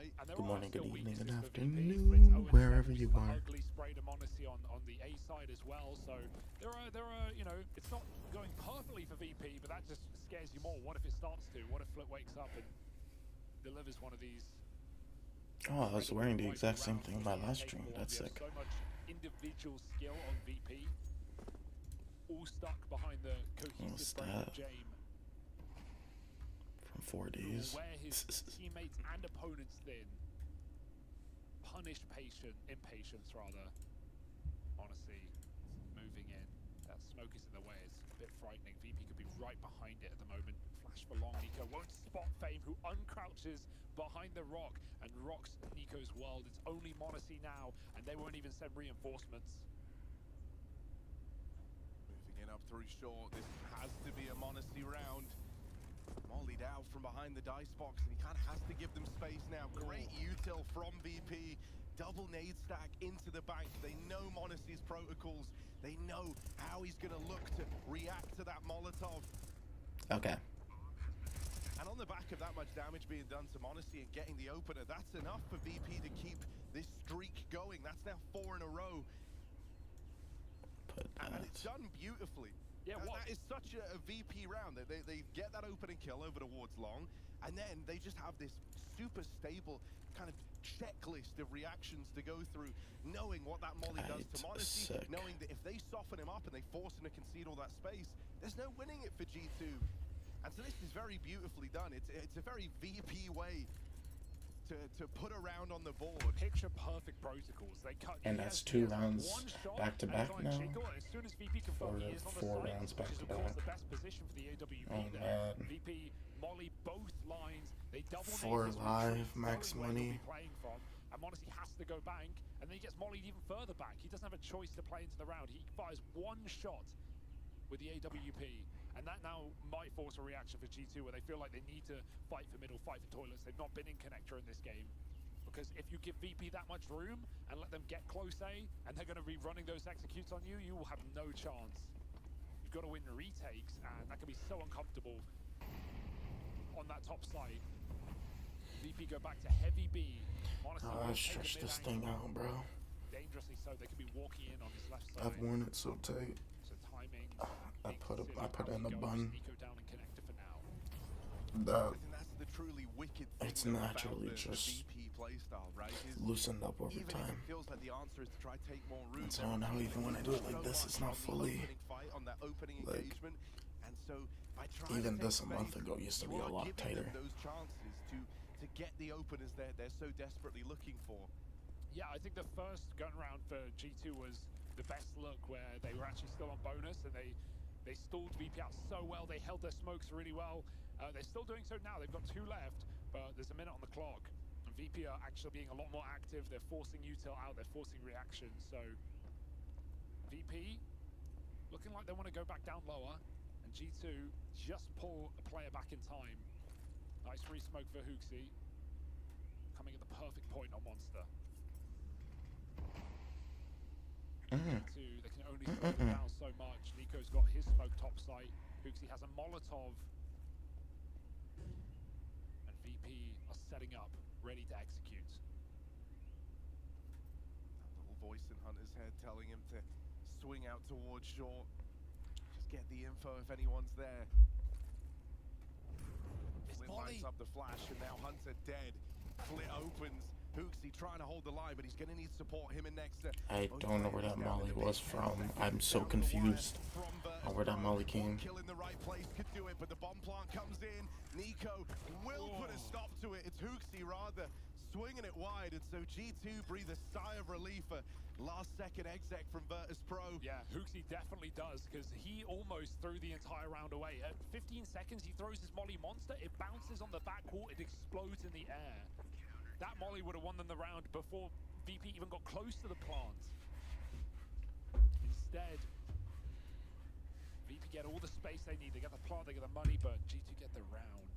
right? And there Good are morning, good still evening, good weaknesses for VP. afternoon, It's 0-7, wherever which you is the are. ugly spray to Monacy on the A side as well. So there are, you know, it's not going perfectly for VP, but that just scares you more. What if it starts to? What if Flip wakes up and delivers one of these? Oh, I was wearing the exact same rounds thing in that my he's last stream. capable of. That's You have sick. so much individual skill on VP, all stuck behind the cohesive brain of Stab Jame, from 4 who will days. wear his teammates and opponents thin. Punish impatience rather. Honestly, moving in. That smoke is in the way. It's a bit frightening. VP could be right behind it at the moment. Flash for long. Nico won't spot Fame, who uncrouches behind the rock and rocks Nico's world. It's only Monacy now, and they won't even send reinforcements. Moving in up through short. This has to be a Monacy round. Mollied out from behind the dice box, and he kind of has to give them space now. Great util from VP. Double nade stack into the bank. They know Monacy's protocols. They know how he's going to look to react to that Molotov. Okay. And on the back of that much damage being done to Monacy and getting the opener, that's enough for VP to keep this streak going. That's now 4 in a row. And it's done beautifully. Yeah, that is such a VP round. They get that opening kill over towards long, and then they just have this super stable kind of checklist of reactions to go through, knowing what that molly does to Monacy, knowing that if they soften him up and they force him to concede all that space, there's no winning it for G2. And so this is very beautifully done. It's a very VP way to put a round on the board. Picture perfect protocols. They cut. And that's 2 rounds back to back now. As soon as VP confirmed he is on the 4 site, rounds back which is to of course back. the best position for the AWP there. Man. VP molly both lines. They double 4 live, max money. Playing from, and Monacy has to go bank, and then he gets mollied even further back. He doesn't have a choice to play into the round. He fires 1 shot with the AWP, and that now might force a reaction for G2 where they feel like they need to fight for middle, fight for toilets. They've not been in connector in this game. Because if you give VP that much room and let them get close A, and they're going to be running those executes on you, you will have no chance. You've got to win retakes, and that can be so uncomfortable on that top side. VP go back to heavy B. Stretch this thing out, bro. Dangerously so. They could be walking in on his left side. I've worn it so tight. So timing. I put it in the bun. Nico down in connector for now. That's the truly wicked thing It's naturally about the just VP playstyle, right? loosened up over Even time. if it feels like the answer is to try take more room. So now even when I do it like this, it's not fully on that opening like. engagement. And so by trying Even to this a month ago used to be a lot tighter. Those chances to get the openers they're so desperately looking for. Yeah, I think the first gun round for G2 was the best look, where they were actually still on bonus and they stalled VP out so well. They held their smokes really well. They're still doing so now. They've got 2 left, but there's a minute on the clock. And VP are actually being a lot more active. They're forcing util out. They're forcing reactions. So VP looking like they want to go back down lower, and G2 just pull a player back in time. Nice free smoke for Hooksy, coming at the perfect point on Monster. They can only slow them down so much. Nico's got his smoke top site. Hooksy has a Molotov. And VP are setting up, ready to execute. That little voice in Hunter's head telling him to swing out towards short. Just get the info if anyone's there. Flit lines up the flash, and now Hunter dead. Flit opens. Hooksy trying to hold the line, but he's going to need support. Him and Nexter. I don't know where that molly was from. I'm so confused on where that molly came. Kill in the right place could do it, but the bomb plant comes in. Nico will put a stop to it. It's Hooksy rather swinging it wide, and so G2 breathe a sigh of relief. Last second exec from Virtus Pro. Yeah, Hooksy definitely does, because he almost threw the entire round away. At 15 seconds, he throws his molly monster. It bounces on the back wall. It explodes in the air. That molly would have won them the round before VP even got close to the plant. Instead, VP get all the space they need. They get the plant, they get the money, but G2 get the round.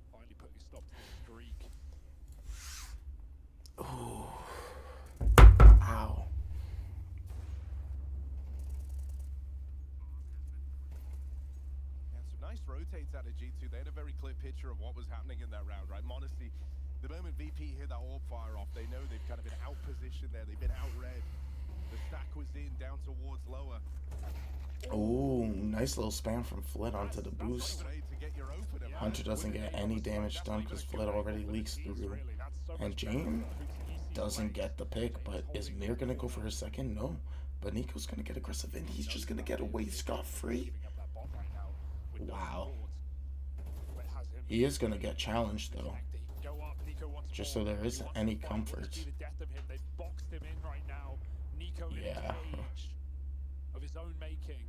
Finally putting a stop to the streak. Ooh. Ow. And some nice rotates out of G2. They had a very clear picture of what was happening in that round, right? Monacy The moment VP hear that orb fire off, they know they've kind of been out positioned there. They've been out red. The stack was in down towards lower. Oh, nice little spam from Flit onto the boost. Hunter doesn't get any damage done because Flit already leaks through. And Jane doesn't get the pick, but is Mir going to go for a second? No. But Nico's going to get aggressive, and he's just going to get away scot-free. Wow. He is going to get challenged, though. Just so there isn't any comfort. Yeah. Of his own making.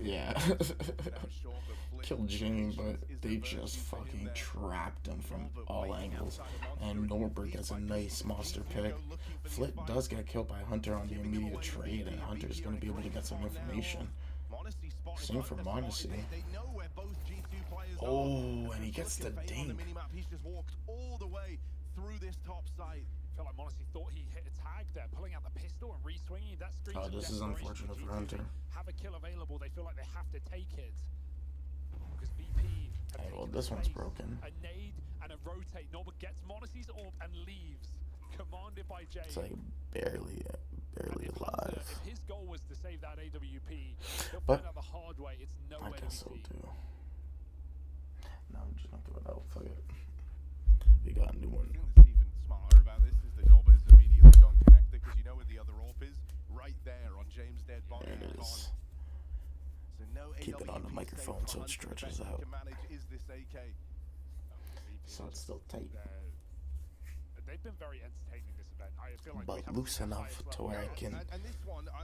Yeah. Killed Jane, but they just fucking trapped him from all angles. And Norberg gets a nice monster pick. Flit does get killed by Hunter on the immediate trade, and Hunter's going to be able to get some information. Same for Monacy. Oh, and he gets the dink. He's just walked all the way through this top side. I felt like Monacy thought he hit a tag there, pulling out the pistol and re-swinging. That screams oh, this is unfortunate for Hunter. Have a kill available, they feel like they have to take it. Because VP hey, well, this one's broken. A nade and a rotate. Norbert gets Monacy's orb and leaves. Commanded by Jay. It's like barely alive. If his goal was to save that AWP, he'll but find out the hard way. It's nowhere I guess to I'll be do. No, I'm just not doing it out. Fuck it. We got a new one. The thing that's even smarter about this is that Norbert is immediately gone connected because you know where the other AWP is? Right there on James' dead body. There it is. So no Keep it on the microphone so it stretches out. Is this AK? So it's still tight. They've been very entertaining this event. I feel like but loose enough to where I can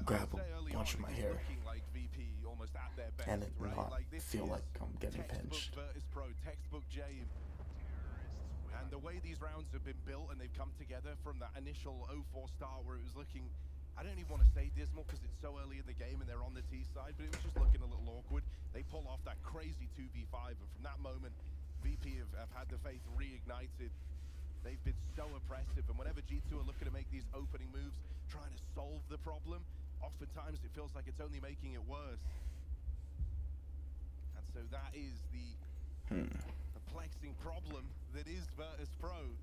grab a bunch of my hair like VP almost at their best, and it right? not like feel like I'm getting pinched. Pro, textbook Jame. And the way these rounds have been built and they've come together from that initial 0-4 start where it was looking, I don't even want to say dismal because it's so early in the game and they're on the T side, but it was just looking a little awkward. They pull off that crazy 2v5, and from that moment, VP have had the faith reignited. They've been so oppressive, and whenever G2 are looking to make these opening moves, trying to solve the problem, oftentimes it feels like it's only making it worse. And so that is the perplexing problem that is Virtus Pro.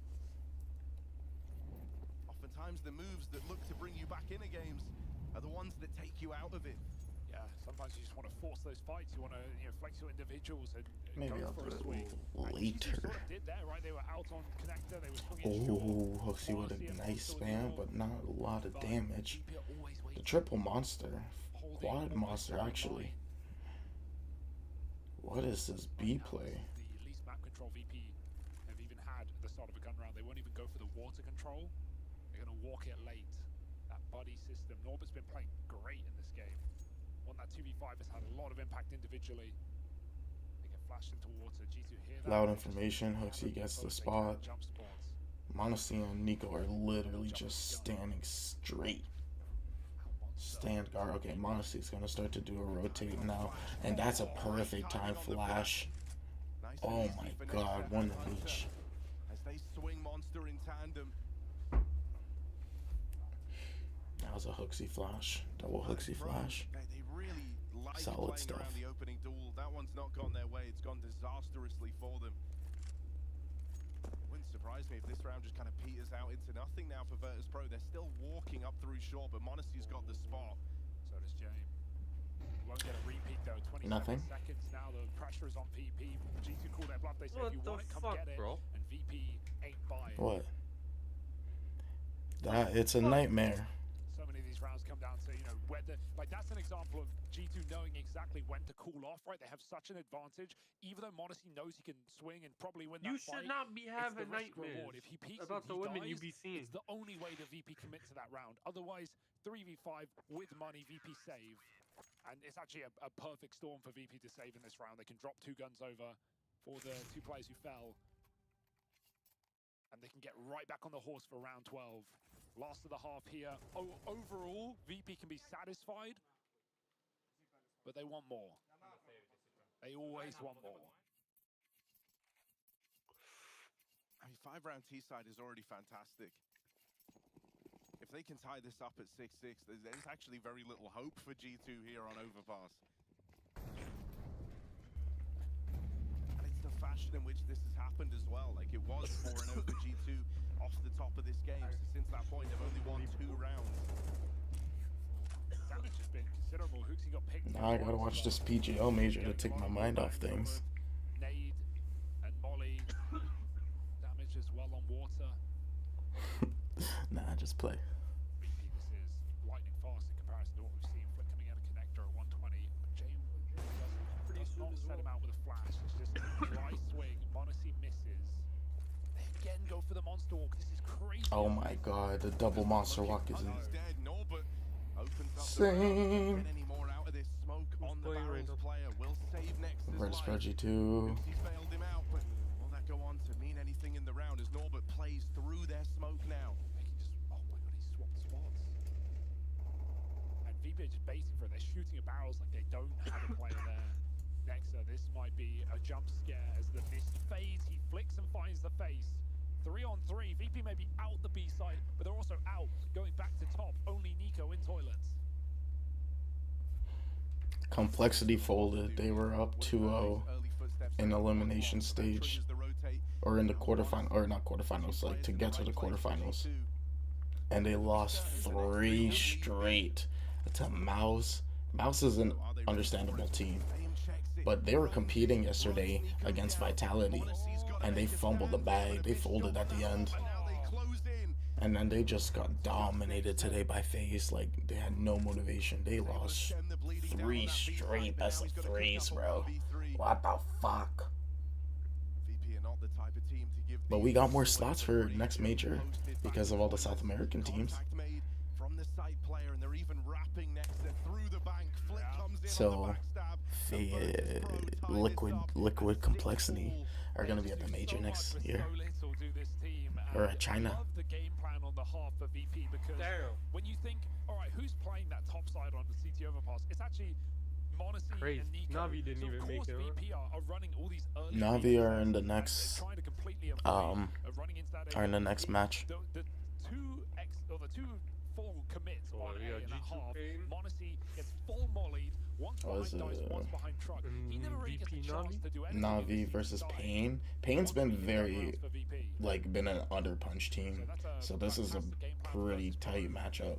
Oftentimes the moves that look to bring you back into games are the ones that take you out of it. Yeah, sometimes you just want to force those fights. You want to, flex your individuals and maybe go I'll for do a swing. it later. Sort of did there, right? They were out on connector. They were swinging Oh, Hooksy with a nice spam, but not a lot of damage. The triple monster, quad monster actually. What is this B play? The least map control VP have even had at the start of a gun round. They won't even go for the water control. They're going to walk it late. That buddy system. Norbert's been playing great in this game. One that 2v5 has had a lot of impact individually. They get flashed into water. G2 hear that. Loud information. Hooksy gets the spot. Monacy and Nico are literally just standing straight. Stand guard. Okay, Monacy's gonna start to do a rotate now, and that's a perfect time flash. Oh my god, one reach. As they swing monster in tandem. That was a Hooksy flash. Double Hooksy flash. They really like solid playing stuff. around the opening duel. That one's not gone their way. It's gone disastrously for them. Wouldn't surprise me if this round just kind of peters out into nothing now for Virtus Pro. They're still walking up through short, but Monacy's got the spot. So does James. Won't get a repeat though. 27 Nothing. seconds now. The pressure is on VP. G2 call their bluff. They say if you want it, come get it. Bro? And VP ain't buying. What? It's a nightmare. So many of these rounds come down to, whether, like that's an example of G2 knowing exactly when to cool off, right? They have such an advantage, even though Monacy knows he can swing and probably win that You fight. should not be having Reward. nightmares If he peaks about and the he women dies, you be seeing. it's the only way the VP commit to that round. Otherwise, 3v5 with money, VP save. And it's actually a perfect storm for VP to save in this round. They can drop 2 guns over for the 2 players who fell. And they can get right back on the horse for round 12. Last of the half here. Overall, VP can be satisfied, but they want more. They always want more. I mean, 5-round T-side is already fantastic. If they can tie this up at 6-6, there's actually very little hope for G2 here on Overpass. And it's the fast fashion in which this has happened as well. Like it was 4-0 for G2 off the top of this game. So since that point, they've only won 2 rounds. Damage has been considerable. Hooksy got picked. Now I gotta watch this PGL major to take my mind off things. Nade and Molly. Damage as well on water. Nah, just play. This is lightning fast in comparison to what we've seen. Flick coming out of connector at 120. James does not set him out with a flash. It's just dry swing. Monacy misses. They again go for the monster walk. This is crazy. Oh my god, the double monster walk is insane. Any more out of this smoke on the barrels player will save next as Versus life. G2. He failed him out, but will that go on to mean anything in the round as Norbert plays through their smoke now? Oh my god, he swapped spots. And VP are just baiting for it. They're shooting at barrels like they don't have a player there. Nexa, this might be a jump scare as the mist fades. He flicks and finds the face. 3-on-3. VP may be out the B side, but they're also out. Going back to top. Only Nico in toilets. Complexity folded. They were up 2-0 in elimination stage, or in the quarterfinal, or not quarterfinals, like to get to the quarterfinals, and they lost 3 straight to Mouse. Mouse is an understandable team, but they were competing yesterday against Vitality, and they fumbled the bag. They folded at the end, and then they just got dominated today by FaZe. Like, they had no motivation. They lost 3 straight best of 3s, bro. What the fuck? But we got more slots for next major because of all the South American teams. So, Liquid Complexity are going to be at the major next year. Or at China. I love the game plan on the half of VP because when you think, alright, who's playing that top side on the CT overpass? It's actually Monacy and Nico. Navi didn't even make it. VP are running all these early Navi are in the next match. The two full commits by A in that half. Monacy gets full mollied. Once behind dice, once behind truck. He never really gets a chance to do anything. Navi versus Pain. Pain's been been an underpunch team. So this is a pretty tight matchup.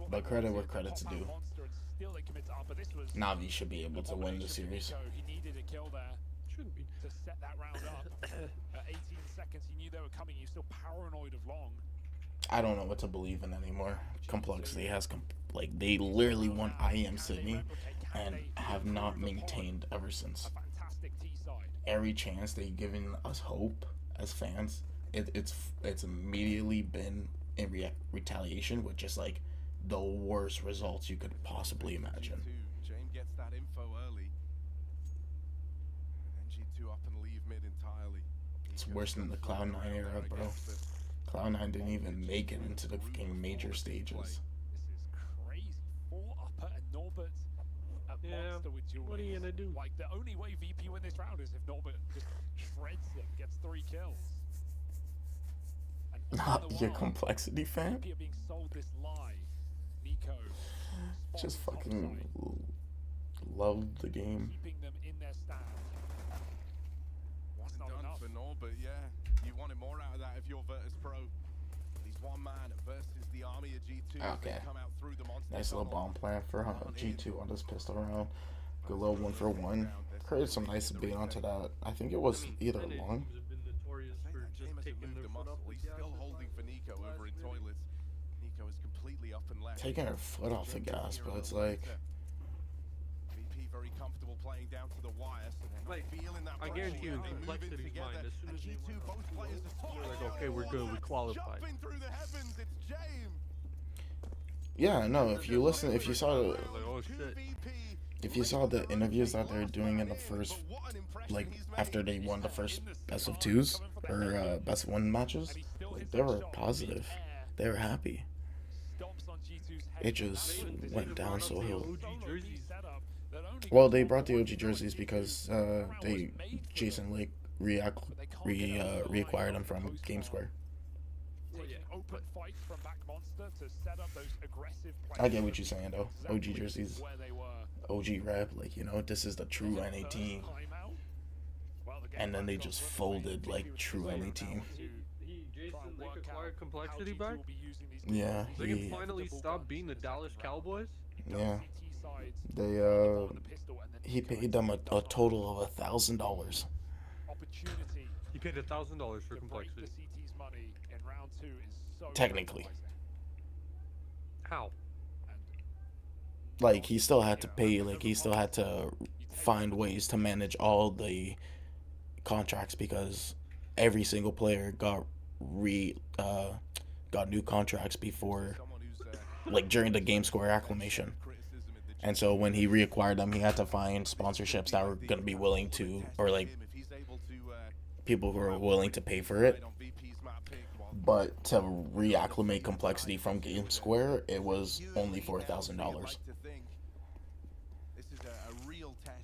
But credit where credit's due. Navi should be able to win the series. He needed a kill there. Shouldn't be. To set that round up. At 18 seconds, he knew they were coming. He was still paranoid of long. I don't know what to believe in anymore. Complexity has they literally won IEM Sydney and have not maintained ever since. Every chance they've given us hope as fans, it's immediately been in retaliation with just like the worst results you could possibly imagine. James gets that info early. And G2 up and leave mid entirely. It's worse than the Cloud9 era, bro. Cloud9 didn't even make it into the fucking major stages. This is crazy. 4 upper and Norbert at monster with duel. What are you gonna do? Like, the only way VP win this round is if Norbert just shreds him, gets 3 kills. And Not your Complexity fan? VP are being sold this lie. Nico. Just fucking love the game. Keeping them in their stand. Wasn't done enough for Norbert, yeah. You wanted more out of that if you're Virtus Pro. He's one man versus the army of G2. Okay. Come out through the monster Nice little bomb plan for G2 on this pistol round. Good little 1-for-1. Created some nice bait onto that. I think it was either long. He's still holding for Nico over in toilets. Nico is completely up and left. Taking her foot off the gas, but it's like... VP very comfortable playing down to the wire, so they're not feeling that I guarantee you, Complexity's mind, as soon as they went on the floor, they're like, okay, we're good, we qualified. Through the heavens, it's James. Yeah, no, if you listen, if you saw like, oh, shit. if you saw the interviews that they're doing in the first, like, after they won the first best of 2s, or best of 1 matches, like, they were positive. They were happy. It just went down so hill. Well, they brought the OG jerseys because Jason Lake reacquired them from GameSquare. open fight from back Monster to set up those aggressive plays. I get what you're saying though. OG Exactly jerseys, where they were. OG rep, like, you know, this is the true There's a NA first team. timeout. Well, the game And then they plan's just on folded Sunday. like VP was true deciding NA now team. to Jason, try and they work acquired out complexity how G2 back? will be using these Yeah, defenses. They can he- finally stop being the Dallas Cowboys? Yeah, CT sides they on the pistol and then he Nico paid them a does not total of $1,000. opportunity He paid $1,000 for to break the complexity. CT's money in round 2 is so Technically. tantalizing. How? And Like, he still had to pay, like, he still had to find ways to manage all the contracts because every single player got new contracts before, Someone who's like, during the game score acclimation. And so when he reacquired them, he had to find sponsorships that were going to be willing to, or like people who are willing to pay for it. But to reacclimate complexity from Game Square, it was only $4,000. This is a real test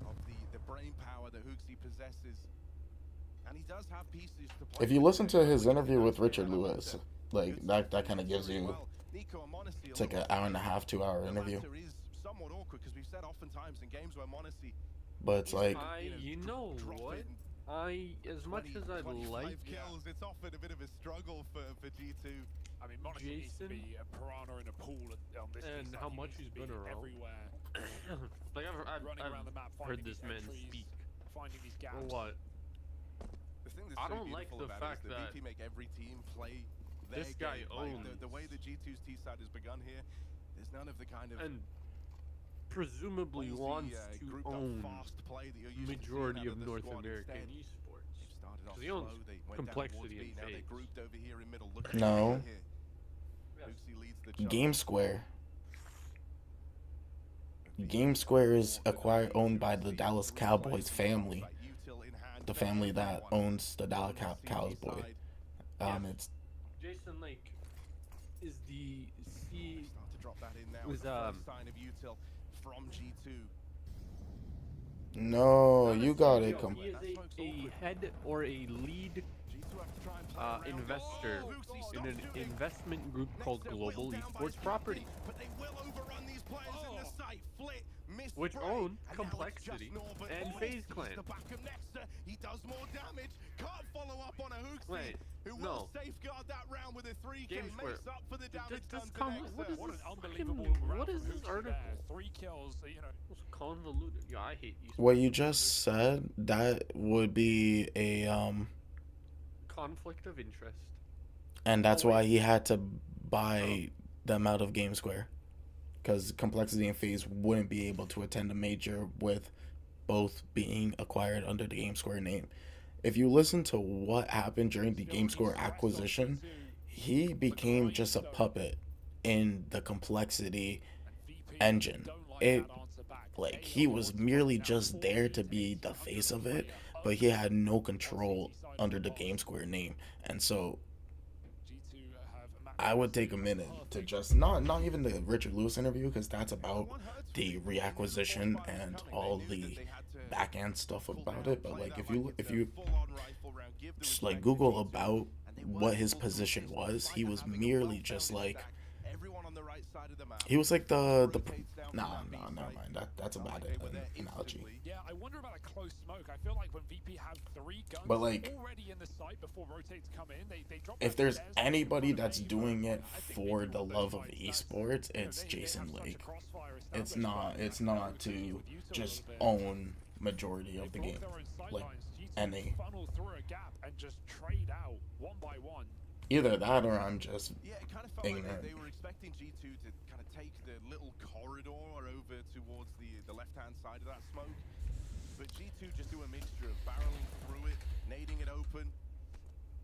of the brain power that Hooksy possesses. And he does have pieces to play. If you listen to his interview with Richard Lewis, like that kind of gives you, it's like an hour and a half, 2 hour interview. Is somewhat awkward because we've said oftentimes in games where Monacy, But it's like, You know what? As much as I'd like... kills, it's often a bit of a struggle for G2. I mean, Monaco needs to be a piranha in a pool on this And side. how He much needs he's to been be around. everywhere, Like, I've running around the map, heard finding this these man entries, speak. finding these gaps. Or what? The thing that's I so don't like beautiful the about fact it is that that VP make every team play their this guy game. Like, owns. the way the G2's T side has begun here, there's none of the kind of And presumably ballsy, wants to grouped up own fast play that you're used to seeing majority out of the North squad. American Instead, esports. they've started off So he owns slow, they went complexity down towards and B, now they're FaZe. grouped over here in middle. Looking No. here. Hooksy leads the charge. Game Square. Game Square is owned by the Dallas Cowboys family. The family that owns the Dallas Cowboys. It's Jason, like, is the C... Start to drop that in now. Was, With the first sign of util from G2. no, you got it. He is a head or a lead G2 have to try and play around. investor Oh, Hooksy in stops an shooting. investment group Next called they're Global wheeled down by Esports VP, Properties, but they will overrun these players in the site. Flit, miss which Bray, own and now it's Complexity just Norbert. and Oh, FaZe he's Clan. the back of Nexter. He does more damage. Can't follow up on a Hooksy, Wait, who will no. safeguard that round with a 3K. Game Square. Makes up for the damage This done to com- Nexter. what is What an this unbelievable fucking- round what from is this Hooksy article? there. 3 kills, you know. It's convoluted. Yeah, I hate esports. what you just said. That would be a Conflict of interest. and that's why he had to buy them out of Game Square, because Complexity and FaZe wouldn't be able to attend a major with both being acquired under the Game Square name. If you listen to what happened during the Game Square acquisition, he became just a puppet in the Complexity engine. It, like, he was merely just there to be the face of it, but he had no control under the Game Square name. And so I would take a minute to just not even the Richard Lewis interview, because that's about the reacquisition and all the back end stuff about it. But like, if you just like Google about what his position was, he was merely just like, he was like the never mind, that's a bad analogy. Yeah, I wonder about a close smoke. I feel like when VP have 3 guns But like, already in the site before rotates come in, they drop if their there's stairs, anybody they drop that's their doing it I think for maybe the one of love those of fights, esports, you know, it's they Jason have such a Lake. crossfire It's established, it's you not know, to with Util a just little bit. own majority of the They game, block their own like sightlines. G2 NA. funnel through a gap and just trade out one by one. Either that or I'm just Yeah, it kind of felt ignorant. like they were expecting G2 to kind of take the little corridor over towards the left-hand side of that smoke. But G2 just do a mixture of barreling through it, nading it open.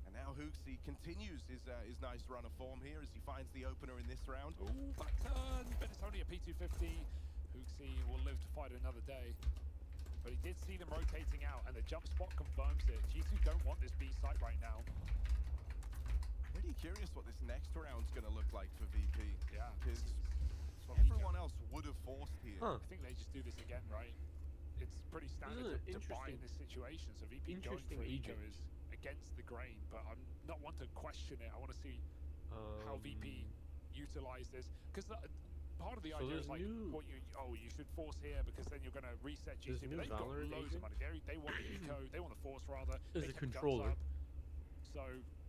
And now Hooksy continues his nice run of form here as he finds the opener in this round. Ooh, back turn, but it's only a P250. Hooksy will live to fight another day. But he did see them rotating out, and the jump spot confirms it. G2 don't want this B site right now. Pretty curious what this next round's going to look like for VP. Yeah, Because what everyone else would have forced here. Huh. I think they just do this again, right? It's pretty standard This is to buy in interesting. this situation. So VP going Interesting for Eco agent. is, against the grain, but I'm not one to question it. I want to see how VP utilize this, because part of the idea is like, well, you should force here because then you're going to reset G2. But they've got loads of money. They want the eco, they want the force rather. Is a controller. So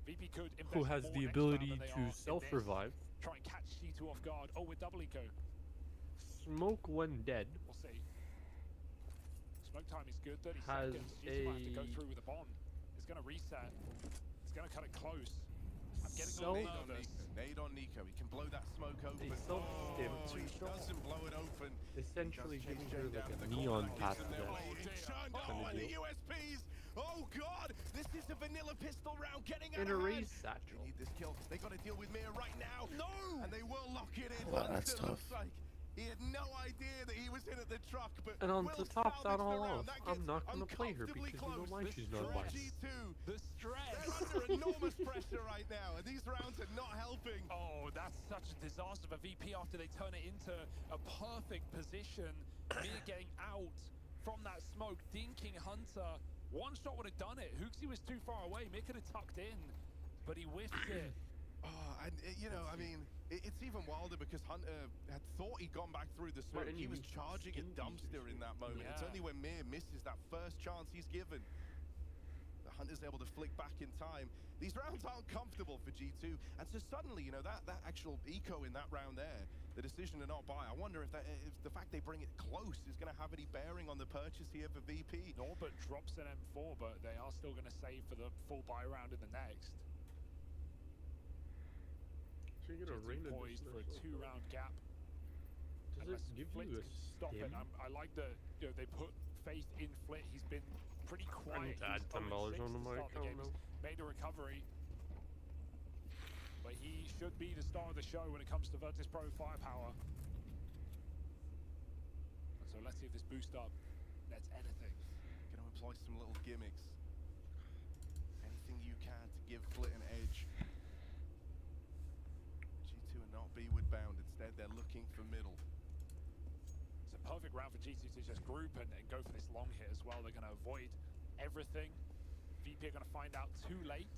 VP could invest who has the ability to self-revive. Try and catch G2 off guard. Oh, with double eco. Smoke when dead. We'll see. Smoke time is good. 30 has seconds. G2 have to go through with a bomb. It's going to reset. It's going to cut it close. I'm getting a little nervous. Nade on Nico. He can blow that smoke open. He doesn't blow it open. Essentially giving her like a neon path to that. Oh, and the USPs. Oh god, this is a vanilla pistol round getting out in a of raise hand. satchel. They need this kill. They got to deal with Mir right now. No, and they will lock it in. Well, that's tough. Like he had no idea that he was in at the truck, but and on to top that all off, that I'm not gonna play her because you know why she's not biased. G2, the stress. They're under enormous pressure right now, and these rounds are not helping. Oh, that's such a disaster for VP after they turn it into a perfect position. Mir getting out from that smoke, dinking Hunter. One shot would have done it. Hooksy was too far away. Mir could have tucked in, but he whiffed it. Oh, and you know, I mean, it's even wilder because Hunter had thought he'd gone back through the smoke. He was charging a dumpster in that moment. It's only when Mir misses that first chance he's given that Hunter's able to flick back in time. These rounds aren't comfortable for G2, and so suddenly, you know, that actual eco in that round there, the decision to not buy, I wonder if the fact they bring it close is going to have any bearing on the purchase here for VP. Norbert drops an M4, but they are still going to save for the full buy round in the next. So you're gonna poised for a 2-round gap. Does it give you a stop it? I like that, you know, they put faith in Flit. He's been pretty quiet. I need to add $10 onto my account now. Made a recovery, but he should be the star of the show when it comes to Virtus Pro firepower. So let's see if this boost up nets anything. Going to employ some little gimmicks. Anything you can to give Flit an edge. G2 are not B-wood bound. Instead, they're looking for middle. It's a perfect round for G2 to just group and go for this long hit as well. They're going to avoid everything. VP are going to find out too late.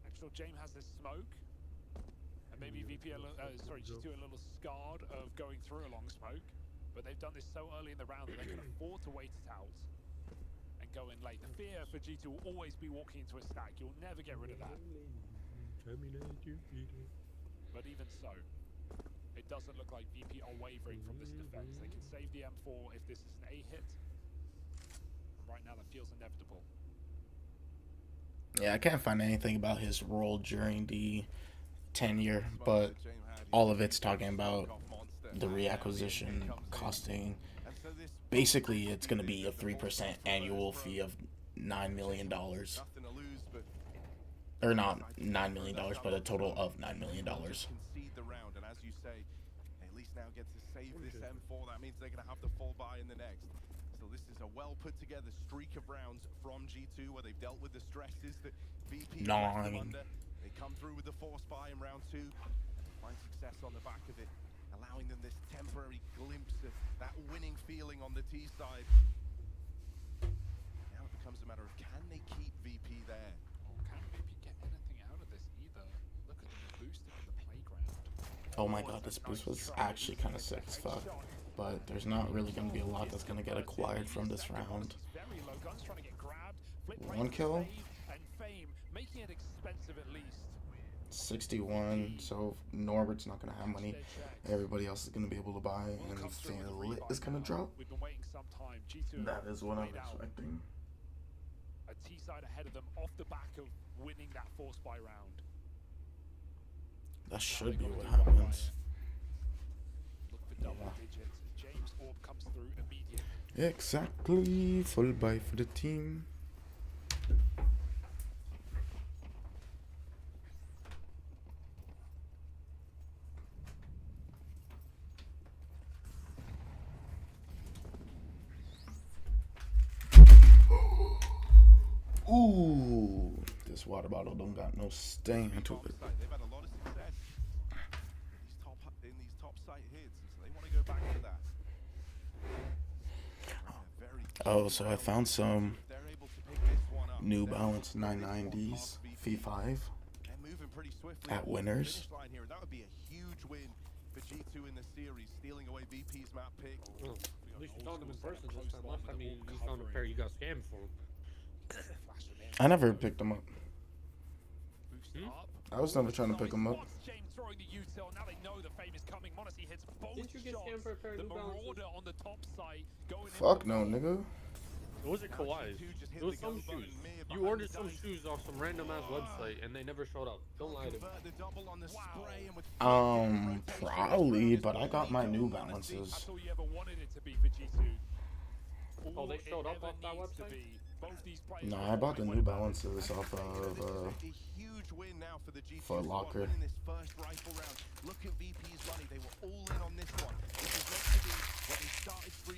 Actual James has this smoke. And maybe VP, G2 a little scarred of going through a long smoke. But they've done this so early in the round that they can afford to wait it out and go in late. The fear for G2 will always be walking into a stack. You'll never get rid of that. But even so, it doesn't look like VP are wavering from this defense. They can save the M4 if this is an A hit. Right now that feels inevitable. Yeah, I can't find anything about his role during the tenure, but all of it's talking about the reacquisition costing. Basically, it's going to be a 3% annual fee of $9 million. Or not $9 million, but a total of $9 million. Concede the round, and as you say, they at least now get to save this M4. That means they're going to have the full buy in the next. So this is a well put together streak of rounds from G2 where they've dealt with the stresses that VP left them under. They come through with the force buy in round 2, find success on the back of it, allowing them this temporary glimpse of that winning feeling on the T side. Now it becomes a matter of can they keep VP there? Can VP get anything out of this either? Look at them boosting in the playground. Oh my god, this boost was actually kind of sick as fuck. But there's not really going to be a lot that's going to get acquired from this round. 1 kill. 61, so Norbert's not going to have money. Everybody else is going to be able to buy, and Lit is going to drop. That is what I'm expecting. A T-side ahead of them off the back of winning that force buy round. That should be what happens. Look for double digits. James Orb comes through immediately. Exactly. Full buy for the team. Ooh, this water bottle don't got no stain to it. They've had a lot of success in these top site hits, so they want to go back to that. Oh, so I found some New Balance 990s V5 They're moving pretty swiftly at towards the Winners. finish line here. That would be a huge win for G2 in the series, stealing away VP's map pick. Oh, at least you found him in person this time. Last time you found a pair, you got scammed for him. I never picked them up. Boost up. I was never trying to pick them up. James throwing the util. Now they know the fame is coming. Monacy hits both Didn't you get shots. scammed for a pair of The New Balances? Marauder on the top side going Fuck no, nigga. It wasn't Kawhi's. It was some shoes. You ordered some shoes off some random ass website and they never showed up. Don't lie to me. Probably, but I got my New Balances. That's all you ever wanted it to be for G2. Oh, they showed up off that website? No, I bought the New Balances off of Foot Locker.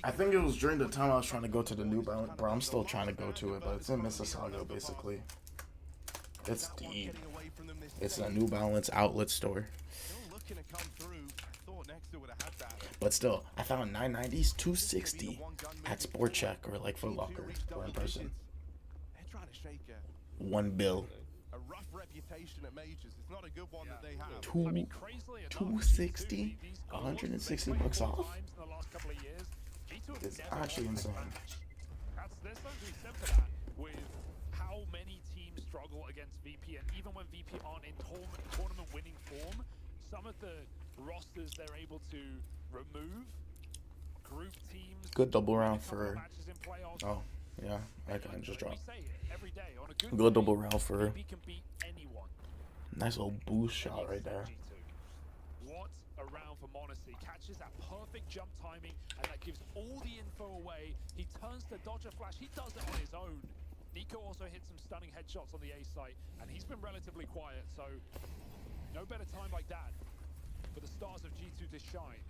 I think it was during the time I was trying to go to the New Balance. Bro, I'm still trying to go to it, but it's in Mississauga, basically. It's deep. It's a New Balance outlet store. But still, I found 990s 260 at Sport Check or like Foot Locker or in person. $1 bill. A rough reputation at majors. It's not a good one that they have. 260, $160 off. It's actually insane. There's something to be said for that with how many teams struggle against VP, and even when VP aren't in tournament winning form, some of the rosters they're able to remove, group teams. Good double round for. Oh, yeah, I can just drop. Good double round for. Nice little boost shot right there. What a round for Monacy. Catches that perfect jump timing, and that gives all the info away. He turns to dodge a flash. He does it on his own. Nico also hit some stunning headshots on the A site, and he's been relatively quiet, so no better time like that for the stars of G2 to shine.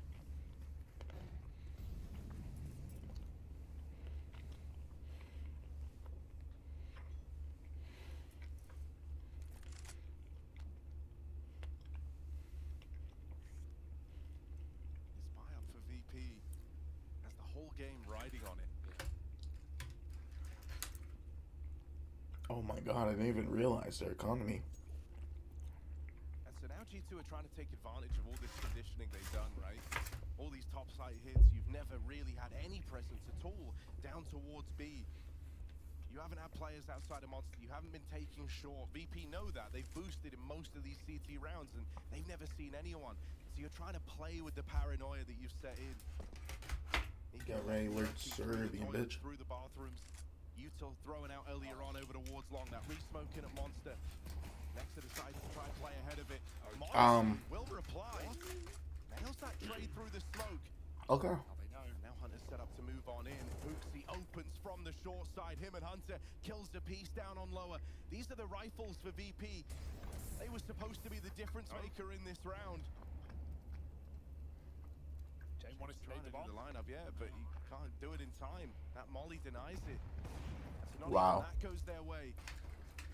Game riding on it. Oh my god, I didn't even realize their economy. And so now G2 are trying to take advantage of all this conditioning they've done, right? All these top side hits, you've never really had any presence at all down towards B. You haven't had players outside of Monster, you haven't been taking short. VP know that, they've boosted in most of these CT rounds and they've never seen anyone. So you're trying to play with the paranoia that you've set in. Get ready, we're serving, bitch. Through the bathrooms. Util throwing out earlier on over towards long. That re-smoking at Monster. Next to decide to try and play ahead of it. Monster will reply. Nails that trade through the smoke. Okay. Now Hunter's set up to move on in. Booksy opens from the short side. Him and Hunter kills the piece down on lower. These are the rifles for VP. They were supposed to be the difference maker in this round. Wanted to trying to do the lineup, yeah, but he can't do it in time. That Molly denies it. So wow. That goes their way.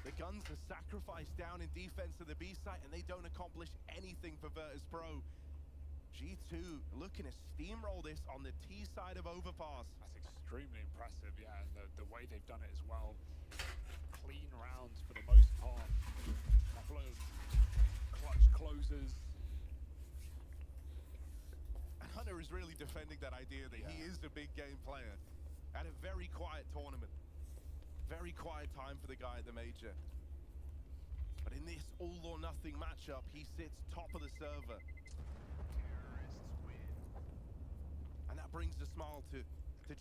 The guns are sacrificed down in defense of the B site, and they don't accomplish anything for Virtus Pro. G2 looking to steamroll this on the T side of Overpass. That's extremely impressive, yeah, and the way they've done it as well. Clean rounds for the most part. A couple of clutch closers. Hunter is really defending that idea that he is a big game player at a very quiet tournament. Very quiet time for the guy at the major. But in this all or nothing matchup, he sits top of the server. And that brings a smile to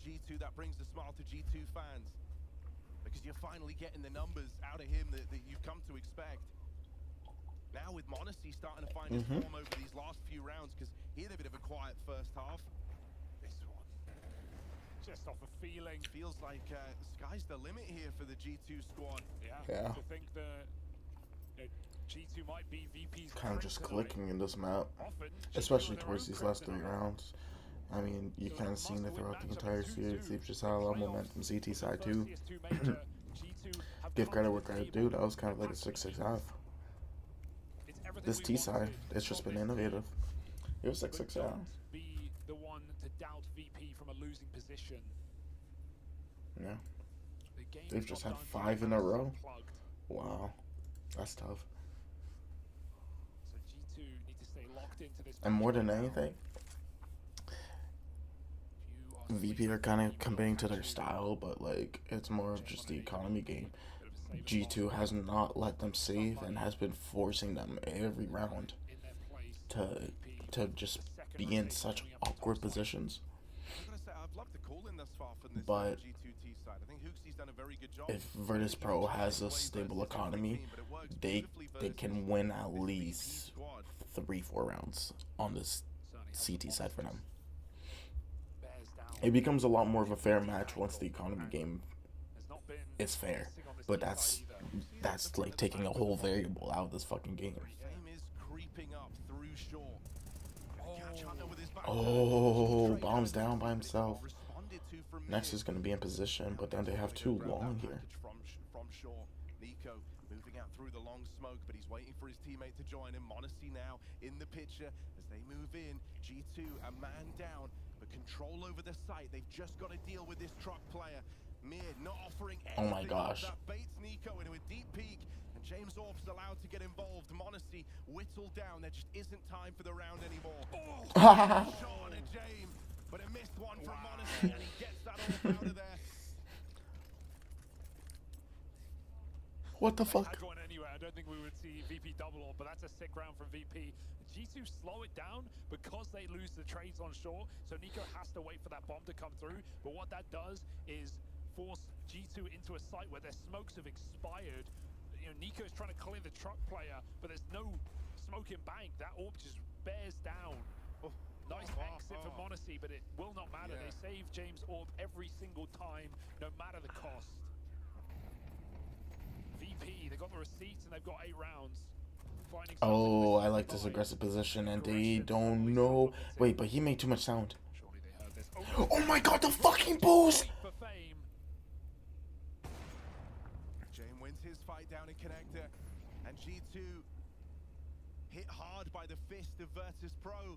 G2, that brings a smile to G2 fans. Because you're finally getting the numbers out of him that you've come to expect. Now with Monacy starting to find his form over these last few rounds, because he had a bit of a quiet first half. This one, just off a feeling. Feels like sky's the limit here for the G2 squad. Yeah. To think that G2 might be VP's kind of just clicking in this map, especially towards these last 3 rounds. I mean, you kind of seen it throughout the entire series. They've just had a lot of momentum CT side too. Give credit where credit due. That was kind of like a 6-6-half. This T side, it's just been innovative. It was 6-6, yeah. Be the one to doubt VP from a losing position. Yeah. They game They've just got had done 5 in a row. unplugged. Wow, that's tough. So G2 need to stay locked into this. And more than match now. anything, You are VP are kind of committing to their style, but like it's more of just the economy game. G2 has not let them save and has been forcing them every round in their place. to just be in such awkward positions. I'm gonna say I've loved the call in thus far from this But G2T side. I think Hooksy's done a very good job. if Virtus Pro has a stable economy, they can win at least 3-4 rounds on this CT side for them. It becomes a lot more of a fair match once the economy game is fair, but that's like taking a whole variable out of this fucking game. Fame is creeping up through shore. Catch Hunter with his back. Oh, bombs down by himself. Responded to from Next is going to be in position, but then they have too long here. From shore. Nico moving out through the long smoke, but he's waiting for his teammate to join him. Monacy now in the picture as they move in. G2 a man down, but control over the site. They've just got to deal with this truck player. Mir not offering anything. Oh my gosh. That baits Nico into a deep peek, and James Orp's allowed to get involved. Monacy whittled down. There just isn't time for the round anymore. Oh, shot on a James, but a missed one from Monacy, and he gets that Orp out of there. What the fuck? Had gone anywhere. I don't think we would see VP double off, but that's a sick round from VP. G2 slow it down because they lose the trades on shore, so Nico has to wait for that bomb to come through. But what that does is force G2 into a site where their smokes have expired. You know, Nico's trying to clear the truck player, but there's no smoke in bank. That Orp just bears down. Nice exit for Monacy, but it will not matter. They save James Orp every single time, no matter the cost. VP, they got the receipts and they've got 8 rounds. Oh, I like this aggressive position, and they don't know. Wait, but he made too much sound. Oh my god, the fucking boost! James wins his fight down in connector, and G2 hit hard by the fist of Virtus Pro.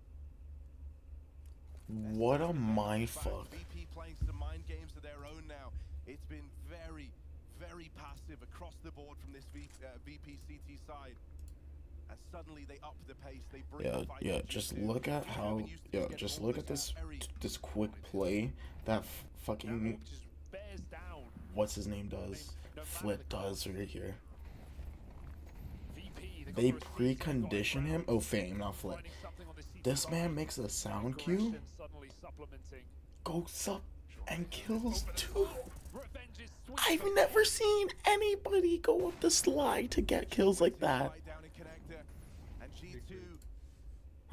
What a mindfuck. VP playing some mind games of their own now. It's been very, very passive across the board from this VP CT side. And suddenly they up the pace. They bring the fight to just G2. look at how, just look at this quick play that fucking, what's his name does, Flip does right here. They precondition him, oh Fame, not Flip. This man makes a sound cue, goes up and kills 2. I've never seen anybody go up the slide to get kills like that.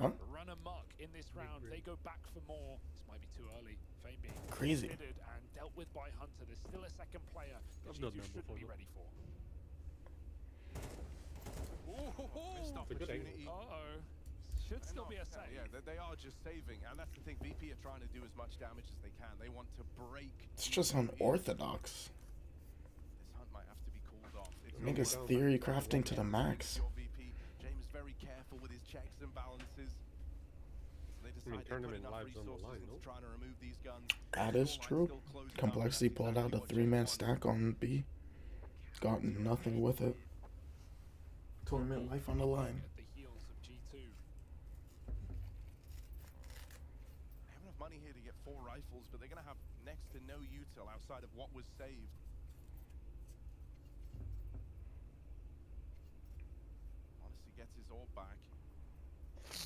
Huh? Run amok in this round. They go back for more. This might be too early. Fame being Crazy. considered and dealt with by Hunter. There's still a second player that G2 should be ready for. Missed opportunity. Uh-oh. Should still be a save. Yeah, they are just saving, and that's the thing. VP are trying to do as much damage as they can. They want to break. It's just unorthodox. This hunt might have to be called off. Niggas theory crafting to the max. James very careful with his checks and balances. So they decide tournament lives on the line, no? trying to remove these guns. That is true. Complexity pulled out a 3-man stack on B. Got nothing with it. Tournament life on the line. At the heels of G2. They have enough money here to get 4 rifles, but they're going to have next to no util outside of what was saved. Honestly gets his orb back. This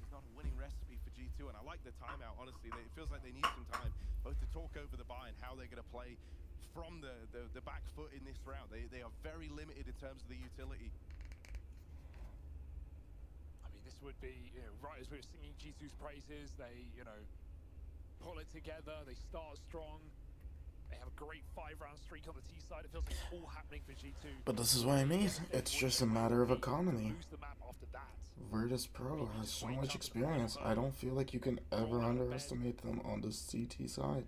is not a winning recipe for G2, and I like the timeout, honestly. It feels like they need some time, both to talk over the buy and how they're going to play from the back foot in this round. They are very limited in terms of the utility. I mean, this would be, you know, right as we were singing G2's praises, they, you know, pull it together, they start strong. They have a great 5-round streak on the T side. It feels like it's all happening for G2. But this is what I mean. It's just a matter of economy. Lose the map after that. Virtus Pro has so much experience. I don't feel like you can ever underestimate them on the CT side.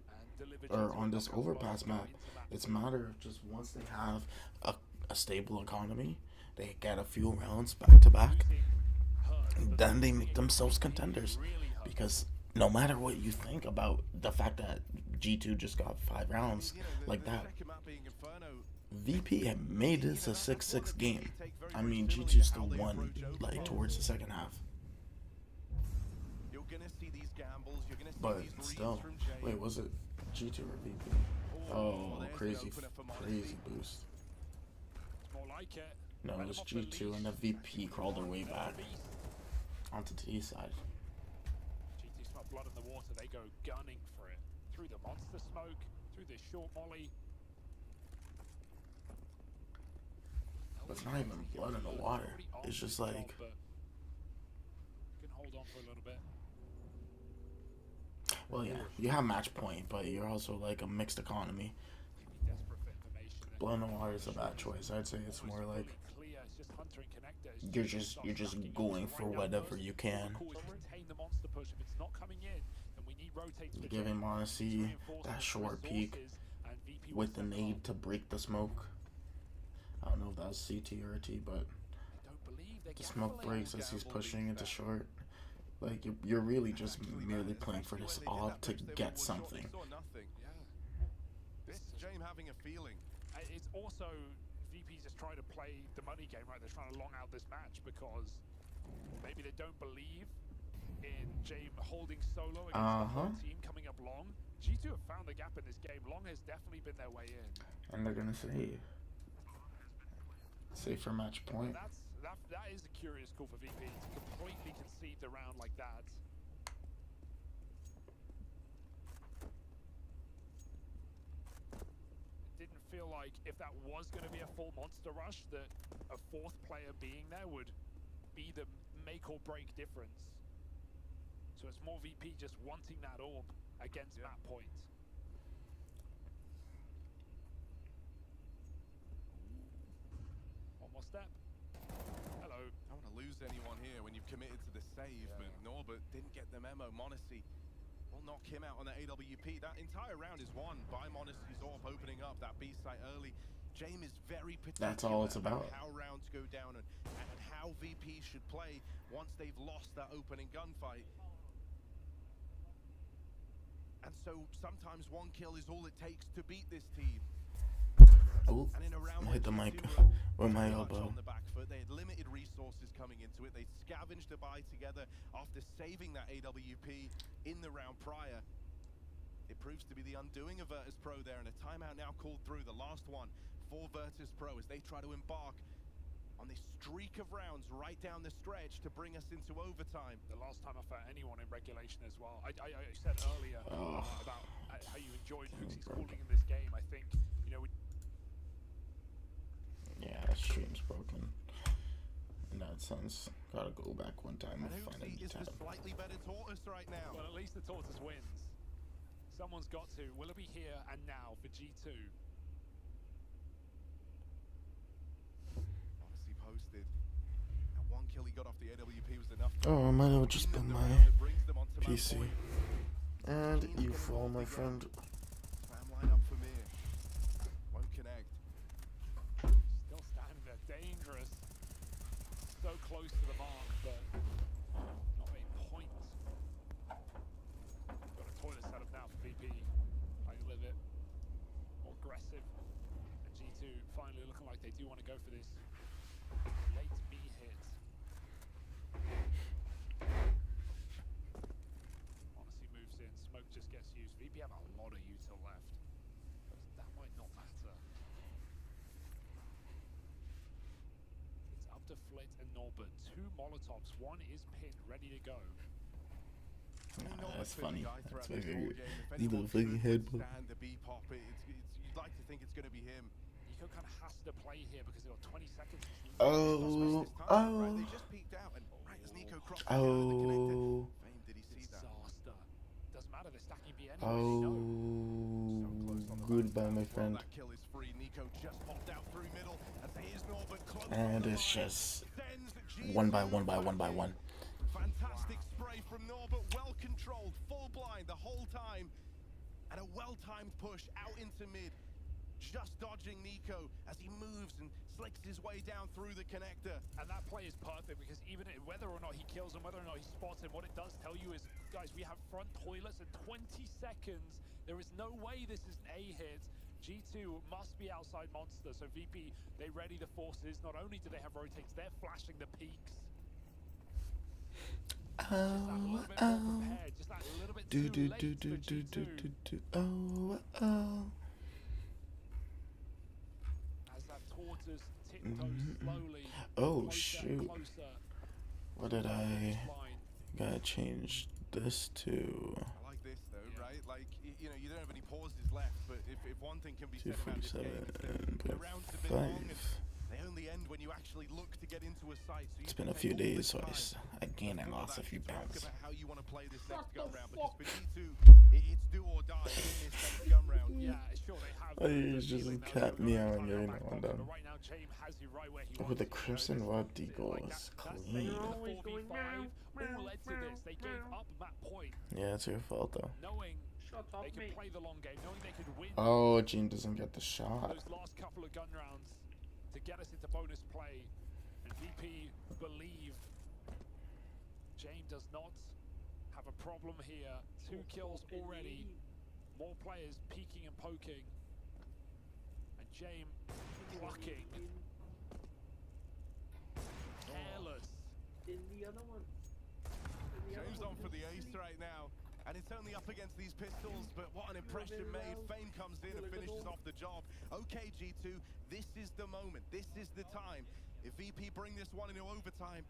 Or on this overpass map. It's a matter of just once they have a stable economy, they get a few rounds back to back, and then they make themselves contenders. Because no matter what you think about the fact that G2 just got 5 rounds like that, VP had made this a 6-6 game. I mean, G2 still won like towards the second half. But still, wait, was it G2 or VP? Oh, crazy boost. No, it was G2 and the VP crawled their way back onto T side. G2 smelled blood in the water. They go gunning for it through the monster smoke, through this short molly. It's not even blood in the water. It's just like. Can hold on for a little bit. Well, yeah, you have match point, but you're also like a mixed economy. Blood in the water is a bad choice. I'd say it's more like you're just going for whatever you can. You're giving Monacy that short peek with the nade to break the smoke. I don't know if that was CT or T, but the smoke breaks as he's pushing into short. Like, you're really just merely playing for this AWP to get something. This is James having a feeling. It's also VP just trying to play the money game, right? They're trying to long out this match because maybe they don't believe in James holding solo against the whole team coming up long. G2 have found the gap in this game. Long has definitely been their way in. And they're gonna save for match point. That is a curious call for VP to completely concede the round like that. It didn't feel like if that was going to be a full monster rush, that a fourth player being there would be the make or break difference. So it's more VP just wanting that orb against map point. One more step. Hello. I don't want to lose anyone here when you've committed to the save, but Norbert didn't get the memo. Monacy will knock him out on the AWP. That entire round is won by Monacy's AWP opening up that B site early. James is very particular. That's all it's about. How rounds go down and how VP should play once they've lost that opening gunfight. And so sometimes one kill is all it takes to beat this team. Oh, I hit the mic with my elbow. On the back foot. They had limited resources coming into it. They scavenged a buy together after saving that AWP in the round prior. It proves to be the undoing of Virtus Pro there, and a timeout now called through, the last one for Virtus Pro as they try to embark on this streak of rounds right down the stretch to bring us into overtime. The last time I fought anyone in regulation as well. I said earlier about how you enjoyed Hooksy's calling in this game. I think, you know, yeah, that stream's broken. In that sense, gotta go back one time and find a new tab. Slightly better Tortoise right now. Well, at least the Tortoise wins. Someone's got to. Will it be here and now for G2? Honestly posted. And one kill he got off the AWP was enough. Oh, it might have just been my PC. And you fall, my friend. Spam line up for me. Won't connect. Still standing there, dangerous. So close to the mark, but not a point. Got a toilet set up now for VP. I live it. More aggressive. And G2 finally looking like they do want to go for this late B hit. Honestly moves in. Smoke just gets used. VP have a lot of util left. But that might not matter. It's up to Flit and Norbert. 2 Molotovs. One is pinned, ready to go. That's funny. That's my favorite. He's the fucking head. You'd like to think it's going to be him. Nico kind of has to play here because they've got 20 seconds. They just peeked out and right as Nico crossed the connector. Fame, did he see that? Disaster. Doesn't matter, they're stacking B anyway. Goodbye, my friend. That kill is free. Nico just popped out through middle as here's Norbert close. And it's just one by one by one by one. Fantastic spray from Norbert, well controlled, full blind the whole time, and a well-timed push out into mid, just dodging Nico as he moves and slicks his way down through the connector. And that play is perfect because even whether or not he kills him, whether or not he spots him, what it does tell you is guys, we have front toilets and 20 seconds. There is no way this is an A hit. G2 must be outside Monster, so VP, they ready the forces. Not only do they have rotates, they're flashing the peaks. Just that little bit more prepared, just that little bit too late for G2. As that tortoise tiptoes slowly closer. What did I gotta change this to? I like this though, right? Like, you know, you don't have any pauses left, but if one thing can be said about this game, it's that the rounds have been long and they only end when you actually look to get into a site. So it's been a few days, so I gained and lost a few pounds. About how you want to play this next gun round, because for G2, it's do or die in this next gun round. Yeah, sure they have. He's just cat meowing getting that one done. Right now, James has you right where he Oh, the Crimson Rod Deagle is clean. All led to this. They gave up that point. Yeah, it's your fault though. Knowing they could play the long game, knowing they could win. Oh, Gene doesn't get the shot. Those last couple of gun rounds to get us into bonus play, and VP believe James does not have a problem here. 2 kills already, more players peeking and poking, and James plucking, careless. In the other one. James on for the ace right now, and it's only up against these pistols, but what an impression made. Fame comes in and finishes off the job. Okay, G2, this is the moment, this is the time. If VP bring this one into overtime,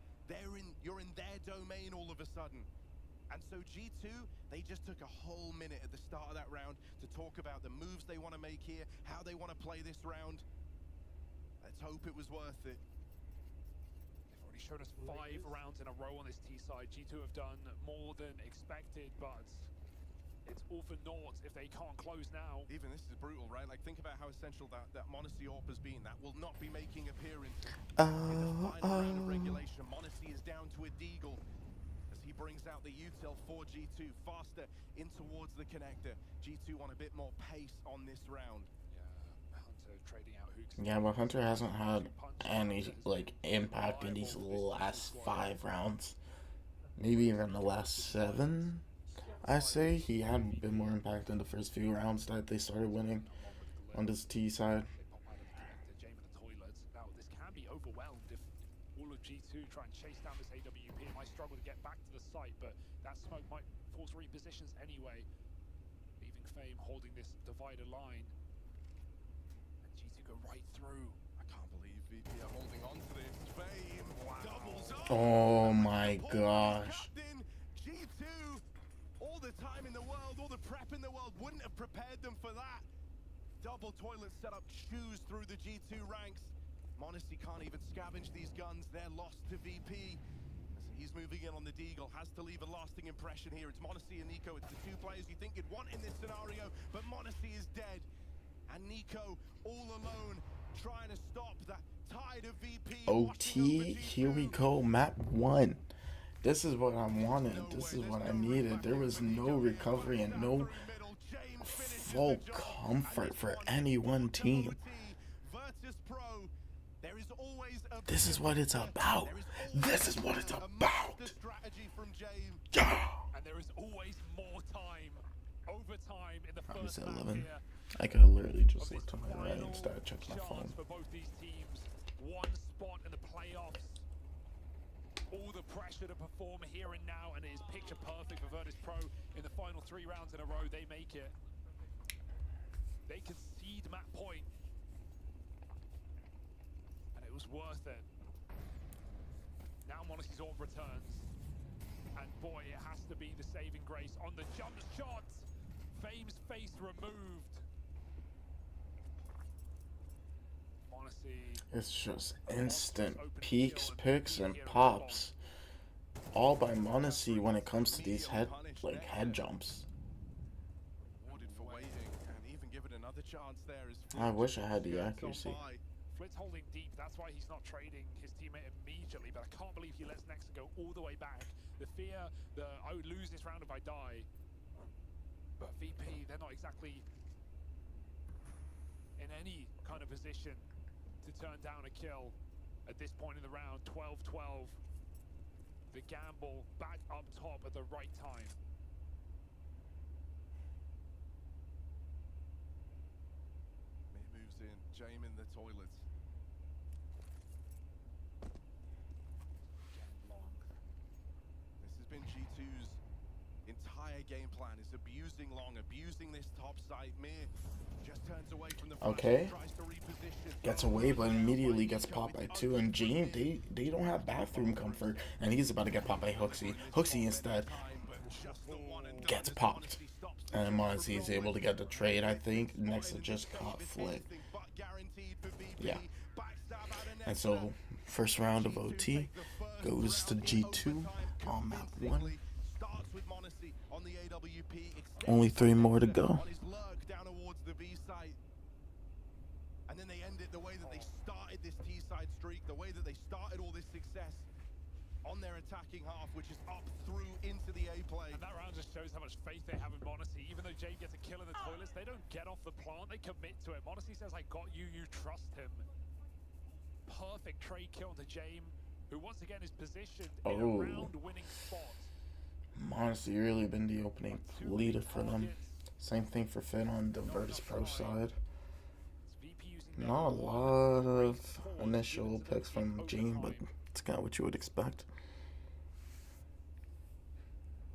you're in their domain all of a sudden. And so G2, they just took a whole minute at the start of that round to talk about the moves they want to make here, how they want to play this round. Let's hope it was worth it. Already showed us 5 rounds in a row on this T side. G2 have done more than expected, but it's all for naught if they can't close now. Even this is brutal, right? Like, think about how essential that Monacy AWP has been. That will not be making appearances in the final round of regulation. Monacy is down to a deagle as he brings out the util for G2 faster in towards the connector. G2 on a bit more pace on this round. Yeah, Hunter trading out hooks. Yeah, but Hunter hasn't had any like impact in these last 5 rounds. Maybe even the last 7. I say he had a bit more impact in the first few rounds that they started winning on this T side. Now this can be overwhelmed if all of G2 try and chase down this AWP. It might struggle to get back to the site, but that smoke might force repositions anyway, leaving Fame holding this divider line. And G2 go right through. I can't believe VP are holding on to this. Fame doubles up. Oh my gosh. G2, all the time in the world, all the prep in the world wouldn't have prepared them for that. Double toilet setup chews through the G2 ranks. Monacy can't even scavenge these guns. They're lost to VP. So he's moving in on the Deagle. Has to leave a lasting impression here. It's Monacy and Nico. It's the 2 players you think you'd want in this scenario, but Monacy is dead. And Nico all alone trying to stop that tide of VP. OT, here we go, map 1. This is what I wanted. This is what I needed. There was no recovery and no full comfort for any one team. This is what it's about. This is what it's about. Yeah. And there is always more time. Overtime in the first 11. I could have literally just looked to my right instead of checking my phone. For both these teams, 1 spot in the playoffs. All the pressure to perform here and now, and it is picture perfect for Virtus Pro in the final 3 rounds in a row. They make it. They concede map point, and it was worth it. Now Monacy's AWP returns, and boy, it has to be the saving grace on the jump shot. Fame's face removed. Monacy. It's just instant peaks, picks, and pops. All by Monacy when it comes to these head jumps. I wish I had the accuracy. Flit's holding deep, that's why he's not trading his teammate immediately, but I can't believe he lets Nexa go all the way back. The fear that I would lose this round if I die. But VP, they're not exactly in any kind of position to turn down a kill at this point in the round. 12-12. The gamble back up top at the right time. James in the toilets. This has been G2's entire game plan. It's abusing long, abusing this top site. Mir just turns away from the flash, Okay. tries to reposition. Gets away, but immediately gets popped by 2. And Gene, they don't have bathroom comfort, and he's about to get popped by Hooksy. Hooksy instead gets popped, and Monty is able to get the trade. I think next to just caught Flick. Yeah. And so first round of OT goes to G2 on map 1. Only 3 more to go. And then they end it the way that they started this T-side streak, the way that they started all this success on their attacking half, which is up through into the A play. And that round just shows how much faith they have in Monacy. Even though Jay gets a kill in the toilets, they don't get off the plant, they commit to it. Monacy says, I got you, you trust him. Perfect trade kill to James, who once again is positioned in a round-winning spot. Monacy really been the opening leader for them. Same thing for Finn on the Virtus Pro side. Not a lot of initial picks from Gene, but it's kind of what you would expect.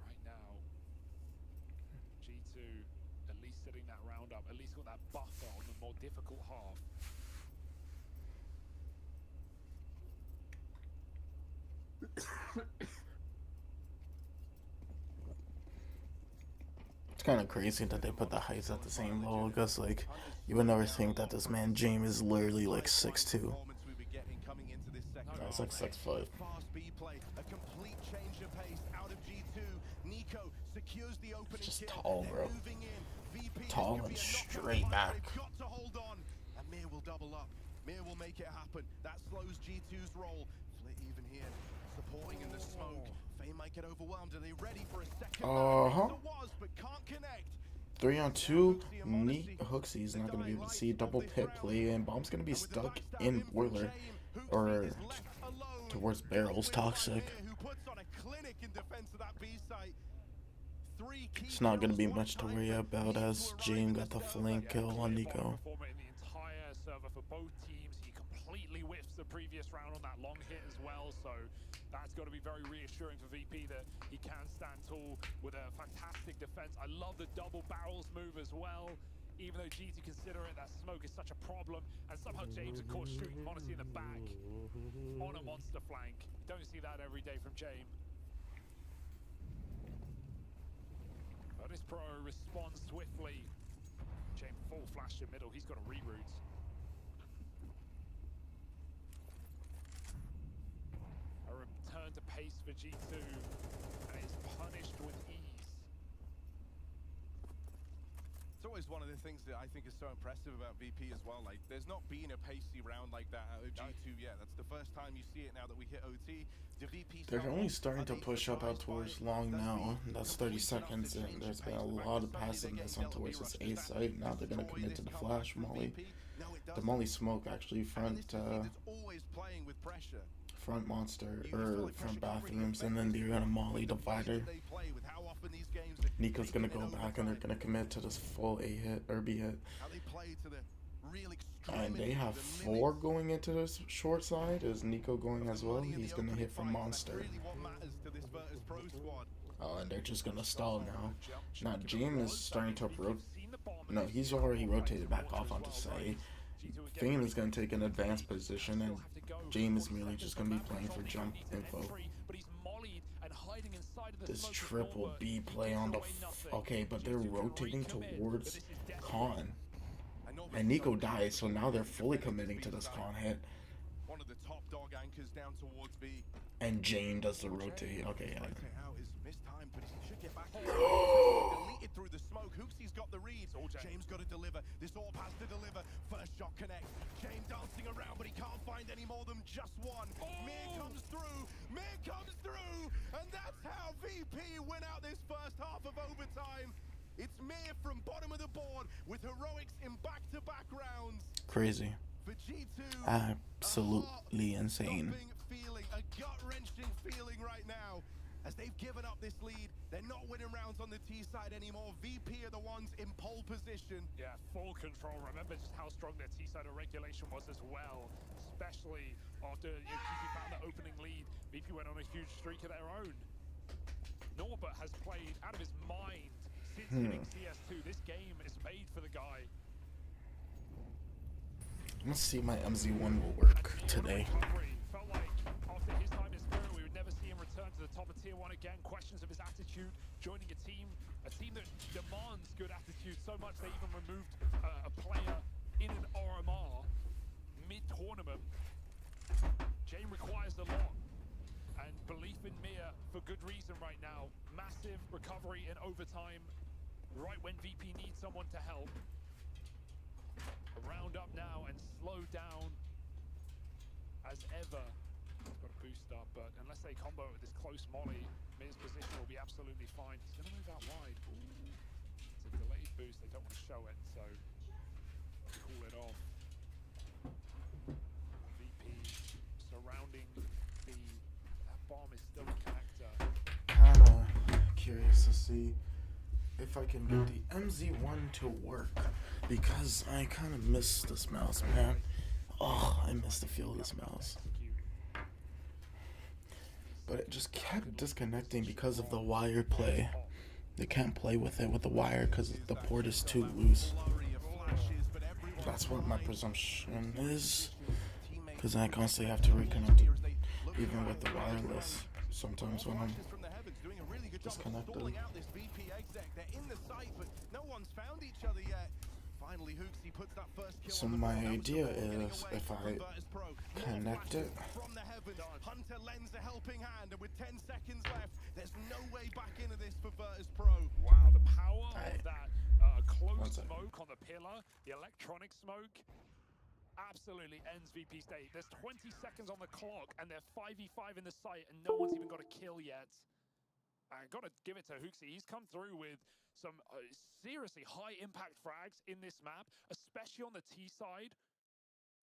Right now, G2 at least setting that round up, at least got that buffer on the more difficult half. It's kind of crazy that they put the heights at the same level, because like you would never think that this man James is literally like 6'2". That's like 6'5". It's just tall, bro. Tall and straight back. Mir will double up. Mir will make it happen. That slows G2's roll. Flit even here, supporting in the smoke. Fame might get overwhelmed. Are they ready for a second? But can't connect. 3 on 2. Neat Hooksy's not gonna be able to see double pit play, and Bomb's gonna be stuck in Boiler or towards barrels. Toxic. It's not gonna be much to worry about as James got the flank kill on Nico. For both teams, he completely whiffs the previous round on that long hit as well, so that's got to be very reassuring for VP that he can stand tall with a fantastic defense. I love the double barrels move as well, even though G to consider it, that smoke is such a problem, and somehow James of course shooting Monacy in the back on a monster flank. Don't see that every day from James. But this pro responds swiftly. James full flash in middle, he's got a reroute. Return to pace for G2, and is punished with ease. It's always one of the things that I think is so impressive about VP as well. Like, there's not been a pacey round like that out of G2 yet. That's the first time you see it now that we hit OT. The VP They're only starting to push up out towards long now. That's 30 seconds, and there's been a lot of passiveness on towards this A site. Now they're gonna commit to the flash molly. The molly smoke actually front front monster or front bathrooms, and then they're gonna molly divider. Nico's gonna go back and they're gonna commit to this full A hit or B hit. And they have 4 going into this short side. Is Nico going as well? He's gonna hit from monster. Oh, and they're just gonna stall now. Now James is starting to no, he's already rotated back off onto site. Fame is gonna take an advanced position, and James is merely just gonna be playing for jump info. This triple B play on the okay, but they're rotating towards Con, and Nico dies, so now they're fully committing to this Con hit. And James does the rotate. Okay, yeah. Through the smoke, Hooksy's got the reads. James got to deliver. This AWP has to deliver. First shot connects. James dancing around, but he can't find any more than just one. Mir comes through. Mir comes through, and that's how VP win out this first half of overtime. It's Mir from bottom of the board with heroics in back-to-back rounds. Crazy. For G2, absolutely insane. Feeling, a gut-wrenching feeling right now. as they've given up this lead. They're not winning rounds on the T side anymore. VP are the ones in pole position. Yeah, full control. Remember just how strong their T side of regulation was as well, especially after GT found the opening lead. VP went on a huge streak of their own. Norbert has played out of his mind since hitting CS2. This game is made for the guy. Let's see if my MZ1 will work today. Felt like after his time in Spirit, we would never see him return to the top of Tier 1 again. Questions of his attitude, joining a team that demands good attitude so much they even removed a player in an RMR mid-tournament. Jane requires a lot, and belief in Mia for good reason right now. Massive recovery in overtime, right when VP needs someone to help. Round up now and slow down as ever. He's got a boost up, but unless they combo with this close molly, Mia's position will be absolutely fine. He's going to move out wide. Ooh. It's a delayed boost. They don't want to show it, so cool it off. VP surrounding that bomb is still a connector. Kinda curious to see if I can get the MZ1 to work, because I kind of miss this mouse, man. Oh, I miss the feel of this mouse. But it just kept disconnecting because of the wire play. They can't play with it with the wire because the port is too loose. That's what my presumption is, because I constantly have to reconnect it, even with the wireless. Sometimes when I'm disconnected. So my idea is, if I connect it, Hunter lends a helping hand, and with 10 seconds left, there's no way back into this for Virtus Pro. Wow, the power of that closed smoke on the pillar, the electronic smoke, absolutely ends VP's day. There's 20 seconds on the clock, and they're 5v5 in the site, and no one's even got a kill yet. I gotta give it to Hooksy. He's come through with some seriously high impact frags in this map, especially on the T side,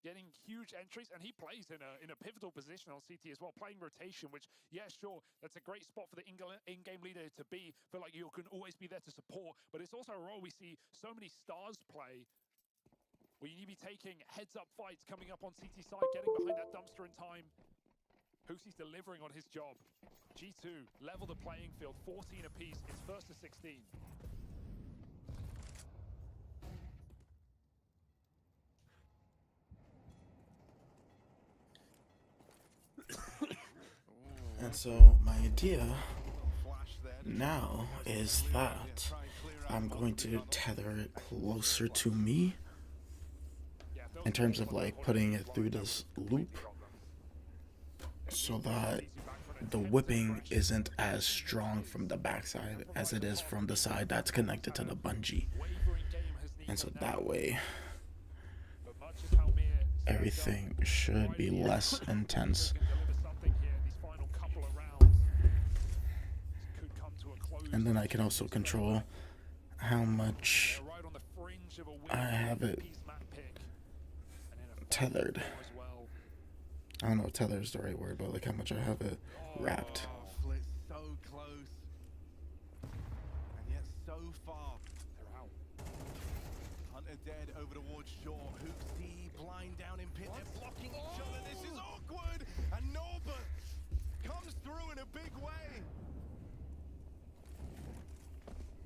getting huge entries, and he plays in a pivotal position on CT as well, playing rotation, which, yeah, sure, that's a great spot for the in-game leader to be. Feel like you can always be there to support, but it's also a role we see so many stars play, where you need to be taking heads-up fights coming up on CT side, getting behind that dumpster in time. Hoosie's delivering on his job. G2 level the playing field, 14 apiece. It's first to 16. And so my idea now is that I'm going to tether it closer to me in terms of like putting it through this loop, so that the whipping isn't as strong from the backside as it is from the side that's connected to the bungee. And so that way everything should be less intense. And then I can also control how much I have it tethered. I don't know if tether is the right word, but like how much I have it wrapped. So close, and yet so far. They're out. Hunter dead over towards shore. Hooksy blind down in pit. They're blocking each other. This is awkward. And Norbert comes through in a big way.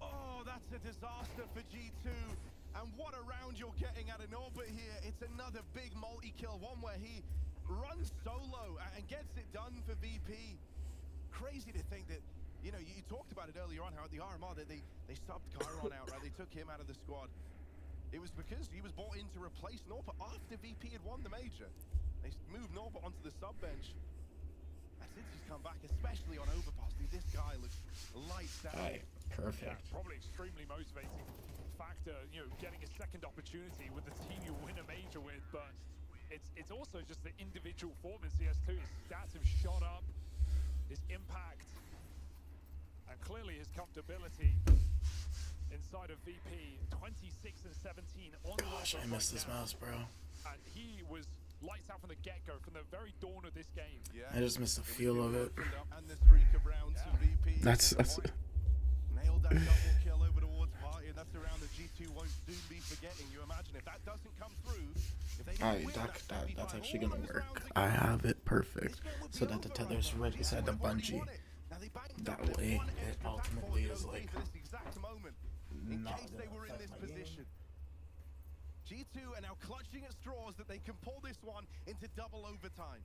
Oh, that's a disaster for G2. And what a round you're getting out of Norbert here. It's another big multi-kill, one where he runs solo and gets it done for VP. Crazy to think that, you know, you talked about it earlier on, how at the RMR that they subbed Chiron out, right? They took him out of the squad. It was because he was brought in to replace Norbert after VP had won the major. They moved Norbert onto the sub bench. And since he's come back, especially on overpass, dude, this guy looks lights out. Right, perfect. Yeah, probably extremely motivating factor, you know, getting a second opportunity with the team you win a major with, but it's also just the individual form in CS2. His stats have shot up, his impact, and clearly his comfortability inside of VP. 26 and 17 on the Gosh, I miss this mouse, bro. And he was lights out from the get-go, from the very dawn of this game. Yeah. I just miss the feel of it. And the streak of rounds for VP. That's Nailed that double kill over towards Party, and that's around that G2 won't soon be forgetting. You imagine if that doesn't come through, if they don't win that's actually gonna work. I have it perfect so that the tether's right beside the bungee. That way, it ultimately is like in not case they were in this position. G2 are now clutching at straws that they can pull this one into double overtime.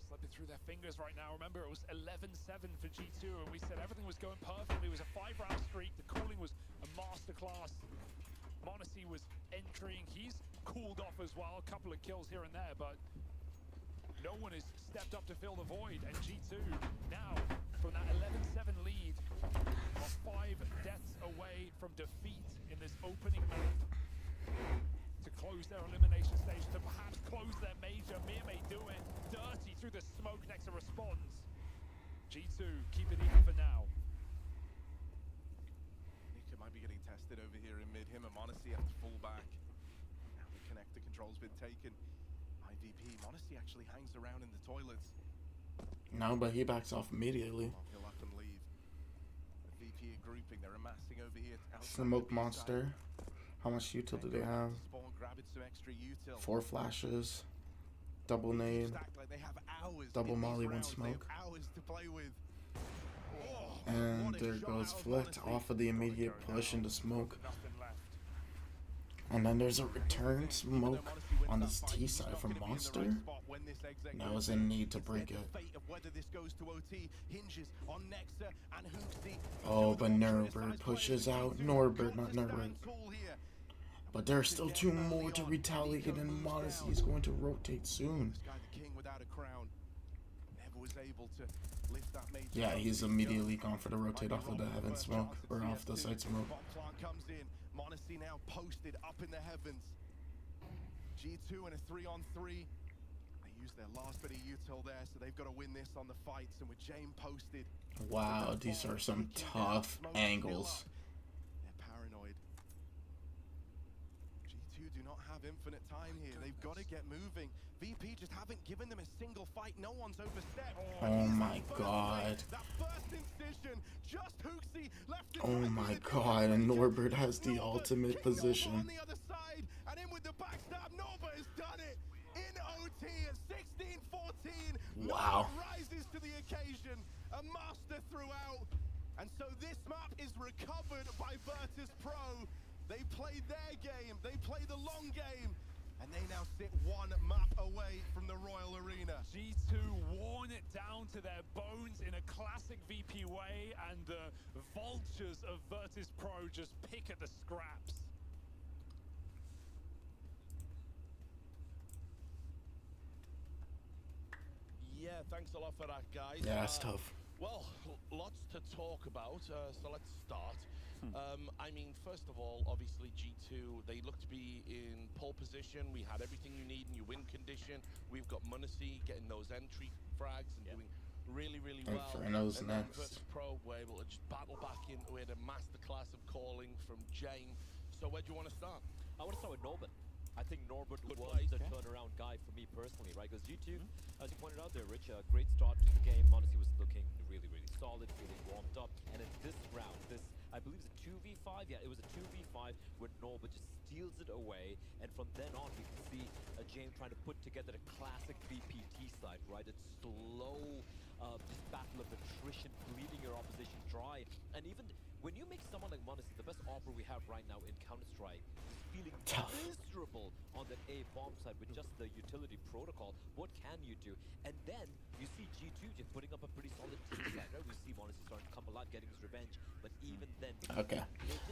Slipping through their fingers right now. Remember, it was 11-7 for G2, and we said everything was going perfectly. It was a 5-round streak. The calling was a masterclass. m0NESY was entering. He's cooled off as well. A couple of kills here and there, but no one has stepped up to fill the void. And G2 now, from that 11-7 lead, are 5 deaths away from defeat in this opening map. To close their elimination stage, to perhaps close their major. Mir may do it. Dirty through the smoke next to responds. G2, keep it even for now. Nika might be getting tested over here in mid. Him and m0NESY have to fall back. Now the connector control's been taken. IVP, m0NESY actually hangs around in the toilets. no, but he backs off immediately. Well, he'll up and leave. The VP are grouping. They're amassing over here. Smoke monster. How much util do they have? Spawn, grabbing some extra util. 4 flashes. Double nade. Like they have hours Double in these molly, 1 rounds. They have smoke. hours to play with. Oh, And what a there shot goes out of Flick m0NESY. off of the immediate push into smoke. Nothing left. And then there's a return smoke on this T side from Monster. Now is in need to break it. Oh, but Norbert pushes out. Norbert, not Norbert. But there are still 2 more to retaliate, and m0NESY is going to rotate soon. Yeah, he's immediately gone for the rotate off of the heaven smoke, or off the side smoke. m0NESY now posted up in the heavens. G2 in a 3-on-3. They used their last bit of util there, so they've got to win this on the fights. And with Jame posted. Wow, these are some tough angles. They're paranoid. G2 do not have infinite time here. They've got to get moving. VP just haven't given them a single fight. No one's overstepped. Oh my god. That first incision, just Hooksy left it Oh right my in the god, and Norbert has the Norbert ultimate kicking off position. on the other side, and in with the backstab, Norbert has done it in OT at 16-14. Wow. Norbert rises to the occasion, a master throughout, and so this map is recovered by Virtus Pro. They play their game, they play the long game, and they now sit 1 map away from the Royal Arena. G2 worn it down to their bones in a classic VP way, and the vultures of Virtus Pro just pick at the scraps. Yeah, thanks a lot for that, guys. Yeah, that's tough. Well, lots to talk about, so let's start. I mean, first of all, obviously G2, they look to be in pole position. We had everything you need in your win condition. We've got m0NESY getting those entry frags and doing really, really well. Inferno's and then next. Virtus Pro were able to just battle back into it, a masterclass of calling from Jane. So where do you want to start? I want to start with Norbert. I think Norbert was the turnaround guy for me personally, right? Because G2, as you pointed out there, Rich, a great start to the game. m0NESY was looking really, really solid, feeling warmed up. And in this round, I believe it's a 2v5. Yeah, it was a 2v5 where Norbert just steals it away. And from then on, we can see James trying to put together a classic VPT side, right? It's slow, just battle of attrition, bleeding your opposition dry. And even when you make someone like m0NESY, the best opera we have right now in Counter-Strike, feeling Tough. miserable on that A-bomb side with just the utility protocol, what can you do? And then you see G2 just putting up a pretty solid team side, right? We see m0NESY starting to come alive, getting his revenge, but even then... Okay,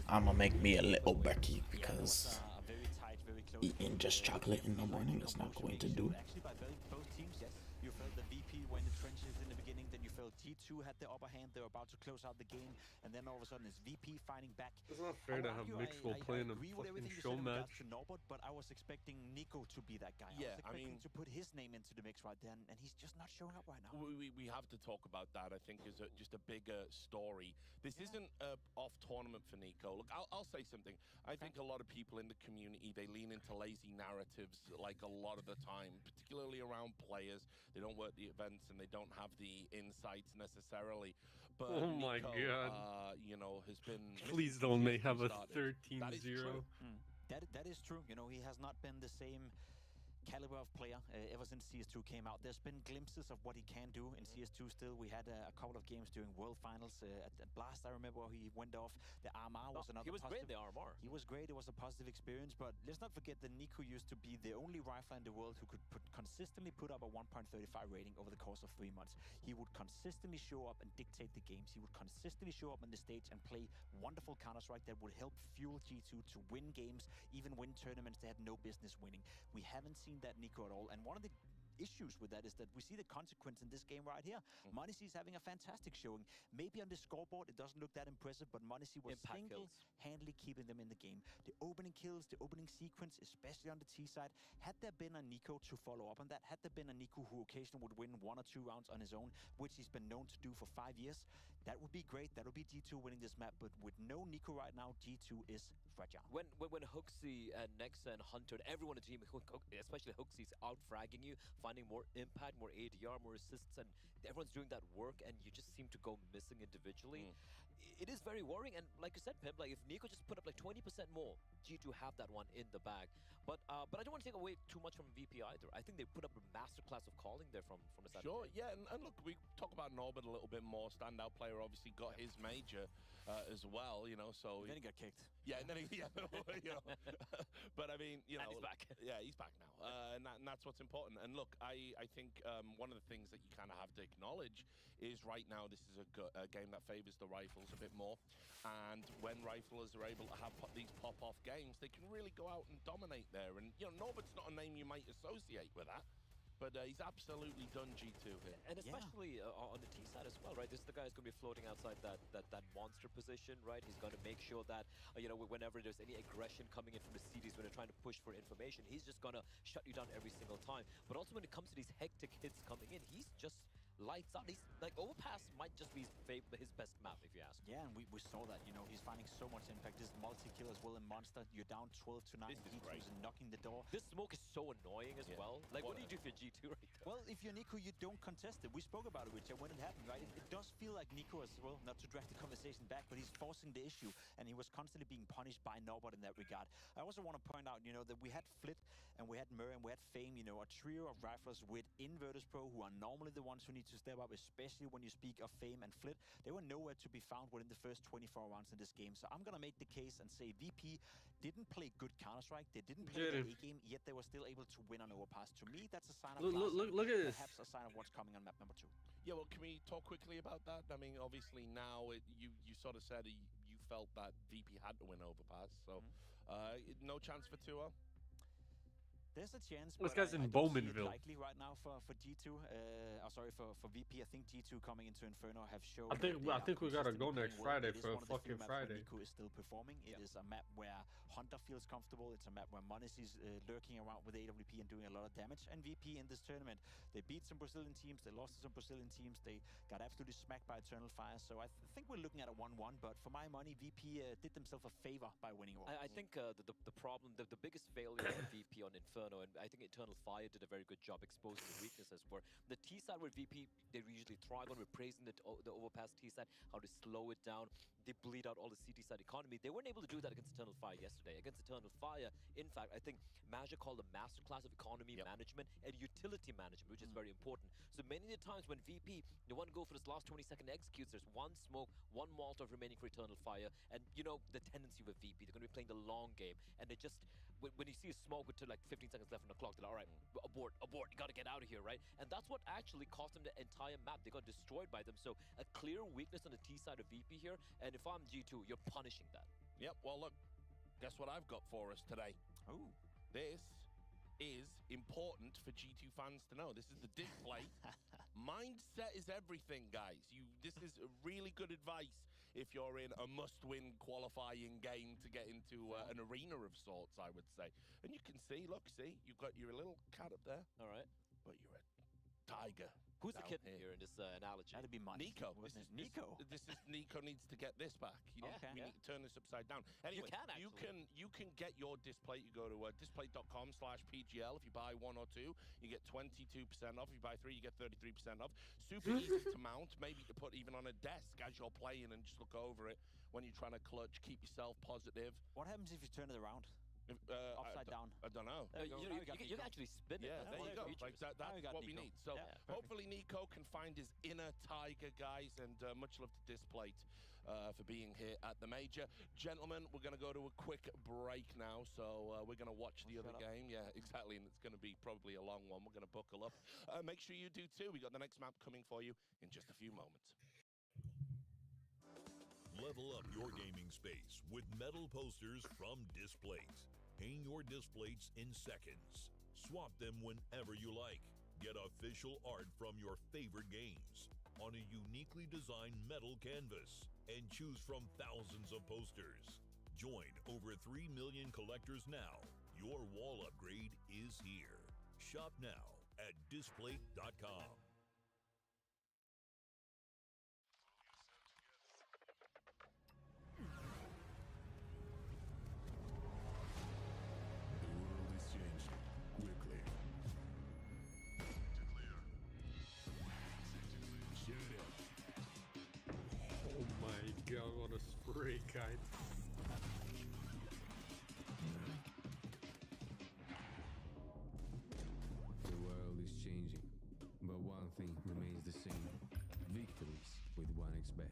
I'ma make me a little Becky because very tight, very close. eating just chocolate in the morning is not going to do. Actually, by both teams, yes. You felt the VP were in the trenches in the beginning, then you felt T2 had the upper hand, they were about to close out the game, and then all of a sudden it's VP fighting back. It's not fair to have Mixwell playing a fucking show match. To Norbert, but I was expecting Nico to be that guy. Yeah, I was expecting to put his name into the mix right then, and he's just not showing up right now. We have to talk about that. I think is just a bigger story. This isn't off tournament for Nico. Look, I'll say something. I think a lot of people in the community, they lean into lazy narratives like a lot of the time, particularly around players. They don't work the events and they don't have the insights necessarily. But Oh my Nico, God. you know, has been... Please don't make have a started. 13-0. That is true. That is true. You know, he has not been the same caliber of player ever since CS2 came out. There's been glimpses of what he can do in CS2 still. We had a couple of games during World Finals. At Blast, I remember he went off. The RMR was another He was positive. great, the RMR. He was great. It was a positive experience. But let's not forget that Nico used to be the only rifler in the world who could consistently put up a 1.35 rating over the course of 3 months. He would consistently show up and dictate the games. He would consistently show up on the stage and play wonderful Counter-Strike that would help fuel G2 to win games, even win tournaments they had no business winning. We haven't seen that Nico at all. And one of the issues with that is that we see the consequence in this game right here. Monesi is having a fantastic showing. Maybe on the scoreboard it doesn't look that impressive, but Monesi was single-handedly keeping them in the game. The opening kills, the opening sequence, especially on the T side, had there been a Nico to follow up on that, had there been a Nico who occasionally would win 1 or 2 rounds on his own, which he's been known to do for 5 years, that would be great. That would be G2 winning this map, but with no Nico right now, G2 is fragile. When Hooksy and Nexa and Hunter and everyone on the team, especially Hooksy's out-fragging you, finding more impact, more ADR, more assists, and everyone's doing that work, and you just seem to go missing individually. It is very worrying, and like you said, Pimp, like if Nico just put up like 20% more, G2 have that one in the bag. But I don't want to take away too much from VP either. I think they put up a masterclass of calling there from the side. Sure, yeah, and look, we talk about Norbert a little bit more. Standout player, obviously got his major as well, you know. So And then he got kicked. Yeah, and then he, you know. But I mean, you know, and he's back. Yeah, he's back now, and that's what's important. And look, I think one of the things that you kind of have to acknowledge is right now this is a game that favors the rifles a bit more, and when riflers are able to have these pop-off games, they can really go out and dominate there. And you know, Norbert's not a name you might associate with that, but he's absolutely done G2 here. And especially on the T side as well, right? This is the guy who's going to be floating outside that monster position, right? He's going to make sure that, you know, whenever there's any aggression coming in from the CDs when they're trying to push for information, he's just going to shut you down every single time. But also when it comes to these hectic hits coming in, he's just lights out. He's like, Overpass might just be his best map, if you ask. Yeah, and we saw that, you know, he's finding so much impact. This multi-kill as well in Monster. You're down 12-9. He's knocking the door. This smoke is so annoying as well. Like, what do you do if you're G2 right there? Well, if you're Nico, you don't contest it. We spoke about it, which when it happened, right? It does feel like Nico as well, not to drag the conversation back, but he's forcing the issue, and he was constantly being punished by Norbert in that regard. I also want to point out, you know, that we had Flit, and we had Murray, and we had Fame, you know, a trio of riflers with Inverters Pro, who are normally the ones who need to step up, especially when you speak of Fame and Flit. They were nowhere to be found within the first 24 rounds in this game. So I'm going to make the case and say VP didn't play good Counter-Strike. They didn't play the A-game, yet they were still able to win on Overpass. To me, that's a sign of look at this. Perhaps a sign of what's coming on map number 2. Yeah, well, can we talk quickly about that? I mean, obviously now you sort of said you felt that VP had to win Overpass. So no chance for 2-0? There's a chance, this but guy's I in don't see it Bowmanville. likely right now for G2. Sorry, for VP. I think G2 coming into Inferno have shown. I think we gotta go next Friday for a fucking Friday. Nico is still performing. It is a map where Hunter feels comfortable. It's a map where Monis is lurking around with AWP and doing a lot of damage. And VP in this tournament, they beat some Brazilian teams. They lost to some Brazilian teams. They got absolutely smacked by Eternal Fire. So I think we're looking at a 1-1. But for my money, VP did themselves a favor by winning. I think the problem, the biggest failure of VP on Inferno, and I think Eternal Fire did a very good job exposing the weaknesses, were the T side where VP they usually thrive on. We're praising the Overpass T side, how to slow it down. They bleed out all the CT side economy. They weren't able to do that against Eternal Fire yesterday. Against Eternal Fire, in fact, I think Major called a masterclass of economy management and utility management, which is very important. So many of the times when VP, they want to go for this last 20-second executes, there's one smoke, one Molotov remaining for Eternal Fire, and you know the tendency with VP, they're going to be playing the long game, and they just, when you see a smoke with like 15 seconds left on the clock, they're like, all right, abort, you got to get out of here, right? And that's what actually cost them the entire map. They got destroyed by them. So a clear weakness on the T side of VP here, and if I'm G2, you're punishing that. Yep, well look, guess what I've got for us today? Oh. This is important for G2 fans to know. This is the dig play. Mindset is everything, guys. This is really good advice if you're in a must-win qualifying game to get into an arena of sorts, I would say. And you can see, look, see, you've got your little cat up there. All right. But you're a tiger. Who's the down kitten here in this analogy? That'd be Monty. Nico. Wasn't it? Nico. This is Nico needs to get this back. Okay. We need to turn this upside down. Anyway, you can get your display. You go to display.com/PGL. If you buy 1 or 2, you get 22% off. If you buy 3, you get 33% off. Super easy to mount, maybe to put even on a desk as you're playing and just look over it when you're trying to clutch. Keep yourself positive. What happens if you turn it around? Upside down. I don't know. You can actually spin it. Yeah, That's there one you of go. the Like features. that's what we Nico. need. So Yeah, hopefully Nico can find his inner tiger, guys, and much love to Displate for being here at the Major. Gentlemen, we're going to go to a quick break now, so we're going to watch the other game. Yeah, exactly, and it's going to be probably a long one. We're going to buckle up. Make sure you do too. We got the next map coming for you in just a few moments. Level up your gaming space with metal posters from Displate. Hang your Displates in seconds. Swap them whenever you like. Get official art from your favorite games on a uniquely designed metal canvas and choose from thousands of posters. Join over 3 million collectors now. Your wall upgrade is here. Shop now at Displate.com. God, what a spray kite. The world is changing, but one thing remains the same. Victories with 1xBet.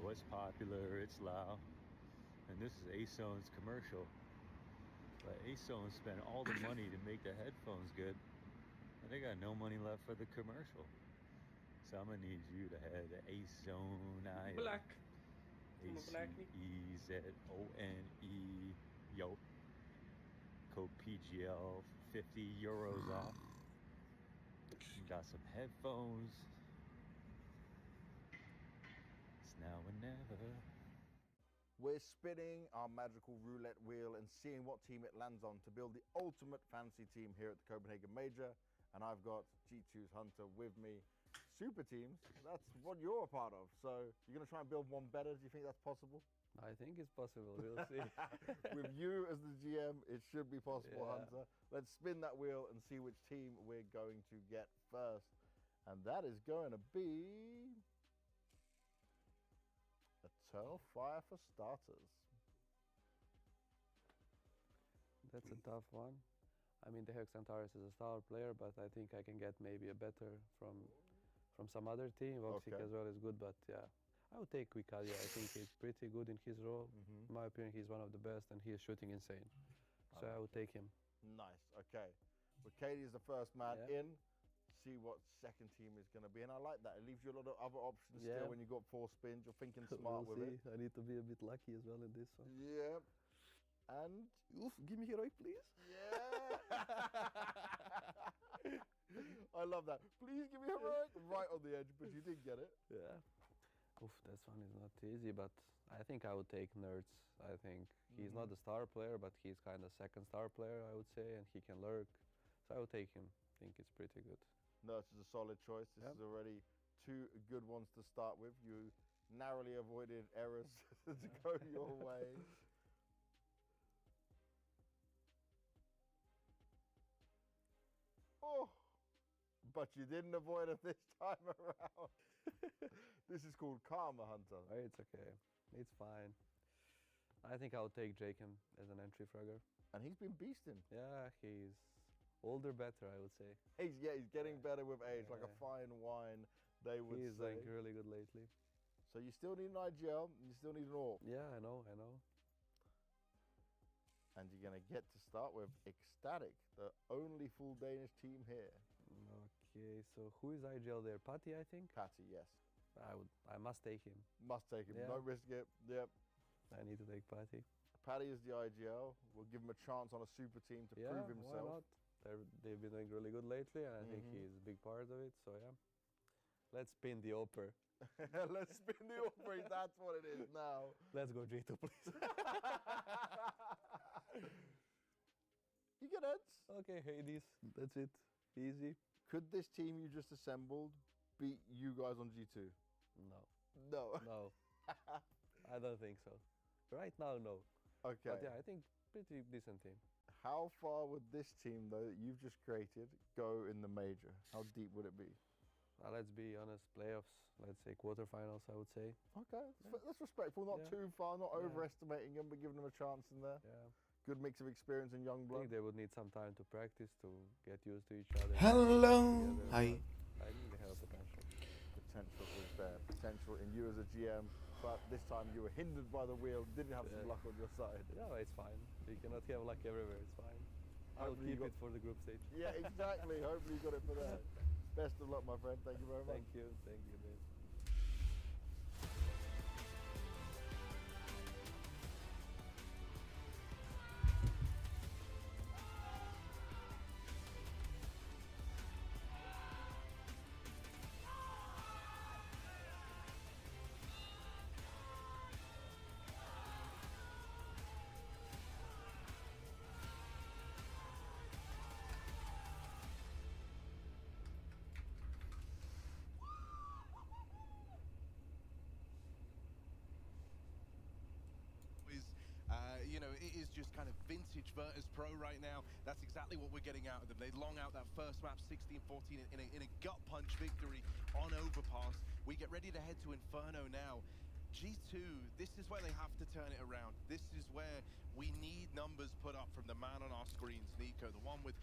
What's popular, it's loud. And this is ASON's commercial. But ASON spent all the money to make the headphones good, and they got no money left for the commercial. So I'm gonna need you to head to ASON. Black. ACEZONE. Yo. Code PGL, 50 euros off. Got some headphones. Now or never. We're spinning our magical roulette wheel and seeing what team it lands on to build the ultimate fantasy team here at the Copenhagen Major. And I've got G2's Hunter with me. Super teams, that's what you're a part of. So you're going to try and build one better. Do you think that's possible? I think it's possible. We'll see. With you as the GM, it should be possible, Yeah. Hunter. Let's spin that wheel and see which team we're going to get first. And that is going to be Eternal Fire for starters. That's a tough one. I mean, the Hex Antares is a star player, but I think I can get maybe a better from some other team. Voxic Okay. as well is good, but yeah. I would take Wikalia. I think he's pretty good in his role. In my opinion, he's one of the best, and he is shooting insane. So I would take him. Nice. Okay. Well, Katie is the first man in. See what second team is going to be. And I like that. It leaves you a lot of other options still when you got 4 spins. You're thinking smart We'll with see. it. I need to be a bit lucky as well in this one. Yeah. And oof, give me heroic, please. Yeah. I love that. Please give me heroic. Right on the edge, but you did get it. Yeah. Oof, this one is not easy, but I think I would take Nerds. I think he's not a star player, but he's kind of second star player, I would say, and he can lurk. So I would take him. I think it's pretty good. Nurse is a solid choice. This is already 2 good ones to start with. You narrowly avoided errors to go your way. Oh, but you didn't avoid it this time around. This is called karma, Hunter. Oh, it's okay. It's fine. I think I'll take Jacob as an entry fragger. And he's been beasting. Yeah, he's older better, I would say. He's getting better with age, like a fine wine, they would He's say. like really good lately. So you still need an IGL, and you still need an AWP. Yeah, I know. And you're going to get to start with Ecstatic, the only full Danish team here. Okay, so who is IGL there? Patty, I think? Patty, yes. I must take him. Must take him. Yeah. Don't risk it. Yep. I need to take Patty. Patty is the IGL. We'll give him a chance on a super team to prove himself. Why not? They've been doing really good lately, and I think he's a big part of it. So yeah, let's spin the Opera. Let's spin the Opera. That's what it is now. Let's go G2, please. You get heads. Okay, Hades. That's it. Easy. Could this team you just assembled beat you guys on G2? No. No. No. I don't think so. Right now, no. Okay. But yeah, I think pretty decent team. How far would this team, though, that you've just created, go in the major? How deep would it be? Let's be honest, playoffs, let's say quarterfinals, I would say. Okay, that's respectful. Not too far, not overestimating them, but giving them a chance in there. Yeah. Good mix of experience and young I blood. think they would need some time to practice, to get used to each other. Hello! Hi. I think they have potential. Potential is there. Potential in you as a GM, but this time you were hindered by the wheel, didn't have some luck on your side. Yeah, it's fine. You cannot have luck everywhere, it's fine. I'll keep it for the group stage. Yeah, exactly. Hopefully you got it for that. Best of luck, my friend. Thank you very much. Thank you, Dave. You know, it is just kind of vintage Virtus Pro right now. That's exactly what we're getting out of them. They long out that first map, 16-14, in a gut punch victory on Overpass. We get ready to head to Inferno now. G2, this is where they have to turn it around. This is where we need numbers put up from the man on our screens, Nico, the one with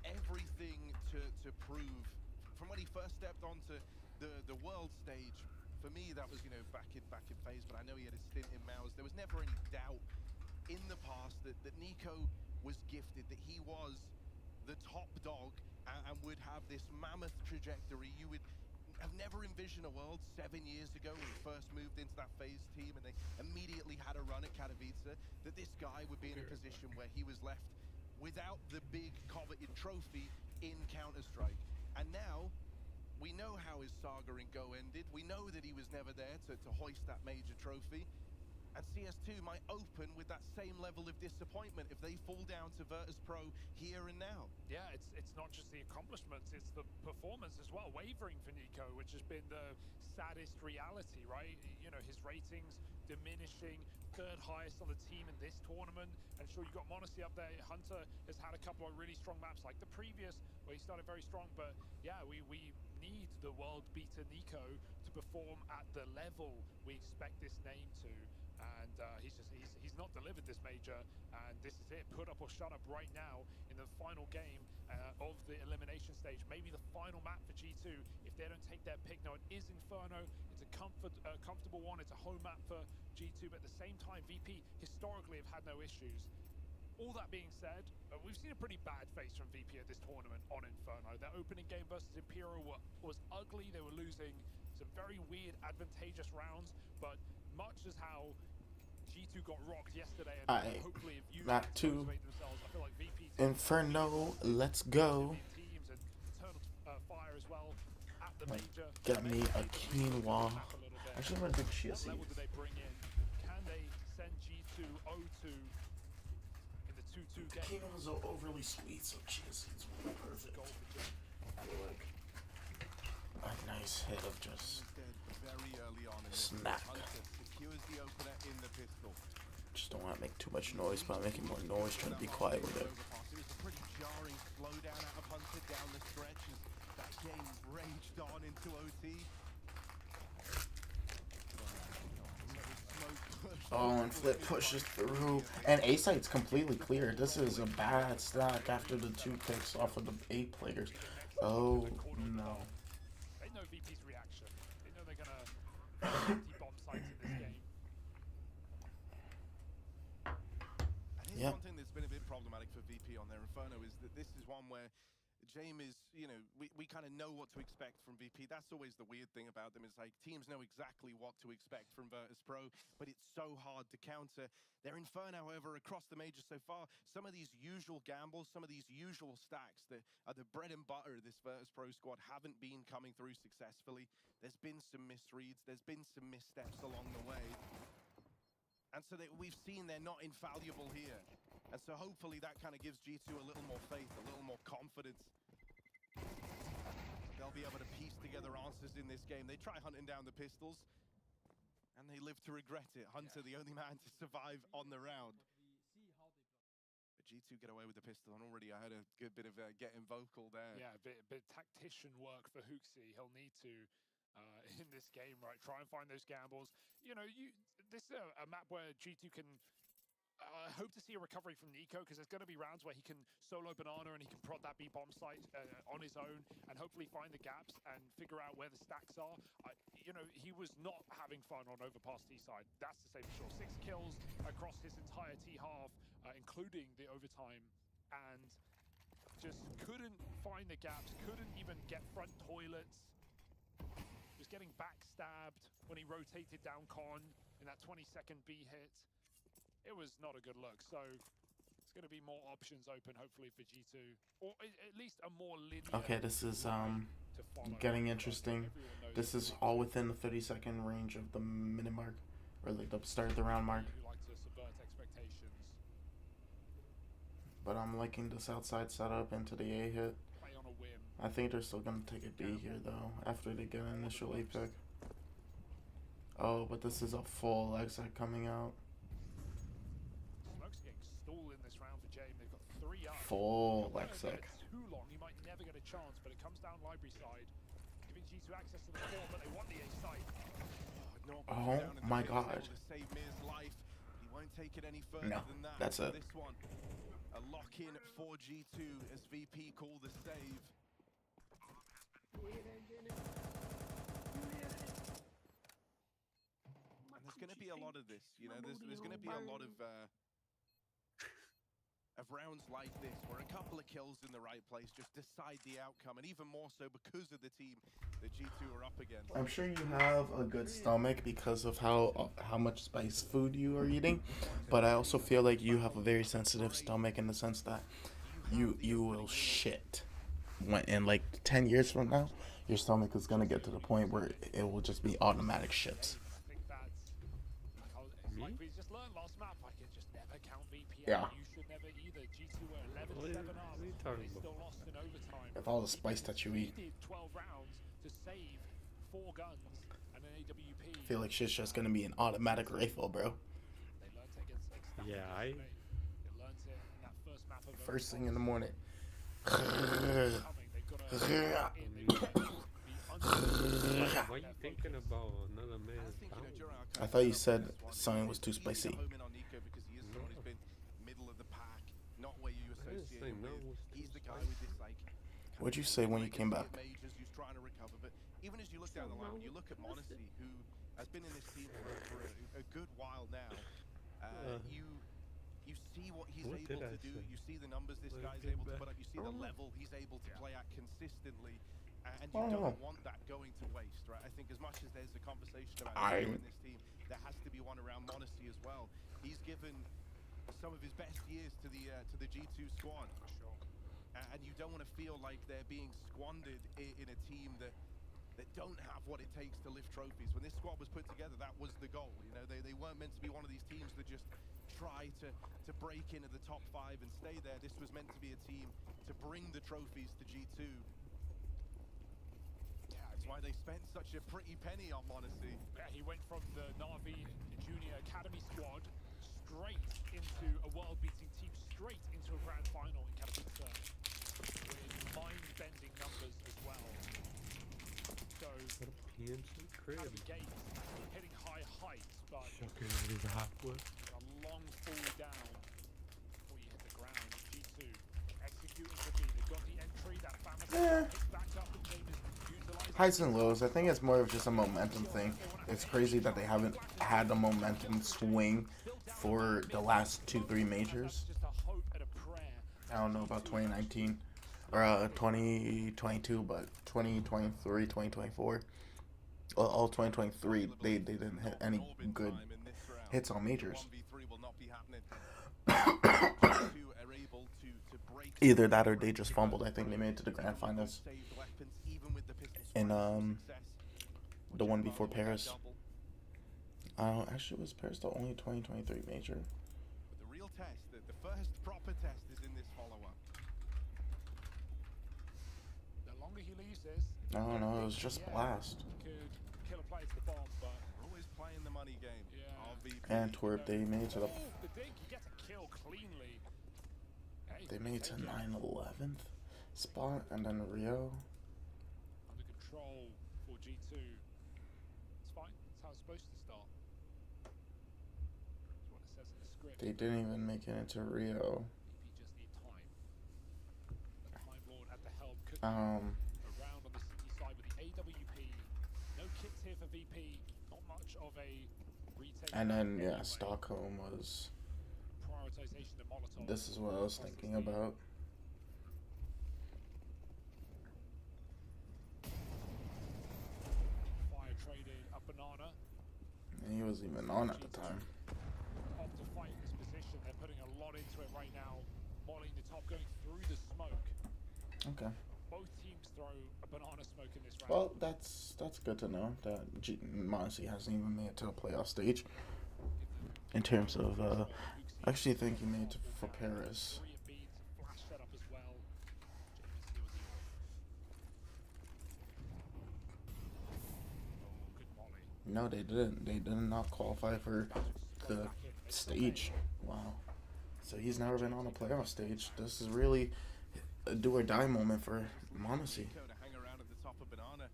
everything to prove. From when he first stepped onto the world stage, for me that was, you know, back in phase, but I know he had a stint in Mouse. There was never any doubt in the past that Nico was gifted, that he was the top dog and would have this mammoth trajectory. You would have never envisioned a world 7 years ago when he first moved into that phase team and they immediately had a run at Katowice, that this guy would be in a position where he was left without the big coveted trophy in Counter-Strike. And now we know how his saga in Go ended. We know that he was never there to hoist that major trophy. And CS2 might open with that same level of disappointment if they fall down to Virtus Pro here and now. Yeah, it's not just the accomplishments, it's the performance as well. Wavering for Nico, which has been the saddest reality, right? You know, his ratings diminishing, third highest on the team in this tournament. And sure, you've got Monacy up there. Hunter has had a couple of really strong maps like the previous, where he started very strong. But yeah, we need the world beater Nico to perform at the level we expect this name to. And he's not delivered this major, and this is it. Put up or shut up right now in the final game of the elimination stage. Maybe the final map for G2 if they don't take their pick. Now it is Inferno. It's a comfortable one. It's a home map for G2, but at the same time, VP historically have had no issues. All that being said, we've seen a pretty bad face from VP at this tournament on Inferno. Their opening game versus Imperial was ugly. They were losing some very weird, advantageous rounds, but much as how G2 got rocked yesterday, and hopefully if you map 2 themselves, I feel like VP Inferno, let's go. Teams and Eternal Fire as well at the major. Get me a quinoa. Actually, I'm gonna do chia seeds. What level do they bring in? Can they send G2 0-2 in the 2-2 game? Quinoas are overly sweet, so chia seeds will be perfect. I like a nice hit of just snack. Just don't want to make too much noise, but I'm making more noise trying to be quiet with it. It was a pretty jarring slowdown out of Hunter down the stretch. into OT. Oh, and Flip pushes through. And A site's completely clear. This is a bad stack after the 2 picks off of the 8 players. Oh, no. They know VP's reaction. They know they're going to anti-bomb sites in this game. And here's one thing that's been a bit problematic for VP on their Inferno is that this is one where James is, you know, we kind of know what to expect from VP. That's always the weird thing about them. Is like teams know exactly what to expect from Virtus Pro, but it's so hard to counter. Their Inferno, however, across the majors so far, some of these usual gambles, some of these usual stacks that are the bread and butter of this Virtus Pro squad haven't been coming through successfully. There's been some misreads. There's been some missteps along the way. And so we've seen they're not infallible here. And so hopefully that kind of gives G2 a little more faith, a little more confidence. They'll be able to piece together answers in this game. They try hunting down the pistols, and they live to regret it. Hunter, the only man to survive on the round. But G2 get away with the pistol, and already I heard a good bit of getting vocal there. Yeah, a bit tactician work for Hooksy. He'll need to in this game, right? Try and find those gambles. You know, this is a map where G2 can hope to see a recovery from Nico, because there's going to be rounds where he can solo Banana and he can prod that B-bomb site on his own and hopefully find the gaps and figure out where the stacks are. You know, he was not having fun on Overpass T side. That's to say for sure. 6 kills across his entire T half, including the overtime, and just couldn't find the gaps, couldn't even get front toilets. Was getting backstabbed when he rotated down Con in that 20-second B hit. It was not a good look, so it's going to be more options open, hopefully, for G2, or at least a more linear. Okay, this is getting interesting. This is all within the 30-second range of the minute mark, or like the start of the round mark. You like to subvert expectations. But I'm liking this outside setup into the A hit. Play on a whim. I think they're still going to take a B here, though, after they get an initial A pick. Oh, but this is a full exit coming out. Full exec. Too long, he might never get a chance, but it comes down library side, giving G2 access to the floor, but they want the A site. Oh my god. He won't take it any further than that. That's it. This one, a lock-in for G2 as VP call the save. And there's going to be a lot of this, you know, there's going to be a lot of rounds like this, where a couple of kills in the right place just decide the outcome, and even more so because of the team that G2 are up against. I'm sure you have a good stomach because of how much spice food you are eating, but I also feel like you have a very sensitive stomach in the sense that you will shit. In like 10 years from now, your stomach is going to get to the point where it will just be automatic shits. Yeah. With all the spice that you eat, I feel like shit's just gonna be an automatic rifle, bro. Yeah, First thing in the morning. Why are you thinking about another man's power? I thought you said something was too spicy. What'd you say when you came back? Even as you look down the line, you look at Monacy, who has been in this team for a good while now. You see what he's able to do. You see the numbers this guy's able to put up. You see the level he's able to play at consistently. And you don't want that going to waste, right? I think as much as there's a conversation about in this team, there has to be one around Monacy as well. He's given some of his best years to the G2 squad. And you don't want to feel like they're being squandered in a team that don't have what it takes to lift trophies. When this squad was put together, that was the goal. You know, they weren't meant to be one of these teams that just try to break into the top 5 and stay there. This was meant to be a team to bring the trophies to G2. Yeah, that's why they spent such a pretty penny on Monacy. Yeah, he went from the Na'Vi Junior Academy squad straight into a world-beating team, straight into a grand final in Katowice, with mind-bending numbers as well. So So PMC crib. out of the gate, hitting high heights, but Shocking, that is a half flip. a long fall down before you hit the ground. G2 executing the beat. They've got the entry, that famous pick back up and James utilizing. Highs and lows. I think it's more of just a momentum thing. It's crazy that they haven't had a momentum swing for the last 2-3 majors. Just a hope and a prayer. I don't know about 2019 or 2022, but 2023, 2024, all 2023, they didn't hit any good hits on majors. Either that or they just fumbled. I think they made it to the grand finals in the one before Paris. Actually, was Paris the only 2023 major? But the real test, the first proper test, is in this follow-up. The longer he leaves this, I don't know. It was just blast. could kill a play to the bomb, but We're always playing the money game. RVP. Antwerp, they made it to the. the dink, he gets a kill cleanly. Hey, They made it to 9/11th spot, and then Rio. under control for G2. It's fine. That's how it's supposed to start. That's what it says in the script. They didn't even make it into Rio. VP just need time. The Time Lord at the helm could Um, around on the city side with the AWP. No kits here for VP. Not much of a retake. and then yeah, anyway. Stockholm was. Prioritization of Molotov. This is what I was thinking about. Fire traded a banana. And he was even on at the time. Up to fight in this position. They're putting a lot into it right now. Mollying the top, going through the smoke. Okay. Both teams throw a banana smoke in this round. Well, that's good to know that Mousepad hasn't even made it to a playoff stage. In terms of, I actually think he made it for Paris. Three at beads, flash set up as well. James seals the good Molly. No, they didn't. They did not qualify for the stage. Wow. So he's never been on a playoff stage. This is really a do or die moment for Mousepad. To hang around at the top of banana.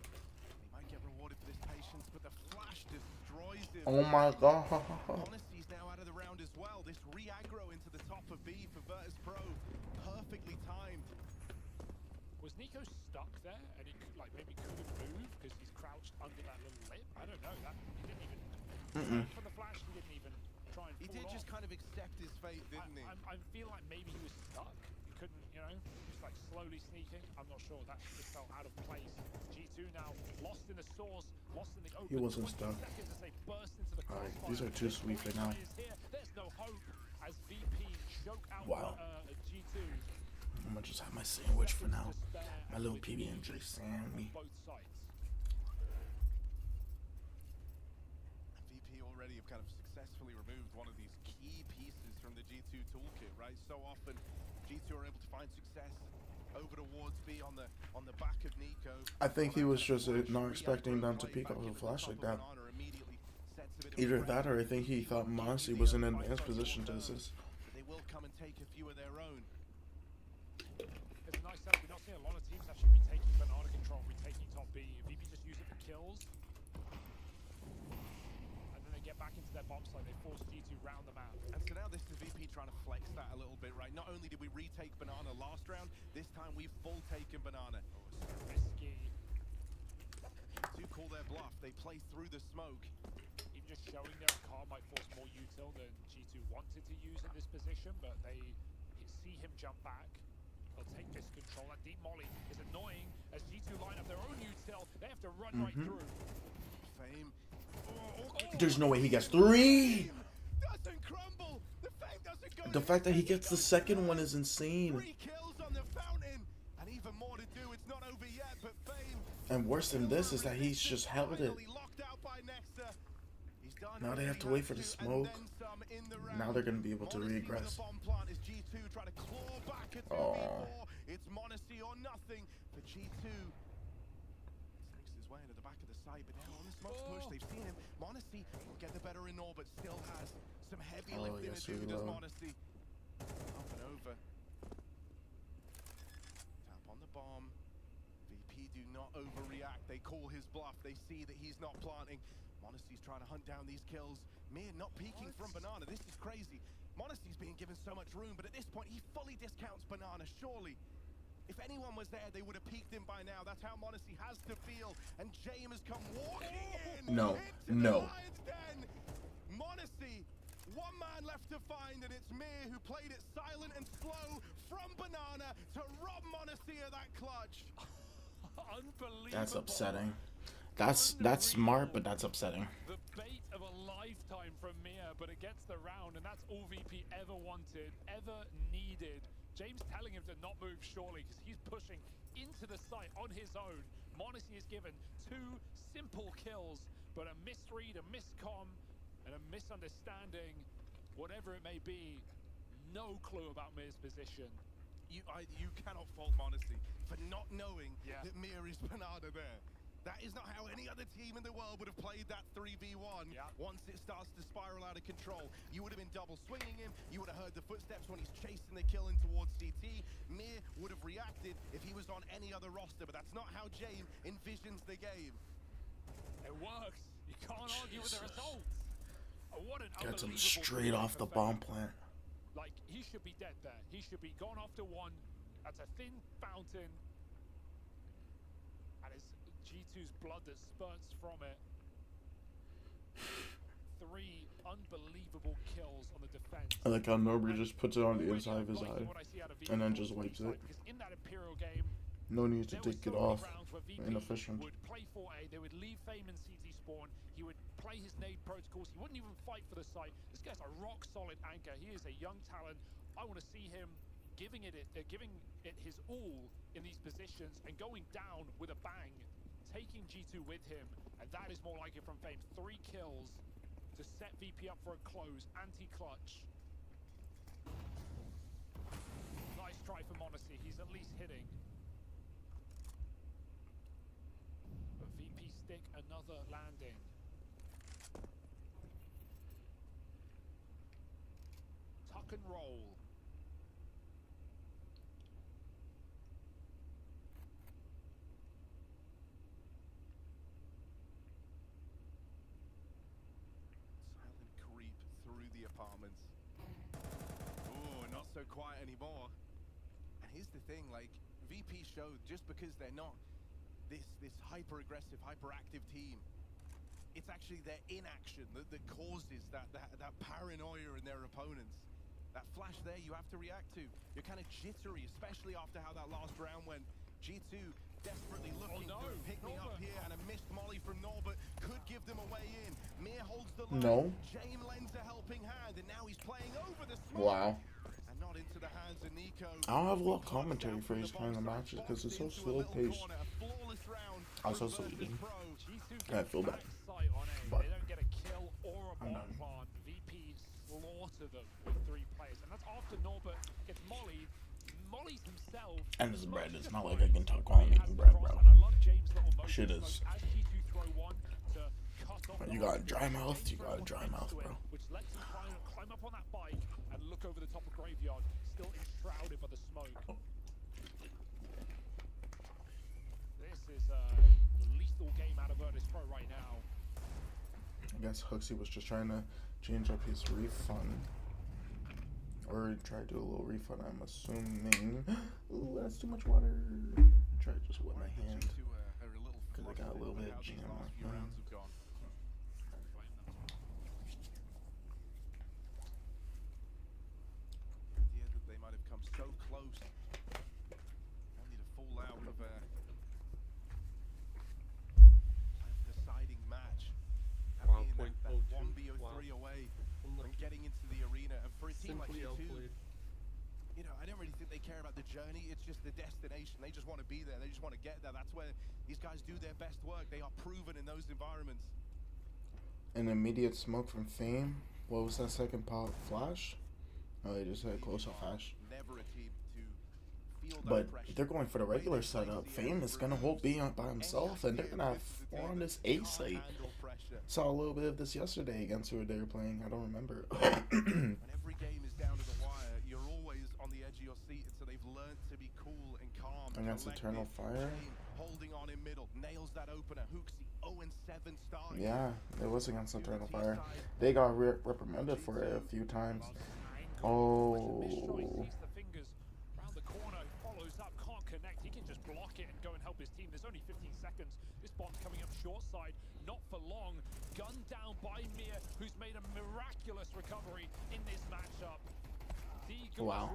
He might get rewarded for this patience, but the flash destroys him. Oh my god. Honesty's now out of the round as well. This re-aggro into the top of B for Virtus Pro. Perfectly timed. Was Nico stuck there and he could, like, maybe couldn't move because he's crouched under that little lip? I don't know. That he didn't even for the flash. He didn't even try and. He fall did just off. kind of accept his fate, didn't he? I feel like maybe he was stuck. He couldn't, just like slowly sneaking. I'm not sure. That just felt out of place. G2 now lost in the source, lost in the open. He wasn't 20 stuck. seconds as they burst into the Alright, crossfire. these are too sweet for now. There's no hope as VP choke out Wow. G2. I'm gonna just have my sandwich for now. My little PB&J sandwich. Both sides. VP already have kind of successfully removed one of these key pieces from the G2 toolkit, right? So often G2 are able to find success over towards B on the back of Nico. I think he was just not expecting them to peek off a flash like that. Either that or I think he thought Mousepad was in an advanced position to assist. They will come and take a few of their own. It's a nice setup. We're not seeing a lot of teams actually retaking banana control, retaking top B. VP just use it for kills. And then they get back into their bomb site. They force G2 round the map. And so now this is VP trying to flex that a little bit, right? Not only did we retake banana last round, this time we've full taken banana. Oh, so risky. To call their bluff, they play through the smoke. Even just showing their car might force more util than G2 wanted to use in this position, but they see him jump back. They'll take this control. That deep molly is annoying as G2 line up their own util. They have to run right through. Fame. There's no way he gets 3! Doesn't crumble. The Fame doesn't go. The fact that he gets the second one is insane. 3 kills on the fountain, and even more to do. It's not over yet, but Fame. And worse than this is that he's just held it. Locked out by Nexter. He's done Now they have to wait for the smoke. Now they're going to be able to regress. Oh. It's Monacy or nothing for G2. Snakes his way into the back of the side, but now on the smoke push, they've seen him. Monacy will get the better in all, but still has some heavy lifting yes, to do. he Does will. Monacy up and over? Tap on the bomb. VP do not overreact. They call his bluff. They see that he's not planting. m0NESY's trying to hunt down these kills. Mir not peeking from Banana. This is crazy. m0NESY's being given so much room, but at this point, he fully discounts Banana, surely. If anyone was there, they would have peeked him by now. That's how m0NESY has to feel. And James has come walking in. No, into no. the Lion's Den. m0NESY, one man left to find, and it's Mir who played it silent and slow from Banana to rob m0NESY of that clutch. Unbelievable. That's upsetting. That's smart, but that's upsetting. The bait of a lifetime from Mir, but it gets the round, and that's all VP ever wanted, ever needed. James telling him to not move surely because he's pushing into the site on his own. m0NESY is given 2 simple kills, but a misread, a miscomm, and a misunderstanding, whatever it may be, no clue about Mir's position. You cannot fault m0NESY for not knowing that Mir is Banana there. That is not how any other team in the world would have played that 3v1 once it starts to spiral out of control. You would have been double swinging him. You would have heard the footsteps when he's chasing the kill in towards CT. Mir would have reacted if he was on any other roster, but that's not how James envisions the game. It works. You can't argue with the results. What an Gets him unbelievable straight off the bomb plant. Like, he should be dead there. He should be gone after 1. That's a thin fountain. And it's G2's blood that spurts from it. 3 unbelievable kills on the defense. I like how Norbert just puts it on the inside of his eye and then just wipes it. Because in that Imperial game, No need to take it off. Inefficient. would play 4A, they would leave Fame in CT spawn, he would play his nade protocols, he wouldn't even fight for the site. This guy's a rock solid anchor. He is a young talent. I want to see him giving it his all in these positions and going down with a bang, taking G2 with him, and that is more like it from Fame. 3 kills to set VP up for a close, anti-clutch. Nice try for m0NESY, he's at least hitting. But VP stick another landing. Tuck and roll. Apartments. Oh, not so quiet anymore. And here's the thing, like, VP showed just because they're not this hyper-aggressive, hyperactive team, it's actually their inaction that causes that paranoia in their opponents. That flash there you have to react to. You're kind of jittery, especially after how that last round went. G2 desperately looking for a pick-me-up here, and a missed molly from Norbert could give them a way in. Mir holds the line. No. James lends a helping hand, and now he's playing over the smoke. Wow. And not into the hands of Nico. I don't have a lot of commentary for these kind of matches because it's so slow paced. I was also eating. I feel bad. But they don't get a kill or a bomb plant. VP slaughter them with 3 players, and that's after Norbert gets mollied. Mollies himself. And it's bread. It's not like I can talk while I'm eating bread, bro. Shit is. You got a dry mouth. You got a dry mouth, bro. Which lets him climb up on that bike and look over the top of Graveyard, still enshrouded by the smoke. This is a lethal game out of Virtus Pro right now. I guess Huxley was just trying to change up his refund. Or try to do a little refund, I'm assuming. Ooh, that's too much water. Try to just wet my hand. Because I got a little bit of jam on my hand. Idea that they might have come so close. Only to fall out of a deciding match. Wow, Being that 0.02. 1BO3 away from getting into the arena. And for a team like G2, you know, I don't really think they care about the journey. It's just the destination. They just want to be there. They just want to get there. That's where these guys do their best work. They are proven in those environments. An immediate smoke from Fame. What was that second pop? Flash? Oh, they just had close-up flash. Never a team to feel that But pressure. they're going for the regular setup. Fame is gonna hold B by himself, and they're gonna have 4 on this A site. Saw a little bit of this yesterday against who they were playing. I don't remember. When every game is down to the wire, you're always on the edge of your seat, and so they've learned to be cool and calm. Against collected. Eternal Fire. James holding on in middle, nails that opener. Hooksy 0-7 start. Yeah, it was against Eternal Fire. They got reprimanded for it a few times. Oh. Sees the fingers round the corner, follows up, can't connect. He can just block it and go and help his team. There's only 15 seconds. This bomb's coming up short side, not for long. Gunned down by Mir, who's made a miraculous recovery in this matchup. Wow.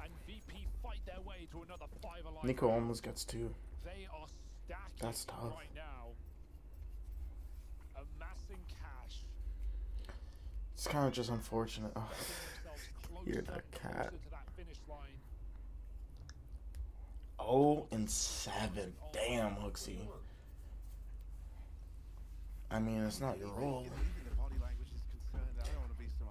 And VP fight their way to another 5 alive. Nico almost gets 2. They are stacking That's tough. right now. Amassing cash. It's kind of just unfortunate. Oh, you're the cat. 0-7. Damn, Hooksy. I mean, it's not your role.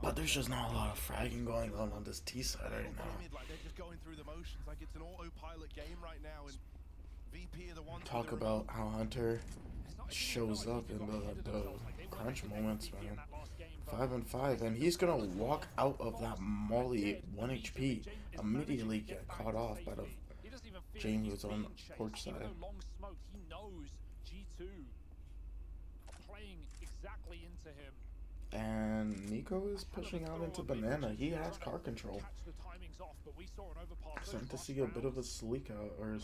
But there's just not a lot of fragging going on this T side right now. They're just going through the motions like it's an autopilot game right now, and VP are the ones. Talk about how Hunter shows up in the crunch moments, man. 5-5, and he's gonna walk out of that molly 1 HP, immediately get caught off by the Jamie who's on porch side. He knows G2 playing exactly into him. And Nico is pushing out into Banana. He has car control. Starting to see a bit of a sleek out, or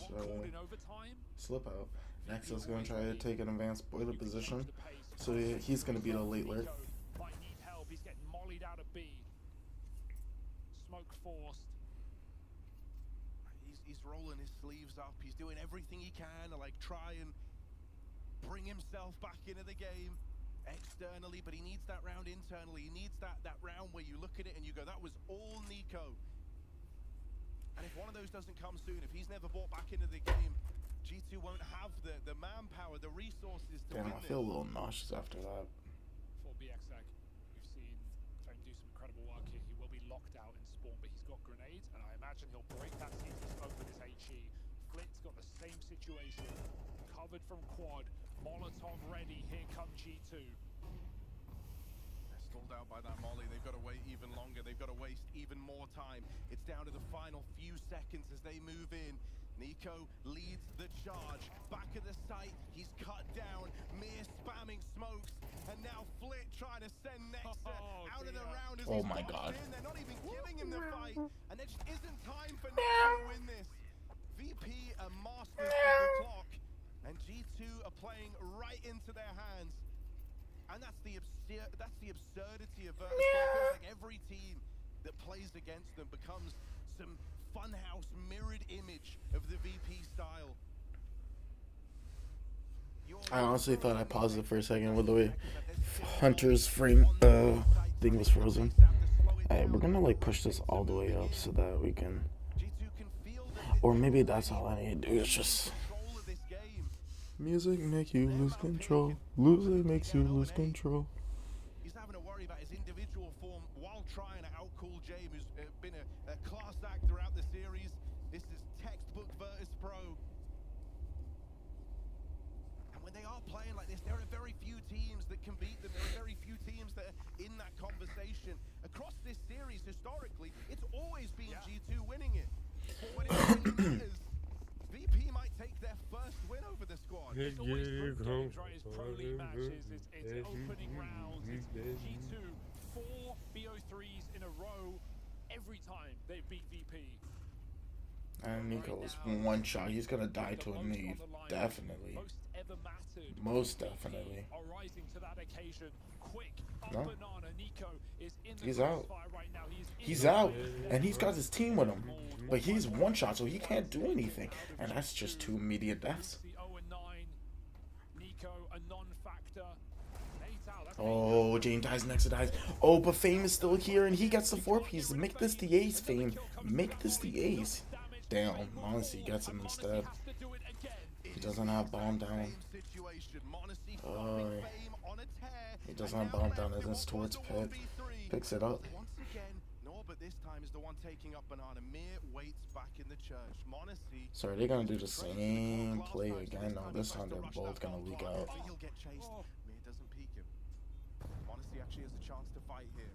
slip out. Nexus going to try to take an advanced boiler position, so he's going to be the late lurk. Might need help. He's getting mollied out of B. Smoke forced. He's rolling his sleeves up. He's doing everything he can to like try and bring himself back into the game externally, but he needs that round internally. He needs that round where you look at it and you go, that was all Nico. And if one of those doesn't come soon, if he's never bought back into the game, G2 won't have the manpower, the resources to win I feel a little nauseous after that. For BXAG, we've seen Fame do some incredible work here. He will be locked out in spawn, but he's got grenades, and I imagine he'll break that CT smoke with his HE. Flit's got the same situation. Covered from quad. Molotov ready. Here come G2. They're stalled out by that molly. They've got to wait even longer. They've got to waste even more time. It's down to the final few seconds as they move in. Nico leads the charge. Back of the site, he's cut down. Mir spamming smokes. And now Flit trying to send Nexa out of the round as oh he's my God. in. They're not even giving him the fight. And there just isn't time for Nexa to win this. VP are masters of the clock. And G2 are playing right into their hands. And that's the absurdity of Virtus. It feels like every team that plays against them becomes some funhouse mirrored image of the VP style. I honestly thought I paused it for a second with the way Hunter's frame thing was frozen. Alright, we're gonna like push this all the way up so that we can, or maybe that's all I need to do. It's just music make you lose control. Losing makes you lose control. He's having to worry about his individual form while trying to outcool James, who's been a class act throughout the series. This is textbook Virtus Pro. And when they are playing like this, there are very few teams that can beat them. There are very few teams that are in that conversation. Across this series, historically, it's always been G2 winning it. But when it really matters, VP might take their first win over the squad. It's always his Pro League matches, it's opening rounds, it's G2, 4 BO3s in a row. Every time they beat VP. And Nico's one shot. He's gonna die to a nade. Definitely. Most definitely. No. He's out. He's out. And he's got his team with him. But he's one shot, so he can't do anything. And that's just 2 immediate deaths. Oh, Jane dies, Nexa dies. Oh, but Fame is still here, and he gets the 4-piece. Make this the ace, Fame. Make this the ace. Damn, Monacy gets him instead. He doesn't have bomb down. He doesn't have bomb down as towards pit. Picks it up. But this time is the one taking up Banana. Mir waits back in the church. Monacy. So are they gonna do the same play again? No, this time they're both gonna leak out. He'll get chased. Mir doesn't peek him. Monacy actually has a chance to fight here.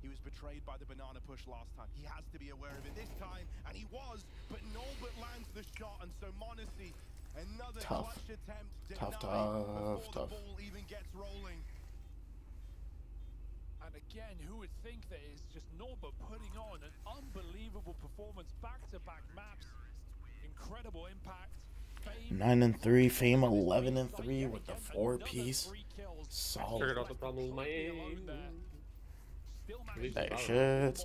He was betrayed by the banana push last time. He has to be aware of it this time, and he was, but Norbert lands the shot, and so Monacy Another Tough. clutch attempt Tough, denied before tough, the tough. ball even gets rolling. And again, who would think that it's just Norbert putting on an unbelievable performance, back-to-back maps, incredible impact. 9-3, Fame 11-3 with the 4-piece. Solid. Figured out the problem with my aim. That shit.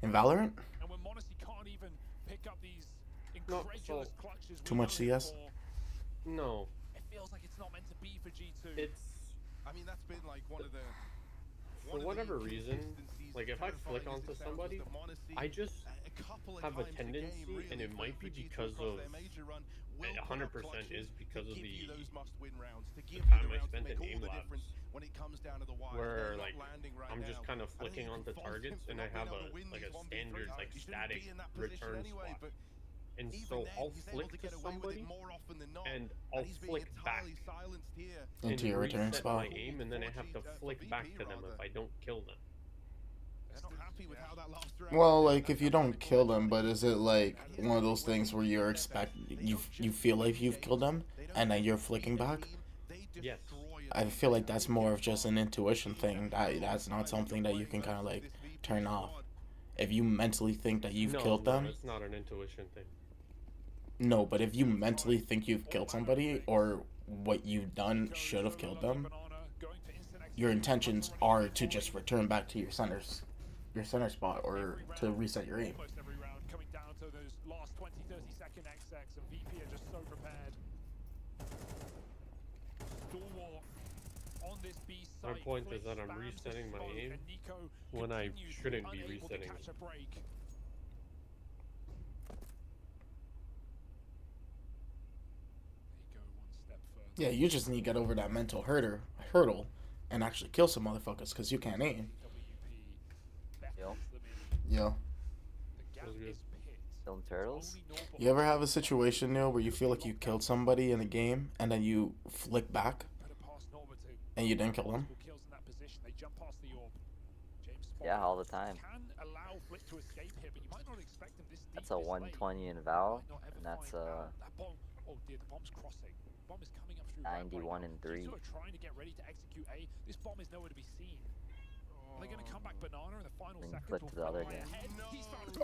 In Valorant? And when Monacy can't even pick up these No, incredulous so clutches, Too much CS? no, it feels like it's not meant to be for G2. it's I mean, that's been like one of the. for whatever reason. Like if I flick onto somebody, I just have a tendency, and it might be because of 100% is because of the time I spent in aim labs, where like I'm just kind of flicking onto targets, and I have a standard like static return spot. And so I'll flick to somebody, and I'll flick back Into your return reset spot. my aim, and then I have to flick back to them if I don't kill them. Well, like if you don't kill them, but is it like one of those things where you're you feel like you've killed them and then you're flicking back? Yes. I feel like that's more of just an intuition thing. That's not something that you can kind of like turn off. If you mentally think that you've killed them, it's not an intuition thing. no. But if you mentally think you've killed somebody or what you've done should have killed them, your intentions are to just return back to your center spot or to reset your aim. Almost every round coming down to those last 20-30 second XX, and VP are just so prepared. Stalwart on this B site. My point is that I'm resetting my aim when I shouldn't be resetting it. Yeah, you just need to get over that mental hurdle and actually kill some motherfuckers because you can't aim. Yeah. Killing turtles? You ever have a situation, Neil, where you feel like you killed somebody in a game and then you flick back and you didn't kill them? Yeah, all the time. That's a 120 in Val, and that's a 91 and 3. Trying to get ready to execute A. This bomb is nowhere to be seen. Are they going to come back banana in the final Then second? flip to the other game.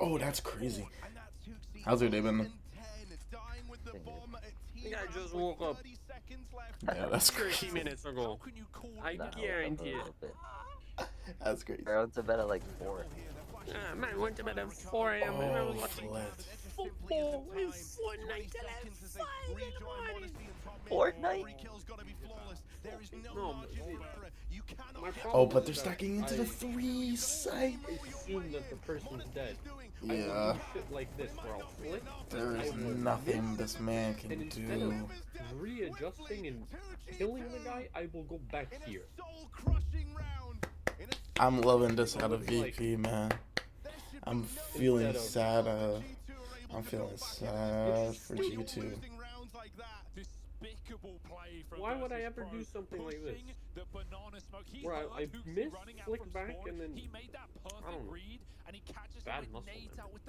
Oh, that's crazy. How's your day been? I just woke up. Yeah, that's crazy. 30 minutes ago. I guarantee it. That's crazy. I went to bed at like 4. Man, went to bed at 4 a.m. and I was Oh, watching Fled. football and Fortnite till at 5 in the morning. Fortnite? No, my problem Oh, but is they're that stacking into the 3 site. I assume that the person's dead. I Yeah. will do shit like this where I'll flick. There is I will nothing miss, this man and can instead do. of readjusting and killing the guy, I will go back here. I'm loving this out of VP, man. I'm feeling sad. I'm feeling sad for G2. Why would I ever do something like this? Where I miss, flick back, and then I don't know. Bad muscle memory.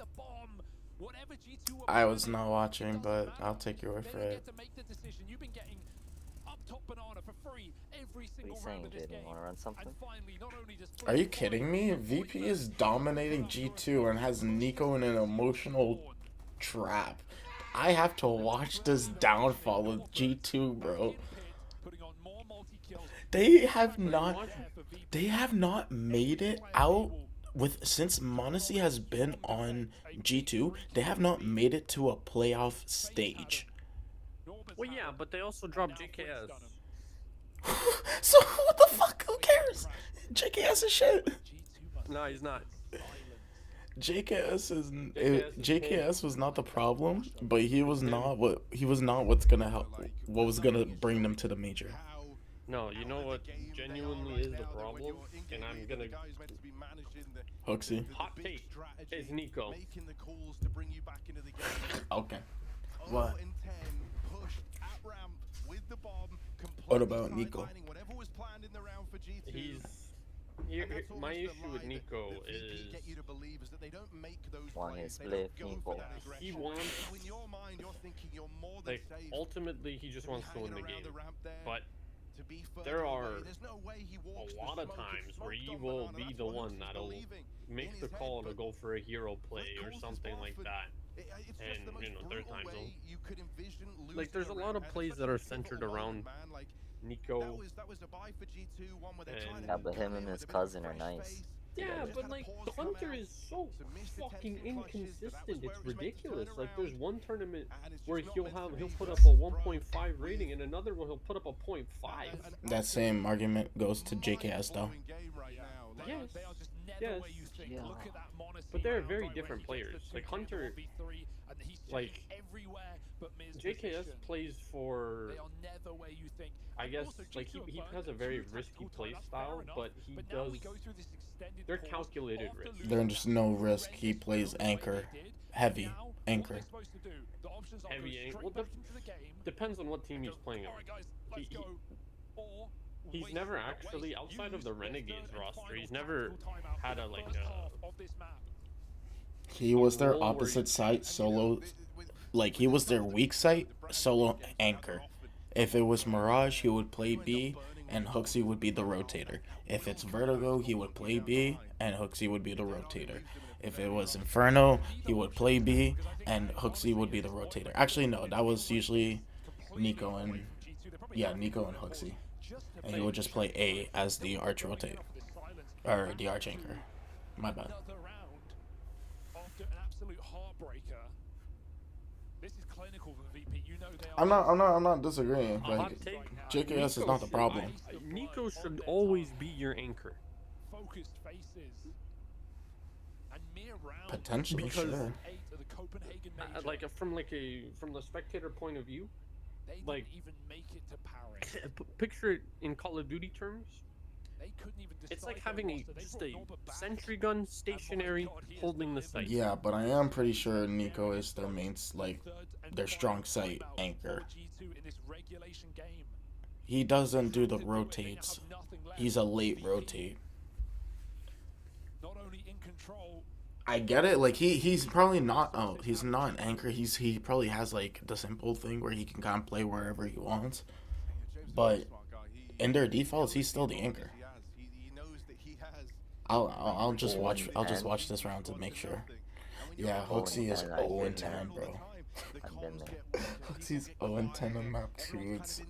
I was not watching, but I'll take your word for it. What are you saying, Jaden? Wanna run something? Are you kidding me? VP is dominating G2 and has Nico in an emotional trap. I have to watch this downfall of G2, bro. They have not made it out with since Monacy has been on G2. They have not made it to a playoff stage. Well, yeah, but they also dropped JKS. So what the fuck? Who cares? JKS is shit. No, he's not. JKS was not the problem, but he was not what's gonna help. What was gonna bring them to the major? No, you know what genuinely is the problem, and I'm gonna Hooksy. hot take is Nico. Okay. What? What about Nico? My issue with Nico is Want his split people. he wants, like, ultimately he just wants to win the game, but there are a lot of times where he will be the one that'll make the call to go for a hero play or something like that. And, you know, there's times like there's a lot of plays that are centered around Nico. Yeah, but him and his cousin are nice. Yeah, but like Hunter is so fucking inconsistent. It's ridiculous. Like there's one tournament where he'll put up a 1.5 rating, and another one he'll put up a 0.5. That same argument goes to JKS though. Yes. Yes. Yeah. But they're very different players. Like Hunter, like JKS plays for, I guess, like he has a very risky play style, but he does. They're calculated risks. There's no risk. He plays anchor, heavy anchor. Heavy anchor. Well, depends on what team he's playing on. He's never actually, outside of the Renegades roster, he's never had a He was their opposite site solo, like he was their weak site solo anchor. If it was Mirage, he would play B, and Hooksy would be the rotator. If it's Vertigo, he would play B, and Hooksy would be the rotator. If it was Inferno, he would play B, and Hooksy would be the rotator. Actually, no, that was usually Nico and Hooksy. And he would just play A as the arch rotate, or the arch anchor. My bad. I'm not disagreeing. Like, JKS is not the problem. Nico should always be your anchor. Potentially, sure. Like from the spectator point of view, like picture it in Call of Duty terms. It's like having just a sentry gun stationary holding the site. Yeah, but I am pretty sure Nico is their main, like, their strong site anchor. He doesn't do the rotates. He's a late rotate. I get it. Like he's probably not. Oh, he's not an anchor. He probably has like the simple thing where he can kind of play wherever he wants. But in their defaults, he's still the anchor. I'll just watch this round to make sure. Yeah, Hooksy is 0-10, bro. Hooksy's 0-10 on map 2. It's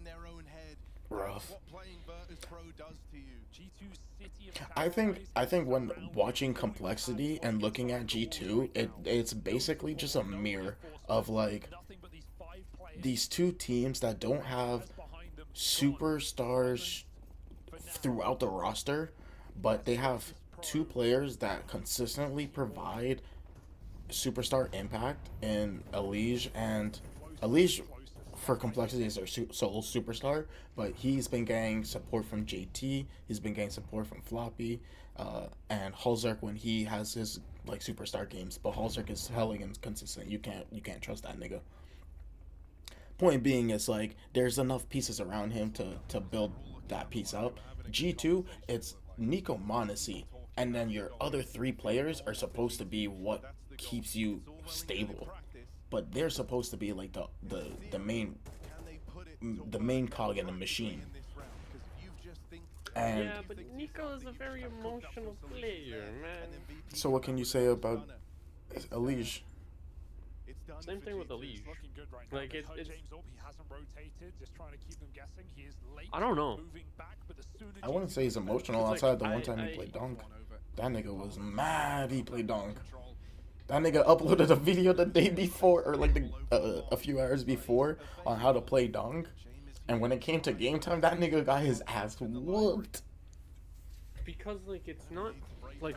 rough. I think when watching complexity and looking at G2, it's basically just a mirror of like these two teams that don't have superstars throughout the roster, but they have two players that consistently provide superstar impact in Elige, and Elige for complexity is their solo superstar, but he's been getting support from JT, he's been getting support from Floppy, and Halzerk when he has his like superstar games, but Halzerk is hella inconsistent. You can't trust that nigga. Point being is like there's enough pieces around him to build that piece up. G2, it's Nico Monesi, and then your other three players are supposed to be what keeps you stable, but they're supposed to be like the main cog in the machine. And yeah, but Nico is a very emotional player, man. So what can you say about Elige? Same thing with Elige. Like it's I don't know. I wouldn't say he's emotional outside the one time he played Donk. That nigga was mad he played Donk. That nigga uploaded a video the day before, or like a few hours before, on how to play Donk. And when it came to game time, that nigga got his ass whooped. Because like it's not like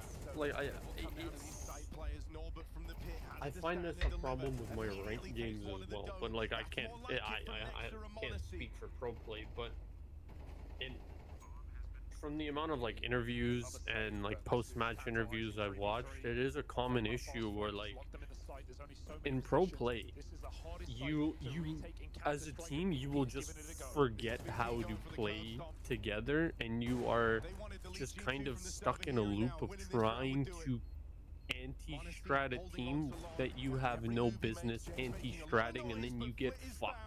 I find this a problem with my ranked games as well. But like I can't speak for pro play, but from the amount of like interviews and like post-match interviews I've watched, it is a common issue where like in pro play, you as a team, you will just forget how to play together, and you are just kind of stuck in a loop of trying to anti-strat a team that you have no business anti-stratting, and then you get fucked.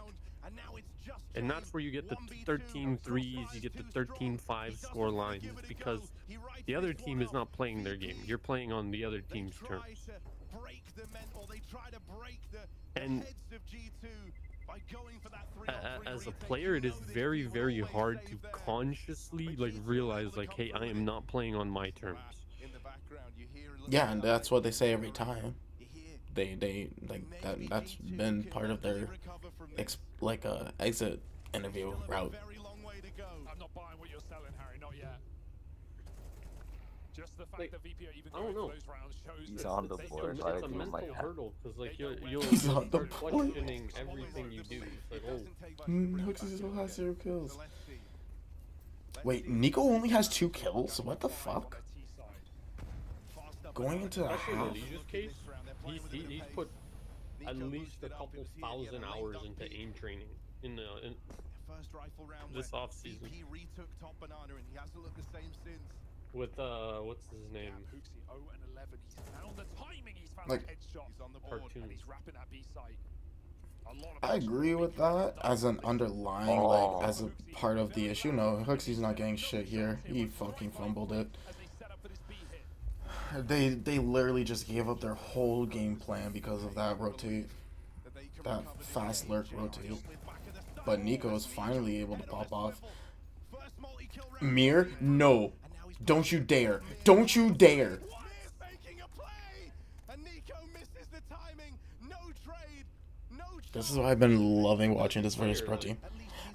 And that's where you get the 13 threes, you get the 13-5 score lines, because the other team is not playing their game. You're playing on the other team's terms. And as a player, it is very, very hard to consciously like realize like, hey, I am not playing on my terms. Yeah, and that's what they say every time. They like that's been part of their exit interview route. I'm not buying what you're selling, Harry, not yet. Just the fact Like, that VP are even I don't going know. for those rounds shows He's that on the they board. don't- It's a mental hurdle, because like you'll He's on the start board. questioning everything you do. It's like, oh, Hooksy still has 0 kills. Wait, Nico only has 2 kills? What the fuck? Going into the especially in half? the Legion's case, he's put at least a couple thousand hours into aim training in this off season. With what's his name? Hooksy 0 and 11. He's found the timing. He's found Like, the headshot. He's on the board and he's wrapping that B site. I agree with that as an underlying, like, as a part of the issue. No, Hooksy's not getting shit here. He fucking fumbled it. They literally just gave up their whole game plan because of that rotate. That fast lurk rotate. But Nico is finally able to pop off. Mir? No. Don't you dare. Don't you dare. This is why I've been loving watching this versus pro team.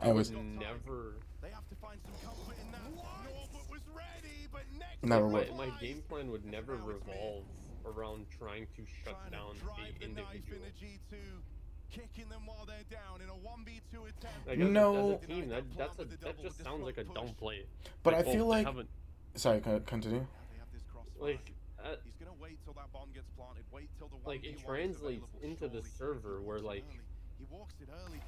Anyways. Never would. My game plan would never revolve around trying to shut down the individual. Like, No. as a team, that just sounds like a dumb play. But like, I feel like... haven't... Sorry, continue. Like it translates into the server where, like,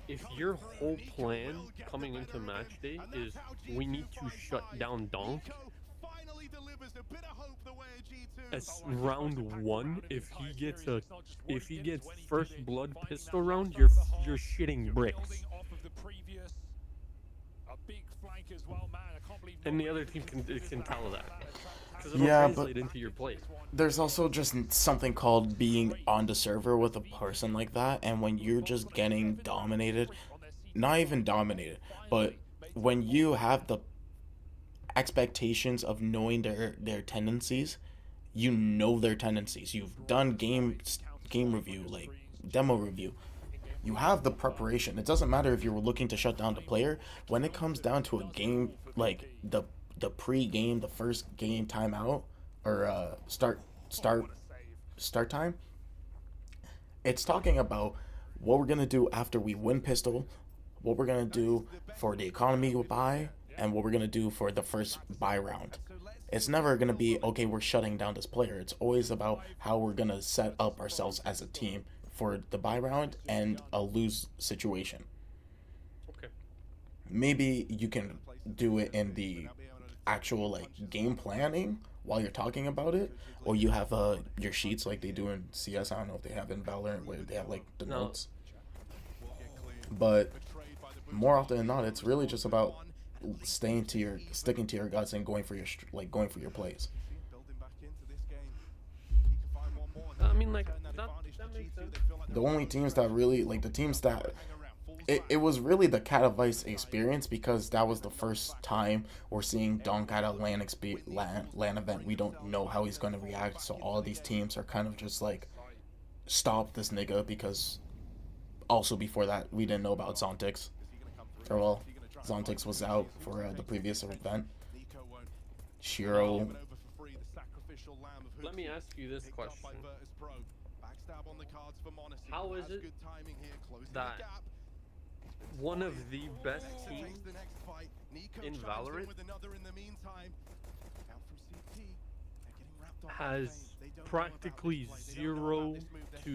if your whole plan coming into match day is we need to shut down Donk, as round 1, if he gets first blood pistol round, you're shitting bricks. And the other team can tell that. Yeah, but into your play. There's also just something called being on the server with a person like that, and when you're just getting dominated, not even dominated, but when you have the expectations of knowing their tendencies, you know their tendencies. You've done game review, like demo review. You have the preparation. It doesn't matter if you're looking to shut down the player. When it comes down to a game, like the pre-game, the first game timeout, or start time, it's talking about what we're gonna do after we win pistol, what we're gonna do for the economy buy, and what we're gonna do for the first buy round. It's never gonna be, okay, we're shutting down this player. It's always about how we're gonna set up ourselves as a team for the buy round and a lose situation. Okay. Maybe you can do it in the actual like game planning while you're talking about it, or you have your sheets like they do in CS. I don't know if they have in Valorant where they have like the notes. But more often than not, it's really just about sticking to your guts and going for your plays. I mean, like that makes sense. The only teams that really like the teams that it was really the Cat of Ice experience, because that was the first time we're seeing Donk at a LAN event. We don't know how he's going to react, so all of these teams are kind of just like, stop this nigga, because also before that we didn't know about Zontix. Or well, Zontix was out for the previous event. Shiro. Let me ask you this question. How is it that one of the best teams in Valorant has practically 0 to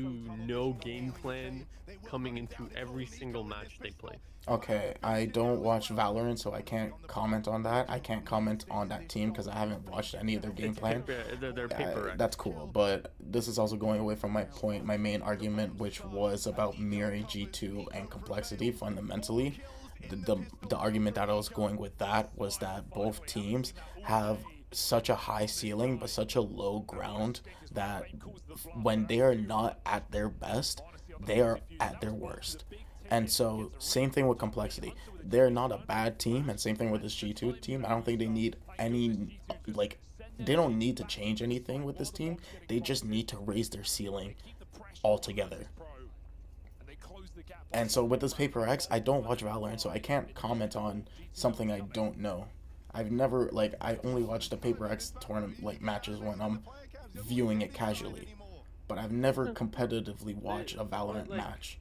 no game plan coming into every single match they play. Okay, I don't watch Valorant, so I can't comment on that. I can't comment on that team because I haven't watched any of their game plan. They're paper. That's cool, but this is also going away from my point, my main argument, which was about mirroring G2 and complexity fundamentally. The argument that I was going with that was that both teams have such a high ceiling but such a low ground that when they are not at their best, they are at their worst. And so, same thing with complexity. They're not a bad team, and same thing with this G2 team. I don't think they need any, like, they don't need to change anything with this team. They just need to raise their ceiling altogether. And so with this Paper X, I don't watch Valorant, so I can't comment on something I don't know. I've never, like, I only watch the Paper X tournament, like, matches when I'm viewing it casually. But I've never competitively watched a Valorant match.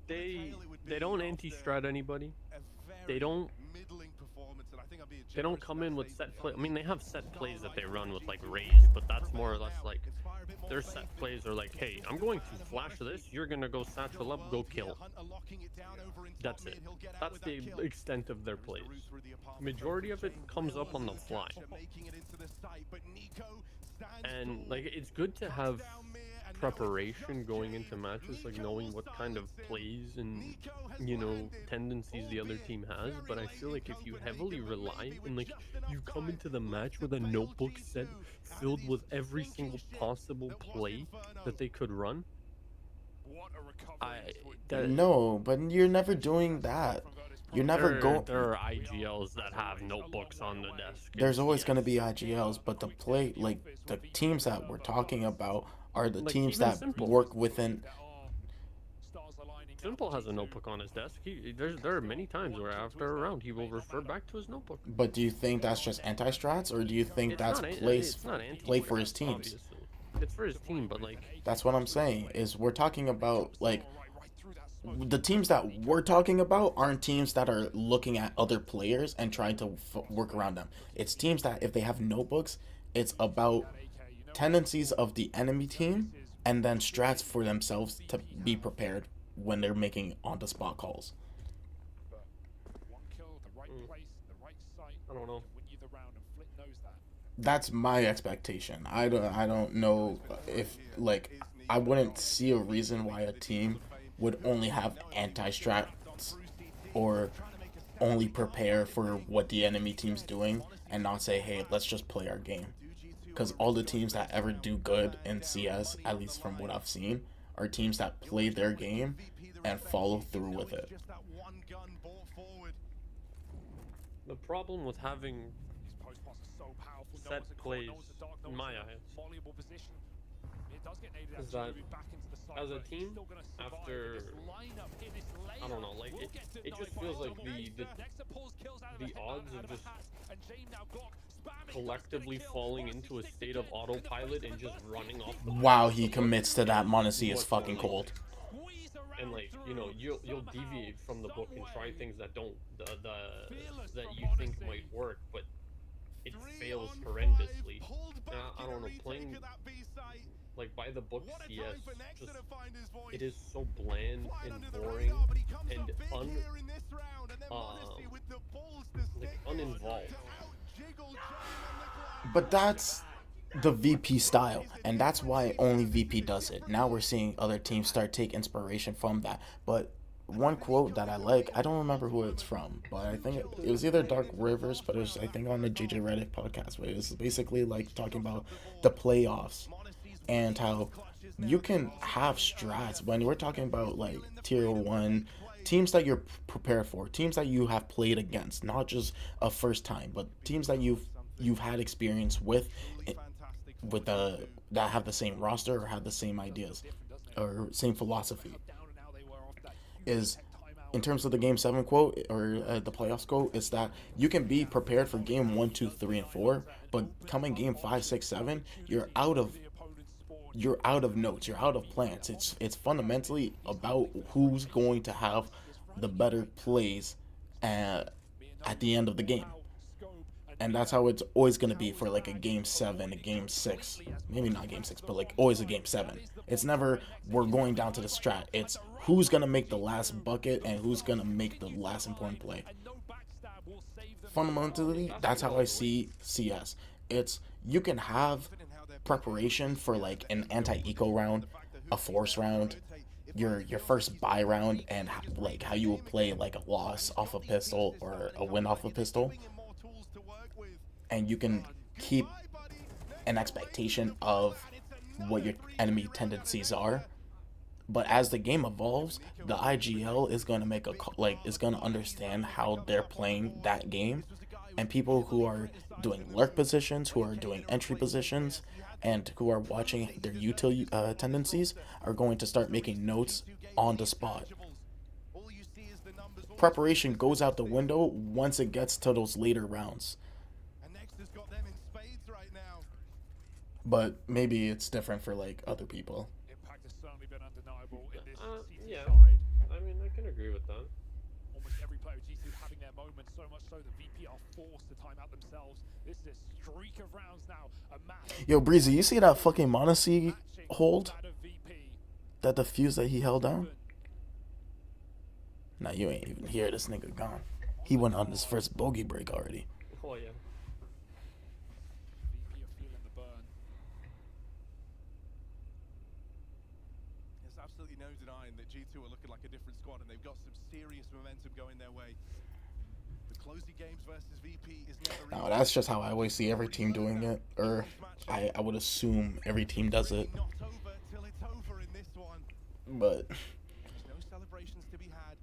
They don't anti-strat anybody. They don't come in with set play. I mean, they have set plays that they run with like Raze, but that's more or less like their set plays are like, hey, I'm going to flash this, you're gonna go satchel up, go kill. That's it. That's the extent of their plays. Majority of it comes up on the fly. And like, it's good to have preparation going into matches, like knowing what kind of plays and, you know, tendencies the other team has, but I feel like if you heavily rely and like you come into the match with a notebook set filled with every single possible play that they could run, no, but you're never doing that. You're never going. There are IGLs that have notebooks on the desk. There's always going to be IGLs, but the play, like the teams that we're talking about, are the like teams that Simple. Work within. Simple has a notebook on his desk. There are many times where after a round he will refer back to his notebook. But do you think that's just anti-strats, or do you think that's play for his teams? Obviously. It's for his team, but like that's what I'm saying. Is we're talking about like the teams that we're talking about aren't teams that are looking at other players and trying to work around them. It's teams that if they have notebooks, it's about tendencies of the enemy team and then strats for themselves to be prepared when they're making on-the-spot calls. I don't know. That's my expectation. I don't know if, like, I wouldn't see a reason why a team would only have anti-strats or only prepare for what the enemy team's doing and not say, hey, let's just play our game. Because all the teams that ever do good in CS, at least from what I've seen, are teams that play their game and follow through with it. The problem with having set plays, in my eyes, is that as a team, after, I don't know, like, it just feels like the odds of just collectively falling into a state of autopilot and just running off the wow, he commits to that. Monacy is fucking cold. And like, you know, you'll deviate from the book and try things that don't that you think might work, but it fails horrendously. I don't know, playing like by the book CS, just it is so bland and boring and uninvolved. But that's the VP style, and that's why only VP does it. Now we're seeing other teams start take inspiration from that. But one quote that I like, I don't remember who it's from, but I think it was either Dark Rivers, but it was, I think, on the JJ Redick podcast, where it was basically like talking about the playoffs and how you can have strats when we're talking about like tier 1 teams that you're prepared for, teams that you have played against, not just a first time, but teams that you've had experience with that have the same roster or have the same ideas or same philosophy. Is in terms of the game 7 quote or the playoffs quote, is that you can be prepared for game 1, 2, 3, and 4, but coming game 5, 6, 7, you're out of notes, you're out of plans. It's fundamentally about who's going to have the better plays at the end of the game. And that's how it's always going to be for like a game 7, a game 6. Maybe not game 6, but like always a game 7. It's never we're going down to the strat. It's who's going to make the last bucket and who's going to make the last important play. Fundamentally, that's how I see CS. It's you can have preparation for like an anti-eco round, a force round, your first buy round, and like how you will play like a loss off a pistol or a win off a pistol. And you can keep an expectation of what your enemy tendencies are. But as the game evolves, the IGL is going to make is going to understand how they're playing that game, and people who are doing lurk positions, who are doing entry positions, and who are watching their util tendencies are going to start making notes on the spot. Preparation goes out the window once it gets to those later rounds. But maybe it's different for like other people. Impact has certainly been undeniable in this yeah, side. I mean, I can agree with that. Almost every player of G2 having their moment, so much so that VP are forced to time out themselves. This is a streak of rounds now. A match. Yo, Breezy, you see that fucking Monacy hold? That defuse that he held down? Nah, you ain't even here. This nigga gone. He went on his first bogey break already. Oh, yeah. VP are feeling the burn. There's absolutely no denying that G2 are looking like a different squad, and they've got some serious momentum going their way. The closing games versus VP is never. No, that's just how I always see every team doing it, or I would assume every team does it. Not over till it's over in this one. But There's no celebrations to be had.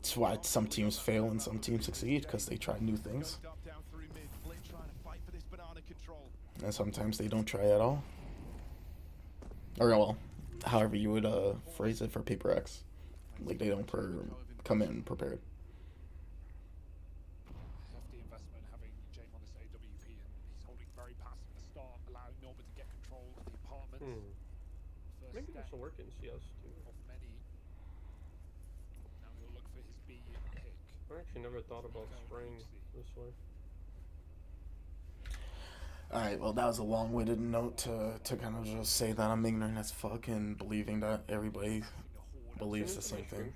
that's why some teams fail and some teams succeed, because they try new things. Down through mid, Flynn trying to fight for this banana control. And sometimes they don't try at all. Or, well, however you would phrase it for Paper X. Like, they don't come in prepared. Hefty investment having Jame on this AWP, and he's holding very passive at the start, allowing Norbert to get control of the apartment. First Maybe this step will work in CS2. of many. Now he'll look for his B pick. I actually never thought about spraying this way. Alright, well, that was a long-winded note to kind of just say that I'm ignorant as fuck and believing that everybody believes the same thing.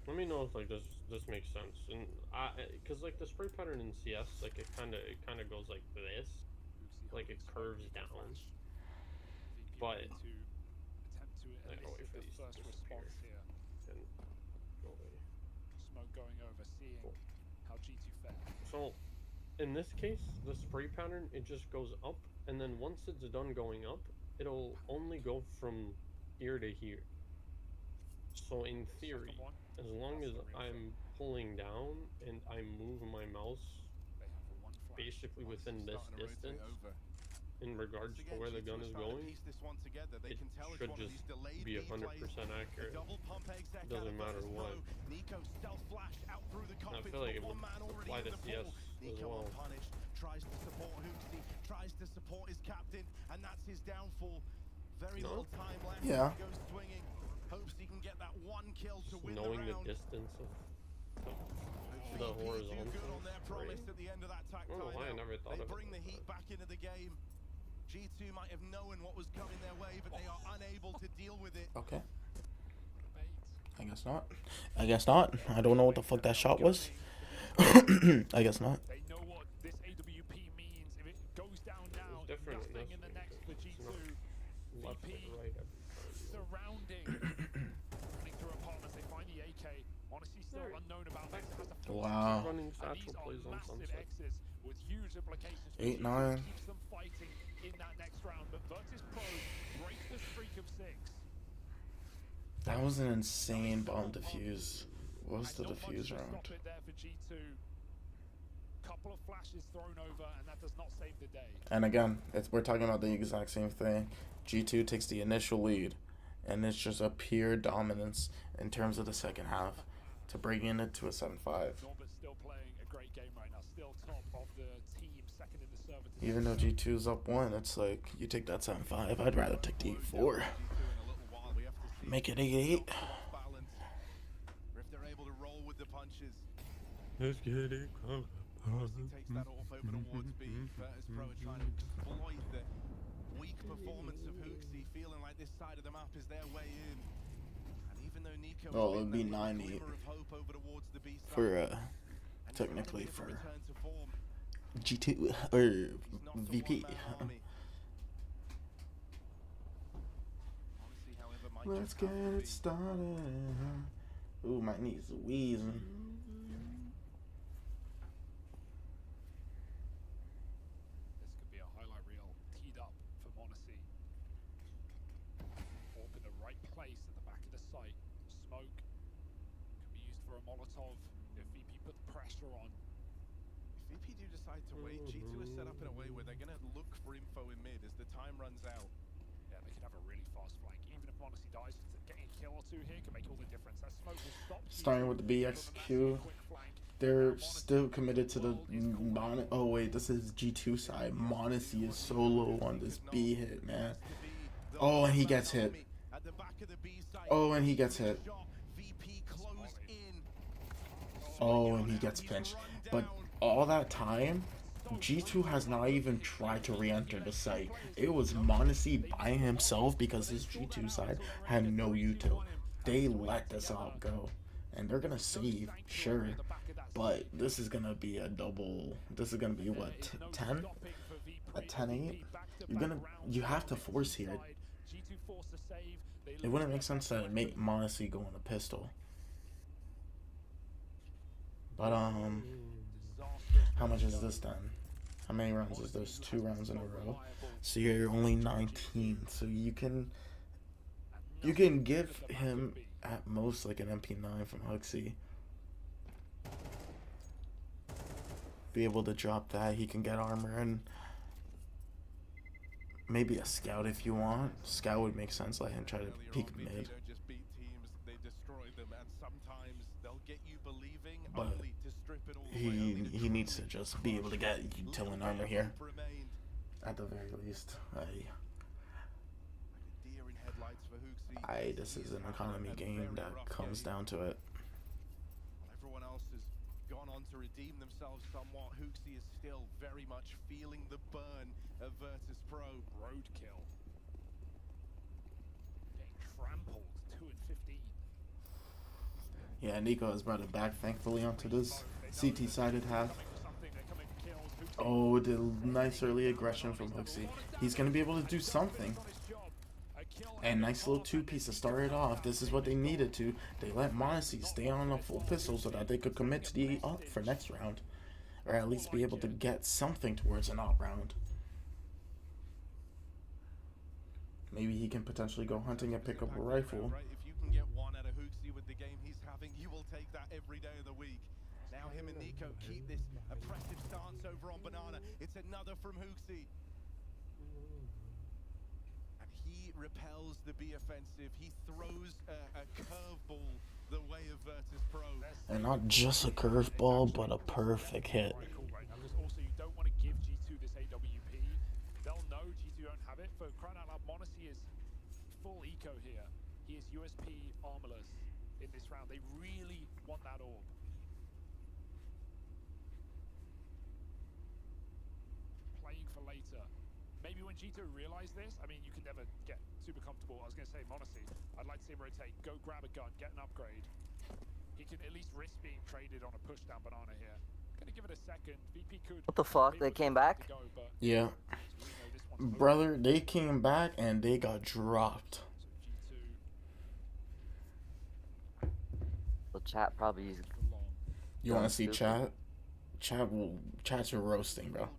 Let me know if like this makes sense, and cause like the spray pattern in CS, like it kind of goes like this, like it curves down. But I gotta wait for these to disappear. And go away. Smoke going over, seeing how G2 fared. So, in this case, the spray pattern, it just goes up, and then once it's done going up, it'll only go from here to here. So in theory, as long as I'm pulling down and I move my mouse basically within this distance, in regards to where the gun is going, it should just be 100% accurate. It doesn't matter what. I feel like it would apply to CS as well. Tries to support Hoopsy, tries to support his captain, and that's his downfall. Very little time left. Yeah. He goes swinging. Hopes he can get that one kill to win Knowing the the distance of the horizontal spray. At the end of that I don't know why I never thought of it. They bring the heat back into the game. G2 might have known what was coming their way, but they are unable to deal with it. Okay. I guess not. I guess not. I don't know what the fuck that shot was. I guess not. They know what this AWP means. If it goes down now, nothing in the next for G2. Left VP and right surrounding. Running through apartments, they find the AK. Honestly, still unknown about this. It has to Wow. Running and satchel these are plays on massive sunset. X's with huge implications. 8-9. Keeps them fighting in that next round, but Virtus Pro breaks the streak of 6. That was an insane bomb defuse. What was the defuse round? Stop it there for G2. Couple of flashes thrown over, and that does not save the day. And again, we're talking about the exact same thing. G2 takes the initial lead, and it's just a pure dominance in terms of the second half to bringing it to a 7-5. Norbert's still playing a great game right now, still top of the team, second in the server. Even though G2's up 1, it's like, you take that 7-5, I'd rather take the 8-4. Make it 8-8. If they're able to roll with the punches. Let's get it crunk. He takes that off over towards B. Virtus Pro are trying to exploit the weak performance of Hooksy, feeling like this side of the map is their way in. And even though Nico Oh, it'd be 9-8 for technically for G2 or VP. Let's get it started. Ooh, my knees wheezing. This could be a highlight reel teed up for Monacy. Orb in the right place at the back of the site. Smoke can be used for a Molotov if VP put the pressure on. If VP do decide to wait, G2 is set up in a way where they're going to look for info in mid as the time runs out. Yeah, they can have a really fast flank. Even if Monacy dies, getting a kill or two here can make all the difference. That smoke will stop. Starting with the BXQ, they're still committed to the oh wait, this is G2 side. Monacy is so low on this B hit, man. Oh, and he gets hit. Oh, and he gets hit. Oh, and he gets pinched. But all that time, G2 has not even tried to re-enter the site. It was Monacy by himself because his G2 side had no util. They let this op go. And they're gonna save, sure. But this is gonna be a double. This is gonna be what, 10? A 10-8? You have to force here. It wouldn't make sense to make Monacy go on a pistol. But how much is this then? How many rounds is this? 2 rounds in a row. So you're only 19. So you can give him at most like an MP9 from Huxley. Be able to drop that. He can get armor and maybe a scout if you want. Scout would make sense. Let him try to peek mid. But he needs to just be able to get util and armor here. At the very least. This is an economy game that comes down to it. Everyone else has gone on to redeem themselves somewhat. Hooksy is still very much feeling the burn of Virtus Pro. Roadkill. Getting trampled, 2 and 15. Yeah, Nico has brought it back thankfully onto this CT-sided half. Oh, the nice early aggression from Hooksy. He's going to be able to do something. And nice little 2-piece to start it off. This is what they needed to. They let Monacy stay on a full pistol so that they could commit to the up for next round. Or at least be able to get something towards an op round. Maybe he can potentially go hunting and pick up a rifle. If you can get one out of Hooksy with the game he's having, you will take that every day of the week. Now him and Nico keep this oppressive stance over on Banana. It's another from Hooksy. And he repels the B offensive. He throws a curveball the way of Virtus Pro. And not just a curveball, but a perfect hit. Also, you don't want to give G2 this AWP. They'll know G2 don't have it. For crying out loud, Monacy is full eco here. He is USP armorless in this round. They really want that orb. Playing for later. Maybe when G2 realize this, I mean, you can never get super comfortable. I was going to say, Monacy, I'd like to see him rotate, go grab a gun, get an upgrade. He can at least risk being traded on a push-down Banana here. Gonna give it a second. VP could... What the fuck? They came back? Go, yeah. Brother, they came back and they got dropped. The chat probably is... You want to see chat? Chats are roasting, bro.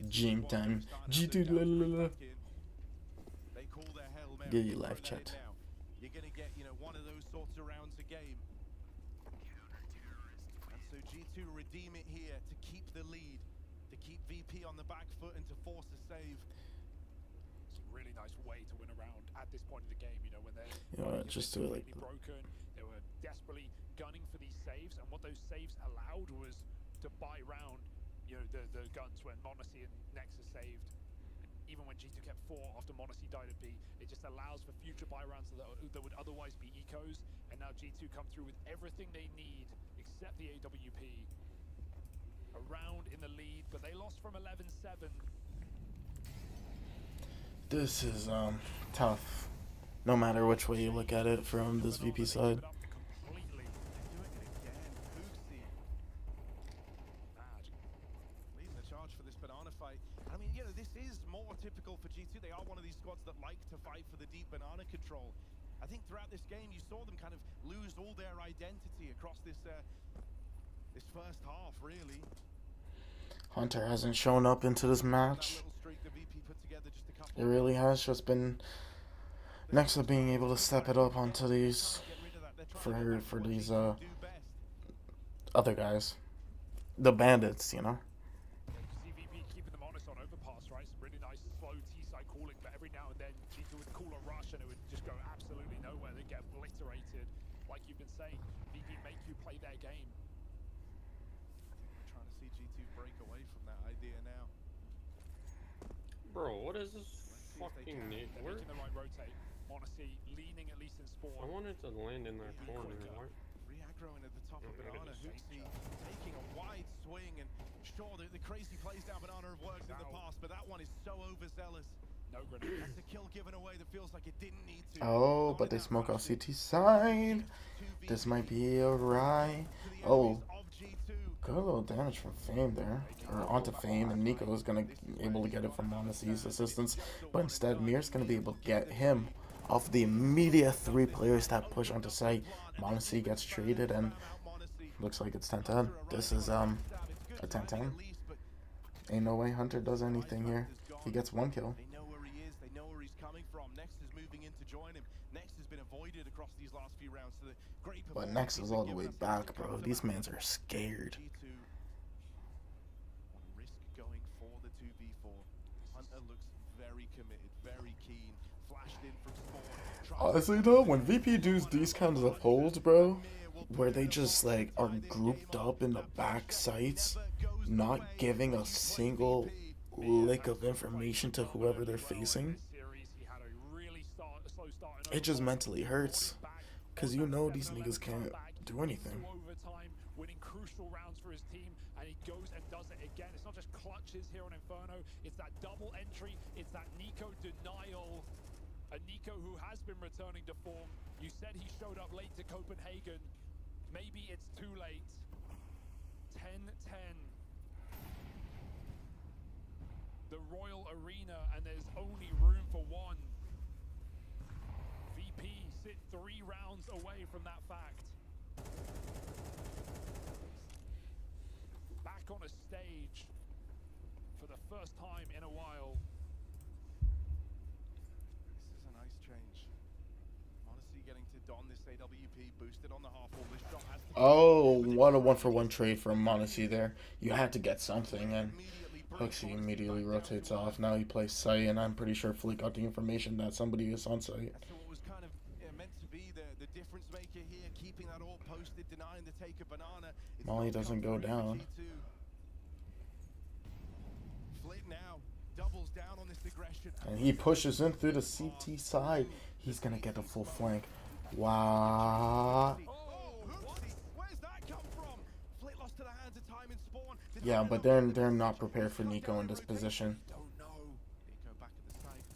Gym time. G2 la la la. Give you live chat. You're gonna get, one of those sorts of rounds a game. And so G2 redeem it here to keep the lead, to keep VP on the back foot and to force a save. It's a really nice way to win a round at this point of the game, when they're just do it like broken. They were desperately gunning for these saves, and what those saves allowed was to buy round, the guns when Monacy and Nexus saved. Even when G2 kept 4 after Monacy died at B, it just allows for future buy rounds that would otherwise be ecos, and now G2 come through with everything they need except set the AWP around in the lead, but they lost from 11-7. This is tough, no matter which way you look at it from this VP side. Completely. Doing it again. Poopsie. Bad. Leading the charge for this banana fight. I mean, you know, this is more typical for G2. They are one of these squads that like to fight for the deep banana control. I think throughout this game, you saw them kind of lose all their identity across this this first half, really. Hunter hasn't shown up into this match. It really has just been Nexa being able to step it up onto these for these other guys, the bandits, you know. CVP keeping them honest on overpass, right? Some really nice slow T-side calling, but every now and then G2 would call a rush and it would just go absolutely nowhere. They'd get obliterated. Like you've been saying, VP make you play their game. Trying to see G2 break away from that idea now. Bro, what is this fucking name? They're making the right rotate. Monacy leaning at least in spawn. I wanted to land in that corner. What? Re-aggroing at the top of banana. Hoopsie taking a wide swing, and sure, the crazy plays down banana have worked in the past, but that one is so overzealous. No grenade. That's a kill given away that feels like it didn't need to. Oh, but they smoke off CT side. This might be a Rai. Oh, good little damage from Fame there, or onto Fame, and Nico is gonna be able to get it from Monacy's assistance, but instead Mir's gonna be able to get him off the immediate 3 players that push onto site. Monacy gets traded, and looks like it's 10-10. This is a 10-10. Ain't no way Hunter does anything here. He gets 1 kill. They know where he is. They know where he's coming from. Next is moving in to join him. Next has been avoided across these last few rounds. So the great But Next is all the way back, bro. These mans are scared. Risk going for the 2v4. Hunter looks very committed, very keen. Flashed in from spawn. Honestly though, when VP does these kinds of holds, bro, where they just like are grouped up in the back sites, not giving a single lick of information to whoever they're facing, it just mentally hurts, because you know these niggas can't do anything. Winning crucial rounds for his team, and he goes and does it again. It's not just clutches here on Inferno, it's that double entry, it's that Nico denial. A Nico who has been returning to form. You said he showed up late to Copenhagen. Maybe it's too late. 10-10. The Royal Arena, and there's only room for one. VP sit 3 rounds away from that fact. Back on a stage for the first time in a while. This is a nice change. Monacy getting to don this AWP, boosted on the half-wall. This shot has to... Oh, what a 1-for-1 trade from Monacy there. You had to get something, and Hooksy immediately rotates off. Now he plays site, and I'm pretty sure Fleet got the information that somebody is on site. That's what was kind of meant to be the difference maker here, keeping that all posted, denying the take of banana. Molly doesn't go down. Flit now doubles down on this aggression. And he pushes in through the CT side. He's gonna get the full flank. Wow. Where's that come from? Flit lost to the hands of time and spawn. Yeah, but they're not prepared for Nico in this position. Don't know. Nico back at the site.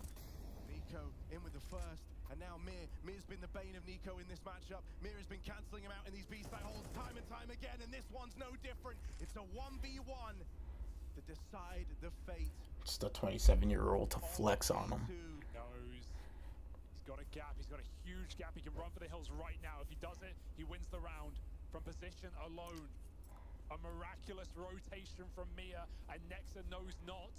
Nico in with the first, and now Mir. Mir's been the bane of Nico in this matchup. Mir has been cancelling him out in these B-side holds time and time again, and this one's no different. It's a 1v1 to decide the fate. Just a 27-year-old to flex on him. He's got a gap. He's got a huge gap. He can run for the hills right now. If he does it, he wins the round from position alone. A miraculous rotation from Mia, and Nexa knows not.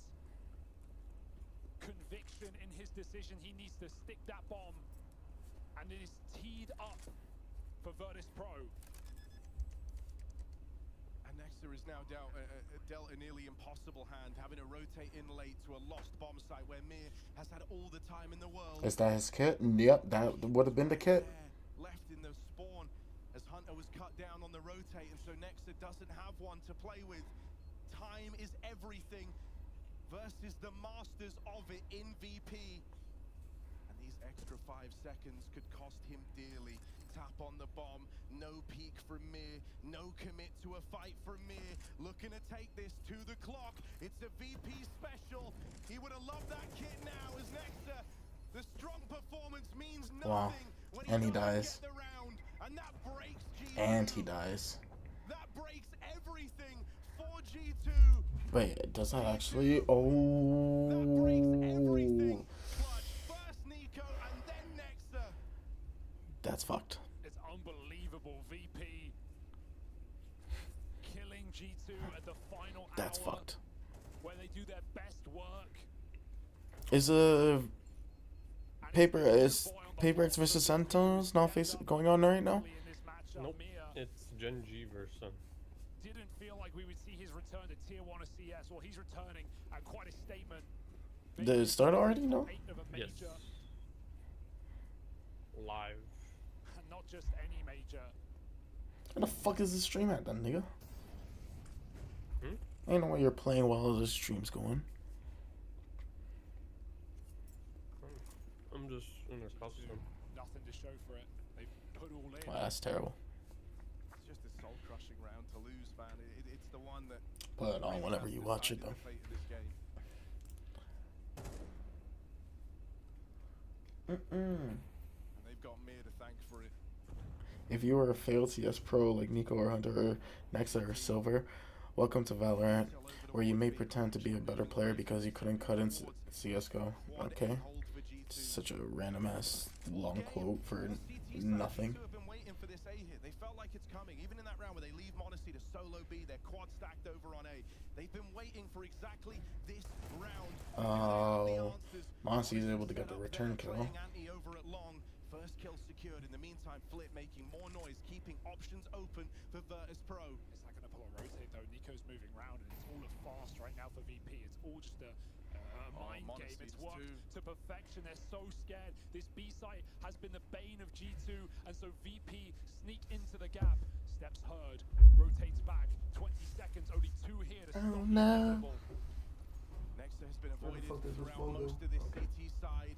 Conviction in his decision. He needs to stick that bomb, and it is teed up for Virtus Pro. And Nexa is now dealt a nearly impossible hand, having to rotate in late to a lost bomb site where Mir has had all the time in the world. Is that his kit? Yep, that would have been the kit. Left in the spawn as Hunter was cut down on the rotate, and so Nexa doesn't have one to play with. Time is everything versus the masters of it in VP. And these extra 5 seconds could cost him dearly. tap on the bomb. No peek from Mir. No commit to a fight from Mir. Looking to take this to the clock. It's a VP special. He would have loved that kit now as Nexa. The strong performance means nothing. Wow. And he dies. And that breaks G2. And he dies. That breaks everything for G2. Wait, does that actually? Oh. That breaks everything. First Nico and then Nexa. That's fucked. It's unbelievable. VP killing G2 at the final That's hour, fucked. where they do their best work. Is Paper X versus Sentinels not going on right now? Nope. It's Gen G versus Sun. Didn't feel like we would see his return to Tier 1 of CS. Well, he's returning at quite a statement. Did it start already? No? Yes. Live. Not just any major. Where the fuck is the stream at then, nigga? Hmm? I know why you're playing while the stream's going. I'm just in a custom. Nothing to show for it. They put all in. Wow, that's terrible. It's just a soul-crushing round to lose, man. It's the one that... Put it on whenever you watch it, though. And they've got Mir to thank for it. If you were a failed CS pro like Nico or Hunter or Nexa or Silver, welcome to Valorant, where you may pretend to be a better player because you couldn't cut in CSGO. Okay? Such a random ass long quote for nothing. They felt like it's coming. Even in that round where they leave Modesty to solo B, they're quad stacked over on A. They've been waiting for exactly this round. Oh, Mossy is able to get the return kill. First kill secured. In the meantime, Flip making more noise, keeping options open for Virtus Pro. It's not going to pull a rotate though. Nico's moving around and it's all a fast right now for VP. It's all just a mind game. It's worked to perfection. They're so scared. This B site has been the bane of G2, and so VP sneak into the gap. Steps heard, rotates back. 20 seconds, only 2 here to stop the inevitable. Nexa has been avoided throughout most of this CT side.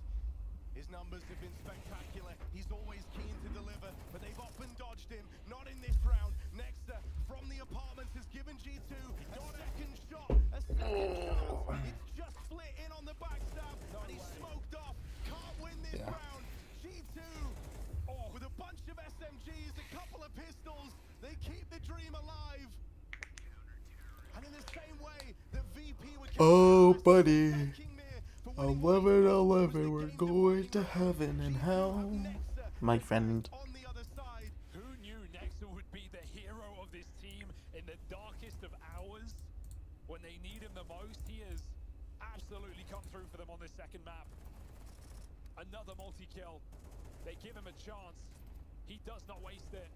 His numbers have been spectacular. He's always keen to deliver, but they've often dodged him. Not in this round. Nexa from the apartments has given G2 a second shot. A second shot. It's just split in on the backstab, and he's smoked off. Can't win this round. G2 with a bunch of SMGs, a couple of pistols. They keep the dream alive. And in the same way that VP were... Oh, buddy. 11-11, we're going to heaven and hell. My friend. Who knew Nexa would be the hero of this team in the darkest of hours? When they need him the most, he has absolutely come through for them on this second map. Another multi-kill. They give him a chance. He does not waste it.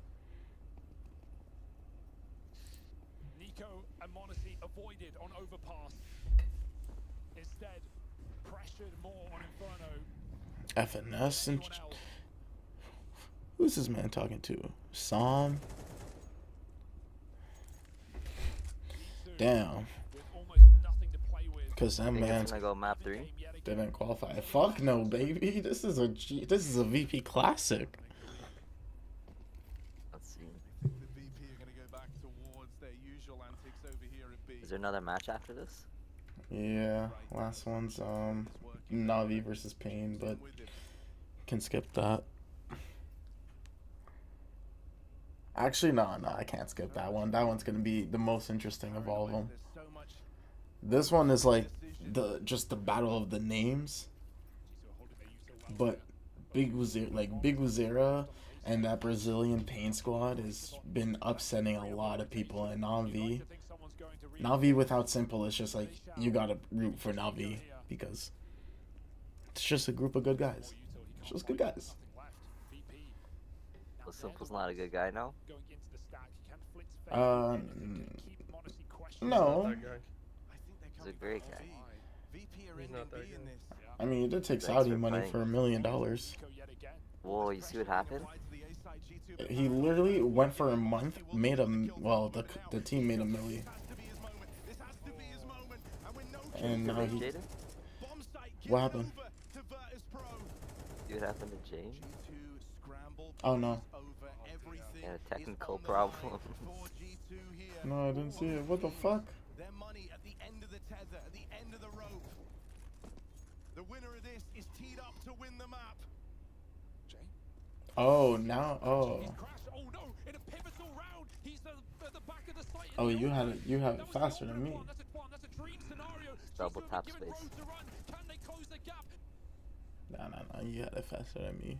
Nico and Monacy avoided on overpass. Instead, pressured more on Inferno. FNS and... Who's this man talking to? Sam? Damn. Because that man gonna go map 3. didn't qualify. Fuck no, baby. This is a VP classic. Let's see. Is there another match after this? Yeah, last one's Navi versus Pain, but can skip that. Actually, no, I can't skip that one. That one's gonna be the most interesting of all of them. This one is like just the battle of the names, but Big Wazira and that Brazilian Pain squad has been upsetting a lot of people. And Navi without Simple is just like, you gotta root for Navi because it's just a group of good guys. It's just good guys. Well, Simple's not a good guy now. No. He's a great guy. He's not that good. I mean, you did take Saudi money for $1 million. Whoa, you see what happened? He literally went for a month, made a, well, the team made $1 million. And now he... What happened? See what happened to James? Oh no. Yeah, technical problem. No, I didn't see it. What the fuck? Their money at the end of the tether, at the end of the rope. The winner of this is teed up to win the map. Jay? Oh, now, oh. He's crashed. Oh no, in a pivotal round. He's at the back of the site. Oh, you had it faster than me. That's a dream scenario. Double tap space. Can they close the gap? Nah, you had it faster than me.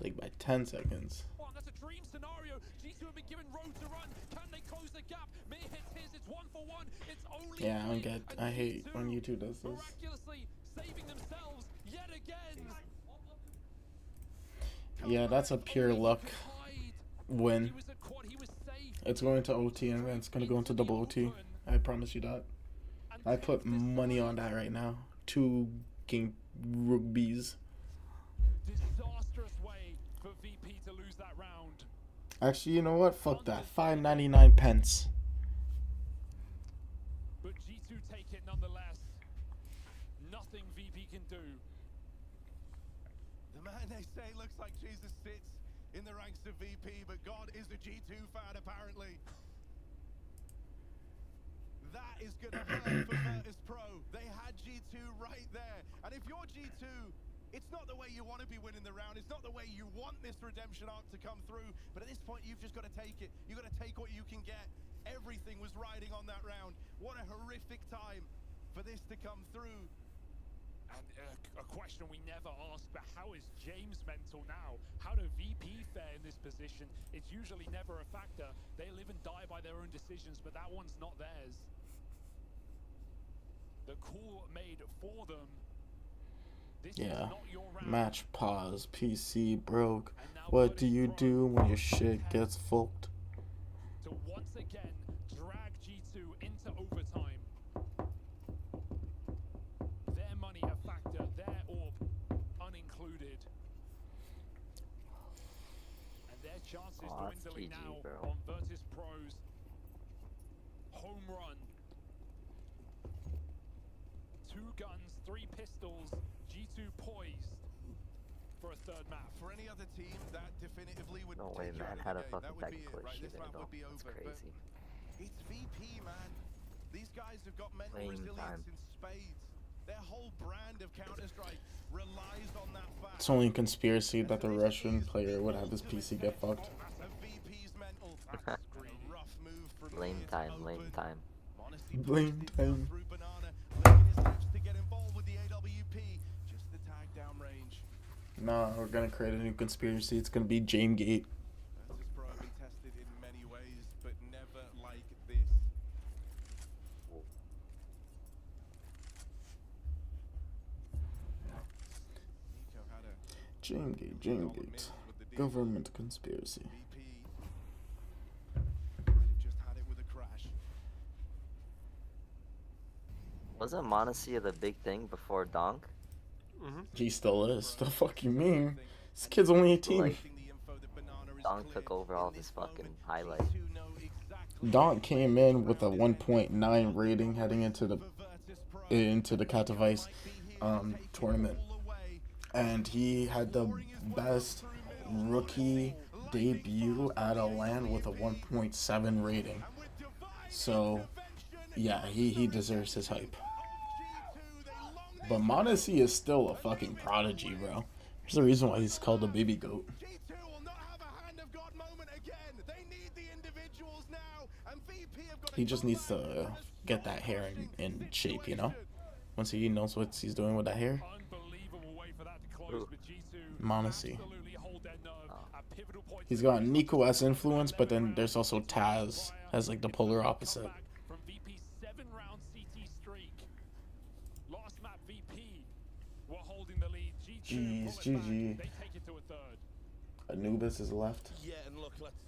Like by 10 seconds. That's a dream scenario. G2 have been given road to run. Can they close the gap? Mir hits his. It's 1-for-1. It's only Yeah, I don't get. I hate when YouTube does this. miraculously saving themselves yet again. Yeah, that's a pure luck win. It's going to OT and then it's going to go into double OT. I promise you that. I put money on that right now. 2 game rugbies. Disastrous way for VP to lose that round. Actually, you know what? Fuck that. 5.99 pence. But G2 take it nonetheless. Nothing VP can do. The man they say looks like Jesus sits in the ranks of VP, but God is a G2 fan apparently. That is going to hurt for Virtus Pro. They had G2 right there. And if you're G2, it's not the way you want to be winning the round. It's not the way you want this redemption arc to come through. But at this point, you've just got to take it. You've got to take what you can get. Everything was riding on that round. What a horrific time for this to come through. And a question we never asked, but how is James mental now? How do VP fare in this position? It's usually never a factor. They live and die by their own decisions, but that one's not theirs. The call made for them. This is not your round. Match pause. PC broke. What do you do when your shit gets fucked? To once again drag G2 into overtime. Their money a factor, their orb unincluded. And their chances dwindling now on Virtus Pro's home run. 2 guns, 3 pistols, G2 poised for a third map. For any other team, that definitively would No way, man. Had a fucking technical right, issue this there, map though. would be That's over. crazy. It's VP, man. These guys have got mental Lame resilience time. in spades. Their whole brand of Counter-Strike relies on that fact. It's only a conspiracy that the Russian player would have his PC get fucked. Lame time, lame time. Blame time. Nah, we're gonna create a new conspiracy. It's gonna be Jamegate. Virtus Pro have been tested in many ways, but never like this. Nico had a Jamegate. Government conspiracy. VP might have just had it with a crash. Wasn't Monacia the big thing before Donk? He still is. The fuck you mean? This kid's only 18. Donk took over all this fucking highlight. Donk came in with a 1.9 rating heading into the Katowice tournament, and he had the best rookie debut at a LAN with a 1.7 rating. So yeah, he deserves his hype. But Monacy is still a fucking prodigy, bro. There's the reason why he's called the baby goat. He just needs to get that hair in shape, you know? Once he knows what he's doing with that hair. Monacy. He's got Nico as influence, but then there's also Taz as like the polar opposite. Jeez, GG. Anubis is left. Yeah, and look, let's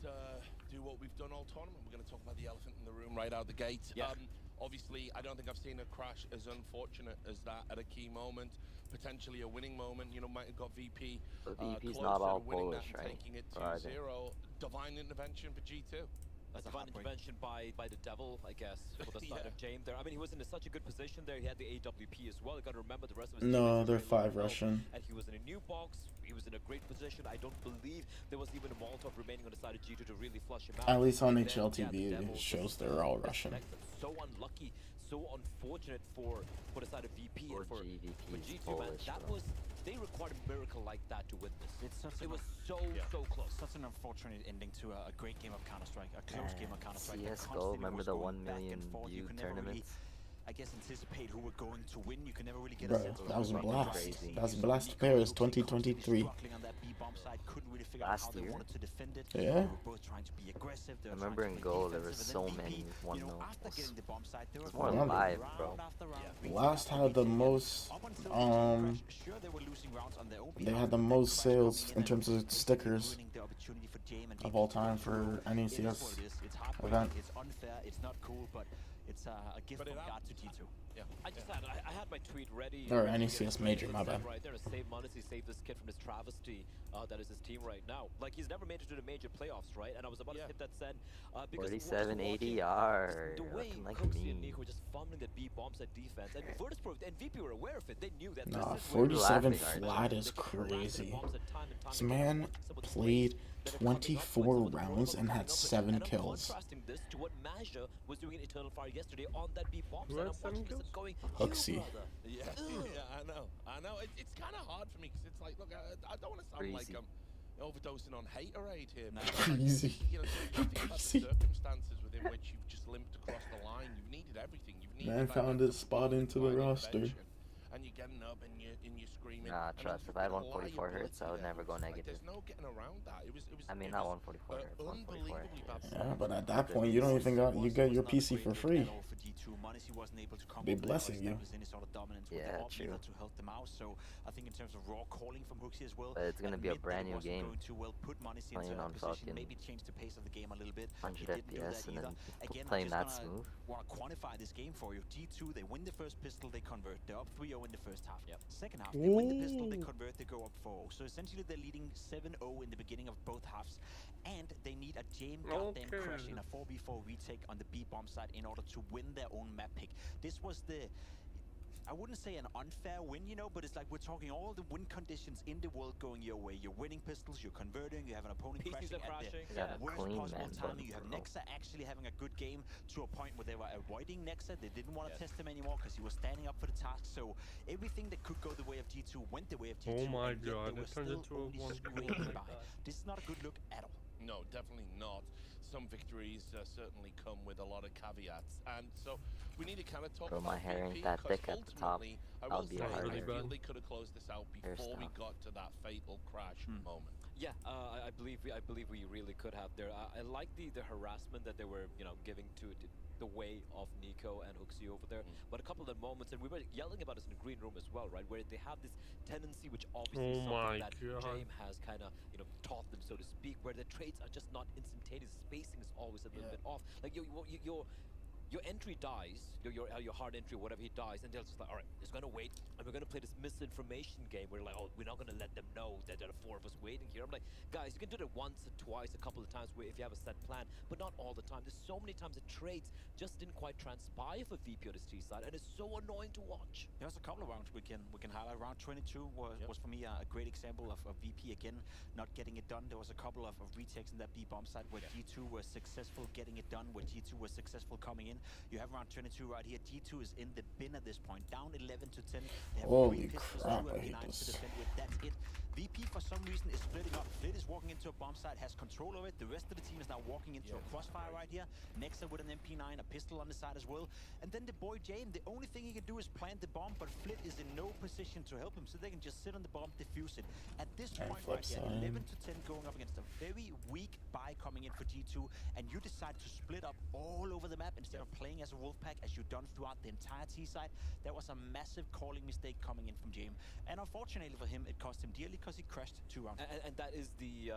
do what we've done all tournament. We're going to talk about the elephant in the room right out the gate. Yeah. Obviously, I don't think I've seen a crash as unfortunate as that at a key moment. Potentially a winning moment, you know, might have got VP But VP's closer not all to winning Polish, that and right? taking it Or are they? 2-0. Divine intervention for G2. A divine intervention by the devil, I guess, for the start of James there. I mean, he was in such a good position there. He had the AWP as well. You got to remember the rest of his No, teammates they're were playing 5 well. Russian. And he was in a new box. He was in a great position. I don't believe there was even a Molotov remaining on the side of G2 to really flush him out. At least on And then, HLTV, the it Devils shows just, they're all Russian. so unlucky, so unfortunate for the side of VP and for G2, man. That was, they required a miracle like that to win this. It was so close. Such an unfortunate ending to a great game of Counter-Strike, a close game of Counter-Strike. CSGO, remember the 1 million view tournaments? I guess anticipate who were going to win. You can never really get Bro, a sense of that was a blast. crazy. That was Blast Paris 2023. Last year? Yeah. I remember in goal there were so many 1 mil. It's more Yeah. live, bro. Blast had the most, they had the most sales in terms of stickers of all time for any CS event. It's unfair, it's not cool, but it's a gift from God to G2. Yeah. I had my tweet ready. Or any CS major, my bad. Right there to save money, save this kid from his travesty. That is his team right now. Like, he's never made it to the major playoffs, right? And I was about to hit that send because 47 ADR. the way Looking like Coxie and me. Nico were just fumbling that B bombs at defense, and Virtus Pro and VP were aware of it. They knew that. Nah, this is where 47 they could flat is crazy. This man played 24 rounds and had 7 kills. Contrasting this to what Maja was doing in Eternal Fire yesterday on that B bomb Who set. had I'm watching 7 this kills? and going, Hooksie. "You, brother." Yeah, I know. It's kind of hard for me because it's like, look, I don't want to sound like I'm overdosing on haterade here. But Crazy. you know, you think about the circumstances within which you've just limped across the line. You've needed everything. You've needed Man found his spot into the roster. And you're getting up and you're screaming. Nah, and trust. there's If I had been a 144 hertz, I would liability never go there. negative. There's no getting around that. It was I mean, not 144 hertz, 144 unbelievably bad. Yeah, but at that point, you don't even got, you get your PC for free. Be blessing you. Yeah, true. To help them out. So I think in terms of raw calling from Hooksie as well, But it's gonna be a brand new game. Going too well, put Monacy into Playing a on position, fucking maybe change the pace of the game a little bit. 100 He didn't do FPS that and either. then Again, playing that just smooth. want to quantify this game for you. G2, they win the first pistol, they convert. They're up 3-0 in the first half. Second half, they win the pistol, they convert, they go up 4-0. So essentially, they're leading 7-0 in the beginning of both halves, and they need a goddamn crash in a 4v4 retake on the B bomb side in order to win their own map pick. This was the, I wouldn't say an unfair win, you know, but it's like we're talking all the win conditions in the world going your way. You're winning pistols, you're converting, you have an opponent crashing at the worst possible timing. You have Nexa actually having a good game to a point where they were avoiding Nexa. They didn't want to test him anymore because he was standing up for the task. So everything that could go the way of G2 went the way of G2. Oh my and yet god, they were it turns still into a only 1 scraping by. This is not a good look at all. No, definitely not. Some victories certainly come with a lot of caveats, and so we need to kind of talk Bro, about my hair ain't VP, that 'cause thick at the top. ultimately, I I'll will be say, a hard I feel hair. they could have closed this out before we Hairstyle. got to that fatal crash moment. Yeah, I believe we really could have there. I like the harassment that they were giving to the way of Nico and Hooksie over there. But a couple of the moments, and we were yelling about this in the green room as well, right? Where they have this tendency, which obviously is something that James has kind of taught them, so to speak, where the trades are just not instantaneous. Spacing is always a little bit off. Like your entry dies, your hard entry, whatever he dies, and they're just like, all right, it's gonna wait, and we're gonna play this misinformation game. We're like, oh, we're not gonna let them know that there are 4 of us waiting here. I'm like, guys, you can do that once or twice, a couple of times if you have a set plan, but not all the time. There's so many times that trades just didn't quite transpire for VP on the T side, and it's so annoying to watch. There's a couple of rounds we can highlight. Round 22 was for me a great example of VP again not getting it done. There was a couple of retakes in that B bomb side where G2 was successful getting it done, where G2 was successful coming in. You have round 22 right here. G2 is in the bin at this point, down 11-10. They have Holy 3 pistols, crap, 2 I hate MP9s this. to defend with. That's it. VP for some reason is splitting up. Flit is walking into a bomb site, has control of it. The rest of the team is now walking into a crossfire right here. Nexa with an MP9, a pistol on the side as well. And then the boy Jane, the only thing he can do is plant the bomb, but Flit is in no position to help him, so they can just sit on the bomb, defuse it. At this point right here, 11-10 going up against a very weak buy coming in for G2, and you decide to split up all over the map instead of playing as a wolf pack as you've done throughout the entire T side. That was a massive calling mistake coming in from James. And unfortunately for him, it cost him dearly because he crashed 2 rounds. And that is the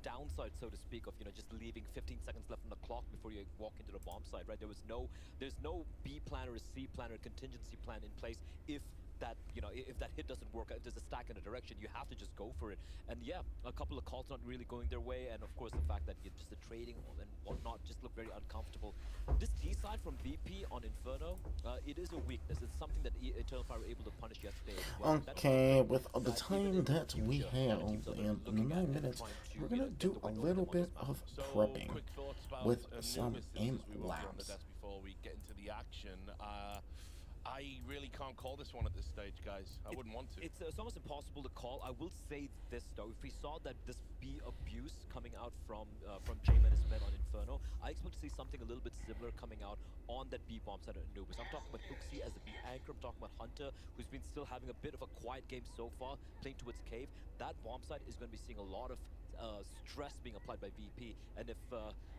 downside, so to speak, of just leaving 15 seconds left on the clock before you walk into the bomb site, right? There's no B plan or a C plan or a contingency plan in place if that, you know, if that hit doesn't work, there's a stack in a direction, you have to just go for it. And yeah, a couple of calls not really going their way, and of course the fact that just the trading and whatnot just look very uncomfortable. This T side from VP on Inferno, it is a weakness. It's something that Eternify were able to punish yesterday as well. Okay, with the time that we have, and in 9 minutes, we're gonna do a little bit of prepping with some aim labs. Before we get into the action, I really can't call this one at this stage, guys. I wouldn't want to. It's almost impossible to call. I will say this though: if we saw that this B abuse coming out from J-Man and his men on Inferno, I expect to see something a little bit similar coming out on that B bomb side of Anubis. I'm talking about Huxi as the B anchor. I'm talking about Hunter, who's been still having a bit of a quiet game so far, playing towards cave. That bomb side is going to be seeing a lot of stress being applied by VP, and if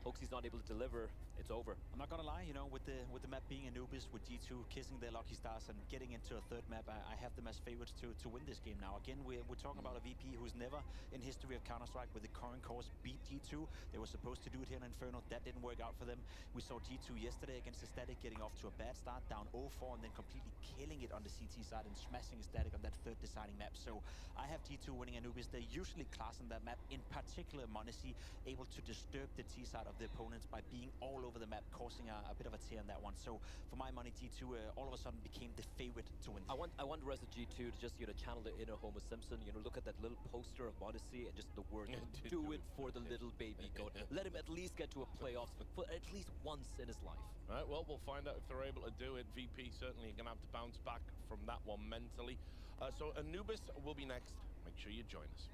Hoaxy's not able to deliver, it's over. I'm not gonna lie, you know, with the map being Anubis, with G2 kissing their lucky stars and getting into a third map, I have them as favorites to win this game now. Again, we're talking about a VP who's never in history of Counter-Strike with the current course beat G2. They were supposed to do it here in Inferno. That didn't work out for them. We saw G2 yesterday against the Static getting off to a bad start, down 0-4, and then completely killing it on the CT side and smashing Static on that third deciding map. So I have G2 winning Anubis. They're usually class in that map, in particular Monacy, able to disturb the T side of the opponents by being all over the map, causing a bit of a tear in that one. So for my money, G2 all of a sudden became the favorite to win. I want Reza G2 to just, you know, channel the inner Homer Simpson. You know, look at that little poster of Monacy and just the word, do it for the little baby goat. Let him at least get to a playoffs for at least once in his life. All right, well, we'll find out if they're able to do it. VP certainly going to have to bounce back from that one mentally. So Anubis will be next. Make sure you join us.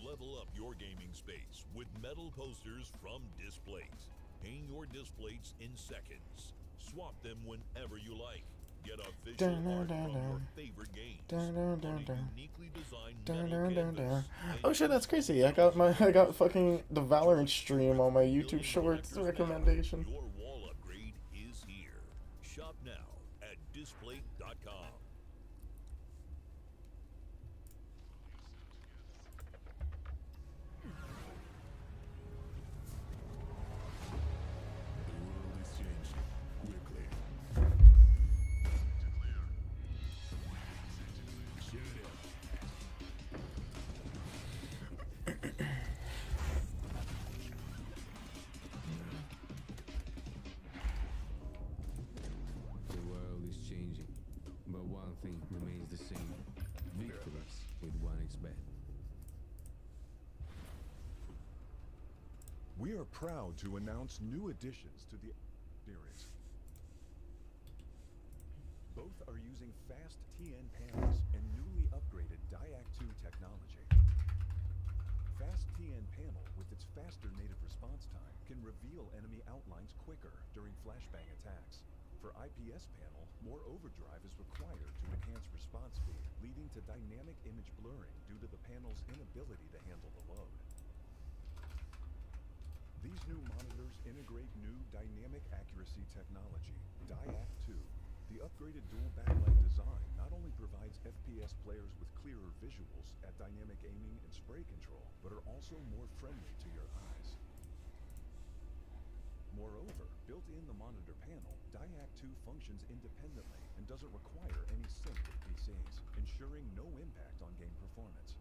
Level up your gaming space with metal posters from Displays. Hang your displays in seconds. Swap them whenever you like. Get official art from your favorite games on a uniquely designed metal canvas. Oh shit, that's crazy. I got fucking the Valorant stream on my YouTube Shorts recommendation. Your wall upgrade is here. Shop now at display.com. The world is changing, but one thing remains the same. Victories with 1xBet. We are proud to announce new additions to the series. Both are using fast TN panels and newly upgraded Diac 2 technology. Fast TN panel, with its faster native response time, can reveal enemy outlines quicker during flashbang attacks. For IPS panel, more overdrive is required to enhance response speed, leading to dynamic image blurring due to the panel's inability to handle the load. These new monitors integrate new dynamic accuracy technology, Diac 2. The upgraded dual backlight design not only provides FPS players with clearer visuals at dynamic aiming and spray control, but are also more friendly to your eyes. Moreover, built in the monitor panel, Diac 2 functions independently and doesn't require any sync with PCs, ensuring no impact on game performance.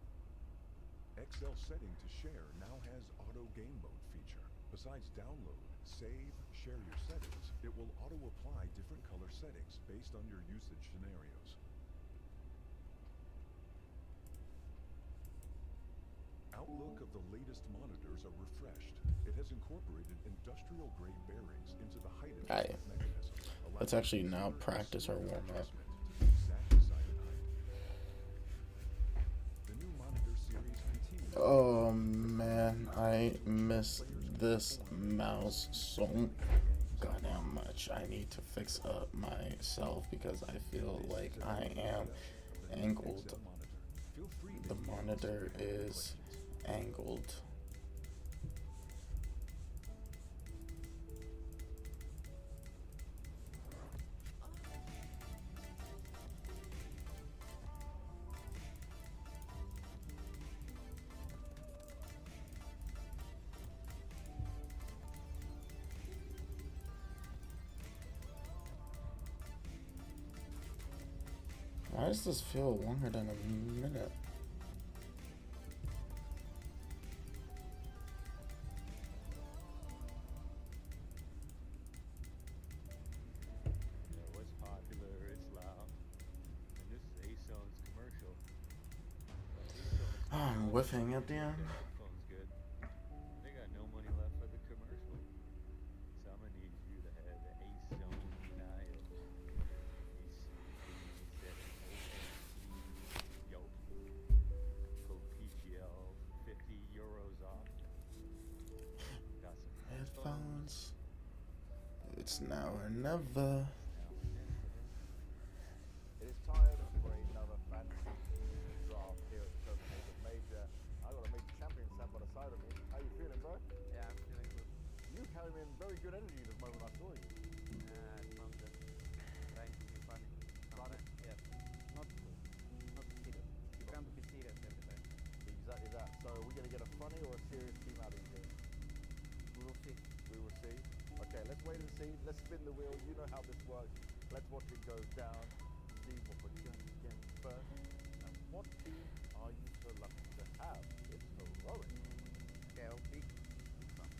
XL setting to share now has auto game mode feature. Besides download, save, share your settings, it will auto-apply different color settings based on your usage scenarios. Outlook of the latest monitors are refreshed. It has incorporated industrial-grade bearings into the height adjustment mechanism. Let's actually now practice our warm-up. Oh man, I miss this mouse so goddamn much. I need to fix up myself because I feel like I am angled. The monitor is angled. Why does this feel longer than a minute? What's popular, it's loud. And this is A-Zone's commercial. Oh, I'm whiffing at the end. Headphones good. They got no money left for the commercial. So I'm gonna need you to have the A-Zone United. Yo. Code PGL, 50 euros off. Got some Headphones. It's now or never. It is time for another fancy draft here at the Copenhagen Major. I got a major champion sat by the side of me. How you feeling, bro? Yeah, I'm feeling good. You came in very good energy this moment I saw you. I'm just trying to be funny. Funny? Yes. Not serious. You can't be serious every time. Exactly that. So are we going to get a funny or a serious team out of you? We will see. We will see. Okay, let's wait and see. Let's spin the wheel. You know how this works. Let's watch it go down. See what we're going to get first. And what team are you so lucky to have? It's heroic. Okay, I'll pick some.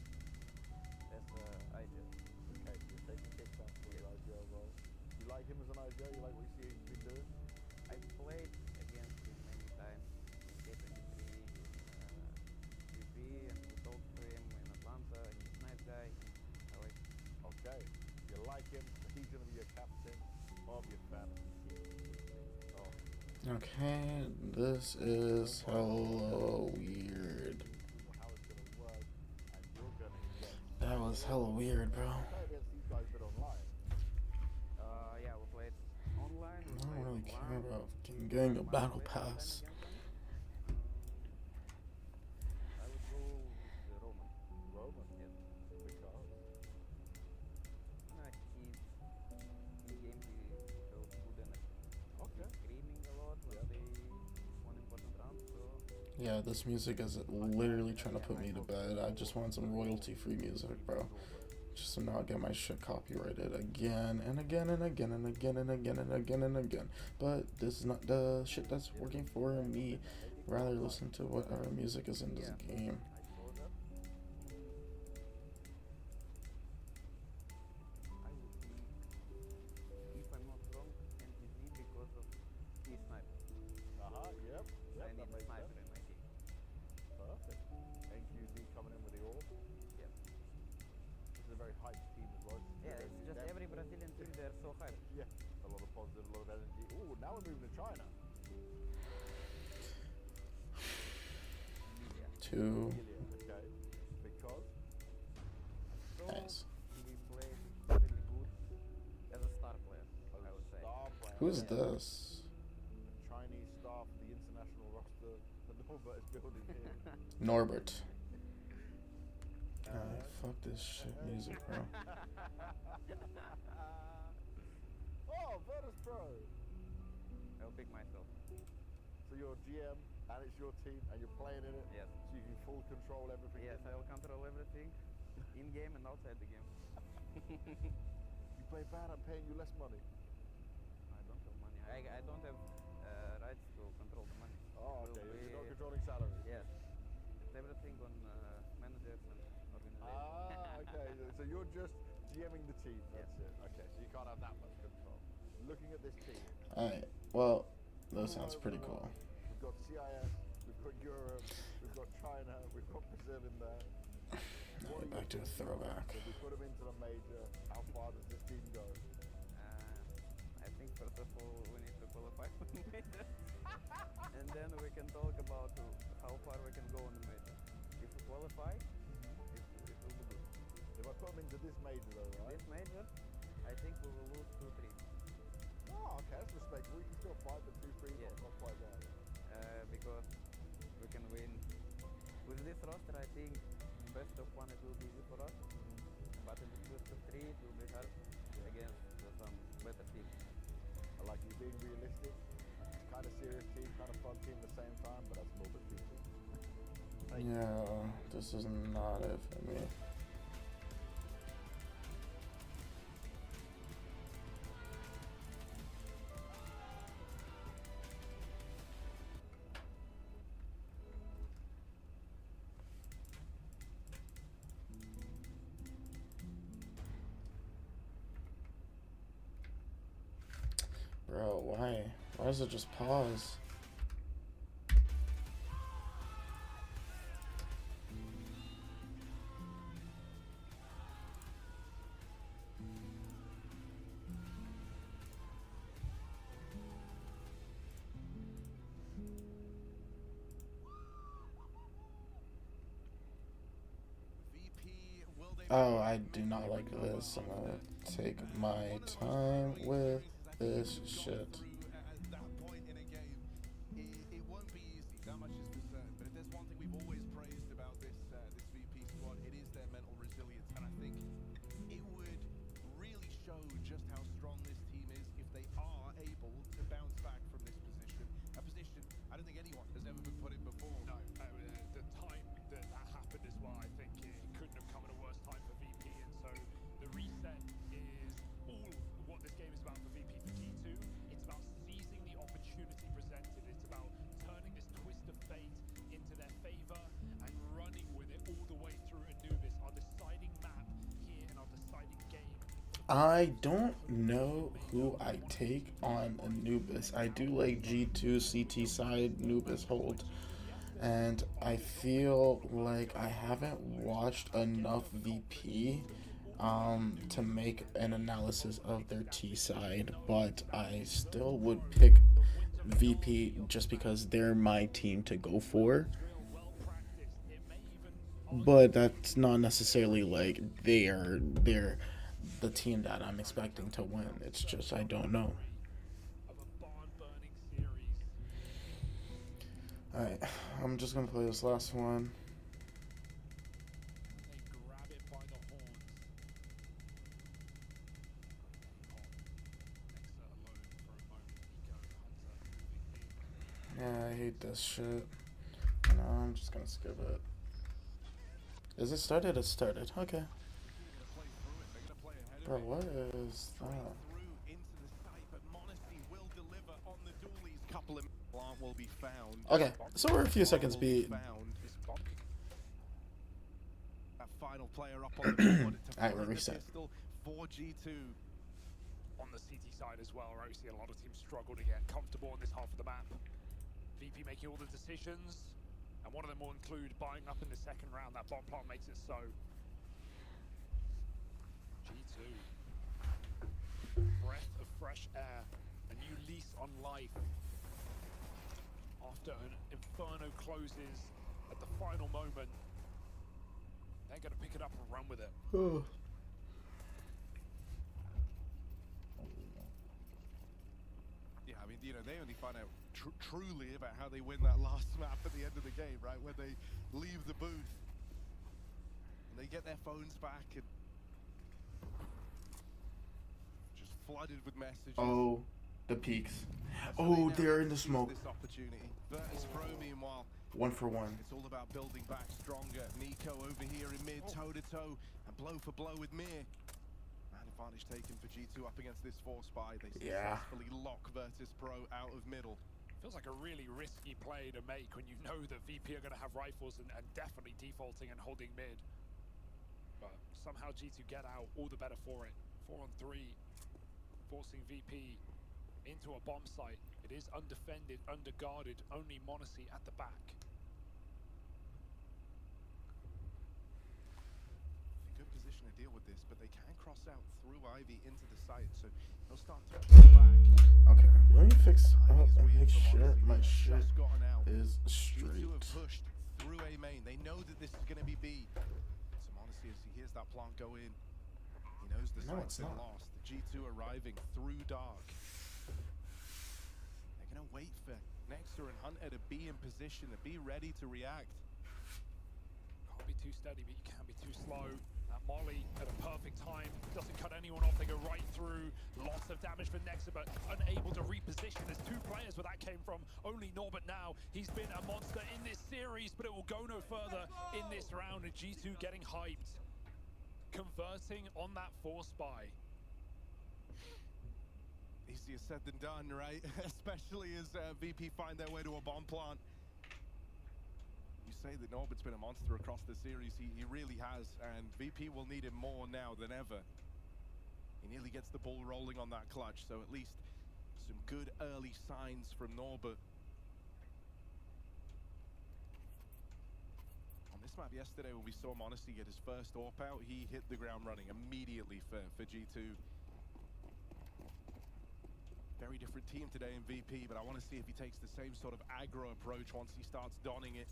That's IGL. Okay, so you're taking kickbacks for the IGL role. You like him as an IGL? You like what you see he's been doing? I played against him many times in K23, VP, and we talked to him in Atlanta. He's a nice guy. I like him. Okay, you like him. He's going to be your captain of your fantasy team. Oh. Okay, this is hella weird. How it's going to work, and you're going to get... That was hella weird, bro. You play against these guys a bit online. Yeah, we played online. I don't really care about fucking getting a battle pass. I would go with Roman. Roman? Yes. Because? In-game he showed good energy. Okay. Screaming a lot when they won important rounds, so... Yeah, this music is literally trying to put me to bed. I just want some royalty-free music, bro. Just to not get my shit copyrighted again and again and again and again and again and again and again. But this is not the shit that's working for me. Rather listen to whatever music is in this game. I would be, if I'm not wrong, NTZ because of his sniper. Yep. I need that a makes sniper sense. in my team. Perfect. NQZ coming in with the orb. Yep. This is a very hyped team as well. Yeah, it's just every Brazilian team, they're so hyped. Yeah, a lot of positive, a lot of energy. Ooh, now we're moving to China. Two. Okay. Because? Nice. He plays really good as a star player, I would say. Star player. Who's this? The Chinese star for the international roster that Norbert is building here. Norbert. Fuck this shit music, bro. Oh, Virtus Pro. I'll pick myself. So you're GM and it's your team and you're playing in it. Yes. So you can full control everything. Yes, I'll control everything, in game and outside the game. You play bad, I'm paying you less money. I don't have money. I don't have rights to control the money. Oh, okay. Will You're not be- controlling salary. Yes. It's everything on managers and organization. Ah, okay. So you're just GMing the team. That's it. Okay. So you can't have that much control. Looking at this team. Alright, well, that sounds pretty cool. We've got CIS, we've got Europe, we've got China, we've got Brazil in there. Alright, back to a throwback. If we put them into the major, how far does this team go? I think first of all we need to qualify for the major. And then we can talk about how far we can go in the major. If we qualify, it will be good. If I put them into this major though, right? This major, I think we will lose 2-3. Oh, okay, that's respectable. We can still fight, but 2-3 Yes. not quite right. Because we can win. With this roster, I think best of one it will be easy for us. But in the best of three, it will be hard against some better teams. I like you being realistic. Kind of serious team, kind of fun team at the same time, but that's a little bit too soon. Yeah, this is not it for me. Bro, why? Why does it just pause? Oh, I do not like this. I'm gonna take my time with this shit. It won't be easy, that much is for certain. But if there's one thing we've always praised about this VP squad, it is their mental resilience. And I think it would really show just how strong this team is if they are able to bounce back from this position. A position I don't think anyone has ever been put in before. No, the time that happened as well, I think it couldn't have come at a worse time for VP. And so the reset is all what this game is about for VP for G2. It's about seizing the opportunity presented. It's about turning this twist of fate into their favor and running with it all the way through Anubis, our deciding map here in our deciding game. I don't know who I take on Anubis. I do like G2 CT side Anubis hold, and I feel like I haven't watched enough VP to make an analysis of their T side, but I still would pick VP just because they're my team to go for. But that's not necessarily like they're the team that I'm expecting to win. It's just I don't know. Alright, I'm just gonna play this last one. Yeah, I hate this shit. No, I'm just gonna skip it. Is it started? It started. Okay. Bro, what is that? Okay, so we're a few seconds beat. Final player up on the board. Alright, we're reset. For G2. On the CT side as well, right? We see a lot of teams struggle to get comfortable in this half of the map. VP making all the decisions, and one of them will include buying up in the second round. That bomb plant makes it so. G2. Breath of fresh air. A new lease on life. After an Inferno closes at the final moment, they're going to pick it up and run with it. Yeah, I mean, you know, they only find out truly about how they win that last map at the end of the game, right? When they leave the booth and they get their phones back and just flooded with messages. Oh, the peaks. Oh, they're in the smoke. This opportunity. Virtus Pro, meanwhile, 1 for 1. it's all about building back stronger. Nico over here in mid, toe to toe, and blow for blow with Mir. Man advantage taken for G2 up against this force buy. They successfully lock Virtus Pro out of middle. Feels like a really risky play to make when you know that VP are going to have rifles and definitely defaulting and holding mid. But somehow G2 get out, all the better for it. 4 on 3, forcing VP into a bomb site. It is undefended, underguarded, only Monacy at the back. In good position to deal with this, but they can cross out through Ivy into the site, so they'll start touching back. Okay, let me fix up and make sure my shit is straight. G2 have pushed through A main. They know that this is going to be B. So Monacy, as he hears that plant go in, he knows the site's been lost. The G2 arriving through dark. They're going to wait for Nexter and Hunter to be in position, to be ready to react. Can't be too steady, but you can be too slow. That Molly at a perfect time, doesn't cut anyone off, they go right through. Lots of damage for Nexter, but unable to reposition. There's 2 players where that came from. Only Norbert now. He's been a monster in this series, but it will go no further in this round. And G2 getting hyped. Converting on that force buy. Easier said than done, right? Especially as VP find their way to a bomb plant. You say that Norbert's been a monster across the series. He really has, and VP will need him more now than ever. He nearly gets the ball rolling on that clutch, so at least Some good early signs from Norbert. On this map yesterday, when we saw Monacy get his first AWP out, he hit the ground running immediately for G2. Very different team today in VP, but I want to see if he takes the same sort of aggro approach once he starts donning it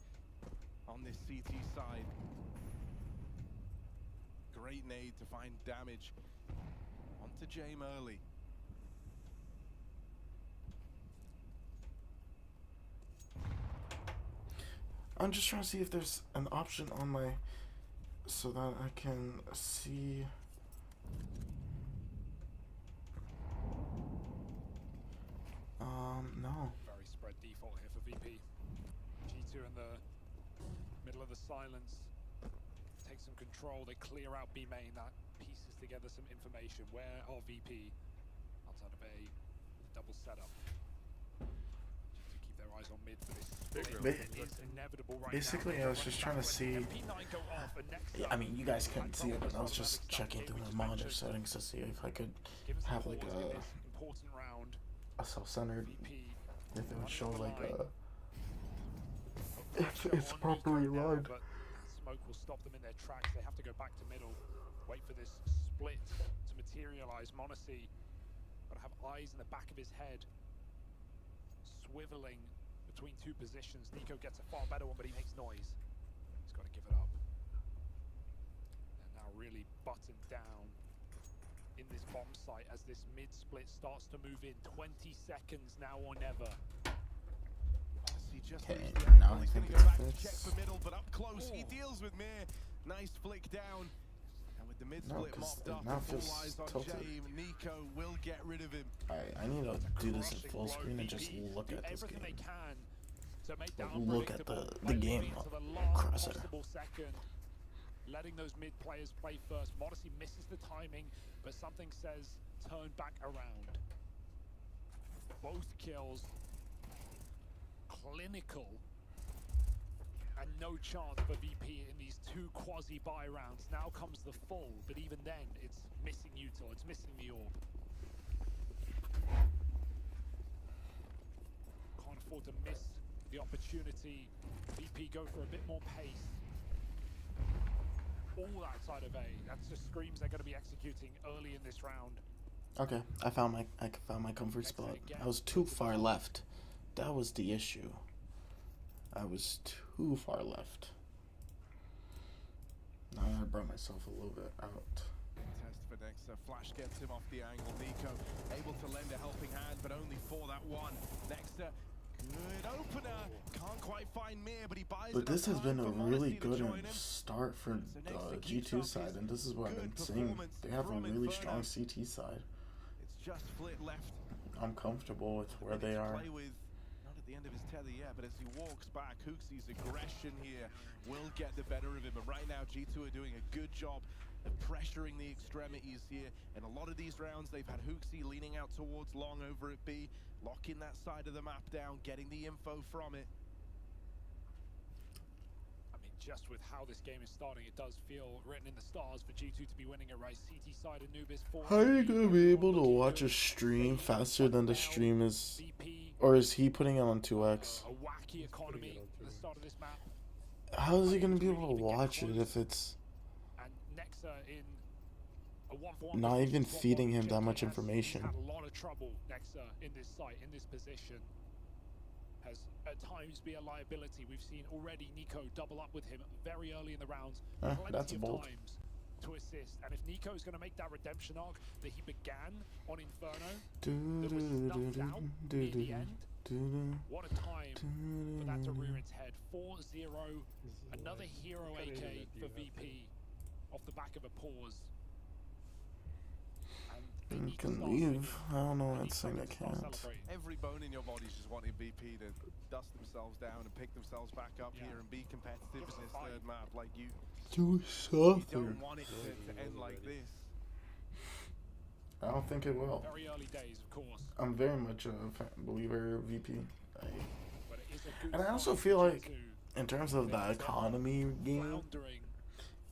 on this CT side. Great nade to find damage onto Jame early. I'm just trying to see if there's an option on my, so that I can see. No. Very spread default here for VP. G2 in the middle of the silence. Take some control. They clear out B main. That pieces together some information. Where are VP? Outside of A. Double setup. G2 keep their eyes on mid for this. It is inevitable right Basically, now. I was just trying to see. Yeah, I mean, you guys couldn't see it, but I was just checking through my monitor settings to see if I could have like a self-centered. If it would show like if it's properly aligned. But smoke will stop them in their tracks. They have to go back to middle. Wait for this split to materialize. Monacy got to have eyes in the back of his head, swiveling between two positions. Nico gets a far better one, but he makes noise. He's got to give it up. And now really buttoned down in this bomb site as this mid-split starts to move in. 20 seconds now or never. Okay, now I think it Check for middle, but up close, he deals with Mir. Nice flick down. And with the mid-split mopped up, now full feels eyes on tilted. Jame, Nico will get rid of him. I need to do this in full screen and just look at this game. Look at the game Crosshair. Letting those mid players play first. Monacy misses the timing, but something says turn back around. Both kills. Clinical. And no chance for VP in these two quasi-buy rounds. Now comes the full, but even then, it's missing Utah. It's missing the orb. Can't afford to miss the opportunity. VP go for a bit more pace. All outside of A. That's just screams they're going to be executing early in this round. Okay, I found my comfort spot. I was too far left. That was the issue. I was too far left. Now I brought myself a little bit out. Test for Nexa. Flash gets him off the angle. Nico able to lend a helping hand, but only for that one. Nexa, good opener. Can't quite find Mir, but he buys. But this has been a really good start for the G2 side, and this is what I've been saying. They have a really strong CT side. It's just Flit left. I'm comfortable with where they are. Not at the end of his tether yet, but as he walks back, Hooksy's aggression here will get the better of him. And right now, G2 are doing a good job of pressuring the extremities here. And a lot of these rounds, they've had Hooksy leaning out towards long over at B, locking that side of the map down, getting the info from it. I mean, just with how this game is starting, it does feel written in the stars for G2 to be winning a race. CT side Anubis 4. How are you gonna be able to watch a stream faster than the stream is? Or is he putting it on 2x? A wacky economy at the start of this map. How is he gonna be able to watch it if it's And Nexa in a 1-for-1 not even feeding him that much information? Had a lot of trouble, Nexa, in this site, in this position. Has at times be a liability. We've seen already Nico double up with him very early in the rounds. That's a Plenty of bolt. times to assist. And if Nico is going to make that redemption arc that he began on Inferno, that was snuffed out near the end, what a time for that to rear its head. 4-0, another hero AK for VP off the back of a pause. You can leave. I don't know what I'm saying. I can't. Every bone in your body's just wanting VP to dust themselves down and pick themselves back up here and be competitive in this third map. Like you don't want it to end like this. I don't think it will. Very early days, of course. I'm very much a believer of VP. And I also feel like, in terms of the economy game,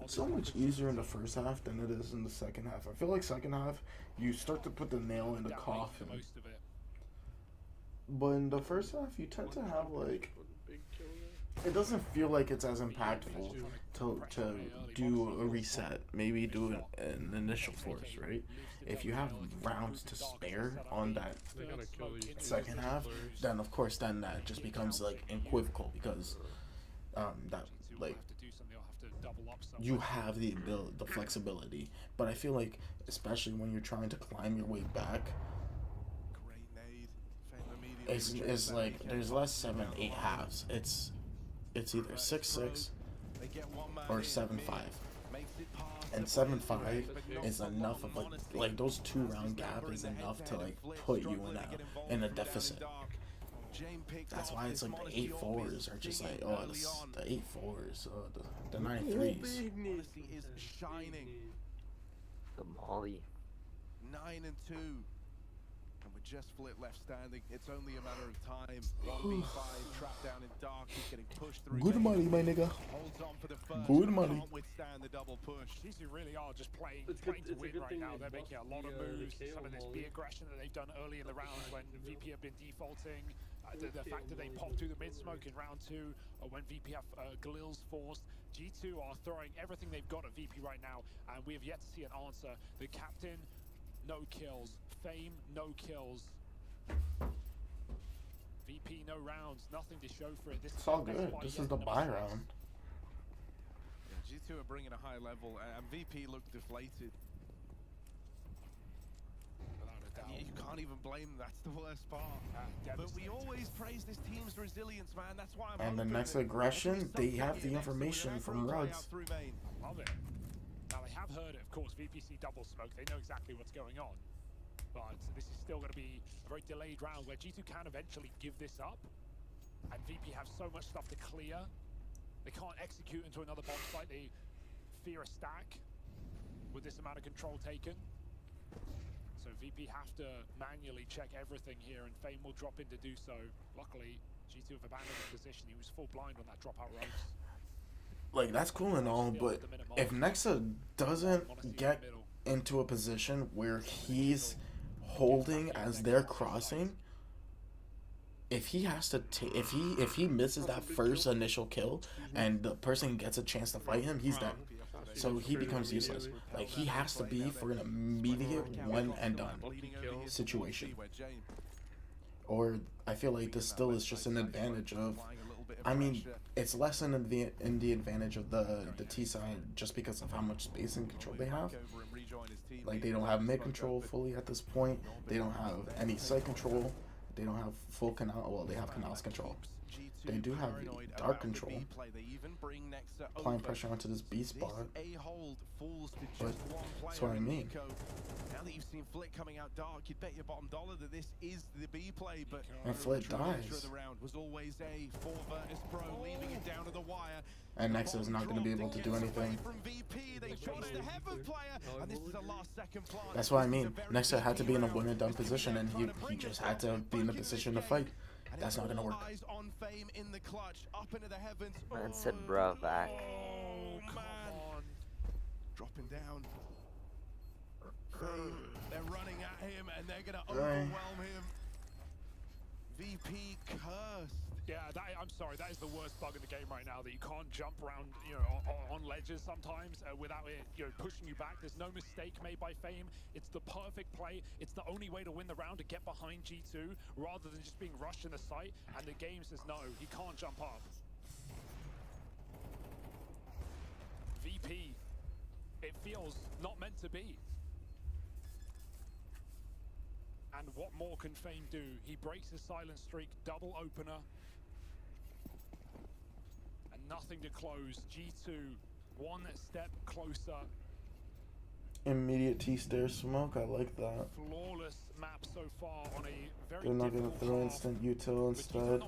it's so much easier in the first half than it is in the second half. I feel like second half, you start to put the nail in the coffin. but in the first half, you tend to have like, it doesn't feel like it's as impactful to do a reset. Maybe do an initial force, right? If you have rounds to spare on that second half, then of course then that just becomes like equivocal because that like you have the flexibility. But I feel like especially when you're trying to climb your way back, it's like there's less 7-8 halves. It's either 6-6 or 7-5. And 7-5 is enough of a, like, those 2-round gap is enough to like put you in a deficit. That's why it's like the 8-4s are just like, oh, the 8-4s, the 9-3s. Is shining. The Molly. 9-2. And with just Flit left standing, it's only a matter of time. 1v5 trapped down in dark. He's getting pushed through. Good money, my nigga. Holds on for the first. Good money. Can't withstand the double push. GT really are just playing to win right now. They're making a lot of moves. Some of this B aggression that they've done early in the round when VP have been defaulting. The fact that they popped through the mid smoke in round 2, when VP have Galil's forced. G2 are throwing everything they've got at VP right now, and we have yet to see an answer. The captain, no kills. Fame, no kills. VP, no rounds. Nothing to show for it. It's all good. This is the buy round. Yeah, G2 are bringing a high level, and VP look deflated. You can't even blame them. That's the worst part. But we always praise this team's resilience, man. That's why I'm And the next aggression, they have the information from Rugs. Love it. Now they have heard it, of course. VPC double smoke. They know exactly what's going on. But this is still going to be a very delayed round where G2 can eventually give this up. And VP have so much stuff to clear. They can't execute into another bomb site. They fear a stack with this amount of control taken. So VP have to manually check everything here, and Fame will drop in to do so. Luckily, G2 have abandoned his position. He was full blind on that dropout ropes. Like, that's cool and all, but if Nexa doesn't get into a position where he's holding as they're crossing, if he has to if he misses that first initial kill and the person gets a chance to fight him, he's dead. So he becomes useless. Like, he has to be for an immediate one and done situation. Or I feel like this still is just an advantage of, I mean, it's less in the advantage of the T side just because of how much space and control they have. Like, they don't have mid control fully at this point. They don't have any site control. They don't have full canal. Well, they have canals control. They do have dark control. Applying pressure onto this B spot. But that's what I mean. Now that you've seen Flit coming out dark, you'd bet your bottom dollar that this is the B play, but and Flit dies. The round was always a for Virtus Pro, leaving it down to the wire. And Nexa is not going to be able to do anything. That's what I mean. Nexa had to be in a win and done position, and he just had to be in a position to fight. That's not going to work. Man said, bruh, back. Oh, man. Dropping down. They're running at him, and they're going to overwhelm him. VP cursed. Yeah, I'm sorry, that is the worst bug in the game right now, that you can't jump around, you know, on ledges sometimes without it, you know, pushing you back. There's no mistake made by Fame. It's the perfect play. It's the only way to win the round, to get behind G2 rather than just being rushed in the site. And the game says no, he can't jump up. VP, it feels not meant to be. And what more can Fame do? He breaks his silent streak, double opener. And nothing to close. G2, one step closer. Immediate T-stair smoke, I like that. Flawless map so far on a very They're not going to throw instant util instead.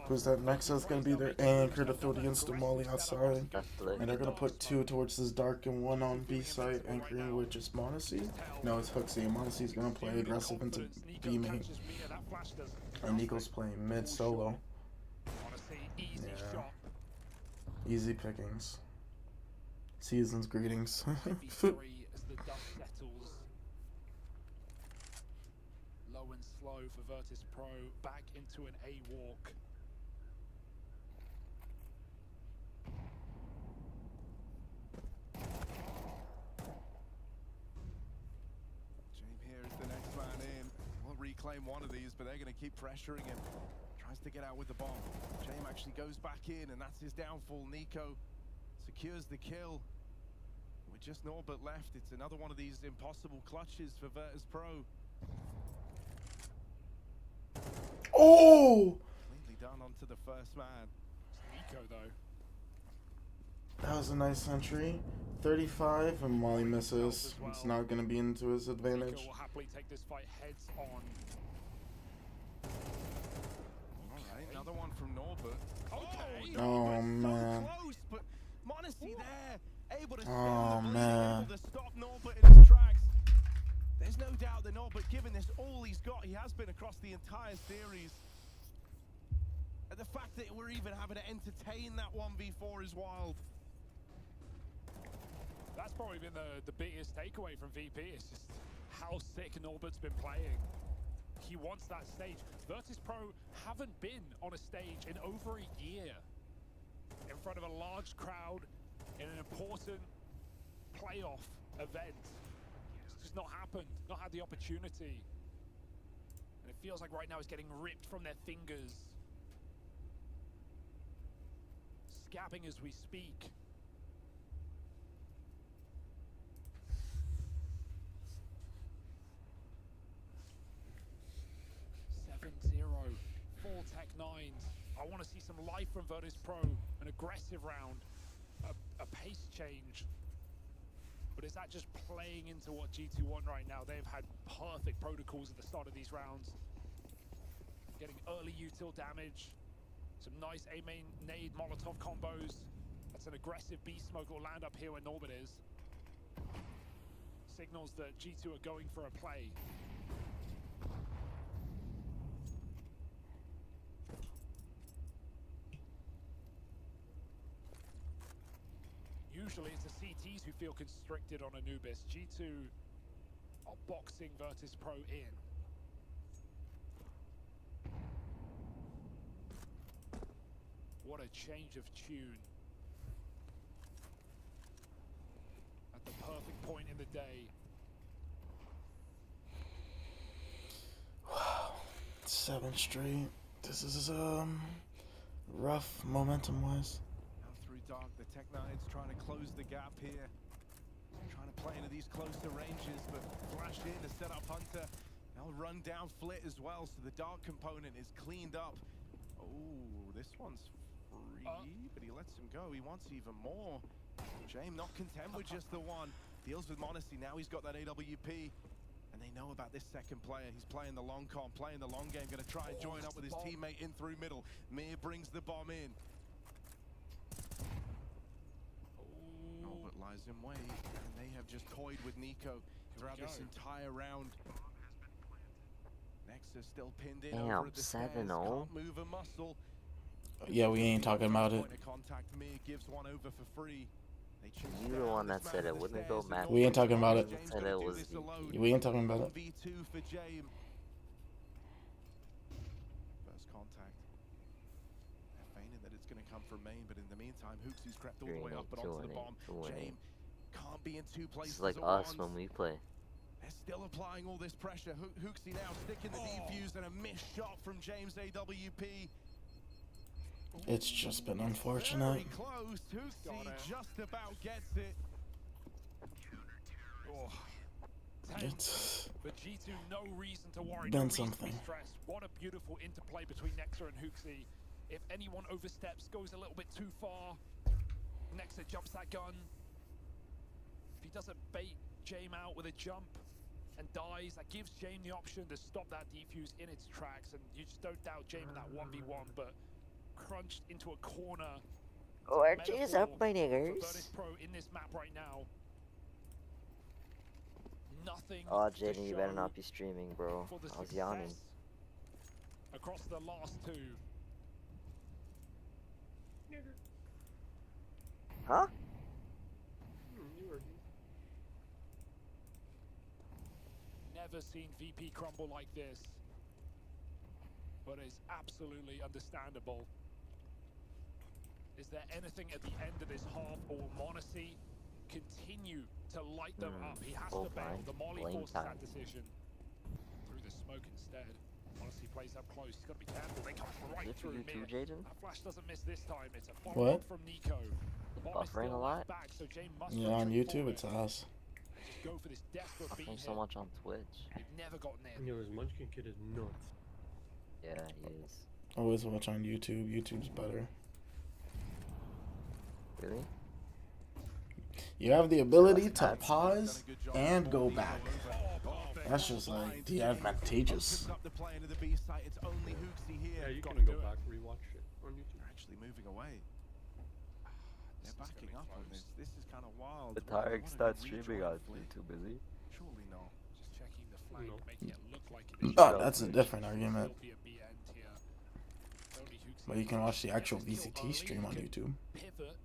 Who's that? Nexa's going to be their anchor to throw the instant molly outside. And they're going to put 2 towards this dark and 1 on B side, anchoring with just Monacy. No, it's Hooksy. Monacy's going to play aggressive into B main. And Nico's playing mid solo. Yeah. Easy pickings. Season's greetings. Lower and slow for Virtus Pro, back into an A walk. James here is the next man in. We'll reclaim one of these, but they're going to keep pressuring him. Tries to get out with the bomb. James actually goes back in, and that's his downfall. Nico secures the kill. With just Norbert left, it's another one of these impossible clutches for Virtus Pro. Oh! Cleanly done onto the first man. It's Nico, though. That was a nice sentry. 35, and while he misses, it's not going to be into his advantage. Nico will happily take this fight heads on. Alright, another one from Norbert. Okay. Oh, man. So close, but Monacy there. Able to Oh, the man. able to stop Norbert in his tracks. There's no doubt that Norbert, given this all he's got, he has been across the entire series. And the fact that we're even having to entertain that 1v4 is wild. That's probably been the biggest takeaway from VP. It's just how sick Norbert's been playing. He wants that stage. Virtus Pro haven't been on a stage in over a year. In front of a large crowd, in an important playoff event. It's just not happened, not had the opportunity. And it feels like right now it's getting ripped from their fingers. Scabbing as we speak. Full Tech 9s. I want to see some life from Virtus Pro, an aggressive round, a pace change. But is that just playing into what G2 want right now? They've had perfect protocols at the start of these rounds. Getting early util damage, some nice A-main nade Molotov combos. That's an aggressive beast smoke will land up here where Norbert is. Signals that G2 are going for a play. Usually it's the CTs who feel constricted on Anubis. G2 are boxing Virtus Pro in. What a change of tune. At the perfect point in the day. Wow. 7 straight. This is rough momentum-wise. Dark, the Tech 9's trying to close the gap here. Trying to play into these closer ranges, but flashed in to set up Hunter. Now run down Flit as well, so the Dark component is cleaned up. Oh, this one's free, but he lets him go. He wants even more. James not content with just the one. Deals with Monacy, now he's got that AWP. And they know about this second player. He's playing the long con, playing the long game, gonna try and join up with his teammate in through middle. Mir brings the bomb in. Norbert lies in wait, and they have just toyed with Nico throughout this entire round. Nexus still pinned in over at the stairs, can't move a muscle. Yeah, we ain't talking about it. Contact Mir gives one over for free. You the one that said it wouldn't go mad. We ain't talking about it. Said it was we ain't talking about it. V2 for James. First contact. They're feigning that it's going to come from main, but in the meantime, Hooksy's crept all the way up and onto the bomb. James can't be in two places. It's like us when we play. They're still applying all this pressure. Hooksy now sticking the defuse and a missed shot from James AWP. It's just been unfortunate. Very close. Hooksy just about gets it. Oh. It's but G2, no reason to worry. done no reason something. To be stressed. What a beautiful interplay between Nexa and Hooksy. If anyone oversteps, goes a little bit too far, Nexa jumps that gun. If he doesn't bait James out with a jump and dies, that gives James the option to stop that defuse in its tracks, and you just don't doubt James in that 1v1, but crunched into a corner. ORG is up, my niggers. Virtus Pro in this map right now. Nothing. Oh, Jaden, you better not be streaming, bro. I was yawning. Across the last two. Huh? Never seen VP crumble like this. but it's absolutely understandable. Is there anything at the end of this half, or will Monacy continue to light them up? He has to bail. The Molly forces that decision. Through the smoke instead. Monacy plays up close. He's got to be careful. They come right through mid. That flash doesn't miss this time. It's a follow-up from Nico. Buffering a lot? Back, so Jay must on YouTube it's us. just go for this desperate beat Buffering so much on Twitch. They've never gotten in. Yo, this Munchkin kid is nuts. Yeah, he is. Always watch on YouTube. YouTube's better. Really? You have the ability to pause and go back. That's just like the advantageous. Yeah, you can go back, rewatch it on YouTube. Actually moving away. They're backing up on this. This is kind of wild. The Tarek starts streaming on YouTube, is he? Surely not. Just checking the flank, making it look like it is. Oh, that's a different argument. But you can watch the actual VCT stream on YouTube. Pivot.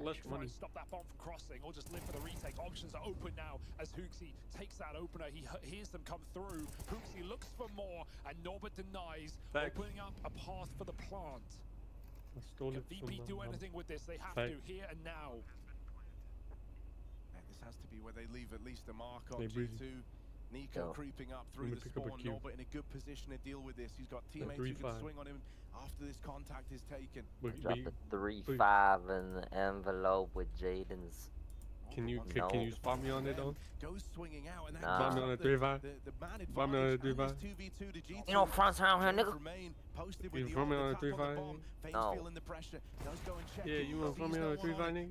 Less money. Stop that bomb from crossing, or just live for the retake. Options are open now as Hooksy takes that opener. He hears them come through. Hooksy looks for more, and Norbert denies, opening up a path for the plant. Can VP do anything with this? They have to, here and now. And this has to be where they leave at least a mark on G2. Nico creeping up through the spawn. Norbert in a good position to deal with this. He's got teammates who can swing on him after this contact is taken. Drop the 3-5 in the envelope with Jaden's. Can you spot me on it though? Goes swinging out and spot me on a 3-5. Spot me on a 3-5. You know France around here, nigga. You from me on a 3-5? No. Yeah, you want from me on a 3-5, nigga?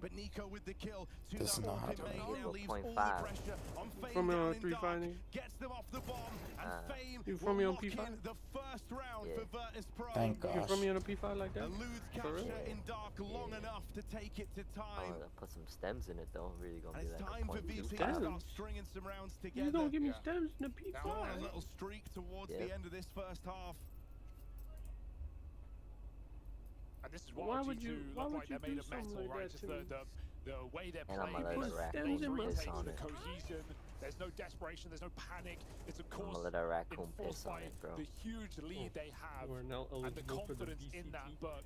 This is not happening. 0.5. From me on a 3-5, nigga? You from me on P5? Yeah. Thank gosh. You from me on a P5 like that? For real? Oh, put some stems in it though. Really gonna be like time for VP to start stringing some rounds together. You don't give me stems in the P5. Now on a little streak towards the end of this first half. And this is why would you look like they're made of metal, right? Just the way they're playing, the cohesion. There's no desperation, there's no panic. It's of course enforced by the huge lead they have and the confidence in that. But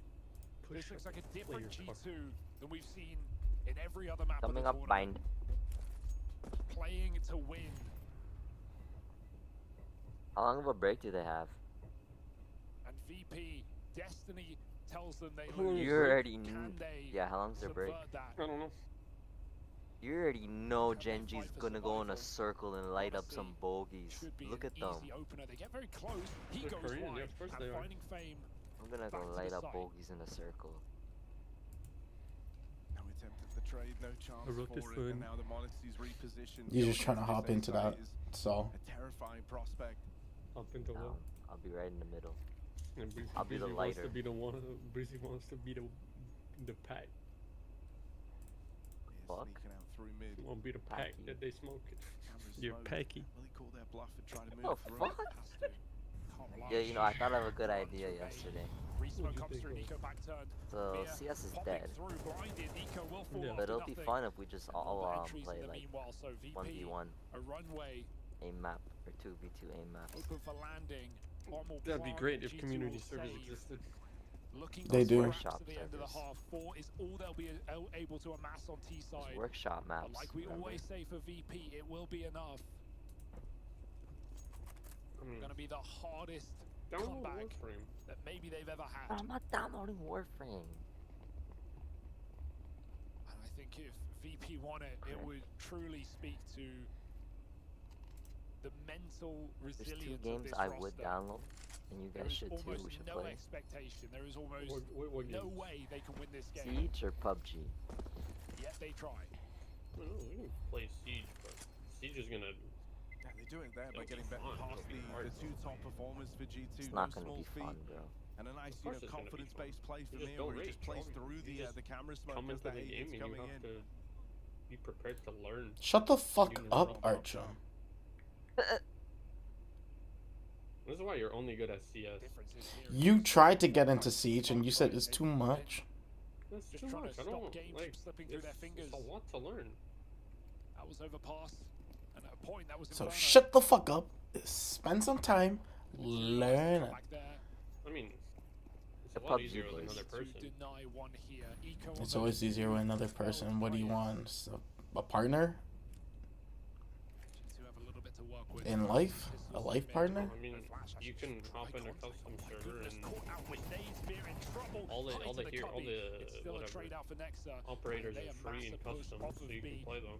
this looks like a different G2 than we've seen in every other map of the tournament. Playing to win. How long of a break do they have? And VP, Destiny tells them they lose. You already knew. Yeah, how long's their break? I don't know. You already know Genji's gonna go in a circle and light up some bogeys. Look at them. They get very close. He goes wide and finding fame. I'm gonna go light up bogeys in a circle. No attempt at the trade, no chance for it. And now the Monacy's repositioned. You're just trying to hop into that. So. A terrifying prospect. Hop into what? I'll be right in the middle. I'll be the lighter. Breezy wants to be the pack. Fuck. You won't be the pack that they smoke it. You're packy. Will he call their bluff and try to move through? Fuck? Yeah, you know, I thought of a good idea yesterday. So CS is dead. But it'll be fun if we just all play like 1v1 aim map or 2v2 aim maps. That'd be great if community servers existed. They do. Workshop to the end of the half. 4 is all they'll be able to amass on T side. Workshop maps. But like we always say for VP, it will be enough. Gonna be the hardest comeback that maybe they've ever had. I'm not downloading Warframe. And I think if VP won it, it would truly speak to the mental resilience. There's 2 games I would download, and you guys should too. We should play. Expectation. There is almost no way they can win this game. Siege or PUBG? Yet they try. We can play Siege, but Siege is gonna. Yeah, they do it there by getting back past the 2 top performers for G2. It's not gonna be fun, bro. And a nice, confidence-based play from Neo, where he just plays through the camera smoke as the hate is coming in. Be prepared to learn. Shut the fuck up, Archer. This is why you're only good at CS. You tried to get into Siege and you said it's too much. That's too much. I don't like. It's a lot to learn. That was overpass, and at a point that was. So shut the fuck up. Spend some time. Learn it. I mean, it's a lot easier with another person. It's always easier with another person. What do you want? So, a partner? In life? A life partner? I mean, you can hop in a custom server and all the whatever operators are free and custom, so you can play them.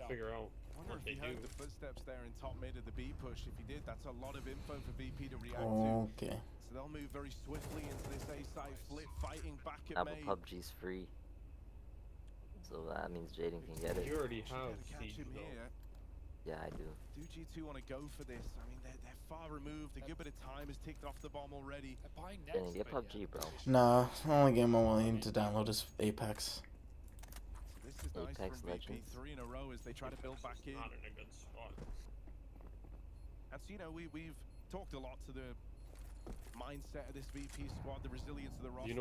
Figure out what they do. The footsteps there in top mid of the B push. If he did, that's a lot of info for VP to react to. Okay. So they'll move very swiftly into this A side flip, fighting back at Apple PUBG's free, so that means Jaden can get it. You already have Siege though. Yeah, I do. Do G2 want to go for this? I mean, they're far removed. A good bit of time has ticked off the bomb already. Jaden, get PUBG, bro. Nah, the only game I'm willing to download is Apex. This is nice Apex from VP, Legends. 3 in a row as they try to build back in. Not in a good spot. And so, you know, we've talked a lot to the mindset of this VP squad, the resilience of the roster.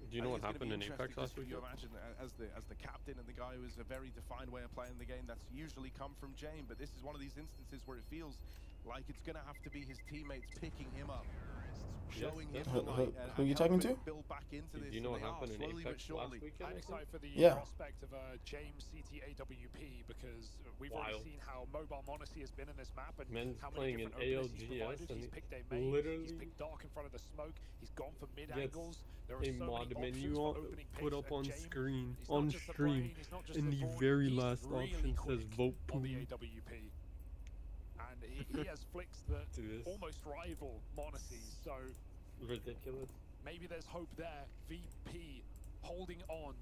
Do you know what happened in Apex last week? You imagine as the captain and the guy who has a very defined way of playing the game, that's usually come from Jane, but this is one of these instances where it feels like it's going to have to be his teammates picking him up, showing him the light, who are you talking to? Build back into this. Do you know what happened in Apex last weekend? I'm excited for the Yeah. prospect of James CT-AWP because we've already seen how mobile Monacy has been in this map and Men's how many playing in different openings he's ALGS provided. and He's picked a main, literally he's picked dark in front of the smoke, he's gone for mid gets angles. There are a so mod many menu options for opening put picks up at on James. screen, He's not just the brain, he's not just in the brawn, very he's last really option says quick vote on the please. AWP. And he has flicks that almost rival Monacy, so ridiculous. maybe there's hope there. VP holding on,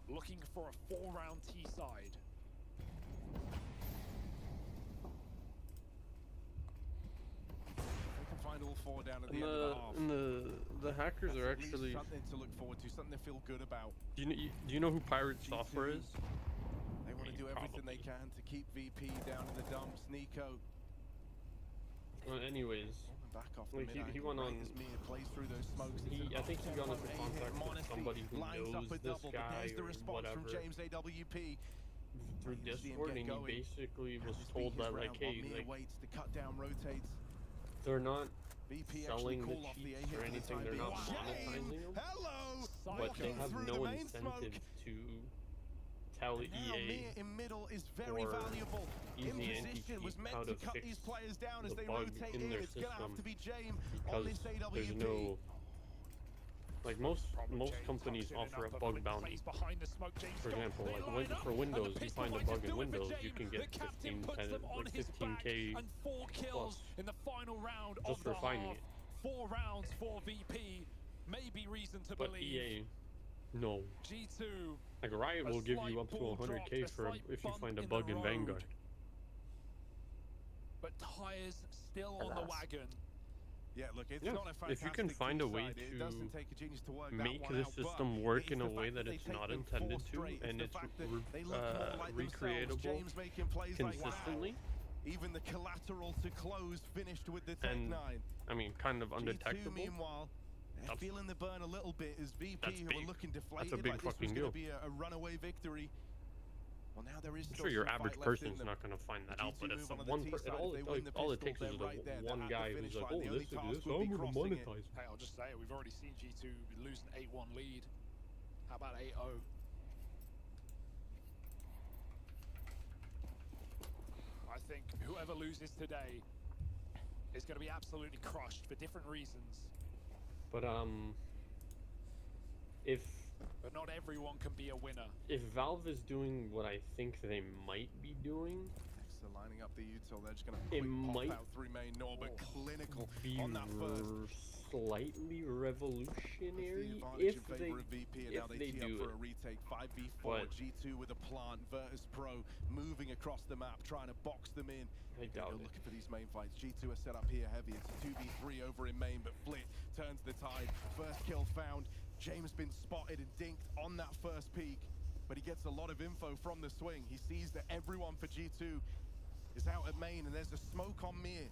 looking for a 4-round T side. They can find all 4 down at the end of the half. And the hackers are That's at least actually. something to look forward to, something to feel good about. Do you know who Pirate Software is? They want to do everything they can to keep VP down in the dumps. Nico. Well, anyways, Back off like he went on. plays through those smokes. I think he got into contact with somebody who knows this guy or whatever James AWP. through Discord, and he basically was told that like, hey, like they're not selling the cheats or anything, they're not monetizing them, but they have no incentive to tell EA or easy anti-cheat how to fix the bug in their system, because there's no, like most companies offer a bug bounty. For example, like for Windows, you find a bug in Windows, you can get 15K plus in the final round just for finding it. 4 rounds for VP, maybe reason to But believe. EA, no. G2, like Riot will give you up to 100K for if you find a bug in Vanguard. But tires still on the wagon. Yeah, look, it's Yeah, not a if you can fantastic find a T way side. It doesn't take a genius to work that make one the out, but system work in a the way fact that they it's take not them intended 4 to, straight. and the it's fact that they look more like recreatable James making plays consistently. Like, wow. Even the collateral to close finished with the Tech And 9. I mean, kind of G2, undetectable. meanwhile, they're feeling the burn a little bit as VP, That's who big. are looking deflated. That's a big like this was fucking going deal. to be a runaway victory. Well, now there is I'm still sure your some average fight left in person's them. not going to find that The out, but G2 if move some on the one T person, side, if they win the all it pistol, takes is they're right there. one They're at guy the who's finish like, line. oh, The only this task is this, would be I'm going to crossing it. monetize. Hey, I'll just say, we've already seen G2 lose an 8-1 lead. How about 8-0? I think whoever loses today is going to be absolutely crushed for different reasons. But if But not everyone can be a winner. if Valve is doing what I think they might be doing, So lining up the util, they're just going to it pop might out 3 main Norbert clinical be on that first. slightly revolutionary The if advantage in they favor of VP, and now they tee up do for it. a retake. 5v4, But G2 with a plant, Virtus Pro moving across the map, trying to box them in. I doubt it. Looking for these main fights. G2 are set up here heavy. It's a 2v3 over in main, but Flit turns the tide. First kill found. James been spotted and dinked on that first peak, but he gets a lot of info from the swing. He sees that everyone for G2 is out at main, and there's a smoke on Mir.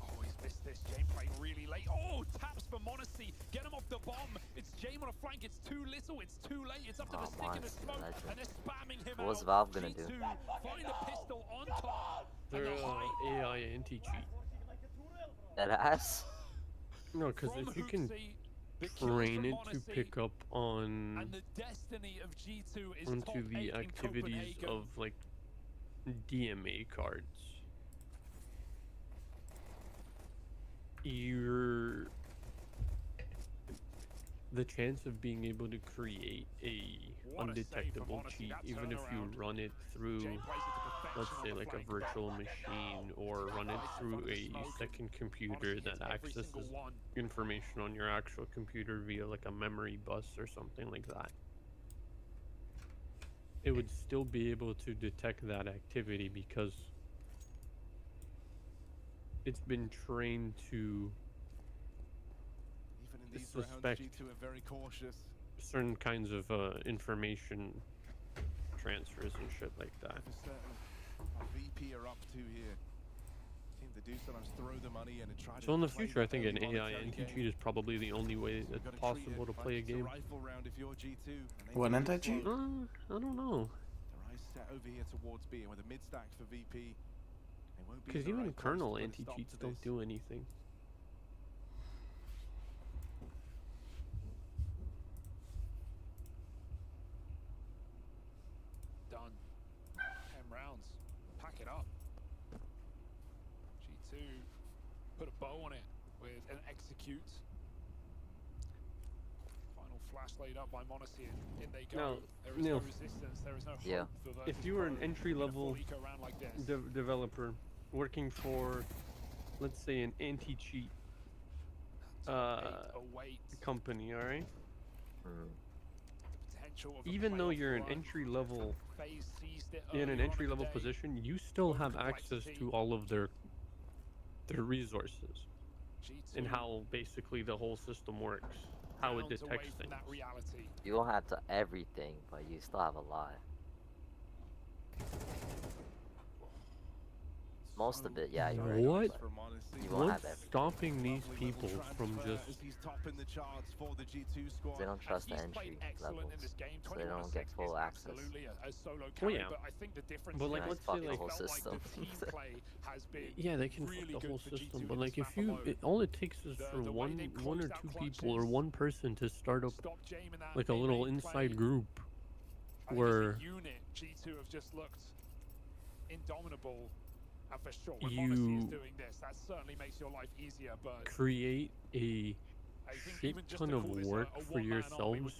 Oh, he's missed this. Jame playing really late. Oh, taps for Monacy. Get him off the bomb. It's Jame on a flank. It's too little. It's too late. It's up to the stick in the smoke, and they're spamming him out. What's Valve gonna do? Find a pistol on top. They're AI anti-cheat. That ass. No, because if you can train it to pick up on and the destiny of G2 is onto the activities of like DMA cards, the chance of being able to create a undetectable cheat, even if you run it through, let's say, like a virtual machine, or run it through a second computer that accesses information on your actual computer via like a memory bus or something like that, it would still be able to detect that activity because it's been trained to suspect G2 are very cautious. certain kinds of information transfers and shit like that. VP are up to here. Seem to do sometimes throw the money in and try So in the future, I think an AI anti-cheat is probably the only way that's possible to play a game. What anti-cheat? I don't know. Their eyes set over here towards B, and with a mid stack for VP, they won't be. Because even kernel anti-cheats don't do anything. Done. 10 rounds. Pack it up. G2 put a bow on it with an execute. Final flash laid up by Monacy, and in they go. Now, There is no resistance. There is no hope for if you were an entry-level developer working for, let's say, an anti-cheat company, all right? Even though you're an entry-level, in an entry-level position, you still have access to all of their resources and how basically the whole system works, how it detects things. You don't have to everything, but you still have a lot. Most of it, yeah, you're right. What? You won't have What's stopping these people from just... They don't trust the entry levels, so they don't get full access. Well, yeah, but like, let's say, like, the whole system. yeah, they can fuck the whole system, but like, if you, all it takes is for one or two people or one person to start up like a little inside group where G2 have just looked indomitable. And for sure, when you Monacy is doing this, that certainly makes your life easier, but create a shit ton of work for yourselves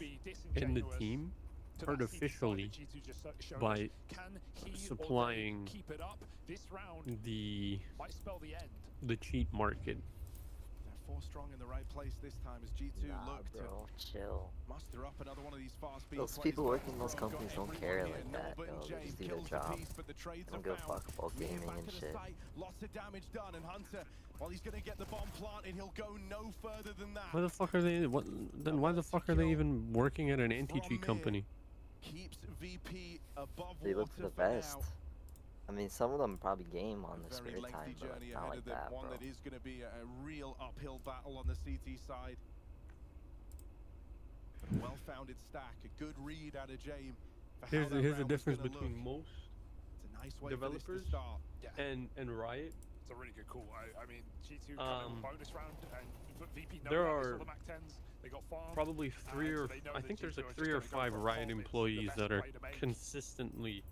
and the team artificially by supplying the cheat market. They're 4 strong in the right place this time as G2 look to chill. muster up another one of these fast speed Those people working in those companies don't care like that, yo. They just do their job. They don't give a fuck about gaming and shit. Lots of damage done, and Hunter, while he's gonna get the bomb planted, he'll go no further than that. Why the fuck are they? Why the fuck are they even working at an anti-cheat company? Keeps VP above they look for the best. I mean, some of them probably game on the spare time, but not like that, one bro. that is going to be a real uphill battle on the CT side. Well-founded stack, a good read out of James. Here's the difference between most nice developers and Riot. It's a really good call. I mean, G2 coming bonus round, and VP there are the Mac 10s. They got farmed, probably I think there's like 3 or 5 Riot employees that are consistently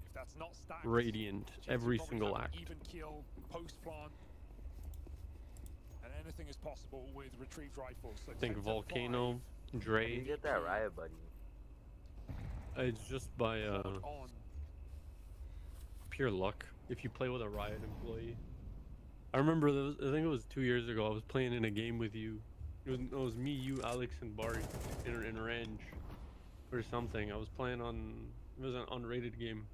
radiant every single act. Even kill, post plant, and anything is possible with retrieved rifles. So I think Volcano, Dre. You get that Riot, buddy. It's just by pure luck. If you play with a Riot employee, I remember I think it was 2 years ago. I was playing in a game with you. It was me, you, Alex, and Barry in range or something. I was playing on, it was an unrated game.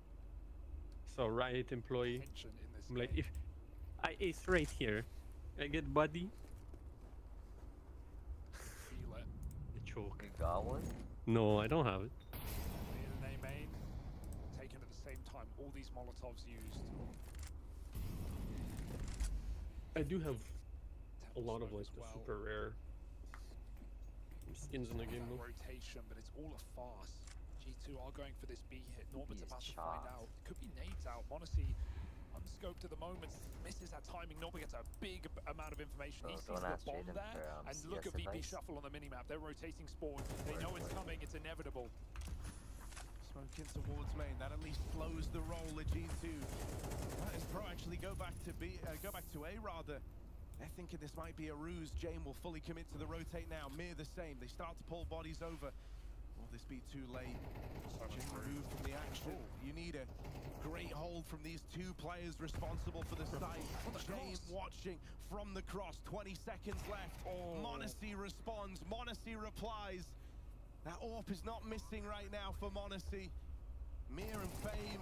So Riot employee, I'm like, if I ace right here, I get buddy. Feel it. A choke. You got one? No, I don't have it. Main, taken at the same time. All these Molotovs used. I do have a lot of like the super rare skins in the game though. Rotation, but it's all a farce. G2 are going for this B hit. Norbert's about to find out. It could be nades out. Monacy unscoped at the moment, misses that timing. Norba gets a big amount of information. He sees don't the ask bomb Jaden there, for, and CS look at VP advice. Shuffle on the minimap. They're rotating spawn. They know it's coming. It's inevitable. Smoking towards main. That at least slows the roll of G2. As Pro actually go back to A rather. They're thinking this might be a ruse. Jame will fully commit to the rotate now. Mir the same. They start to pull bodies over. Will this be too late? Jame removed from the action. You need a great hold from these two players responsible for the site. Jame watching from the cross. 20 seconds left. Monacy responds. Monacy replies. That AWP is not missing right now for Monacy. Mir and Fame.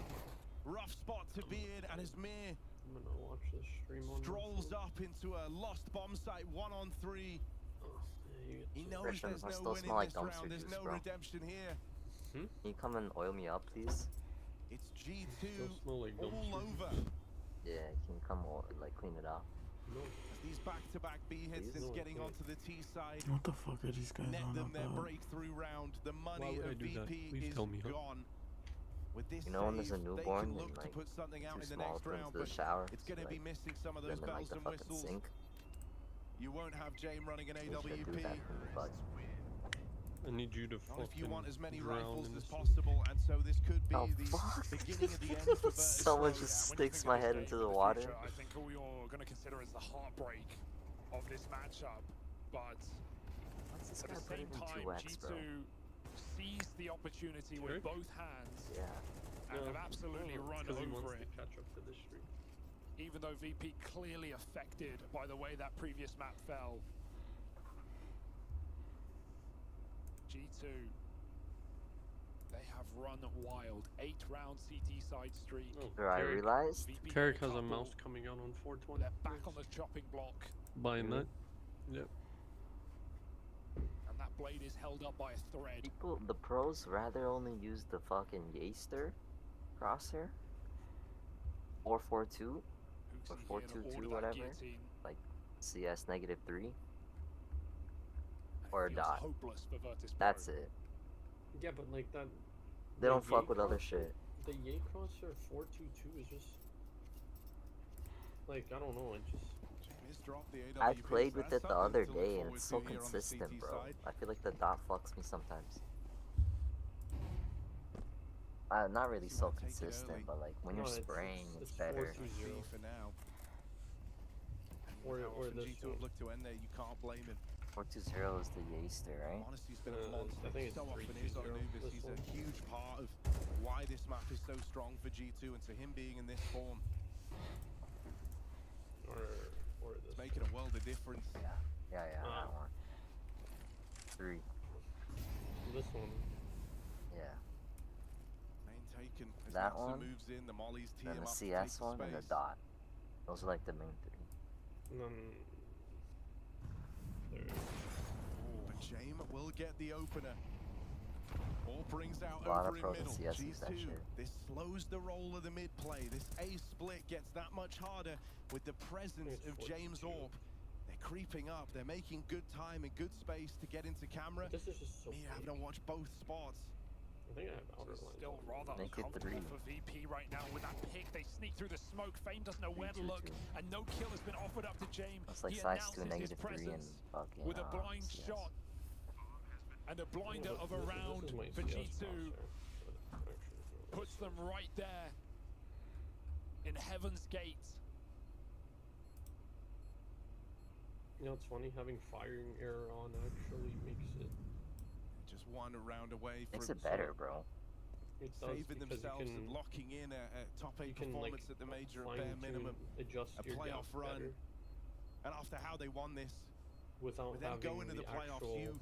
Rough spot to be in, and as Mir I'm gonna watch this stream on strolls up into a lost bomb site 1-on-3. He knows there's no win in this round. There's no redemption here. Can you come and oil me up, please? It's G2 like all over. Yeah, can you come like clean it up? These back-to-back B hits is getting onto the T side. What the fuck are these guys Net on them their about? breakthrough round. The money of VP is gone. With this You know when there's a save, they newborn can and look to like put something out too in the small next to put round, into the but shower, it's going to be missing some of them those in like bells the and fucking whistles. sink. You won't have Jame running an They should do AWP. that from the bug. I need you to Not if you want as many drown rifles in as this possible, and so this could be Oh, the fuck. beginning of the end for Virtus. Someone just sticks my head into the water. I think all you're going to consider is the heartbreak of this matchup, but What's this at guy the put same it in time, 2x, bro? G2 seized the opportunity with both hands Yeah. and have absolutely run because he over wants it. to catch up to this stream. Even though VP clearly affected by the way that previous map fell. G2, they have run wild. 8-round CT side streak. I realized. Carrick has a mouse coming out on 420. They're back on the chopping block, Buying that. Yep. and that blade is held up by a thread. People, the pros rather only use the fucking Yaster crosshair. 442 or 422, whatever. Like CS -3 or a dot. Hopeless for Virtus That's Pro. it. Yeah, but like that. They don't fuck with other shit. The Yay Crosshair 422 is just like I don't know. It just. I played with it the other day and it's so consistent, bro. I feel like the dot fucks me sometimes. Not really so consistent, but like when you're spraying, it's better. For now. Or this G2 have looked to end there. You can't blame him. 420 is the Yaster, right? Honesty's been a monster. I think it's so often 320, is on Anubis. this He's one. a huge part of why this map is so strong for G2, and to him being in this form, Or it's this. making a world of difference. Yeah, that one. 3. This one. Yeah. Main taken. As That Natsu one, moves in, the mollies tee then him the up to CS take one, and the space. dot. Those are like the main 3. And then. But Jame will get the opener. All brings out A lot over of in pros and middle. CS use that G2. shit. This slows the roll of the mid play. This A split gets that much harder with the presence of James Orb. They're creeping up. They're making good time and good space to get into camera. This is just so. Me having to watch both spots. I think I have outer line. Still rather Make it uncomfortable 3. for VP right now with that pick. They sneak through the smoke. Fame doesn't know where to look, and no kill has been offered up to James. That's like He CS2 announces his -3 and presence fucking with a blind CS. shot and a blinder of a This round is my for CS G2 crosshair. puts them right there in Heaven's Gate. You know, it's funny having firing error on actually makes it. Just one round away from Makes it better, bro. It does saving because themselves you can, and locking in a top 8 you can like performance at the major fine bare tune, minimum. adjust A your playoff gap run. better And after how they won this, without with them having going to the playoffs, actual,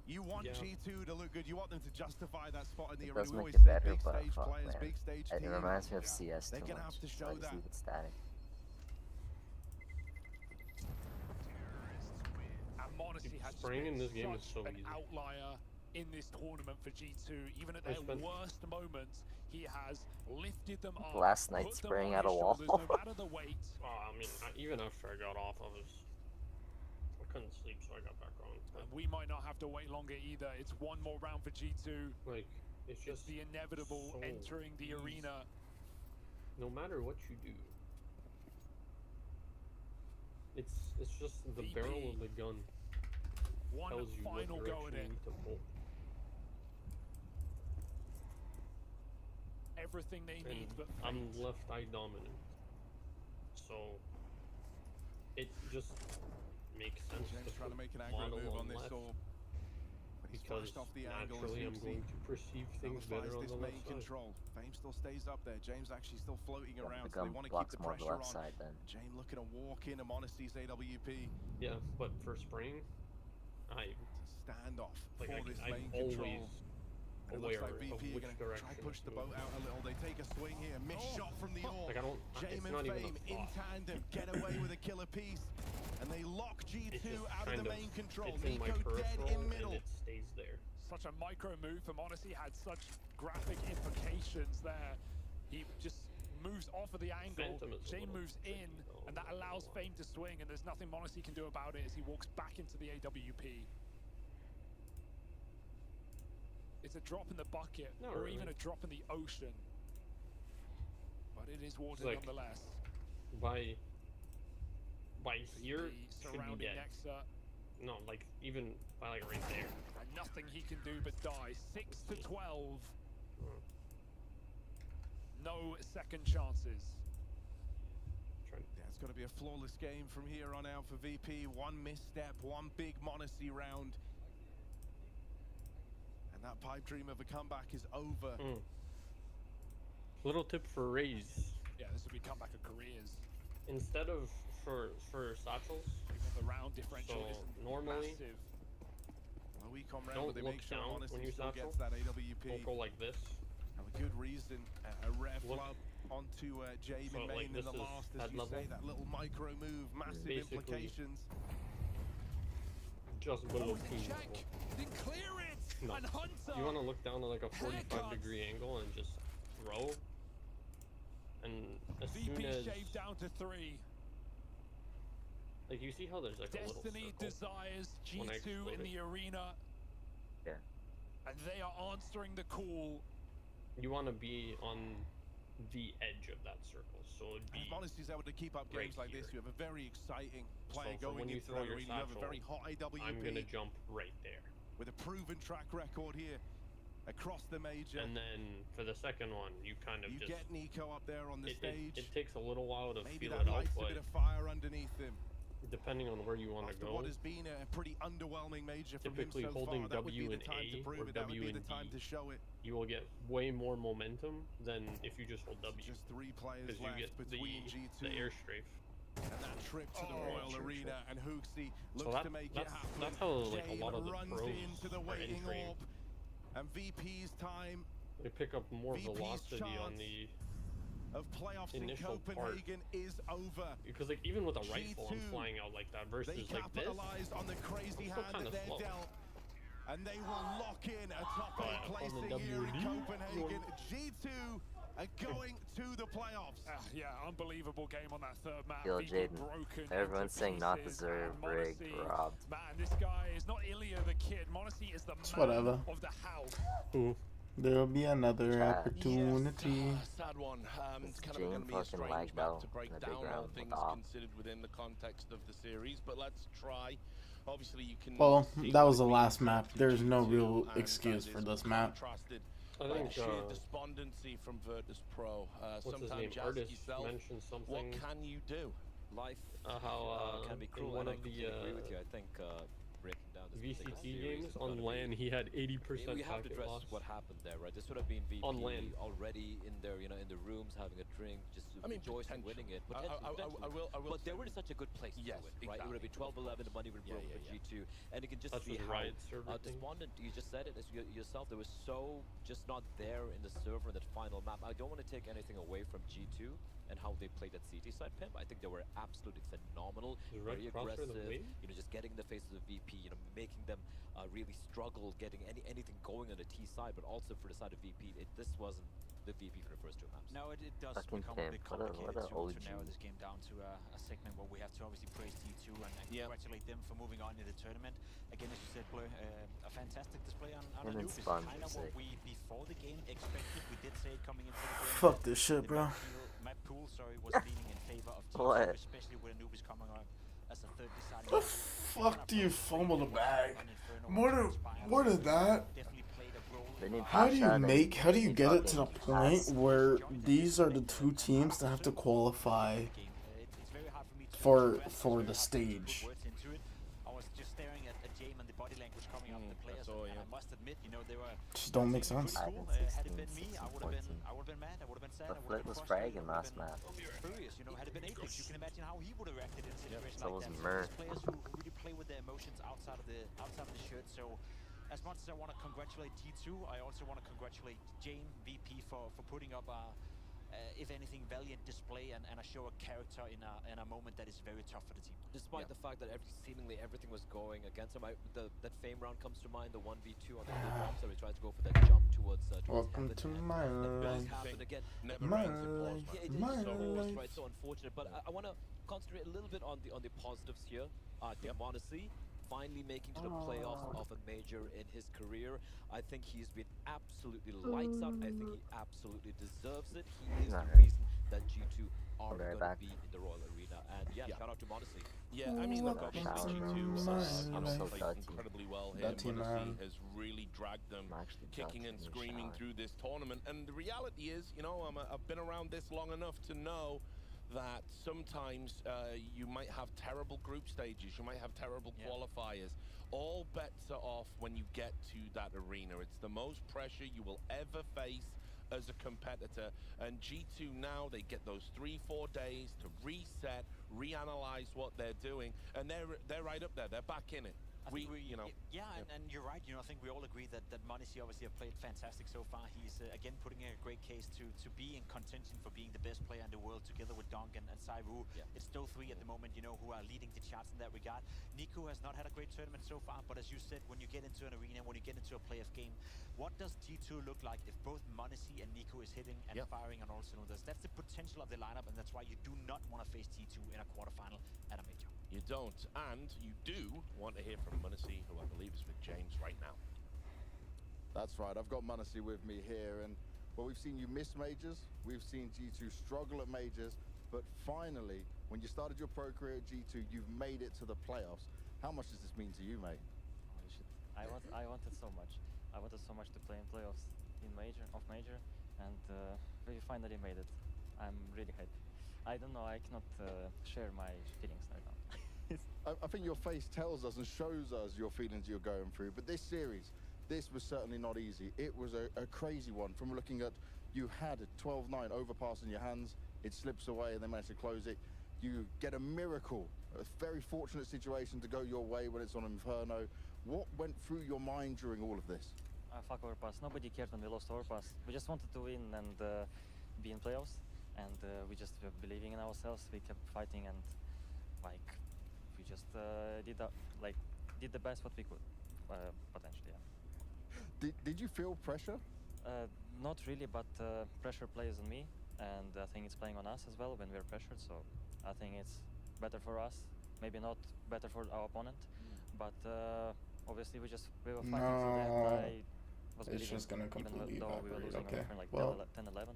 you want yeah. G2 to look good. You want them to justify that spot in the It arena. does We make always it say better, big but stage fuck, players, man. big stage It team. reminds me of CS They're too gonna much. have to So show I just that. leave it static. And Monacy has spraying in this game is such so an easy. outlier in this tournament for G2. Even at their worst moments, he has lifted them up. Last night put them spraying on at a his wall. shoulders, no matter the weight. I mean, even after I got off, I couldn't sleep, so I got back on. And we might not have to wait longer either. It's one more round for G2. Like, it's just the inevitable so entering the easy. arena. No matter what you do, It's just the barrel of the gun tells you what direction you need to pull. Everything they need, but I'm left eye dominant, so it just makes sense James to trying to make an model aggro move on this left, orb. because Off the angle naturally I'm going to perceive things better on the left side. Control. Fame still stays up there. James actually still floating around. The So they gun want to keep blocks the more the pressure left on. side then. James looking to walk in Amonacy's AWP. Yeah, but for spraying, Standoff like for this I'm main always control. It aware looks like VP of are which going to direction try push the to boat move. out a little. They take a swing here. Missed shot from the orb. Like I don't. James It's and not even Fame a in thought. tandem get away with a killer piece. And they lock G2 out of the main control. It's in my Nico dead peripheral in middle. and it stays there. Such a micro move from Odyssey had such graphic implications there. He just moves off of the angle, Jane moves in, and that allows Fame to swing, and there's nothing Monacy can do about it as he walks back into the AWP. It's a drop in the bucket, or even a drop in the ocean. But it is water nonetheless. By here, surrounding Nexa. No, like even by like right there. And nothing he can do but die. 6-12. No second chances. Yeah, it's going to be a flawless game from here on out for VP. One misstep, one big Monacy round. And that pipe dream of a comeback is over. Little tip for Raze. Yeah, this will be comeback of careers. Instead of for satchels, the round differential is normally massive. Don't look down when you satchel. That AWP. Don't go like this. Have a good reason. A rare flub onto Jame and Main in the last, as you say, that little micro move, massive implications. Just below team level. Didn't clear it. No. And Hunter. You want to look down at like a 45-degree angle and just throw. And as soon as shaved down to 3. Like you see how there's like Destiny a little circle desires G2 in the arena. Yeah. And they are answering the call. You want to be on the edge of that circle, so it'd be. If Monacy's able to keep up games like this, you have a very exciting player So going when you into throw that your arena. You have a satchel, very hot AWP. I'm gonna jump right there. With a proven track record here across the major. And then for the second one, you kind of you just get Nico up there on the stage. It takes a little while to Maybe feel that it out, lights a but bit of fire underneath him. depending on where you want to go. What has been a pretty underwhelming major from Typically him so holding far. That would be W the and time to A prove or it. That would W be and the time D, to show it. you will get way more momentum than if you just hold W. Just 3 players because you left get between the G2 air strafe. and that trip to the Royal Arena, and Hooksy looks that, to make it happen. That's how like a Jane lot of the runs pros into the are waiting entering. orb, and VP's time They pick up more VP's velocity on the of playoffs in initial Copenhagen is over. Because like even with a rifle, I'm G2, flying out like that versus they like this. capitalized on the crazy hand that they're dealt, and they will lock in a top 8 placing here in Copenhagen. G2 are going to the playoffs. Yeah, unbelievable game on that third map. Yo, Jaden, everyone's saying not deserved, rigged, robbed. Man, this guy is not Ilya the kid. Monacy is the man whatever. of the house. Ooh. There'll be another opportunity. Sad one. It's kind of Jane going to be a fucking strange lagged map out to break in the big down, all round things with Op. considered within the context of the series. But let's try. Obviously, you can. Well, that was the last map. There's no real excuse for this map. I think sheer despondency from Virtus Pro. what's his name? Sometimes you ask Artist yourself, mentioned something. what can you do? Life how can be cruel, in one and of I the agree with you. I think breaking down this particular VCT series games is on gonna LAN, he had 80% we have to packet address loss. what happened there, right? This would have been VP On LAN. already in their, in the rooms having a drink, just rejoicing, winning it. I will but they were in such a good place to do it, right? It would have been 12-11, the money would have broken for G2, and you can just see how despondent. You just said it as yourself. They were so just not there in the server in that final map. I don't want to take anything away from G2 and how they played at CT side, Pimp. I think they were absolutely phenomenal, very aggressive, just getting in the face of the VP, making them really struggle getting anything going on the T side, but also for the side of VP, this wasn't the VP for the first 2 maps. No, it does Fucking become a bit Pimp, what complicated a to narrow this game down to a segment where we have to obviously praise T2 and congratulate them for moving on in the tournament. Again, as you said, Blur, a fantastic display on Anoop. It's kind of what we, before the game, expected. We did say it coming into the game. Fuck this shit, bro. Map pool, was leaning in favor of T2, especially when Anoop is coming as a third deciding. The fuck do you fumble the bag? More than that. How do you get it to the point where these are the two teams that have to qualify for the stage? Just don't make sense. Had it been mad, I would have been sad. The Flit was fragging last map. Furious, you know, had it been Apex, you can imagine how he would have reacted in a situation So like was that. Mur. So players who really play with their emotions outside of the shirt. So as much as I want to congratulate G2, I also want to congratulate Jane VP for putting up a if anything, valiant display and a show of character in a moment that is very tough for the team. Despite the fact that seemingly everything was going against him, that fame round comes to mind, the 1v2 on the flip so he tried to go for that jump towards Welcome to my life. My life. Right, so unfortunate. But I want to concentrate a little bit on the positives here. Modesty finally making to the playoffs of a major in his career. I think he's been absolutely lights out. I think he absolutely deserves it. He is the reason that G2 are going to be in the Royal Arena. And shout out to Modesty. Yeah, I mean, look, obviously G2 played incredibly well here. Modesty has really dragged them kicking and screaming through this tournament. And the reality is, you know, I've been around this long enough to know that sometimes you might have terrible group stages, you might have terrible qualifiers. All bets are off when you get to that arena. It's the most pressure you will ever face as a competitor, and G2 now, they get those 3-4 days to reset, reanalyze what they're doing, and they're right up there, they're back in it. And you're right. You know, I think we all agree that Modesty obviously have played fantastic so far. He's again putting in a great case to be in contention for being the best player in the world, together with Donk and Saivu. It's those three at the moment, you know, who are leading the charts in that regard. Nico has not had a great tournament so far, but as you said, when you get into an arena, when you get into a playoff game, what does G2 look like if both Modesty and Nico is hitting and firing on all cylinders? That's the potential of the lineup, and that's why you do not want to face G2 in a quarterfinal at a major. You don't, and you do want to hear from Munacy, who I believe is with James right now. That's right, I've got Munacy with me here, and well, we've seen you miss majors, we've seen G2 struggle at majors, but finally, when you started your pro career at G2, you've made it to the playoffs. How much does this mean to you, mate? Holy shit. I wanted so much. I wanted so much to play in playoffs in major, and we finally made it. I'm really happy. I don't know, I cannot share my feelings right now. I think your face tells us and shows us your feelings you're going through, but this series, this was certainly not easy. It was a crazy one. From looking at, you had a 12-9 overpass in your hands, it slips away and they manage to close it. You get a miracle, a very fortunate situation to go your way when it's on Inferno. What went through your mind during all of this? Fuck overpass. Nobody cared when we lost overpass. We just wanted to win and be in playoffs, and we just were believing in ourselves. We kept fighting, and like we just did the best what we could, potentially. Yeah. Did you feel pressure? Not really, but pressure plays on me, and I think it's playing on us as well when we're pressured. So I think it's better for us. Maybe not better for our opponent, but obviously we were fighting till the end. I was it's just gonna completely even though we were losing okay. like Well, 10-11,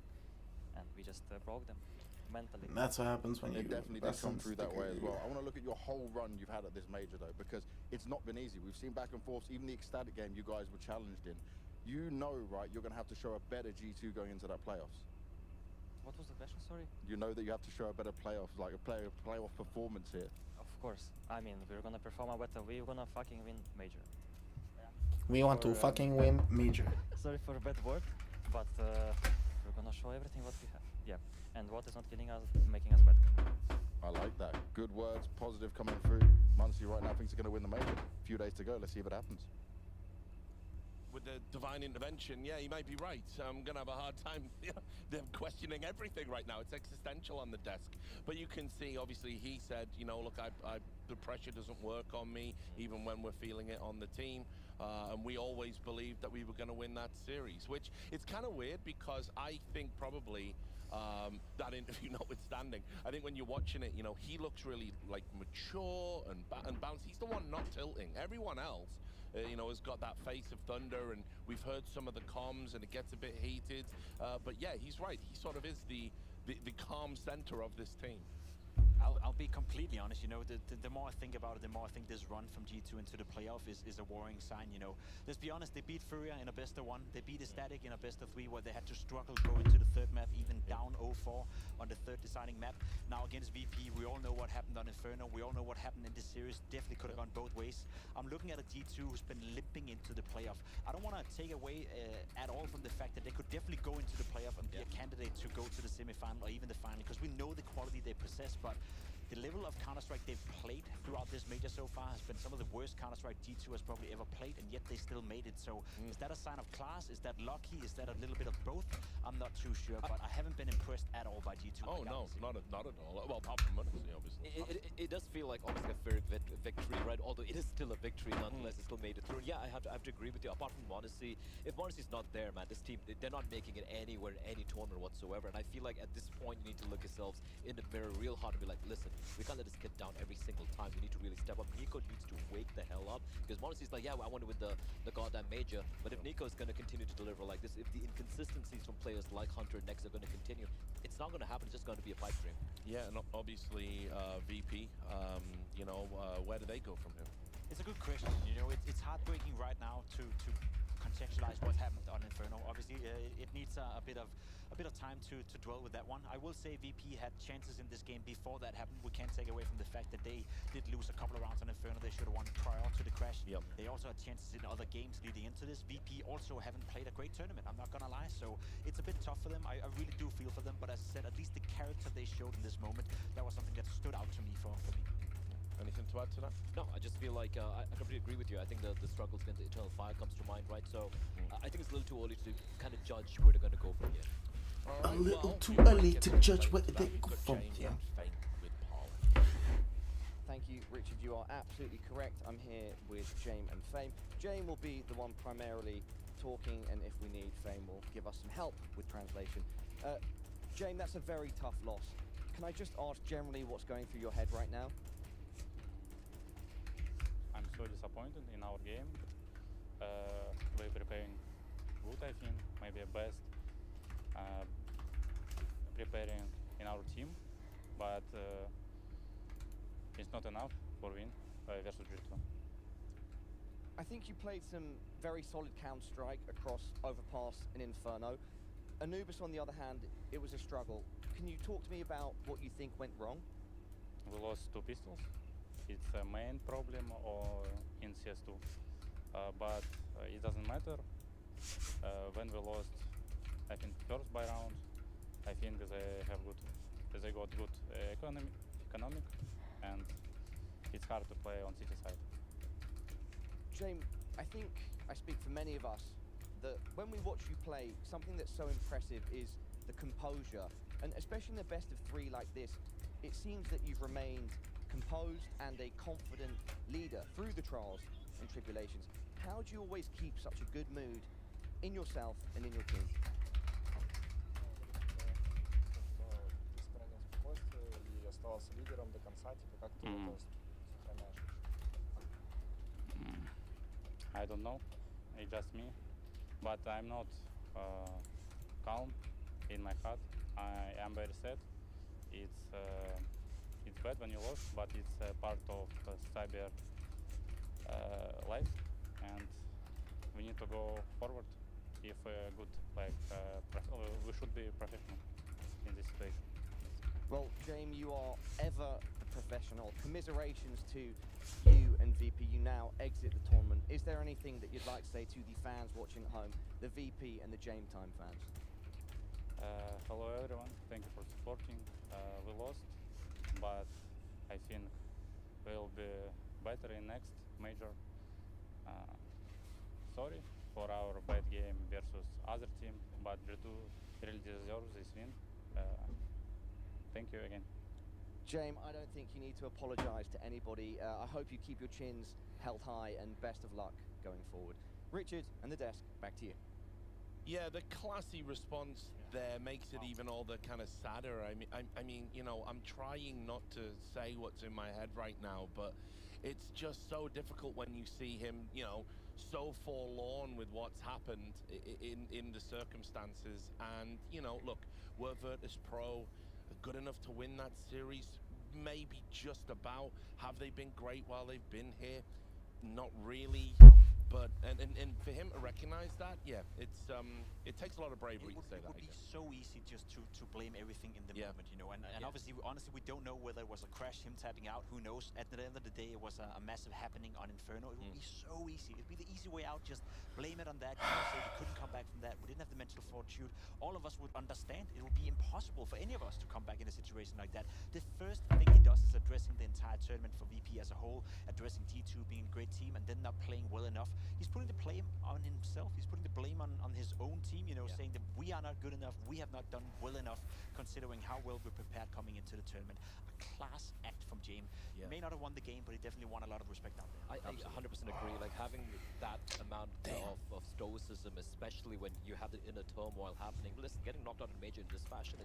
and we just broke them mentally. And that's what happens when you definitely did come through that way as well. I want to look at your whole run you've had at this major though, because it's not been easy. We've seen back and forths, even the ecstatic game you guys were challenged in. You know, right, you're going to have to show a better G2 going into that playoffs. What was the question, sorry? You know that you have to show a better playoffs, like a playoff performance here. Of course. I mean, we're going to perform a better. We're going to fucking win major. We want to fucking win major. Sorry for a bad word, but we're going to show everything what we have. Yeah. And what is not killing us, making us better. I like that. Good words, positive coming through. Muncie right now thinks he's going to win the major. A few days to go. Let's see if it happens. With the divine intervention, yeah, he might be right. I'm going to have a hard time them questioning everything right now. It's existential on the desk. But you can see, obviously, he said, you know, look, the pressure doesn't work on me, even when we're feeling it on the team. And we always believed that we were going to win that series, which it's kind of weird because I think probably that interview notwithstanding, I think when you're watching it, you know, he looks really like mature and bouncy. He's the one not tilting. Everyone else, you know, has got that face of thunder, and we've heard some of the comms and it gets a bit heated. But yeah, he's right. He sort of is the calm center of this team. I'll be completely honest, you know, the more I think about it, the more I think this run from G2 into the playoff is a worrying sign, you know. Let's be honest, they beat Furia in a best of 1, they beat Static in a best of 3, where they had to struggle going to the third map, even down 0-4 on the third deciding map. Now against VP, we all know what happened on Inferno, we all know what happened in this series, definitely could have gone both ways. I'm looking at a G2 who's been limping into the playoff. I don't want to take away at all from the fact that they could definitely go into the playoff and be a candidate to go to the semi-final or even the final, because we know the quality they possess, but the level of Counter-Strike they've played throughout this major so far has been some of the worst Counter-Strike G2 has probably ever played, and yet they still made it. So is that a sign of class? Is that lucky? Is that a little bit of both? I'm not too sure, but I haven't been impressed at all by G2. Oh no, not at all. Well, apart from Monacy, obviously. It does feel like almost like a fair victory, right? Although it is still a victory, nonetheless, it still made it through. And yeah, I have to agree with you. Apart from Monacy, if Monacy's not there, man, this team, they're not making it anywhere in any tournament whatsoever. And I feel like at this point, you need to look yourselves in the mirror real hard and be like, listen, we can't let this kid down every single time. We need to really step up. Nico needs to wake the hell up, because Monacy's like, yeah, I want to win the goddamn major, but if Nico is going to continue to deliver like this, if the inconsistencies from players like Hunter and Nex are going to continue, it's not going to happen. It's just going to be a pipe dream. Yeah, and obviously VP, you know, where do they go from here? It's a good question. You know, it's heartbreaking right now to contextualize what happened on Inferno. Obviously, it needs a bit of time to dwell with that one. I will say VP had chances in this game before that happened. We can't take away from the fact that they did lose a couple of rounds on Inferno. They should have won prior to the crash. They also had chances in other games leading into this. VP also haven't played a great tournament, I'm not gonna lie. So it's a bit tough for them. I really do feel for them, but as I said, at least the character they showed in this moment, that was something that stood out to me for me. Anything to add to that? No, I just feel like I completely agree with you. I think the struggles against the Eternal Fire comes to mind, right? So I think it's a little too early to kind of judge where they're going to go from here. A little too early to judge where they go from here. Thank you, Richard. You are absolutely correct. I'm here with Jame and Fame. Jame will be the one primarily talking, and if we need, Fame will give us some help with translation. Jame, that's a very tough loss. Can I just ask generally what's going through your head right now? I'm so disappointed in our game. We're preparing good, I think, maybe a best preparing in our team, but it's not enough for win versus G2. I think you played some very solid Counter-Strike across Overpass and Inferno. Anubis, on the other hand, it was a struggle. Can you talk to me about what you think went wrong? We lost 2 pistols. It's a main problem or in CS2, but it doesn't matter. When we lost, I think first by round, I think they got good economic, and it's hard to play on city side. Jame, I think I speak for many of us that when we watch you play, something that's so impressive is the composure, and especially in the best of 3 like this, it seems that you've remained composed and a confident leader through the trials and tribulations. How do you always keep such a good mood in yourself and in your team? I don't know, it's just me, but I'm not calm in my heart. I am very sad. It's bad when you lost, but it's part of cyber life, and we need to go forward. If good, like we should be professional in this situation. Well, Jame, you are ever a professional. Commiserations to you and VP. You now exit the tournament. Is there anything that you'd like to say to the fans watching at home, the VP and the Jame Time fans? Hello everyone, thank you for supporting. We lost, but I think we'll be better in next major. Sorry for our bad game versus other team, but G2 really deserves this win. Thank you again. Jame, I don't think you need to apologise to anybody. I hope you keep your chins held high, and best of luck going forward. Richard and the desk, back to you. Yeah, the classy response there makes it even all the kind of sadder. I mean, you know, I'm trying not to say what's in my head right now, but it's just so difficult when you see him, you know, so forlorn with what's happened in the circumstances. And, you know, look, we're Virtus Pro, good enough to win that series. maybe just about. Have they been great while they've been here? Not really. But and for him to recognize that, yeah, it's it takes a lot of bravery to say that. It would be so easy just to blame everything in the moment, you know. And obviously, honestly, we don't know whether it was a crash, him tapping out. Who knows? At the end of the day, it was a massive happening on Inferno. It would be so easy. It'd be the easy way out. Just blame it on that. You know, say we couldn't come back from that. We didn't have the mental fortitude. All of us would understand. It would be impossible for any of us to come back in a situation like that. The first thing he does is addressing the entire tournament for VP as a whole, addressing G2 being a great team, and then not playing well enough. He's putting the blame on himself. He's putting the blame on his own team, you know, saying that we are not good enough, we have not done well enough, considering how well we're prepared coming into the tournament. A class act from James. He may not have won the game, but he definitely won a lot of respect out there. I 100% agree. Like, having that amount of stoicism, especially when you have the inner turmoil happening. Listen, getting knocked out in major in this fashion,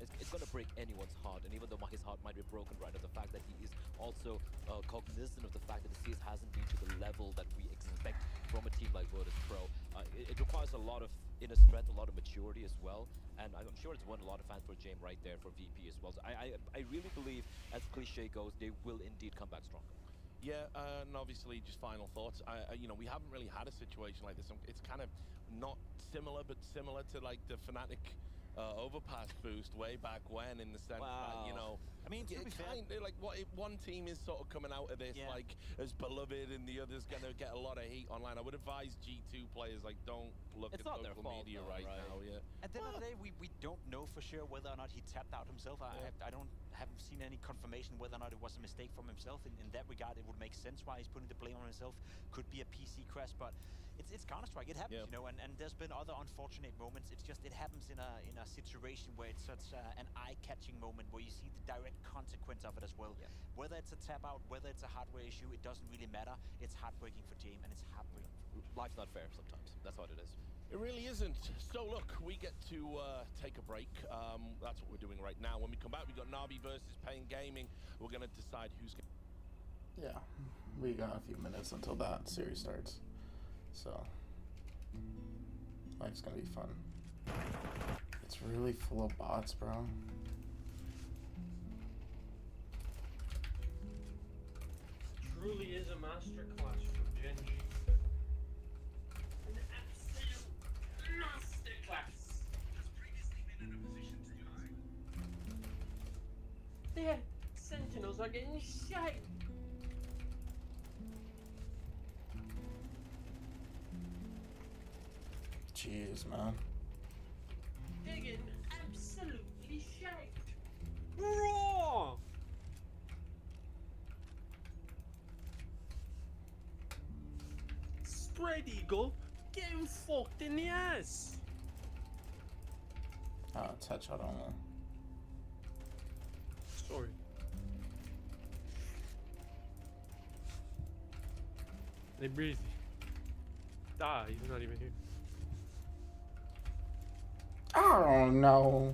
it's going to break anyone's heart. And even though his heart might be broken right now, the fact that he is also cognizant of the fact that the CS hasn't been to the level that we expect from a team like Virtus Pro. It requires a lot of inner strength, a lot of maturity as well, and I'm sure it's won a lot of fans for James right there for VP as well. So I really believe, as cliche goes, they will indeed come back stronger. Yeah, and obviously, just final thoughts. You know, we haven't really had a situation like this. It's kind of not similar, but similar to like the Fnatic overpass boost way back when, in the sense that, you know, I mean, to be fair, like what if one team is sort of coming out of this like as beloved and the other's gonna get a lot of heat online. I would advise G2 players, like, don't look at social media right now. At the end of the day, we don't know for sure whether or not he tapped out himself. I haven't seen any confirmation whether or not it was a mistake from himself. In that regard, it would make sense why he's putting the blame on himself. Could be a PC crash, but it's Counter-Strike. It happens, you know, and there's been other unfortunate moments. It's just it happens in a situation where it's such an eye-catching moment where you see the direct consequence of it as well. Whether it's a tap out, whether it's a hardware issue, it doesn't really matter. It's heartbreaking for James, and it's heartbreaking. Life's not fair sometimes. That's what it is. It really isn't. So look, we get to take a break. That's what we're doing right now. When we come back, we got Navi versus Pain Gaming. We're gonna decide who's gonna. Yeah, we got a few minutes until that series starts, so life's gonna be fun. It's really full of bots, bro. Truly is a masterclass from Genji. An absolute masterclass. Has previously been in a position to die. The Sentinels are getting shite. Jeez, man. They're getting absolutely shite. Raw. Spread Eagle getting fucked in the ass. It's headshot only. Sorry. Hey, Breezy. He's not even here. Oh no. No.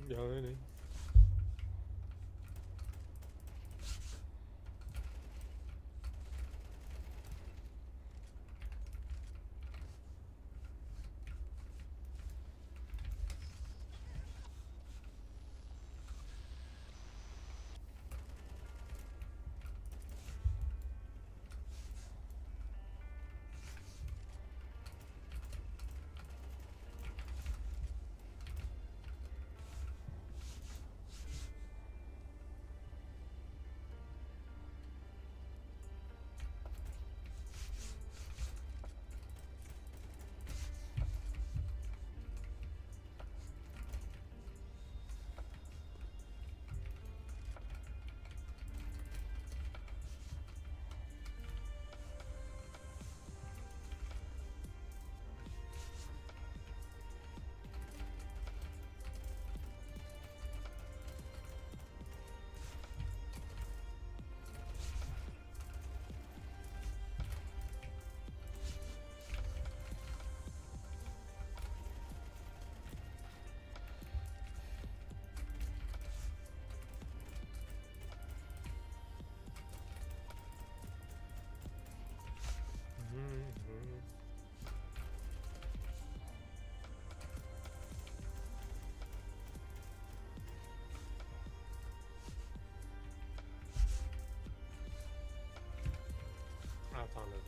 Darling.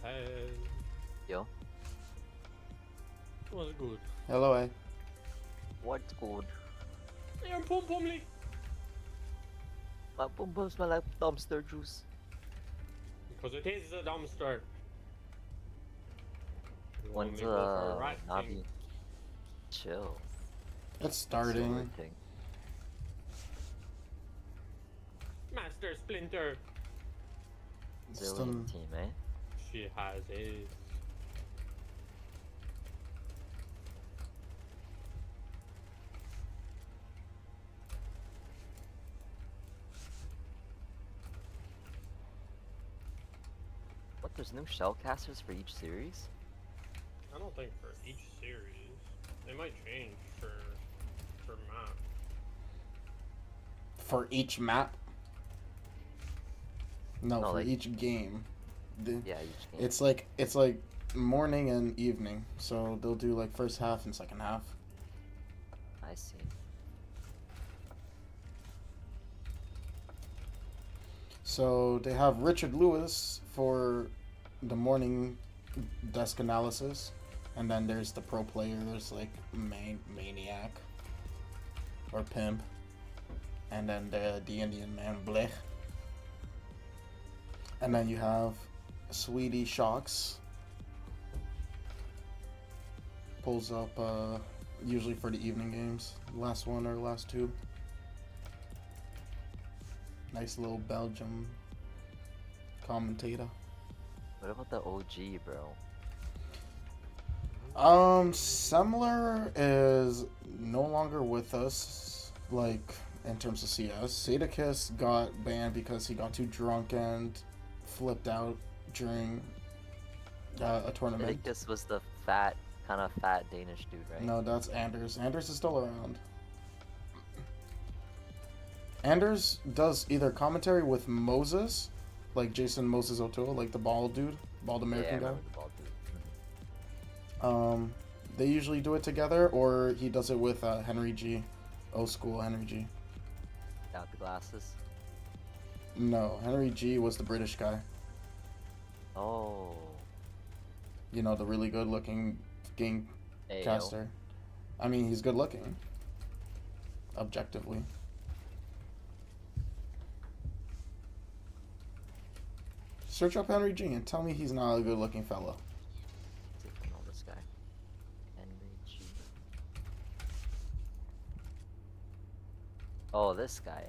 Mousepad. Yo. What's good? Hello, eh? What's good? Your pom pom lick. My pum pum smell like dumpster juice. Because it is a dumpster. When's Navi? Chill. It's starting. Master Splinter. Zillion team, eh? She has it. What? There's new shellcasters for each series? I don't think for each series. They might change for map. For each map? No, for like, each game. Yeah, each game. It's like morning and evening. So they'll do like first half and second half. I see. So they have Richard Lewis for the morning desk analysis, and then there's the pro players like Maniac or Pimp, and then the Indian man Blech, and then you have Sweetie Shocks pulls up usually for the evening games, last one or last two. Nice little Belgium commentator. What about the OG, bro? Semler is no longer with us, like, in terms of CS. Sadakis got banned because he got too drunk and flipped out during a tournament. Sadakis was the kind of fat Danish dude, right? No, that's Anders. Anders is still around. Anders does either commentary with Moses, like Jason Moses O'Toole, like the bald American guy. The bald dude. They usually do it together, or he does it with Henry G, old school Henry G. Got the glasses. No, Henry G was the British guy. Oh. You know, the really good looking game caster. I mean, he's good looking. Objectively. Search up Henry G and tell me he's not a good looking fella. Taking all this guy. Henry G. Oh, this guy,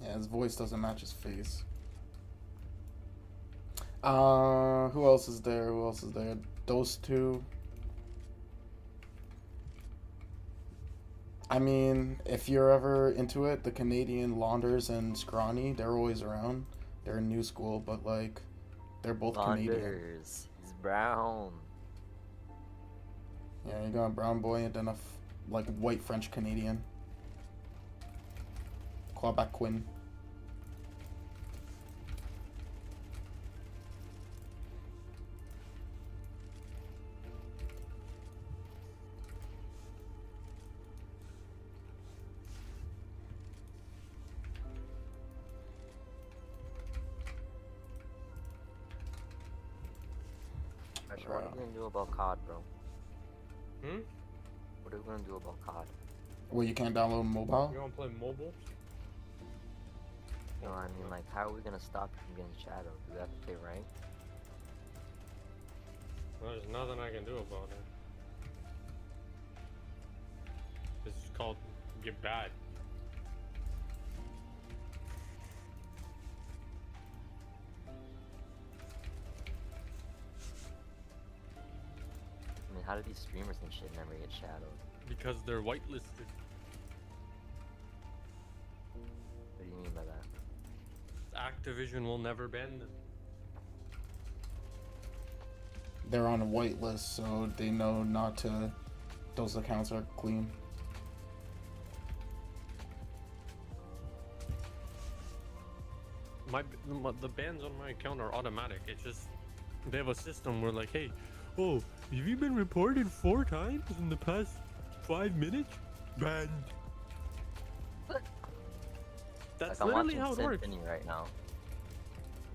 Yeah, his voice doesn't match his face. Who else is there? Those two. I mean, if you're ever into it, the Canadian Launders and Scrawny, they're always around. They're new school, but like, they're both Canadian. He's brown. Yeah, you got a brown boy and then a like white French Canadian. Quebec Quinn. What are we gonna do about COD, bro? Hmm? What are we gonna do about COD? Well, you can't download mobile? You wanna play mobile? No, I mean, like, how are we gonna stop you from getting shadowed? Do we have to play rank? Well, there's nothing I can do about it. This is called get bad. I mean, how do these streamers and shit never get shadowed? Because they're whitelisted. What do you mean by that? Activision will never ban them. They're on a whitelist, so they know not to. Those accounts are clean. The bans on my account are automatic. It's just they have a system where like, hey, oh, have you been reported 4 times in the past 5 minutes? Banned. That's like, literally how it Symphony works. right now.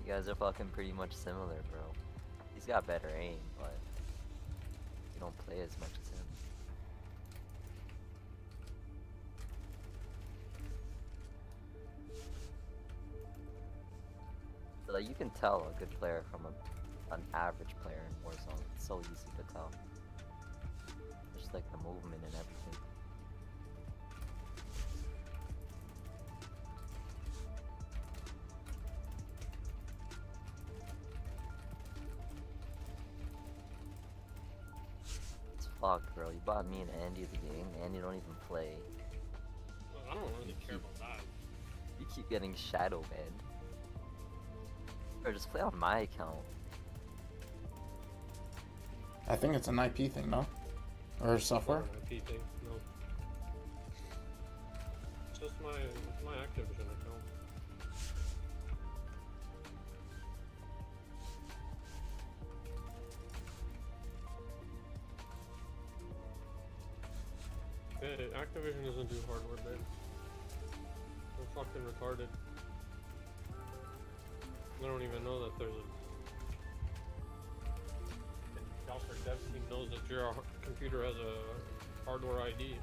You guys are fucking pretty much similar, bro. He's got better aim, but you don't play as much as him. So like, you can tell a good player from an average player in Warzone. It's so easy to tell. Just like the movement and everything. It's fucked, bro. You bought me and Andy the game, and you don't even play. Well, I don't really care about that. You keep getting shadow banned. Or just play on my account. I think it's an IP thing, no? Or software? An IP thing, no. It's just my Activision account. Hey, Activision doesn't do hardware bans. They're fucking retarded. I don't even know that there's a... And Alfred Dev team knows that your computer has a hardware ID.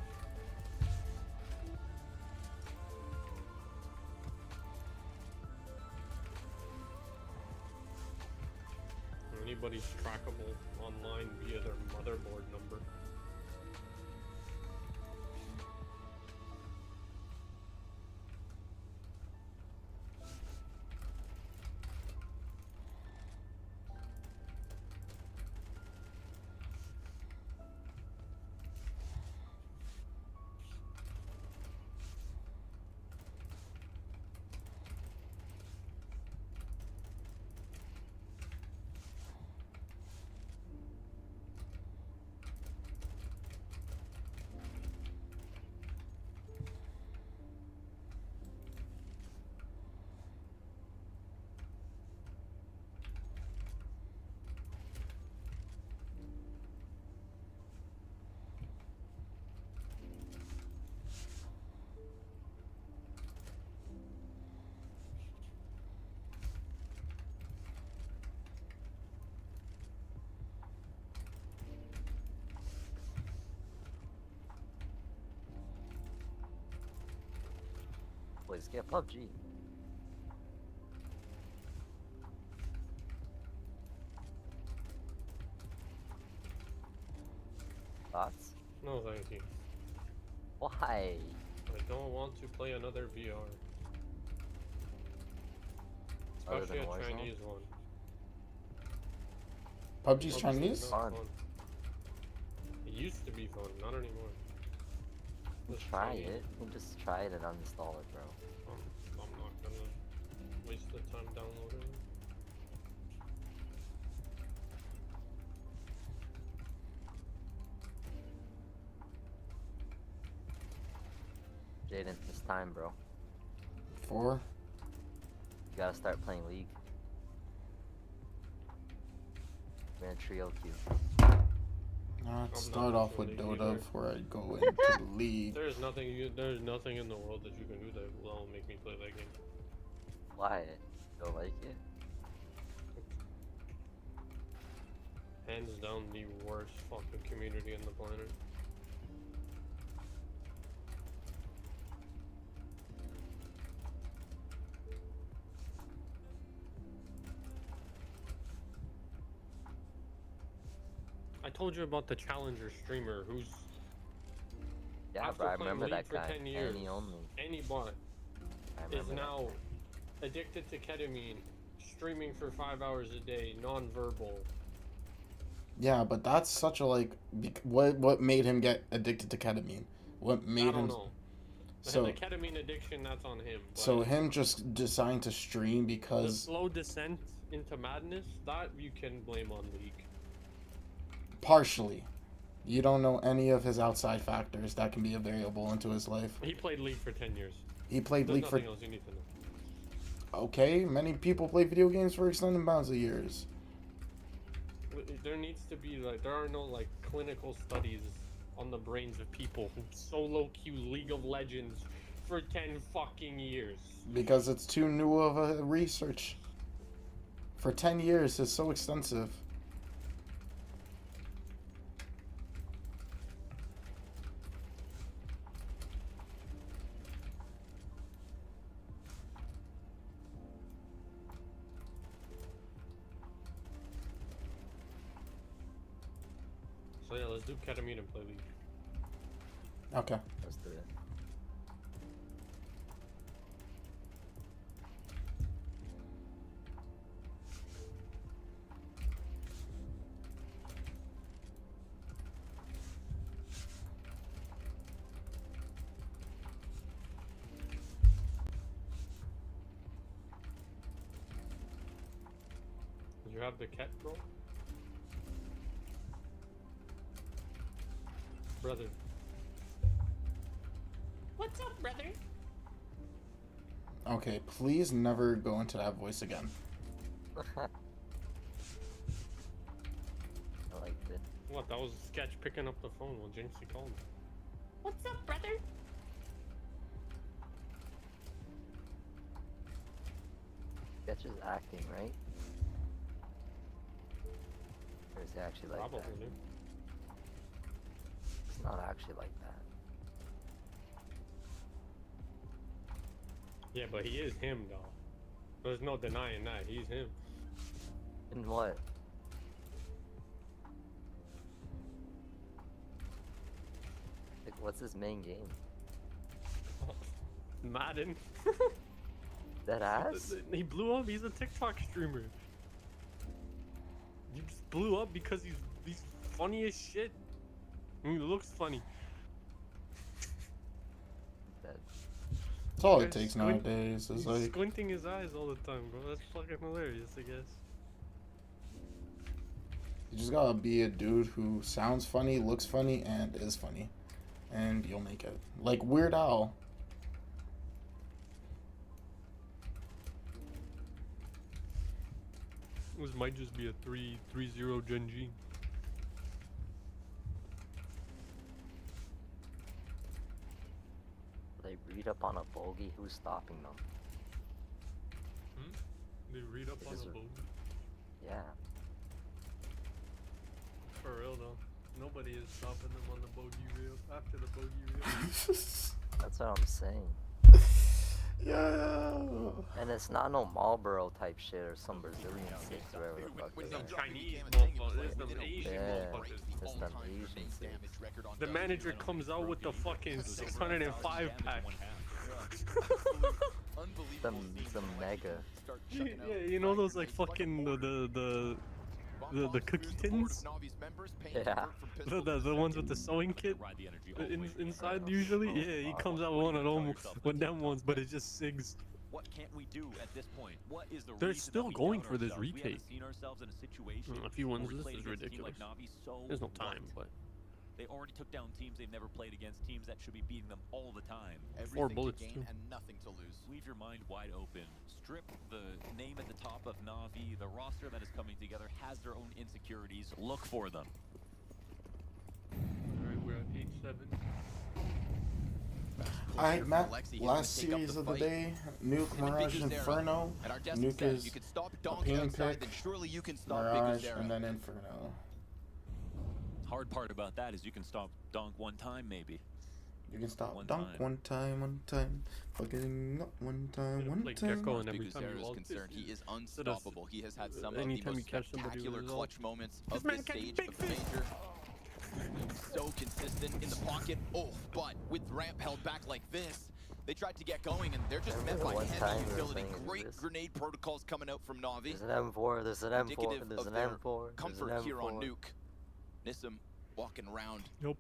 Anybody's trackable online via their motherboard number. Boys, get PUBG. Thoughts? No, thank you. Why? I don't want to play another VR. Especially a Chinese one. PUBG's Chinese? Fun. It used to be fun, not anymore. Try it. You can just try it and uninstall it, bro. I'm not gonna waste the time downloading it. Jaden, it's time, bro. 4? You gotta start playing League. We're in a trio queue. Let's start off with Dota before I go into the League. There's nothing in the world that you can do that will make me play that game. Why? Don't like it? Hands down the worst fucking community on the planet. I told you about the challenger streamer who's bro, I remember that guy. 10 years, Any only. Any bot is now addicted to ketamine, streaming for 5 hours a day, non-verbal. Yeah, but that's such a what made him get addicted to ketamine? What made I don't him? know. So the ketamine addiction, that's on him. So him just deciding to stream because the slow descent into madness, that you can blame on League. Partially. You don't know any of his outside factors that can be a variable into his life. He played League for 10 years. He played There's League for... nothing else you need to know. Okay, many people play video games for extended amounts of years. There needs to be, there are no, clinical studies on the brains of people who solo queue League of Legends for 10 fucking years. Because it's too new of a research. For 10 years, it's so extensive. So yeah, let's do ketamine and play League. Okay. Let's do it. Did you have the cat bro? Brother. What's up, brother? Okay, please never go into that voice again. I liked it. What? That was Sketch picking up the phone while Jinxie called. What's up, brother? Sketch is acting, right? Or is he actually like Probably. that? It's not actually like that. Yeah, but he is him though. There's no denying that. He's him. In what? Like, what's his main game? Madden. That ass? He blew up. He's a TikTok streamer. He just blew up because he's funny as shit. I mean, he looks funny. That's all it takes nowadays. Is He's like squinting his eyes all the time, bro. That's fucking hilarious, I guess. you just gotta be a dude who sounds funny, looks funny, and is funny, and you'll make it. Like Weird Al. This might just be a 3-0 Gen G. They read up on a bogey. Who's stopping them? They read up on Because a of- bogey. Yeah. For real though. Nobody is stopping them on the bogey reel. After the bogey reel. That's what I'm saying. Yeah. And it's not no Marlboro type shit or some Brazilian shit or whatever the fuck. With it some is. Chinese motherfuckers. There's some Asian Yeah, motherfuckers. it's them Asian shit. The manager comes out with the fucking 605 pack. Some mega. Yeah, you know those like fucking the cookie tins? Yeah. The ones with the sewing kit inside usually? Yeah, he comes out with one of them with them ones, but it's just SIGs. What can't we do at this point? What is the They're reason still that we going doubt for this ourselves? We retake. haven't seen ourselves in a situation If he wins where we this, played is against a team ridiculous. like Navi so There's no time, what? but They already took down teams they've never played against, teams that should be beating them all the time. Four bullets, to gain too. and nothing to lose. Leave your mind wide open. Strip the name at the top of Navi. The roster that is coming together has their own insecurities. Look for them. Alright, we're at 8-7. Alright, Matt. Last series of the day. Nuke, Mirage, Inferno. Nuke is a pain pick. Mirage, and then Inferno. Hard part about that is you can stop Donk one time, maybe. You can stop One dunk time. one time. Fucking up one time. Like Gecko, and every As time far you as ult, concerned, he is instead of- unstoppable. He has had some of the anytime you most catch somebody with spectacular his clutch ult. moments This of man this catches stage big of the major. So consistent in the pocket. Oh, but with ramp held back like this, they tried to get going and they're just met by One time heavy we were utility. playing Great this. grenade protocols coming out from Navi. There's an M4, there's an M4, Indicative there's of an their M4, there's comfort an here on M4. Nuke. Nissim walking around. Nope.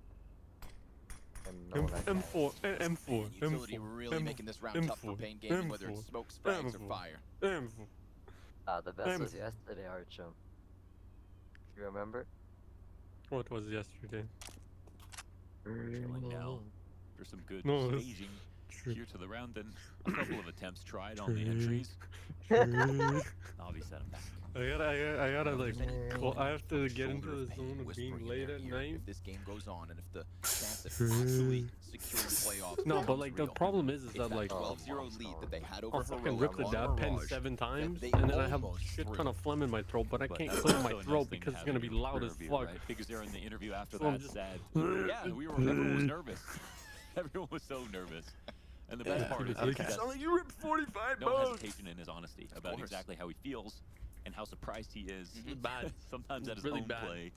And M4, M4, Utility M4, really making this round tough for Pain Gaming, whether it's smoke, sprags, or fire. M4. The best was yesterday, Archum. You remember? What was yesterday? Chilling now. There's some good No, it's staging true. here to the round, and a couple of attempts tried on the True. entries. True. Navi set him back. I gotta like, I have to get into shoulder the of pain zone of being whispering in late their at ear night. if this game goes on and if the chance at actually securing playoffs No, but becomes like real. the problem is It's that like 12-0 lead that they had over I'll fucking Heroic rip the on dab pen Mirage 7 times, they and then I have almost shit threw. ton of phlegm in my throat, but I But can't that's clear also my a nice throat thing because it's having gonna be your loud rear as view, fuck. right? Because they're in the interview after So I'm that just- said, yeah, everyone was nervous. Everyone was so nervous. And the best part is you ripped 45 no hesitation in his honesty about exactly how he feels and how surprised he is. Bad. Sometimes at his Really own bad. play.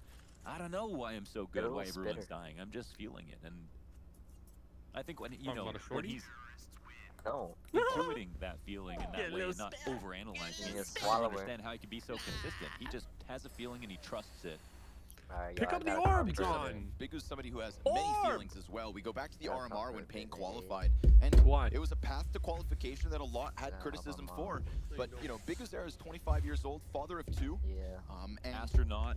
I don't know why I'm so They're a good, why little everyone's spitter. dying. I'm just feeling it. And I think when, you Talking know, about a when shorty? he's No. intuiting that feeling in Yeah, that way little and not overanalyzing it, Yeah, I swallow don't it. understand how he can be so consistent. He just has a feeling and he trusts it. Alright, Pick yo, up I the gotta orb, concentrate. John. Big is somebody who has Orb! many feelings as well. We go back to the Yeah, RMR when comfort, Payne baby. qualified, and Why? it was a path to qualification that a lot had Yeah, criticism RMR. for. But you know, Big Uzair is 25 years old, father of 2. Yeah. And Astronaut.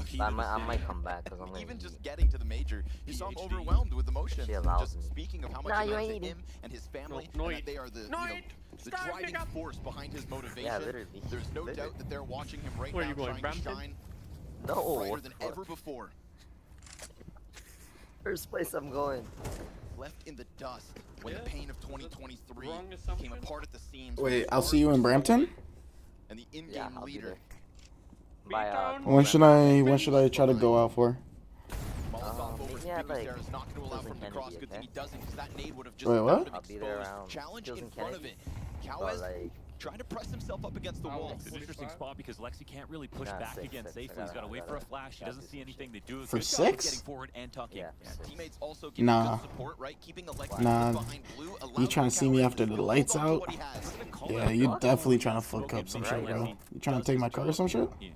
Key to I the might city. come back because I'm gonna even just eat. getting to the major, you saw him PhD. overwhelmed with emotions. She And allows just me. speaking of how much Nah, it you meant ain't to eating. him and his family, No and that eat. they are the No you know eat. the Stop, driving pick up. force behind his motivation. Yeah, literally. There's no Literally. doubt that they're watching him right Where now you going, trying to Brampton? shine No. brighter What than the fuck? ever before. First place I'm going. Left in the dust when Yeah. the pain of 2023 Wrong came assumption? apart at the seams. Wait, I'll see you in Brampton? And the in-game Yeah, I'll be leader. there. Bye. When should I try to go out for? Molotov over maybe at, Big like, Uzair is not going to allow Hills from and the cross. Kennedy, Good thing okay? he doesn't, because that nade would have just Wait, what? found him I'll be there exposed. around Challenge Hills in and front of Kennedy. it. But Cowes like, trying to press himself up against the wall. It's an interesting spot because Lexi can't really push Nah, back six, again six. safely. I He's got to wait for a flash. He gotta doesn't do see some anything. They do a For good job of six? getting forward and tucking. yeah. Teammates also giving Nah. good support, right? Keeping Alexi Nah. behind blue. You allowing trying to see me Cowes after the to lights hold on to out? what he has. Yeah, you definitely trying to fuck up some shit, bro. You trying to take my car or some shit? Yeah.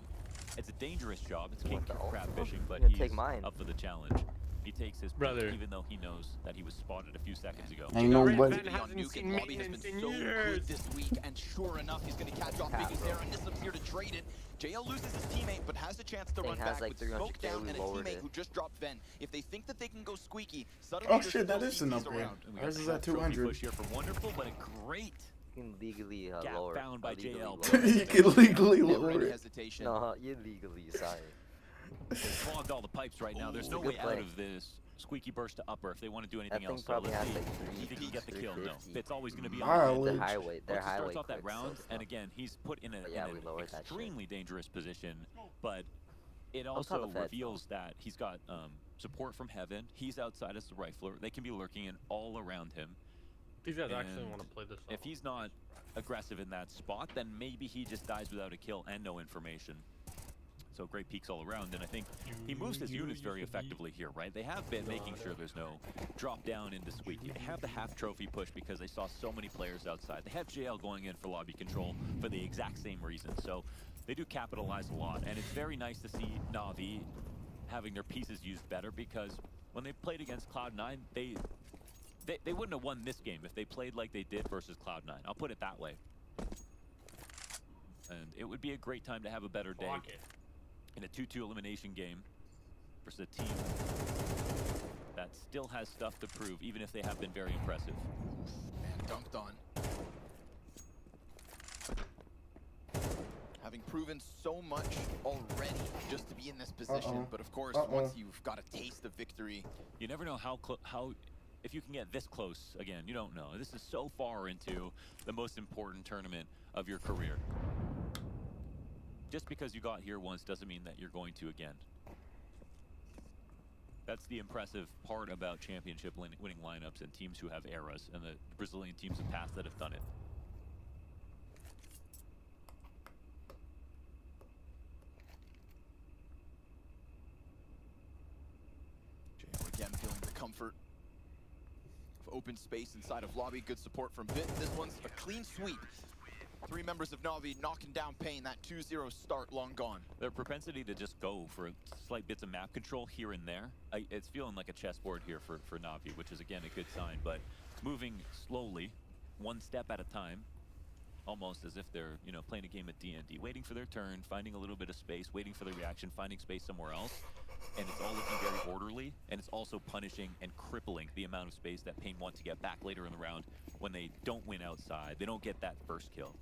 It's a dangerous job. It's king What the crab hell? fishing, but Yeah, he's take mine. up for the challenge. He takes his pick, Brother. even though he knows that he was spotted a few seconds ago. Ain't nobody. Red hasn't Nuke seen and Lobby has maintenance been in so years. good this week, and sure enough, he's going to catch off Big Uzair, and Nissam's here to trade it. JL loses his teammate, but has a chance to Thing run has back like with 300K, smoke down we and a lowered teammate it. who just dropped Ven. If they think that they can go squeaky, suddenly Oh there's shit, that still is an CCs upgrade. around. And we got Ours the is at trophy 200. push here for Wonderful, but a great You can legally gap lower. found by legally JL. lower. You can legally Never lower any it. hesitation. No, you legally, sorry. They clogged all the pipes right now. There's no Good way out play. of this squeaky burst to upper if they want to do anything That thing else. So probably let's has see. like Do you think he get the kill? No. 350. It's always going to be Mileage. on the They're edge. highway. They're Once he highway starts off that quick, round, so and slow. again, he's put in But yeah, an we lowered that shit. extremely dangerous position, but it top also of Fed. reveals that he's got support from heaven. He's outside as the rifler. They can be lurking in all around him. These guys actually And want to play this. If he's not aggressive in that spot, then maybe he just dies without a kill and no information. So great peaks all around, and I think he moves his units very effectively here, right? They have been making sure there's no drop down into squeaky. They have the half trophy push because they saw so many players outside. They have JL going in for lobby control for the exact same reason. So they do capitalize a lot, and it's very nice to see Na'Vi having their pieces used better because when they played against Cloud9, they wouldn't have won this game if they played like they did versus Cloud9. I'll put it that way. And it would be a great time to have a better day in a 2-2 elimination game versus a team that still has stuff to prove, even if they have been very impressive. Man, dunked on. Having proven so much already just to be in this position, but of course, once you've got a taste of victory, you never know how if you can get this close again. You don't know. This is so far into the most important tournament of your career. Just because you got here once doesn't mean that you're going to again. That's the impressive part about championship winning lineups and teams who have eras, and the Brazilian teams of past that have done it. JL again feeling the comfort of open space inside of lobby. Good support from Bit. This one's a clean sweep. 3 members of Na'Vi knocking down Payne. That 2-0 start long gone. Their propensity to just go for slight bits of map control here and there, it's feeling like a chessboard here for Na'Vi, which is again a good sign, but moving slowly, one step at a time, almost as if they're, you know, playing a game at D&D, waiting for their turn, finding a little bit of space, waiting for the reaction, finding space somewhere else, and it's all looking very orderly, and it's also punishing and crippling the amount of space that Payne want to get back later in the round when they don't win outside. They don't get that first kill.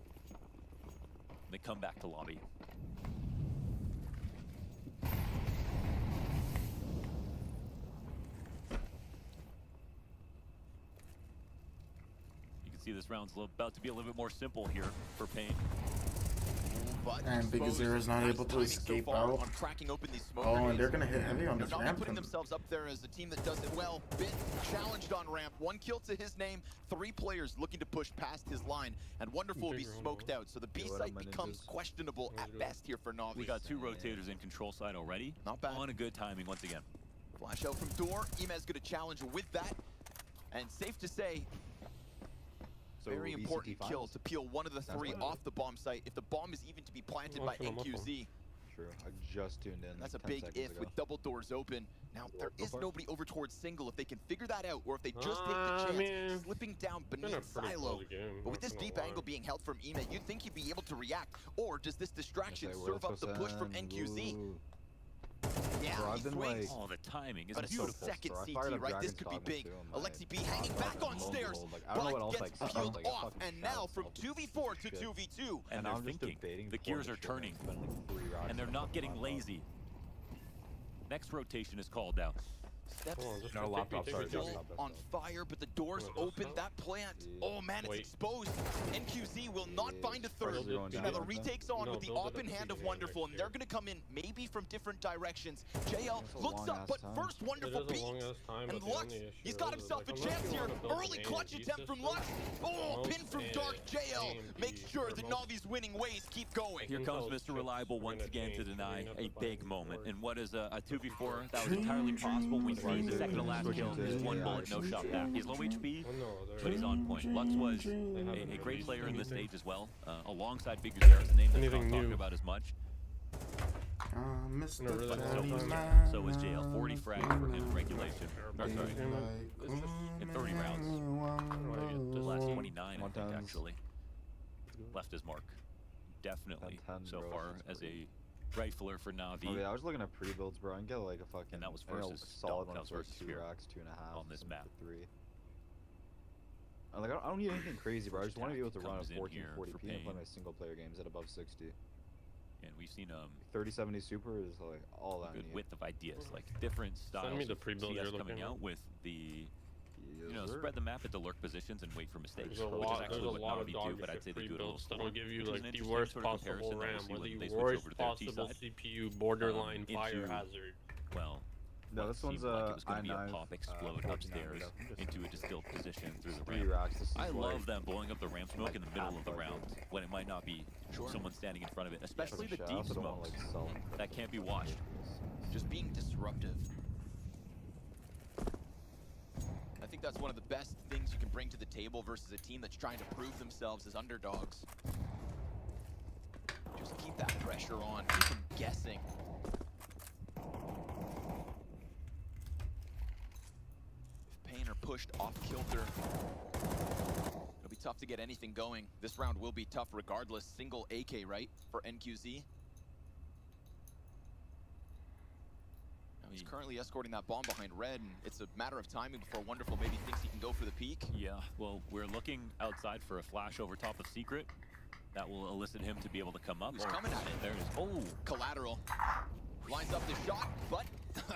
They come back to lobby. You can see this round's about to be a little bit more simple here for Pain. And Big Azir is not able to escape out. On cracking open these smoke Oh, and they're gonna hit heavy on this Na'Vi ramp. putting themselves up there as a team that does it well. Bit challenged on ramp, 1 kill to his name, 3 players looking to push past his line, and Wonderful will be smoked out. So the B site becomes questionable at best here for Na'Vi. We got 2 rotators in control side already. Not bad. On a good timing once again. Flash out from door. Imez gonna challenge with that, and safe to say, very important kill to peel one of the 3 off the bomb site if the bomb is even to be planted by NQZ. True, I just tuned in. That's like a big 10 if seconds with double doors open. Now, there is nobody over towards single. If they can figure that out, or if they just take the chance, slipping down beneath Silo. But with this deep angle being held from Ime, you'd think he'd be able to react. Or does this distraction serve up the push from NQZ? Yeah, he swings. Oh, the timing is But beautiful. a second CT, right? This could be big. Alexi B hanging back on stairs, but gets peeled off. And now from 2v4 to 2v2. And they're thinking. The gears are turning. And they're not getting lazy. Next rotation is called out. Steps No laptop, sorry. on fire, but the doors open. That plant, oh man, it's exposed. NQZ will not find a third. Now the retake's on with the open hand of Wonderful, and they're going to come in maybe from different directions. JL looks up, but first Wonderful beats. And Lux, he's got himself a chance here. Early clutch attempt from Lux. Oh, pin from Dark. JL makes sure that Na'Vi's winning ways keep going. Here comes Mr. Reliable once again to deny a big moment. And what is a 2v4 that was entirely possible. We see the second to last kill is 1 bullet, no shot back. He's low HP, but he's on point. Lux was a great player in this stage as well, alongside Big Azir, a name that's not talked about as much. So was JL. 40 frags for him in regulation. Or sorry, in 30 rounds. The last 29, I think, actually. Left his mark. Definitely, so far, as a rifler for Na'Vi. Oh yeah, I was looking at pre-builds, bro. I can get like a fucking. And that was versus solid one That was for versus 2 Spear racks, 2.5 on this map. 3. Like I don't need anything crazy, bro. I just want to be able to run a Comes in 1440p here and play my single player games at above 60. And we've seen 3070 Super is like all that. good width of ideas, like different styles. Send me the of pre-build CS you're coming looking out at. with the. Spread the map into lurk positions and wait for mistakes. There's a Which is lot, actually what of Na'Vi dog do, but I'd say they do it a little pre-builds slower. that'll give you Which is like an the interesting worst sort of possible comparison that RAM we'll see or when the they switch worst over to their possible T-side. CPU borderline fire into, hazard. Well, no, this one's like it was going to be a i9, pop explode 14 upstairs nanometer. into a distilled position through the 3 ramp. racks. This is I like- love them blowing up the ramp smoke in the middle of the round when it might not be someone standing in front of it, especially the deep smokes that can't be watched. Just being disruptive. I think that's one of the best things you can bring to the table versus a team that's trying to prove themselves as underdogs. Just keep that pressure on, keep them guessing. If Pain are pushed off kilter, it'll be tough to get anything going. This round will be tough regardless. Single AK, right, for NQZ? He's currently escorting that bomb behind Red, and it's a matter of timing before Wonderful maybe thinks he can go for the peak. Yeah, well, we're looking outside for a flash over top of Secret. That will elicit him to be able to come up. He's coming at it. There it is. Oh! Collateral. Lines up the shot, but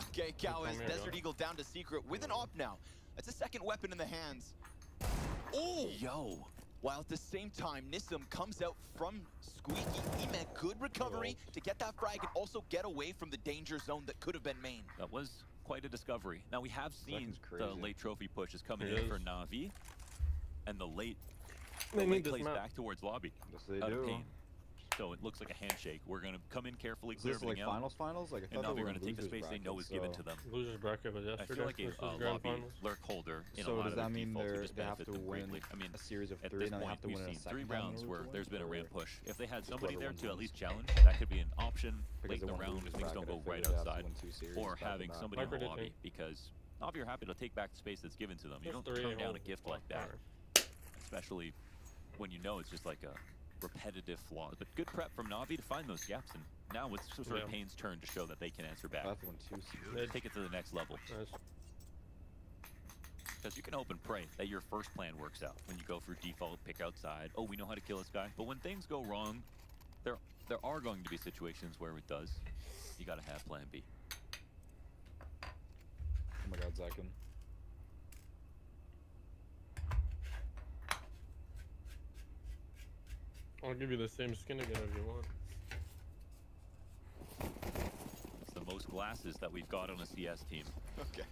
okay, Cow has Desert Eagle down to Secret with an op now. That's a second weapon in the hands. Oh! Yo! While at the same time, Nissim comes out from Squeaky. Ime, good recovery to get that frag and also get away from the danger zone that could have been main. That was quite a discovery. Now, we have seen the late trophy pushes coming It in is. for Na'Vi, and the late They need this plays map. back towards lobby. Yes, they out of do. Pain. So it looks like a handshake. We're going to come in carefully, Is clear this like everything out. finals? Like I And thought Na'Vi they are were going to take the losers space they know bracket, is given so- to them. Losers bracket was I yesterday. feel like a versus grand lobby finals. lurk holder in a So lot does of that their mean defaults would they just have benefit to them win greatly. I mean, a series of at 3 this and then they point, have to we've win in a seen 3 second round rounds in where order to there's been a win, ramp or- push. If they had Just somebody whoever there wins to at wins. least challenge, that could be an option Because late in they the won round if losers things don't bracket, go I right figured they have to outside, win 2 series or back to having back. somebody in the Viper lobby, did because Na'Vi are happy to take back the space that's given to them. You Just don't 3 turn down a holes gift of like that, fire. especially when you know it's just like a repetitive flaw. But good prep from Na'Vi to find those gaps, and now it's sort of Pain's turn to show that they can answer back. That's won 2 series. Take it to the next level. Because you can hope and pray that your first plan works out when you go for default, pick outside. Oh, we know how to kill this guy. But when things go wrong, there are going to be situations where it does. You gotta have plan B. Oh my god, Zakin. I'll give you the same skin again if you want. It's the most glasses that we've got on a CS team. Okay.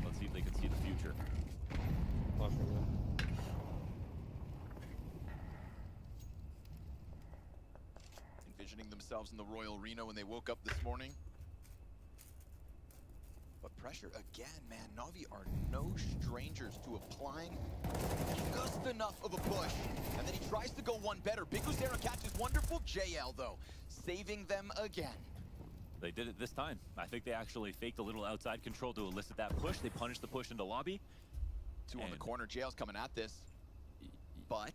Let's see if they can see the future. Envisioning themselves in the Royal Reno when they woke up this morning. But pressure again, man. Na'Vi are no strangers to applying just enough of a push. And then he tries to go one better. Big Uzera catches wonderful. JL, though, saving them again. They did it this time. I think they actually faked a little outside control to elicit that push. They punished the push into lobby. Two on the corner. JL's coming at this. But,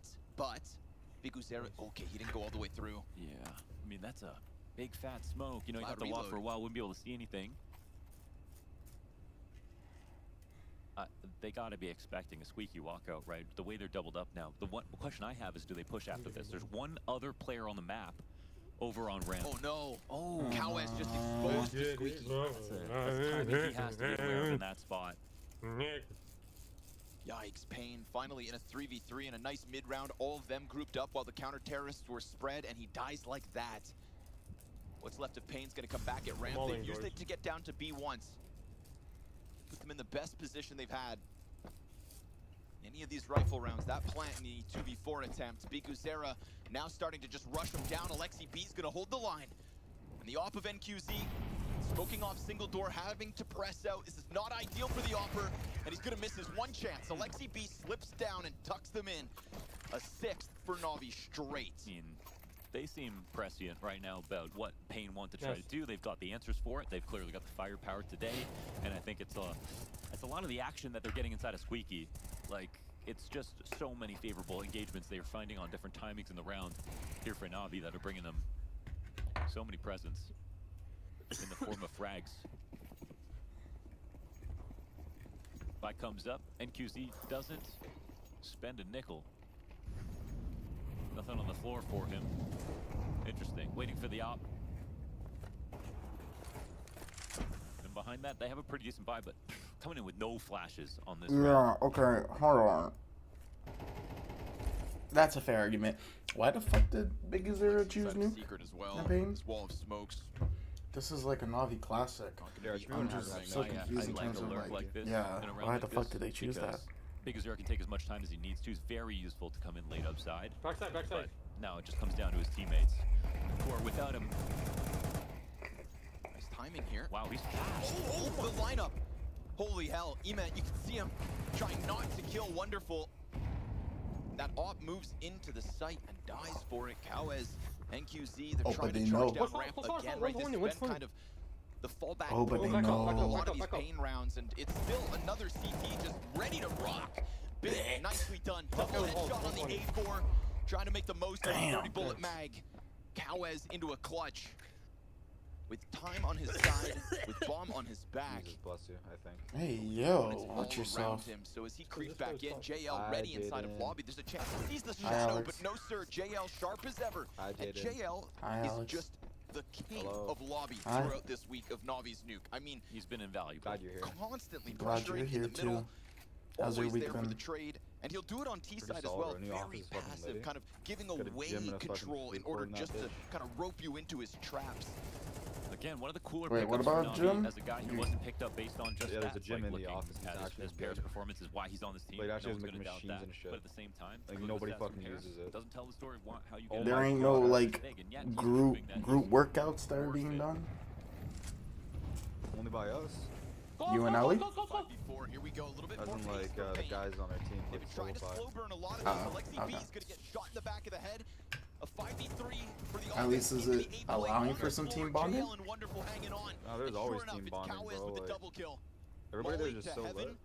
Big Uzera, okay, he didn't go all the way through. Yeah, I mean, that's a big fat smoke. You know, you have to walk for a while, wouldn't be able to see anything. They got to be expecting a squeaky walkout, right? The way they're doubled up now. The one question I have is, do they push after this? There's one other player on the map over on ramp. Oh, no. Oh. Cowes just exposed the squeaky. That's timing he has to be aware of in that spot. Yikes, Payne finally in a 3v3 and a nice mid-round. All of them grouped up while the counter-terrorists were spread, and he dies like that. What's left of Payne's going to come back at ramp. They've used it to get down to B once. Put them in the best position they've had. Any of these rifle rounds, that plant in the 2v4 attempt. Big Uzera now starting to just rush him down. Alexi B's going to hold the line. And the op of NQZ smoking off single door, having to press out. This is not ideal for the opper, and he's going to miss his one chance. Alexi B slips down and tucks them in. A sixth for Na'Vi straight. They seem prescient right now about what Payne want to try to do. They've got the answers for it. They've clearly got the firepower today, and I think it's a lot of the action that they're getting inside of Squeaky. Like, it's just so many favorable engagements they are finding on different timings in the round here for Na'Vi that are bringing them so many presents in the form of frags. Buy comes up, NQZ doesn't spend a nickel. Nothing on the floor for him. Interesting. Waiting for the op. And behind that, they have a pretty decent buy, but coming in with no flashes on this round. Okay, hold on. That's a fair argument. Why the fuck did Big Uzera choose nuke? Secret as well. Campaign? This wall of smokes. This is like a Na'Vi classic. I'm just so confused in terms of like this yeah, why like the fuck did they choose that? Big Uzera can take as much time as he needs to. It's very useful to come in late upside. Backside. But now it just comes down to his teammates, who are without him. Nice timing here. Wow, he's fast. Oh, the lineup. Holy hell. Emet, you can see him trying not to kill Wonderful. That op moves into the site and dies for it. Cowes, NQZ, they're trying to charge down ramp again, right? This has been kind of the fallback but they for know. a lot of these Payne rounds, and it's still another CT just ready to rock. Big, nicely done. Double headshot on the A4, trying to make the most of a 30-bullet mag. Cowes into a clutch. With time on his side, with bomb on his back. Jesus bless you, I think. Hey, yo, watch yourself. Him. So as he creeps back in, JL ready inside of lobby. There's a chance he sees the shadow, but no sir, JL sharp as ever. And JL is just the king of lobby throughout this week of Na'Vi's nuke. I mean, he's been invaluable. Glad you're here. Constantly Glad you're pressuring here in the middle. How's your Always week there for the been? trade, and he'll do it on T side as well. Very passive, kind of giving away control in order just to kind of rope you into his traps. Again, one of the cooler Wait, what pickups about for Jim? Na'Vi as a guy who wasn't picked up based on just there's a stats, gym like in the looking office. at his pairs performance is why he's on this team. Like, actually no one's make gonna doubt machines that. and shit. But at the same time, like look at nobody the stats fucking compares. uses it. Doesn't tell the story of how you get There ain't no like group workouts that are being done. Only by us. You and Ellie? Here we go, a little bit As more in like the guys on our team. They've been trying to slow burn a lot of this. Alexi B is going to get shot in the back of the head. A 5v3 for the At least is it allowing for some team bonding? No, there's always team bonding, bro. Like, everybody there's just so lit.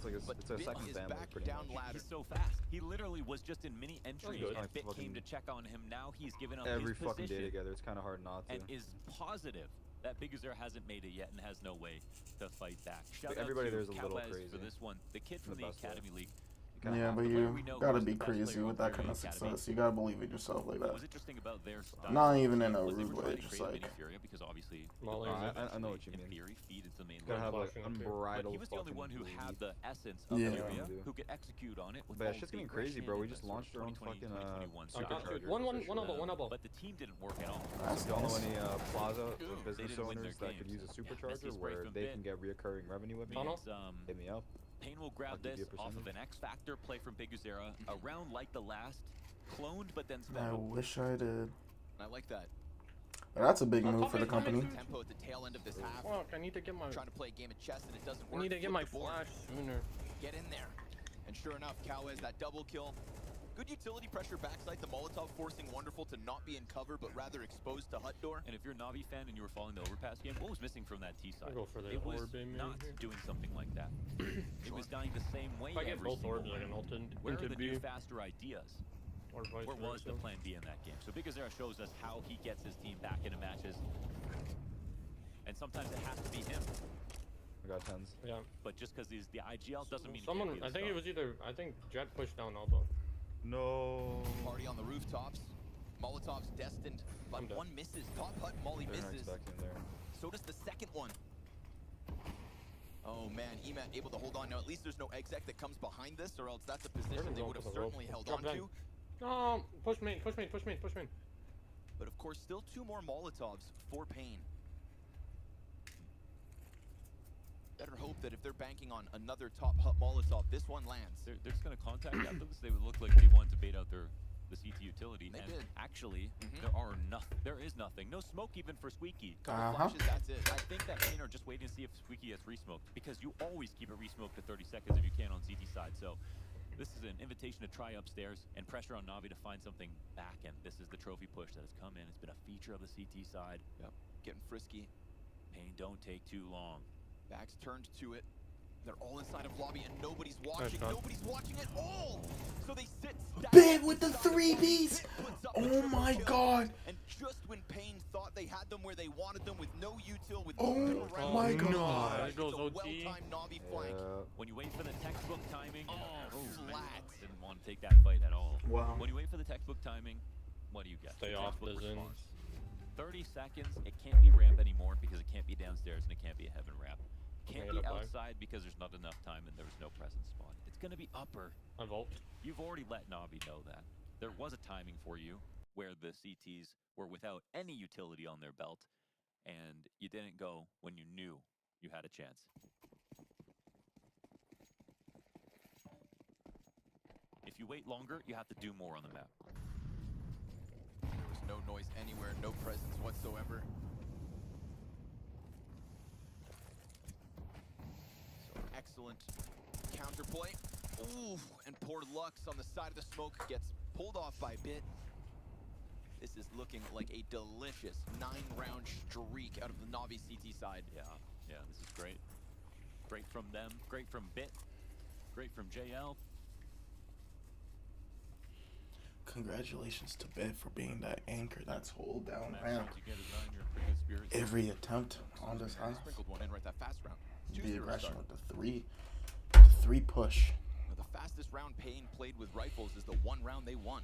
It's a second family, pretty much. He's so fast. He literally was just in mini entry, and Bit came to check on him. Now he's given up every his fucking position day together. It's kind of hard not to. And is positive that Big Uzera hasn't made it yet and has no way to fight back. Shout everybody out to there's a little Cowes crazy for this one. The kid from the Academy League Kinda Yeah, have but to. you we know gotta who's be the best crazy player with that over kind in of the academy. success. You gotta believe in yourself like What that. was interesting about their style Not even in a was they rude were way, trying to just create like. mini Furia because obviously No, I know what you in mean. theory feed into the main Gotta have line. like unbridled. But he was the only one who fucking had bleed. the essence of Yeah. Furia, who could execute on it with But all shit's the getting crazy, aggression bro. We and just the sort launched of our own 2020, fucking 2021 supercharger. but the team didn't work at all. That's Do y'all know nice. any plaza or They business didn't win their owners that could games. use a Messi supercharger spray where from they Bit. can get reoccurring revenue with me? Means, Hit me up. Payne will grab I'll give this you a off of percentage. an X Factor play from Biguzera, a round like the last, cloned but then spent. I wish I did. I like that. But that's a big move for the company. Tempo at the tail end of this half. Fuck, I need to get my. Trying to play a game of chess and it doesn't I work. need to get Flip my the board. flash sooner. Get in there. And sure enough, Cowes, that double kill. Good utility pressure backside. The Molotov forcing Wonderful to not be in cover, but rather exposed to hut door. And if you're a Navi fan and you were following the overpass game, what was missing from that T side? I'll go for the It was orb in not here. doing something like that. It was dying the same way If I get every both single orbs, I can round. ult Where are into the B. new faster ideas? Or vice Where was the versa. plan B in that game? So Biguzera shows us how he gets his team back into matches. And sometimes it has to be him. I got tens. Yeah. But just because he's the IGL doesn't mean Someone, he can't be I the think star. it was either. I think Jet pushed down Albo. No. Party on the rooftops. Molotov's destined, but one misses. Top hut, Molly They're not misses. expecting there. So does the second one. Oh man, Emat able to hold on. Now at least there's no exec that comes behind this, or else that's a position they would have certainly held on to. No, push main, push main, push main, push main. But of course, still two more Molotovs for Payne. Better hope that if they're banking on another top hut Molotov, this one lands. They're just going to contact after this. They would look like they want to bait out the CT utility. They and did. Actually, there is nothing. No smoke even for Squeaky. Couple flashes, that's it. I think that Payne are just waiting to see if Squeaky gets resmoked, because you always keep it resmoked to 30 seconds if you can on CT side. So this is an invitation to try upstairs and pressure on Navi to find something back, and this is the trophy push that has come in. It's been a feature of the CT side. Yep, getting frisky. Payne don't take too long. Backs turned to it. They're all inside of lobby and nobody's watching. Nice Nobody's watching at all. So they sit Bit with the 3Bs. Oh my god. And just when Payne thought they had them where they wanted them with no util, with Oh no around, my god. it's a well-timed Navi flank. When you wait for the textbook timing, flat. Didn't want to take that fight at all. Wow. When you wait for the textbook timing, what do you get? Stay The off textbook the Zin. response. 30 seconds, it can't be ramp anymore because it can't be downstairs and it can't be a heaven ramp. Can't Okay, be gotta buy. outside because there's not enough time and there's no presence spawn. It's gonna be upper. I vault. You've already let Navi know that. There was a timing for you where the CTs were without any utility on their belt, and you didn't go when you knew you had a chance. If you wait longer, you have to do more on the map. There was no noise anywhere, no presence whatsoever. So excellent counterplay. Ooh, and poor Lux on the side of the smoke gets pulled off by Bit. This is looking like a delicious 9-round streak out of the Navi CT side. Yeah, this is great. Great from them, great from Bit, great from JL. Congratulations to Bit for being that anchor that's hold down Matt, ramp. you get it done, you're pretty good spirits. Every attempt on this house. Sprinkled one in right that fast round. The 2-0 aggression start. with the three push. Now, the fastest round Payne played with rifles is the one round they won,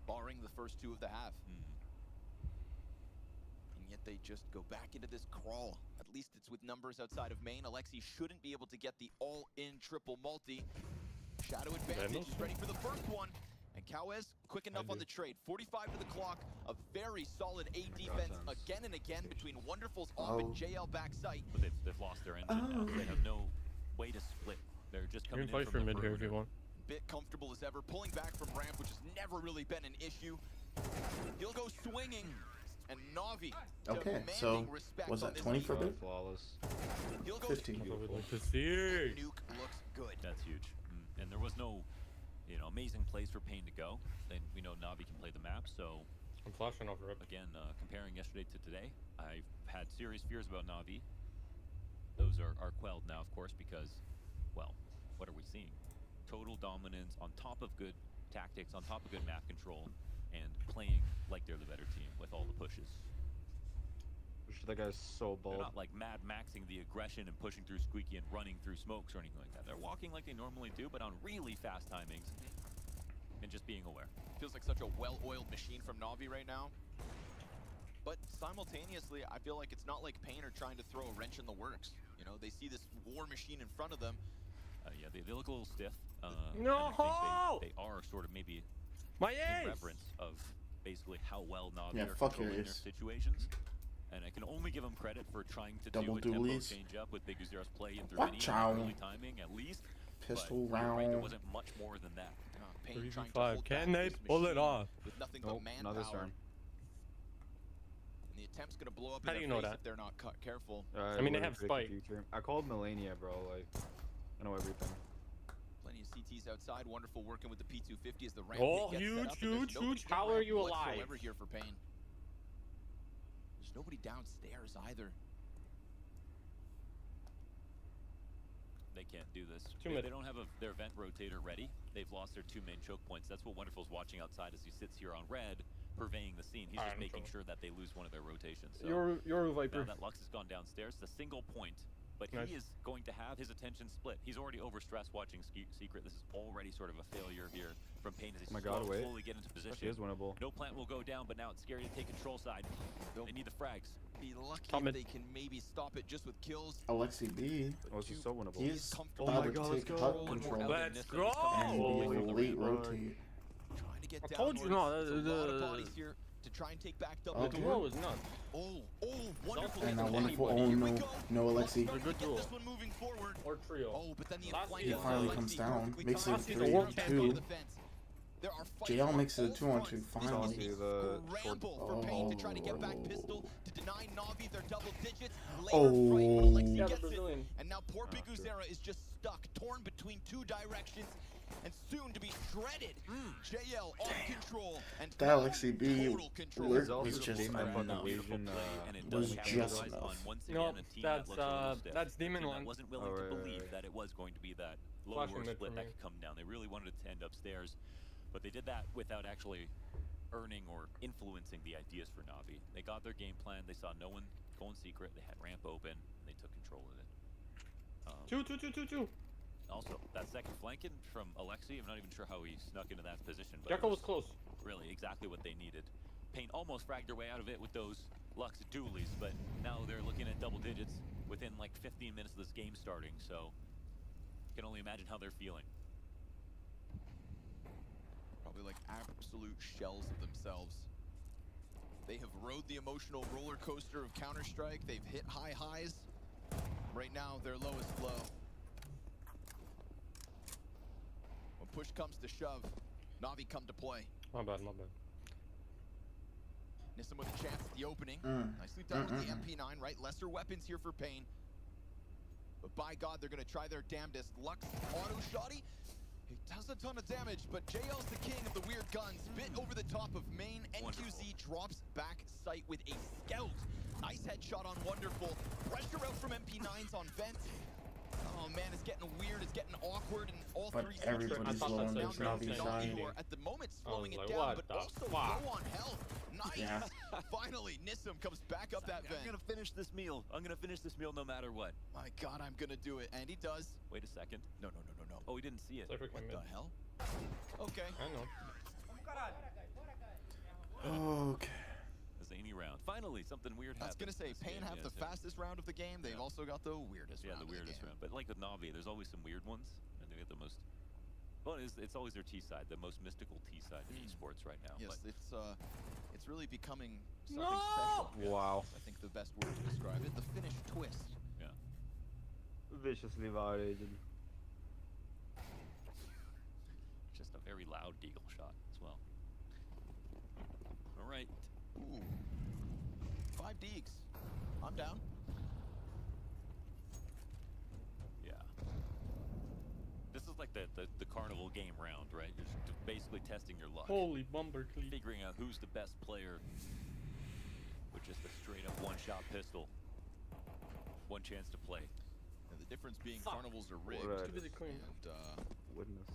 barring the first two of the half. And yet they just go back into this crawl. At least it's with numbers outside of main. Alexi shouldn't be able to get the all-in triple multi. Shadow advantage is ready for the first one. And Cowes, quick enough on the trade. 45 to the clock. A very solid A defense again and again between Wonderful's off and JL back sight. But they've lost their engine now. They have no way to split. They're just You coming can fight in for from the mid here if perimeter. you want. Bit comfortable as ever, pulling back from ramp, which has never really been an issue. He'll go swinging, and Navi Okay, demanding so respect was on that this 20 for defense. Bit? Flawless. He'll go 15. That's what we'd like to see. Nuke looks good. That's huge. And there was no, amazing place for Payne to go. Then we know Navi can play the map, so I'm flashing off rip. again, comparing yesterday to today, I've had serious fears about Navi. Those are quelled now, of course, because, well, what are we seeing? Total dominance on top of good tactics, on top of good map control, and playing like they're the better team with all the pushes. For that guy's so They're bold. not like mad maxing the aggression and pushing through Squeaky and running through smokes or anything like that. They're walking like they normally do, but on really fast timings and just being aware. Feels like such a well-oiled machine from Na'Vi right now. But simultaneously, I feel like it's not like Pain are trying to throw a wrench in the works. You know, they see this war machine in front of them. Yeah, they look a little stiff. No! And I think they are sort of maybe My in ace! reverence of basically how well Na'Vi Yeah, are fuck your controlling their ace. situations. And I can only give them credit for trying to Double do a tempo dualies. change up with Big Zero's play in through Watch mini out. early timing at least. Pistol But you're right, there round. wasn't much more than that. Pain trying to 3v5. hold Can back they this pull it machine off? with nothing Nope, but not this manpower. turn. And the attempt's gonna blow up How in do you their know face that? if they're not careful. I mean, they have spike. I called Melania, bro. Like, I know everything. Plenty of CTs outside. Wonderful working with the P250 as the ramp Oh, gets huge, set up. And huge, there's nobody huge. How down are you alive? whatsoever here for Pain. There's nobody downstairs either. They can't do this. Too If many. they don't have their vent rotator ready, they've lost their two main choke points. That's what Wonderful's watching outside as he sits here on red, purveying the scene. He's just I'm making sure. sure that they lose one of their rotations. So You're a Viper. now that Lux has gone downstairs, it's a single point, but Nice. he is going to have his attention split. He's already overstressed watching Secret. This is already sort of a failure here from Pain as he Oh my God, wait. slowly get into Actually position. is winnable. No plant will go down, but now it's scary to take control side. They need the frags. Be lucky Top if mid. they can maybe stop it just with kills. Alexi B. Oh, this is so winnable. He's Oh about my to God, let's take go. hut One more control element. Let's Nissan is coming go! and be from a the late ramp. rotate. Trying to get I down told you north. not, There's a lot of the- bodies here to try and take back double. Okay. Duel is nuts. Oh, wonderful. And hit now from wonderful. anybody. Oh Here we no, go. no Lux Alexi. starting to Good get duel. this one moving forward. Or trio. Oh, but then the Last flank season, of finally Alexi comes down, perfectly makes timed. it He's 3-2. going back onto the fence. There are fights JL on makes it a all 2-on-2 fronts. finally. This is The a short- scramble for Pain to try to get back Oh. pistol, to deny Na'Vi their double digits. Later Oh. fight, Alexi Yeah, the gets it. Brazilian. And now poor Ah, Big shit. Uzera is just stuck, torn between two directions, and soon to be shredded. JL on control, and That Alexi B total control. was He's also just game map on the enough. Asian, And it was does just capitalize enough. on once No, again a team that looks a little stiff. that's Demon A team that Land. wasn't willing Oh, to right, believe right. that it was going to be that Flashing lower mid split for that me. could come down. They really wanted it to end upstairs, but they did that without actually earning or influencing the ideas for Na'Vi. They got their game plan. They saw no one going secret. They had ramp open. And they took control of it. Two. Also, that second flanking from Alexi, I'm not even sure how he snuck into that position. But Jacko it was close. really exactly what they needed. Pain almost fragged their way out of it with those Lux dualies, but now they're looking at double digits within like 15 minutes of this game starting, so can only imagine how they're feeling. Probably like absolute shells of themselves. They have rode the emotional roller coaster of Counter-Strike. They've hit high highs. Right now, their lowest low. When push comes to shove, Na'Vi come to play. My bad. Nissan with a chance at the opening. Mm. Nicely done with the MP9, right? Lesser weapons here for Pain. But by God, they're going to try their damnedest. Lux auto shotty. He does a ton of damage, but JL's the king of the weird guns. Bit over the top of main. NQZ drops back sight with a scout. Nice headshot on Wonderful. Pressure out from MP9s on vent. Oh man, it's getting weird, it's getting awkward, and all But three everybody's now low on down this to Na'Vi side. who are at the moment slowing it like, down, what but the also fuck? low on health. Nice. Yeah. Finally, Nissim comes back up that vent. I'm gonna finish this meal. I'm gonna finish this meal no matter what. My God, I'm gonna do it, and he does. Wait a second. No. Oh, he didn't see it. Cypher What came the in. hell? Okay. I know. Okay. A zany round. Finally, something weird I was happened. gonna say, this Pain game, have yes, the yeah. fastest round of the game. They've also got the weirdest Yeah, round the of weirdest the game. round. But like with Na'Vi, there's always some weird ones. And they get the most. Well, it's always their T side, the most mystical T side in esports right now. Yes, but it's really becoming something special. Wow. I think the best word to describe it, the Finnish twist. yeah. Viciously violated. Just a very loud deagle shot as well. All right. Ooh. 5 deeks. I'm down. Yeah. This is like the carnival game round, right? You're just basically testing your luck. Holy bumper cleat. Figuring out who's the best player with just a straight up one-shot pistol. One chance to play. And the difference being Fuck. carnivals are rigged, Right. Stupid queen. and Witness.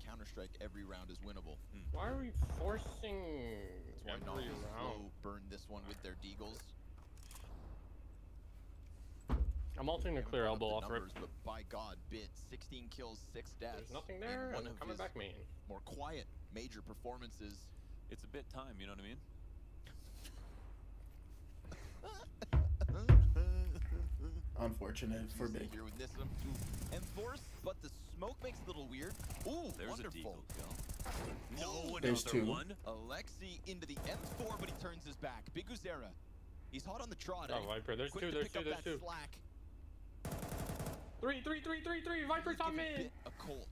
Counter-Strike every round is winnable. Why are we forcing That's why every Na'Vi round? slow burn this one with their deagles. I'm ulting the clear elbow off rip. But by God, Bit 16 kills, 6 deaths. There's nothing there, in one and of coming his back main. more quiet major performances. It's a bit time, you know what I mean? Unfortunate for Big. Here with Nissim. Enforce, but the smoke makes it a little weird. Ooh, There's wonderful. a kill. No, There's another two. one. Alexi into the M4, but he turns his back. Big Uzera. He's hot on the trot. Oh, Viper, there's Quick two, to there's pick two, up there's that two. slack. Three. Viper's on mid. Bit a Colt.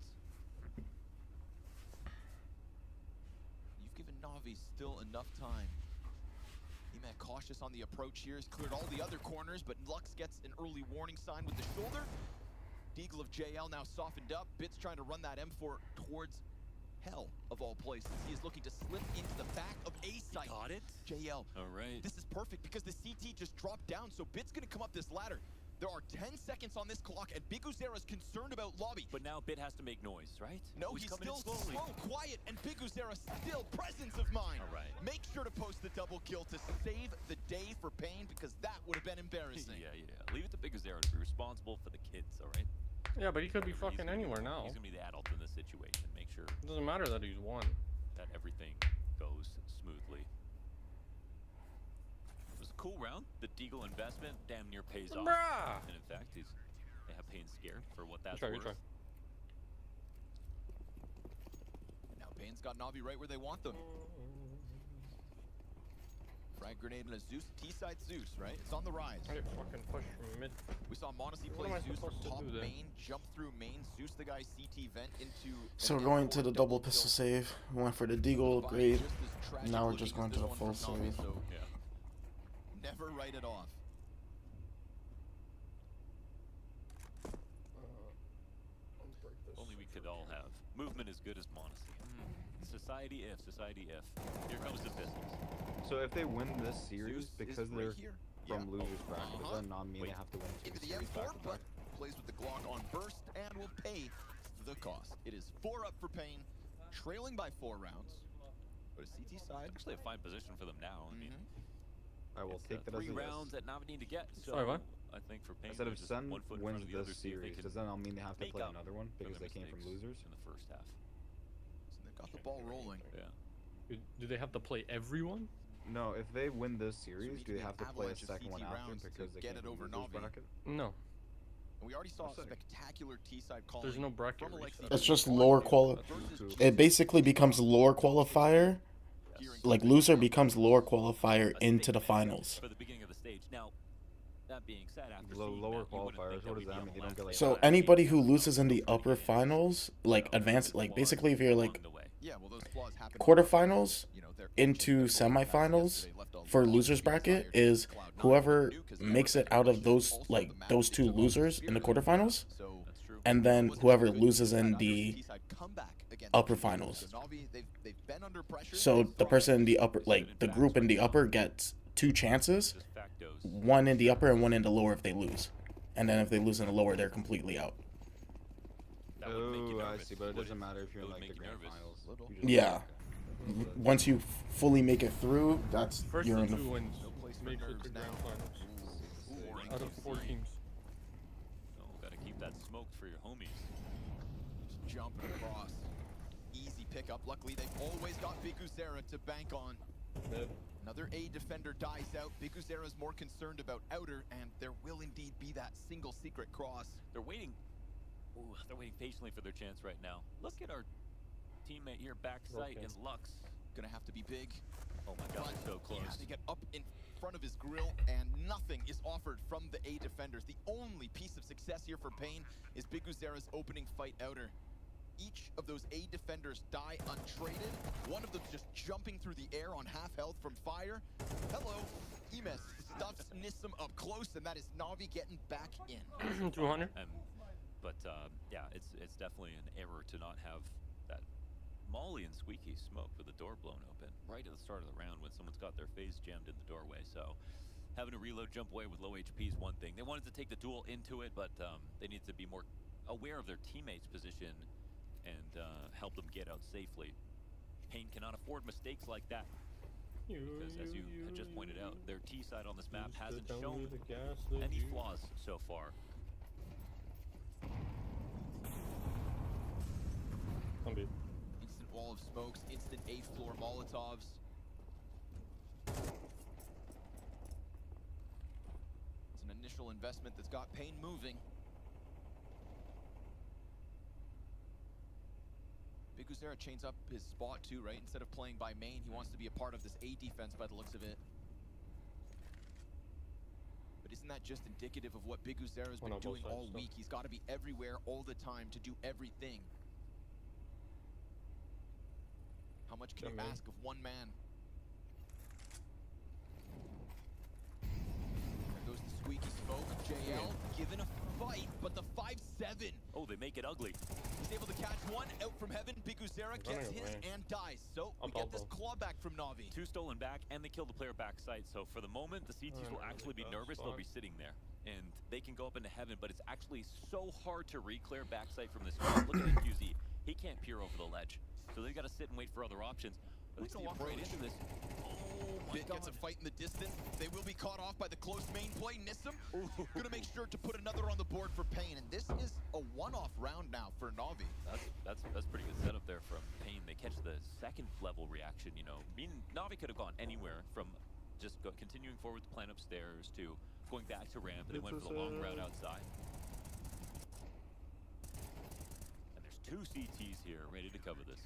You've given Navi still enough time. He-Man cautious on the approach here. He's cleared all the other corners, but Lux gets an early warning sign with the shoulder. Deagle of JL now softened up. Bit's trying to run that M4 towards hell of all places. He is looking to slip into the back of A site. Got it. JL. All right. This is perfect because the CT just dropped down, so Bit's gonna come up this ladder. There are 10 seconds on this clock, and Big Uzera's concerned about lobby. But now Bit has to make noise, right? No, he's still slow, quiet, and Big Uzera still presence of mind. All right. Make sure to post the double kill to save the day for Pain, because that would have been embarrassing. Yeah. Leave it to Big Uzera to be responsible for the kids, all right? Yeah, but he could be fucking anywhere now. He's gonna be the adult in this situation. Make sure It doesn't matter that he's one. that everything goes smoothly. It was a cool round. The Deagle investment damn near pays off. Bruh! And in fact, they have Pain scared for what that's Good worth. try. And now Pain's got Navi right where they want them. Frag grenade and a Zeus, T-side Zeus, right? It's on the rise. I fucking push from mid. We saw Monacy What play am I Zeus from supposed to top do then? main, jump through main, Zeus the guy CT vent into... So we're going to the double pistol save. We went for the Deagle upgrade. Now we're just going to the full save. Yeah. Never write it off. Only we could all have. Movement as good as Monacy. Society if. Here comes the business. So if they win this series Zeus because is they're right here. from losers bracket, does that not mean they have to win two Into the series back M4, to but back? plays with the Glock on burst and will pay the cost. It is 4 up for Pain, trailing by 4 rounds. But a CT side. Actually a fine position for them now. I mean, I will it's, take that as 3 a rounds that Navi need to get. So Sorry, what? I think for Pain, Instead of they're just Sun 1 foot in front wins of the other, this see if they series, can does that not mean they have to make play up another one for because their they came from mistakes losers? in the first half. So they've got the ball rolling. Yeah. Do they have to play everyone? No, if they win this series, need do to they be have an to play a avalanche of second CT one after rounds to because they get came it from over losers Navi. bracket? No. And we already saw a Sick. spectacular T-side calling. There's no bracket from Alexi. reset. It's just lore quali. Versus It basically becomes lore qualifier. Like loser becomes lore qualifier into the finals. For the beginning of the stage. Now, that being said, after Lower seeing that, you wouldn't qualifiers, think that what we'd does that be mean? on They the don't get, last like, So day. anybody who loses in the upper finals, like advance, like basically if you're like Yeah, well, those flaws happen. quarterfinals You know, they're into semifinals for losers bracket is whoever makes it out of those like those 2 losers in the quarterfinals, So and then whoever loses in the T-side comeback against upper finals. Navi, they've been under pressure. So the person in the upper, like the group in the upper, gets 2 chances, Just factos. 1 in the upper and 1 in the lower if they lose, and then if they lose in the lower, they're completely out. That would make you Oh, I nervous, see, but it wouldn't doesn't matter if you're It in would like the make you grand nervous. finals. Little. You just- Yeah. Once you fully make it through, that's First you're and in the 2 wins place for make it nerves to grand now. finals. Ooh, Out of 4 teams. Oh, gotta keep that smoked for your homies. Just jumping across. Easy pickup. Luckily, they've always got Big Uzera to bank on. Mid. Another A defender dies out. Big Uzera's more concerned about outer, and there will indeed be that single secret cross. They're waiting. Ooh, they're waiting patiently for their chance right now. Look at our teammate here, backside in Lux. Gonna have to be big. Oh my God, But, they're so close. Yeah, they get up in front of his grill, and nothing is offered from the A defenders. The only piece of success here for Pain is Big Uzera's opening fight outer. Each of those A defenders die untraded. One of them just jumping through the air on half health from fire. Hello, Emes stuffs Nissim up close, and that is Navi getting back in. 200. But yeah, it's definitely an error to not have that Molly and Squeaky smoke with the door blown open right at the start of the round when someone's got their face jammed in the doorway. So having a reload jump away with low HP is one thing. They wanted to take the duel into it, but they need to be more aware of their teammates' position and help them get out safely. Pain cannot afford mistakes like that. Because as you had just pointed out, their CT side on this map hasn't shown any flaws so far. Instant wall of smokes, instant 8th floor Molotovs. It's an initial investment that's got Pain moving. Big Uzera chains up his spot too, right? Instead of playing by main, he wants to be a part of this A defense by the looks of it. But isn't that just indicative of what Big Uzera's been doing all week? He's got to be everywhere all the time to do everything. How much can you ask of one man? There goes the squeaky smoke. JL given a fight, but the 5-7. Oh, they make it ugly. He's able to catch one out from heaven. Big Uzera gets his and dies. So we get this claw back from Na'Vi. 2 stolen back, and they kill the player backside. So for the moment, the CTs will actually be nervous. They'll be sitting there, and they can go up into heaven, but it's actually so hard to re-clear backside from this spot. Look at the QZ. He can't peer over the ledge. So they got to sit and wait for other options. But they walk right into this. Bit gets a fight in the distance. They will be caught off by the close main play. Nissim gonna make sure to put another on the board for Pain, and this is a one-off round now for Na'Vi. That's pretty good setup there from Pain. They catch the second level reaction. You know, Na'Vi could have gone anywhere from just continuing forward with the plan upstairs to going back to ramp, and they went for the long route outside. And there's 2 CTs here ready to cover this.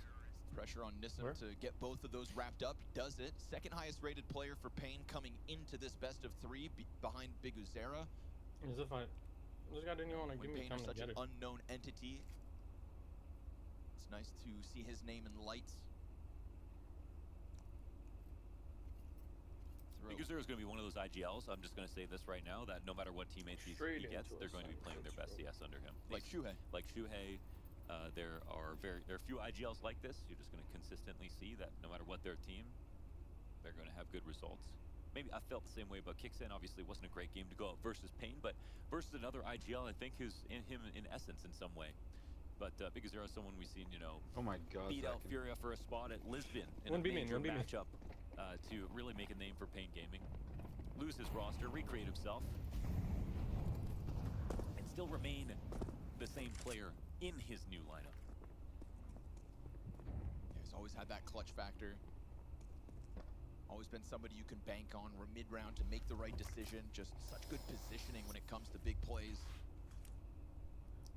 Pressure on Nissim to get both of those wrapped up. Does it. Second highest rated player for Pain coming into this best of 3 behind Big Uzera. As if I just got anyone to give me Pain time is to such get an it. unknown entity. It's nice to see his name in lights. Big Uzera is going to be one of those IGLs. I'm just going to say this right now, that no matter what teammates he gets, they're going to be playing their best CS under him. Like Shuhei. Like Shuhei. There are a few IGLs like this. You're just going to consistently see that no matter what their team, they're going to have good results. Maybe I felt the same way about Kicksan. Obviously, it wasn't a great game to go out versus Pain, but versus another IGL, I think who's in him in essence in some way. But Big Uzera is someone we've seen, you know, oh my God, beat out Furia for a spot at Lisbon in a major matchup to really make a name for Pain Gaming. Lose his roster, recreate himself, and still remain the same player in his new lineup. Yeah, he's always had that clutch factor. Always been somebody you can bank on mid-round to make the right decision. Just such good positioning when it comes to big plays.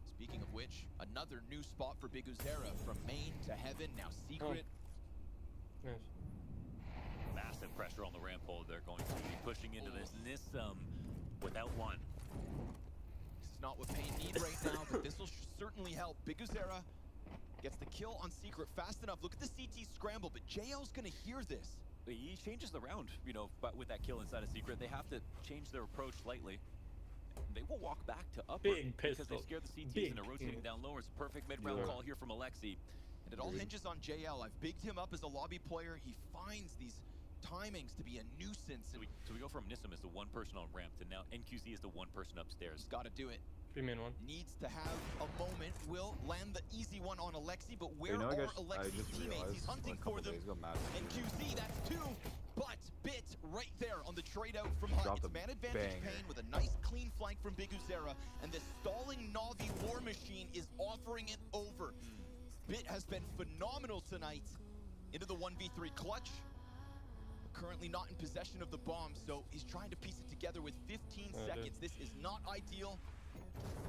Speaking of which, another new spot for Big Uzera. From main to heaven, now secret. Nice. Massive pressure on the ramp hole. They're going to be pushing into this Nissim without one. Not what Pain need right now, but this will certainly help. Big Uzera gets the kill on secret fast enough. Look at the CT scramble, but JL's gonna hear this. He changes the round, you know, but with that kill inside a secret, they have to change their approach slightly. They will walk back to upper because they scared the CTs and are rotating down lower. It's a perfect mid-round call here from Alexi. And it all hinges on JL. I've bigged him up as a lobby player. He finds these timings to be a nuisance. So we go from Nissim as the one person on ramp to now NQZ is the one person upstairs. He's got to do it. Main one. Needs to have a moment. Will land the easy one on Alexi, but where are Alexi's teammates? He's hunting for them. NQZ, that's 2. But Bit right there on the trade out from Hunt. It's man advantage Pain with a nice clean flank from Big Uzera, and this stalling Na'Vi war machine is offering it over. Bit has been phenomenal tonight. Into the 1v3 clutch. Currently not in possession of the bomb, so he's trying to piece it together with 15 seconds. This is not ideal.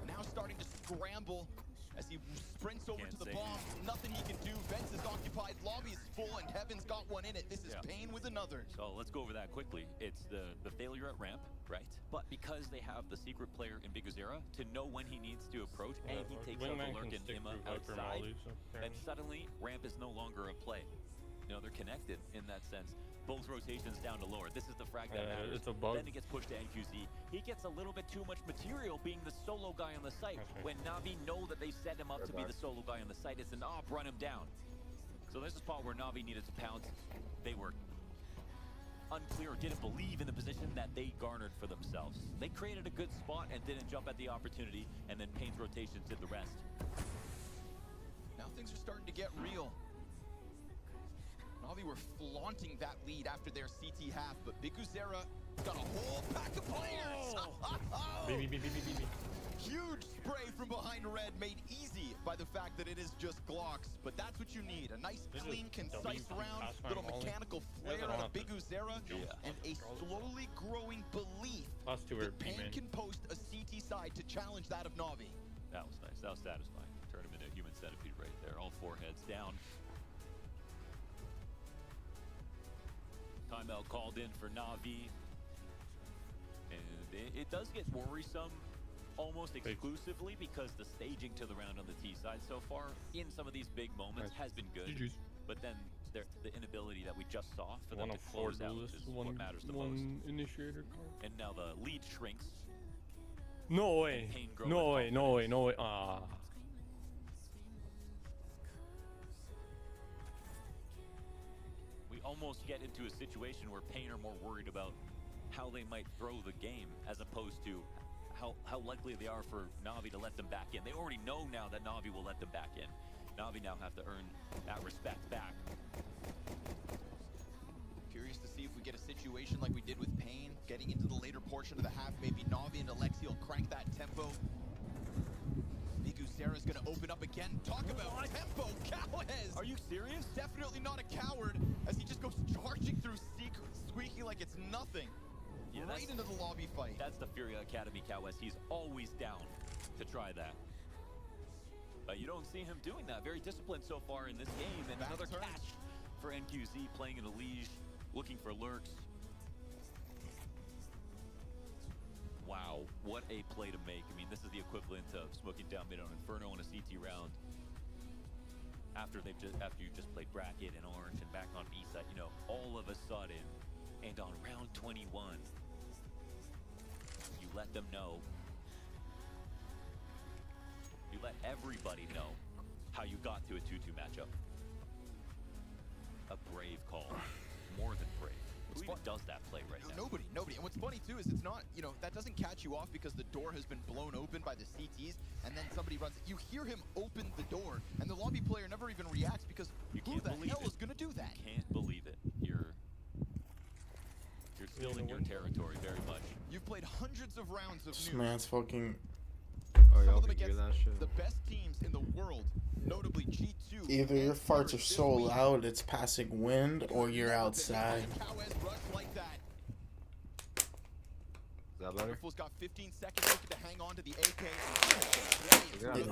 Now starting to scramble as he sprints over to the bomb. Nothing he can do. Vents is occupied, lobby is full, and Heaven's got one in it. This is Pain with another. So let's go over that quickly. It's the failure at ramp, right? But because they have the secret player in Big Uzera to know when he needs to approach, and he takes out the Lurk and Imma outside, then suddenly ramp is no longer a play. You know, they're connected in that sense. Both rotations down to lower. This is the frag that matters. It's a bug. Then it gets pushed to NQZ. He gets a little bit too much material being the solo guy on the site. When Na'Vi know that they set him up to be the solo guy on the site, it's an op, run him down. So there's a spot where Na'Vi needed to pounce. They were unclear, didn't believe in the position that they garnered for themselves. They created a good spot and didn't jump at the opportunity, and then Pain's rotations did the rest. Now things are starting to get real. Navi were flaunting that lead after their CT half, but Biguzera got a whole pack of players. Baby. Huge spray from behind Red, made easy by the fact that it is just Glocks, but that's what you need. A nice, clean, concise round, little mechanical flair out of Biguzera, and a slowly growing belief that Pain can post a CT side to challenge that of Navi. That was nice. That was satisfying. Turn him into a human centipede right there. All four heads down. Timeout called in for Navi. And it does get worrisome almost exclusively because the staging to the round on the T side so far in some of these big moments has been good. But then the inability that we just saw for them to close out is what matters the most. Initiator card. And now the lead shrinks. No way. No way. Ah. We almost get into a situation where Pain are more worried about how they might throw the game as opposed to how likely they are for Navi to let them back in. They already know now that Navi will let them back in. Navi now have to earn that respect back. Curious to see if we get a situation like we did with Pain, getting into the later portion of the half. Maybe Navi and Alexi will crank that tempo. Biguzera's gonna open up again. Talk about tempo, Cowes! Are you serious? Definitely not a coward, as he just goes charging through squeaking like it's nothing. Yeah, right into the lobby fight. That's the Furia Academy Cowes. He's always down to try that. But you don't see him doing that. Very disciplined so far in this game. And another catch for NQZ playing in a Liege, looking for lurks. Wow, what a play to make. I mean, this is the equivalent of smoking down mid on Inferno on a CT round. After you just played bracket and orange and back on B side, you know, all of a sudden, and on round 21, you let them know. You let everybody know how you got to a 2-2 matchup. A brave call, more than brave. Who even does that play right now? Nobody. And what's funny too is it's not, you know, that doesn't catch you off because the door has been blown open by the CTs and then somebody runs. You hear him open the door and the lobby player never even reacts because who the hell is going to do that? Can't believe it. You're still in your territory very much. You've played hundreds of rounds of This man's fucking... Oh, y'all can hear that shit. The best teams in the world, notably G2. Either your farts are so loud it's passing wind, or you're outside. Wonderful's got 15 seconds looking to hang on to the AK. He's going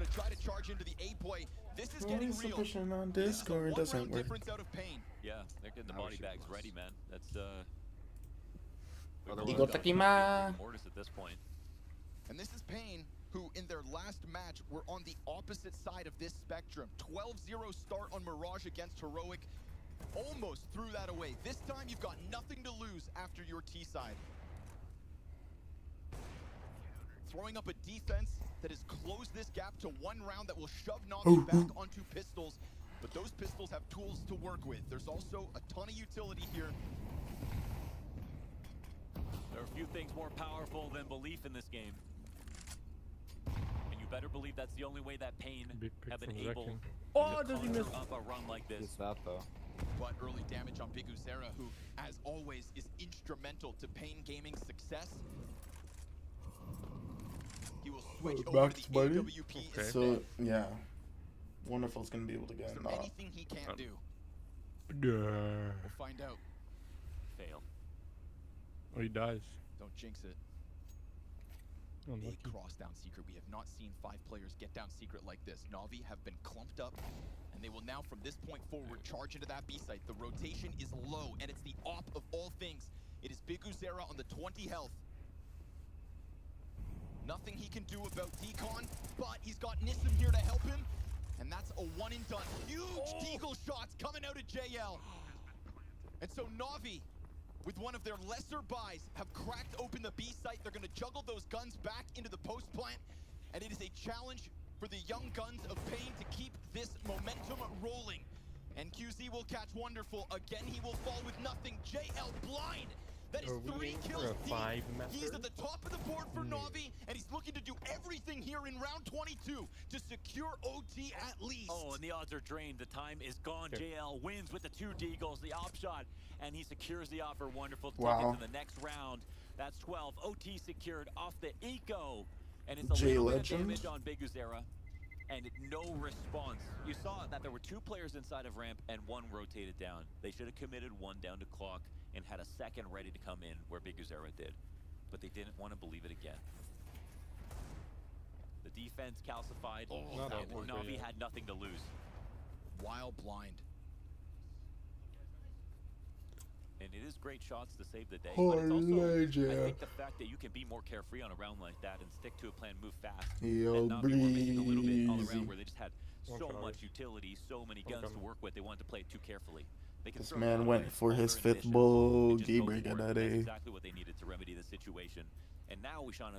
to try to charge into the A play. This is getting real. Pushing on Discord doesn't work. Yeah, they're getting the body bags ready, man. That's Mortis at this point. And this is Pain, who in their last match were on the opposite side of this spectrum. 12-0 start on Mirage against Heroic. Almost threw that away. This time you've got nothing to lose after your T side. Throwing up a defense that has closed this gap to one round that will shove Navi back onto pistols. But those pistols have tools to work with. There's also a ton of utility here. There are a few things more powerful than belief in this game. And you better believe that's the only way that Pain have been able to conjure up a run like this. It's that though. But early damage on Biguzera, who, as always, is instrumental to Pain Gaming's success. He will switch over to the AWP. So, yeah. Wonderful's gonna be able to get Is there anything he can't do? We'll find out. Fail. Oh, he dies. Don't jinx it. Unlucky. Big cross down secret. We have not seen 5 players get down secret like this. Navi have been clumped up, and they will now, from this point forward, charge into that B site. The rotation is low, and it's the op of all things. It is Biguzera on the 20 health. Nothing he can do about Decon, but he's got Nissim here to help him, and that's a one and done. Huge Deagle shots coming out of JL. And so Navi, with one of their lesser buys, have cracked open the B site. They're going to juggle those guns back into the post plant, and it is a challenge for the young guns of Pain to keep this momentum rolling. And QZ will catch Wonderful. Again, he will fall with nothing. JL blind. That is 3 kills for a deep. 5 He's method? at the top of the board for Na'Vi, and he's looking to do everything here in round 22 to secure OT at least. Oh, and the odds are drained. The time is gone. JL wins with the 2 deagles, the op shot, and he secures the offer. Wonderful to take it to the next round. That's 12. OT secured off the eco, and it's a little bit of damage on Biguzera, and no response. You saw that there were 2 players inside of ramp, and 1 rotated down. They should have committed 1 down to clock and had a second ready to come in where Biguzera did, but they didn't want to believe it again. The defense calcified, and Na'Vi had nothing to lose. Wild blind. And it is great shots to save the day, but it's also, I think the fact that you can be more carefree on a round like that and stick to a plan, move fast, and Na'Vi were missing a little bit all around where they just had so much utility, so many guns to work with. They wanted to play it too carefully. This man went for his 5th bogey break of that day. Exactly what they needed to remedy the situation. And now we shine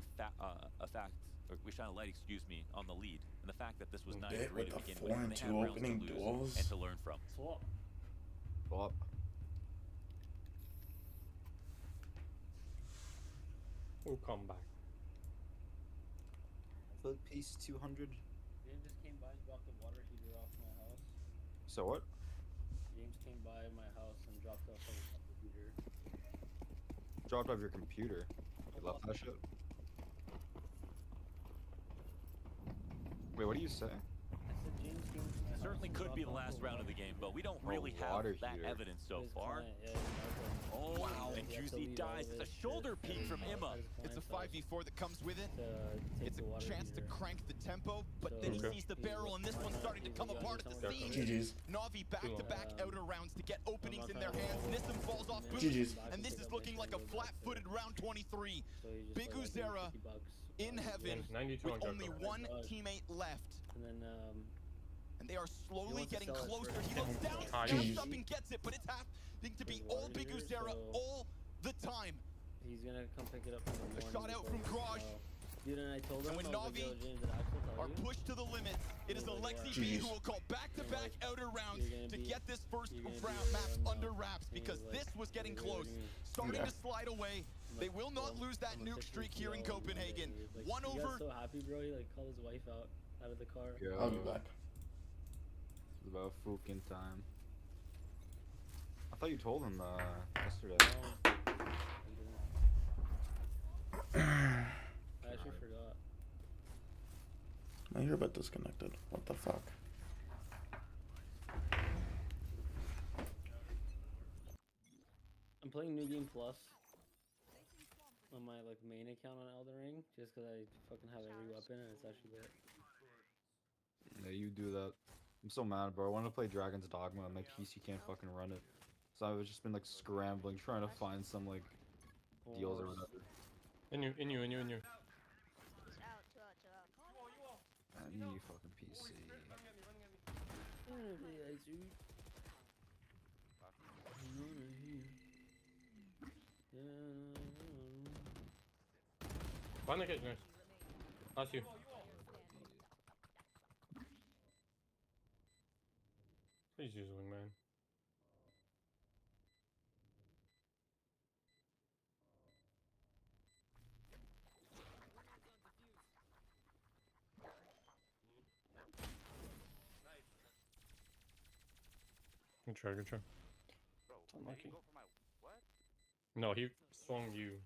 we shine a light, on the lead, and the fact that this was 9-3 to begin with, they had rounds to lose and to learn from. Swap. We'll come back. Flip piece 200. James just came by and dropped the water heater off my house. So what? James came by my house and dropped off the water heater. Dropped off your computer. You left that shit? Wait, what do you say? Certainly could be the last round of the game, but we don't really have that evidence so far. Oh, wow. And QZ dies. It's a shoulder peek from Imma. It's a 5v4 that comes with it. It's a chance to crank the tempo, but then he sees the barrel, and this one's starting to come apart at the seams. GG's. Na'Vi back-to-back outer rounds to get openings in their hands. Nissim falls off boost, and this is looking like a flat-footed round 23. Biguzera in heaven with only 1 teammate left. And they are slowly getting closer. He looks down, jumps up and gets it, but it's having to be all Biguzera all the time. He's gonna come pick it up in the morning. A shot out from Crosh. Dude, and I told him, and when Na'Vi are pushed to the limits, it is Alexi B who will call back-to-back outer rounds to get this first round map under wraps, because this was getting close, starting to slide away. They will not lose that nuke streak here in Copenhagen. One over. He got so happy, bro. He called his wife out of the car. Yo. I'll be back. It's about fucking time. I thought you told him yesterday. I actually forgot. My earbud disconnected. What the fuck? I'm playing New Game Plus on my main account on Elden Ring, just because I fucking have every weapon and it's actually good. Yeah, you do that. I'm so mad, bro. I wanted to play Dragon's Dogma and my PC can't fucking run it. So I've just been scrambling, trying to find some deals or whatever. In you. I need fucking PC. Find the cage, nice. That's you. Please use wingman. Good try, good try. Unlucky. No, he swung you.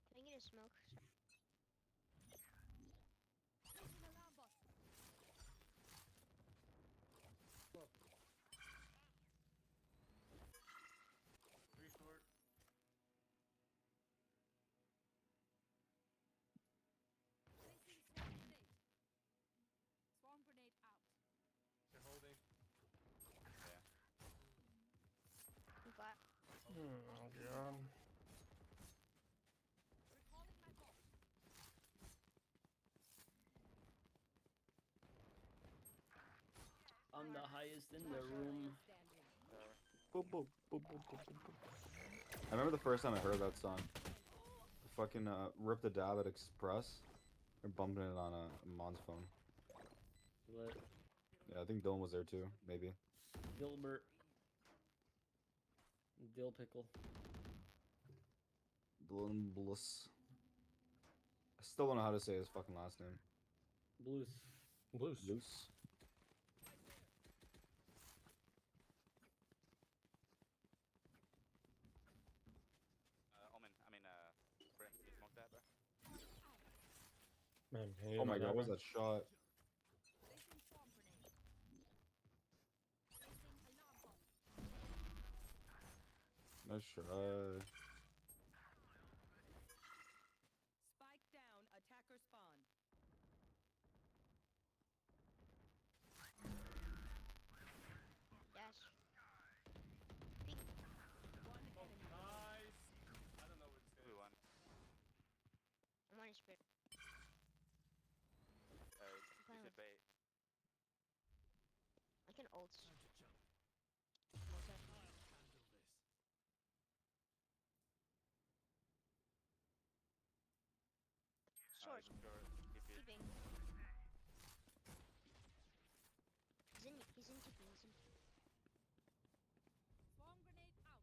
Can I get a smoke? Swarm grenade out. They're holding. I'm flat. Oh god. highest in the room. Boop, boop, boop, boop, boop, boop, boop. I remember the first time I heard that song. The fucking Rip the Dab at Express. They're bumping it on a Mon's phone. What? Yeah, I think Dylan was there too, maybe. Gilbert. Dill pickle. Dylan Bliss. I still don't know how to say his fucking last name. Blues. Blues. Blues. Omen, I mean, Grim, you smoke that, bro? Man, oh my god, what was that shot? Nice try. Spike down, attacker spawn. Yes. One enemy. Nice. I don't know what's good. Who won? I'm on a spirit. You should bait. I can ult. Short. Keeping. He's in keeping. He's in. Swarm grenade out.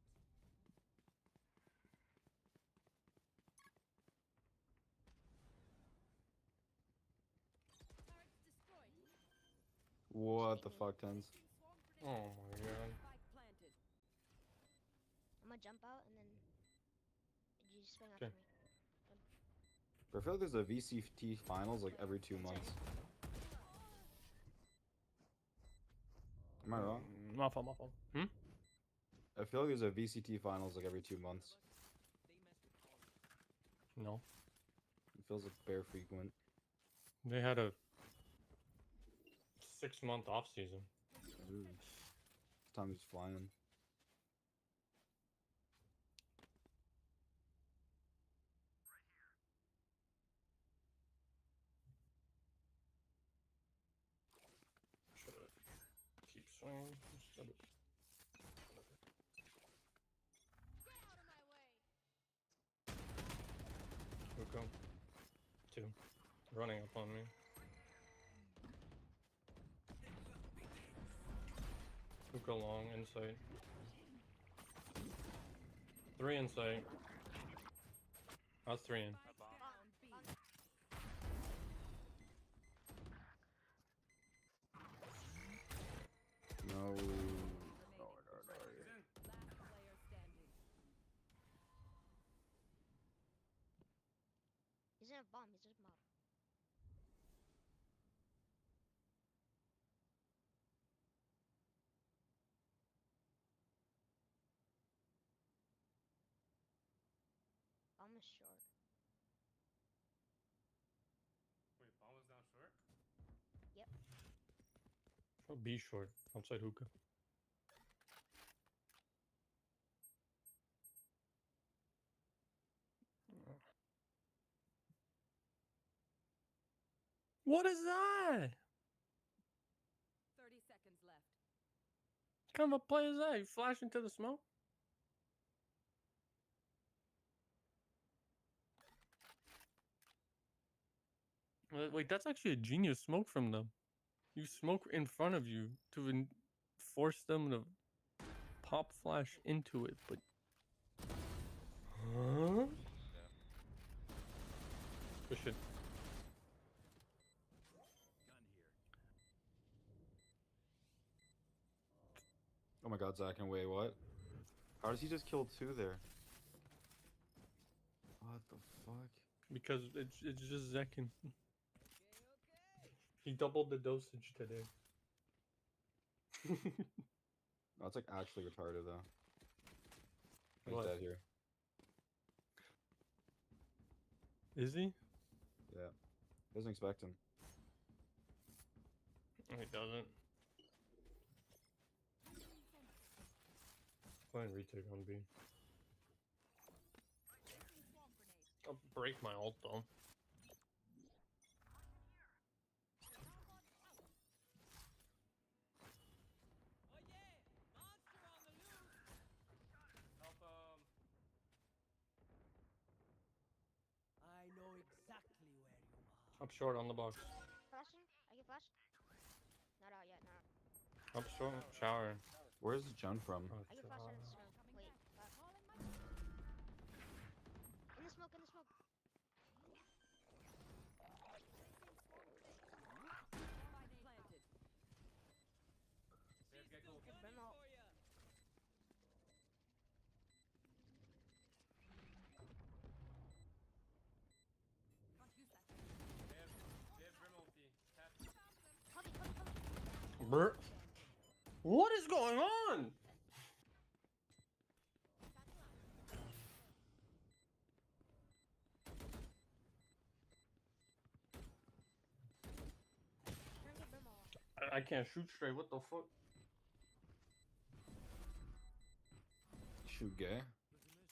Turret destroyed. What the fuck, Tens? Oh my god. Spike planted. I'm gonna jump out and then you just swing Okay. after me. I feel like there's a VCT finals like every 2 months. Am I wrong? My fault, my fault. Hmm? I feel like there's a VCT finals like every 2 months. No. It feels like bare frequent. They had a 6-month off season. Ooh. Time is flying. Keep swinging. Go. 2. Running up on me. Go long, insight. 3 insight. That's 3 in. No. He's in a bomb. He's just mob. Bomb is short. Wait, bomb was down short? Yep. Oh, B short. Outside hookah. What is that? 30 seconds left. What kind of a play is that? You flash into the smoke? Wait, that's actually a genius smoke from them. You smoke in front of you to force them to pop flash into it, but... Huh? Good shit. Oh my god, Zach, and wait, what? How does he just kill 2 there? What the fuck? Because it's just Zekin. He doubled the dosage today. No, it's like actually retarded though. He's What? dead here. Is he? Yeah. Doesn't expect him. He doesn't. Playing retake on B. I'll break my ult though. Up short on the box. Flashing? Are you flash? Not out yet, not out. Up short. Shower. Where's Jun from? Are you flash out of the smoke? Wait, in the smoke, in the smoke. Brimmo. Brr. What is going on? I can't shoot straight. What the fuck? Shoot gay?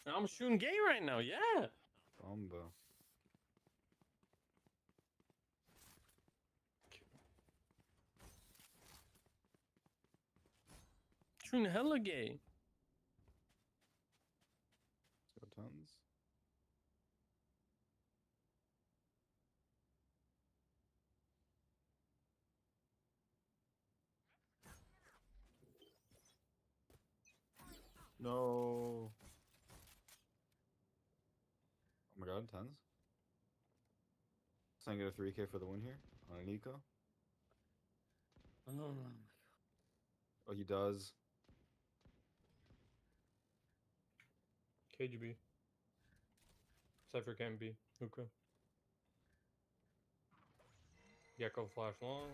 I'm shooting gay right now. Yeah. Bomba. Shooting hella gay. Let's go tons. No. Oh my god, tens. So I get a 3K for the win here on an eco. Oh my god. Oh, he does. KGB. Cypher can be. Hookah. Gecko flash long.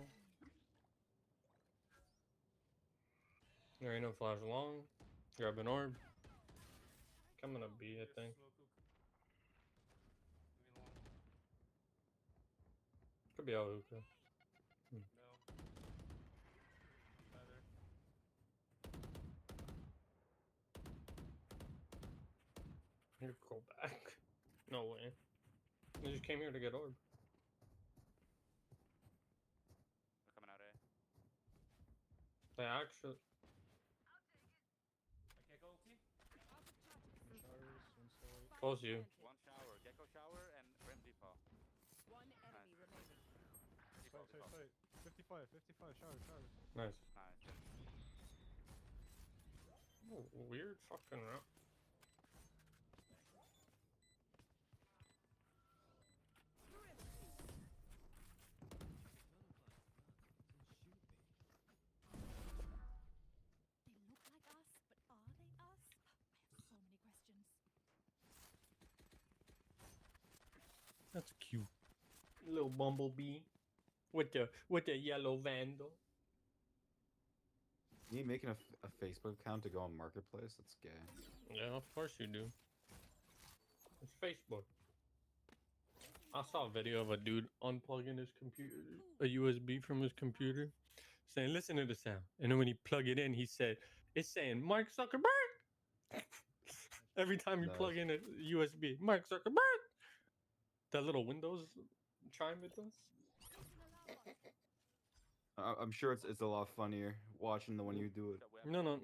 There ain't no flash long. Grab an orb. Coming up B, I think. Could be out hookah. You go back. No way. I just came here to get orb. They're coming out A. They actually. Close you. One shower, Gecko shower, and Rim Depot. One enemy remaining. Depot, Depot. 55, shower. Nice. Nice. Oh, weird fucking route. They look like us, but are they us? I have so many questions. That's cute. Little bumblebee. With the yellow vandal. You making a Facebook account to go on Marketplace? That's gay. Yeah, of course you do. It's Facebook. I saw a video of a dude unplugging his computer, a USB from his computer, saying, listen to the sound. And then when he plugged it in, he said, it's saying, Mark Zuckerberg! Every time you plug in a USB, Mark Zuckerberg! That little Windows chime it does. I'm sure it's a lot funnier watching the one you do it. No.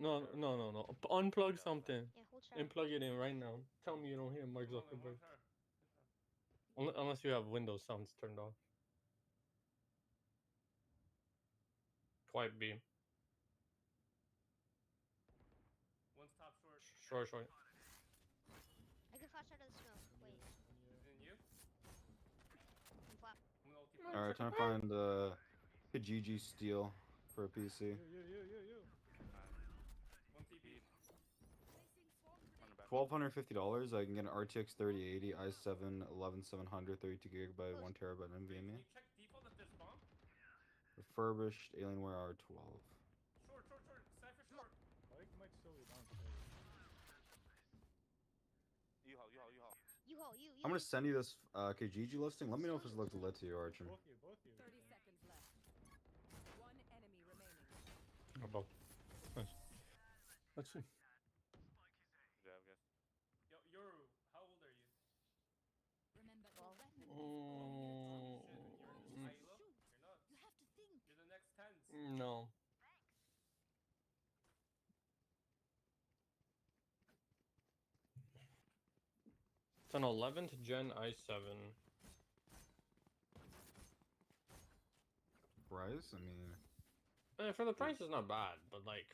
Unplug something Yeah, and plug it in right now. Tell me you don't hear Mark Zuckerberg. Unless you have Windows sounds turned off. Quiet B. One's top short. Short. I can flash out of the smoke. Wait. And you? I'm flap. Alright, trying to find Kijiji Steel for a PC. You. One TP. $1,250. I can get an RTX 3080, i7 11700, 32GB, 1TB NVMe. Check default if there's bomb. Refurbished Alienware R12. Short. Cypher short. Might still be down. U-haul. I'm gonna send you this Kijiji listing. Let me know if this looks lit to you, Archer. Both you. 30 seconds left. One enemy remaining. Above. Nice. Let's see. Yeah, I guess. Yo, Yoru, how old are you? Remember, Oh. You're not. you have to think. You're the next tens. No. It's an 11th gen i7. price, I mean... For the price, it's not bad, but like,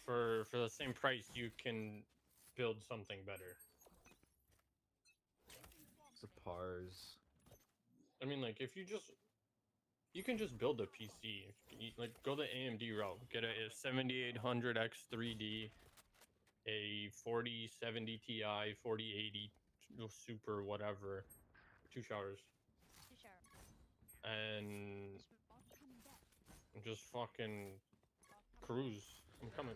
for the same price, you can build something better. It's a pars. I mean, like, if you can just build a PC. Like, go the AMD route. Get a 7800 X3D, a 4070 Ti, 4080 Super, whatever. 2 showers. And just fucking cruise. I'm coming.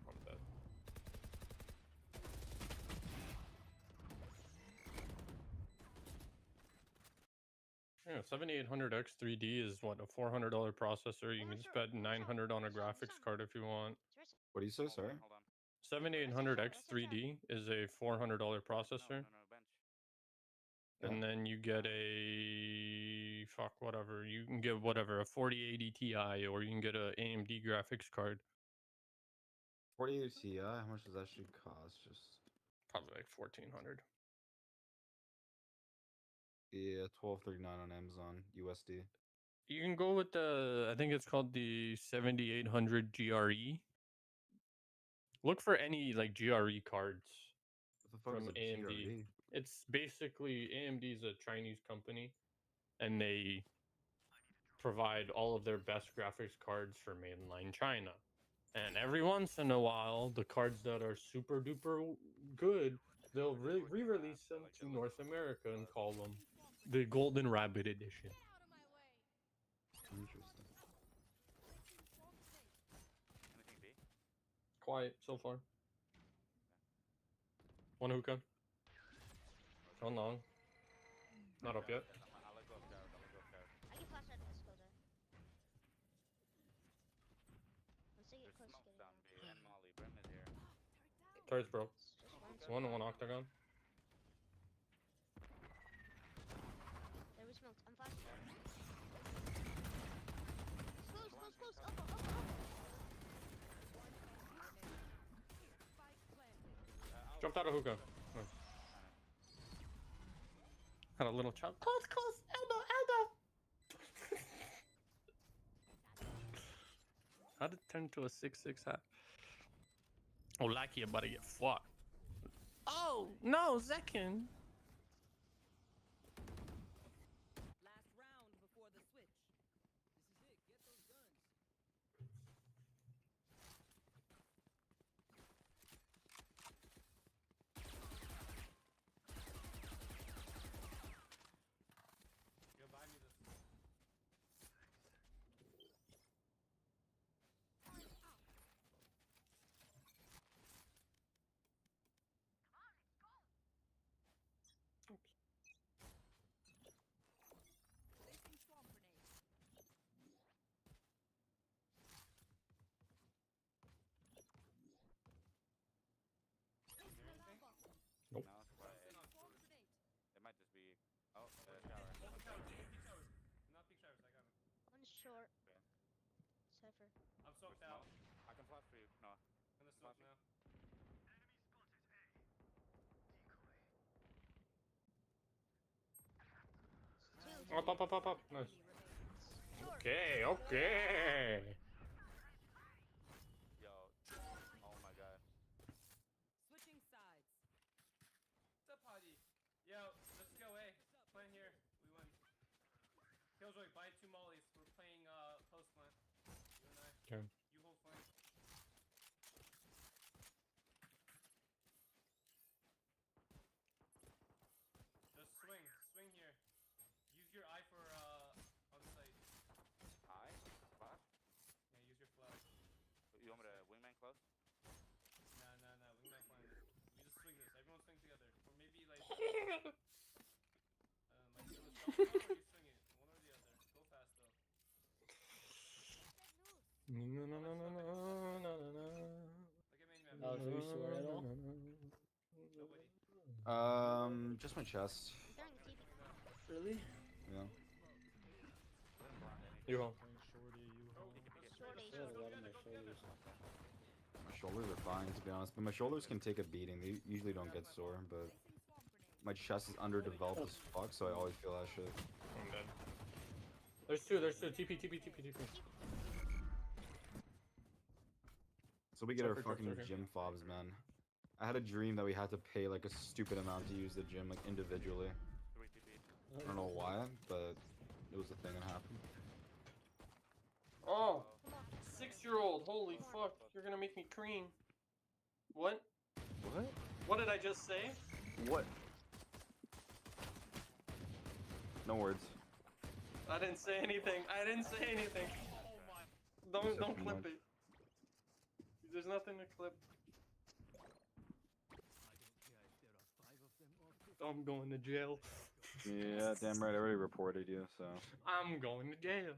I'm dead. Yeah, 7800 X3D is what, a $400 processor. You can spend 900 on a graphics card if you want. What do you say, sorry? 7800 X3D is a $400 processor. And then you get a whatever. You can get whatever, a 4080 Ti, or you can get a AMD graphics card. 4080 Ti, how much does that actually cost? Just probably like 1400. Yeah, 1239 on Amazon USD. You can go with the, I think it's called the 7800 GRE. Look for any like GRE cards from AMD. GRE? It's basically, AMD is a Chinese company, and they provide all of their best graphics cards for mainline China. And every once in a while, the cards that are super duper good, they'll re-release them to North America and call them the Golden Rabbit Edition. Interesting. Anything B? Quiet so far. One hookah. One long. Not up yet. I'll let go of Jared. I'll let go of Jared. I can flash out this go there. Once they get There's close to smoke getting down B and Molly. Brim is here. Turret's broke. just One octagon. There was smokes. I'm flashing. Close. Up. Jumped out of hookah. Nice. Had a little chop. Close. Elbow. How did it turn to a 6-6 hat? Oh, Lucky about to get fucked. Oh, no, Zekin. Last round before the switch. This is it. Get those guns. Yo, buy me this. Placing swamp grenade. Nope. No, it's quiet. Swamp grenade. It might just be. Oh, shower. Peek showers. Not peek showers. I got him. One short. Okay. Cypher. I'm soaked out. I can flash for you. No. I'm gonna smoke now. Up. Nice. Okay. Yo. Oh my god. Switching sides. What's up, Hadi? Yo, let's go A. Plan here. We win. Killjoy, buy 2 mollies. We're playing post plan. You and I. Okay. You hold flank. Just swing here. Use your eye for on site. Hi. Flash. Yeah, use your flash. You want me to wingman close? Nah. Wingman plan. We just swing this. Everyone swing together. Or maybe like. My team was or you swing it. One or the other. Go fast though. No. Look at main map. Oh, so you swear at all? Nobody. Just my chest. Really? Yeah. You home. I have a lot on my shoulders. My shoulders are fine, to be honest, but my shoulders can take a beating. They usually don't get sore, but my chest is underdeveloped as fuck, so I always feel that shit. I'm dead. There's two. TP. So we get our Surfer, fucking surfer. gym fobs, man. I had a dream that we had to pay like a stupid amount to use the gym like individually. I don't know why, but it was a thing that happened. Oh, 6-year-old. Holy fuck! You're gonna make me cream. What? What? What did I just say? What? No words. I didn't say anything. Don't clip it. There's nothing to clip. I'm going to jail. Yeah, damn right. I already reported you, so. I'm going to jail.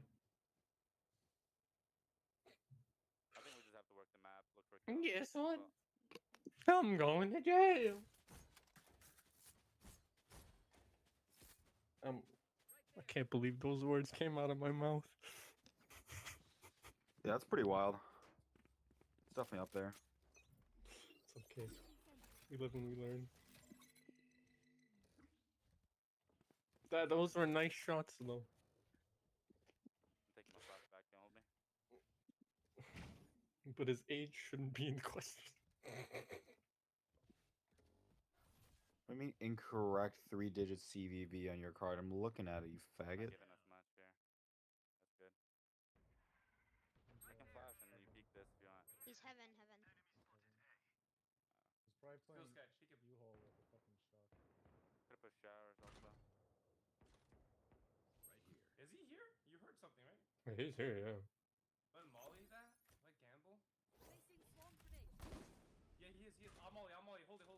I think we just have to work the map, look for Guess what? I'm going to jail. I can't believe those words came out of my mouth. Yeah, that's pretty wild. It's definitely up there. It's okay. We live and we learn. Those were nice shots, though. Take my shots back, can you hold me? But his age shouldn't be in question. I mean, incorrect 3-digit CVV on your card. I'm looking at it, you faggot. Not giving us much here. That's good. I can flash and you peek this if you want. He's heaven. He's probably playing Skills catch, he can U-Haul with a fucking shot. Could have pushed showers also. Is he here? You heard something, right? He's here, yeah. Let Molly that? Let gamble? Yeah, he is. I'm Molly. Hold it.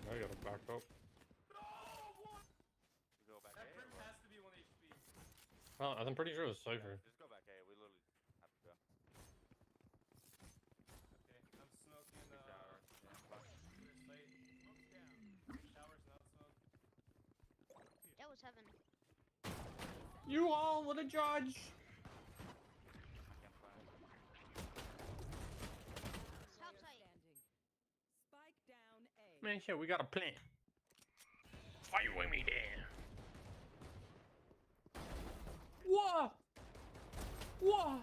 I gotta back up. We go back That A. Prim has to be 1 HP. Oh, I'm pretty sure it was Cypher. Just go back A. We literally have to go. Okay, I'm smoking, Shower. slate. Smoke's down. Showers, not smoke. That was heaven. You all with a judge. I can't flash. Top side. Spike down A. Man, shit, we got a plan. Fight with me then. Whoa! Got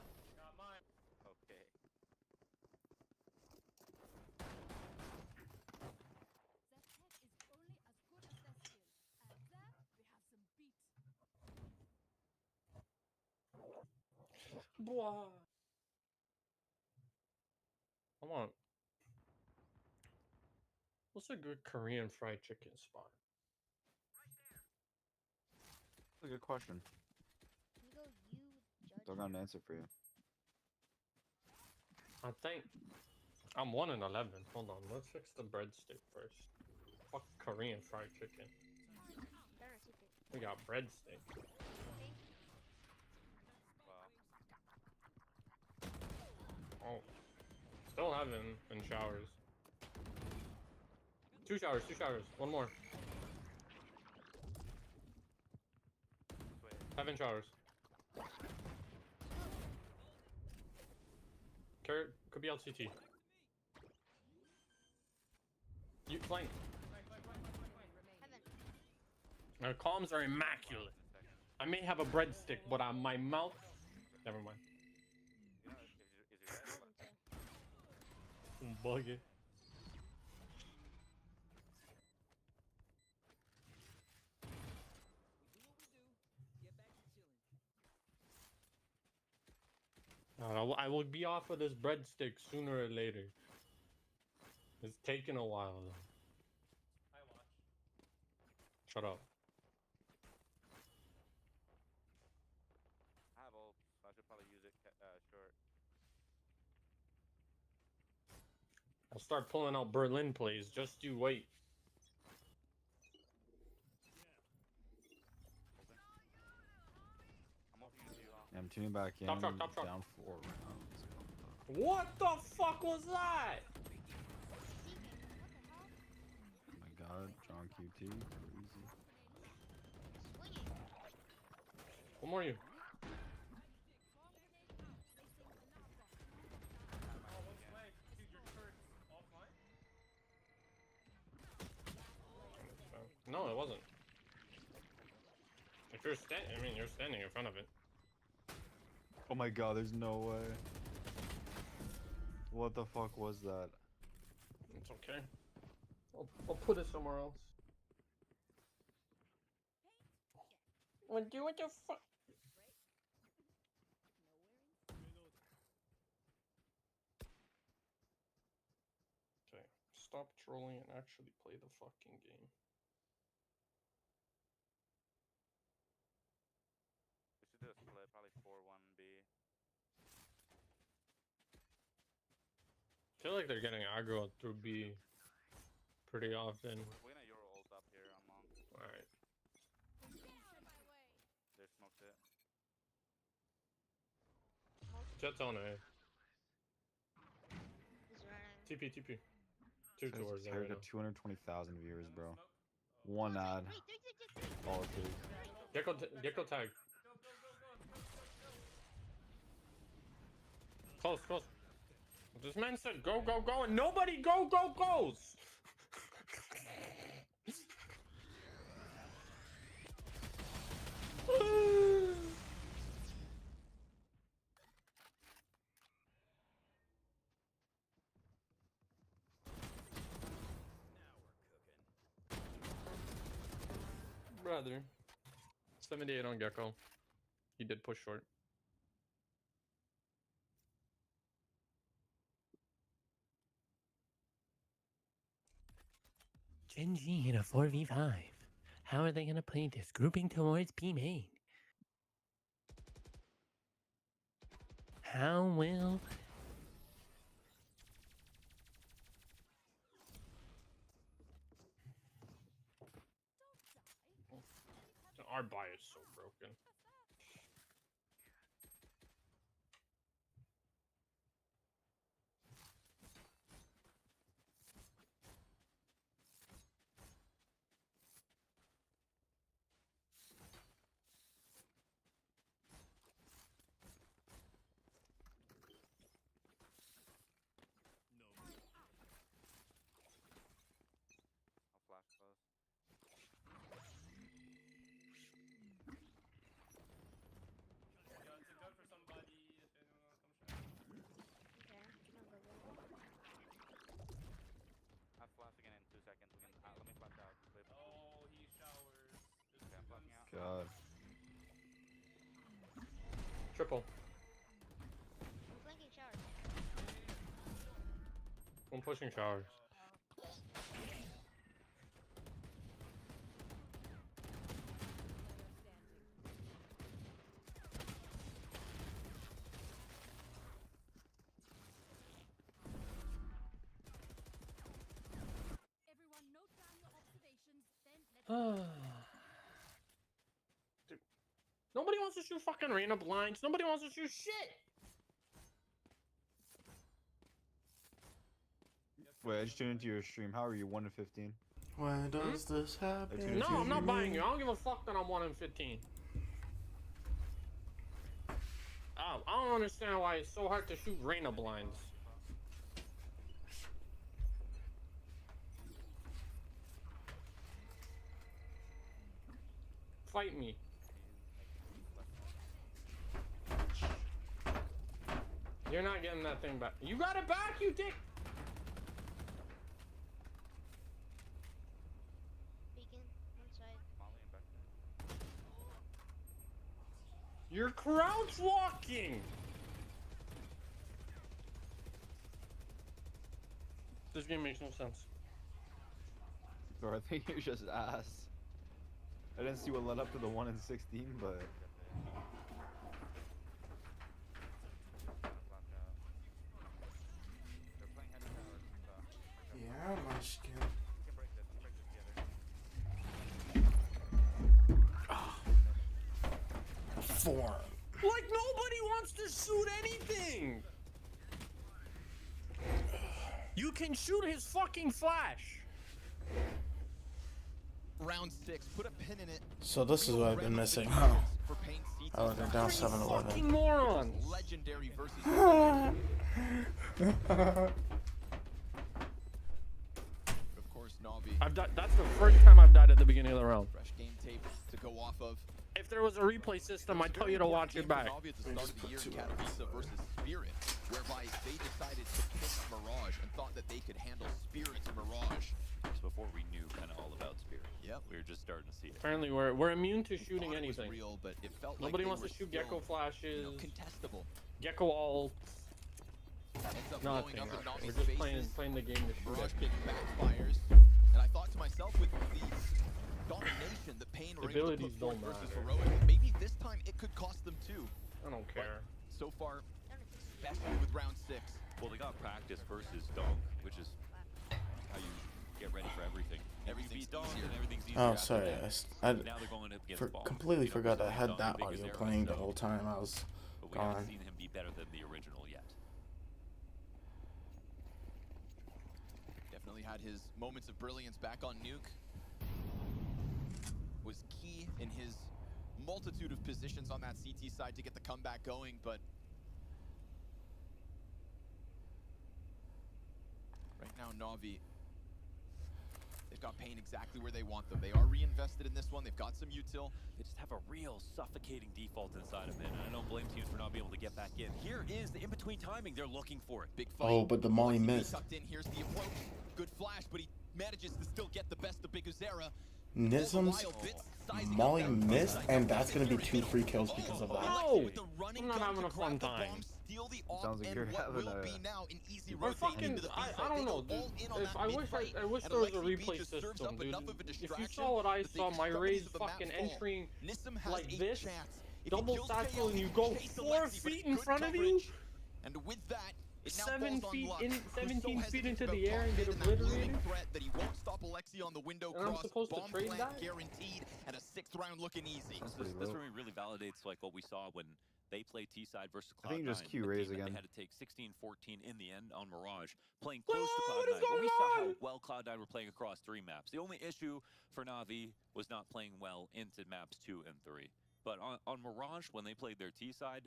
mine. Okay. Boah. I want. What's a good Korean fried chicken spot? That's a good question. Can you go judge? Don't got an answer for you. I think I'm 1-11. Hold on, let's fix the breadstick first. Fuck Korean fried chicken. We got breadstick. Oh, still having in showers. Two showers. One more. Heaven showers. Carrot could be LCT. You flank. Our comms are immaculate. I may have a breadstick, but on my mouth. Never mind. Bug it. I will be off of this breadstick sooner or later. It's taking a while though. I watch. Shut up. I have ult, so I should probably use it short. I'll start pulling out Berlin plays. Just you wait. I'm tuning back in. Top truck. Down 4 rounds. What the fuck was that? Oh my god, John QT, crazy. One more you. Oh, one flag. Dude, your turret's off you're standing in front of it. Oh my god, there's no way. What the fuck was that? It's okay. I'll put it somewhere else. What the fuck? Okay, stop trolling and actually play the fucking game. We should do a split, probably 4-1B. I feel like they're getting aggro through B pretty often. We're gonna Euro ult up here on long. Alright. They smoked it. Jet's on A. He's running. TP. Two towards there. Terry got 220,000 viewers, bro. One ad. All it takes. Gecko tag. Close. This man said go, and nobody goes! Brother. 78 on Gecko. He did push short. Genji in a 4v5. How are they gonna play this? Grouping towards B main. How will... Our buy is so broken. I'll flash close. I'll flash again in 2 seconds. We can let me flash out. Clip. Oh, he showers. Okay, I'm flashing out. God. Triple. I'm flanking showers. I'm pushing showers. Everyone note down your observations, then let's Dude, nobody wants to shoot fucking arena blinds. Nobody wants to shoot shit. Wait, I just tuned into your stream. How are you? 1 in 15? When does this happen? No, I'm not buying you. I don't give a fuck that I'm 1 in 15. I don't understand why it's so hard to shoot Reyna blinds. Fight me. You're not getting that thing back. You got it back, you dick! Beacon, one side. Molly and back there. You're crouch walking! This game makes no sense. Bro, I think you're just ass. I didn't see what led up to the 1 in 16, but... Yeah, my skin. Form. Like nobody wants to shoot anything! You can shoot his fucking flash! Round 6, put a pin in it. So this is what I've been missing. Oh, they're down 7-11. Fucking morons! Legendary versus of course, Navi. I've died. That's the first time I've died at the beginning of the round. Fresh game tape to go off of. If there was a replay system, I'd tell you to watch it back. At the start of the year in Katowice versus Spirit, whereby they decided to pick Mirage and thought that they could handle Spirit's Mirage. Just before we knew kind of all about Spirit. Yep. We were just starting to see it. Apparently, we're immune to shooting anything. Real, but it felt Nobody like wants to shoot Gecko flashes. Contestable. Gecko ults. Nothing. We're just playing the game to shoot Mirage it. pick backfires, and I thought to myself, with the domination that Pain were able to put forth versus Heroic, maybe this time it could cost them too. I don't care. But so far, especially with round 6. Well, they got practice versus Dong, which is how you get ready for everything. Everything's Dong and everything's easier. Oh, sorry. I now they're going up against Ball. completely forgot I had that Big audio Zero, playing the so- whole time I was But we gone. haven't seen him be better than the original yet. Definitely had his moments of brilliance back on Nuke. Was key in his multitude of positions on that CT side to get the comeback going, but right now Na'Vi, they've got Pain exactly where they want them. They are reinvested in this one. They've got some util. They just have a real suffocating default inside of it, and I don't blame teams for not being able to get back in. Here is the in-between timing. They're looking for it. Big fight. Oh, but the Molly missed. Tucked in. Here's the approach. Good flash, but he manages to still get the best of Big Uzera. Nism's Molly missed, and that's going to be 2 free kills because of that. No! I'm not having a fun time. Sounds like you're having a... Or fucking, I don't know, dude. I wish there was a replay system, dude. If you saw what I saw, my Raze fucking entering like this, double satchel, and you go 4 feet in front of you, and with that, 17 feet into the air and get obliterated. That he won't stop Alexi on the window And I'm cross. supposed to Bomb trade plant that? guaranteed, and a 6th round looking easy. This for me really validates like what we saw when they played T-side versus Cloud9. I think you just Q the Raze game that again. They had to take 16-14 in the end on Mirage, playing close to Cloud9. But we saw how well Cloud9 were playing across 3 maps. The only issue for Na'Vi was not playing well into maps 2 and 3. But on Mirage, when they played their T-side,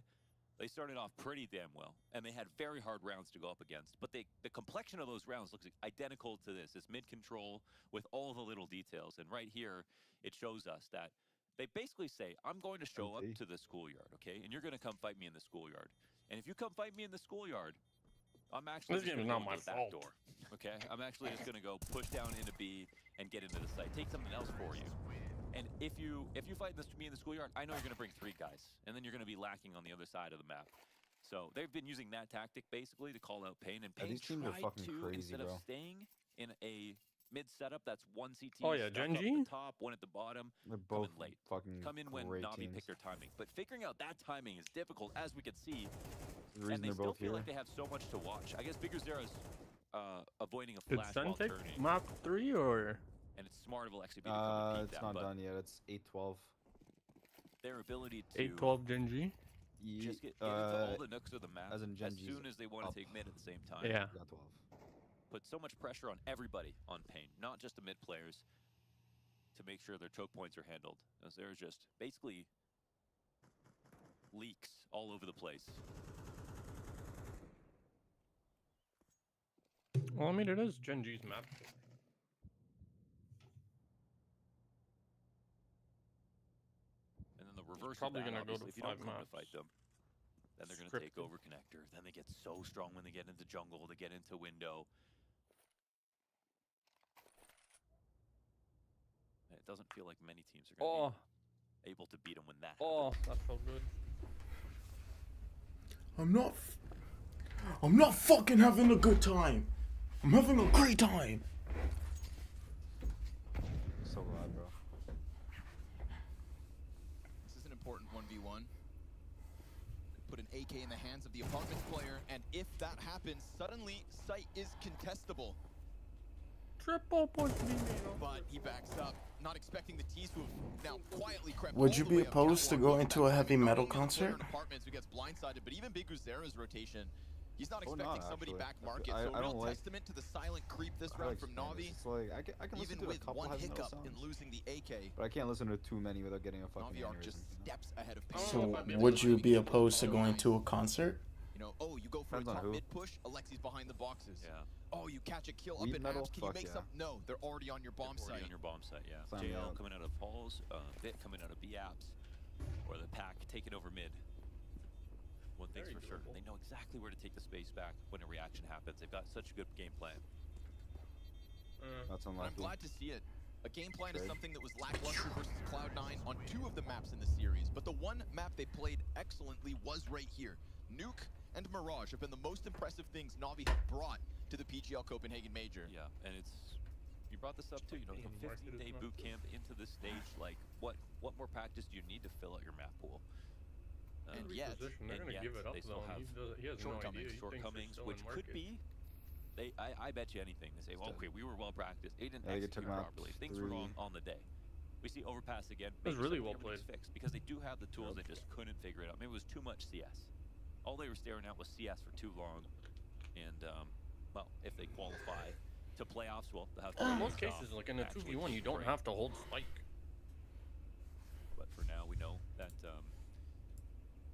they started off pretty damn well, and they had very hard rounds to go up against. But the complexion of those rounds looks identical to this. It's mid-control with all the little details. And right here, it shows us that they basically say, I'm going to show up to the schoolyard, okay? And you're going to come fight me in the schoolyard. And if you come fight me in the schoolyard, I'm actually This game is not my the back door, okay? I'm actually just going to go push down into B and get into the site. Take something else for you. And if you fight me in the schoolyard, I know you're going to bring 3 guys, and then you're going to be lacking on the other side of the map. So they've been using that tactic basically to call out Pain, and Pain these teams are tried fucking to, crazy, instead bro. of staying in a mid setup that's 1 CT Oh, yeah, stuck up Genji? at the top, 1 at the bottom, They're come both in late. fucking Come in when great Na'Vi teams. pick their timing. But figuring out that timing is difficult, as we can see. The reason And they they're still both feel here. like they have so much to watch. I guess Bigger Zera's avoiding a Did flash Sun while take turning. map 3 or? And it's smart of Alexi B to come and beat It's that, not but done yet. It's 8-12. their ability to 8-12 Genji? just get into all the nooks of the map as in as Genji's soon as they want up. to take mid at the same time. Yeah. Got 12. Put so much pressure on everybody on Pain, not just the mid players, to make sure their choke points are handled. As there's just basically leaks all over the place. Well, I mean, it is Genji's map. And then the reverse Probably of that, gonna go to obviously, if you don't 5 come to maps. fight them, then they're going to take Scripted. over connector. Then they get so strong when they get into jungle, they get into window. It doesn't feel like many teams are going to be able to beat them when that happens. That felt good. I'm not fucking having a good time. I'm having a great time. So glad, bro. This is an important 1v1. Put an AK in the hands of the apartments player, and if that happens, suddenly site is contestable. Triple push me, But he backs up, not expecting the T's to have now quietly crept. Would you be opposed to go into a heavy metal concert? Apartments who gets blindsided, but even Big Uzera's rotation, he's not Oh, expecting not somebody actually. back market. I So a real don't like- testament to the silent creep this I round like from Spanish. Na'Vi. It's like I can listen Even to a with couple one heavy metal hiccup in songs, losing the AK, but I can't listen to too many without getting a fucking Na'Vi are aneurysm. just steps ahead of So Pain. would you be opposed to going to a concert? You know, oh, you go for Depends a on top who. mid push, Alexi's behind the boxes. Yeah. Oh, you catch a kill up Weed in metal? apps. Can you Fuck make yeah. some? No, they're already on your bomb Already site. on your bomb site, yeah. Sign me JL up. coming out of halls, Bit coming out of B apps. or the pack taking over mid. One thing's for sure, they know exactly where to take the space back when a reaction happens. They've got such a good game plan. That's unlucky. I'm glad to see it. A game plan is something that was lackluster versus Cloud9 on 2 of the maps in the series, but the one map they played excellently was right here. Nuke and Mirage have been the most impressive things Na'Vi have brought to the PGL Copenhagen Major. Yeah, and you brought this up too, you know, the 15-day boot camp into this stage, like what more practice do you need to fill out your map pool? And yet, they're gonna give it up they still though. have He has shortcomings, which could be. I bet you anything. They say, well, okay, we were well practiced. They didn't execute properly. Things were wrong on the day. We see overpass again. It was really well played. Fixed because they do have the tools. They just couldn't figure it out. Maybe it was too much CS. All they were staring at was CS for too long. And well, if they qualify to playoffs, well, they'll have to. In most cases, like in a 2v1, you don't have to hold spike. But for now, we know that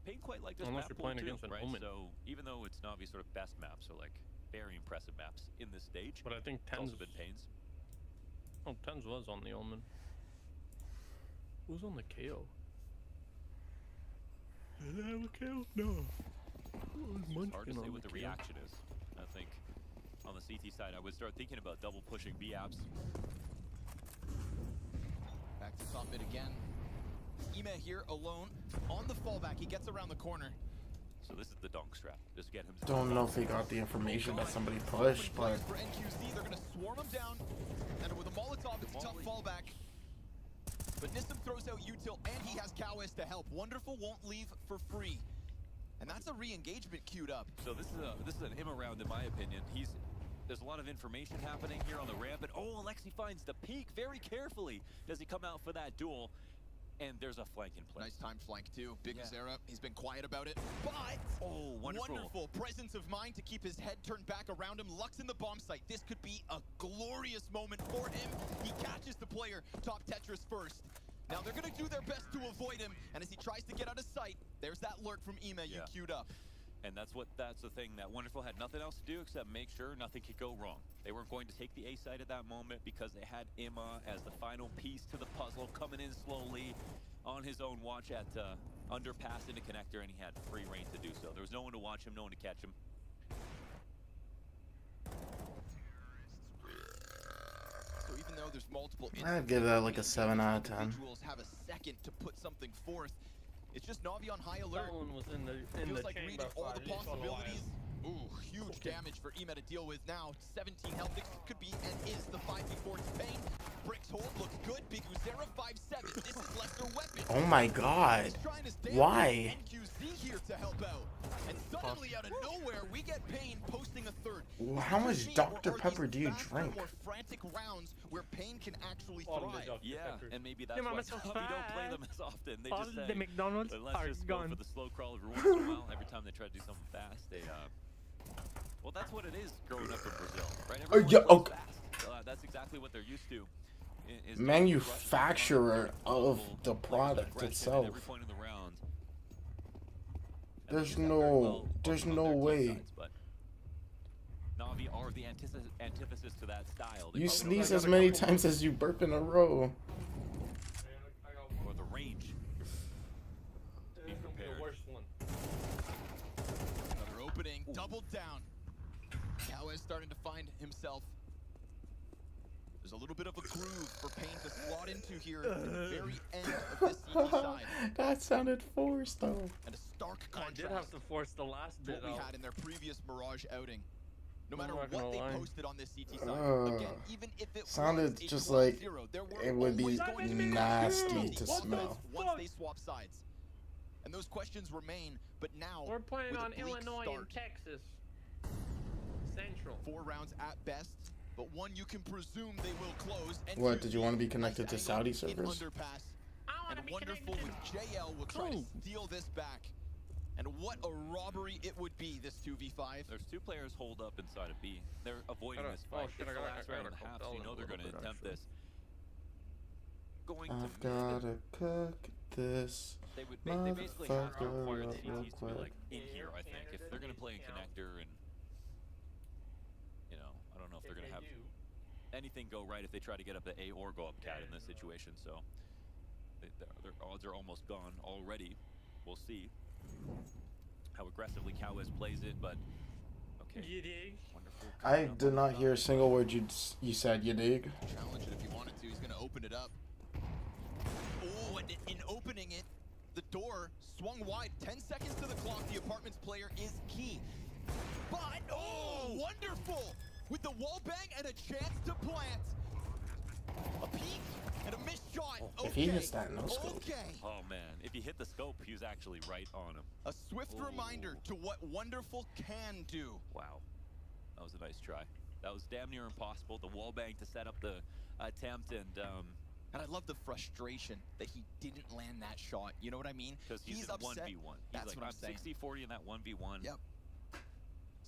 Pain quite like this unless map you're playing too, against an right? Omen. So even though it's Na'Vi's sort of best maps, so like very impressive maps in this stage. But I think Tens also been Pain's. Oh, Tens was on the Omen. Who's on the KO? Did they have a KO? No. It's hard to say what the reaction is. I think on the CT side, I would start thinking about double pushing B apps. Back to top mid again. Ime here alone on the fallback. He gets around the corner. So this is the donk strat. Just get him. Don't know if he got the information that somebody pushed, but For NQZ, they're gonna swarm him down, and with a Molotov, it's a tough fallback. But Nissim throws out util, and he has Cowis to help. Wonderful won't leave for free, and that's a re-engagement queued up. So this is an Imma round, in my opinion. There's a lot of information happening here on the ramp, and oh, Alexi finds the peak very carefully. Does he come out for that duel? And there's a flank in play. Nice time flank too. Big Zera, he's been quiet about it, but wonderful presence of mind to keep his head turned back around him. Lux in the bomb site. This could be a glorious moment for him. He catches the player, top Tetris first. Now they're gonna do their best to avoid him, and as he tries to get out of sight, there's that lurk from Ime you queued up. And that's the thing that Wonderful had nothing else to do except make sure nothing could go wrong. They weren't going to take the A side at that moment because they had Imma as the final piece to the puzzle, coming in slowly on his own watch at underpass into connector, and he had free reign to do so. There was no one to watch him, no one to catch him. So even though there's multiple, I'd give that like a 7 out of 10. Individuals have a second to put something forth. It's just Na'Vi on high alert. Someone was in the Feels like chamber reading all the fire. possibilities. Ooh, huge damage for Ime to deal with now. 17 health. This could be and is the 5v4 to Pain. Bricks hold, looks good. Big Uzera 5-7. This is Lester Weapon. Oh my god. Why? NQZ here to help out. And suddenly out of nowhere, we get Pain posting a third. How much Dr. Pepper do you drink? More frantic rounds where Pain can actually thrive. Yeah, and maybe that's why we don't play them as often. They just say, the McDonald's let's are just gone. go for the slow crawl every once in a while. Every time they try to do something fast, they well, that's what it is growing up in Brazil, right? Everyone plays fast. That's exactly what they're used to. Manufacturer of the product itself. Every point in the round. There's no way. Na'Vi are the antithesis to that style. You sneeze as many times as you burp in a row. Or the range. Be prepared. The worst one. Another opening, doubled down. Cowis starting to find himself. There's a little bit of a groove for Pain to slot into here at the very end of this CT side. That sounded forced though. And a stark contrast. I did have to force the last bit what we out. had in their previous Mirage outing. No matter not what gonna they lie. posted on this CT side, again, even if it sounded was a just like 12-0, there were it would be always going to be nasty to once smell. they swap sides. And those questions remain, but now We're playing with a on bleak Illinois start. and Texas. Central. 4 rounds at best, but one you can presume they will close. What, did you want to be connected to Saudi servers? Underpass. And Wonderful with JL will try to steal this back. And what a robbery it would be, this 2v5. There's 2 players holed up inside of B. They're avoiding this fight. It's the last round of the half, so you know they're going to attempt this. I've gotta cook this. They basically have to require the real CTs to be like in here, I think. If they're going to play in connector and, you know, I don't know if they're going to have anything go right if they try to get up to A or go up cat in this situation, so. Their odds are almost gone already. We'll see how aggressively Cowes plays it, but okay. You dig? Wonderful. I did not hear a single word you said. You dig? Challenge it if he wanted to. He's going to open it up. Oh, and in opening it, the door swung wide. 10 seconds to the clock. The apartment's player is key. But, oh, wonderful! With the wall bang and a chance to plant. A peek and a missed shot. Okay. If he hits that no scope. Okay. Oh man, if he hit the scope, he was actually right on him. A swift reminder to what Wonderful can do. Wow, that was a nice try. That was damn near impossible. The wall bang to set up the attempt, and I love the frustration that he didn't land that shot. You know what I mean? Because he's in upset. 1v1. That's like, what I'm saying. 60-40 in that 1v1. Yep.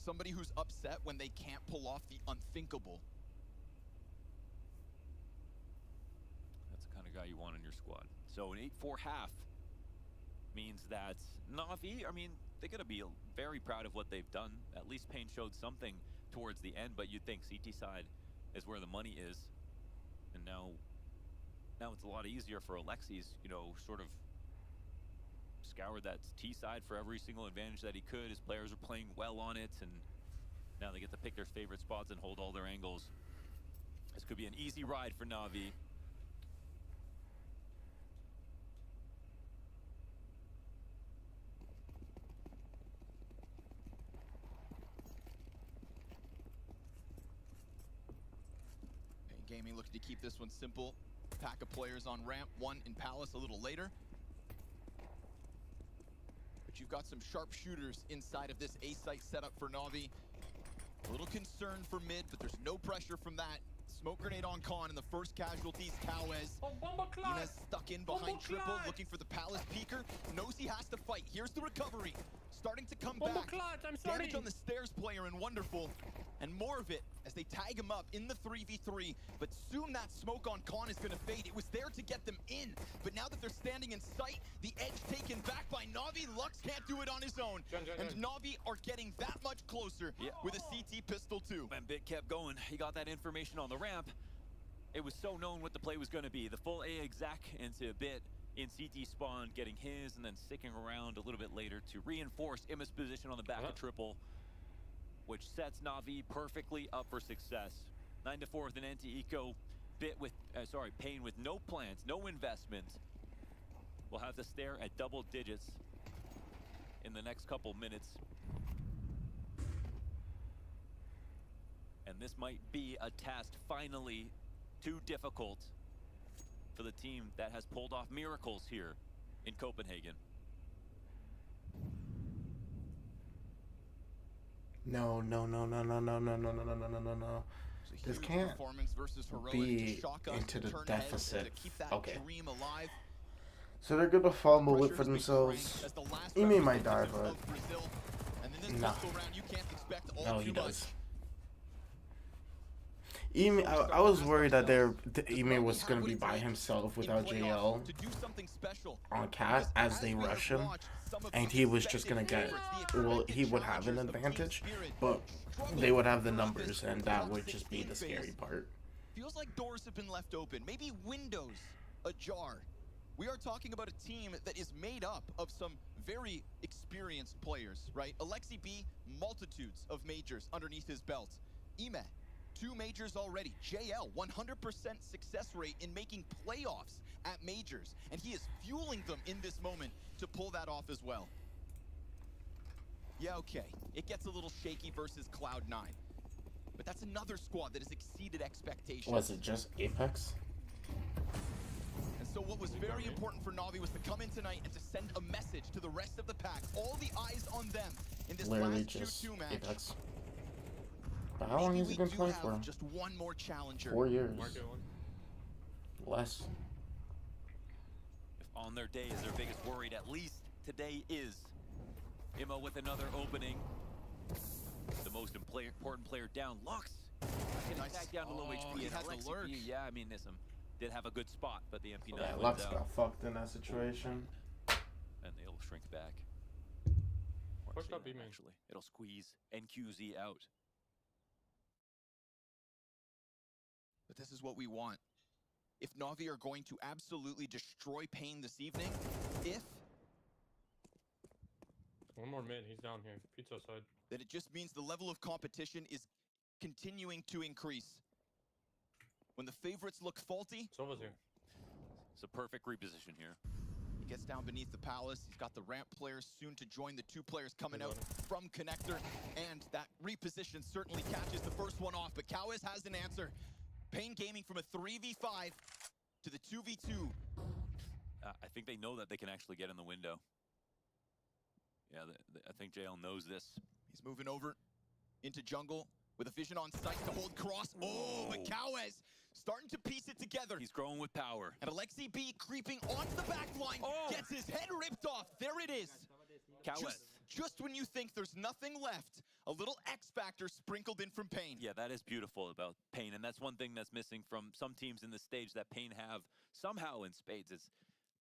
Somebody who's upset when they can't pull off the unthinkable. That's the kind of guy you want in your squad. So an 8-4 half means that Na'Vi, I mean, they're going to be very proud of what they've done. At least Payne showed something towards the end, but you'd think CT side is where the money is. And now it's a lot easier for Alexis, you know, sort of scour that T side for every single advantage that he could. His players are playing well on it, and now they get to pick their favorite spots and hold all their angles. This could be an easy ride for Na'Vi. Pain Gaming looking to keep this one simple. Pack of players on ramp, one in Palace a little later. But you've got some sharpshooters inside of this A site setup for Na'Vi. A little concern for mid, but there's no pressure from that. Smoke grenade on Khan, and the first casualties, Cowes. Inez stuck in behind Triple, looking for the Palace peeker. Knows he has to fight. Here's the recovery. Starting to come back. Damage on the stairs player and Wonderful. And more of it as they tag him up in the 3v3. But soon that smoke on Khan is going to fade. It was there to get them in. But now that they're standing in sight, the edge taken back by Na'Vi. Lux can't do it on his own. And Na'Vi are getting that much closer with a CT pistol too. And Bit kept going. He got that information on the ramp. It was so known what the play was going to be. The full A exec into Bit in CT spawn, getting his, and then sticking around a little bit later to reinforce Imma's position on the back of Triple, which sets Na'Vi perfectly up for success. 9-4 with an anti-eco. Bit with, Payne with no plans, no investment. We'll have to stare at double digits in the next couple minutes. And this might be a test finally too difficult for the team that has pulled off miracles here in Copenhagen. No. This can't be into the deficit. Okay. So they're gonna fumble it for themselves. Ime might die, but nah. No, he does. Ime, I was worried that Ime was gonna be by himself without JL on Cat as they rush him, and he was just gonna get. Well, he would have an advantage, but they would have the numbers, and that would just be the scary part. Feels like doors have been left open, maybe windows ajar. We are talking about a team that is made up of some very experienced players, right? Alexi B, multitudes of majors underneath his belt. Ime, 2 majors already. JL, 100% success rate in making playoffs at majors. And he is fueling them in this moment to pull that off as well. Yeah, okay. It gets a little shaky versus Cloud9. But that's another squad that has exceeded expectations. Was it just Apex? And so what was very important for Na'Vi was to come in tonight and to send a message to the rest of the pack. All the eyes on them in this Literally last just 2-2 match. Apex. But how long has he been playing for? Just one more challenger. 4 years. Less. If on their day is their biggest worry, at least today is. Imma with another opening. The most important player down. Lux getting back down to low HP. Had the lurk. Yeah, I mean, Nissim did have a good spot, but the MP9 Yeah, went Lux down. got fucked in that situation. And they'll shrink back. Actually, it'll squeeze NQZ out. But this is what we want. if Na'Vi are going to absolutely destroy Pain this evening. One more mid, he's down here. Pizza side. Then it just means the level of competition is continuing to increase. When the favorites look faulty, Sova's here. It's a perfect reposition here. He gets down beneath the palace. He's got the ramp players soon to join, the two players coming out from connector, and that reposition certainly catches the first one off, but Cowes has an answer. Pain Gaming from a 3v5 to the 2v2. I think they know that they can actually get in the window. Yeah, I think JL knows this. He's moving over into jungle with a vision on sight to hold cross. Oh, but Cowes starting to piece it together. He's growing with power. And Alexi B creeping onto the back line, gets his head ripped off. There it is. Cowes. Just when you think there's nothing left, a little X factor sprinkled in from Pain. Yeah, that is beautiful about Pain, and that's one thing that's missing from some teams in this stage that Pain have somehow in spades. It's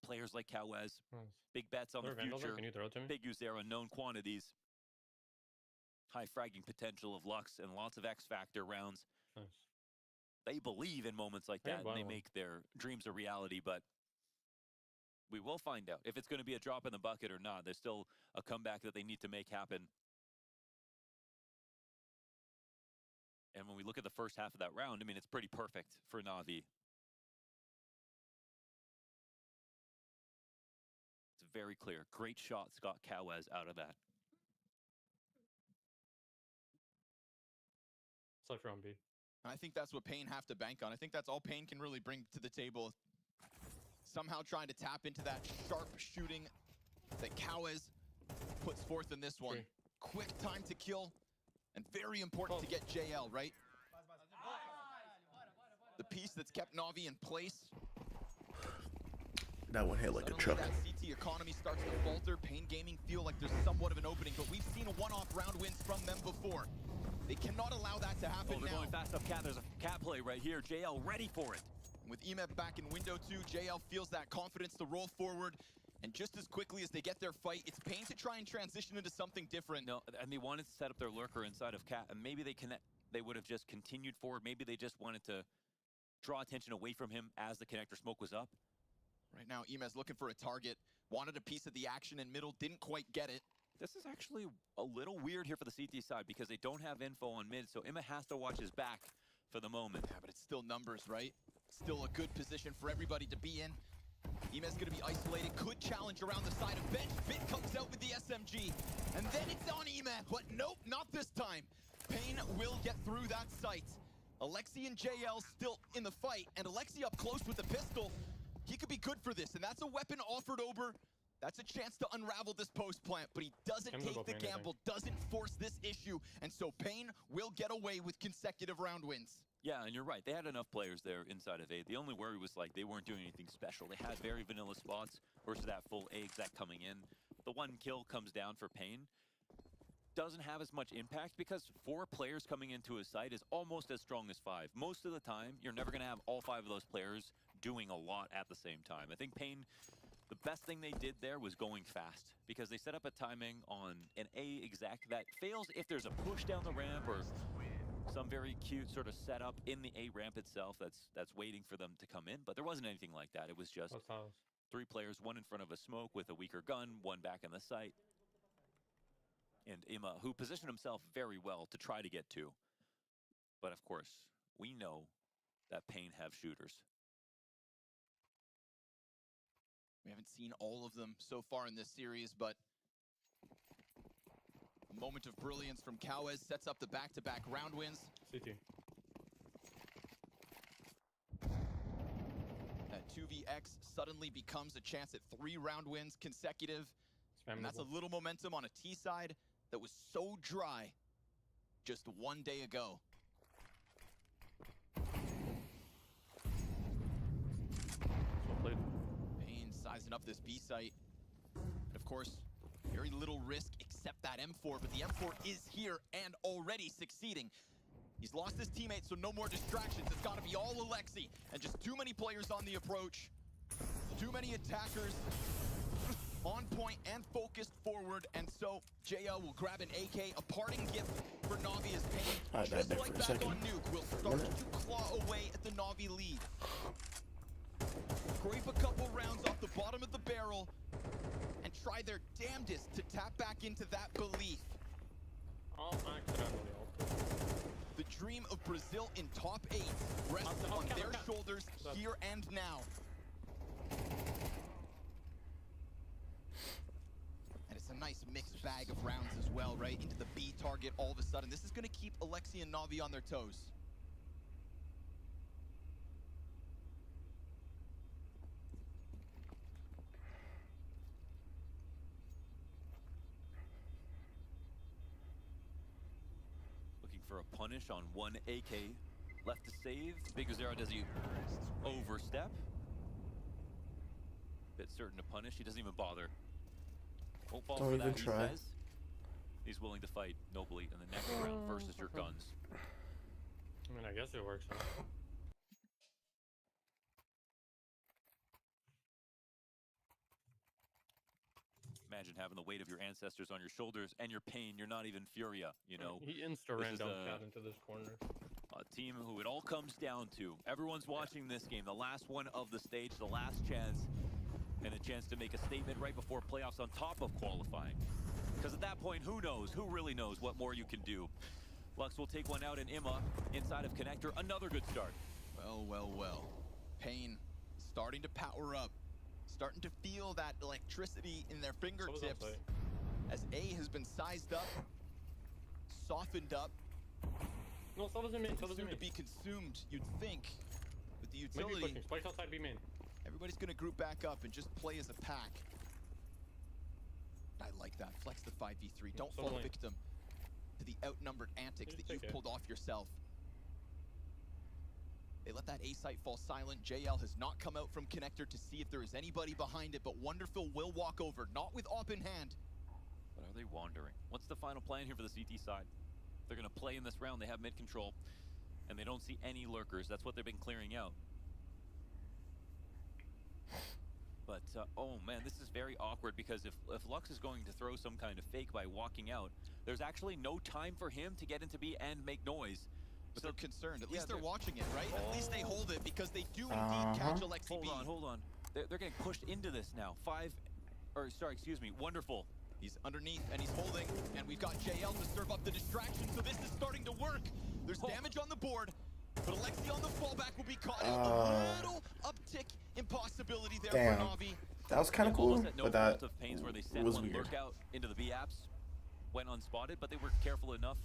players like Cowes, big bets on the future, big use their unknown quantities, high fragging potential of Lux, and lots of X factor rounds. Nice. They believe in moments like that, and they make their dreams a reality, but we will find out if it's going to be a drop in the bucket or not. There's still a comeback that they need to make happen. And when we look at the first half of that round, I mean, it's pretty perfect for Na'Vi. It's very clear. Great shots got Cowes out of that. Cypher on B. I think that's what Pain have to bank on. I think that's all Pain can really bring to the table. Somehow trying to tap into that sharp shooting that Cowes puts forth in this one. Quick time to kill, and very important to get JL, right? The piece that's kept Na'Vi in place. That one hit like a truck. That CT economy starts to falter. Pain Gaming feel like there's somewhat of an opening, but we've seen one-off round wins from them before. They cannot allow that to happen they're now. Going fast up cat. There's a cat play right here. JL ready for it. With EMEP back in window 2, JL feels that confidence to roll forward. And just as quickly as they get their fight, it's Pain to try and transition into something different. No, and they wanted to set up their lurker inside of cat, and maybe they would have just continued forward. Maybe they just wanted to draw attention away from him as the connector smoke was up. Right now, EME's looking for a target. Wanted a piece of the action in middle, didn't quite get it. This is actually a little weird here for the CT side because they don't have info on mid, so Emma has to watch his back for the moment. Yeah, but it's still numbers, right? Still a good position for everybody to be in. Emma's gonna be isolated, could challenge around the side of bench. Bit comes out with the SMG, and then it's on Ema, but nope, not this time. Pain will get through that site. Alexi and JL still in the fight, and Alexi up close with the pistol. He could be good for this, and that's a weapon offered over. That's a chance to unravel this post plant, but he doesn't take the gamble, doesn't force this issue, and so Pain will get away with consecutive round wins. Yeah, and you're right. They had enough players there inside of A. The only worry was like they weren't doing anything special. They had very vanilla spots versus that full A exec coming in. The one kill comes down for Pain. Doesn't have as much impact because 4 players coming into a site is almost as strong as 5. Most of the time, you're never going to have all 5 of those players doing a lot at the same time. I think Pain, the best thing they did there was going fast because they set up a timing on an A exec that fails if there's a push down the ramp or some very cute sort of setup in the A ramp itself that's waiting for them to come in, but there wasn't anything like that. It was just 3 players, 1 in front of a smoke with a weaker gun, 1 back in the site. And Ima, who positioned himself very well to try to get 2. But of course, we know that Pain have shooters. We haven't seen all of them so far in this series, but a moment of brilliance from Cowes sets up the back-to-back round wins. CT. That 2vX suddenly becomes a chance at 3 round wins consecutive. And that's a little momentum on a T side that was so dry just 1 day ago. Pain sizing up this B site. And of course, very little risk except that M4, but the M4 is here and already succeeding. He's lost his teammate, so no more distractions. It's got to be all Alexi, and just too many players on the approach. Too many attackers on point and focused forward, and so JL will grab an AK, a parting gift for Na'Vi as Pain, just like back on Nuke, will start to claw away at the Na'Vi lead. scrape a couple rounds off the bottom of the barrel, and try their damnedest to tap back into that belief. The dream of Brazil in top 8 rests on their shoulders here and now. And it's a nice mixed bag of rounds as well, right? Into the B target all of a sudden. This is going to keep Alexi and Navi on their toes. For a punish on one AK left to save. Bigazera, does he overstep? Bit certain to punish. He doesn't even bother. Won't fall for that, he says. He's willing to fight nobly in the next round versus your guns. I mean, I guess it works out. Imagine having the weight of your ancestors on your shoulders and your pain. You're not even Furia, you know. He insta-random cat into this corner. A team who it all comes down to. Everyone's watching this game, the last one of the stage, the last chance, and a chance to make a statement right before playoffs on top of qualifying. Because at that point, who knows? Who really knows what more you can do? Lux will take one out in Imma inside of Connector. Another good start. Well, well, well. Pain starting to power up. Starting to feel that electricity in their fingertips as A has been sized up, softened up. No, so doesn't mean. Soon to be consumed, you'd think, with the utility. Spike outside B main. Everybody's gonna group back up and just play as a pack. I like that. Flex the 5v3. Don't fall victim to the outnumbered antics that you've pulled off yourself. They let that A site fall silent. JL has not come out from Connector to see if there is anybody behind it, but Wonderful will walk over, not with AWP in hand. But are they wandering? What's the final plan here for the CT side? They're going to play in this round. They have mid control, and they don't see any lurkers. That's what they've been clearing out. But, oh man, this is very awkward because if Lux is going to throw some kind of fake by walking out, there's actually no time for him to get into B and make noise. But they're concerned. At least they're watching it, right? At least they hold it because they do indeed catch Alexi B. Hold on. They're getting pushed into this now. Wonderful. He's underneath and he's holding, and we've got JL to serve up the distraction, so this is starting to work. There's damage on the board, but Alexi on the fallback will be caught out. A little uptick in possibility there for Navi. That was kind of cool, but that was weird. Lurk out into the B apps, went unspotted, but they were careful enough,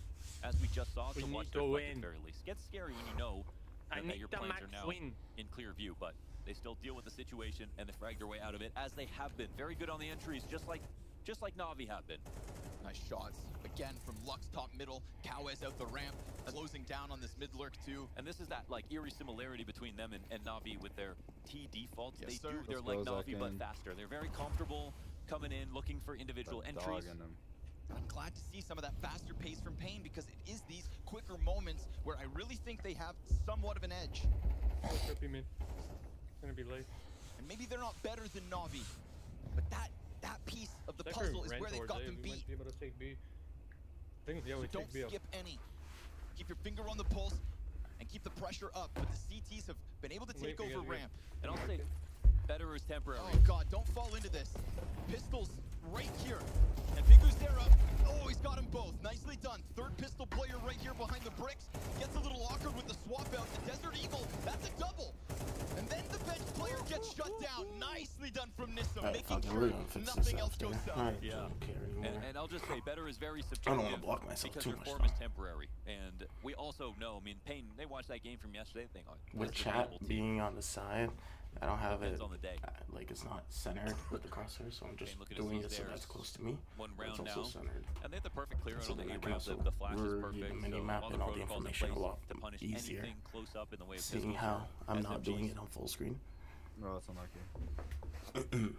as we just saw, to watch their flank at the very least. Gets scary when you know that your plans are now in clear view, but they still deal with the situation and they frag their way out of it, as they have been. Very good on the entries, just like Navi have been. Nice shots again from Lux top middle. Cowes out the ramp, closing down on this mid lurk too. And this is that like eerie similarity between them and Navi with their T defaults. Yes, they're like Navi but faster. They're very comfortable coming in, looking for individual entries. I'm glad to see some of that faster pace from Pain because it is these quicker moments where I really think they have somewhat of an edge. Man. Gonna be late. And maybe they're not better than Navi, but that piece of the puzzle is where they've got them beat. Be able to take B. I think, yeah, so don't skip any. Keep your finger on the pulse and keep the pressure up. But the CTs have been able to take over ramp. And I'll say, better is temporary. Oh God, don't fall into this. Pistols right here. And Bigu's there up. Oh, he's got them both. Nicely done. Third pistol player right here behind the bricks. Gets a little awkward with the swap out. The Desert Eagle, that's a double. And then the bench player gets shut down. Nicely done from Nissa, making sure nothing else goes down. And I'll just say, better is very subjective. I don't want to block myself because too your much. form is temporary. And we also know, I mean, Payne, they watched that game from yesterday. They think, with chat being on the side, I don't have it, on the day. like it's not centered with the crosshair, so I'm just doing it so that's close to me. One round it's also now, centered. and they have the perfect clear so on the I A can round. also The flash is perfect. review the So mini-map all and all the protocols in information a place lot to punish easier. anything close up in the way of Seeing how I'm not doing it on full screen. No, that's unlucky.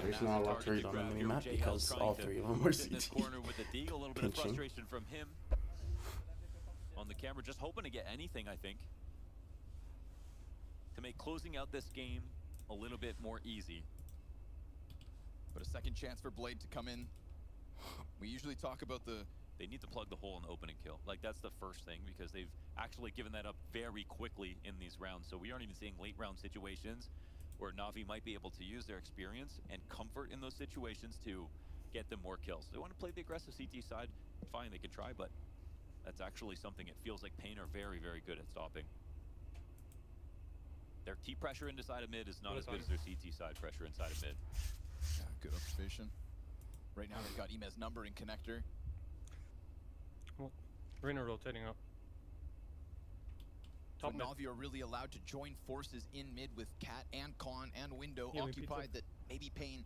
There's not a lot to read on the mini-map because all three of them were CT. Corner with the D, a little bit of frustration from him on the camera, just hoping to get anything, I think, to make closing out this game a little bit more easy. But a second chance for Blade to come in. We usually talk about the they need to plug the hole in the opening kill. Like, that's the first thing, because they've actually given that up very quickly in these rounds. So we aren't even seeing late round situations where Na'Vi might be able to use their experience and comfort in those situations to get them more kills. They want to play the aggressive CT side, fine, they can try, but that's actually something it feels like Pain are very, very good at stopping. Their T pressure inside of mid is not as good as their CT side pressure inside of mid. Yeah, good observation. Right now they've got Imez number in connector. Well, Reyna rotating up. So Na'Vi are really allowed to join forces in mid with Cat and Con and Window occupied, that maybe Pain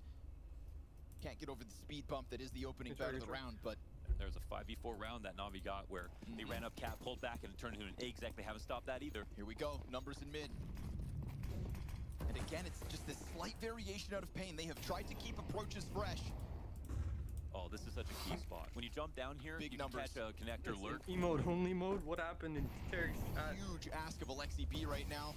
can't get over the speed bump that is the opening part of the round, but there's a 5v4 round that Na'Vi got where they ran up Cat, pulled back, and it turned into an exec. They haven't stopped that either. Here we go, numbers in mid. And again, it's just this slight variation out of Pain. They have tried to keep approaches fresh. Oh, this is such a key spot. When you jump down here, you can catch a connector lurk. Emote only mode? What happened in Terry's chat? Huge ask of Alexi B right now.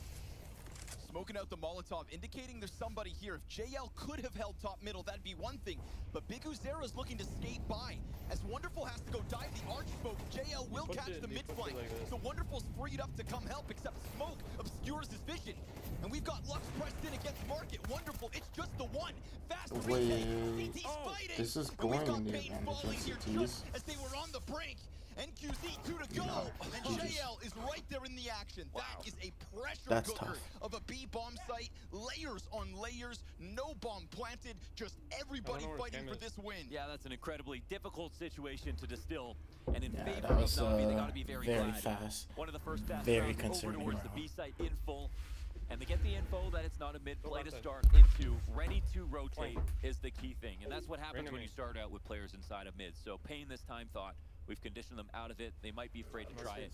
Smoking out the Molotov, indicating there's somebody here. If JL could have held top middle, that'd be one thing. But Big Uzera's looking to skate by. As Wonderful has to go dive the arch smoke, JL will catch the mid flank. So Wonderful's freed up to come help, except smoke obscures his vision. And we've got Lux pressed in against Market. Wonderful, it's just the one. Fast retake. CT's fighting. This is And going we've got in the Pain advantage falling of here CTs. just as they were on the brink. NQZ 2 to go, and JL is right there in the action. That is a pressure cooker of a B bomb site. Layers on layers, no bomb planted, just everybody fighting for this win. Yeah, that's an incredibly difficult situation to distill. And in favor that of was Na'Vi, they gotta be very glad. fast. One of the first fast Very rounds over concerning towards the round. B site in full. And they get the info that it's not a mid play to start into. Ready to rotate is the key thing. And that's what happens when you start out with players inside of mid. So Pain this time thought, we've conditioned them out of it. They might be afraid to try it.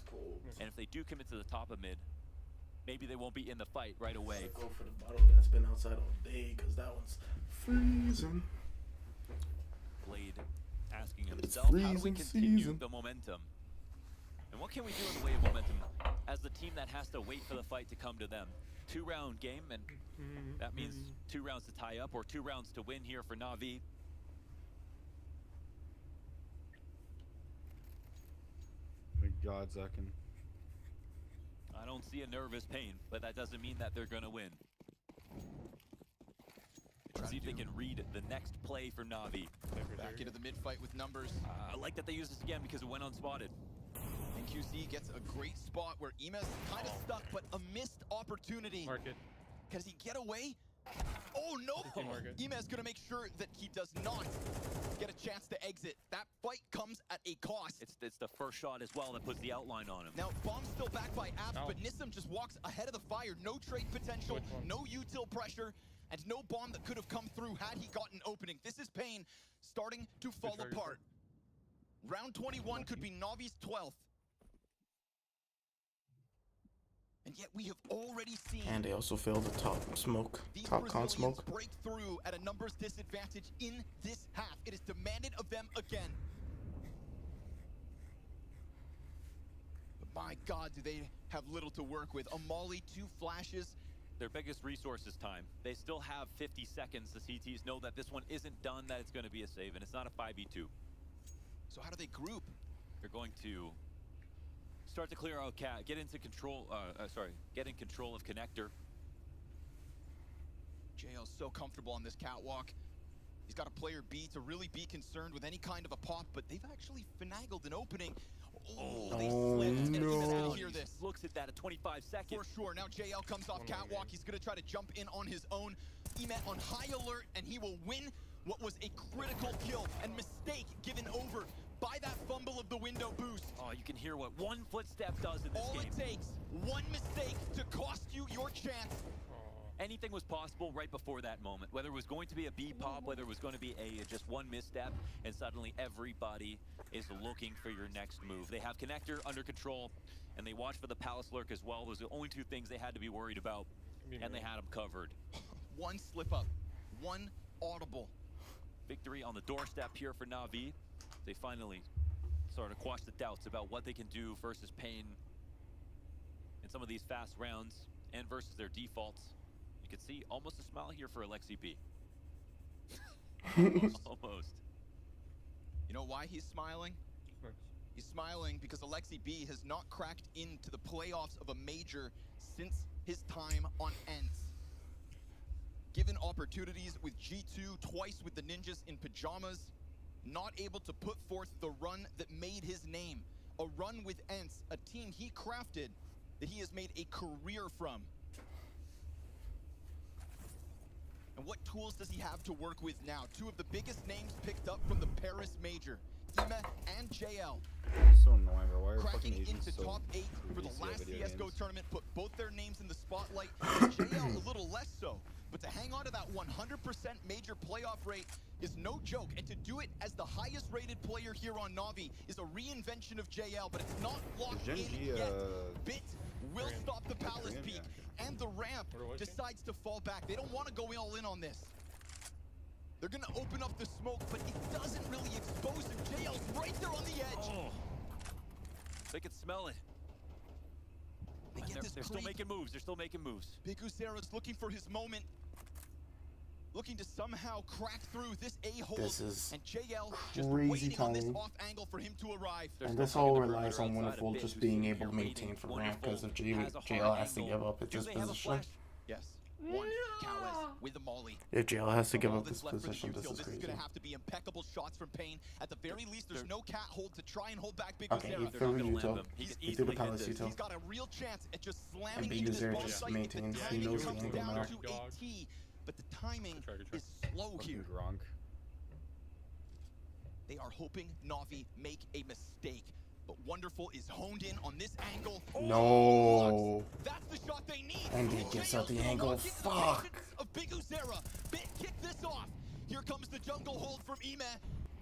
And if they do commit to the top of mid, maybe they won't be in the fight right away. Go for the bottle that's been outside all day, because that one's freezing. Blade asking himself, how do we continue the momentum? And what can we do in the way of momentum as the team that has to wait for the fight to come to them? 2-round game, and that means 2 rounds to tie up or 2 rounds to win here for Na'Vi. My God, Zekin. I don't see a nervous Pain, but that doesn't mean that they're gonna win. Let's see if they can read the next play for Na'Vi. Back into the mid fight with numbers. I like that they used this again because it went unspotted. And QC gets a great spot where Imez kind of stuck, but a missed opportunity. Market. Can he get away? Oh no! Imez gonna make sure that he does not get a chance to exit. That fight comes at a cost. It's the first shot as well that puts the outline on him. Now, Bomb's still back by Abs, but Nissim just walks ahead of the fire. No trade potential, no util pressure, and no bomb that could have come through had he gotten opening. This is Pain starting to fall apart. Round 21 could be Na'Vi's 12th. And yet we have already seen. And they also failed the top smoke, top con smoke. Break through at a numbers disadvantage in this half. It is demanded of them again. But my God, do they have little to work with. A molly, 2 flashes. Their biggest resource is time. They still have 50 seconds. The CTs know that this one isn't done, that it's going to be a save, and it's not a 5v2. So how do they group? They're going to start to clear out Cat, get into control, get in control of connector. JL's so comfortable on this catwalk. He's got a player B to really be concerned with any kind of a pop, but they've actually finagled an opening. Oh, they slipped, and even hear this. Looks at that at 25 seconds. For sure, now JL comes off catwalk. He's gonna try to jump in on his own. Emet on high alert, and he will win what was a critical kill and mistake given over by that fumble of the window boost. Oh, you can hear what one footstep does in this game. All it takes, one mistake to cost you your chance. Anything was possible right before that moment. Whether it was going to be a B pop, whether it was going to be a just one misstep, and suddenly everybody is looking for your next move. They have connector under control, and they watch for the Palace Lurk as well. Those are the only 2 things they had to be worried about, and they had them covered. One slip up, one audible. Victory on the doorstep here for Na'Vi. They finally sort of quash the doubts about what they can do versus Pain in some of these fast rounds and versus their defaults. You can see almost a smile here for Alexi B. Almost. You know why he's smiling? He's smiling because Alexi B has not cracked into the playoffs of a major since his time on ENT. Given opportunities with G2, twice with the Ninjas in pajamas, not able to put forth the run that made his name. A run with ENT, a team he crafted that he has made a career from. And what tools does he have to work with now? Two of the biggest names picked up from the Paris major, Ime and JL. So annoying, bro. Why are Cracking fucking Asians into so top 8 for the greasy at last video CSGO games? tournament, put both their names in the spotlight. JL a little less so, but to hang on to that 100% major playoff rate is no joke, and to do it as the highest rated player here on Na'Vi is a reinvention of JL, but it's not locked in yet. Bit will stop the Palace peak, and the ramp decides to fall back. They don't want to go all in on this. They're gonna open up the smoke, but it doesn't really expose him. JL's right there on the edge. Oh. They can smell it. They're still making moves. They're still making moves. Big Uzera's looking for his moment. Looking to somehow crack through this A-hole. This is and JL just crazy waiting on this timing. off angle for him to arrive. And this all relies on Wonderful just being able to maintain for ramp, because if JL has to give up at this position. Yes. One Cowes with the molly. If JL has to give All up that's this left for the position, this Q-Field. is This crazy. is gonna have to be impeccable shots from Payne. At the very least, there's no cat hold to try and hold back Big Okay, he Uzera. threw Uto. He threw the Palace Uto. He's got a real chance at just And slamming Big into this Uzera bomb just site. maintains. The He timing knows the comes angle down now. to a T, but the timing is slow here. Gronk. They are hoping Na'Vi make a mistake, but Wonderful is honed in on this angle. No. That's the shot they need. And he gives out the angle. Fuck. Of Big Uzera. Bit kick this off. Here comes the jungle hold from Ime.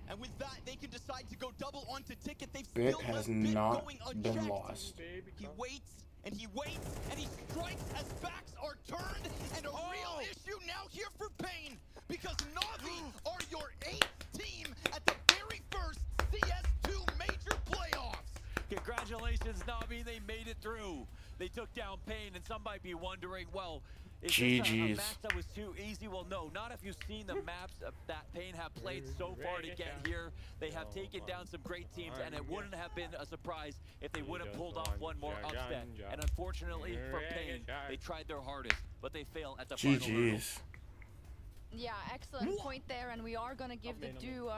And with that, they can decide to go double onto Ticket. They've Bit still has left Bit not going been unchecked. lost. He waits and he waits and he strikes as backs are turned. And a real issue now here for Payne, because Na'Vi are your 8th team at the very first CS2 major playoffs. Congratulations, Na'Vi. They made it through. They took down Payne, and some might be wondering, well, is this a GG's. match that was too easy? Well, no, not if you've seen the maps that Payne have played so far to get here. They have taken down some great teams, and it wouldn't have been a surprise if they would have pulled off one more upset. And unfortunately for Payne, they tried their hardest, but they failed at the final hurdle. GG's. Yeah, excellent point there, and we are going to give the due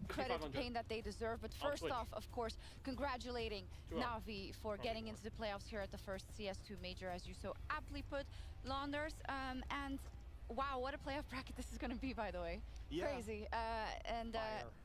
credit to Payne that they deserve. But first off, of course, congratulating Na'Vi for getting into the playoffs here at the first CS2 major, as you so aptly put, Launders. And wow, what a playoff bracket this is going to be, by the way. Yeah. Crazy. And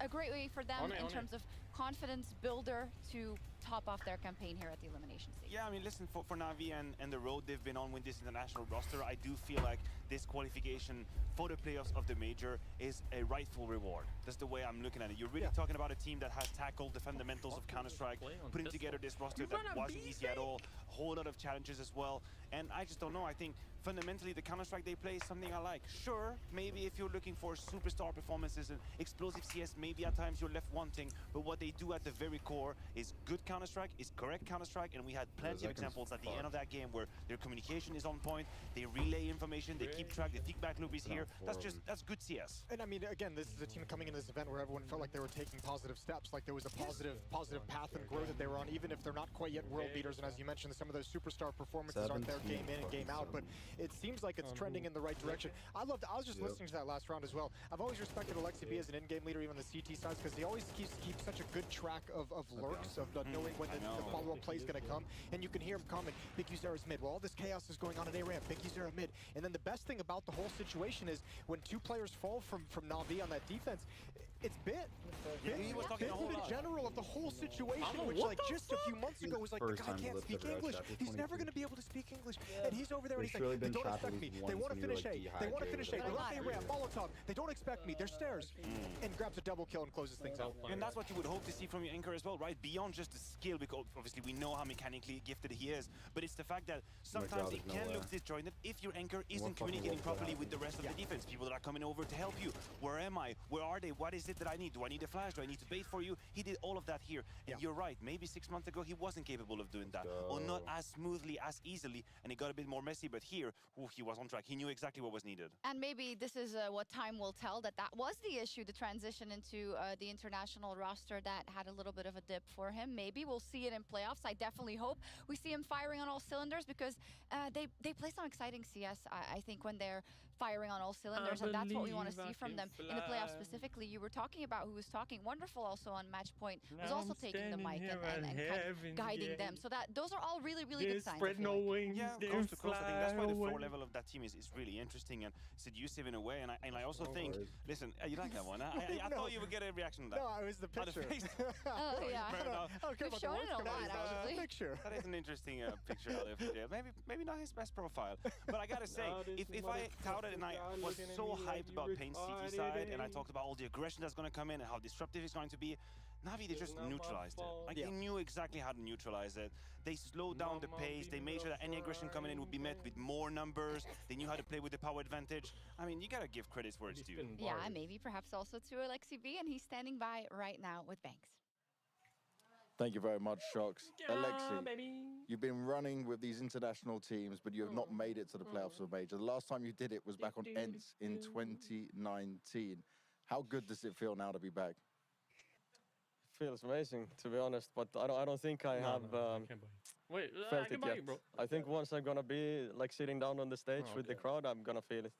a great way for them in terms of confidence builder to top off their campaign here at the elimination stage. Yeah, I mean, listen, for Na'Vi and the road they've been on with this international roster, I do feel like this qualification for the playoffs of the major is a rightful reward. That's the way I'm looking at it. You're really talking about a team that has tackled the fundamentals of Counter-Strike, putting together this roster that wasn't easy at all, a whole lot of challenges as well, and I just don't know. I think fundamentally the Counter-Strike they play is something I like. Sure, maybe if you're looking for superstar performances and explosive CS, maybe at times you're left wanting, but what they do at the very core is good Counter-Strike, is correct Counter-Strike, and we had plenty of examples at the end of that game where their communication is on point, they relay information, they keep track, the feedback loop is here. That's good CS. And I mean, again, this is a team coming into this event where everyone felt like they were taking positive steps, like there was a positive path and growth that they were on, even if they're not quite yet world beaters. And as you mentioned, some of those superstar performances aren't there game in and game out, but it seems like it's trending in the right direction. I was just listening to that last round as well. I've always respected Alexi B as an in-game leader, even on the CT side, because he always keeps such a good track of lurks, of knowing when the follow-up play is going to come. And you can hear him comment, Big Uzera's mid. Well, all this chaos is going on in A-ramp, Big Uzera mid. And then the best thing about the whole situation is when two players fall from Na'Vi on that defense, it's Bit. He was talking a whole lot. The general of the whole situation, which like just a few months ago was like, the guy can't speak English. He's never going to be able to speak English. And he's over there and he's like, they don't expect me. They want to finish A. They want to finish A. They left A-ramp, Molotov. They don't expect me. They're stairs. And grabs a double kill and closes things out. And that's what you would hope to see from your anchor as well, right? Beyond just the skill, because obviously we know how mechanically gifted he is, but it's the fact that sometimes it can look disjointed if your anchor isn't communicating properly with the rest of the defense, people that are coming over to help you. Where am I? Where are they? What is is it that I need? Do I need a flash? Do I need to bait for you? He did all of that here. And you're right, maybe 6 months ago he wasn't capable of doing that. Or not as smoothly, as easily, and it got a bit more messy, but here, he was on track. He knew exactly what was needed. And maybe this is what time will tell, that was the issue, the transition into the international roster that had a little bit of a dip for him. Maybe we'll see it in playoffs. I definitely hope we see him firing on all cylinders, because they play some exciting CS, I think, when they're firing on all cylinders, and that's what we want to see from them in the playoffs specifically. You were talking about who was talking. Wonderful also on match point was also taking the mic and kind of guiding them. So that those are all really, really good signs. Spread no wings. Yeah, coast to coast. I think that's why the floor level of that team is really interesting and seductive in a way. And I also think, listen, you like that one? I thought you would get a reaction to that. No, it was the picture. Oh yeah, we've shown it a lot actually. Picture. That is an interesting picture. Maybe not his best profile, but I gotta say, if I touted and I was so hyped about Pain's CT side, and I talked about all the aggression that's going to come in and how disruptive it's going to be, Na'Vi, they just neutralized it. Like, they knew exactly how to neutralize it. They slowed down the pace. They made sure that any aggression coming in would be met with more numbers. They knew how to play with the power advantage. I mean, you gotta give credits where it's due. Yeah, maybe perhaps also to Alexi B, and he's standing by right now with Banks. Thank you very much, Shocks. Alexi, you've been running with these international teams, but you have not made it to the playoffs of Major. The last time you did it was back on ENTS in 2019. How good does it feel now to be back? Feels amazing, to be honest, but I don't think I have Wait, felt it yet. Bro. I think once I'm gonna be like sitting down on the stage with the crowd, I'm gonna feel it.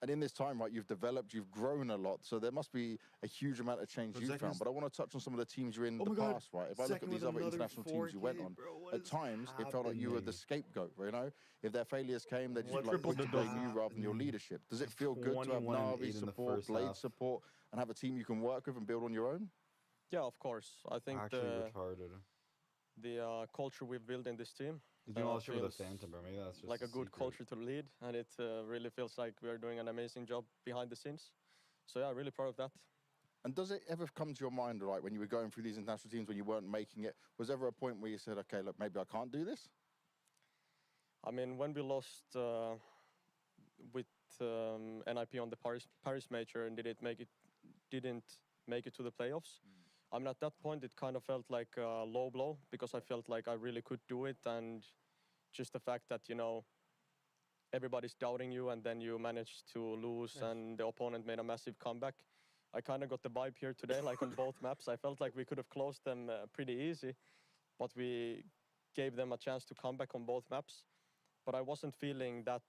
And in this time, right, you've developed, you've grown a lot, so there must be a huge amount of change you've found. But I want to touch on some of the teams you're in the past, right? If I look at these other international teams you went on, at times it felt like you were the scapegoat, you know? If their failures came, they just like put to blame you rather than your leadership. Does it feel good to have Na'Vi support, Blade support, and have a team you can work with and build on your own? Yeah, of course. I think the culture we've built in this team feels with the Phantom, bro. Maybe that's just like a good culture to lead, and it really feels like we're doing an amazing job behind the scenes. So yeah, really proud of that. And does it ever come to your mind, like when you were going through these international teams, when you weren't making it, was there ever a point where you said, okay, look, maybe I can't do this? I mean, when we lost with NIP on the Paris major and didn't make it to the playoffs. I mean, at that point, it kind of felt like a low blow, because I felt like I really could do it, and just the fact that, you know, everybody's doubting you, and then you managed to lose, and the opponent made a massive comeback. I kind of got the vibe here today, like on both maps. I felt like we could have closed them pretty easy, but we gave them a chance to come back on both maps. But I wasn't feeling that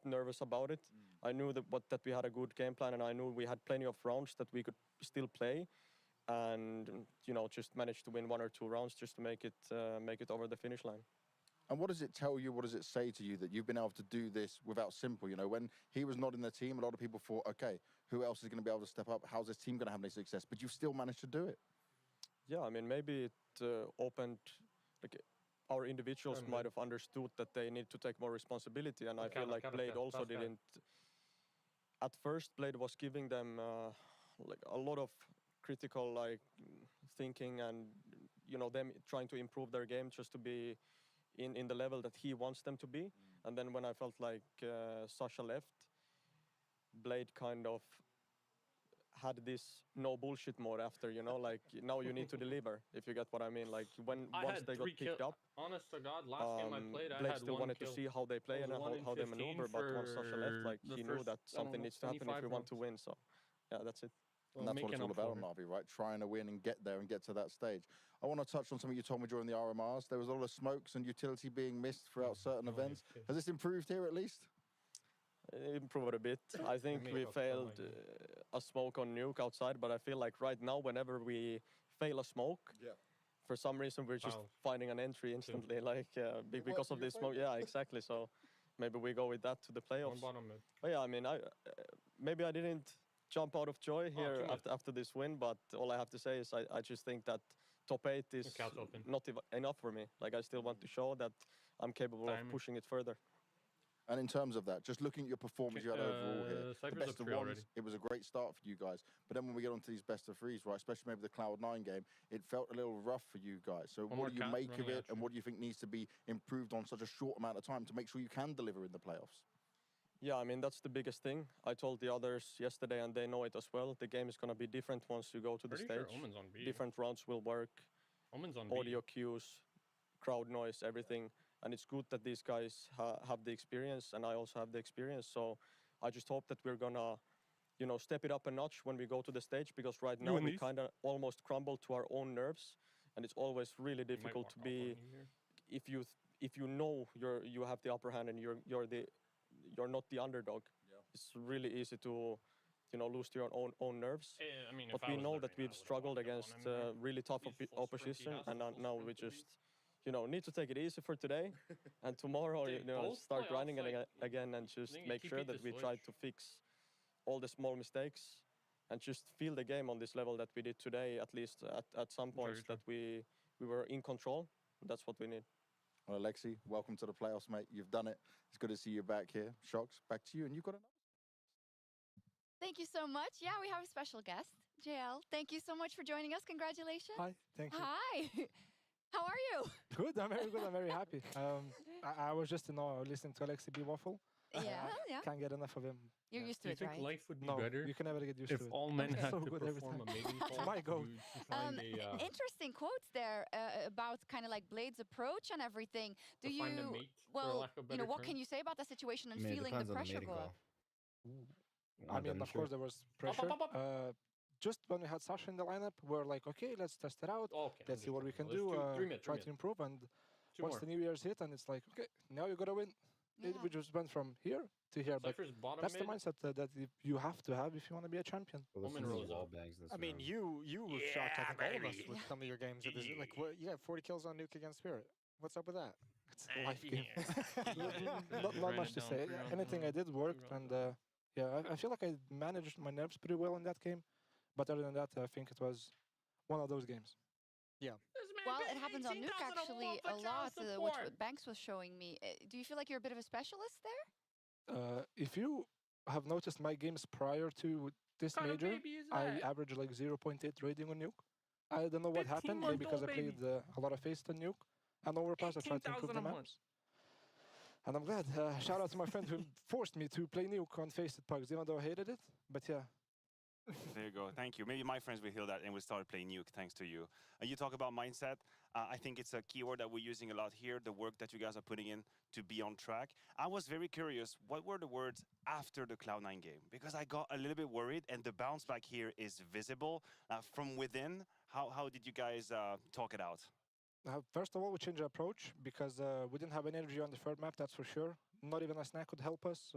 nervous about it. I knew that we had a good game plan, and I knew we had plenty of rounds that we could still play, and you know, just managed to win 1 or 2 rounds just to make it over the finish line. And what does it tell you? What does it say to you that you've been able to do this without Simple? You know, when he was not in the team, a lot of people thought, okay, who else is going to be able to step up? How's this team going to have any success? But you've still managed to do it. Yeah, I mean, maybe it opened, like, our individuals might have understood that they need to take more responsibility, and I feel like Blade also didn't. At first, Blade was giving them like a lot of critical thinking, and you know, them trying to improve their game just to be in the level that he wants them to be. And then when I felt like Sasha left, Blade kind of had this no bullshit mode after, you know, like now you need to deliver, if you get what I mean. Like once they got picked up, honest to God, last game I played, Blade still wanted to see how they play and how they maneuver, but once Sasha left, like he knew that something needs to happen if we want to win. So yeah, that's it. And that's what it's all about on Na'Vi, right? Trying to win and get there and get to that stage. I want to touch on something you told me during the RMRs. There was a lot of smokes and utility being missed throughout certain events. Has this improved here at least? Improved a bit. I think we failed a smoke on nuke outside, but I feel like right now, whenever we fail a smoke, for some reason we're just finding an entry instantly, like because of this smoke. Yeah, exactly. So maybe we go with that to the playoffs. But yeah, I mean, maybe I didn't jump out of joy here after this win, but all I have to say is I just think that top 8 is not enough for me. Like, I still want to show that I'm capable of pushing it further. And in terms of that, just looking at your performance you had overall here, the best of ones, it was a great start for you guys. But then when we get onto these best of threes, right, especially maybe the Cloud9 game, it felt a little rough for you guys. So what do you make of it, and what do you think needs to be improved on such a short amount of time to make sure you can deliver in the playoffs? Yeah, I mean, that's the biggest thing. I told the others yesterday, and they know it as well. The game is going to be different once you go to the Pretty stage. sure Omen's on B. Different rounds will work. Omen's on Audio B. cues, crowd noise, everything. And it's good that these guys have the experience, and I also have the experience. So I just hope that we're going to, you know, step it up a notch when we go to the stage, because right now we kind of almost crumble to our own nerves. And it's always really difficult to be, if you know you have the upper hand and you're not the underdog. Yeah. It's really easy to, you know, lose to your own nerves. I mean, but we know that we've struggled against really tough opposition, and now we just, you know, need to take it easy for today, and tomorrow, you know, start grinding again and just make sure that we try to fix all the small mistakes and just feel the game on this level that we did today, at least at some points that we were in control. That's what we need. Well, Alexi, welcome to the playoffs, mate. You've done it. It's good to see you back here. Shocks, back to you, and you've got another. Thank you so much. Yeah, we have a special guest, JL. Thank you so much for joining us. Congratulations. Hi, thank you. Hi. How are you? Good, I'm very good. I'm very happy. I was just listening to Alexi B waffle. Yeah. Can't get enough of him. You're used to Do you it, think right? life would be No, better you can never get used to if it. all men had So to good every perform time. a mating call My goal. to find a Interesting quotes there about kind of like Blade's approach and everything. Do to you find a mate, for well, lack of a you know, better what term? can you say about the situation and I mean, it feeling the depends on the pressure mating go call. up? I mean, of course, there was pressure. Just when we had Sasha in the lineup, we're like, okay, let's test it out. Okay, let's see what we can Let's do. do 3 minutes, Try 3 to improve. And Two once more. the New Year's hit, and it's like, okay, now you gotta win. Yeah. We just went from here to here. But Cypher's bottom that's the mid. mindset that you have to have if you want to be a champion. Well, Omen listen to rolls the wall up. bangs this I mean, round. you were shocked. I think all of us with some of your games. Like, what, you got 40 kills on Nuke against Spirit. What's up with that? It's a life game. not much to say. Anything I did worked, and yeah, I feel like I managed my nerves pretty well in that game. But other than that, I think it was one of those games. Yeah. Well, it happens on Nuke actually a lot, which Banks was showing me. Do you feel like you're a bit of a specialist there? If you have noticed my games prior to this major, I averaged like 0.8 rating on Nuke. I don't know what happened, maybe because I played a lot of Faced on Nuke. And Overpass, I tried to improve the maps. And I'm glad. Shout out to my friend who forced me to play Nuke on Faced Pugs, even though I hated it. But yeah. There you go. Thank you. Maybe my friends will hear that and will start playing Nuke thanks to you. You talk about mindset. I think it's a keyword that we're using a lot here, the work that you guys are putting in to be on track. I was very curious, what were the words after the Cloud9 game? Because I got a little bit worried, and the bounce back here is visible. From within, how did you guys talk it out? First of all, we changed our approach because we didn't have any energy on the third map, that's for sure. Not even a snack could help us.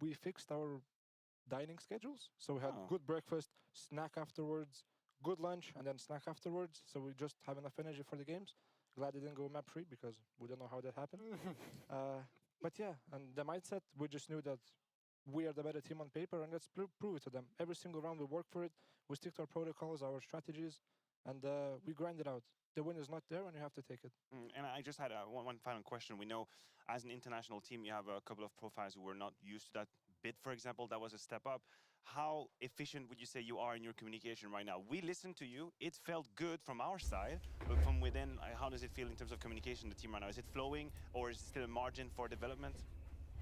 We fixed our dining schedules. So we had good breakfast, snack afterwards, good lunch, and then snack afterwards. So we just have enough energy for the games. Glad it didn't go map free because we don't know how that happened. But yeah, and the mindset, we just knew that we are the better team on paper, and let's prove it to them. Every single round we work for it. We stick to our protocols, our strategies, and we grind it out. The win is not there, and you have to take it. And I just had one final question. We know as an international team, you have a couple of profiles who were not used to that bit, for example. That was a step up. How efficient would you say you are in your communication right now? We listened to you. It felt good from our side, but from within, how does it feel in terms of communication in the team right now? Is it flowing, or is it still a margin for development?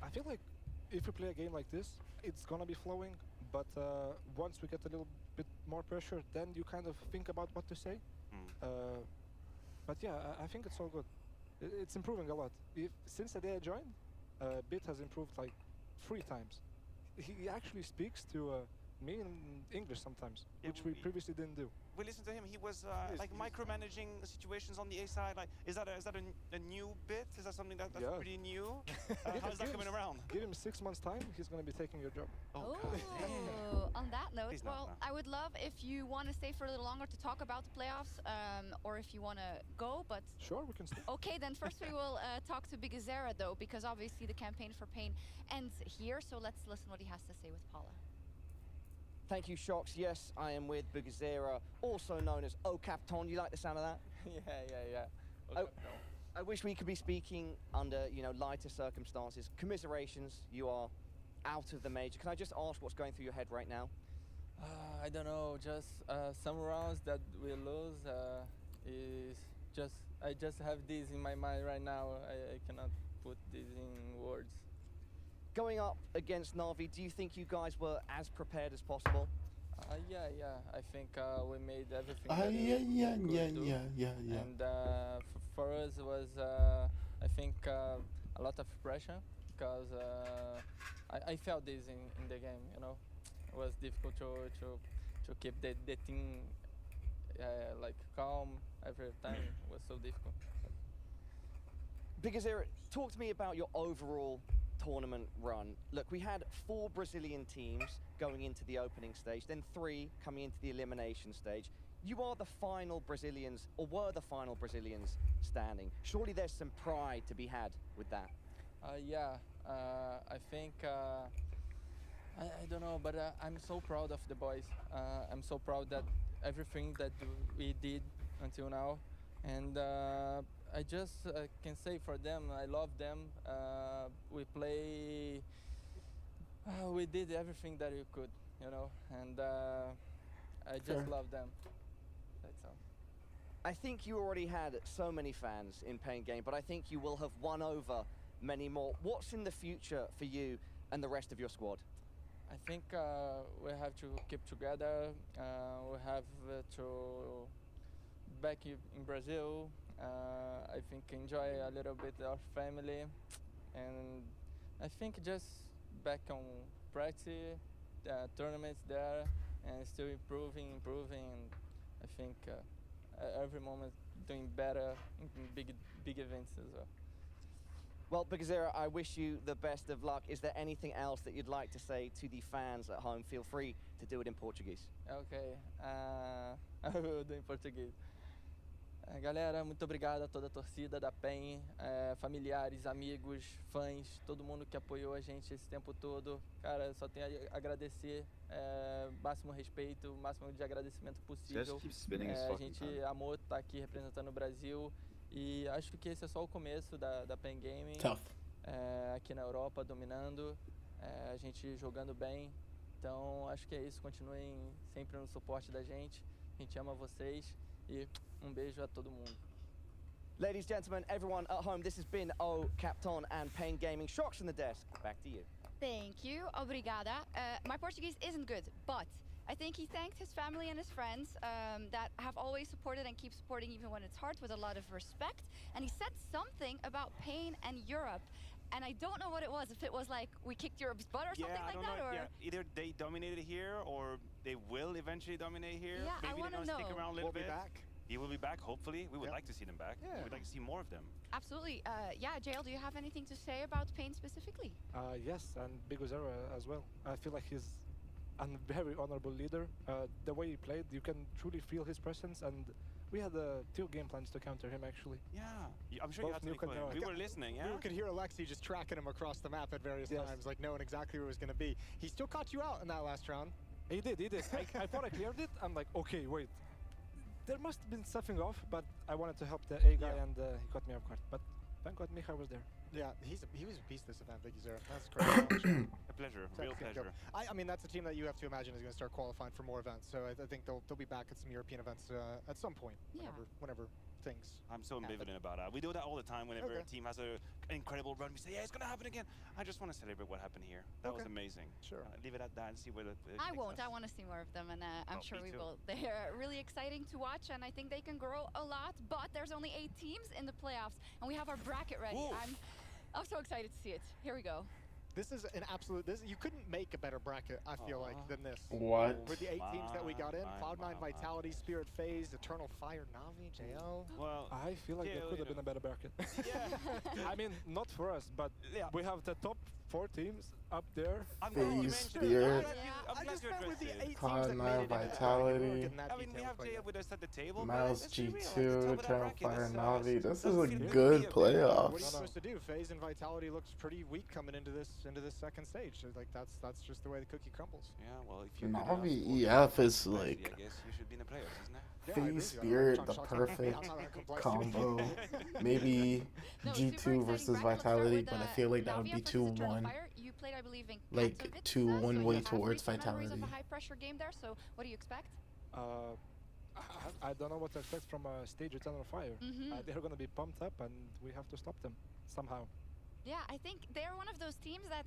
I feel like if we play a game like this, it's going to be flowing. But once we get a little bit more pressure, then you kind of think about what to say. But yeah, I think it's all good. It's improving a lot. Since the day I joined, Bit has improved like 3 times. He actually speaks to me in English sometimes, which we previously didn't do. We listened to him. He was like micromanaging situations on the A side. Like, is that a new bit? Is that something that's pretty new? How is that coming around? Give him 6 months' time. He's going to be taking your job. Oh, on that note, well, I would love if you want to stay for a little longer to talk about the playoffs, or if you want to go, but... Sure, we can stay. Okay, then first we will talk to Bigazera, though, because obviously the campaign for Pain ends here, so let's listen what he has to say with Paula. Thank you, Shocks. Yes, I am with Bugazera, also known as Okapton. You like the sound of that? Yeah. I wish we could be speaking under, lighter circumstances. Commiserations, you are out of the major. Can I just ask what's going through your head right now? I don't know, just some rounds that we lose I just have this in my mind right now. I cannot put this in words. Going up against Na'Vi, do you think you guys were as prepared as possible? Yeah. I think we made everything that we could do. Yeah. And for us, it was, I think, a lot of pressure because I felt this in the game, you know. It was difficult to keep the team like calm every time. It was so difficult. Because talk to me about your overall tournament run. Look, we had 4 Brazilian teams going into the opening stage, then 3 coming into the elimination stage. You are the final Brazilians, or were the final Brazilians standing. Surely there's some pride to be had with that. I think, I don't know, but I'm so proud of the boys. I'm so proud that everything that we did until now. And I just can say for them, I love them. We did everything that we could, you know, and I just love them. That's all. I think you already had so many fans in Pain Game, but I think you will have won over many more. What's in the future for you and the rest of your squad? I think we have to keep together. We have to back in Brazil. I think enjoy a little bit our family, and I think just back on practice, tournaments there, and still improving. And I think every moment doing better in big events as well. Well, Bugazera, I wish you the best of luck. Is there anything else that you'd like to say to the fans at home? Feel free to do it in Portuguese. Okay, I will do in Portuguese. Galera, muito obrigado a toda a torcida da PEN, familiares, amigos, fãs, todo mundo que apoiou a gente esse tempo todo. Cara, só tenho a agradecer, máximo respeito, máximo de agradecimento possível. A gente amou estar aqui representando o Brasil e acho que esse é só o começo da PEN Gaming. Aqui na Europa, dominando, a gente jogando bem. Então, acho que é isso. Continuem sempre no suporte da gente. A gente ama vocês. E beijo a todo mundo. Ladies, gentlemen, everyone at home, this has been O Capton and Pain Gaming. Shocks in the desk. Back to you. Thank you. Obrigada. My Portuguese isn't good, but I think he thanked his family and his friends that have always supported and keep supporting even when it's hard, with a lot of respect. And he said something about Pain and Europe. And I don't know what it was, if it was like we kicked Europe's butt or something like that, or... Yeah, either they dominated here or they will eventually dominate here. Yeah, Maybe I want to know. Stick around a little bit. We'll be back. He will be back, hopefully. We would like to see them back. Yeah. We'd like to see more of them. Absolutely. Yeah, JL, do you have anything to say about Pain specifically? Yes, and Bugazera as well. I feel like he's a very honorable leader. The way he played, you can truly feel his presence, and we had 2 game plans to counter him, actually. Yeah, I'm sure you had to think about him. We were listening, yeah? We could hear Alexi just tracking him across the map at various times, like knowing exactly where it was going to be. He still caught you out in that last round. He did. I thought I cleared it. I'm like, okay, wait. There must have been something off, but I wanted to help the A guy, and he caught me off guard. But thank God Micha was there. Yeah, he was a beast this event, Bugazera. That's crazy. A pleasure, real pleasure. I mean, that's a team that you have to imagine is going to start qualifying for more events. So I think they'll be back at some European events at some point, whenever things. I'm so ambivalent about that. We do that all the time whenever a team has an incredible run. We say, yeah, it's going to happen again. I just want to celebrate what happened here. That was amazing. Sure. Leave it at that and see where I won't. I want to see more of them, and I'm sure we will. They're really exciting to watch, and I think they can grow a lot. But there's only 8 teams in the playoffs, and we have our bracket ready. I'm so excited to see it. Here we go. This is an absolute. You couldn't make a better bracket, I feel like, than this. What? With the 8 teams that we got in, Cloud9, Vitality, Spirit Phase, Eternal Fire, Na'Vi, JL. Well, I feel like there could have been a better bracket. I mean, not for us, but we have the top 4 teams up there. Phase, Spirit, Cloud9, Vitality, we have JL with us at the table. Mouse, G2, Eternal Fire, Na'Vi. This is a good playoffs. What are you supposed to do? Phase and Vitality looks pretty weak coming into this second stage. So, like that's just the way the cookie crumbles. Yeah, well, if you Na'Vi EF is like I guess you should be in the playoffs, isn't it? Phase Spirit, the perfect combo. Maybe G2 versus Vitality, but I feel like that would be 2-1. You played, I believe, in like 2-1 way towards Vitality. Of a high pressure game there. So what do you expect? I don't know what to expect from a stage Eternal Fire. They're going to be pumped up, and we have to stop them somehow. Yeah, I think they're one of those teams that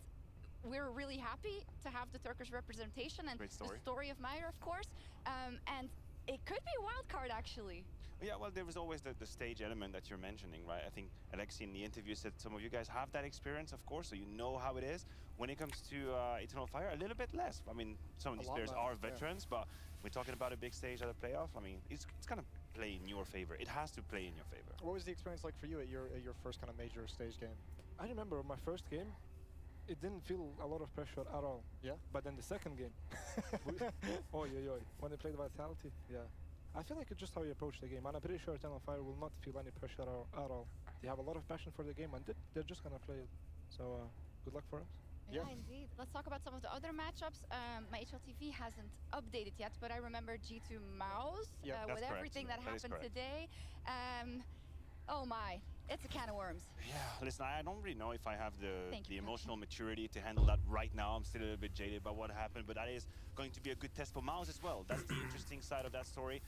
we're really happy to have the Turkish representation and the story of Meyer, of course. And it could be a wild card, actually. Yeah, well, there was always the stage element that you're mentioning, right? I think Alexi in the interview said some of you guys have that experience, of course, so you know how it is. When it comes to Eternal Fire, a little bit less. I mean, some of these players are veterans, but we're talking about a big stage at a playoff. I mean, it's going to play in your favor. It has to play in your favor. What was the experience like for you at your first kind of major stage game? I remember my first game, it didn't feel a lot of pressure at all. Yeah. But then the second game, when I played Vitality, yeah. I feel like it's just how you approach the game, and I'm pretty sure Eternal Fire will not feel any pressure at all. They have a lot of passion for the game, and they're just gonna play it. So good luck for us. Yeah, indeed. Let's talk about some of the other matchups. My HLTV hasn't updated yet, but I remember G2 Mouse with everything that happened today. Oh my, it's a can of worms. Yeah, listen, I don't really know if I have the emotional maturity to handle that right now. I'm still a little bit jaded by what happened, but that is going to be a good test for Mouse as well. That's the interesting side of that story.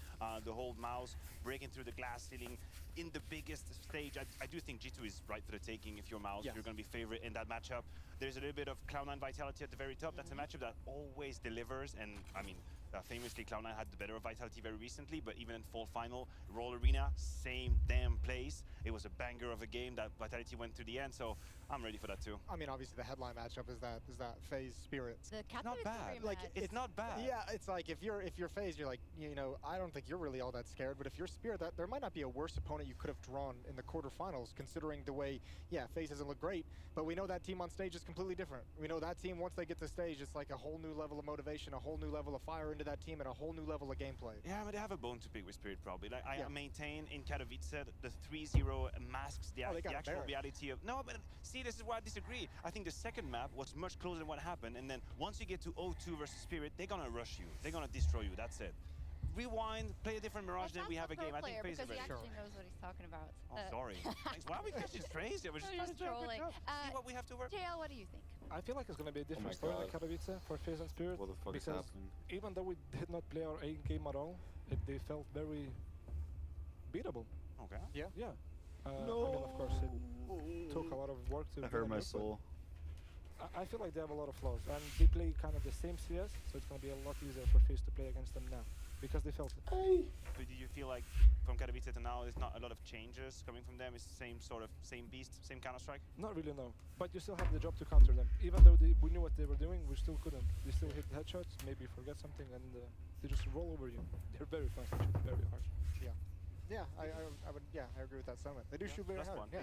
The whole Mouse breaking through the glass ceiling in the biggest stage. I do think G2 is right for the taking. If you're Mouse, you're going to be favorite in that matchup. There's a little bit of Cloud9 Vitality at the very top. That's a matchup that always delivers, and I mean, famously, Cloud9 had the better Vitality very recently, but even in fall final, Roll Arena, same damn place. It was a banger of a game that Vitality went to the end, so I'm ready for that too. I mean, obviously the headline matchup is that FaZe Spirit. It's not bad. Like, it's not bad. Yeah, it's like if you're FaZe, you're like, you know, I don't think you're really all that scared. But if you're Spirit, there might not be a worse opponent you could have drawn in the quarterfinals, considering the way, FaZe doesn't look great, but we know that team on stage is completely different. We know that team, once they get to stage, it's like a whole new level of motivation, a whole new level of fire into that team, and a whole new level of gameplay. Yeah, but they have a bone to pick with Spirit, probably. Like, I maintain in Katowice the 3-0 masks the actual reality of... No, but see, this is where I disagree. I think the second map was much closer than what happened, and then once you get to 0-2 versus Spirit, they're gonna rush you. They're gonna destroy you, that's it. Rewind, play a different Mirage, then we have a game. I think FaZe is ready. Because he actually knows what he's talking about. Oh, sorry. Thanks. Why are we catching strays? We're just trolling. See what we have to work. JL, what do you think? I feel like it's going to be a different story in Katowice for FaZe and Spirit. What the fuck is happening? Even though we did not play our A game at all, they felt very beatable. Okay. Yeah. Yeah. I mean, of course, it took a lot of work to... I hurt my soul. I feel like they have a lot of flaws, and they play kind of the same CS, so it's going to be a lot easier for FaZe to play against them now, because they felt it. But do you feel like from Katowice to now, there's not a lot of changes coming from them? It's the same beast, same Counter-Strike? Not really, no. But you still have the job to counter them. Even though we knew what they were doing, we still couldn't. They still hit headshots, maybe forget something, and they just roll over you. They're very fast, actually, very harsh. Yeah, I agree with that sentiment. They do shoot very hard. Yeah.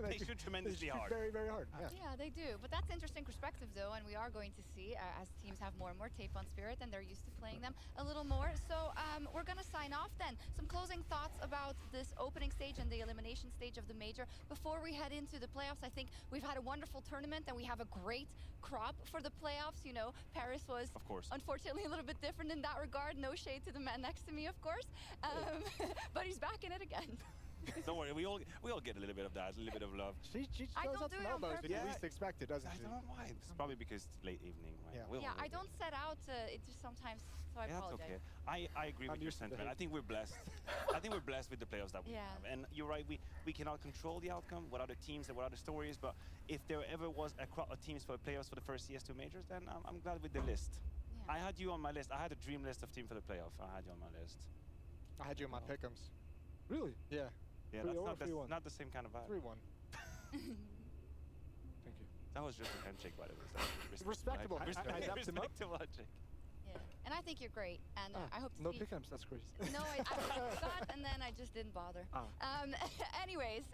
They shoot tremendously hard. Very, very hard. Yeah, they do. But that's interesting perspective, though, and we are going to see as teams have more and more tape on Spirit, and they're used to playing them a little more. So we're going to sign off then. Some closing thoughts about this opening stage and the elimination stage of the major. Before we head into the playoffs, I think we've had a wonderful tournament, and we have a great crop for the playoffs. You know, Paris was, of course, unfortunately a little bit different in that regard. No shade to the man next to me, of course. But he's back in it again. Don't worry, we all get a little bit of that, a little bit of love. She shows up some elbows when you least expect it, doesn't she? I don't know why. It's probably because it's late evening. Right? Yeah, I don't set out it just sometimes, so I apologize. That's okay. I agree with your sentiment. I think we're blessed. I think we're blessed with the playoffs that we have. And you're right, we cannot control the outcome, what other teams and what other stories, but if there ever was a crop of teams for the playoffs for the first CS2 majors, then I'm glad with the list. Yeah. I had you on my list. I had a dream list of team for the playoff. I had you on my list. I had you on my pick'ems. Really? Yeah. Yeah, that's not the same kind of vibe. 3-1. Thank you. That was just a handshake, by the way. Respectable. Respectable handshake. Yeah, and I think you're great, and I hope to no see... pick'ems, that's crazy. No, I forgot, and then I just didn't bother. Anyways,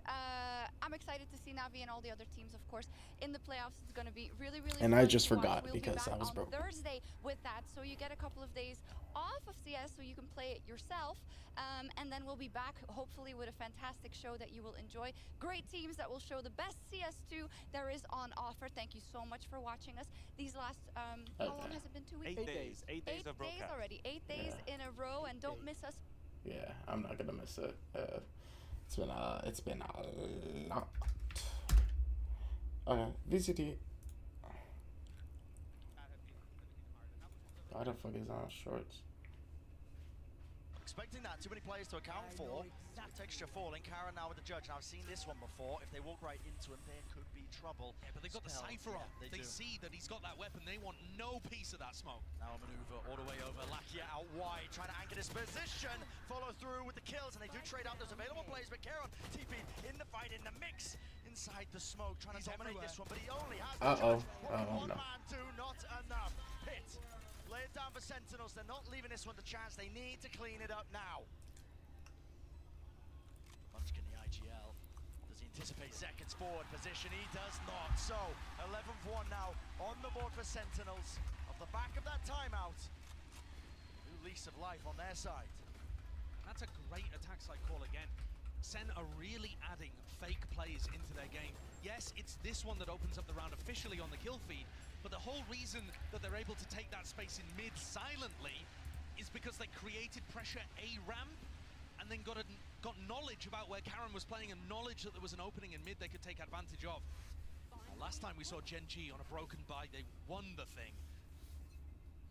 I'm excited to see Navi and all the other teams, of course, in the playoffs. It's going to be really, really And fun I just to watch. forgot We'll because be back I was on broke. Thursday with that, so you get a couple of days off of CS so you can play it yourself. And then we'll be back, hopefully, with a fantastic show that you will enjoy. Great teams that will show the best CS2 there is on offer. Thank you so much for watching us. These last, how long has it been? 2 weeks? 8 days. 8 days of broadcast. 8 days already. 8 days in a row, and don't miss us. Yeah, I'm not gonna miss it. It's been a lot. Okay, VCT. Why the fuck is on shorts? expecting that. Too many players to account for. Texture falling. Karen now with the judge. Now, I've seen this one before. If they walk right into him, there could be trouble. Yeah, but they've got the Cypher on. They see that he's got that weapon. They want no piece of that smoke. Now a maneuver all the way over. Lakia out wide, trying to anchor this position. Follow through with the kills, and they do trade out those available players. But Karen, TP in the fight, in the mix, inside the smoke, trying to dominate this one. But he only has the judge. One man, two, not enough. Hit. Lay it down for Sentinels. They're not leaving this one to chance. They need to clean it up now. Munchkin, the IGL. Does he anticipate Zekin's forward position? He does not. So, 11-1 now on the board for Sentinels. Off the back of that timeout. New lease of life on their side. That's a great attack side call again. Sen are really adding fake plays into their game. Yes, it's this one that opens up the round officially on the kill feed, but the whole reason that they're able to take that space in mid silently is because they created pressure A-ramp and then got knowledge about where Karen was playing and knowledge that there was an opening in mid they could take advantage of. Last time we saw Gen G on a broken bite, they won the thing.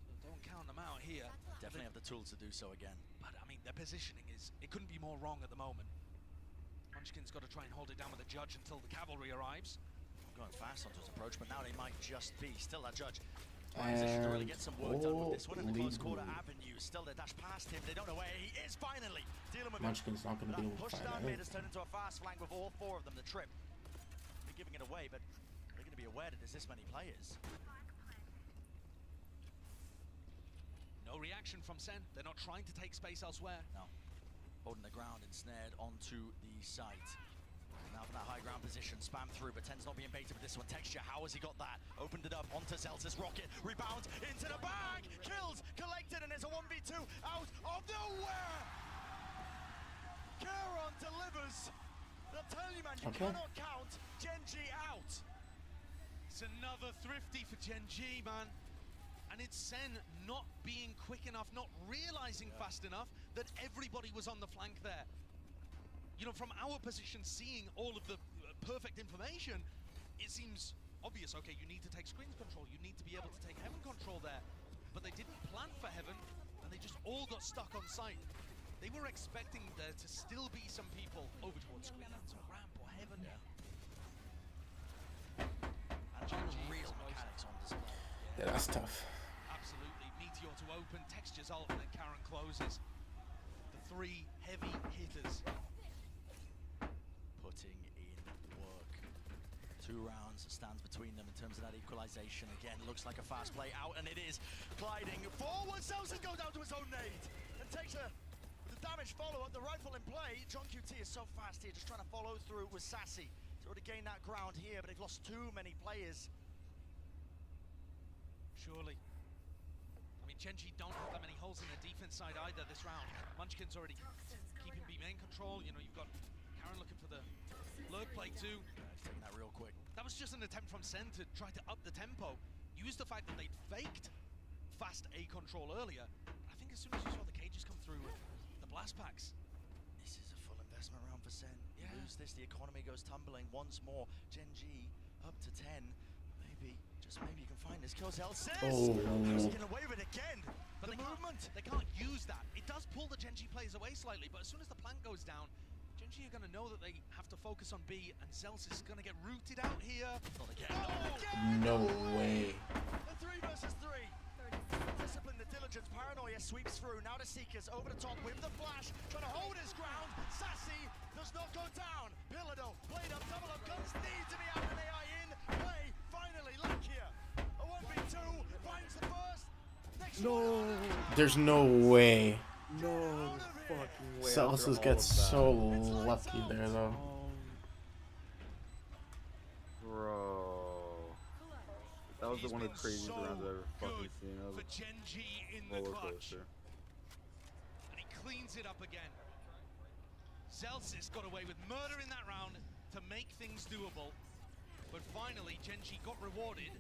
So don't count them out here. Definitely have the tools to do so again. But I mean, their positioning is, it couldn't be more wrong at the moment. Munchkin's got to try and hold it down with the judge until the cavalry arrives. Going fast onto his approach, but now they might just be. Still that judge. Position to really get some work done with this one in the close quarter avenue. Still they dash past him. They don't know where he is finally. Dealing with Munchkin's not going to be able to push find down out. mid has turned into a fast flank with all four of them. The trip. They're giving it away, but they're going to be aware that there's this many players. No reaction from Sen. They're not trying to take space elsewhere. No. Holding the ground and snared onto the site. Now from that high ground position, spam through, but Ten's not being baited with this one. Texture, how has he got that? Opened it up onto Zelsa's rocket, rebound into the bag, kills, collected, and there's a 1v2 out of nowhere! Caron delivers. I'll tell you, man, you cannot count Gen G out. It's another thrifty for Gen G, man. And it's Sen not being quick enough, not realizing fast enough that everybody was on the flank there. You know, from our position, seeing all of the perfect information, it seems obvious, okay, you need to take screens control, you need to be able to take heaven control there. But they didn't plan for heaven, and they just all got stuck on site. They were expecting there to still be some people over towards screens or ramp or heaven. And Gen G real mechanics on display. Yeah, that's tough. Absolutely. Meteor to open, Texture's ult, and then Karen closes. The three heavy hitters. Putting in work. 2 rounds stands between them in terms of that equalization. Again, looks like a fast play out, and it is. Gliding forward, Celsius go down to his own nade. And takes a damage follow-up, the rifle in play. John QT is so fast here, just trying to follow through with Sassy. He's already gained that ground here, but they've lost too many players. Surely. I mean, Gen G don't have that many holes in their defense side either this round. Munchkin's already keeping B main control. You know, you've got Karen looking for the lurk play too. Taking that real quick. That was just an attempt from Sen to try to up the tempo. Use the fact that they'd faked fast A control earlier. I think as soon as you saw the cages come through with the blast packs. This is a full investment round for Sen. You lose this, the economy goes tumbling once more. Gen G up to 10. Maybe, just maybe you can find this kill. Celsius getting away with it again. But the movement, they can't use that. It does pull the Gen G players away slightly, but as soon as the plank goes down, Gen G are going to know that they have to focus on B, and Celsius is going to get rooted out here. Not again, not again! No way. The 3 versus 3. Discipline, the diligence, paranoia sweeps through. Now the Seekers over the top with the flash, trying to hold his ground. Sassy does not go down. Pillardo, blade up, double up, guns need to be out, and AI in play. Finally, Lakia. A 1v2 finds the first. Next There's no way. No fucking way. Celsius gets so lucky there, though. Bro. That was one of the craziest rounds I've ever fucking seen. That was Gen G in a the roller clutch. coaster. And he cleans it up again. Celsius got away with murder in that round to make things doable. But finally, Gen G got rewarded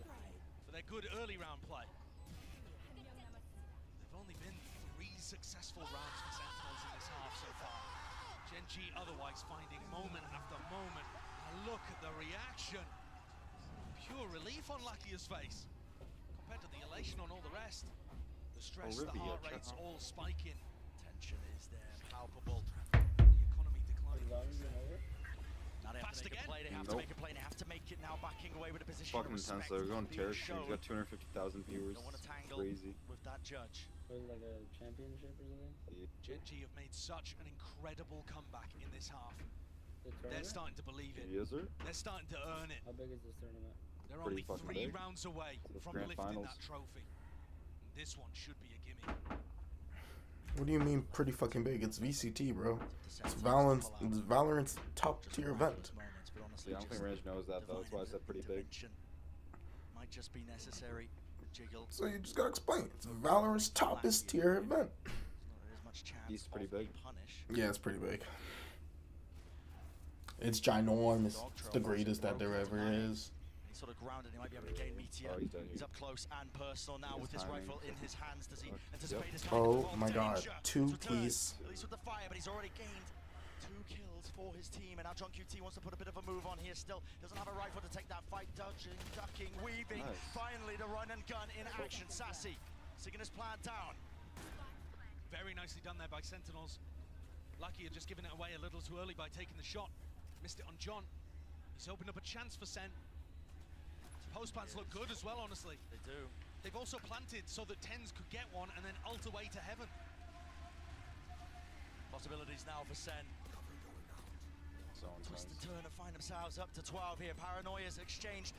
for their good early round play. They've only been 3 successful rounds for Sentinels in this half so far. Gen G otherwise finding moment after moment. And look at the reaction. Pure relief on Lakia's face. Compared to the elation on all the rest. The stress, the heart rates all spiking. Tension is there, palpable. The economy declining. Now they have to make a play, they have to make a play, they have to make it now, backing away with a position Fucking of intense respect. though. We're going being terror stream. He's got 250,000 viewers. Don't want to tangle Crazy. with that judge. Like a championship or something? Gen G have made such an incredible comeback in this half. They're starting to believe it. Yes, sir. They're starting to earn it. How big is this tournament? They're Pretty only 3 big. rounds away from Grand lifting finals. that trophy. And this one should be a gimme. What do you mean pretty fucking big? It's VCT, bro. It's Valorant's top tier event. See, I don't think Range knows that though. That's why I said pretty big. Might just be necessary. Jiggle. So you just gotta explain. It's Valorant's toppest tier event. He's pretty big. Yeah, it's pretty big. It's ginormous. It's the greatest that there ever is. He's sort of grounded. He might be able to gain Meteor. He's up close and personal now with his rifle in his hands. Does he anticipate his Oh my god. 2 please. At least with the fire, but he's already gained 2 kills for his team. And now John QT wants to put a bit of a move on here still. Doesn't have a rifle to take that fight. Dodging, ducking, weaving. Finally, the run and gun in action. Sassy sticking his plan down. Very nicely done there by Sentinels. Lucky had just given it away a little too early by taking the shot. Missed it on John. He's opened up a chance for Sen. Post plants look good as well, honestly. They do. They've also planted so that Tens could get one and then ult away to heaven. Possibilities now for Sen. Twist and turn and find themselves up to 12 here. Paranoia's exchanged.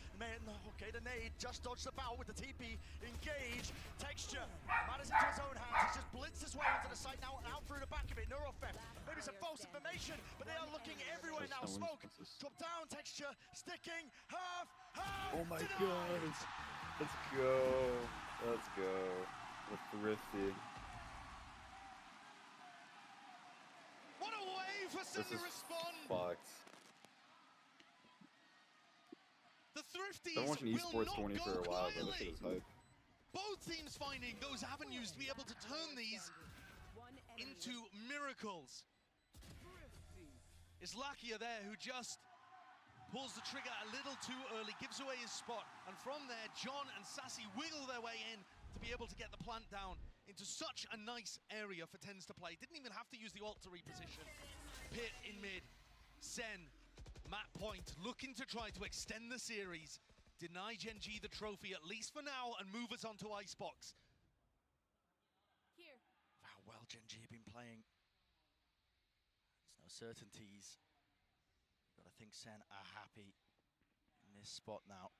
Okay, the nade just dodged the bow with the TP. Engage. Texture. Matters into his own hands. He's just blitzed his way onto the site now and out through the back of it. Neurofem. Maybe some false information, but they are looking everywhere now. Smoke. Drop down. Texture. Sticking. Half. Oh my god. Let's go. Let's go. With Thrifty. What a way for Sen to respond! Fucked. The Thrifties I've been watching esports 20 for a while, but this shit is hype. Both teams finding those avenues to be able to turn these into miracles. It's Lakia there who just pulls the trigger a little too early, gives away his spot, and from there John and Sassy wiggle their way in to be able to get the plant down into such a nice area for Tens to play. Didn't even have to use the ult to reposition. Pit in mid, Sen, Matt Point, looking to try to extend the series, deny Gen G the trophy, at least for now, and move us on to Icebox. How well Gen G have been playing. There's no certainties. But I think Sen are happy in this spot now.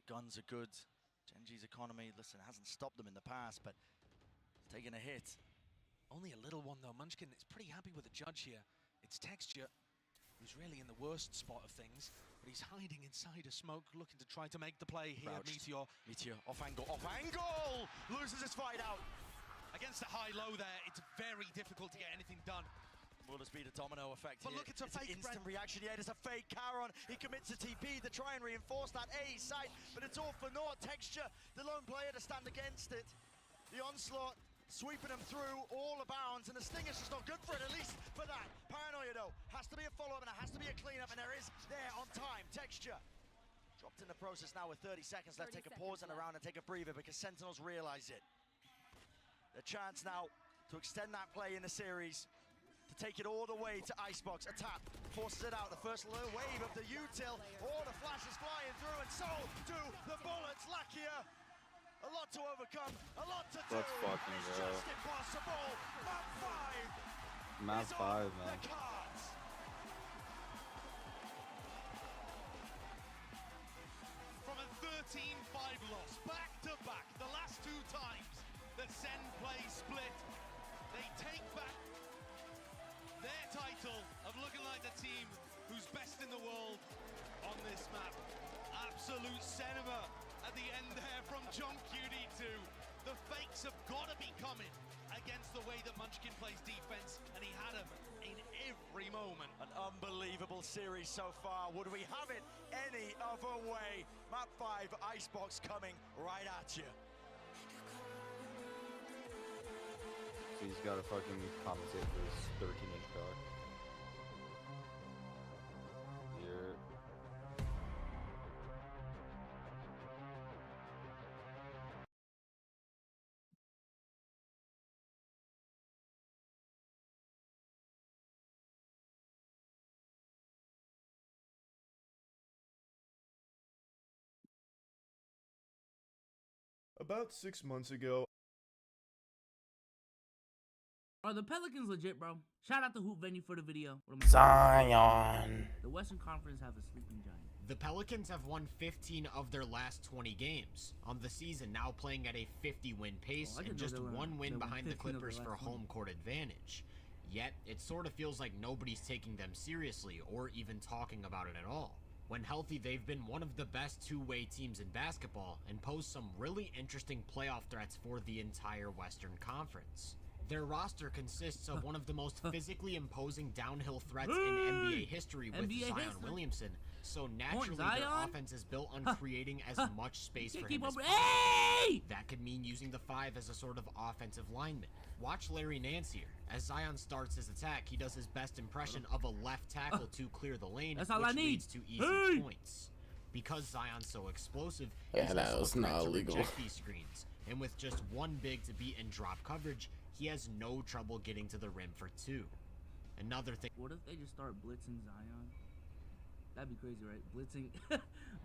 Guns are good. Gen G's economy, listen, hasn't stopped them in the past, but it's taking a hit. Only a little one though. Munchkin is pretty happy with the judge here. It's Texture, who's really in the worst spot of things, but he's hiding inside a smoke, looking to try to make the play here. Meteor, off angle, off angle! Loses his fight out. Against the high-low there, it's very difficult to get anything done. Will this be the domino effect But here? look, it's a fake instant reaction. Yeah, there's a fake Charon. He commits a TP to try and reinforce that A site, but it's all for naught. Texture, the lone player to stand against it. The onslaught sweeping him through all the bounds, and the Stinger's just not good for it, at least for that. Paranoia, though, has to be a follow-up, and it has to be a cleanup, and there is there on time. Texture dropped in the process now with 30 seconds left. Take a pause in the round and take a breather because Sentinels realize it. The chance now to extend that play in the series, to take it all the way to Icebox. A tap forces it out. The first little wave of the util. All the flashes flying through, and so do the bullets. Lakia, a lot to overcome, a lot to do. Let's fucking it's go. just impossible. Map 5. Map 5, man. From a 13-5 loss, back to back, the last 2 times that Sen play split, they take back their title of looking like the team who's best in the world on this map. Absolute cinema at the end there from John QD2. The fakes have got to be coming against the way that Munchkin plays defense, and he had them in every moment. An unbelievable series so far. Would we have it any other way? Map 5, Icebox coming right at you. So he's got to fucking compensate for his 13-inch cock. About 6 months ago. Are the Pelicans legit, bro? Shout out to Hoop Venue for the video. Zion. The Western Conference have a sleeping giant. The Pelicans have won 15 of their last 20 games on the season, now playing at a 50-win pace and just one win behind the Clippers for home court advantage. Yet, it sort of feels like nobody's taking them seriously or even talking about it at all. When healthy, they've been one of the best two-way teams in basketball and pose some really interesting playoff threats for the entire Western Conference. Their roster consists of one of the most physically imposing downhill threats in NBA history with Zion Williamson, so naturally their offense is built on creating as much space for him as possible. That could mean using the 5 as a sort of offensive lineman. Watch Larry Nance here. As Zion starts his attack, he does his best impression of a left tackle to clear the lane, which leads to easy points. Because Zion's so explosive, he's also afraid to reject these screens, and with just one big to beat in drop coverage, he has no trouble getting to the rim for 2. Another thing. What if they just start blitzing Zion? That'd be crazy, right?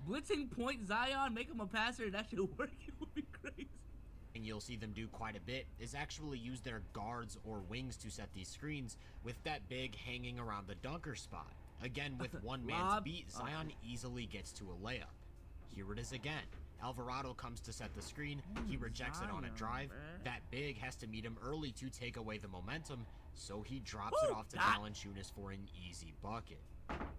Blitzing point Zion, make him a passer, that should work. It would be crazy. And you'll see them do quite a bit is actually use their guards or wings to set these screens with that big hanging around the dunker spot. Again, with one man to beat, Zion easily gets to a layup. Here it is again. Alvarado comes to set the screen, he rejects it on a drive. That big has to meet him early to take away the momentum, so he drops it off to Valanciunas for an easy bucket.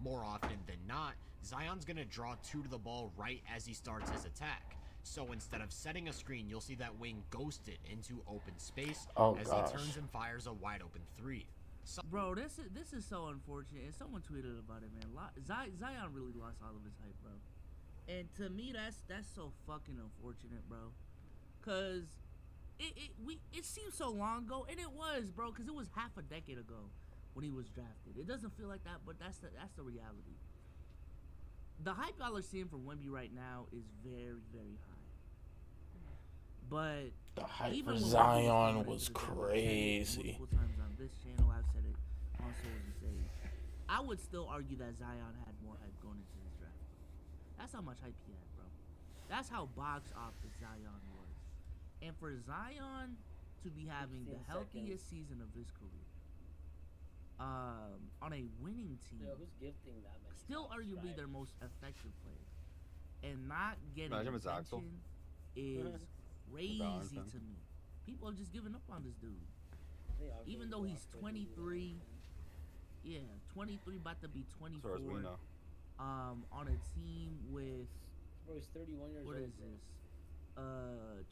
More often than not, Zion's gonna draw 2 to the ball right as he starts his attack. So instead of setting a screen, you'll see that wing ghost it into open space as he turns and fires a wide open 3. Bro, this is so unfortunate. And someone tweeted about it, man. Zion really lost all of his hype, bro. And to me, that's so fucking unfortunate, bro. Cause it seems so long ago, and it was, bro. Cause it was half a decade ago when he was drafted. It doesn't feel like that, but that's the reality. The hype y'all are seeing from Wemby right now is very, very high. But the hype for Zion was crazy. Multiple times on this channel, I've said it on Souls and Sage. I would still argue that Zion had more hype going into this draft. That's how much hype he had, bro. That's how box office Zion was. And for Zion to be having the healthiest season of his career, on a winning team, who's gifting that many still arguably their most effective player, and not getting attention is crazy to me. People are just giving up on this dude. Even though he's 23, 23, about to be 24. As far as we know. On a team with, bro, he's 31 years old. What is this?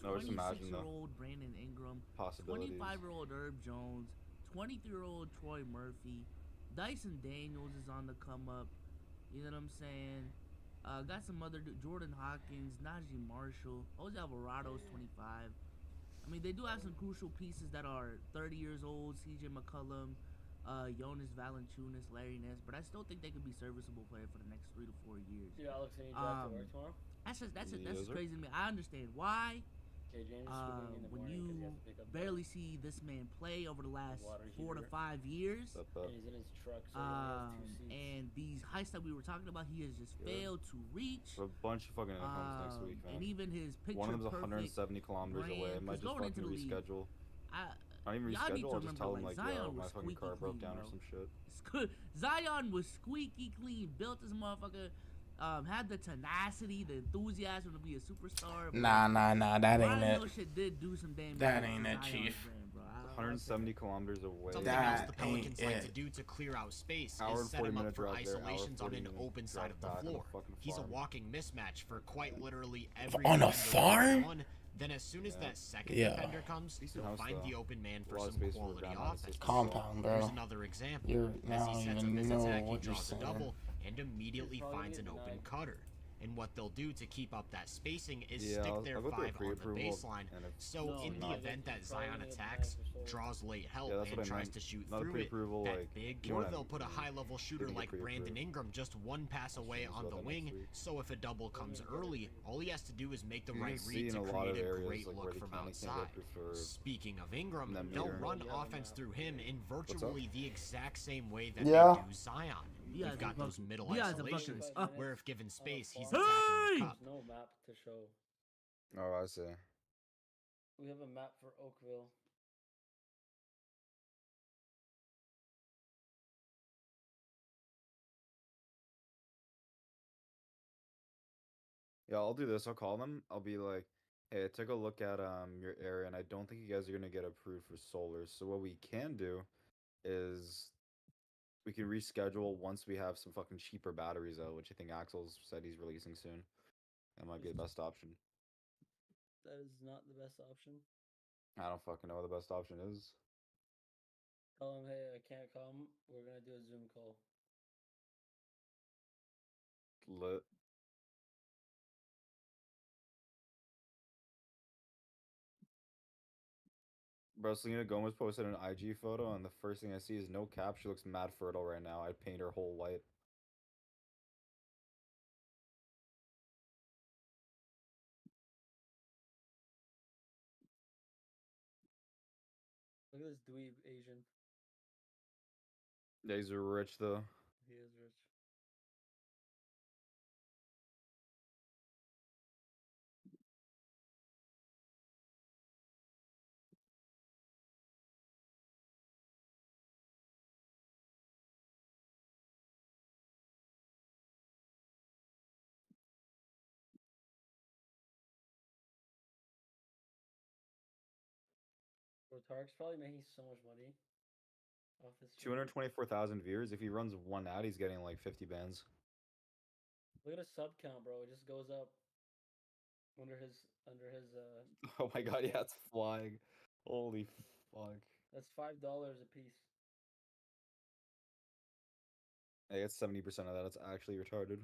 26-year-old Brandon Ingram, 25-year-old Herb Jones, 23-year-old Troy Murphy, Dyson Daniels is on the come up. You know what I'm saying? Got some other Jordan Hawkins, Najee Marshall, Jose Alvarado's 25. I mean, they do have some crucial pieces that are 30 years old. CJ McCollum, Jonas Valanciunas, Larry Nance, but I still think they could be serviceable player for the next 3 to 4 years. Dude, Alex, can you drive to work tomorrow? That's crazy to me. I understand why. When you barely see this man play over the last 4 to 5 years, and he's in his truck, so and these heights that we were talking about, he has just failed to reach. A bunch of fucking homes next week, man. And even his picture one of them's 170 kilometers away. I might just fucking reschedule. Not even reschedule. I'll just tell him like, yo, my fucking car broke down or some shit. Zion was squeaky clean, built this motherfucker. Had the tenacity, the enthusiasm to be a superstar. Nah, that ain't it. Shit did do some damn that ain't it, Chief. 170 kilometers away. Something else the Pelicans like to do to clear out space is set him up for isolations on an open side of the floor. He's a walking mismatch for quite literally every on a farm. Then as soon as that second defender comes, he'll find the open man for some quality offense. Compound, bro. Here's another example. As he sets up his attack, he draws a double and immediately finds an open cutter. And what they'll do to keep up that spacing is stick their 5 on the baseline. So in the event that Zion attacks, draws late help, and tries to shoot through it, that big, or they'll put a high-level shooter like Brandon Ingram just one pass away on the wing. So if a double comes early, all he has to do is make the right read to create a great look from outside. Speaking of Ingram, they'll run offense through him in virtually the exact same way that they do Zion. You've got those middle isolations, where if given space, he's attacking the cup. No map to show. Oh, I see. We have a map for Oakville. Yeah, I'll do this. I'll call them. I'll be like, hey, I took a look at your area, and I don't think you guys are gonna get approved for solar. So what we can do is we can reschedule once we have some fucking cheaper batteries out, which I think Axel's said he's releasing soon. That might be the best option. That is not the best option. I don't fucking know what the best option is. Tell him, hey, I can't come. We're gonna do a Zoom call. Lit. Bro, Selena Gomez posted an IG photo, and the first thing I see is no cap. She looks mad fertile right now. I'd paint her whole white. Look at this dweeb Asian. Yeah, he's rich though. He is rich. Bro, Tark's probably making so much money off this. 224,000 viewers. If he runs one ad, he's getting like 50 bands. Look at his sub count, bro. It just goes up under his Oh my god, yeah, it's flying. Holy fuck. That's $5 a piece. Hey, it's 70% of that. It's actually retarded.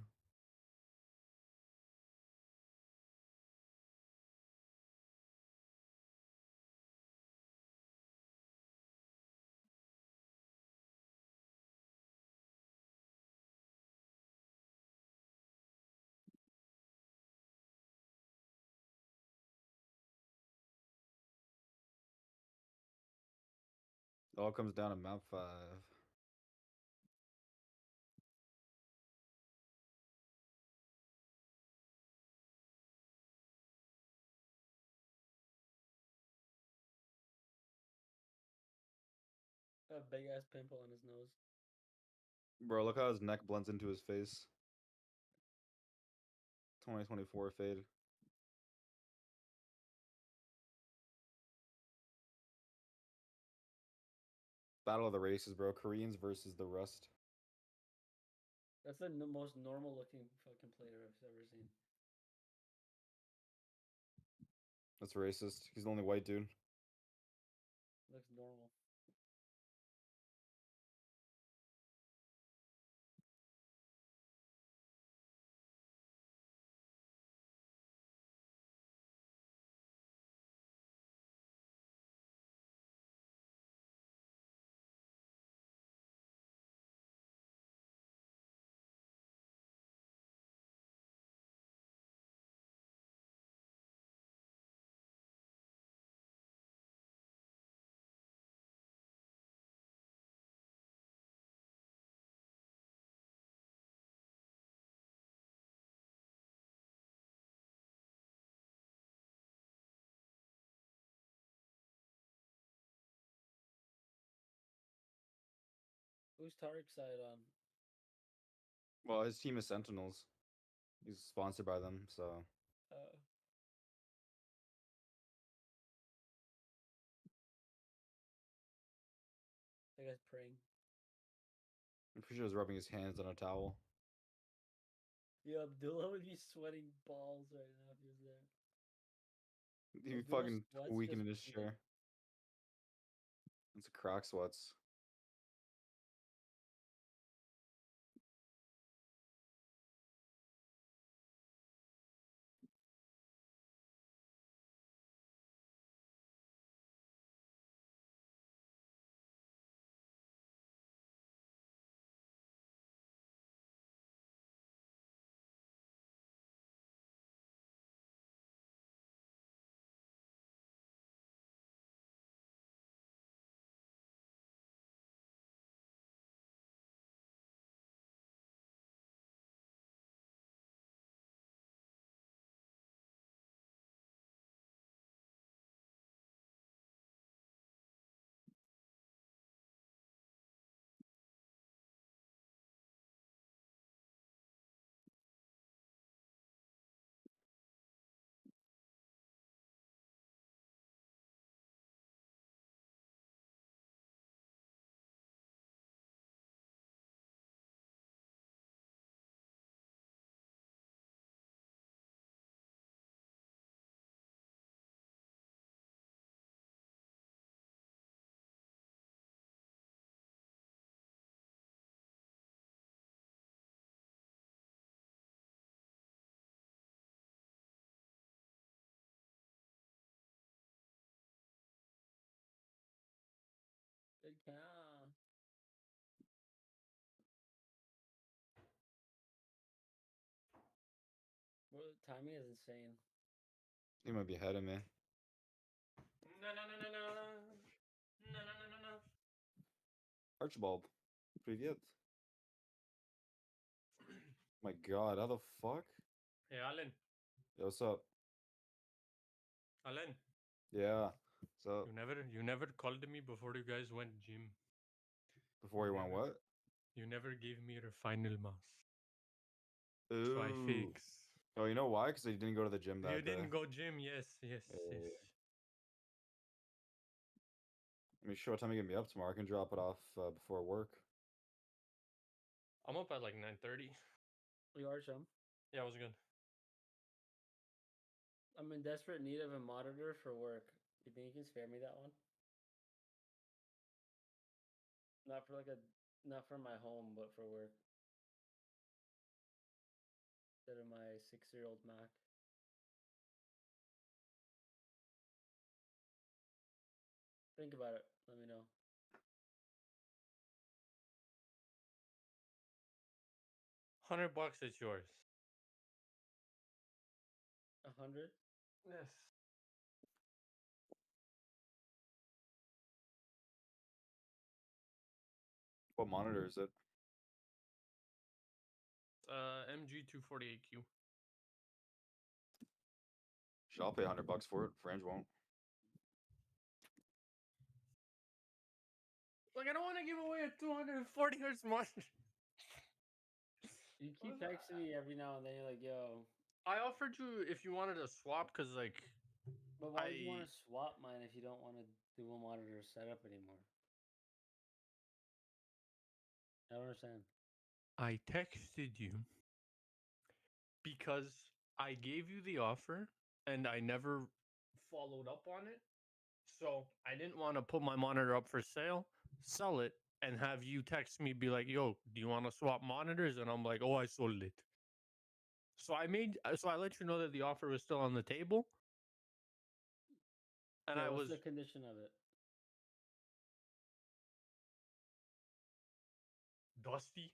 It all comes down to map 5. A big ass pimple on his nose. Bro, look how his neck blends into his face. 2024 fade. Battle of the races, bro. Koreans versus the rest. That's the most normal looking fucking player I've ever seen. That's racist. He's the only white dude. Looks normal. Who's Tarek side on? Well, his team is Sentinels. He's sponsored by them, so. That guy's praying. I'm pretty sure he's rubbing his hands on a towel. Yeah, Abdullah would be sweating balls right now if he was there. He'd be fucking tweaking in his chair. It's a crack sweats. Yeah. Well, the timing is insane. You might be ahead of me. Archibald, привет. My God, how the fuck? Hey, Alan. Yo, what's up? Alan. Yeah. So You never called me before you guys went gym. Before you went what? You never gave me your final mouse. Ooh. So I fix. Oh, you know why? Because you didn't go to the gym that You day. didn't go gym, yes. I mean, sure, what time you get me up tomorrow? I can drop it off before work. I'm up at like 9:30. You are, Chum? Yeah, it was good. I'm in desperate need of a monitor for work. You think you can spare me that one? Not for my home, but for work. Instead of my 6-year-old Mac. Think about it. Let me know. $100, it's yours. 100? Yes. What monitor is it? MG248Q. Shit, I'll pay $100 for it. Frange won't. Like, I don't want to give away a 240 hertz monitor. You keep texting me every now and then. You're like, yo. I offered you if you wanted to swap, because, like... But why would you want to swap mine if you don't want a dual monitor setup anymore? I don't understand. I texted you because I gave you the offer and I never followed up on it. So I didn't want to put my monitor up for sale, sell it, and have you text me, be like, yo, do you want to swap monitors? And I'm like, oh, I sold it. So I let you know that the offer was still on the table. And yeah, I what's was the condition of it? Dusty.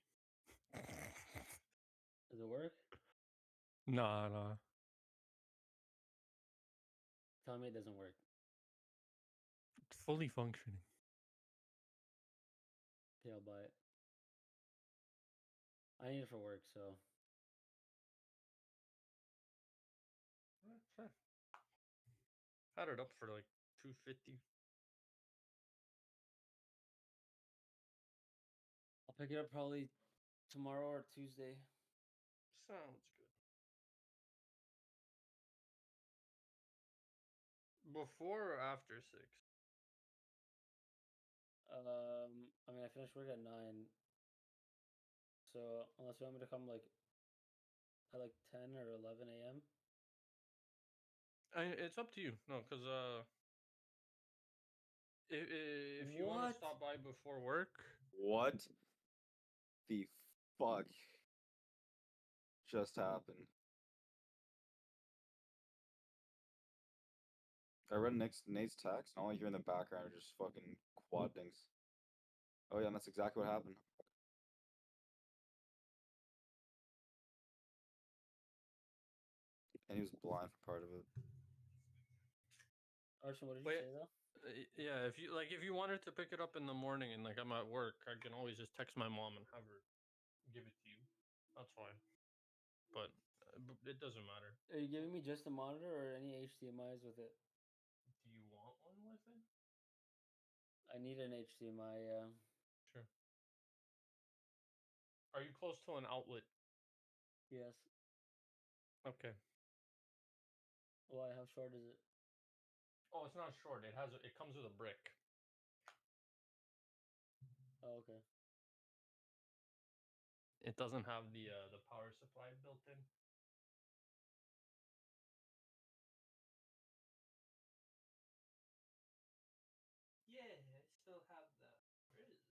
Does it work? Nah. Tell me it doesn't work. It's fully functioning. Okay, I'll buy it. I need it for work, so. Sure. Had it up for like $250. I'll pick it up probably tomorrow or Tuesday. Sounds good. Before or after 6? I mean, I finished work at 9. So, unless you want me to come, like, at, like, 10 or 11 a.m.? It's up to you. No, because, if you want to stop by before work... What the fuck just happened? I read Nate's text, and all I hear in the background are just fucking quad things. Oh yeah, and that's exactly what happened. And he was blind for part of it. Archie, what did you say though? Yeah, if you wanted to pick it up in the morning and like I'm at work, I can always just text my mom and have her give it to you. That's fine. But it doesn't matter. Are you giving me just a monitor or any HDMI's with it? Do you want one with it? I need an HDMI, yeah. Sure. Are you close to an outlet? Yes. Okay. Why? How short is it? Oh, it's not short. It comes with a brick. Oh, okay. It doesn't have the power supply built in. Yeah, I still have that. Where is it?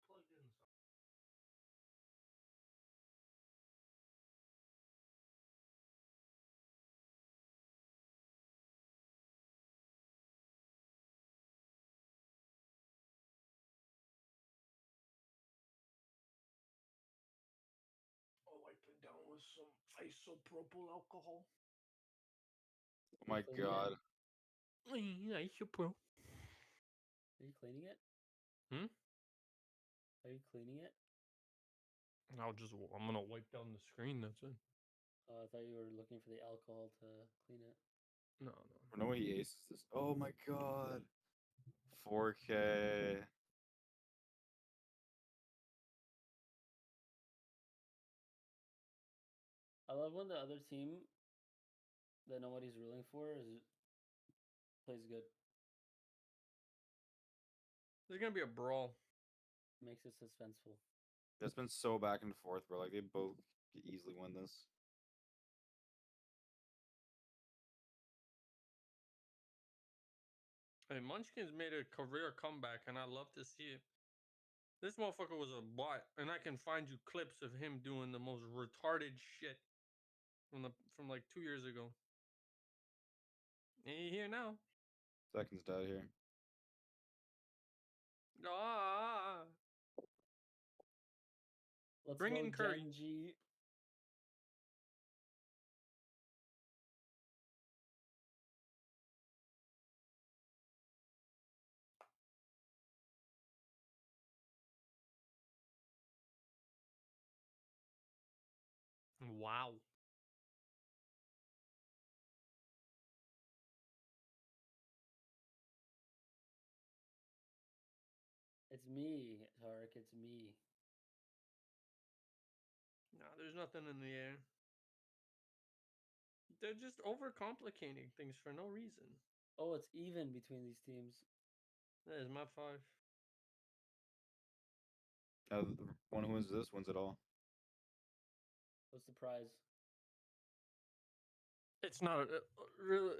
Plugged in. some isopropyl alcohol. Oh my god. Isopropyl. Are you cleaning it? Hmm? Are you cleaning it? I'm gonna wipe down the screen. That's it. I thought you were looking for the alcohol to clean it. No. I know he aces this. Oh my god. 4K. I love when the other team that nobody's rooting for plays good. There's gonna be a brawl. Makes it suspenseful. It's been so back and forth, bro. Like, they both could easily win this. Hey, Munchkin's made a career comeback, and I love to see it. This motherfucker was a bot, and I can find you clips of him doing the most retarded shit from like 2 years ago. Ain't he here now? Seconds died here. Ah! Let's Bring go, in Curry. Genji. Wow. It's me, Tarek. It's me. No, there's nothing in the air. They're just overcomplicating things for no reason. Oh, it's even between these teams. That is my 5. The one who wins this wins it all. What's the prize? It's not a real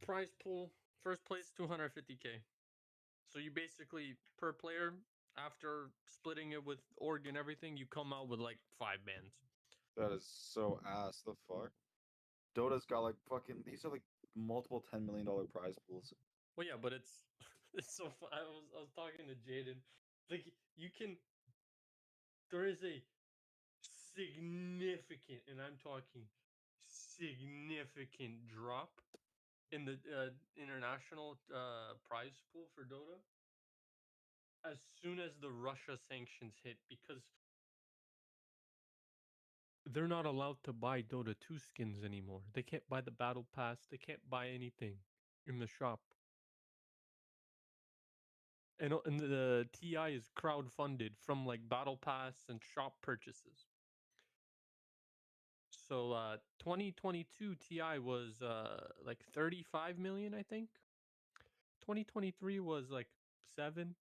prize pool. First place 250K. So you basically per player, after splitting it with org and everything, you come out with like 5 bands. That is so ass. The fuck. Dota's got like fucking. These are like multiple $10 million prize pools. Well, yeah, but it's so fun. I was talking to Jaden. Like you can. There is a significant, and I'm talking significant drop in the international prize pool for Dota as soon as the Russia sanctions hit, because they're not allowed to buy Dota 2 skins anymore. They can't buy the battle pass. They can't buy anything in the shop. And the TI is crowdfunded from like battle pass and shop purchases. So 2022 TI was like 35 million, I think. 2023 was like 7.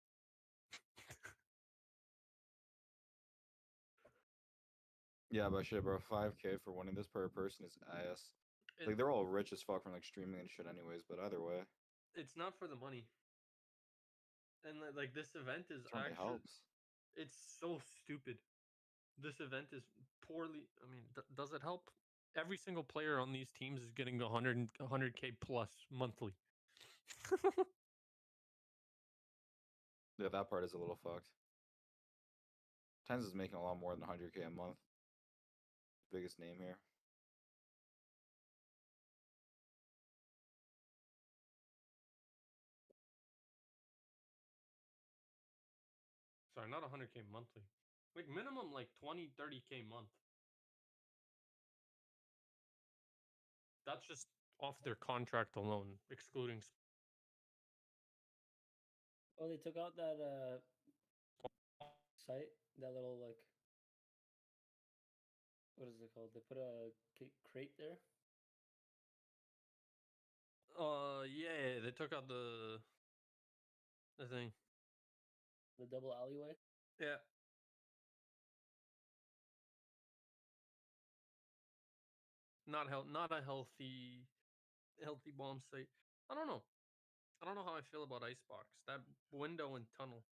Yeah, but shit, bro. 5K for winning this per person is ass. Like, they're all rich as fuck from like streaming and shit, anyways. But either way, it's not for the money. And like this event is certainly actually helps. It's so stupid. This event is poorly. I mean, does it help? Every single player on these teams is getting 100K plus monthly. Yeah, that part is a little fucked. Tens is making a lot more than 100K a month. Biggest name here. Sorry, not 100K monthly. Like minimum like 20, 30K month. That's just off their contract alone, excluding. Oh, they took out that site, that little like, what is it called? They put a crate there. Yeah, they took out the thing. The double alleyway. Yeah. Not a healthy bomb site. I don't know. I don't know how I feel about Icebox. That window and tunnel.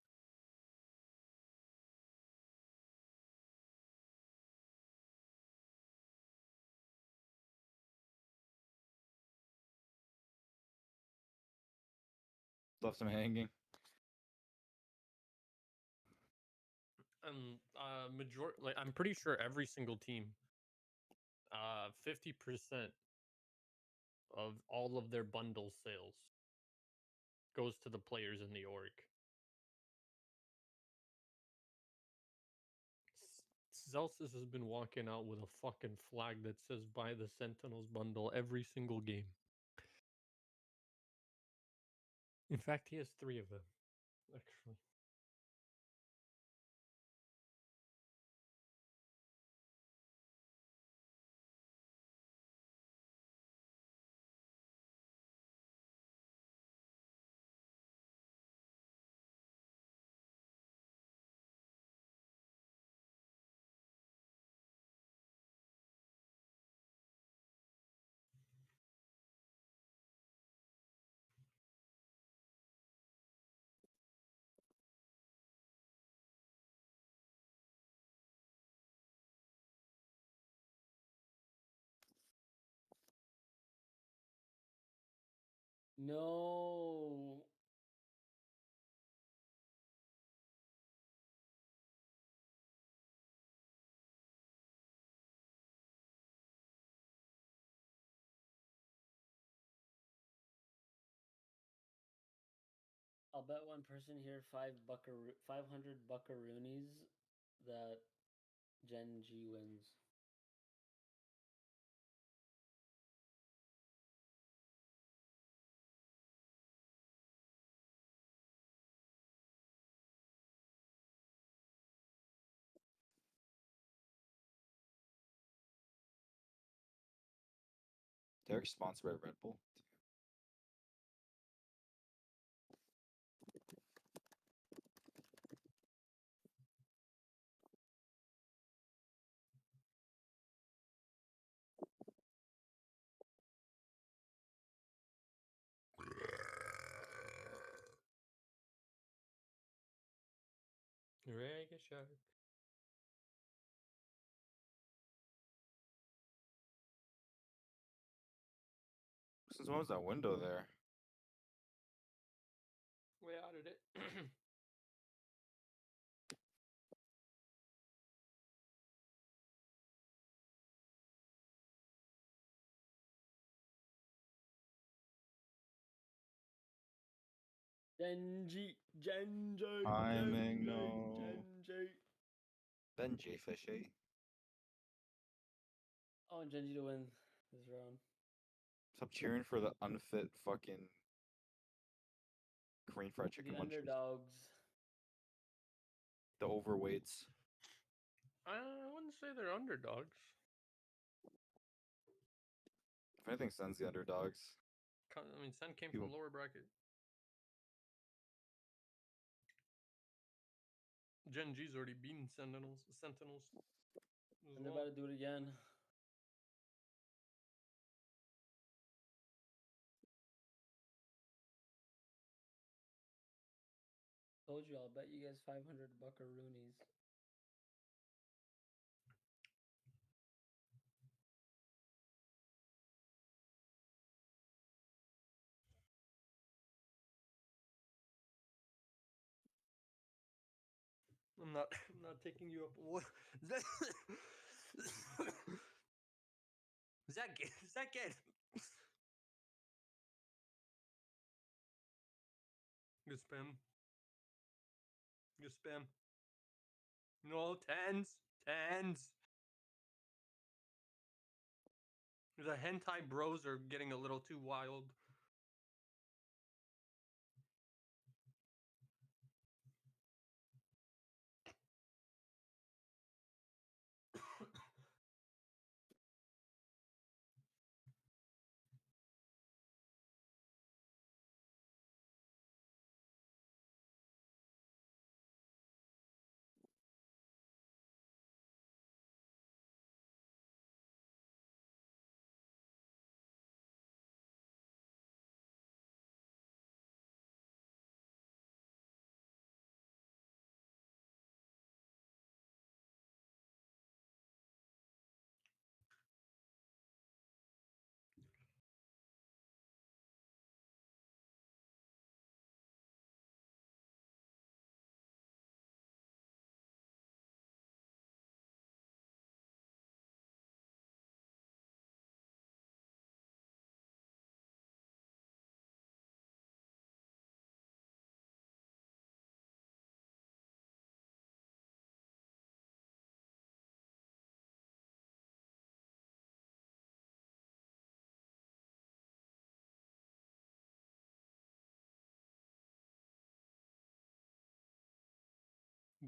Left him hanging. Like I'm pretty sure every single team 50% of all of their bundle sales goes to the players in the org. Celsius has been walking out with a fucking flag that says buy the Sentinels bundle every single game. In fact, he has 3 of them, actually. No. I'll bet one person here 500 buckaroonies that Gen G wins. They're sponsored by Red Bull. Reggae shark. Since when was that window there? We added it. Genji. Timing, no. Benji Fishy. I want Genji to win this round. Stop cheering for the unfit fucking Korean fried chicken The munchies. underdogs. The overweights. I wouldn't say they're underdogs. If anything, Sun's the underdogs. I mean, Sen came from lower bracket. Gen G's already beaten Sentinels. And they're about to do it again. Told you, I'll bet you guys 500 buckaroonies. I'm not taking you up. What? Is that good? Good spam. Good spam. No, tens. The hentai bros are getting a little too wild.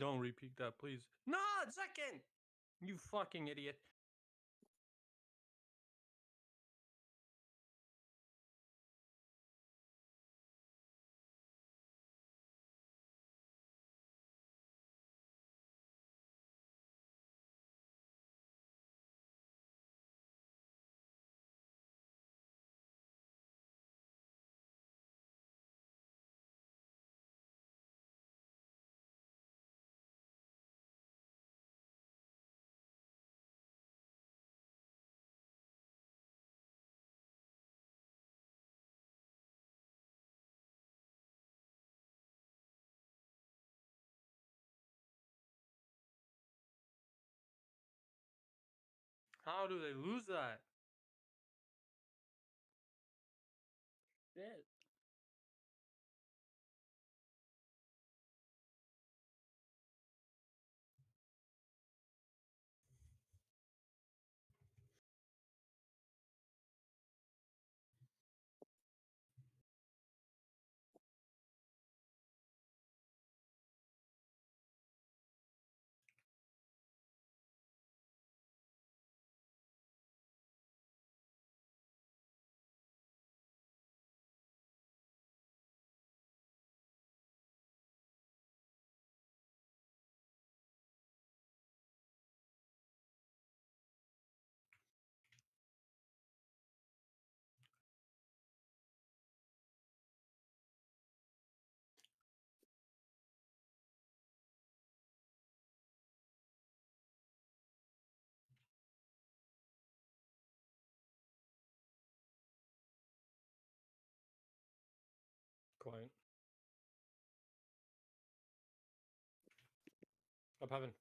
Don't repeat that, please. No, second! You fucking idiot. How do they lose that? Shit. Quiet. Up heaven.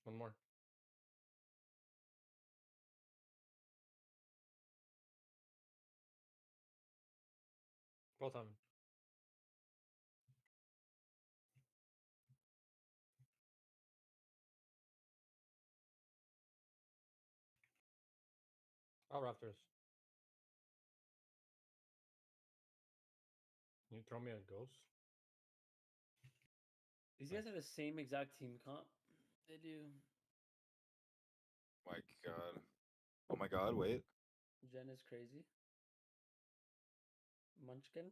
One more. Both heaven. All rafters. You throw me a ghost? These guys have the same exact team comp. They do. My God. Oh my God, wait. Jen is crazy. Munchkin.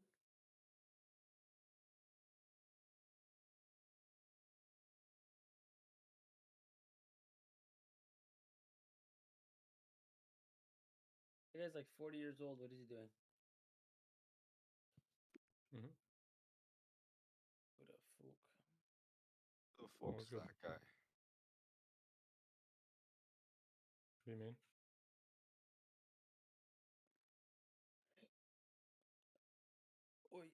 The guy's like 40 years old. What is he doing? Mm-hmm. What a fool. The fuck's that guy? What do you mean? Oi.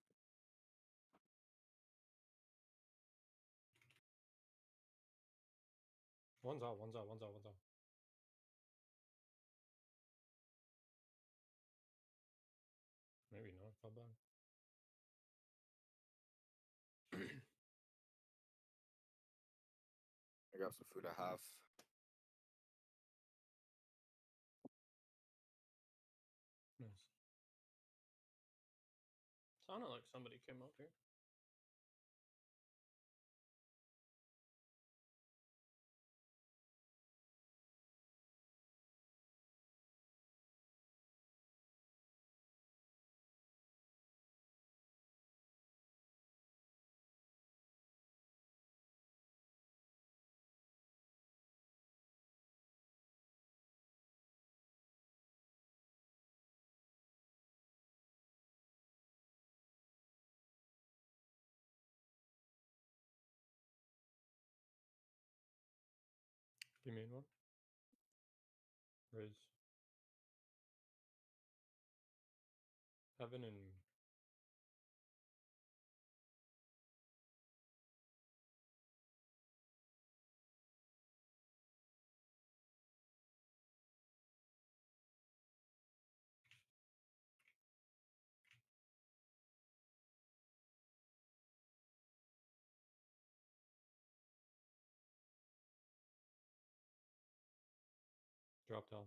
One's out, one's out, one's out, one's out. Maybe not, felt bad. I got some food at half. Nice. Sounded like somebody came out here. You mean one? Riz. Heaven and drop down.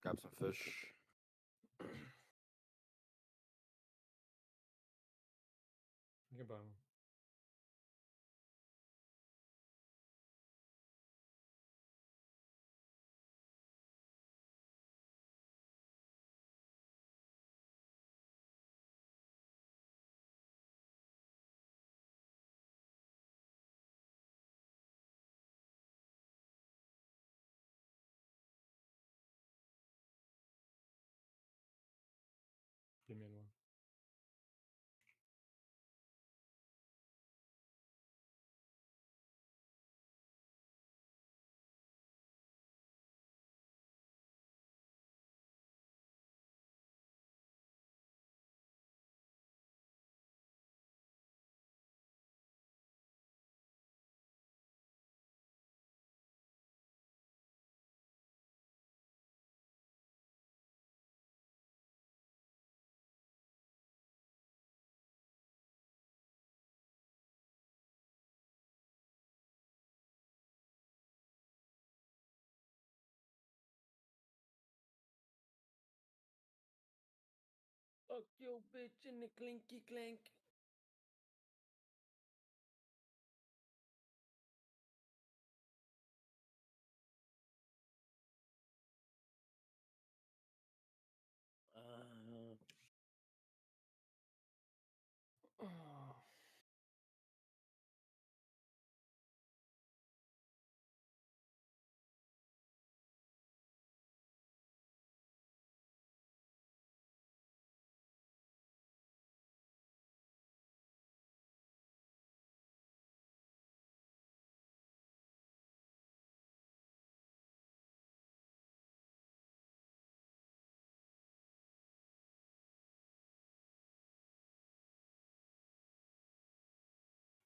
Grab some fish. Goodbye. Give me one. Fuck your bitch in the clinky clink.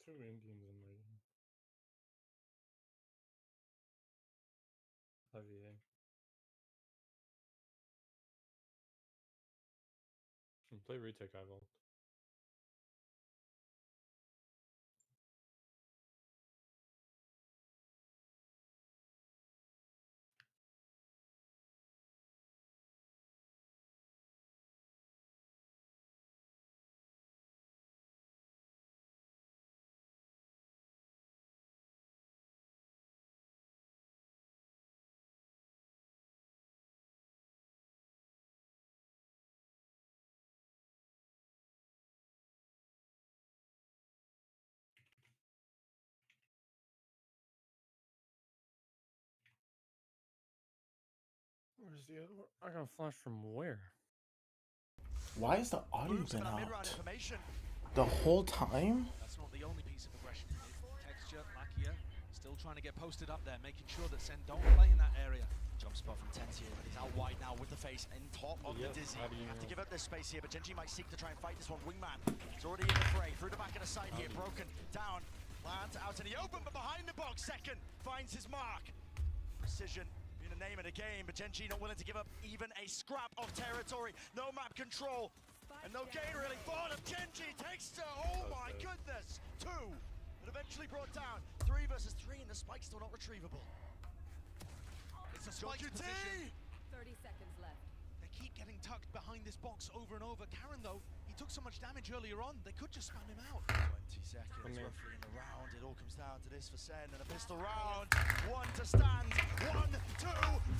Two Indians in my game. Javier. Play retake eyeball. Where's the other one? I got a flash from where? Why is the audio been out? The whole time? That's not the only piece of aggression. Texture, Lakia, still trying to get posted up there, making sure that Sen don't play in that area. Jump spot from Tensier, but he's out wide now with the face in top of the Dizzy. Have to give up this space here, but Genji might seek to try and fight this one. Wingman, he's already in the fray, through the back of the side here, broken, down, plant out in the open, but behind the box, second, finds his mark. Precision, being the name of the game, but Genji not willing to give up even a scrap of territory. No map control, and no gain really for them. Genji takes to, oh my goodness, 2, but eventually brought down. 3 versus 3, and the spike's still not retrievable. It's a spike position. 30 seconds left. They keep getting tucked behind this box over and over. Karen, though, he took so much damage earlier on, they could just spam him out. 20 seconds roughly in the round. It all comes down to this for Sen, and a pistol round. 1 to stand. 1, 2,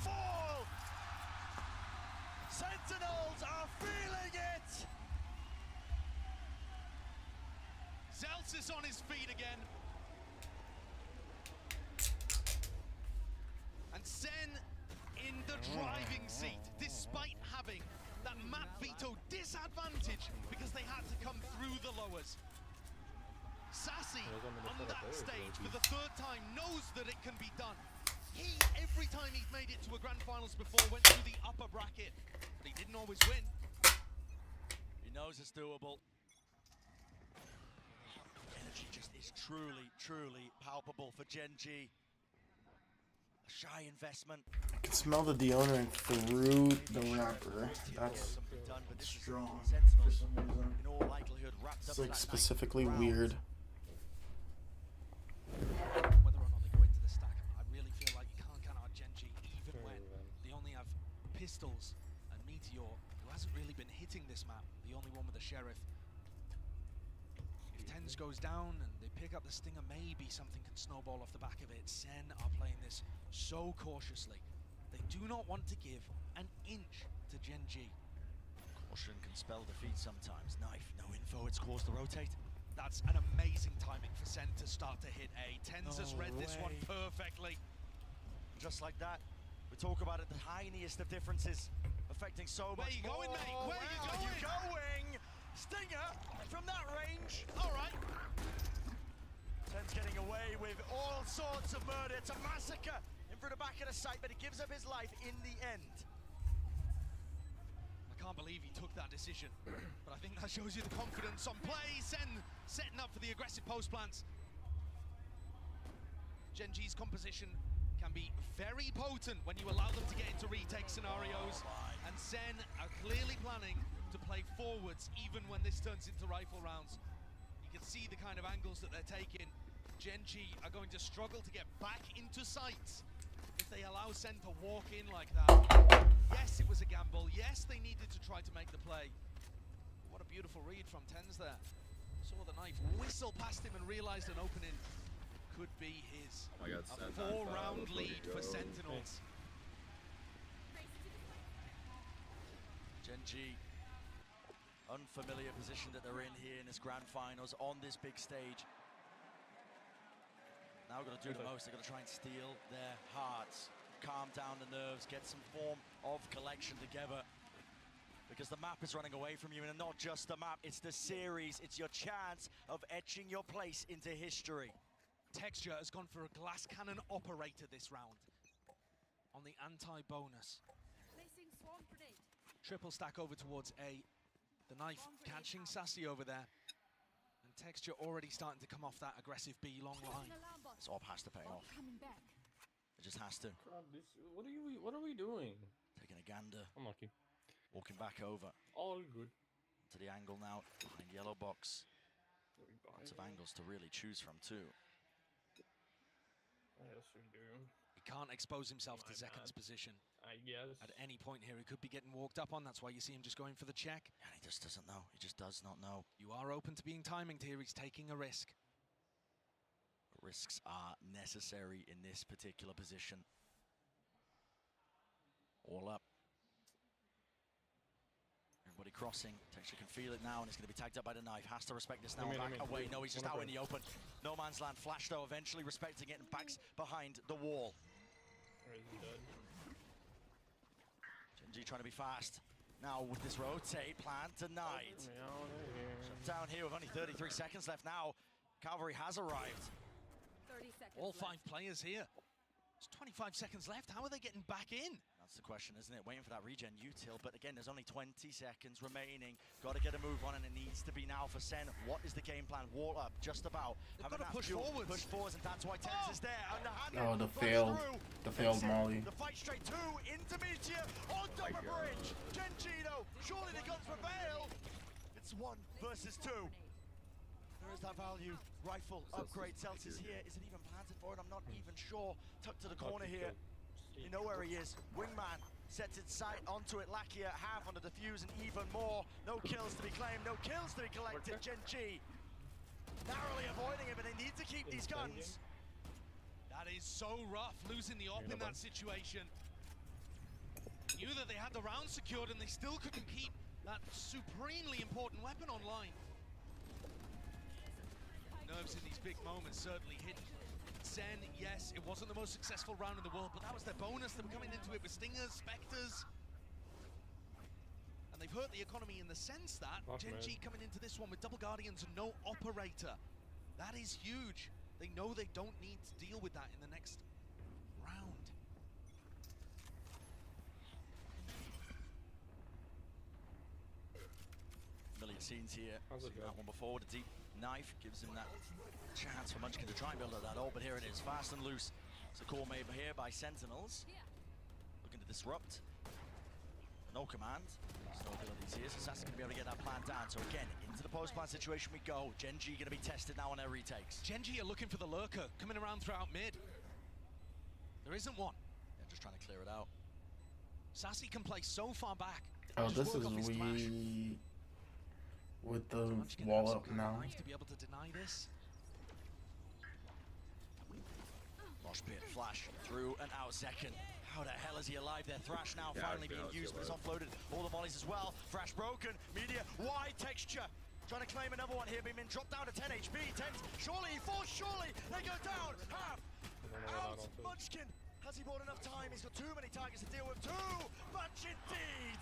fall! Sentinels are feeling it! Zelts is on his feet again. And Sen in the driving seat, despite having that map veto disadvantage because they had to come through the lowers. Sassy on that stage for the 3rd time knows that it can be done. He, every time he's made it to a grand finals before, went through the upper bracket, but he didn't always win. He knows it's doable. Energy just is truly, truly palpable for Genji. A shy investment. I can smell the deodorant through the wrapper. That's strong for some reason. In all likelihood, wrapped It's up like that specifically round. weird. Whether or not they go into the stack, I really feel like you can't count out Genji even when they only have pistols, and Meteor, who hasn't really been hitting this map, the only one with the Sheriff. If TenZ goes down and they pick up the Stinger, maybe something can snowball off the back of it. Sen are playing this so cautiously. They do not want to give an inch to Gen G. Caution can spell defeat sometimes. Knife, no info, it's caused to rotate. That's an amazing timing for Sen to start to hit A. TenZ has read this one perfectly. Just like that, we talk about it, the tiniest of differences affecting so much more. Where you going, mate? Where are you going? Stinger from that range. All right. TenZ getting away with all sorts of murder. It's a massacre in through the back of the site, but he gives up his life in the end. I can't believe he took that decision, but I think that shows you the confidence on play. Sen setting up for the aggressive post plants. Gen G's composition can be very potent when you allow them to get into retake scenarios, and Sen are clearly planning to play forwards even when this turns into rifle rounds. You can see the kind of angles that they're taking. Gen G are going to struggle to get back into sights if they allow Sen to walk in like that. Yes, it was a gamble. Yes, they needed to try to make the play. What a beautiful read from TenZ there. Saw the knife whistle past him and realized an opening could be his. Oh my God, a 4-round lead for Sentinels. Gen G, unfamiliar position that they're in here in this grand finals on this big stage. Now got to do the most. They're going to try and steal their hearts, calm down the nerves, get some form of collection together. Because the map is running away from you, and not just the map, it's the series. It's your chance of etching your place into history. Texture has gone for a glass cannon operator this round on the anti-bonus. Triple stack over towards A. The knife catching Sassy over there. And Texture already starting to come off that aggressive B long line. This AWP has to pay off. It just has to. What are we doing? Taking a gander. Unlucky. Walking back over. All good. To the angle now, behind yellow box. Lots of angles to really choose from too. Yes, we do. He can't expose himself to Zekan's position. I guess. At any point here, he could be getting walked up on. That's why you see him just going for the check. And he just doesn't know. He just does not know. You are open to being timinged here. He's taking a risk. Risks are necessary in this particular position. All up. Everybody crossing. Texture can feel it now, and he's going to be tagged up by the knife. Has to respect this now. Back away. No, he's just out in the open. No man's land. Flash, though, eventually respecting it and backs behind the wall. Gen G trying to be fast. Now with this rotate plan denied. Shut down here with only 33 seconds left now. Cavalry has arrived. 30 seconds All 5 players here. There's 25 seconds left. How are they getting back in? That's the question, isn't it? Waiting for that regen util, but again, there's only 20 seconds remaining. Got to get a move on, and it needs to be now for Sen. What is the game plan? Wall up, just about. They've got to push forwards. Push forwards, and that's why TenZ is there. And the failed molly. The fight straight to Intermedia on top of bridge. Gen G, though, surely the guns prevail. It's 1 versus 2. There is that value. Rifle upgrade. Celsius here. Is it even planted for it? I'm not even sure. Tucked to the corner here. You know where he is. Wingman sets its sight onto it. Lakia half on the defuse and even more. No kills to be claimed. No kills to be collected. Gen G narrowly avoiding it, but they need to keep these guns. That is so rough, losing the AWP in that situation. Knew that they had the round secured, and they still couldn't keep that supremely important weapon online. Nerves in these big moments certainly hidden. Sen, yes, it wasn't the most successful round in the world, but that was their bonus. They were coming into it with Stingers, Spectres. And they've hurt the economy in the sense that Gen G coming into this one with double Guardians and no operator. That is huge. They know they don't need to deal with that in the next round. Familiar scenes here. Seen that one before. The deep knife gives him that chance for Munchkin to try and build up that ult, but here it is, fast and loose. It's a call made here by Sentinels. Looking to disrupt. No command. There's no abilities here, so Sass's going to be able to get that plan down. So again, into the post-plan situation we go. Gen G going to be tested now on their retakes. Gen G are looking for the lurker, coming around throughout mid. There isn't one. They're just trying to clear it out. Sassy can play so far back. Oh, this is we with the wall up now. To be able to deny this. Mosh pit flash through and out second. How the hell is he alive there? Thrash now finally being used, but it's offloaded. All the mollies as well. Thrash broken. Media wide texture. Trying to claim another one here. Being dropped down to 10 HP. 10. Surely he falls. Surely they go down. Half. Out. Munchkin. Has he bought enough time? He's got too many targets to deal with. Too much indeed.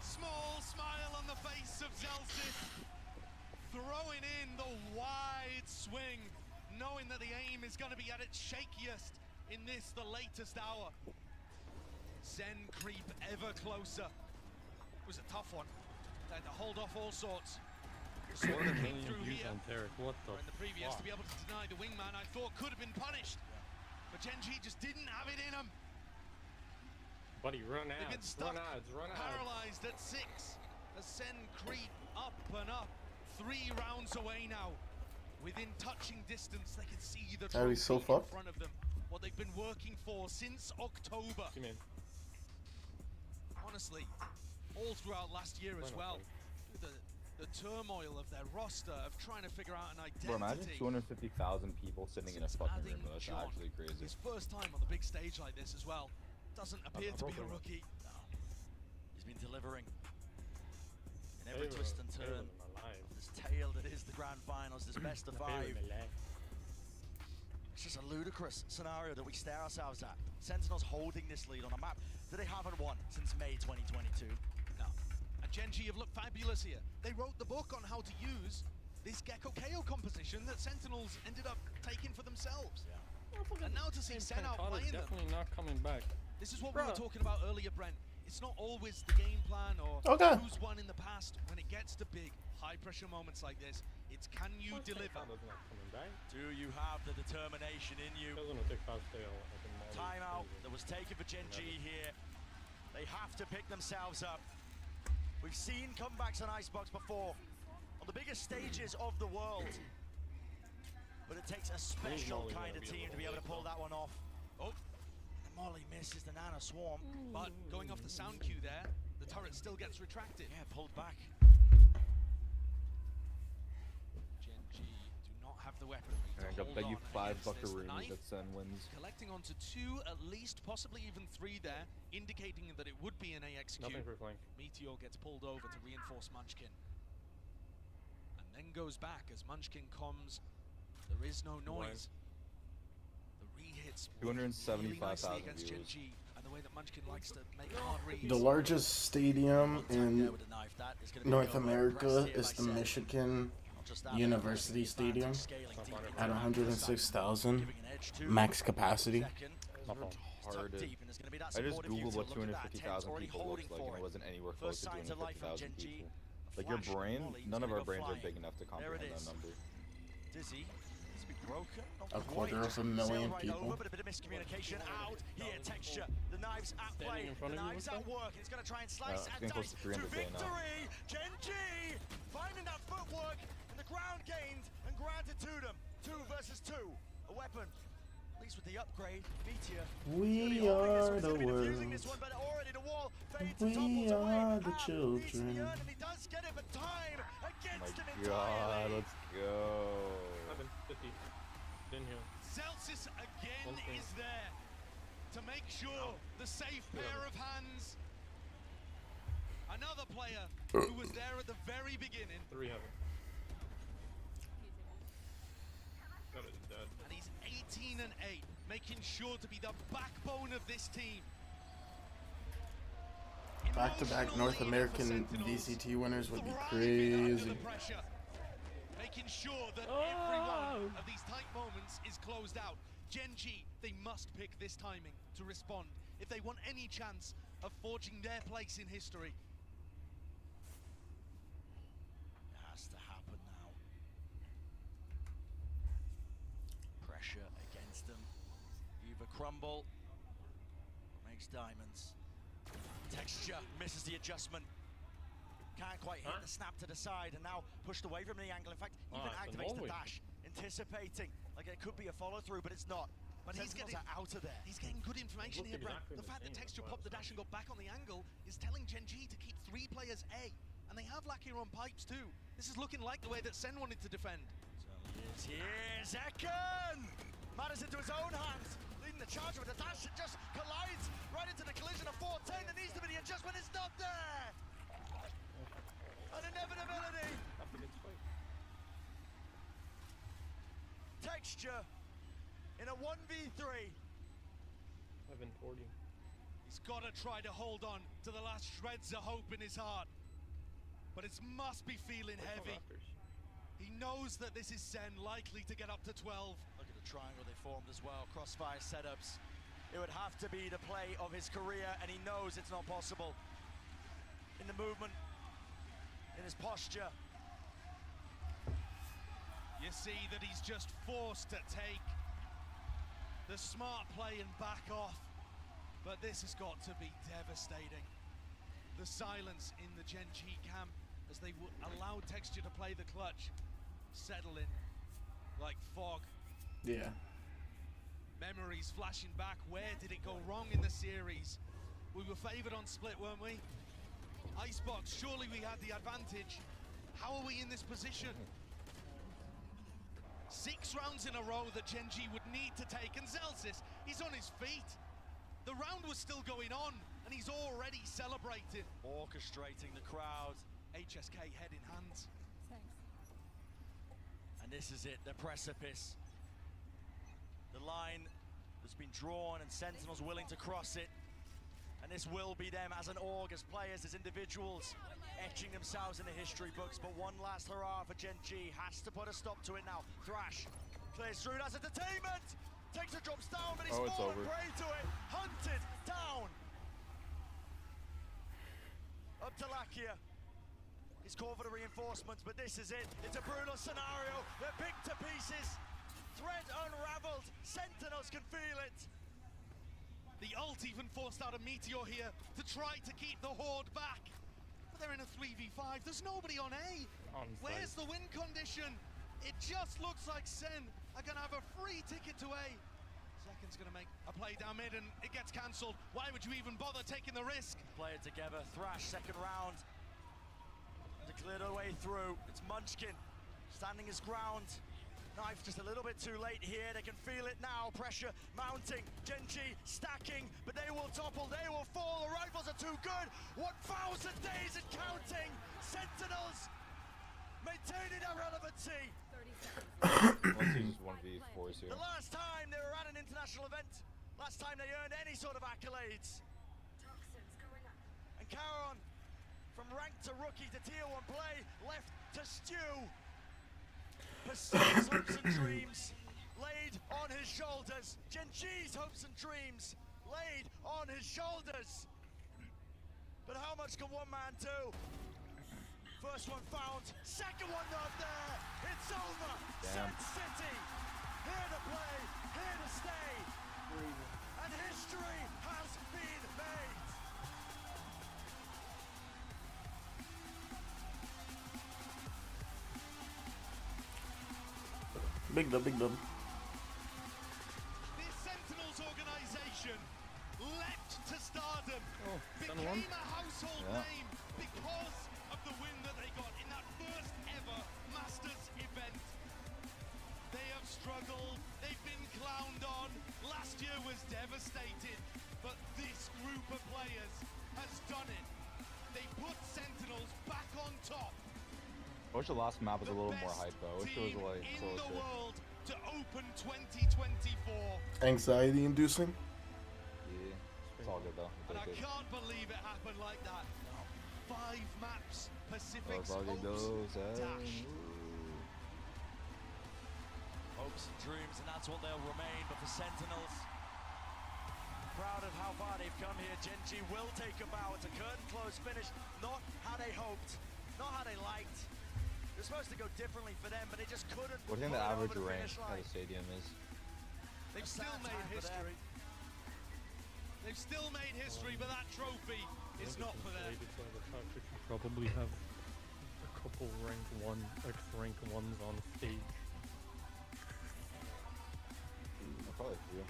Small smile on the face of Zelsis. Throwing in the wide swing, knowing that the aim is going to be at its shakiest in this, the latest hour. Zen creep ever closer. It was a tough one. They had to hold off all sorts. Saw the came through here. What the in the previous, to be able to deny the wingman, I thought could have been punished. But Gen G just didn't have it in him. Buddy, run out. They've been stuck, run out. paralyzed at 6. As Zen creep up and up. 3 rounds away now. Within touching distance, they can see the trophy so in front of them. What they've been working for since October. Honestly, all throughout last year as well. The turmoil of their roster, of trying to figure out an identity. Bro, imagine 250,000 people sitting in a fucking room. That's actually crazy. His first time on the big stage like this as well. Doesn't appear to be a rookie. No. He's been delivering in every twist and turn. This tale that is the grand finals, this best of 5. It's just a ludicrous scenario that we stare ourselves at. Sentinels holding this lead on a map that they haven't won since May 2022. No. And Gen G have looked fabulous here. They wrote the book on how to use this Gecko KO composition that Sentinels ended up taking for themselves. And now to see Sen out playing them. Definitely not coming back. This is what we were talking about earlier, Brent. It's not always the game plan or who's won in the past. When it gets to big, high-pressure moments like this, it's can you deliver? Do you have the determination in you? Timeout that was taken for Gen G here. They have to pick themselves up. We've seen comebacks on Icebox before, on the biggest stages of the world. But it takes a special kind of team to be able to pull that one off. Oh. Molly misses the Nana Swarm. But going off the sound cue there, the turret still gets retracted. Yeah, pulled back. Gen G do not have the weaponry to hold bet you on $5 buckaroonies that Sen wins. Collecting onto 2, at least, possibly even 3 there, indicating that it would be an AXQ. Nothing for flank. Meteor gets pulled over to reinforce Munchkin. And then goes back as Munchkin comes. There is no noise. Hits 275,000 against Gen viewers. G, and the way that Munchkin likes to make hard reads. The largest stadium in North America is the Michigan University Stadium at 106,000 max capacity. Hard. I just googled what 250,000 people looks like, and it wasn't anywhere close to 250,000 people. Like your brain, none of our brains are big enough to comprehend that number. Dizzy. Broken, a quarter of a million people. Over, but a bit of miscommunication out here. Texture, the knives at play, the knives at work. It's going to try and slice and dice to victory. Gen G finding that footwork and the ground gained and granted to them. 2 versus 2. A weapon, at least with the upgrade. Meteor. We are the world. We are the children. And he does get it, but time against him entirely. God, let's go. 50. Zelsis again is there to make sure the safe pair of hands. Another player who was there at the very beginning. 3 heaven. That is dead. And he's 18 and 8, making sure to be the backbone of this team. Back-to-back North American VCT winners would be crazy. Making sure that every one of these tight moments is closed out. Gen G, they must pick this timing to respond if they want any chance of forging their place in history. It has to happen now. Pressure against them. Either crumble, makes diamonds. Texture misses the adjustment. Can't quite hit the snap to the side, and now pushed away from the angle. In fact, even activates the dash, anticipating like it could be a follow-through, but it's not. But he's getting out of there. He's getting good information here, Brad. The fact that Texture popped the dash and got back on the angle is telling Gen G to keep 3 players A. And they have Lakia on pipes too. This is looking like the way that Sen wanted to defend. Here's Ekan! Matters into his own hands. Leading the charge with a dash that just collides right into the collision of 410. There needs to be the adjustment. It's not there! An inevitability. Texture in a 1v3. 1140. He's got to try to hold on to the last shreds of hope in his heart. But it must be feeling heavy. He knows that this is Sen likely to get up to 12. Look at the triangle they formed as well. Crossfire setups. It would have to be the play of his career, and he knows it's not possible. In the movement, in his posture. You see that he's just forced to take the smart play and back off. But this has got to be devastating. The silence in the Gen G camp as they allowed Texture to play the clutch settle in like fog. Yeah. Memories flashing back. Where did it go wrong in the series? We were favored on split, weren't we? Icebox, surely we had the advantage. How are we in this position? 6 rounds in a row that Gen G would need to take, and Zelsis, he's on his feet. The round was still going on, and he's already celebrating. Orchestrating the crowd. HSK head in hands. Thanks. And this is it, the precipice. The line has been drawn and Sentinels willing to cross it. And this will be them as an org, as players, as individuals, etching themselves in the history books. But one last hurrah for Gen G. Has to put a stop to it now. Thrash clears through, that's entertainment! Takes a drops down, but he's fallen prey to it. Hunted down. Up to Lakia. He's called for the reinforcements, but this is it. It's a brutal scenario. They're picked to pieces. Thread unraveled. Sentinels can feel it. The ult even forced out a meteor here to try to keep the Horde back. But they're in a 3v5. There's nobody on A. Where's the win condition? It just looks like Sen are going to have a free ticket to A. Second's going to make a play down mid and it gets cancelled. Why would you even bother taking the risk? Play it together. Thrash, second round. To clear the way through. It's Munchkin standing his ground. Knife just a little bit too late here. They can feel it now. Pressure mounting. Gen G stacking, but they will topple. They will fall. The rifles are too good. 1,000 days and counting. Sentinels maintaining their relevancy. 1v4s here. The last time they were at an international event, last time they earned any sort of accolades. And Caron, from rank to rookie to tier 1 play, left to stew. Pursues hopes and dreams laid on his shoulders. Gen G's hopes and dreams laid on his shoulders. But how much can one man do? First one found, second one not there. It's over. Sen City, here to play, here to stay. And history has been made. Big dub, big dub. The Sentinels organization leapt to stardom, became a household name because of the win that they got in that first ever Masters event. They have struggled, they've been clowned on, last year was devastated, but this group of players has done it. They put Sentinels back on top. I wish the last map was a little more hype though. I wish it was like closer. In the world to open 2024. Anxiety inducing? Yeah, it's all good though. And I can't believe it happened like that. 5 maps, Pacific's dash. Hopes and dreams, and that's what they'll remain. But for Sentinels, proud of how far they've come here. Gen G will take a bow. It's a curtain close finish. Not how they hoped, not how they liked. It was supposed to go differently for them, but they just couldn't. What do you think the average rank at the stadium is? They've still made history. They've still made history, but that trophy is not for them. The fact that you probably have a couple extra rank 1s on stage. Probably a few.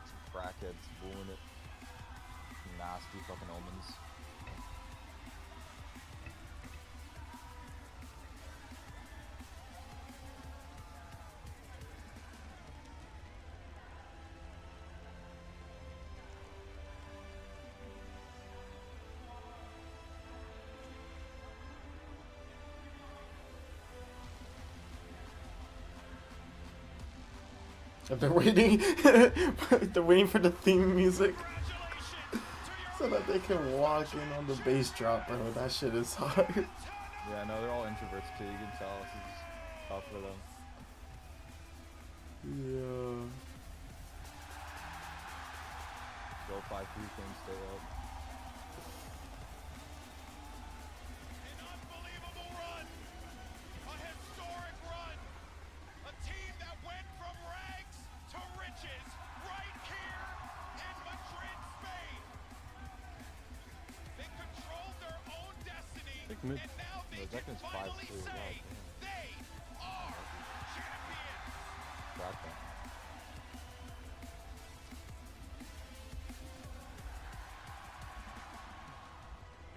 Some crackheads booing it. Nasty fucking omens. They're waiting. They're waiting for the theme music so that they can walk in on the bass drop, bro. That shit is hard. Yeah, no, they're all introverts too. You can tell this is tough for them. Yeah. Go 5-3 things, stay up. Mid. Redragon's 5-2. Wow, damn.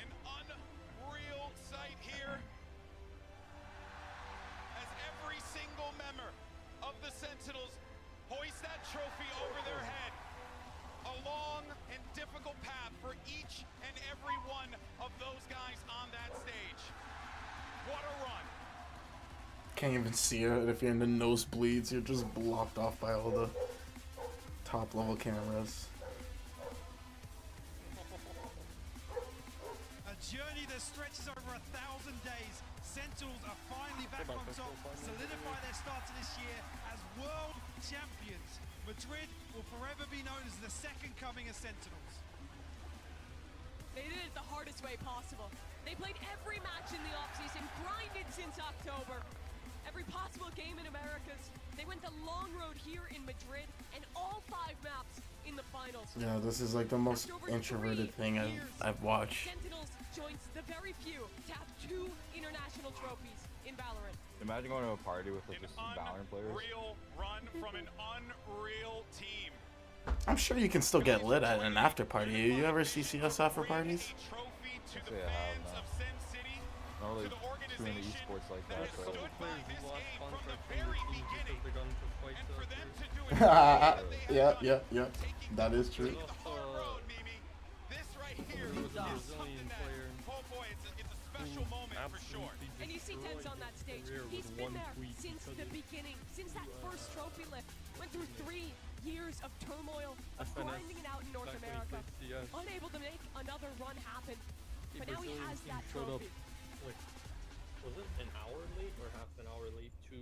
An unreal sight here as every single member of the Sentinels hoist that trophy over their head. A long and difficult path for each and every one of those guys on that stage. What a run. Can't even see it. If you're in the nosebleeds, you're just blocked off by all the top level cameras. A journey that stretches over 1,000 days. Sentinels are finally back on top, solidify their start to this year as world champions. Madrid will forever be known as the second coming of Sentinels. They did it the hardest way possible. They played every match in the offseason, grinded since October. Every possible game in Americas. They went the long road here in Madrid and all 5 maps in the finals. Yeah, this is like the most introverted thing I've watched. Sentinels joins the very few to have 2 international trophies in Valorant. Imagine going to a party with like, just Valorant players. Unreal run from an unreal team. I'm sure you can still get lit at an after party. You ever see CS after parties? I'd say I have now. Not really too into esports like that, but... Yeah. That is true. This right here is something that, oh boy, it's a special moment for sure. And you see Tens on that stage. He's been there since the beginning, since that first trophy lift. Went through 3 years of turmoil, of grinding it out in North America. Unable to make another run happen. But now he has that trophy. Like, was it an hour late or half an hour late to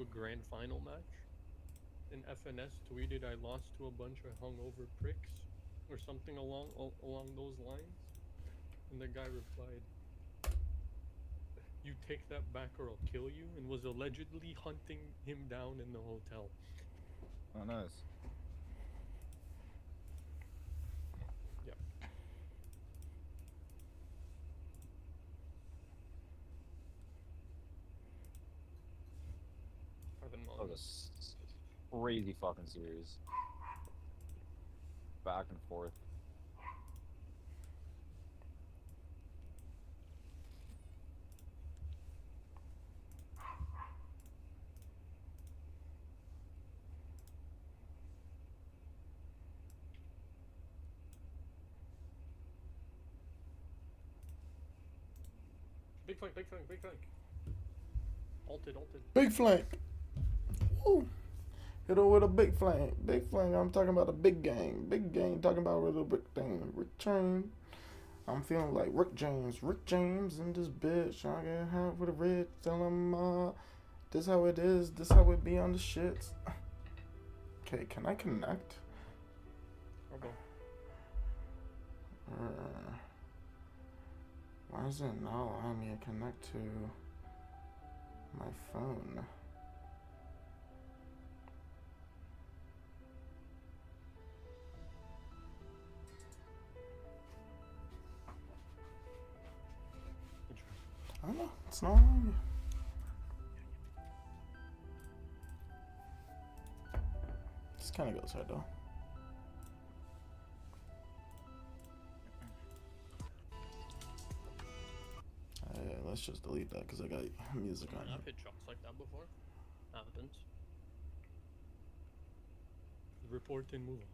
a grand final match? And FNS tweeted, "I lost to a bunch of hungover pricks," or something along those lines. And the guy replied, "You take that back or I'll kill you," and was allegedly hunting him down in the hotel. Oh, nice. Yep. That was a crazy fucking series. Back and forth. Big flank. Alted. Big flank. Woo. Hit her with a big flank. I'm talking about a big game. Talking about with a big thing. Return. I'm feeling like Rick James in this bitch. I get hot with a red. Tell him, this how it is. This how it be on the shits. Okay, can I connect? Why is it not allowing me to connect to my phone? I don't know. It's not allowing me. This kind of goes hard though. Let's just delete that because I got music on. I've hit shots like that before. Happens. Report and move on.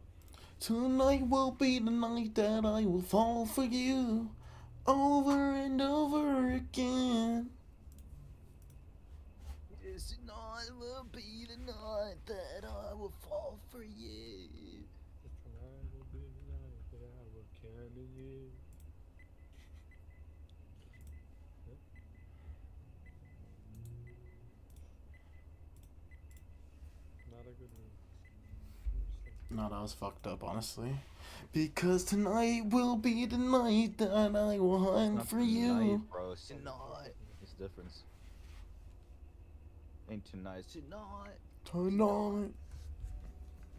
Tonight will be the night that I will fall for you over and over again. This night will be the night that I will fall for you. Tonight will be the night that I will carry you. Not a good one. No, that was fucked up, honestly. Because tonight will be the night that I will hunt for you. Bro, it's tonight. It's the difference. Ain't tonight. Tonight. Tonight.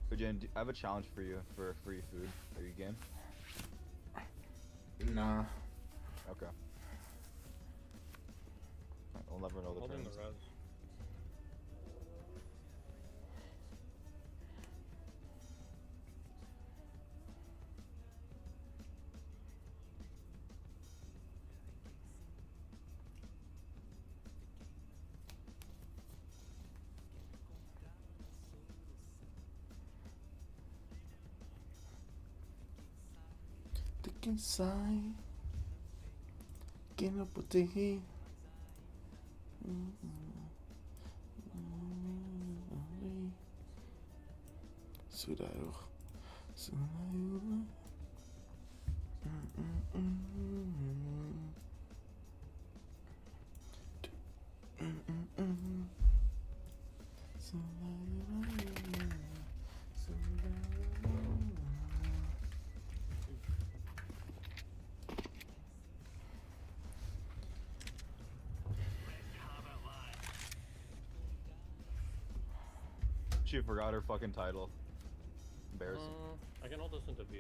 So Jen, I have a challenge for you for free food. Are you game? Nah. Okay. I'll never know the terms. Look inside. Get up with the heat. Sudayo. She forgot her fucking title. Embarrassing. I can hold this into B.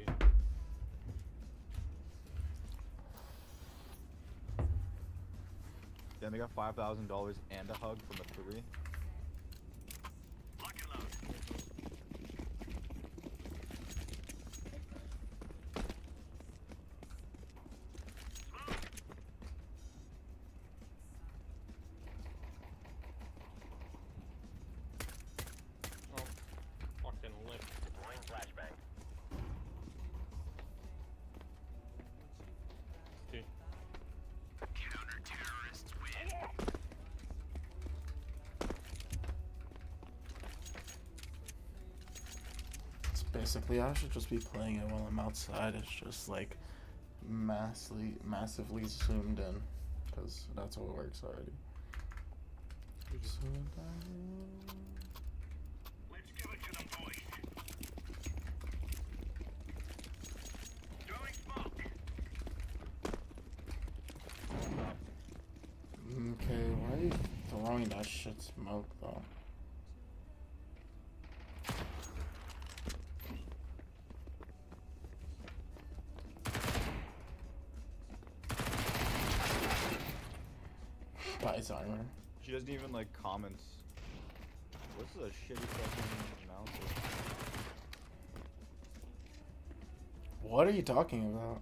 Yeah, they got $5,000 and a hug from a 3. Basically, I should just be playing it while I'm outside. It's just like massively zoomed in, because that's how it works already. Let's give it to them, boys. Throwing smoke. Okay, why are you throwing that shit smoke though? His armor. She doesn't even like comment. What's a shitty fucking announcer? What are you talking about?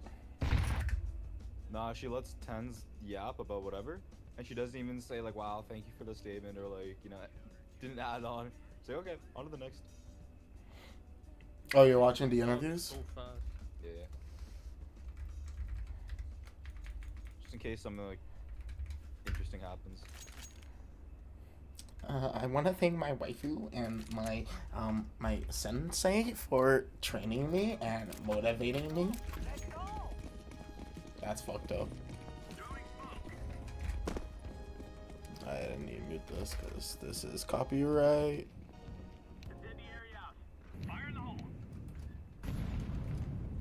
Nah, she lets tens yap about whatever, and she doesn't even say like, "Wow, thank you for the statement," or like, you know, didn't add on. Say, okay, on to the next. Oh, you're watching the interviews? So fast. Yeah. Just in case something like interesting happens. I want to thank my waifu and my my sensei for training me and motivating me. That's fucked up. I didn't need to mute this because this is copyright.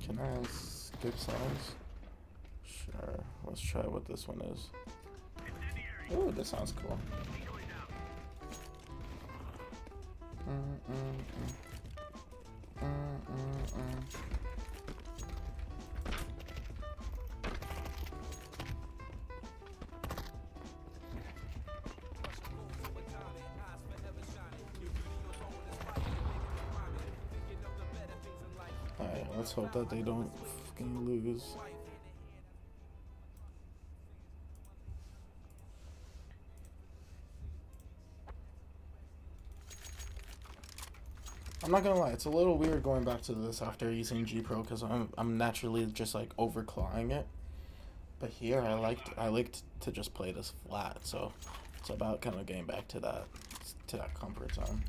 Can I skip songs? Sure. Let's try what this one is. Ooh, this sounds cool. Let's hope that they don't fucking lose. I'm not gonna lie, it's a little weird going back to this after using G Pro because I'm naturally just like overclocking it. But here I liked to just play this flat, so it's about kind of getting back to that comfort zone.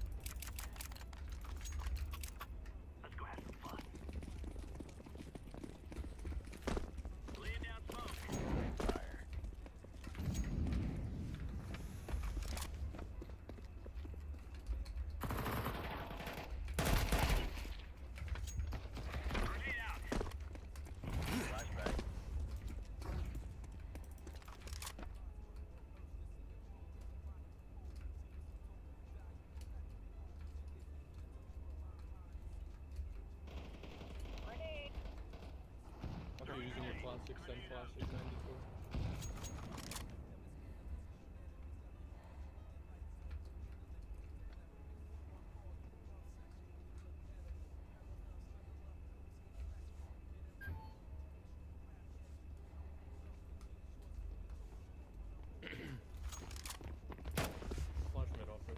Using your classic 10 classic 94. Flash mid offer.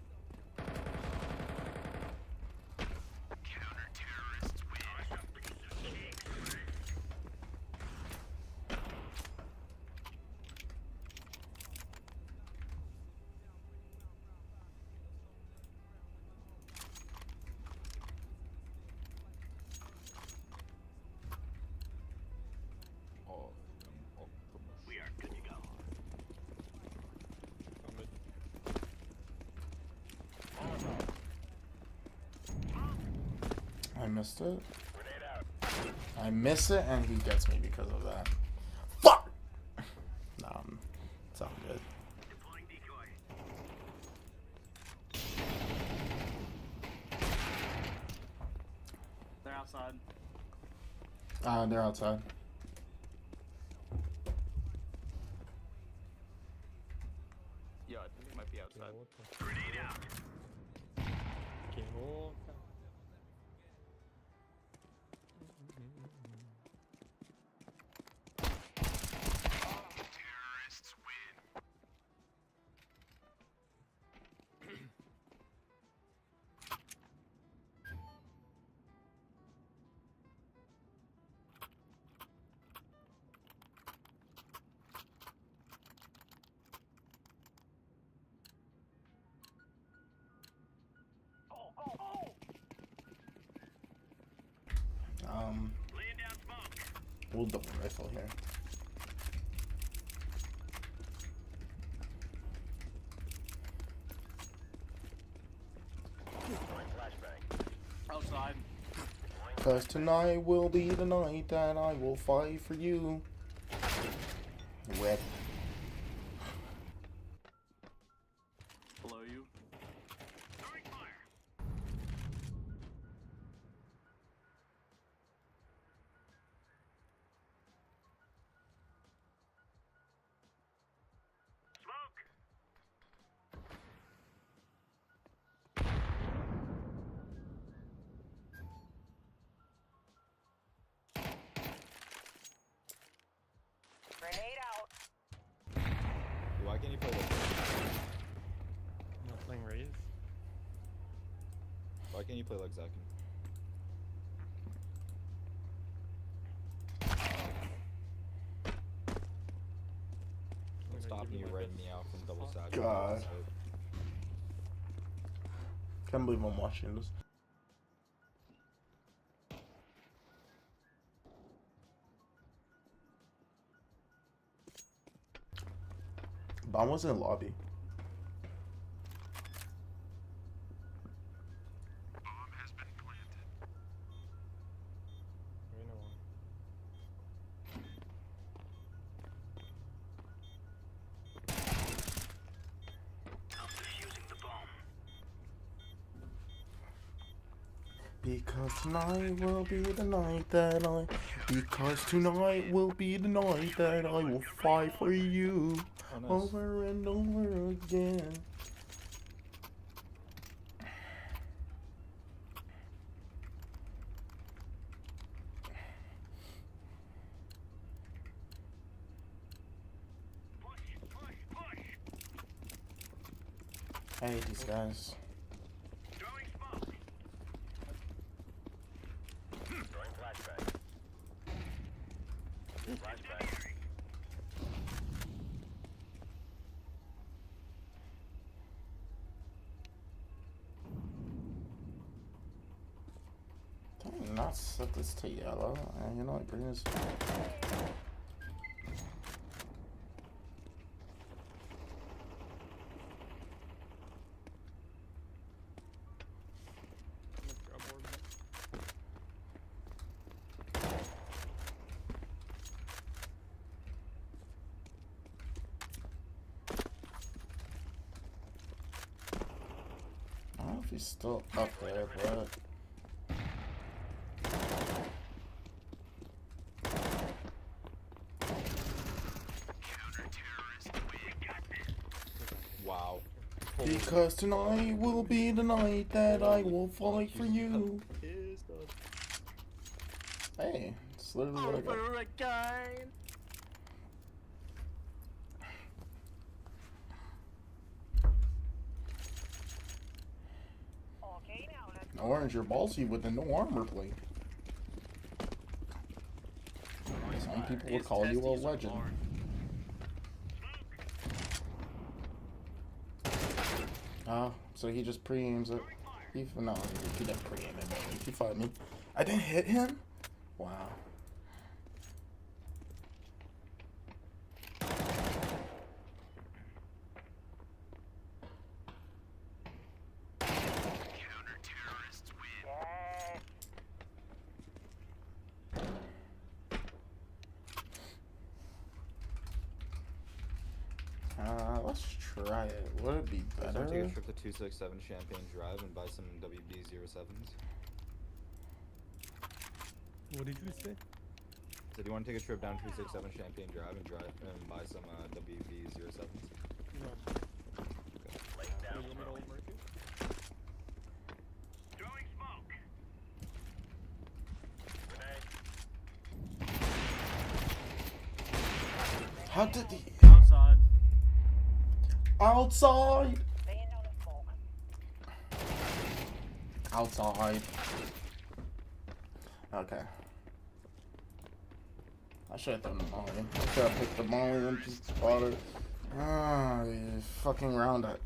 Counter-terrorists win. We are good to go. I missed it. I miss it, and he gets me because of that. Fuck! It's all good. They're outside. They're outside. Yeah, I think they might be outside. Grenade out. Terrorists win. We'll double rifle here. Outside. Cause tonight will be the night that I will fight for you. Whip. Below you. Grenade out. Why can't you play like I'm not playing Raze. Why can't you play like Zakin? What's stopping you writing me out from double stack? God. Can't believe I'm watching this. Bomb was in lobby. Bomb has been planted. I'm defusing the bomb. Because tonight will be the night that I... Because tonight will be the night that I will fight for you. Oh, nice. Over and over again. I hate these guys. Did I not set this to yellow? And you know what, green is. I don't know if he's still up there, but. Wow. Because tonight will be the night that I will fight for you. Hey, it's literally what I got. Orange, you're ballsy with the no armor plate. Some people would call you a legend. So he just pre-aims it. No, he didn't pre-aim it, but he fired me. I didn't hit him? Wow. Let's try it. Would it be better? Take a trip to 267 Champagne Drive and buy some WB-07s. What did you say? So do you want to take a trip down 267 Champagne Drive and buy some WB-07s? No. Okay. Throwing smoke. How did he? Outside. Outside! Outside. Okay. I should have thrown the molly. I should have picked the molly and just bought it. Ah, you fucking round it.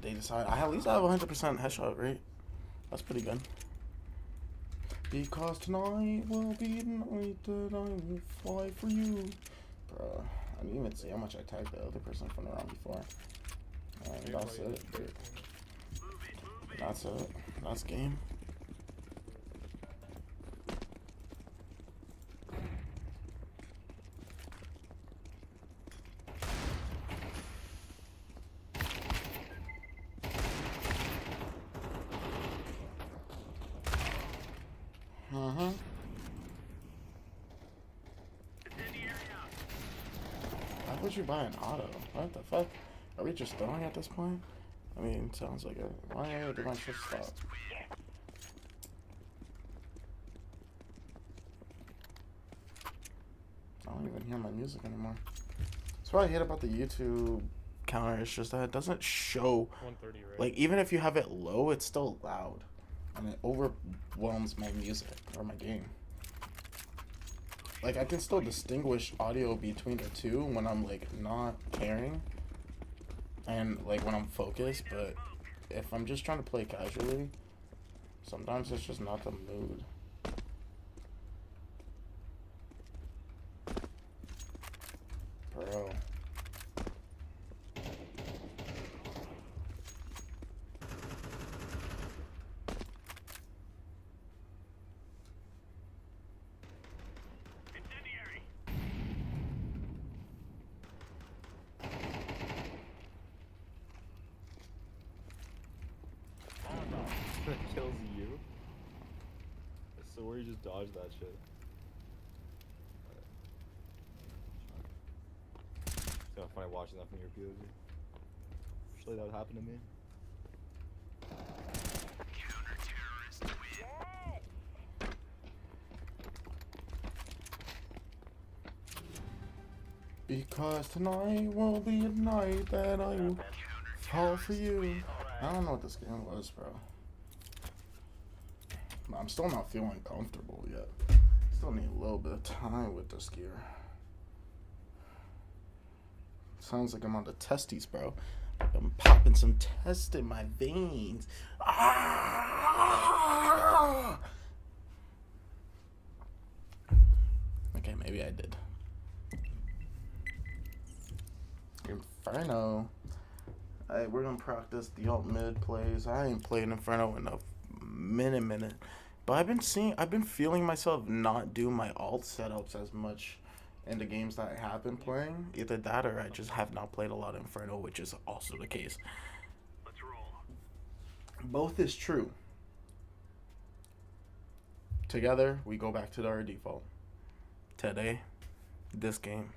They decide. I at least have 100% headshot rate. That's pretty good. Because tonight will be the night that I will fly for you. Bruh, I didn't even see how much I tagged the other person from the round before. And that's it, dude. That's it. That's game. Why would you buy an auto? What the fuck? Are we just throwing at this point? I mean, sounds like it. Why did my shit stop? I don't even hear my music anymore. That's what I hate about the YouTube counter. It's just that it doesn't show. 130, right? Like, even if you have it low, it's still loud. And it overwhelms my music or my game. Like, I can still distinguish audio between the two when I'm, like, not caring. And, like, when I'm focused, but if I'm just trying to play casually, sometimes it's just not the mood. Bro. Kills you. So where you just dodge that shit. It's kind of funny watching that from your POV. Actually, that would happen to me. Because tonight will be a night that I will All for you. I don't know what this game was, bro. I'm still not feeling comfortable yet. Still need a little bit of time with this gear. Sounds like I'm on the testes, bro. I'm popping some test in my veins. Ah! Okay, maybe I did. Inferno. Alright, we're gonna practice the alt mid plays. I ain't played Inferno in a minute. But I've been feeling myself not do my alt setups as much in the games that I have been playing. Either that or I just have not played a lot of Inferno, which is also the case. Let's roll. Both is true. Together, we go back to our default. Today, this game.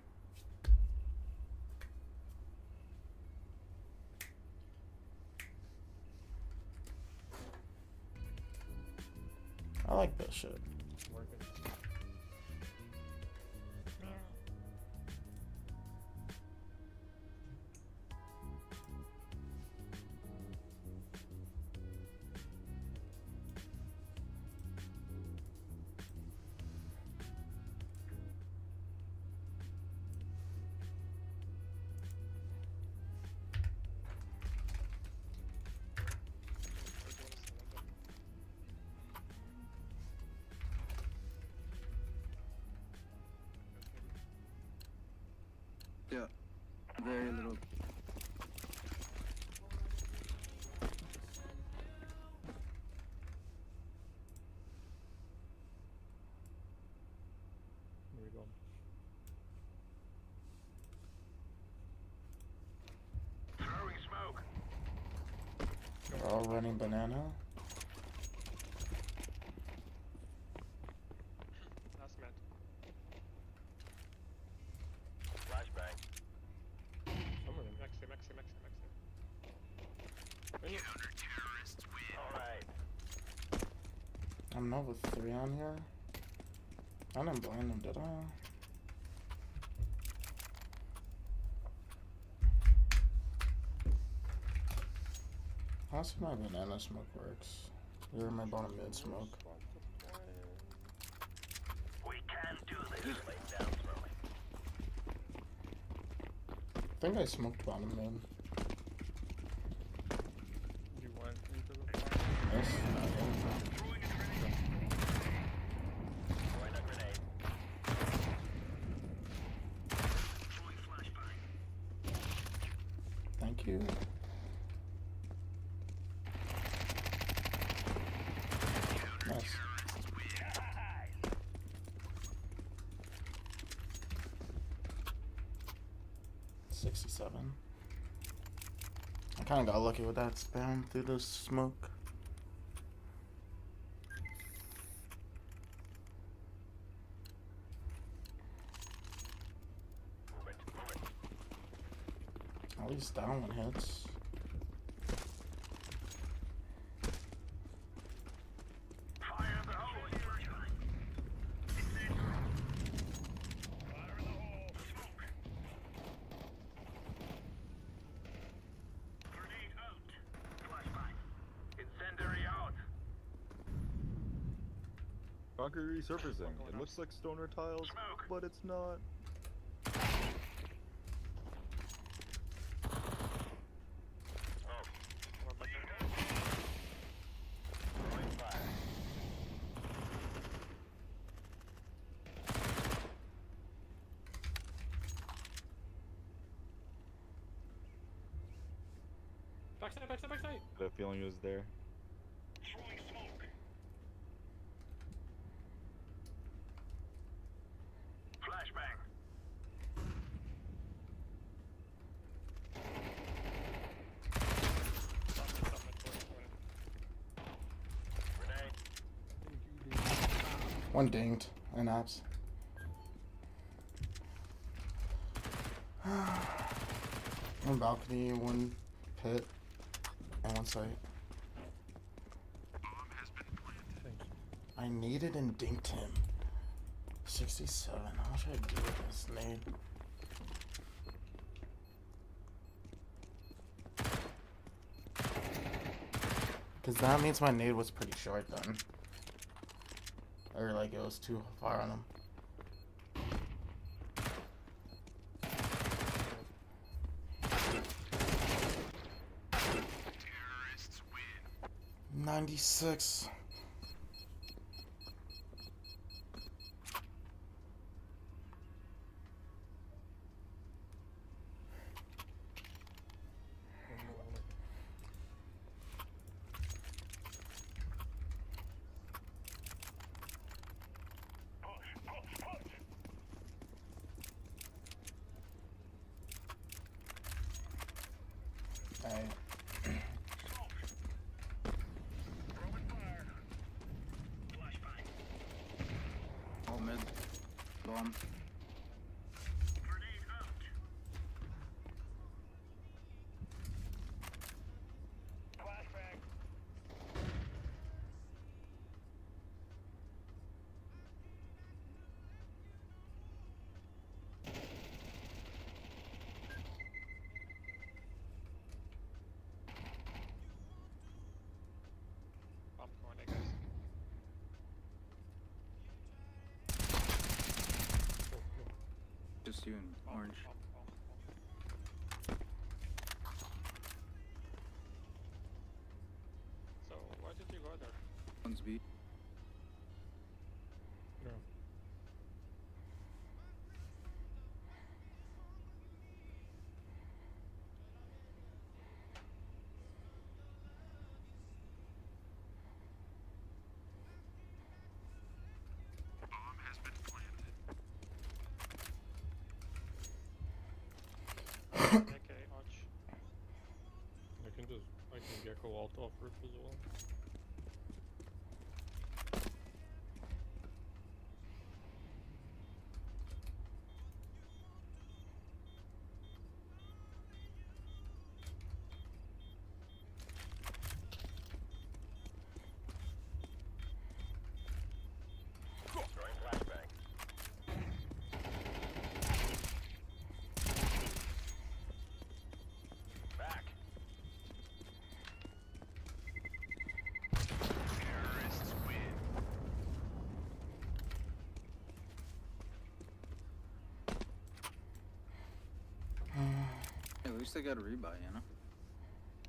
I like that shit. Yeah, very little. There we go. Throwing smoke. We're all running banana. I'm Nova 3 on here. I didn't blind them, did I? How see my banana smoke works? You're in my bottom mid smoke. We can do this. Lay down slowly. I think I smoked bottom mid. You went into the Yes, thank you. Nice. $67. I kind of got lucky with that spam through the smoke. At least that one hits. Fire the hole. Fire in the hole. Smoke. Grenade out. Flashbang. Incendiary out. Concrete resurfacing. It looks like stoner tiles, but it's not. Backside. The feeling was there. Throwing smoke. Flashbang. One dinged. And apps. One balcony, one pit, and one site. I needed and dinked him. 67. How should I do this nade? Because that means my nade was pretty short then. Or like it was too far on him. Terrorists win. 96. All mid. Bomb. Just you and orange. So why did you go there? One's B. No. Bomb has been planted. Okay, Arch. I can gecko alt off roof as well. Throwing flashbang. Back. Terrorists win. At least they got a rebuy, you know?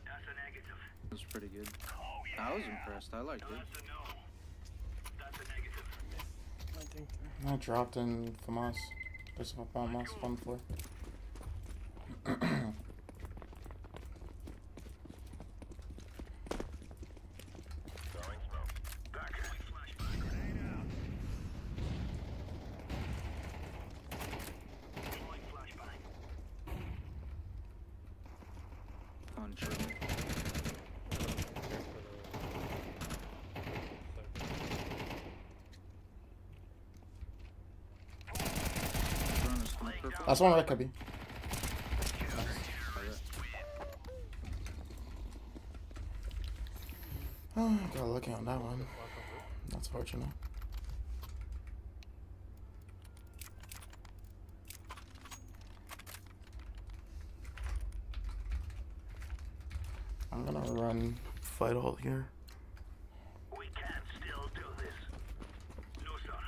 That's a negative. It was pretty good. Oh, yeah. I was impressed. I liked it. That's a no. That's a negative. I dropped in FAMAS. There's a FAMAS fun floor. Throwing smoke. Back. Flashbang. Grenade out. Deploying flashbang. On short. Last one right, Cubby. Oh, got lucky on that one. That's fortunate. I'm gonna run fight ult here. We can still do this. No, sir.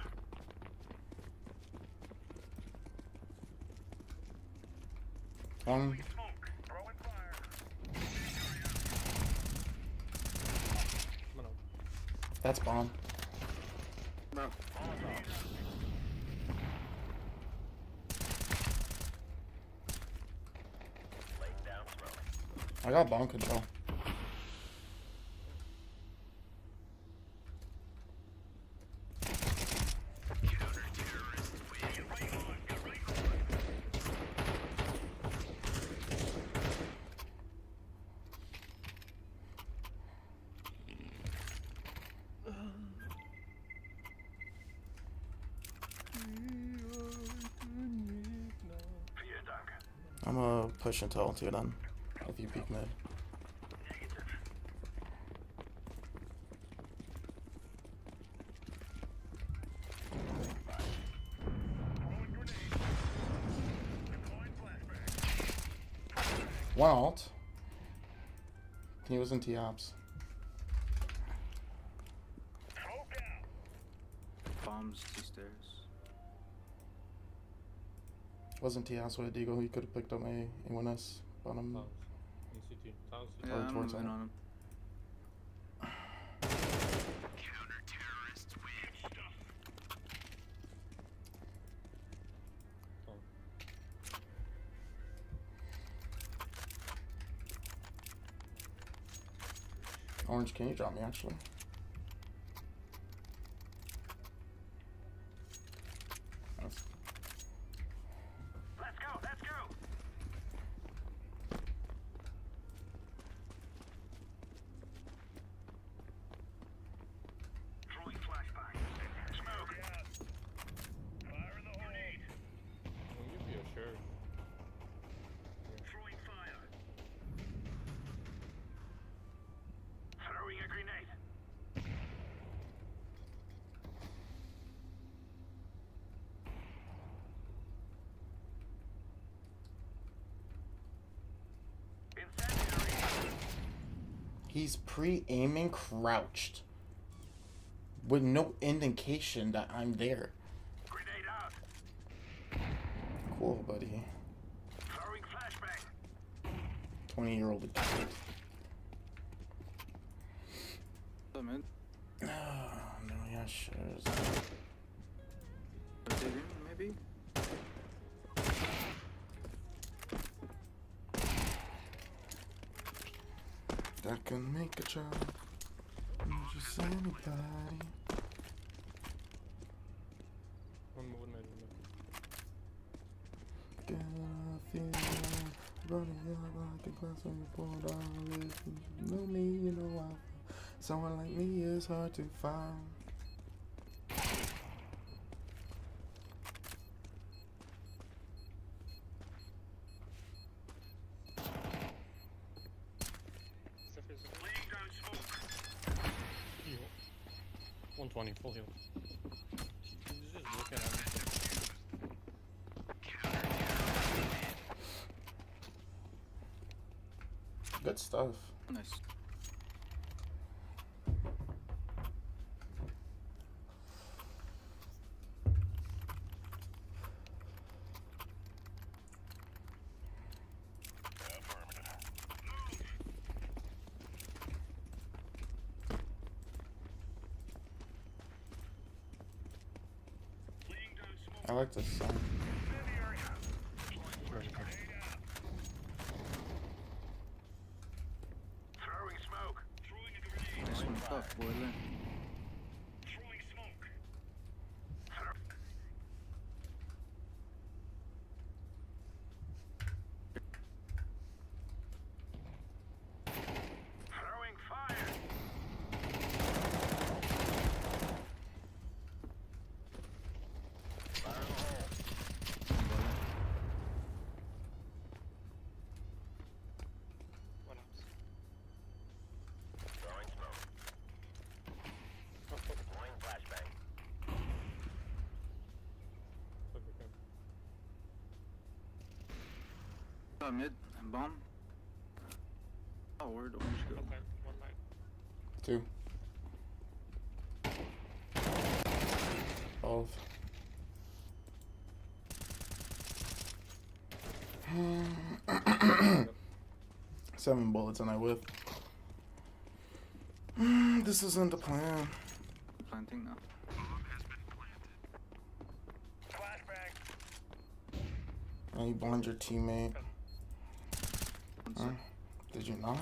One. Smoke. Throwing fire. That's bomb. Bro. Laying down smoke. I got bomb control. I'm gonna push into ult here then, if you peek mid. One ult. He was in T-ops. bombs, 2 stairs. Wasn't T house with Deagle? He could have picked up A1S bottom. ECT. Yeah, I'm moving on him. Counter-terrorists win. Orange, can you drop me actually? Let's go, let's go. Throwing flashbang. Smoke. Fire in the grenade. I'll give you a shirt. Throwing fire. Throwing a grenade. He's pre-aiming crouched with no indication that I'm there. Grenade out. Cool, buddy. Throwing flashbang. 20-year-old kid. What's up, man? Oh, no, yeah, sure. Rotating, maybe? That can make a child. Just anybody. One more night. Get off here. Running out like a glass on your $4. You know me, you know I. Someone like me is hard to find. Laying down smoke. 120, full heal. He's just looking at me. Good stuff. Nice. I like this song. Throwing smoke. Throwing a grenade. Nice one, tough, boiler. Throwing smoke. Throwing fire. Fire in the hole. What else? Throwing smoke. Deploying flashbang. Mid and bomb. Oh, where'd orange go? One light. 2. Both. 7 bullets and I whip. This isn't the plan. Planting now. Flashbang. And you blind your teammate. Huh? Did you not?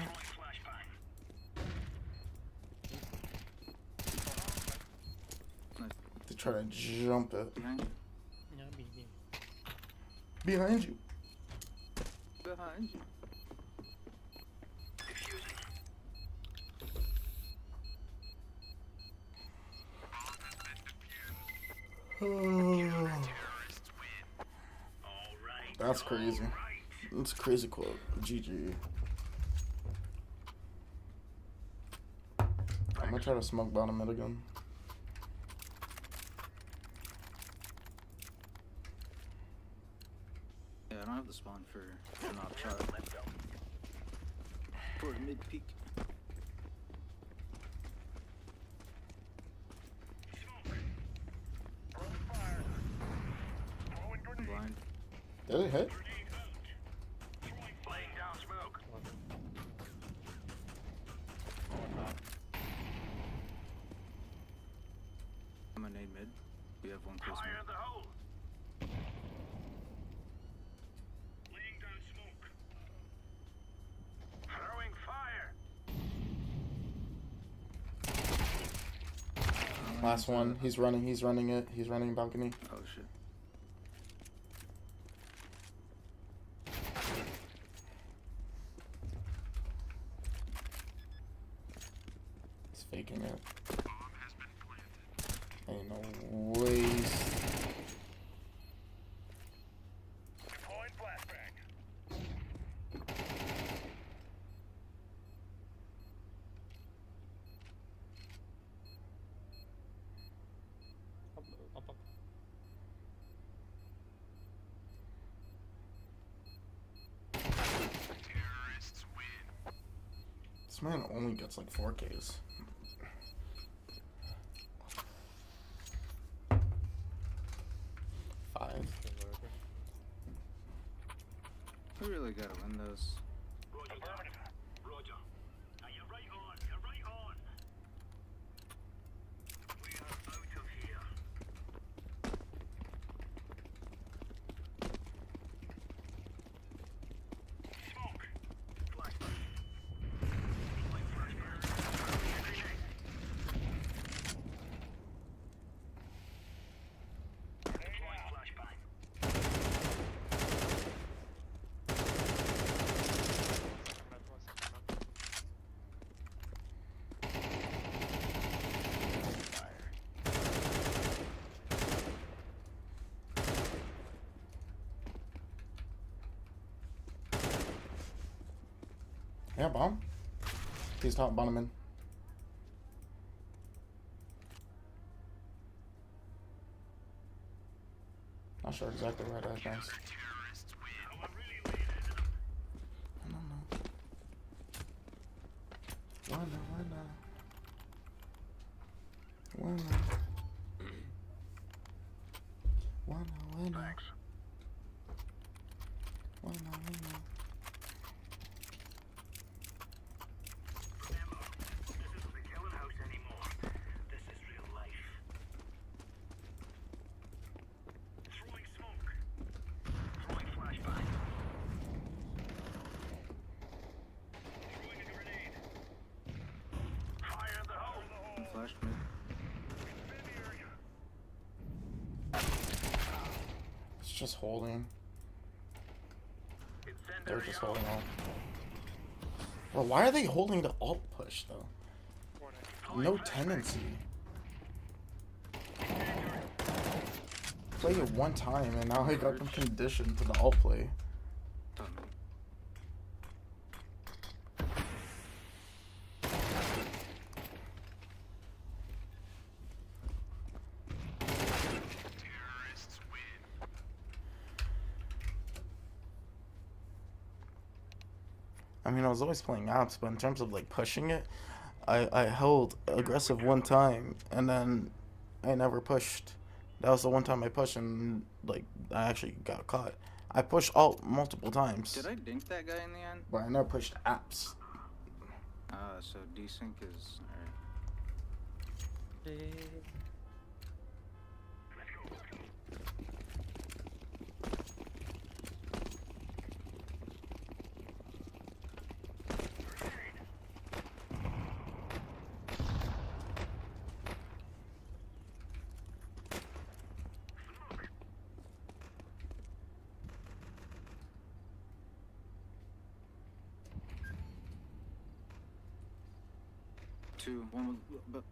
They try to jump it. Behind you. Yeah, Behind you. Behind you. That's crazy. That's a crazy quote. GG. I'm gonna try to smoke bottom mid again. Yeah, I don't have the spawn for an op shot. For the mid peak. Did it hit? Laying down smoke. I'm gonna nade mid. We have one close Fire mid. in the hole. Laying down smoke. Throwing fire. Last one. He's running it. He's running balcony. Oh shit. He's faking it. Ain't no waste. Deploying flashbang. Terrorists win. This man only gets like 4Ks. We really gotta win this. Roger. Roger. Now you're right on. You're right on. We are out of here. Smoke. Flashbang. Deploying flashbang. Deploying flashbang. Yeah, bomb. He's top bottom in. Not sure exactly where that is. I don't know. Why not? Why not? Why not? Why not? Why not? Why not? Why not? Remember, this isn't the killing house anymore. This is real life. Throwing smoke. Throwing flashbang. Throwing a grenade. Fire in the hole. Flash mid. It's just holding. They're just holding on. Well, why are they holding the alt push though? No tendency. Play it one time and now I got them conditioned to the alt play. Terrorists win. I mean, I was always playing apps, but in terms of like pushing it, I held aggressive one time and then I never pushed. That was the one time I pushed and like I actually got caught. I pushed alt multiple times. Did I dink that guy in the end? But I never pushed apps. So desync is alright. Two, one was, but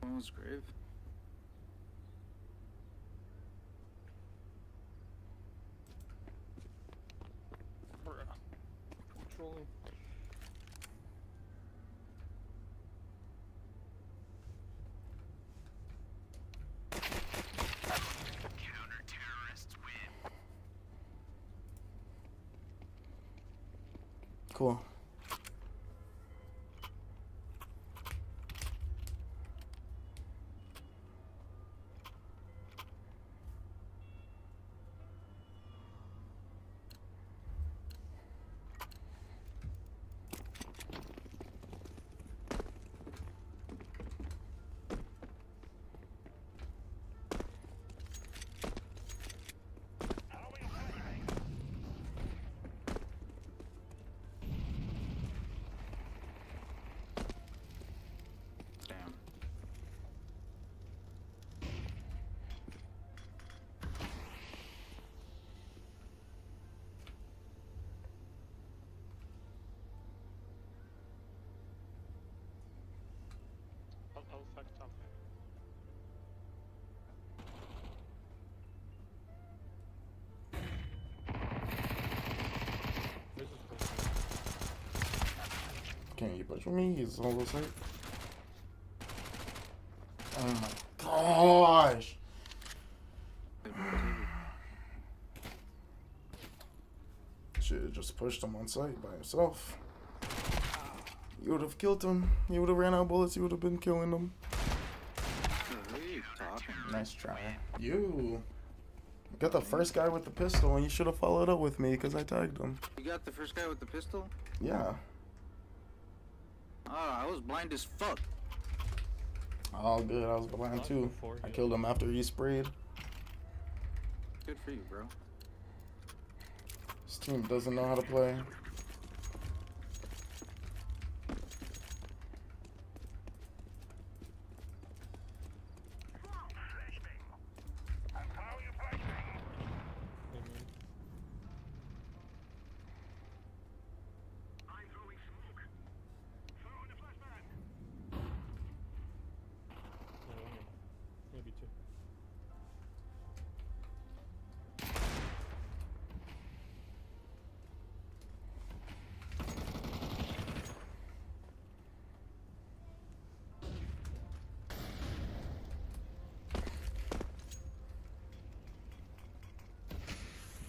one was grave. Controlling. Counter-terrorists Cool. I'll fuck top man. Can you push with me? He's all the same. Oh my gosh! Should have just pushed him on site by himself. You would have killed him. You would have ran out of bullets. You would have been killing them. Nice try. You got the first guy with the pistol, and you should have followed up with me because I tagged him. You got the first guy with the pistol? Yeah. Oh, I was blind as fuck. All good. I was blind too. I killed him after he sprayed. Good for you, bro. This team doesn't know how to play. Maybe two.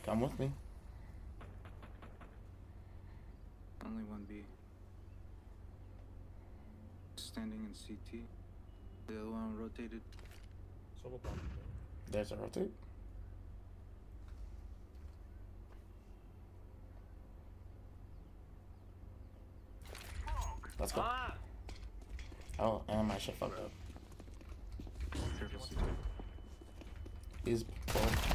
Come with me. Only one B. Standing in CT. The other one rotated. There's a rotate. Let's go. Oh, and my shit fucked up. He's both.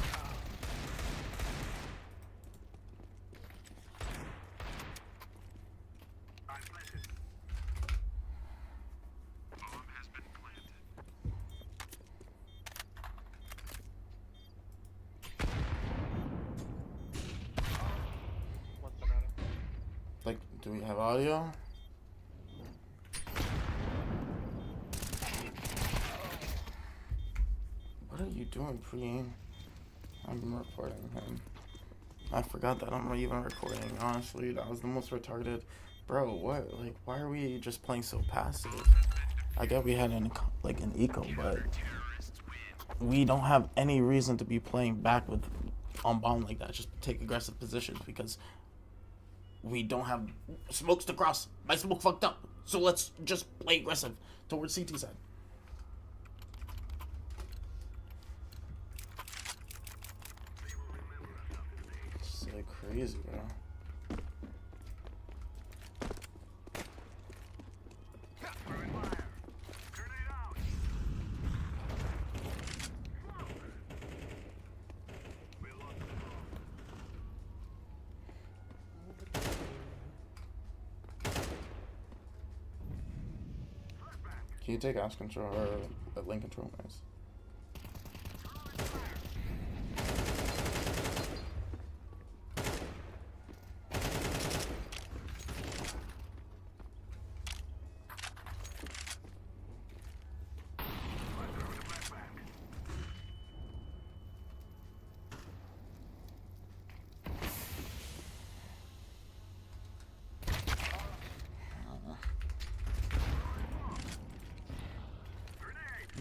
Like, do we have audio? What are you doing, pre-aim? I'm reporting him. I forgot that I'm not even recording. Honestly, that was the most retarded. Bro, what? Like, why are we just playing so passive? I get we had an eco, but we don't have any reason to be playing back with on bomb like that. Just take aggressive positions because we don't have smokes to cross. My smoke fucked up. So let's just play aggressive towards CT side. So crazy, bro. Can you take ass control or link control? Nice.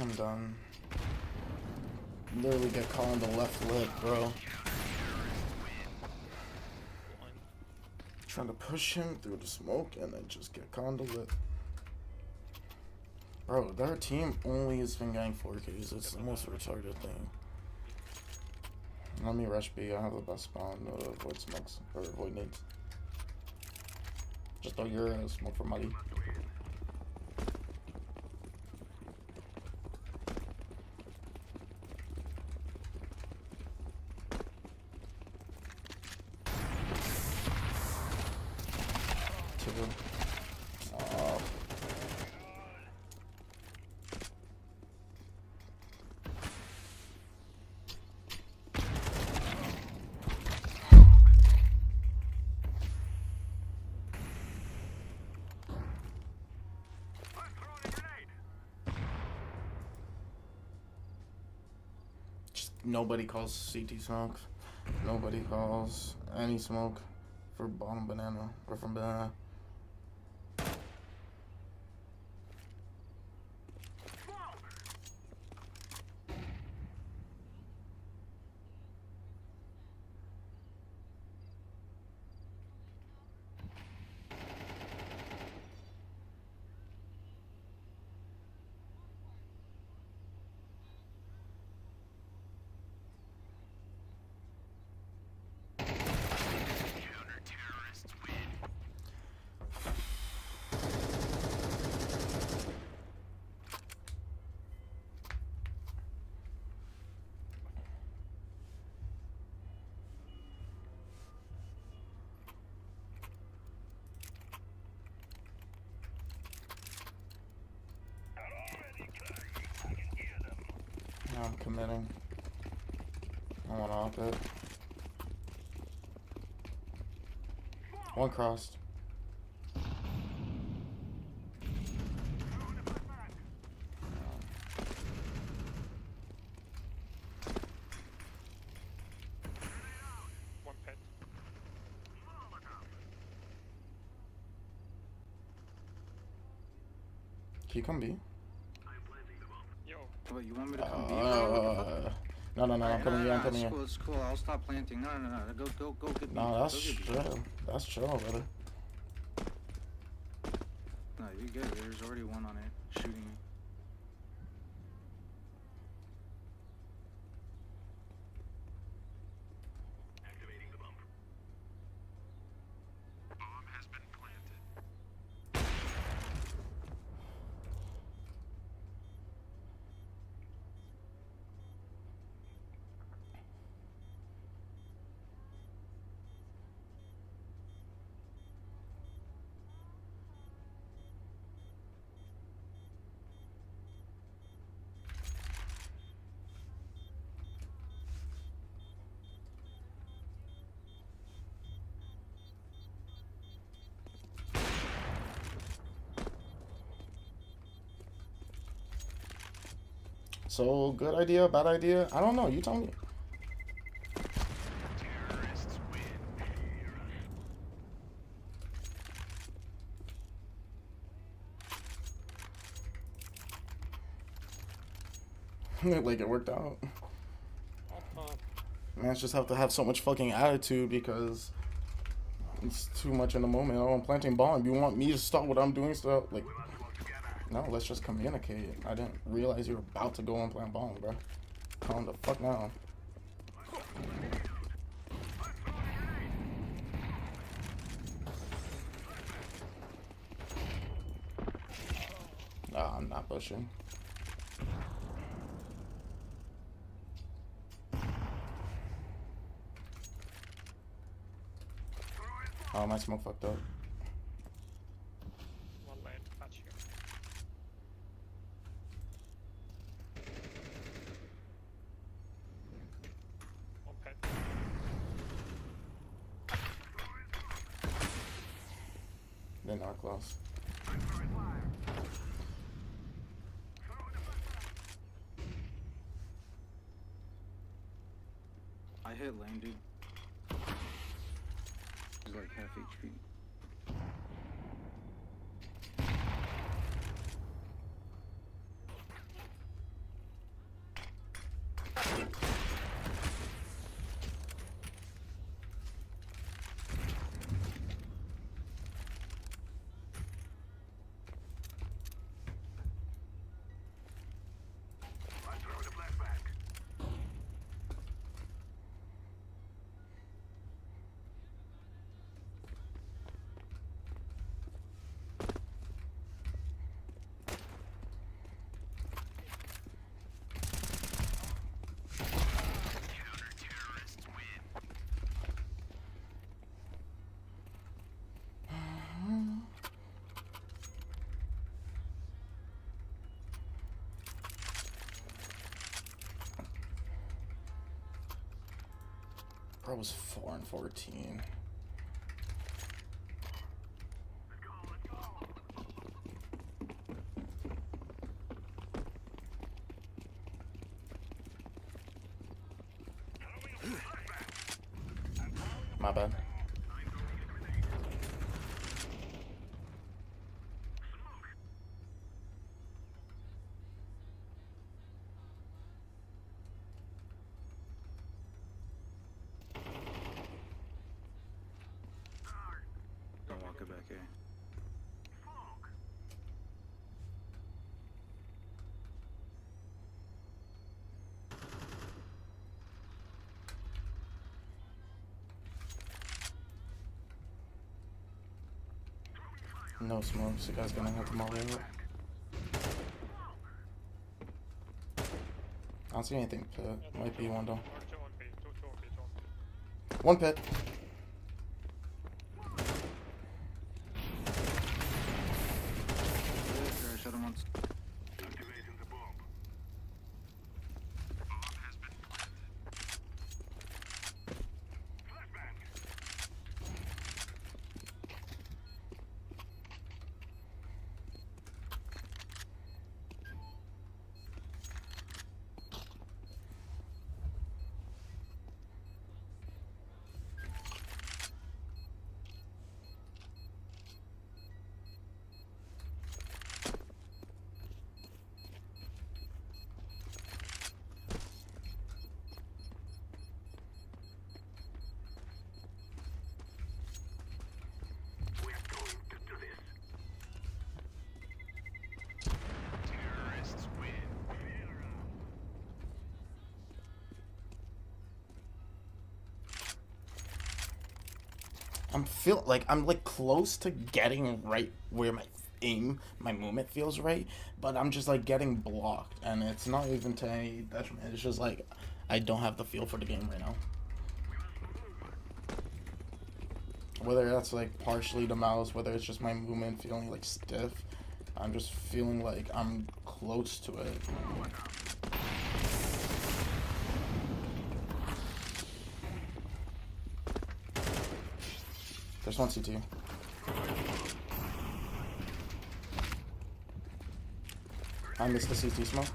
I'm done. Literally get caught on the left lip, bro. Trying to push him through the smoke and then just get conduit. Bro, their team only has been getting 4Ks. It's the most retarded thing. Let me rush B. I have the best spawn. Avoid smokes. Or avoid nades. Just throw your smoke for muddy. Nobody calls CT smoke. Nobody calls any smoke for bottom banana or from banana. I'm committing. I want to op it. One crossed. One pet. Can you come B? Yo. What, you want me to come B? No, I'm coming here, I'm coming here. It's cool, I'll stop planting. No. Go get B. No, that's chill. That's chill, brother. No, you're good. There's already one on it, shooting me. Activating the bump. Bomb has been planted. So, good idea, bad idea? I don't know, you tell me. Terrorists win. Like, it worked out. Man, just have to have so much fucking attitude because it's too much in the moment. Oh, I'm planting bomb. You want me to stop what I'm doing? So, like, no, let's just communicate. I didn't realize you were about to go and plant bomb, bro. Calm the fuck down. Nah, I'm not pushing. Oh, my smoke fucked up. One lane, patch here. One pet. They're not close. I hit lane, dude. He's like half HP. Bro was 4 and 14. My bad. Don't walk it back here. No smokes, you guys gonna have to molly out. I don't see anything pit. Might be one though. One pit. I shot him once. I'm like close to getting right where my movement feels right, but I'm just like getting blocked, and it's not even to any detriment. It's just like I don't have the feel for the game right now. Whether that's like partially the mouse, whether it's just my movement feeling like stiff, I'm just feeling like I'm close to it. There's one CT. I missed the CT smoke.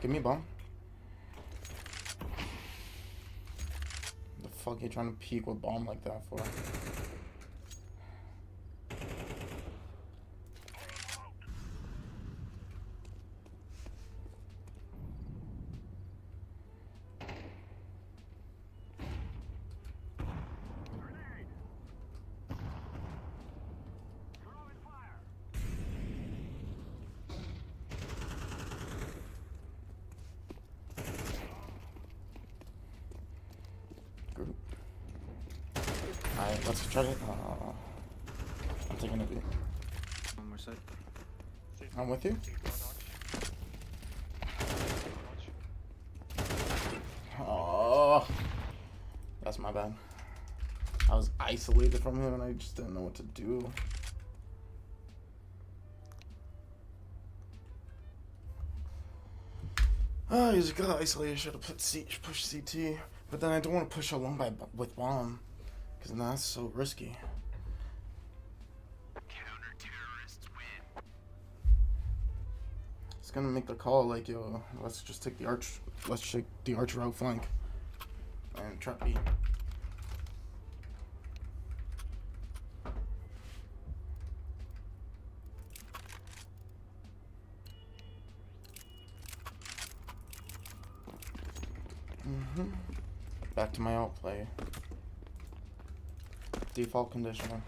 Give me a bomb. The fuck you trying to peek with bomb like that for? Alright, let's try to. I'm taking a beat. One more side. I'm with you. Oh, that's my bad. I was isolated from him and I just didn't know what to do. Oh, he just got isolated. Should have pushed CT, but then I don't want to push along with bomb. Because now that's so risky. Counter-terrorists win. It's gonna make the call like, yo, let's just take the arch. Let's take the arch route flank. And trap B. Back to my outplay. Default conditioner.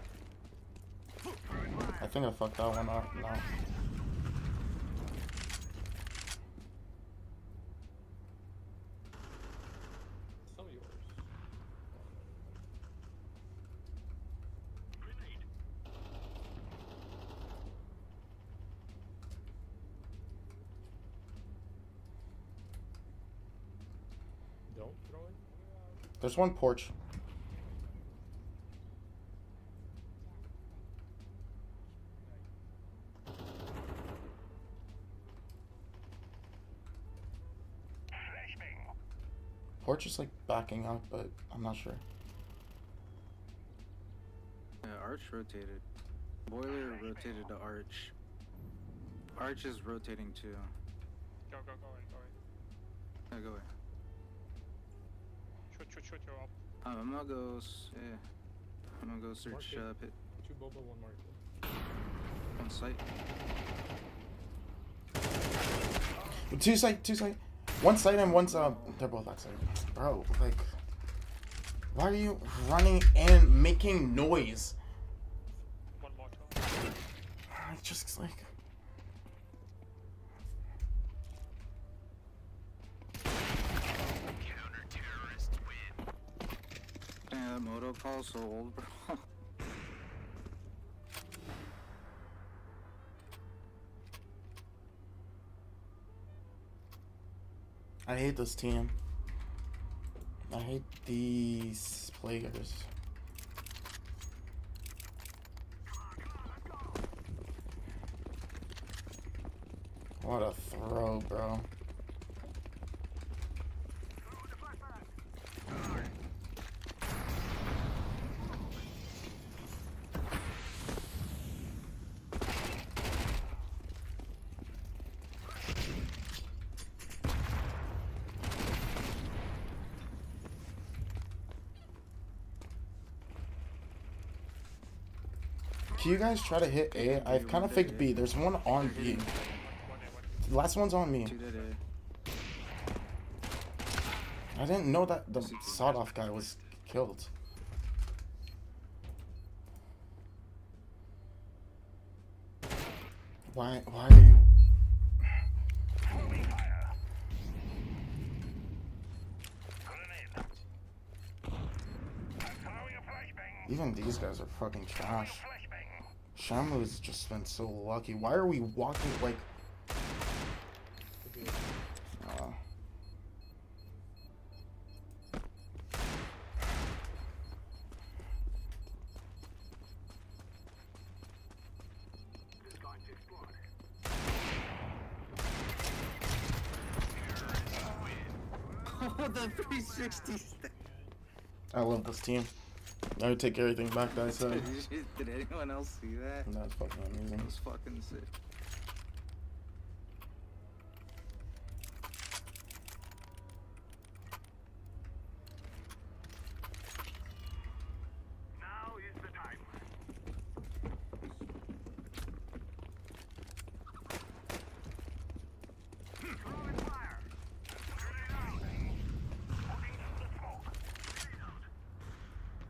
I think I fucked that one up now. Some of yours. There's one porch. Porch is like backing up, but I'm not sure. Yeah, Arch rotated. Boiler rotated to Arch. Arch is rotating too. Go away. Yeah, go away. Shoot, you're up. I'm gonna go, yeah. I'm gonna go search pit. 2 Boba, 1 market. On site. 2 site. One site and one's they're both outside. Bro, like, why are you running and making noise? One more time. It's just like. Counter-terrorist win. Damn, that moto call's so old, bro. I hate this team. I hate these players. What a throw, bro. Can you guys try to hit A? I've kind of faked B. There's one on B. The last one's on me. I didn't know that the sawed-off guy was killed. Why are you... Even these guys are fucking trash. Shamlu's just been so lucky. Why are we walking like... Oh, the 360. I love this team. I would take everything back that I said. Did anyone else see that? That's fucking amazing. That was fucking sick. Now is the time. Throwing fire. Grenade out. Looking through the smoke. Grenade out.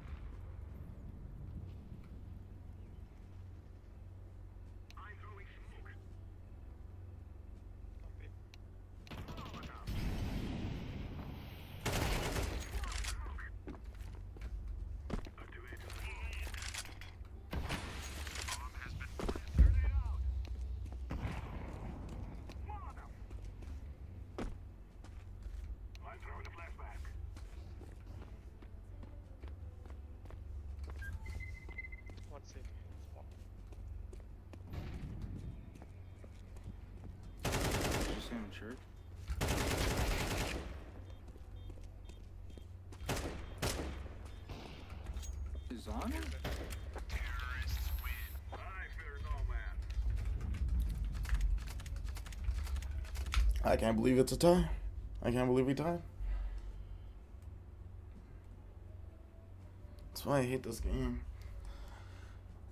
I'm throwing smoke. I'm throwing a flashback. One city. Spot. Did you see him shirt? He's on it? Terrorists win. I fear no man. I can't believe it's a tie. I can't believe we tied. That's why I hate this game.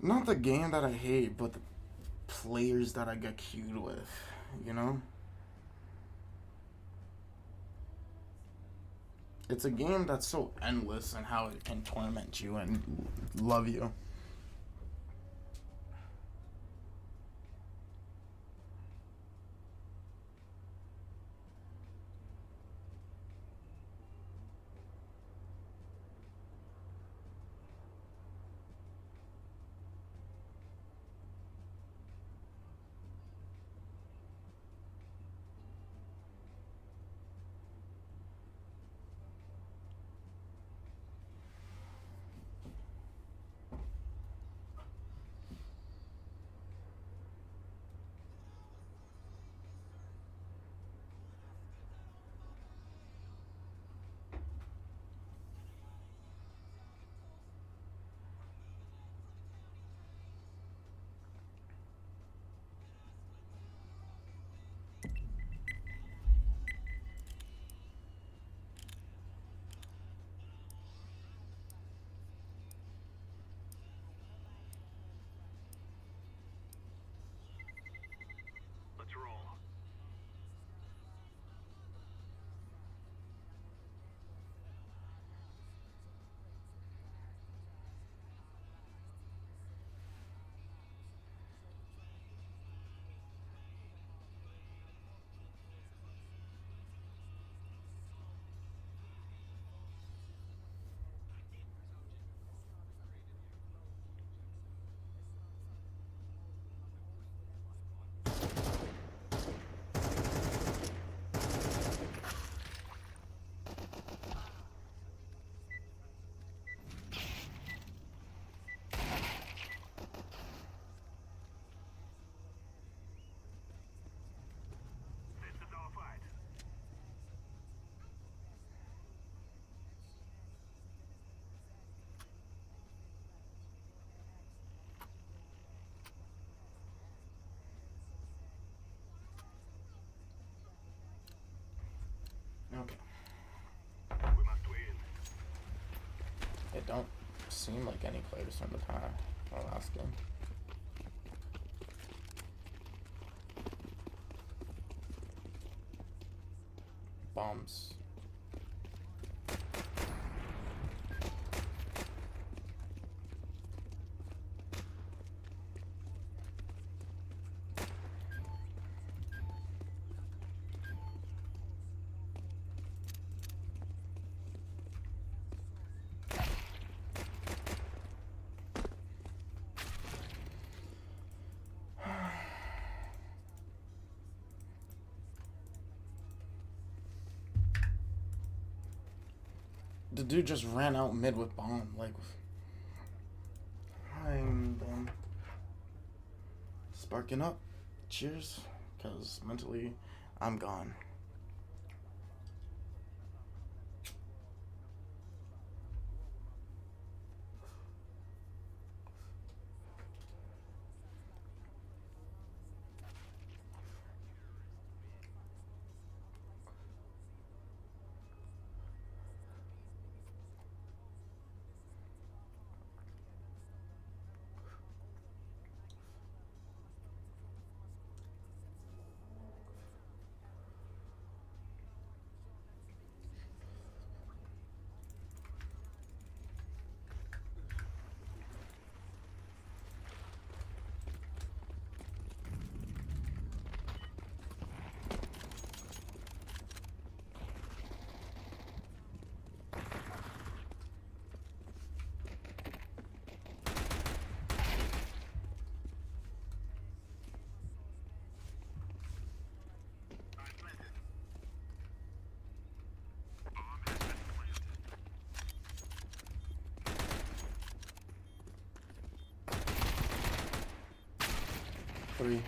Not the game that I hate, but the players that I get queued with, you know? It's a game that's so endless and how it can torment you and love you. Okay. It don't seem like any players from the last game. Bombs. The dude just ran out mid with bomb. Like, I'm done. Sparking up. Cheers. Because mentally, I'm gone. Three.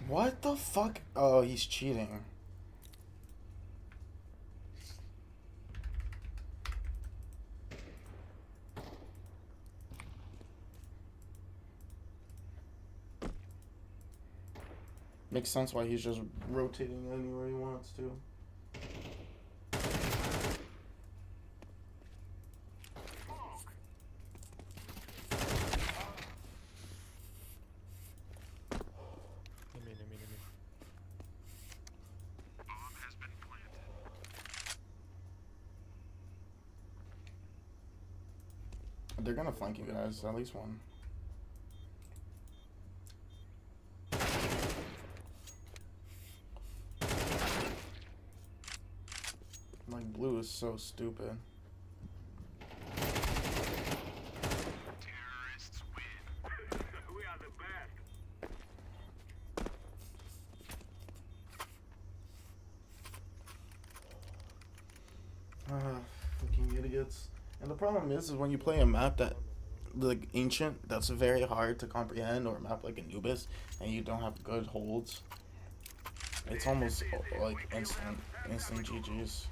What the fuck? Oh, he's cheating. Makes sense why he's just rotating anywhere he wants to. They're gonna flank you guys, at least one. Like, blue is so stupid. Terrorists win. We are the best. Fucking idiots. And the problem is when you play a map that, like Ancient, that's very hard to comprehend, or a map like Anubis, and you don't have good holds, it's almost like instant GG's.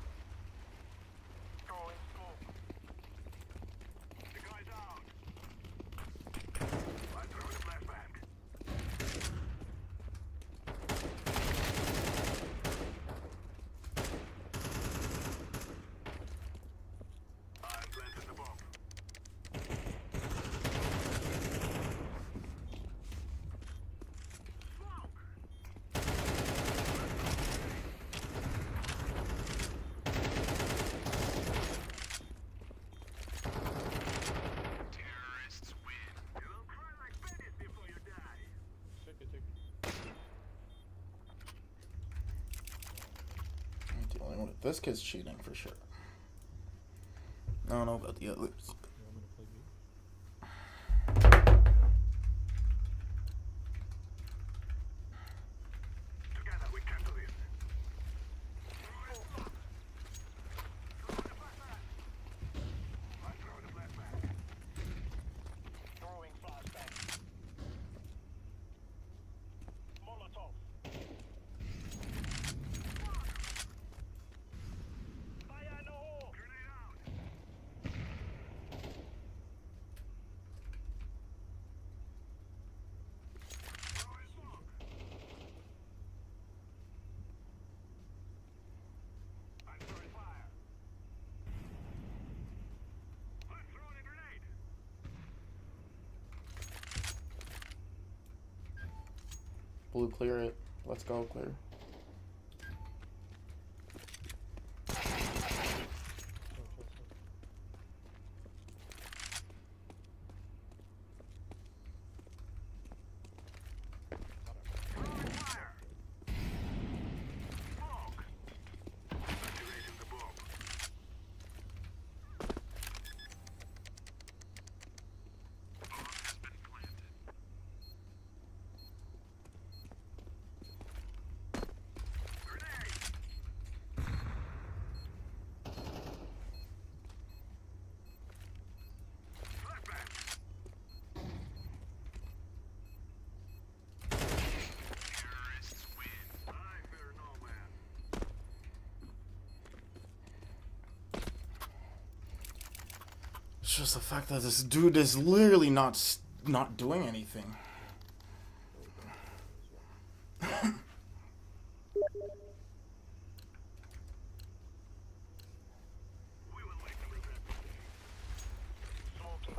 This kid's cheating for sure. I don't know about the others. Together we can do this. Throwing flashbang. Molotov. Fire in the hole. Grenade out. Throwing smoke. I'm throwing fire. I'm throwing a grenade. Blue, clear it. Let's go, clear. Throwing fire. Smoke. Activating the bomb. Bomb has been planted. Grenade. Flashbang. Terrorists win. I fear no man. It's just the fact that this dude is literally not doing anything. We will make them regret this day. Smoking.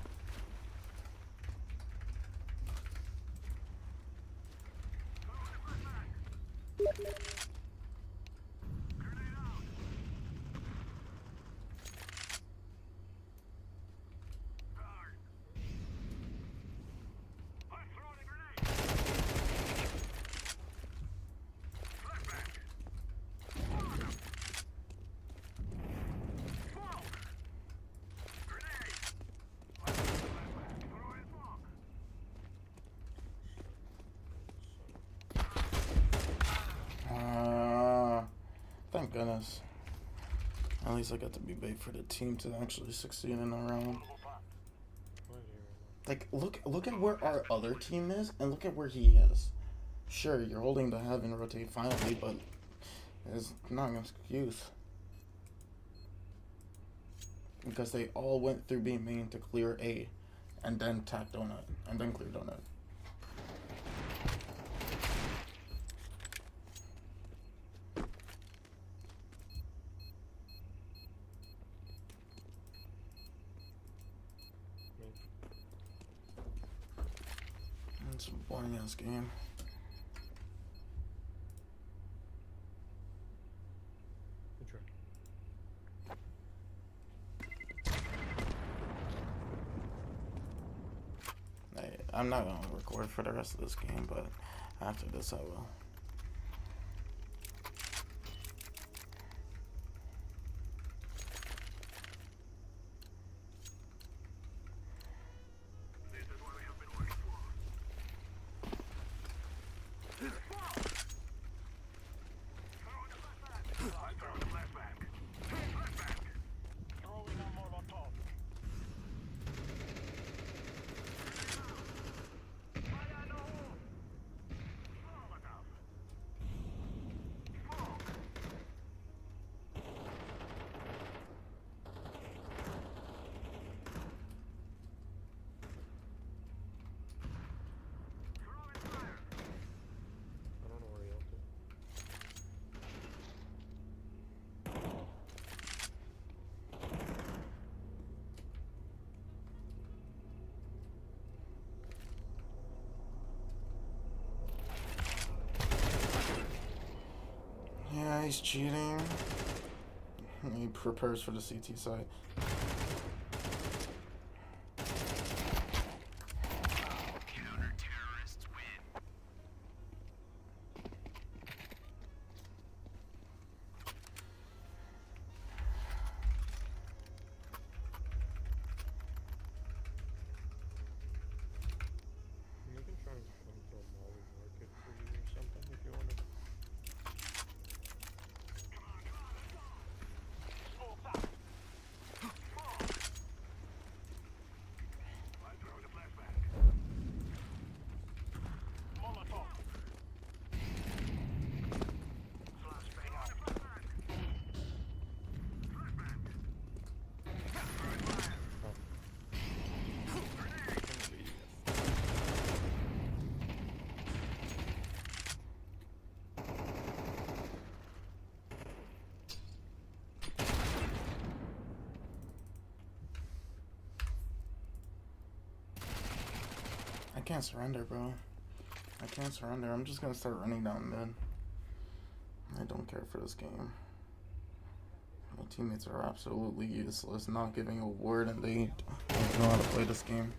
Throwing a flashbang. Grenade out. Guard. I'm throwing a grenade. Flashbang. Smoke 'em. Smoke. Grenade. I'm throwing a flashbang. Throwing smoke. Thank goodness. At least I got to be bait for the team to actually succeed in a round. Like, look at where our other team is, and look at where he is. Sure, you're holding the heaven rotate finally, but it's not an excuse. Because they all went through B main to clear A, and then tack donut, and then clear donut. It's a boring ass game. I'm not gonna record for the rest of this game, but after this I will. This is what we have been working for. Throwing a flashbang. I'm throwing a flashbang. Flashbang. Throwing a Molotov. Fire in the hole. Molotov. Smoke. Throwing fire. I don't know where he ulted. Yeah, he's cheating. He prepares for the CT side. Counter-terrorists win. can't surrender, bro. I can't surrender. I'm just gonna start running down mid. I don't care for this game. My teammates are absolutely useless, not giving a word, and they don't know how to play this game.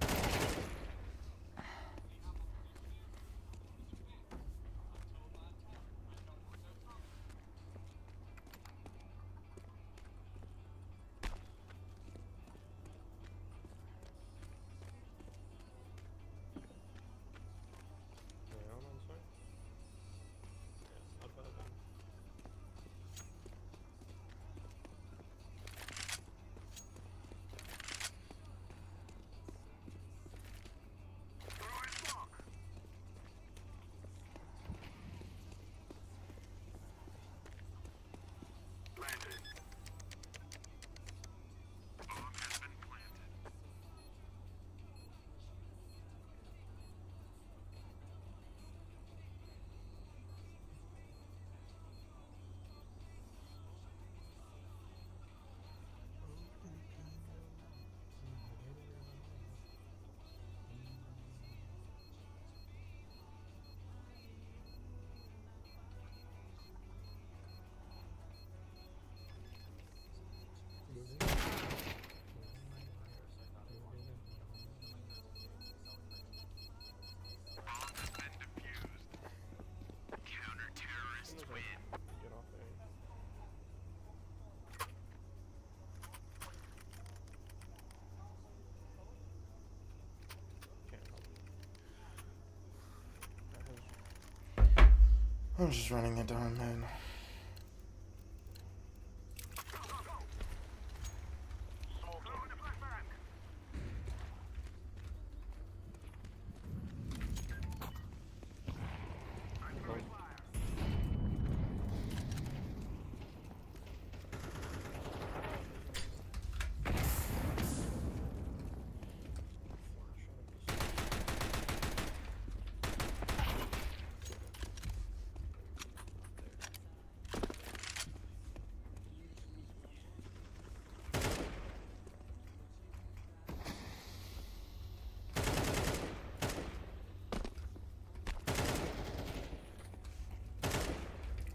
I'm just running it down, man.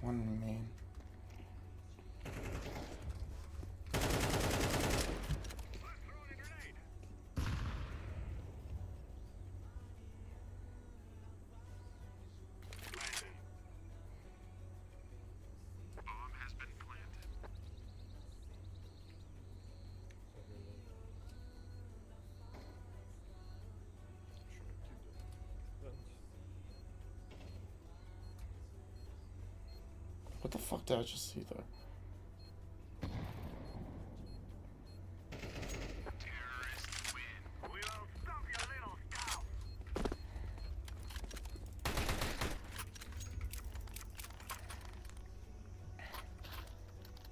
One main. What the fuck did I just see there?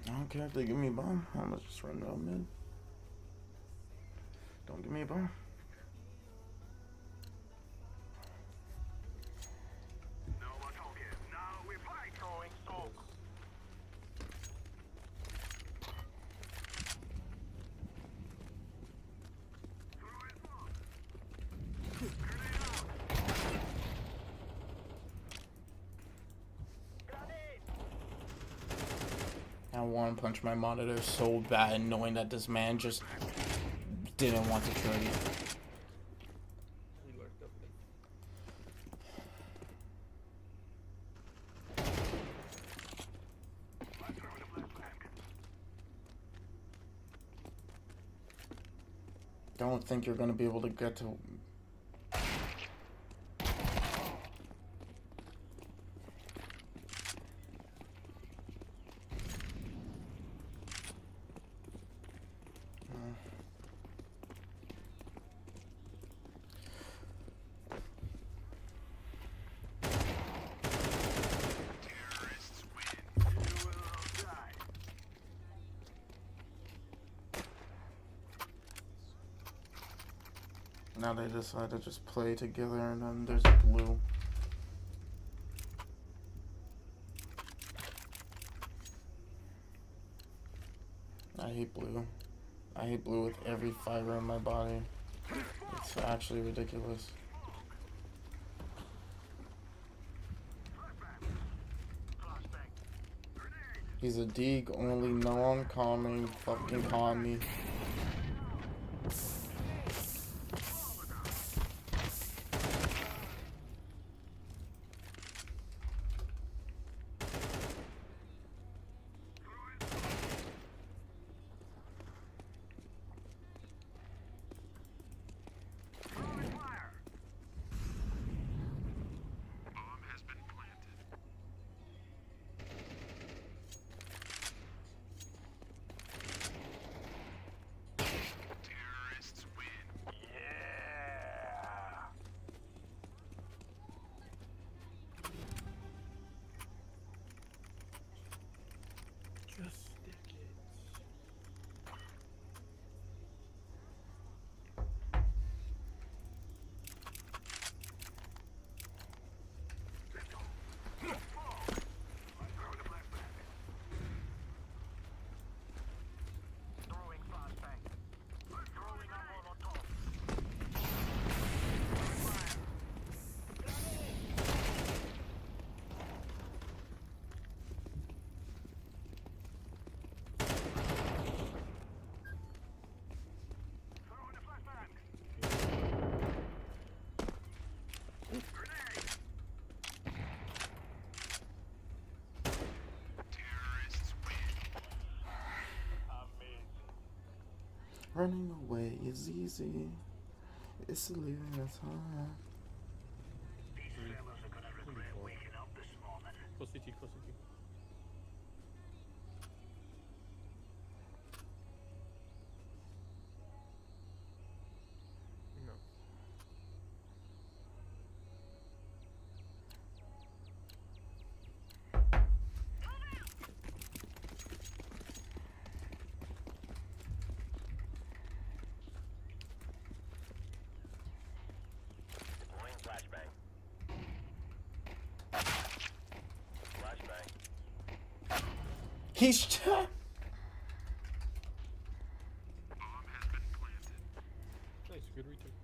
I don't care if they give me a bomb. I'm gonna just run down mid. Don't give me a bomb. I want to punch my monitor so bad, knowing that this man just didn't want to trade. Don't think you're going to be able to get to... Now they decide to just play together, and then there's blue. I hate blue. I hate blue with every fiber in my body. It's actually ridiculous. He's a dig only non-calming fucking commie. Running away is easy. It's a living that's hard. Close CT, close CT. No. He's Nice, good retake.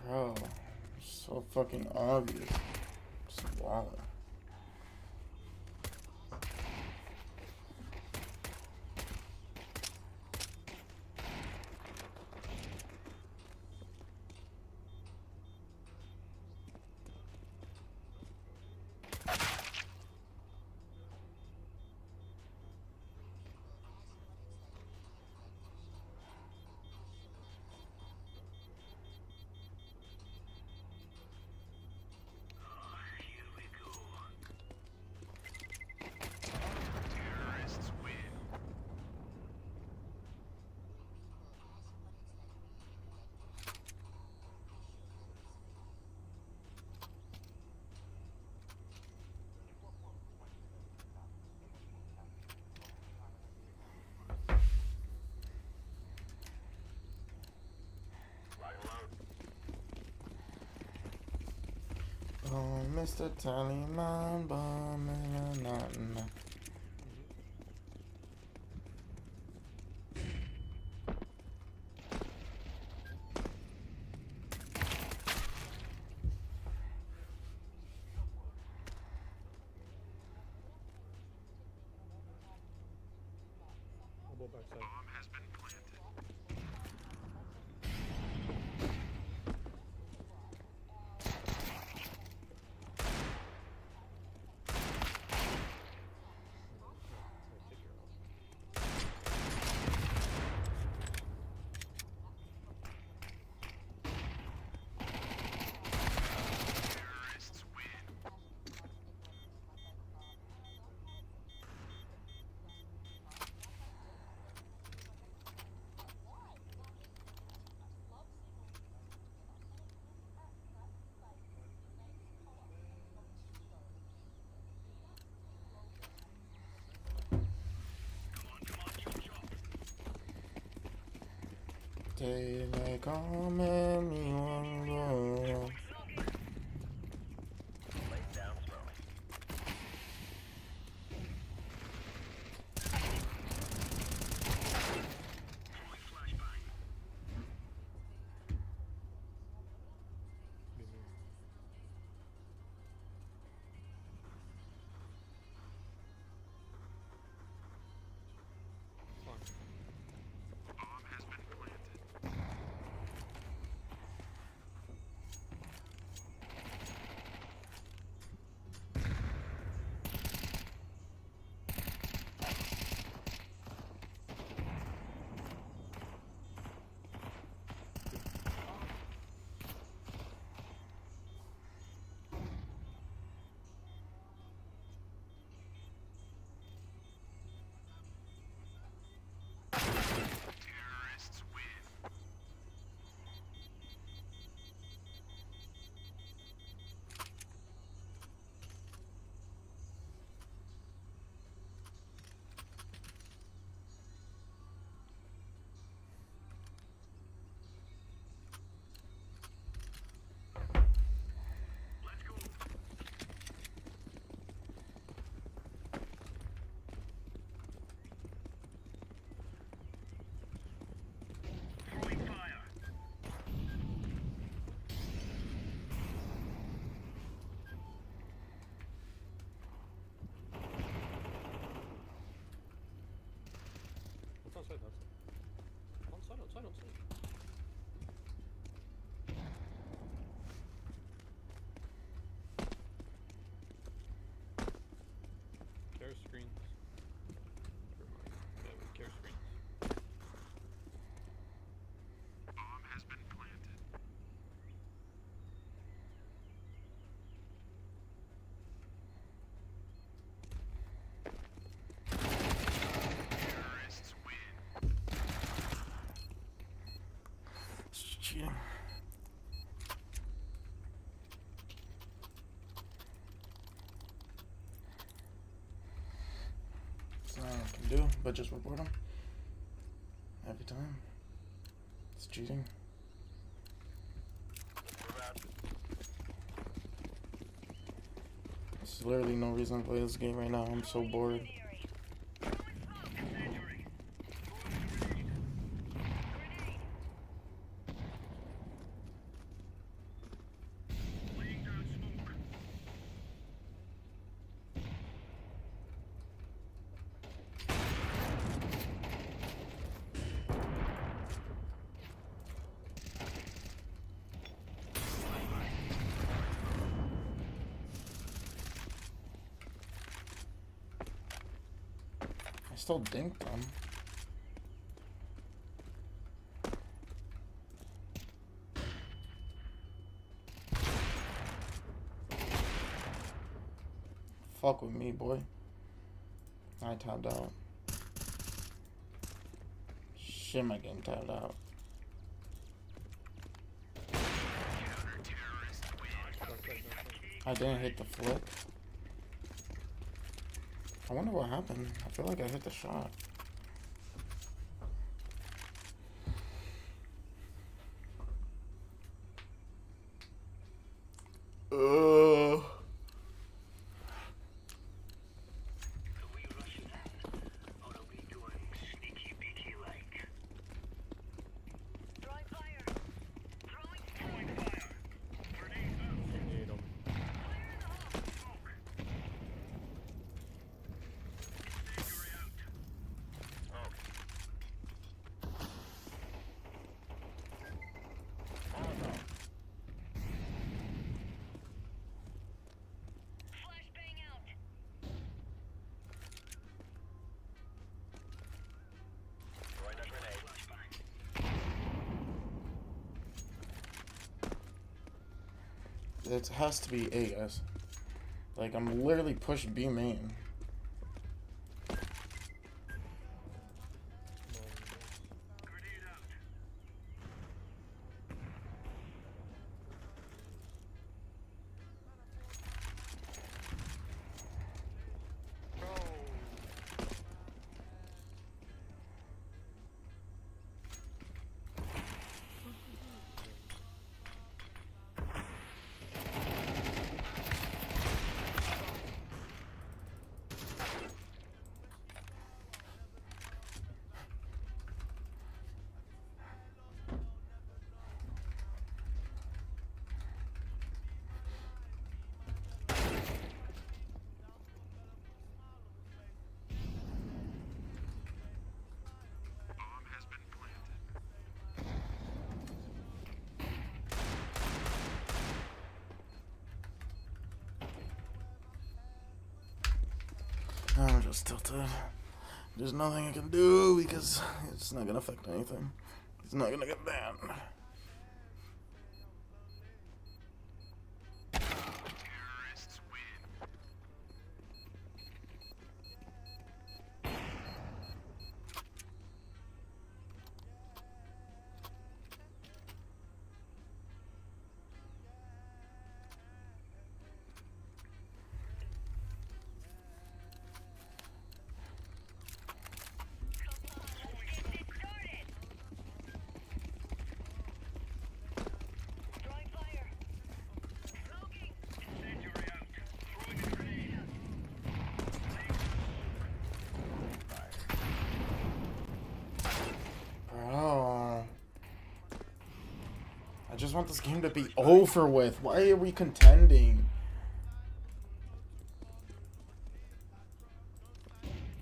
Bro, so fucking obvious. Just wallet. Oh, Mr. Tallyman, bomb, nothing. I'll go backside. Daylight come and me one go. outside. Outside. Care screens. Never mind. Yeah, we care screens. Bomb has been planted. Terrorists win. It's cheating. There's nothing I can do but just report them every time. It's cheating. There's literally no reason to play this game right now. I'm so bored. I still dinked them. Fuck with me, boy. I tapped out. Shit, my game tapped out. I didn't hit the flip. I wonder what happened. I feel like I hit the shot. It has to be A, guys. Like, I'm literally pushed B main. I'm just tilted. There's nothing I can do because it's not gonna affect anything. It's not gonna get banned. I just want this game to be over with. Why are we contending?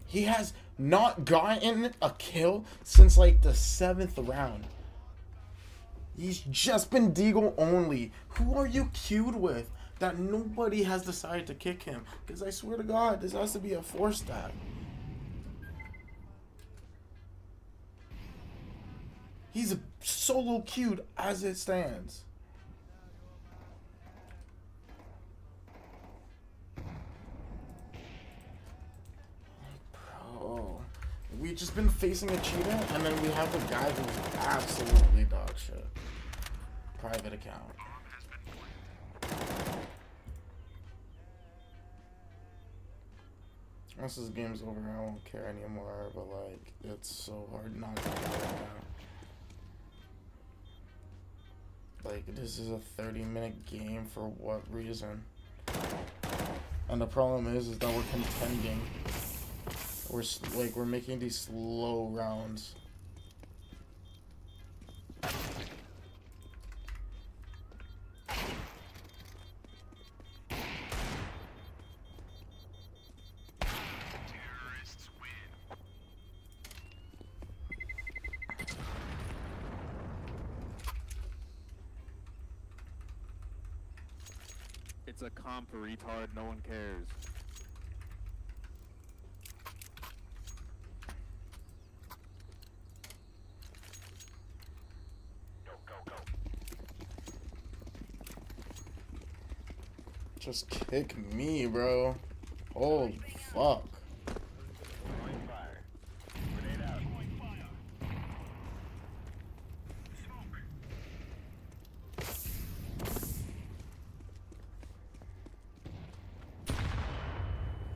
He has not gotten a kill since like the 7th round. He's just been Deagle only. Who are you queued with that nobody has decided to kick him? Because I swear to God, this has to be a 4-stat. He's solo queued as it stands. Bro, we've just been facing a cheater, and then we have a guy who's absolutely dog shit. Private account. Once this game's over, I won't care anymore, but like, it's so hard not to care now. Like, this is a 30-minute game for what reason? And the problem is that we're contending. We're making these slow rounds. It's a comp retard, no one cares. Just kick me, bro. Holy fuck.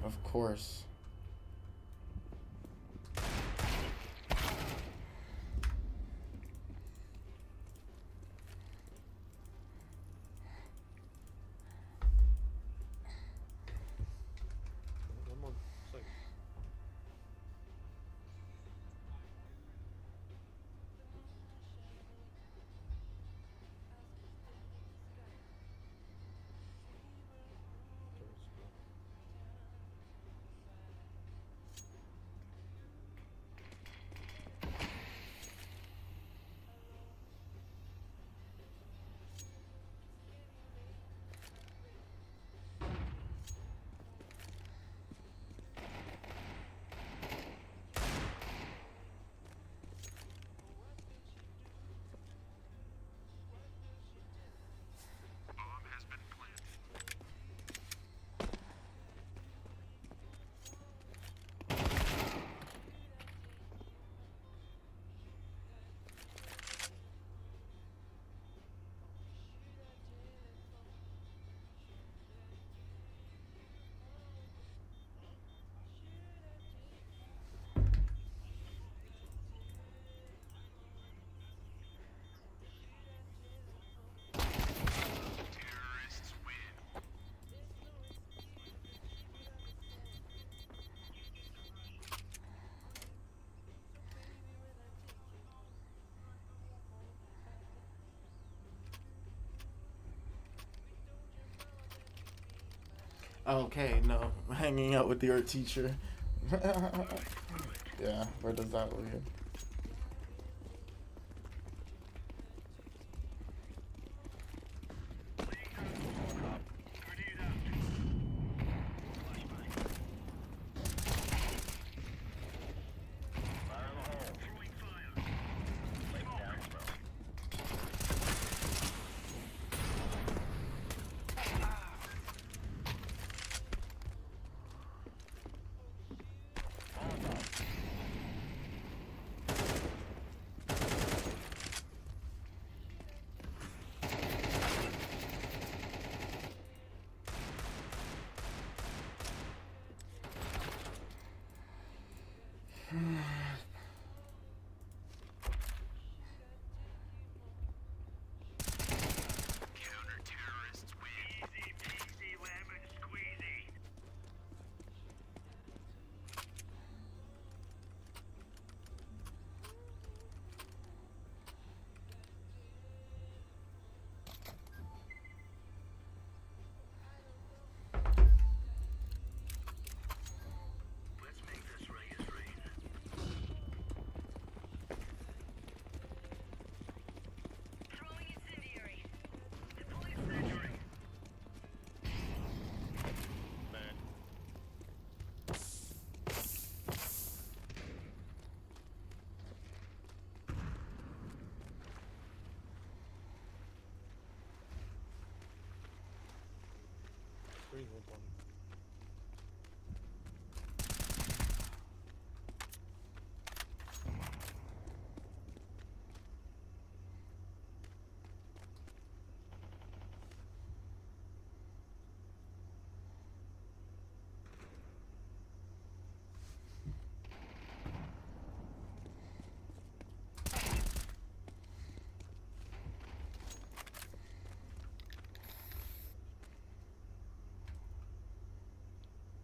Of course. Okay, no. Hanging out with your teacher. Yeah, where does that lead?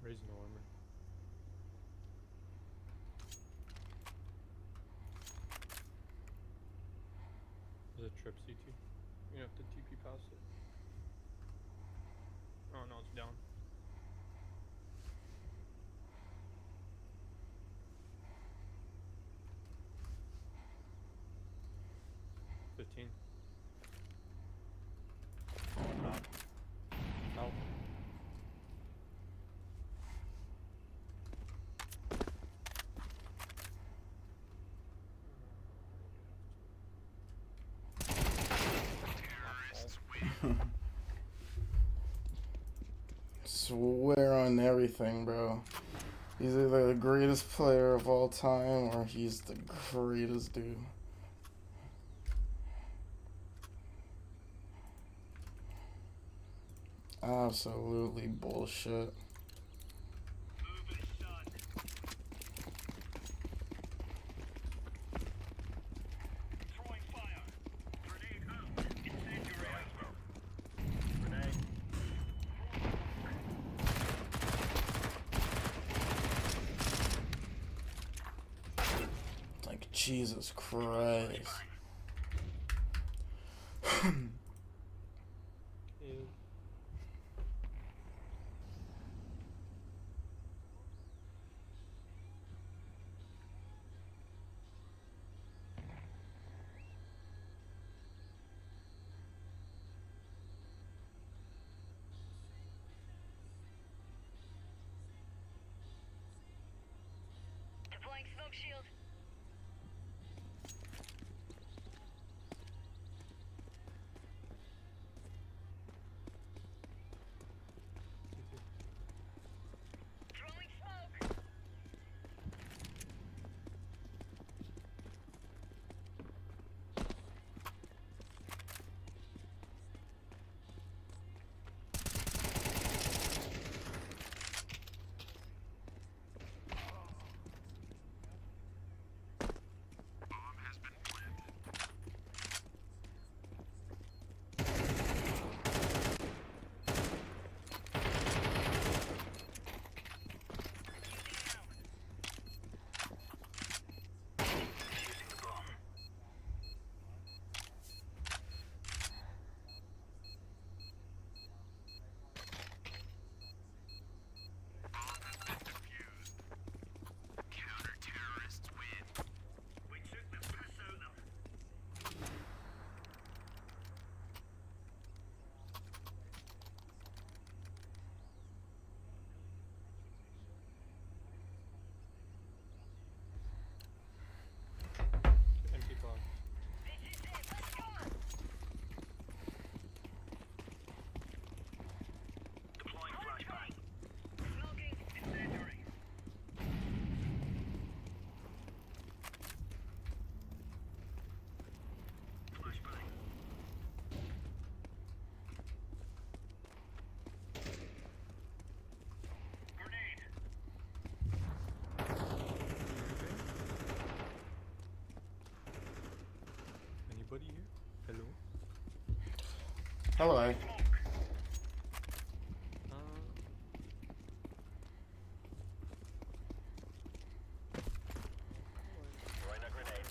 Raise no armor. There's a trip CT. You have to TP past it. Oh no, it's down. $15. No. Swear on everything, bro. He's either the greatest player of all time or he's the greatest dude. Absolutely bullshit. Like, Jesus Christ. Deploying smoke shield. Throwing smoke. Empty bar. Deploying flashbang. Smoking. Incendiary. Flashbang. Grenade. Anybody here? Hello? Hello. Throwing a grenade.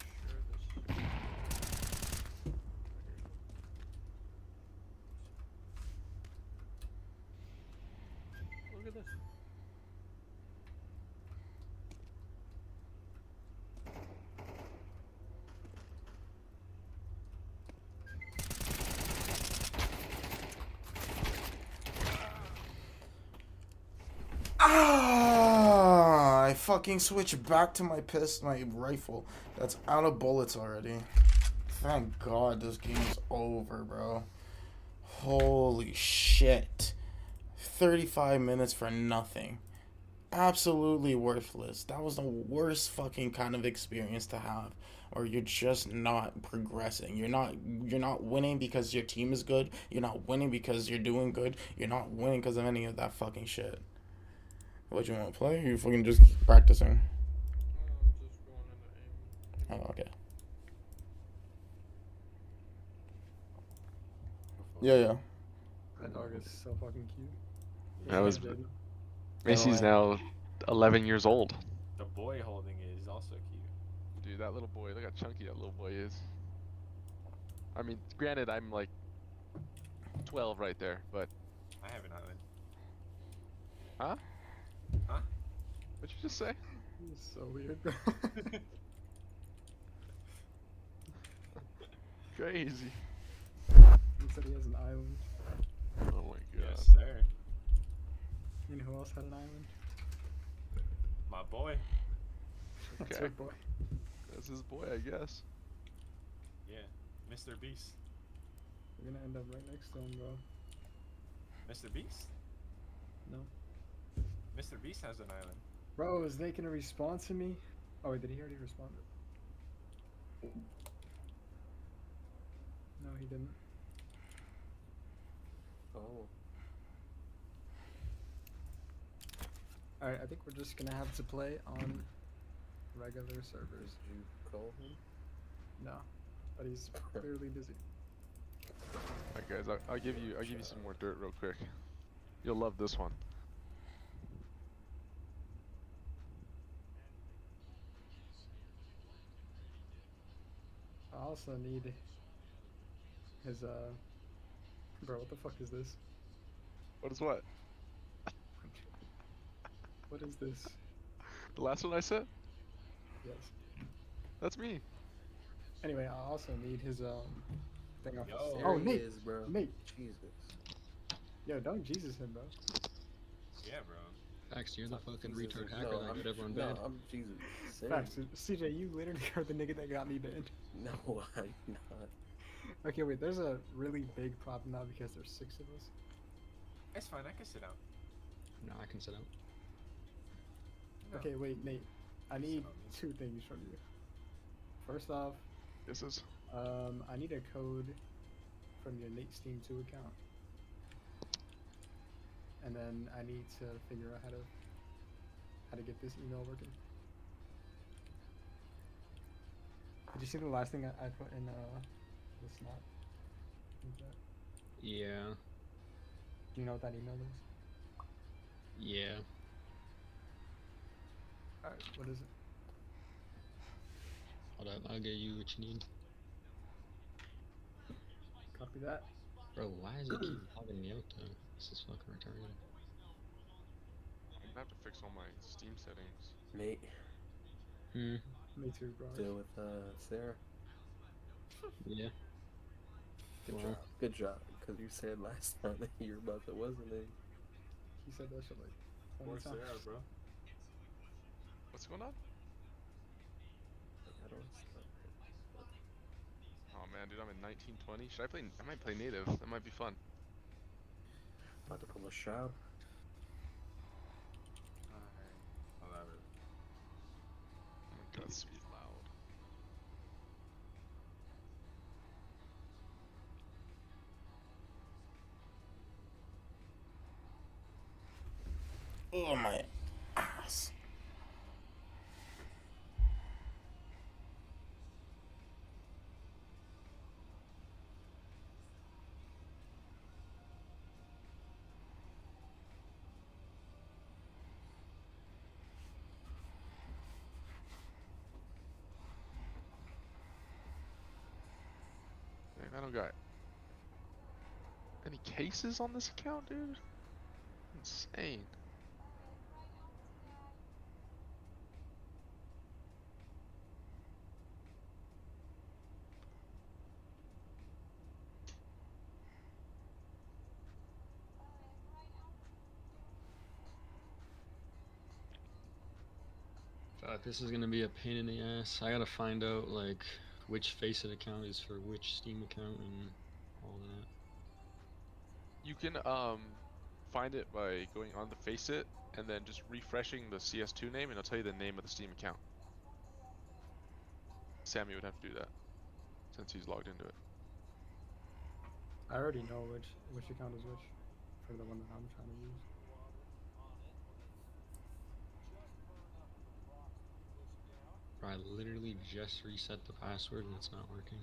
Look at this. Ah! I fucking switched back to my rifle. That's out of bullets already. Thank God this game's over, bro. Holy shit. 35 minutes for nothing. Absolutely worthless. That was the worst fucking kind of experience to have. Or you're just not progressing. You're not winning because your team is good. You're not winning because you're doing good. You're not winning because of any of that fucking shit. What, you want to play? Or you fucking just practicing? I'm just going into aim. Oh, okay. Yeah. That dog is so fucking cute. That was Macy's now 11 years old. The boy holding it is also cute. Dude, that little boy, look how chunky that little boy is. I mean, granted, I'm like 12 right there, but... I have an island. Huh? Huh? What'd you just say? It's so weird, bro. Crazy. He said he has an island. Oh my god. Yes, sir. You know who else had an island? My boy. That's Okay. your boy. That's his boy, I guess. Yeah, Mr. Beast. You're gonna end up right next to him, bro. Mr. Beast? No. Mr. Beast has an island. Bro, is they gonna respond to me? Oh wait, did he already respond? No, he didn't. Oh. Alright, I think we're just gonna have to play on regular servers. Did you call him? No, but he's clearly busy. Alright guys, I'll give you some more dirt real quick. You'll love this one. I also need his bro, what the fuck is this? What is what? What is this? The last one I said? Yes. That's me. Anyway, I also need his thing off. Yo, Oh, there he Nate, is, bro. Nate. Jesus. Yo, don't Jesus him, bro. Yeah, bro. Facts, you're the fucking Jesus retard is- hacker no, that I'm- got everyone no, banned. I'm Jesus. Same. Facts. CJ, you literally are the nigga that got me banned. No, I'm not. Okay, wait, there's a really big problem now because there's 6 of us. It's fine, I can sit out. No, I can sit out. No. Okay, wait, Nate. I need 2 things from you. First off, This is... I need a code from your Nate Steam 2 account. And then I need to figure out how to get this email working. Did you see the last thing I put in the slot? Yeah. Do you know what that email is? Yeah. Alright, what is it? Hold up, I'll get you what you need. Copy that. Bro, why is it keep logging me out though? This is fucking retarded. I'm gonna have to fix all my Steam settings. Nate. Me too, bro. Deal with Sarah. Yeah. Good job. Good job. Because you said last time that you're about to wasn't it? He said that shit like Poor 20 times. Sarah, bro. What's going on? I don't stop. Oh man, dude, I'm in 1920. Should I play? I might play native. That might be fun. About to pull a shot. I'll have it. Oh my god, sweet loud. Oh my ass. Dang, I don't got any cases on this account, dude. Insane. Fuck, this is gonna be a pain in the ass. I gotta find out like which Faceit account is for which Steam account and all that. You can find it by going on the Faceit and then just refreshing the CS2 name, and it'll tell you the name of the Steam account. Sammy would have to do that since he's logged into it. I already know which account is which for the one that I'm trying to use. Bro, I literally just reset the password and it's not working.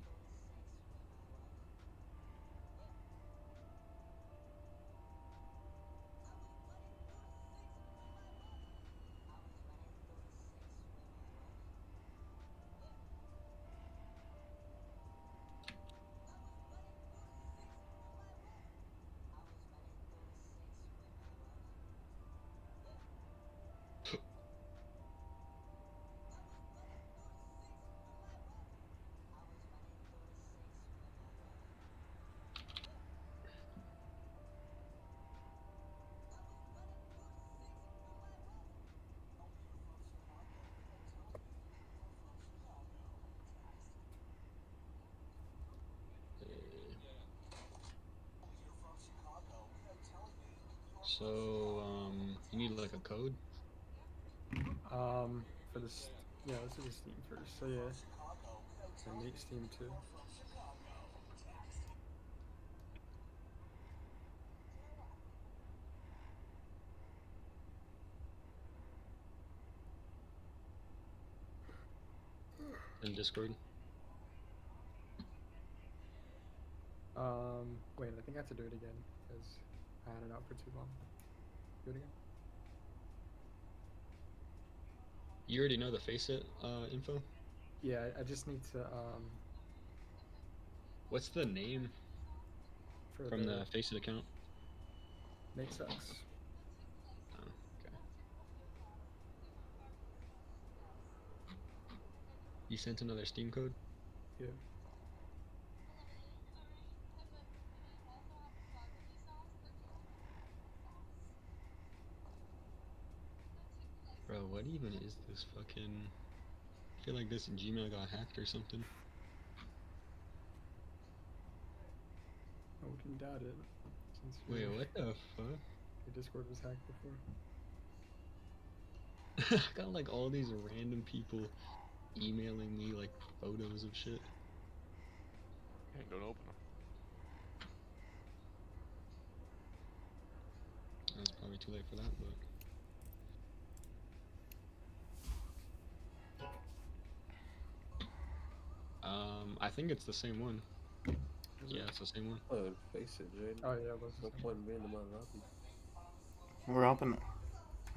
For this, yeah, let's do the Steam first. So yeah, and Nate Steam too. In Discord. Wait, I think I have to do it again because I had it out for too long. Do it again. You already know the Faceit info? Yeah, I just need to What's the name from the Faceit account? Nate Sucks. Oh, okay. You sent another Steam code? Yeah. Bro, what even is this fucking... I feel like this Gmail got hacked or something. I wouldn't doubt it. Wait, what the fuck? Your Discord was hacked before. I got like all these random people emailing me like photos of shit. Hey, don't open them. It's probably too late for that, but... I think it's the same one. Yeah, it's the same one. Oh, face it, Jaden. Oh yeah, that's no point in being in my lobby. We're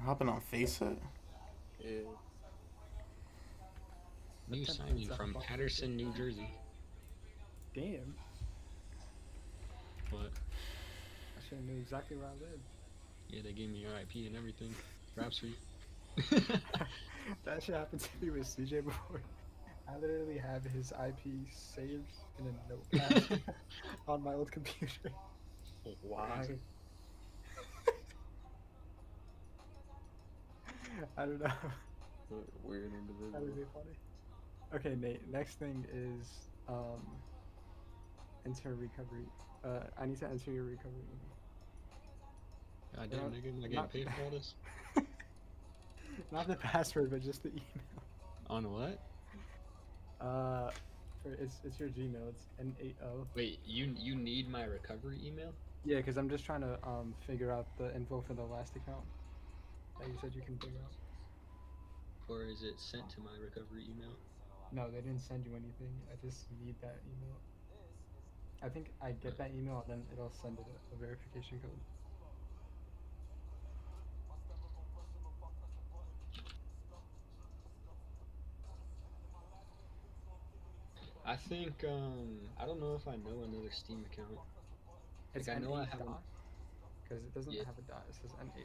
hopping on Faceit? Yeah. New signing from Patterson, New Jersey. Damn. What? I should have knew exactly where I lived. Yeah, they gave me R.I.P and everything. Raps for you. That shit happened to me with CJ before. I literally have his IP saved in a notepad on my old computer. Why? I don't know. Weird individual. That would be funny. Okay, Nate. Next thing is enter recovery. I need to enter your recovery email. God damn, nigga, am I getting paid for all this? Not the password, but just the email. On what? It's your Gmail. It's N80. Wait, you need my recovery email? Yeah, because I'm just trying to figure out the info for the last account that you said you can figure out. Or is it sent to my recovery email? No, they didn't send you anything. I just need that email. I think I get that email and then it'll send it a verification code. I think, I don't know if I know another Steam account. It's like, I know I haven't... Because it doesn't have a dot, it says N80.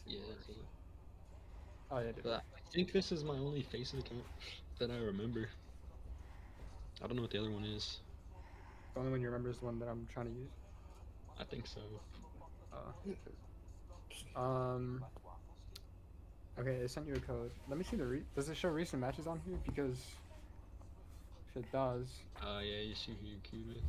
Yeah, that's it. Oh, yeah, But I think this is my only Faceit account that I remember. I don't know what the other one is. The only one you remember is the one that I'm trying to use? I think so. Okay, it sent you a code. Let me see does it show recent matches on here? Because if it does... yeah, you see who you queued with.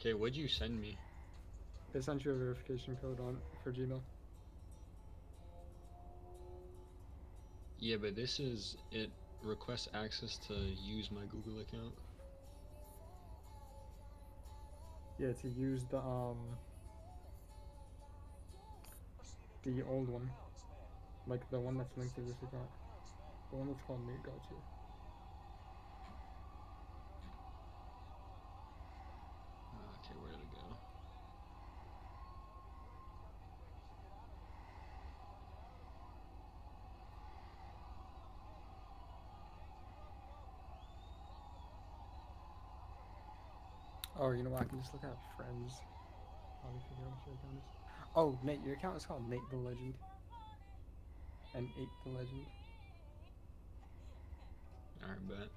Okay, what'd you send me? It sent you a verification code for Gmail. Yeah, but this is, it requests access to use my Google account. Yeah, to use the old one. Like the one that's linked to this account. The one that's called Nate Got You. Okay, where did it go? Oh, you know what? I can just look at friends. Probably figure out what your account is. Oh, Nate, your account is called Nate the Legend. And 8 the Legend. Alright, bet.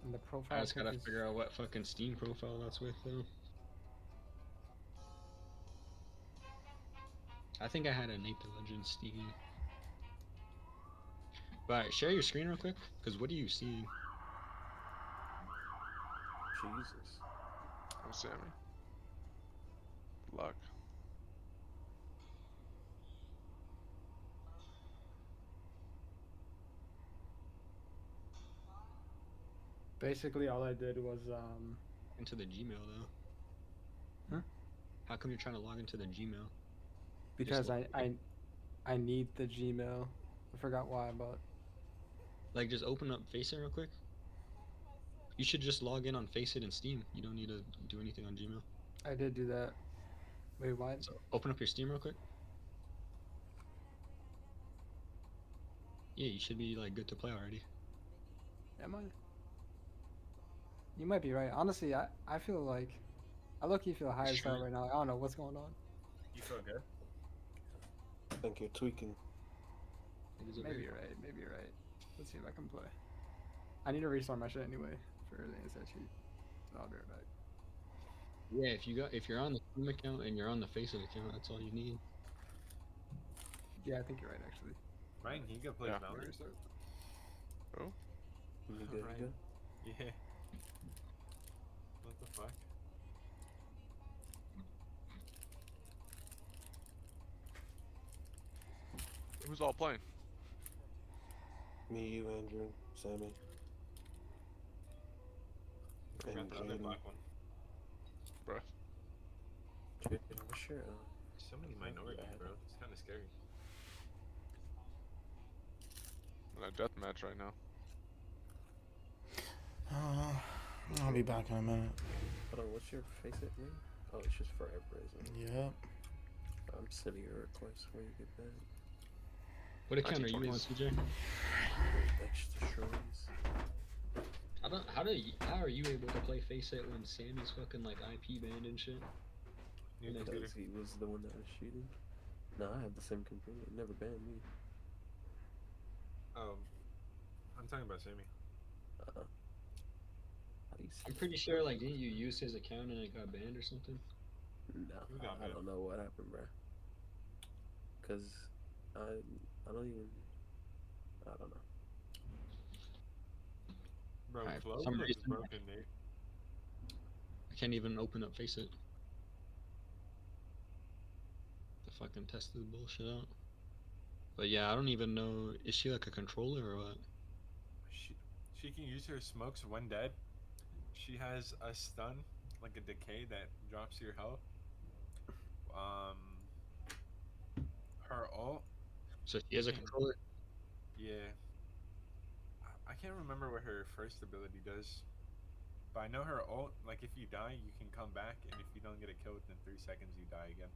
And the profile. I just gotta figure out what fucking Steam profile that's with, though. I think I had a Nate the Legend Steam. But share your screen real quick, because what are you seeing? Jesus. with Sammy. Good luck. Basically, all I did was into the Gmail though. Huh? How come you're trying to log into the Gmail? Because I need the Gmail. I forgot why, but like just open up Faceit real quick. You should just log in on Faceit and Steam. You don't need to do anything on Gmail. I did do that. Wait, why? So open up your Steam real quick. Yeah, you should be like good to play already. Am I? You might be right. Honestly, I feel like I low-key feel high as hell right now. I don't know what's going on. You feel good? I think you're tweaking. Maybe you're right. Maybe you're right. Let's see if I can play. I need to restart my shit anyway for the inside sheet. I'll be right back. Yeah, if you're on the Steam account and you're on the Faceit account, that's all you need. Yeah, I think you're right actually. Ryan, can you go play Valorant? Oh? You good? Ryan. You good? Yeah. What the fuck? Who's all playing? Me, you, Andrew, Sammy. I got the other black one. Bruh. Sure. So many minorities, bro. It's kind of scary. I'm in a deathmatch right now. I'll be back in a minute. Hold on, what's your Faceit name? Oh, it's just forever, isn't it? Yep. I'm sending you a request where you get that. What account are you on, CJ? Xtrfy. How are you able to play Faceit when Sammy's fucking like IP banned and shit? Because he was the one that was shooting. No, I have the same computer. It never banned me. I'm talking about Sammy. How do you see I'm pretty sure like didn't you use his account and it got banned or something? No, I don't know what happened, bro. Cause I don't even. I don't know. Bro, Alright, Chloe for some looks reason, broken, Nate. I can't even open up Faceit. To fucking test this bullshit out. But yeah, I don't even know. Is she like a controller or what? She can use her smokes when dead. She has a stun, like a decay that drops your health. Her ult. So she has a controller? Yeah. I can't remember what her first ability does. But I know her ult, like if you die, you can come back, and if you don't get a kill within 3 seconds, you die again.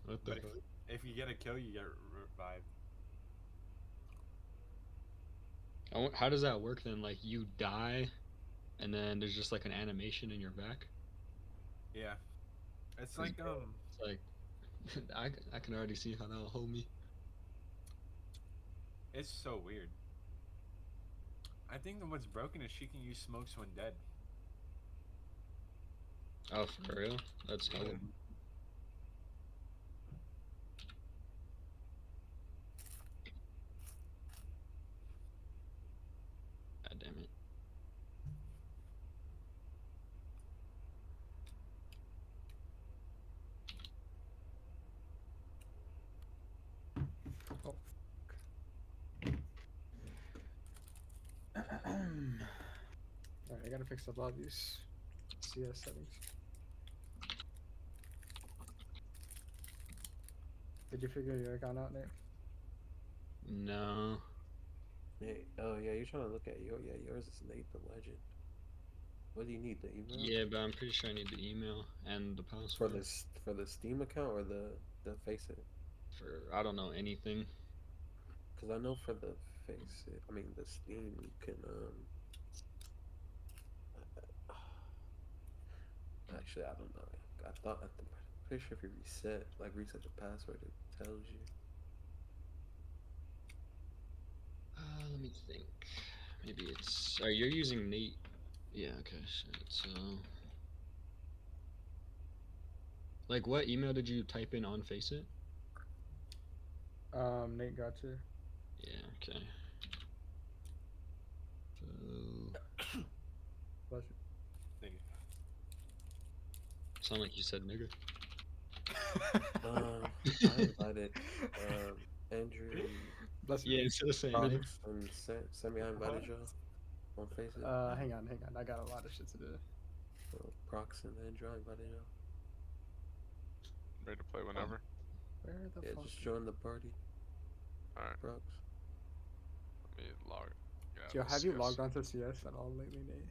What the But if you get a kill, you get revived. How does that work then? Like you die, and then there's just like an animation in your back. Yeah, it's like It's like I can already see how that'll hold me. It's so weird. I think that what's broken is she can use smokes when dead. Oh, for real? That's Yeah. hella. God damn it. Oh. Alright, I gotta fix the lobbies. CS settings. Did you figure your account out, Nate? No. Nate, oh yeah, you're trying to look at yours is Nate the Legend. What do you need, the email? Yeah, but I'm pretty sure I need the email and the password. For the Steam account or the Faceit? For I don't know anything. Cause I know for the Faceit, I mean the Steam, you can Actually, I don't know. I'm pretty sure if you reset the password, it tells you. Let me think. Maybe it's. Oh, you're using Nate. Yeah. Okay. Shit. So. Like, what email did you type in on Faceit? Nate got you. Yeah. Okay. So. Bless you. Thank you. sound like you said nigga. I invited Andrew and Bless you. Yeah, instead of saying Prox nigga. and Sammy. I invited y'all on Facebook. Hang on. I got a lot of shit to do. Prox and Andrew, I invited y'all. Ready to play whenever. Where the fuck? Just join the party. Alright. Prox. Let me log. Yo, have you logged onto CS at all lately, Nate?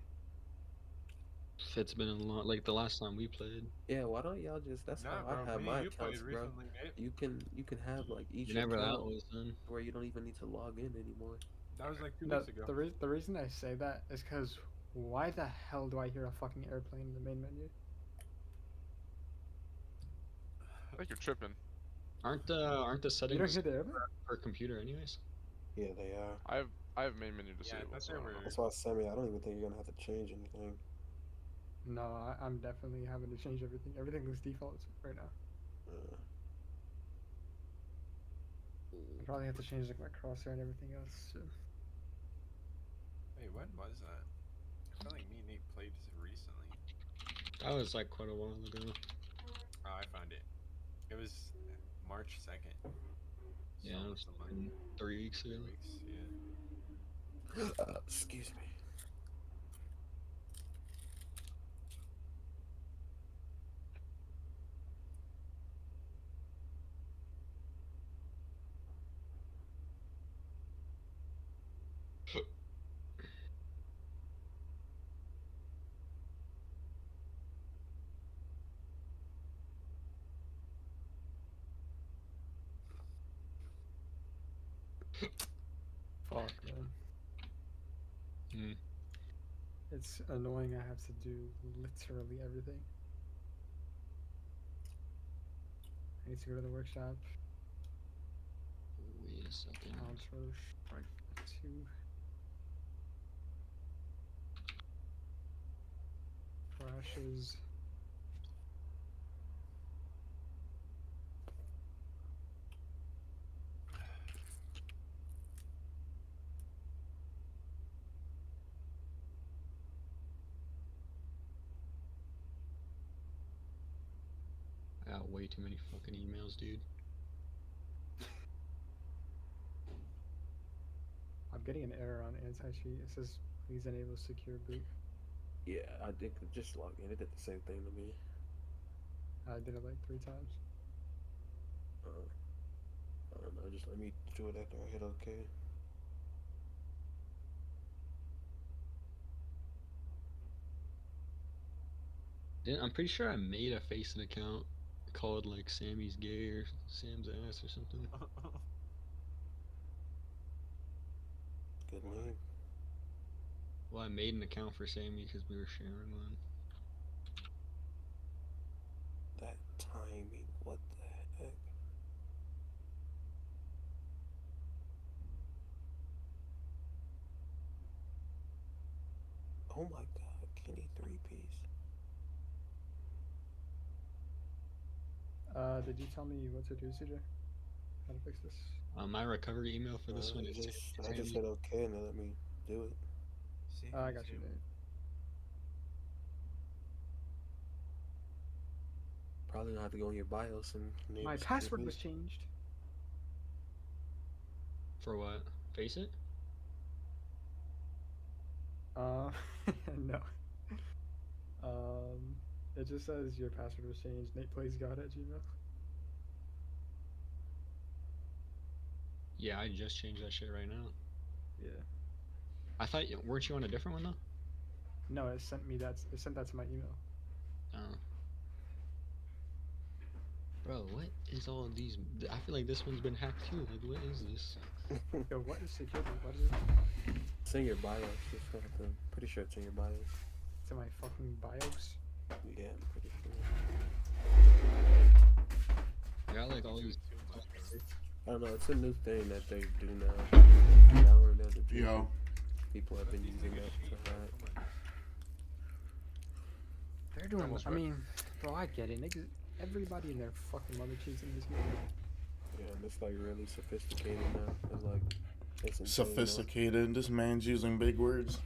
It's been a lot, like the last time we played. Yeah, why don't y'all just? That's how I have my accounts, bro. You can have like each Whenever account that was done. where you don't even need to log in anymore. That was like 2 weeks ago. The reason I say that is because why the hell do I hear a fucking airplane in the main menu? I think you're tripping. Aren't the settings You don't hear the airplane? per computer anyways? Yeah, they are. I have main menu disabled. So That's why Sammy, I don't even think you're gonna have to change anything. No, I'm definitely having to change everything. Everything looks default right now. I probably have to change like my crosshair and everything else too. Wait, when was that? I feel like me and Nate played this recently. That was like quite a while ago. Oh, I found it. It was March 2nd. Yeah, it was 3 weeks ago. 3 weeks, yeah. Excuse me. Fuck, man. It's annoying. I have to do literally everything. I need to go to the workshop. Wait a second. Counter strike 2. Crashes. I got way too many fucking emails, dude. I'm getting an error on anti-cheat. It says please enable secure boot. Yeah, I did just log in. It did the same thing to me. I did it like 3 times. I don't know. Just let me do it after I hit OK. I'm pretty sure I made a Faceit account called like Sammy's Gay or Sam's Ass or something. Good name. Well, I made an account for Sammy because we were sharing one. That timing, what the heck? Oh my god, Kenny 3-piece. Did you tell me what to do, CJ? How to fix this? My recovery email for this one is I just said OK and they let me do it. I got you, Nate. Probably gonna have to go in your BIOS and My password was changed. For what? Faceit? No. It just says your password was changed. NatePlaysGod@gmail. Yeah, I just changed that shit right now. Yeah. I thought weren't you on a different one though? No, it sent me that. It sent that to my email. Oh. Bro, what is all of these? I feel like this one's been hacked too. Like, what is this? Yo, what is security? What is it? It's in your BIOS. Pretty sure it's in your BIOS. It's in my fucking BIOS? Yeah, I'm pretty sure. I got like all these. I don't know. It's a new thing that they do now. Yo. People have been using that to hack. They're doing. I mean, bro, I get it. Niggas, everybody and their fucking mother cheats in this game. Yeah, and it's like really sophisticated now. It's like it's sophisticated. This man's using big words.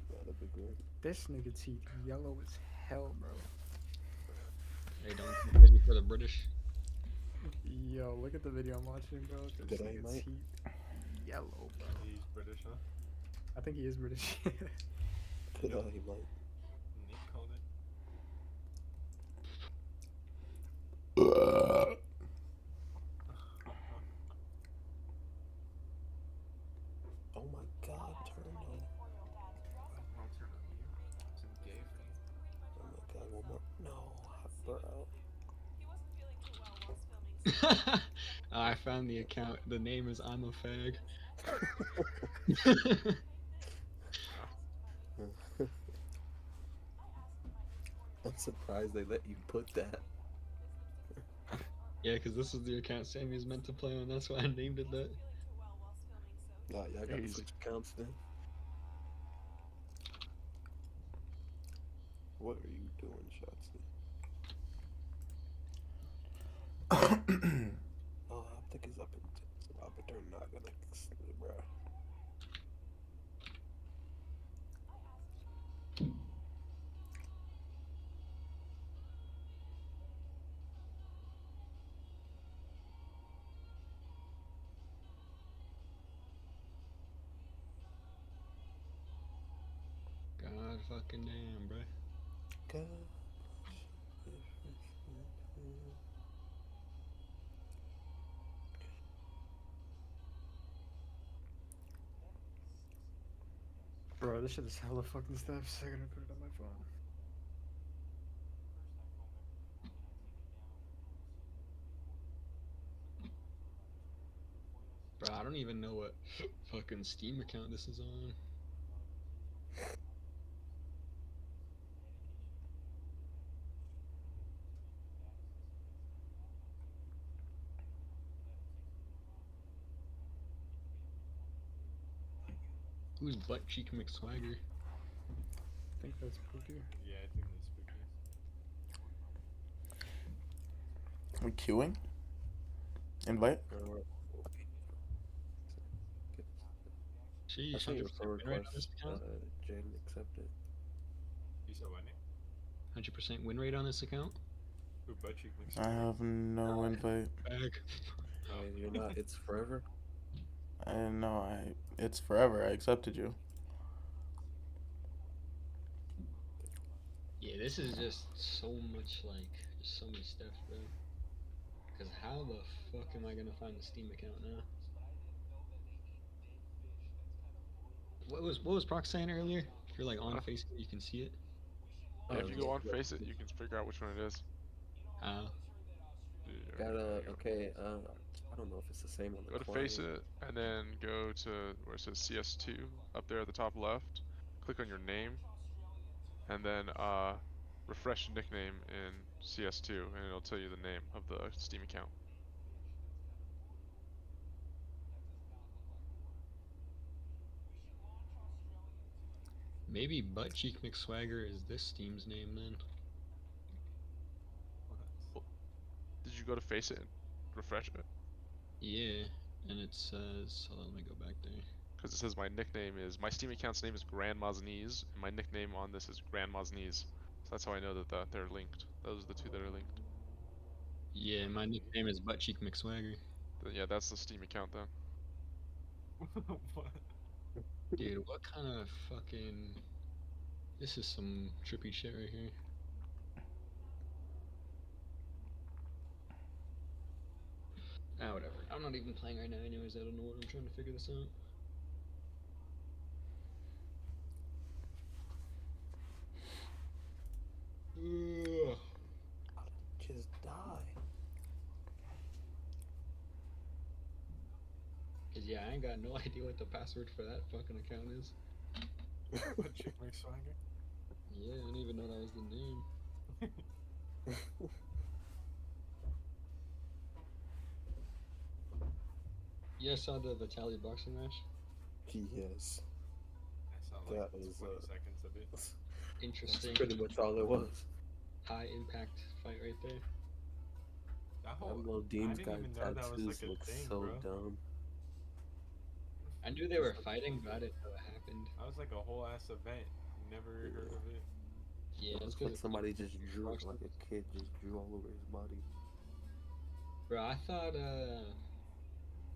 Not a big word. This nigga teeth yellow as hell, bro. Hey, don't confuse me for the British. Yo, look at the video I'm watching, bro. This Good eye, nigga's mate. heat yellow, bro. He's British, huh? I think he is British. Good eye, mate. Nick called it. Oh my god, turn on. I'll turn on you. It's a gay thing. Oh my god, one more. No, bro. I found the account. The name is I'm a fag. I'm surprised they let you put that. Yeah, because this is the account Sammy's meant to play on. That's why I named it that. Nah, y'all gotta switch accounts then. What are you doing, Shotzi? Oh, I think it's up in but they're not gonna, bro. God fucking damn, bro. God. Bro, this shit is hella fucking steps. I'm gonna put it on my phone. Bro, I don't even know what fucking Steam account this is on. Who's Butt Cheek McSwagger? I think that's Pookie. Yeah, I think that's spooky. We queuing? Invite? Sheesh, I sent you a friend win rate on request. this account? Jaden accepted. You said what, Nick? 100% win rate on this account? Who butt cheek makes I have no invite. Bag. You're not. It's forever. I didn't know. It's forever. I accepted you. Yeah, this is just so much like, just so many steps, bro. Cause how the fuck am I gonna find the Steam account now? What was Proc saying earlier? If you're like on Facebook, you can see it. Yeah, if you go on Face It, you can figure out which one it is. How? Gotta, okay, I don't know if it's the same on the Go to client. Face It, and then go to where it says CS2 up there at the top left. Click on your name, and then refresh your nickname in CS2, and it'll tell you the name of the Steam account. Maybe Butt Cheek McSwagger is this Steam's name then. Did you go to Face It and refresh it? Yeah, and it says, hold on, let me go back there. Because it says my Steam account's name is Grandma's Knees, and my nickname on this is Grandma's Knees. So that's how I know that they're linked. Those are the two that are linked. Yeah, my nickname is Butt Cheek McSwagger. Then, yeah, that's the Steam account then. What? Dude, what kind of fucking... This is some trippy shit right here. Ah, whatever. I'm not even playing right now anyways, I don't know what I'm trying to figure this out. Ugh. Just die. Cause yeah, I ain't got no idea what the password for that fucking account is. Butt cheek makes swagger? Yeah, I didn't even know that was the name. You guys saw the Vitaly boxing match? Yes. I saw That like was 20 seconds of it. Interesting. That's pretty much all it was. High impact fight right there. That whole, little Dean's I guy didn't even know that was tattoos like a look thing, so bro. dumb. I knew they were fighting, but I didn't know it happened. That was like a whole ass event. Never heard of it. Yeah, It looks like somebody just drew, like a kid just drew all over his body. Bro, I thought,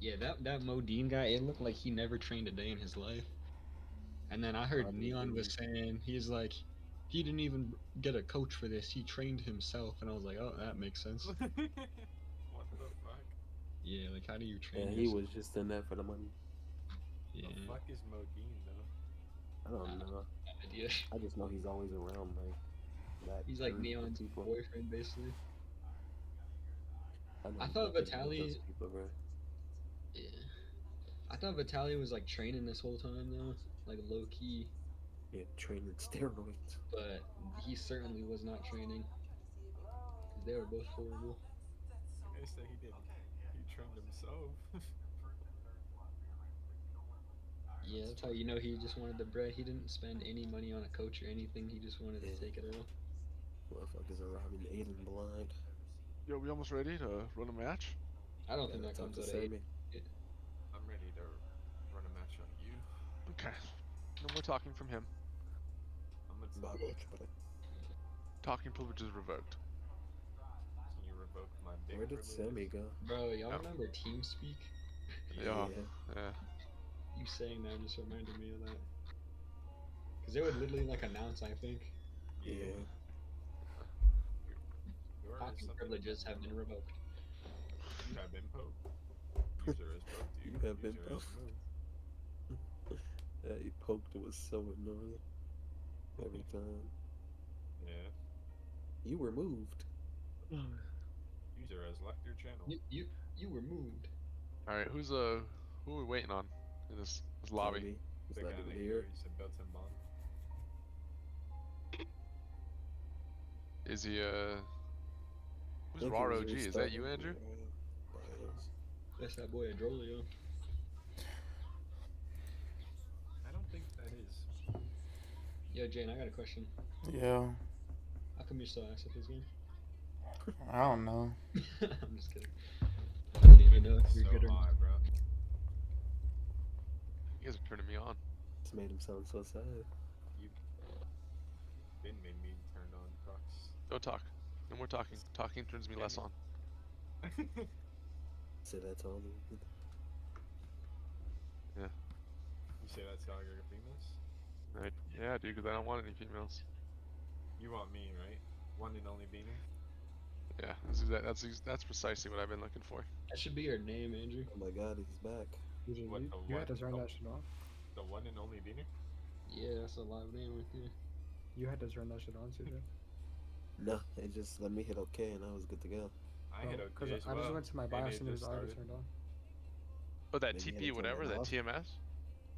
yeah, that Modine guy, it looked like he never trained a day in his life. And then I heard Neon was saying, he's like, he didn't even get a coach for this, he trained himself. And I was like, oh, that makes sense. What the fuck? Yeah, like, how do you train Yeah, he was just in there for the money. Yeah. The fuck is Modine, though? I don't know. Idea. I just know he's always around, like, that. He's like Neon's boyfriend, basically. I thought Vitaly. Yeah. I thought Vitaly was like training this whole time though, like low key. Yeah, training steroids. But he certainly was not training. Cause they were both horrible. They say he didn't. He trained himself. Yeah, that's how you know he just wanted the bread. He didn't spend any money on a coach or anything. He just wanted to take it all. Motherfuckers are robbing Aiden blind. Yo, we almost ready to run a match? I don't think that comes out of it. I'm ready to run a match on you. Okay. No more talking from him. I'm gonna Talking privileges revoked. Can you revoke my big Where did Sammy go? Bro, y'all remember TeamSpeak? Yeah. You saying that just reminded me of that. Cause they would literally like announce, I think. Yeah. Talking privileges have been revoked. You have been poked. User is poked you. You have been poked. Yeah, he poked was so annoying. Every time. Yeah. You were moved. User has left your channel. You were moved. All right, who are we waiting on in this lobby? He's The not guy even that here. carries a built-in bomb. Is he who's RAR OG? Is that you, Andrew? That's that boy Adrolio. I don't think that is. Yo, Jane, I got a question. Yeah. How come you're still ass at this game? I don't know. I'm just kidding. I don't even know if you're good or not. Bro. You guys are turning me on. This made him sound so sad. You been made me turned on, Crux. Don't talk. No more talking. Talking turns me less on. Say that to all the Yeah. You say that's how you're females? Yeah, dude, because I don't want any females. You want me, right? One and only beaner? Yeah, that's precisely what I've been looking for. That should be your name, Andrew. Oh my god, he's back. You had to turn that shit off. The one and only beaner? Yeah, that's a live name right there. You had to turn that shit on, CJ. No, it just let me hit OK and I was good to go. I hit OK as I well. just went to my BIOS and it was already turned on. Oh, that Maybe TP whatever, that TMS?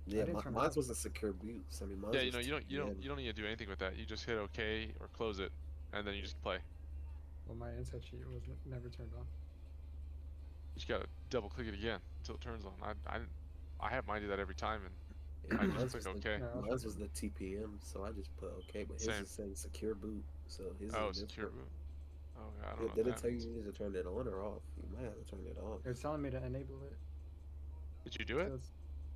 Yeah, mine was a secure boot. I mean, Yeah, you don't need to do anything with that. You just hit OK or close it, and then you just play. Well, my inset sheet was never turned on. You just gotta double click it again until it turns on. I have mine do that every time, and I just click OK. Mine was the TPM, so I just put OK, but his is saying secure boot, so his is secure boot. Oh, yeah, I don't know. Did it tell you need to turn it on or off? You might have to turn it off. It's telling me to enable it. Did you do it?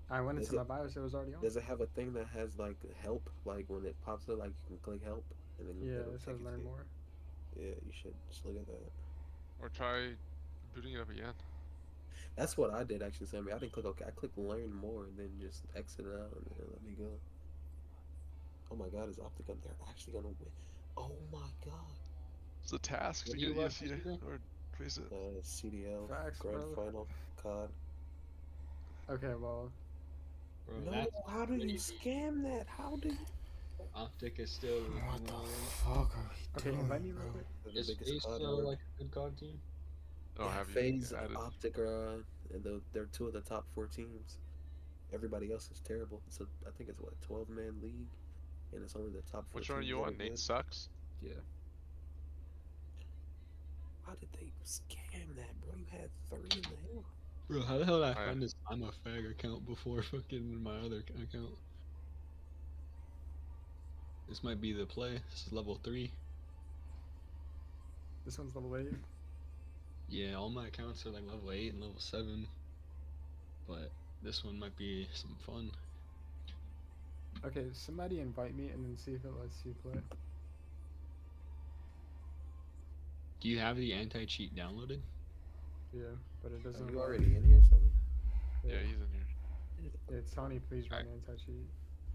I went into my BIOS, it was already on. Does it have a thing that has like help, like when it pops up, like you can click help and then yeah, it says learn more. Yeah, you should just look at that. Or try booting it up again. That's what I did actually, Sammy. I didn't click OK. I clicked learn more and then just exit out and then let me go. Oh my god, is Optica they're actually gonna win? Oh my god. It's a task to get ESC or face it. CDL, Facts, Grand bro. Final, COD. Okay, well. Bro, no, how do you scam that? How do you? Optic is still. What the fuck are we doing? Invite me real quick. Is FaZe still like a good COD team? Oh, yeah, have you FaZe, added? Optica, and they're two of the top 4 teams. Everybody else is terrible. So I think it's what 12-man league, and it's only the top 4. Which one are you on? Nate sucks. Yeah. How did they scam that, bro? You had 3 in the hell. Bro, how the hell did I find this I'm a fag account before fucking my other account? This might be the play. This is level 3. This one's level 8. Yeah, all my accounts are like level 8 and level 7. But this one might be some fun. Okay, somebody invite me and then see if it lets you play. Do you have the anti-cheat downloaded? Yeah, but it doesn't. Are you already in here, something? Yeah, he's in here. Yeah, Tony, please run anti-cheat.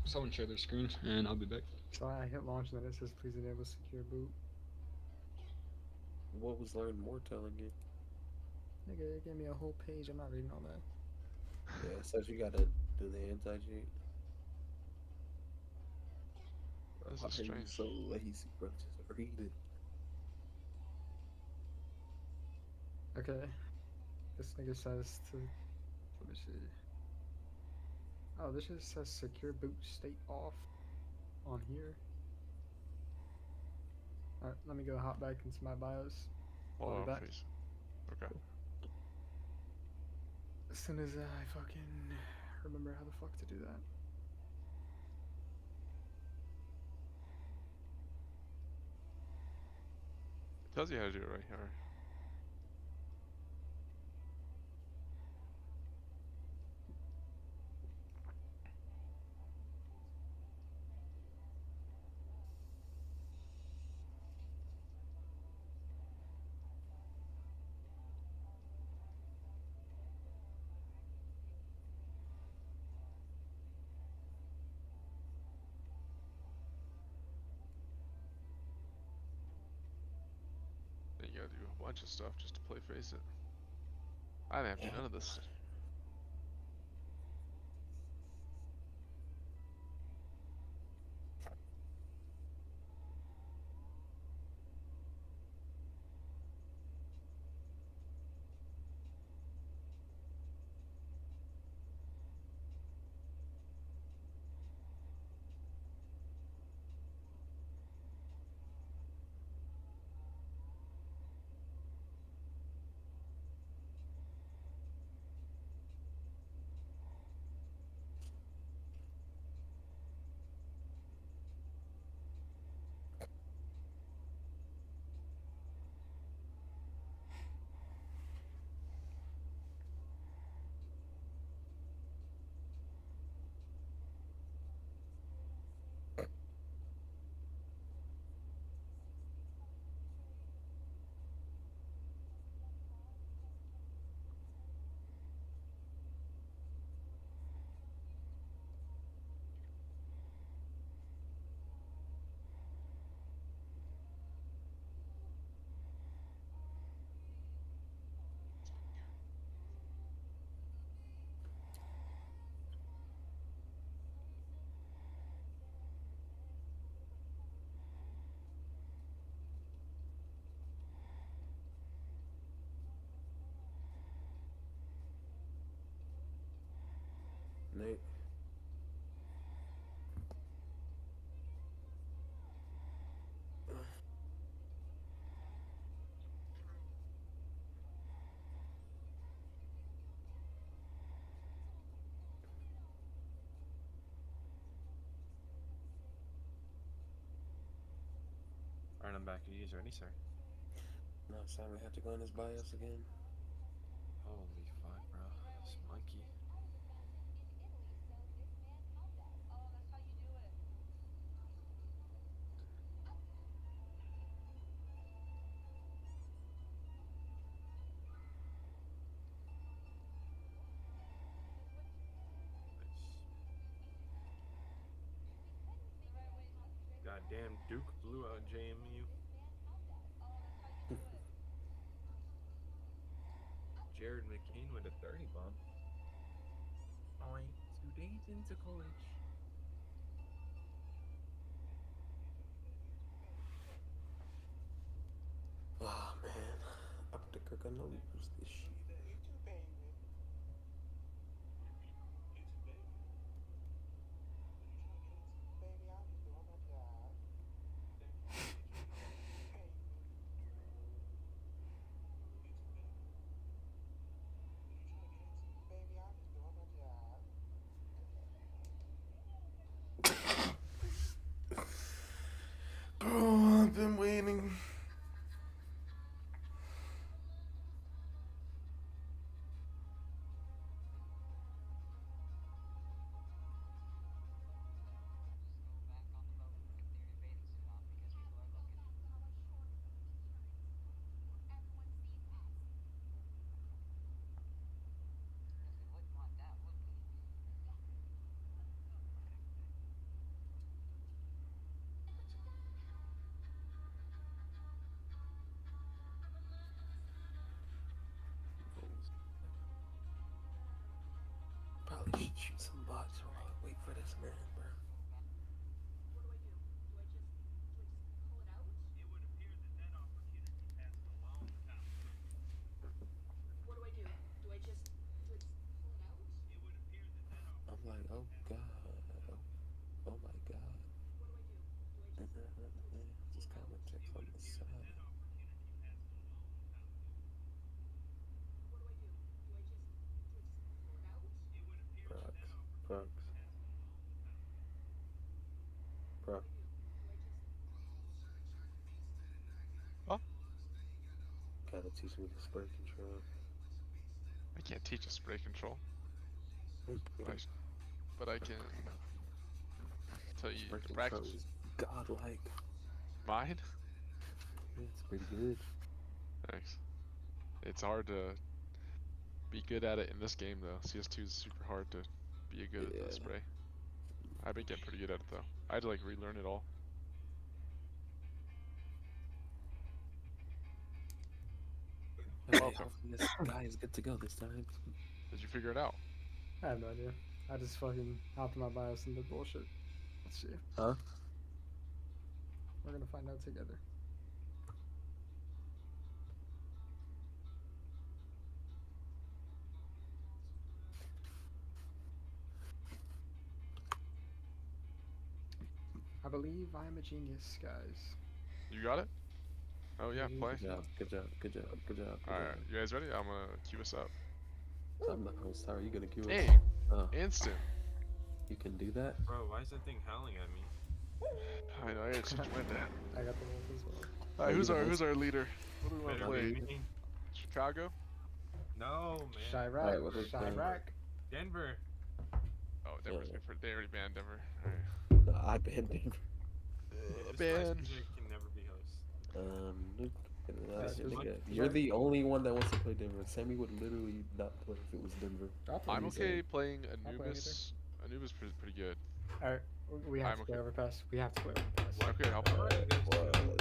Someone share their screen, and I'll be back. So I hit launch, and then it says please enable secure boot. What was learn more telling you? Nigga, it gave me a whole page. I'm not reading all that. Yeah, it says you gotta do the anti-cheat. This Why is are you strange. so lazy, bro? Just read it. Okay. This nigga says to. Let me see. Oh, this just says secure boot state off on here. Alright, let me go hop back into my BIOS. I'll be back. Please. Okay. As soon as I fucking remember how the fuck to do that. It tells you how to do it right here. Then you gotta do a bunch of stuff just to play Face It. I didn't have to do none of this. Nate. Alright, I'm back. Are you guys ready, sir? No, Simon had to go in his BIOS again. Holy fuck, bro. This monkey. Goddamn Duke blew out JMU. Jared McCain with a 30 bomb. Only 2 days into college. Oh man, up the cook. I know we lose this shit. Bro, I've been waiting. Crocs. Bro. Huh? Gotta teach me the spray control. I can't teach a spray control. But I can tell you Spray to control practice. is godlike. Mine? Yeah, it's pretty good. Thanks. It's hard to be good at it in this game though. CS2 is super hard to be good at the spray. I've been getting pretty good at it though. I had to like relearn it all. Okay, Welcome. hopefully this guy is good to go this time. Did you figure it out? I have no idea. I just fucking hopped in my BIOS and did bullshit. Let's see. Huh? We're gonna find out together. I believe I am a genius, guys. You got it? Oh yeah, play. Good job, good job, good job, good job. Alright, you guys ready? I'm gonna queue us up. I'm the host. How are you gonna queue us? Hey! Oh. Instant! You can do that? Bro, why is that thing howling at me? I know, I gotta change my bad. I got the wolf as well. Alright, who's our leader? What do we want to play? Chicago? No, man. Chirac. Chirac. Denver. Oh, Denver's good for. They already banned Denver. No, I banned Denver. Ban. Can never be host. You're the only one that wants to play Denver. Sammy would literally not play if it was Denver. I'm okay playing Anubis. Anubis is pretty good. Alright, we have to play Overpass. We have to play Overpass. Okay, I'll play.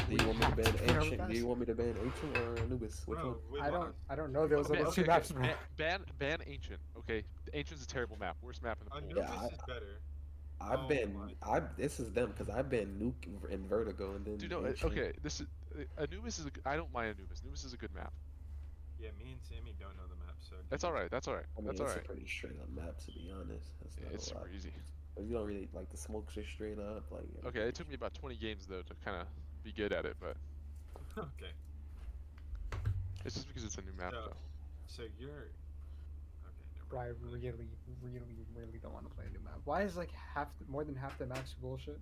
Do you want me to ban Ancient? Do you want me to ban Ancient or Anubis? Which one? I don't know those other two maps. Ban Ancient. Okay, Ancient's a terrible map. Worst map in the pool. Anubis is better. This is them because I've been Nuke and Vertigo and then. Do you know? Okay, this is Anubis is. I don't mind Anubis. Anubis is a good map. Yeah, me and Sammy don't know the map, so. That's all right. That's all right. I mean, That's all it's right. a pretty straight up map to be honest. It's super easy. But you don't really like the smokes are straight up like. Okay, it took me about 20 games though to kind of be good at it, but. Okay. It's just because it's a new map though. So you're. Bro, I really don't want to play a new map. Why is like more than half the maps bullshit?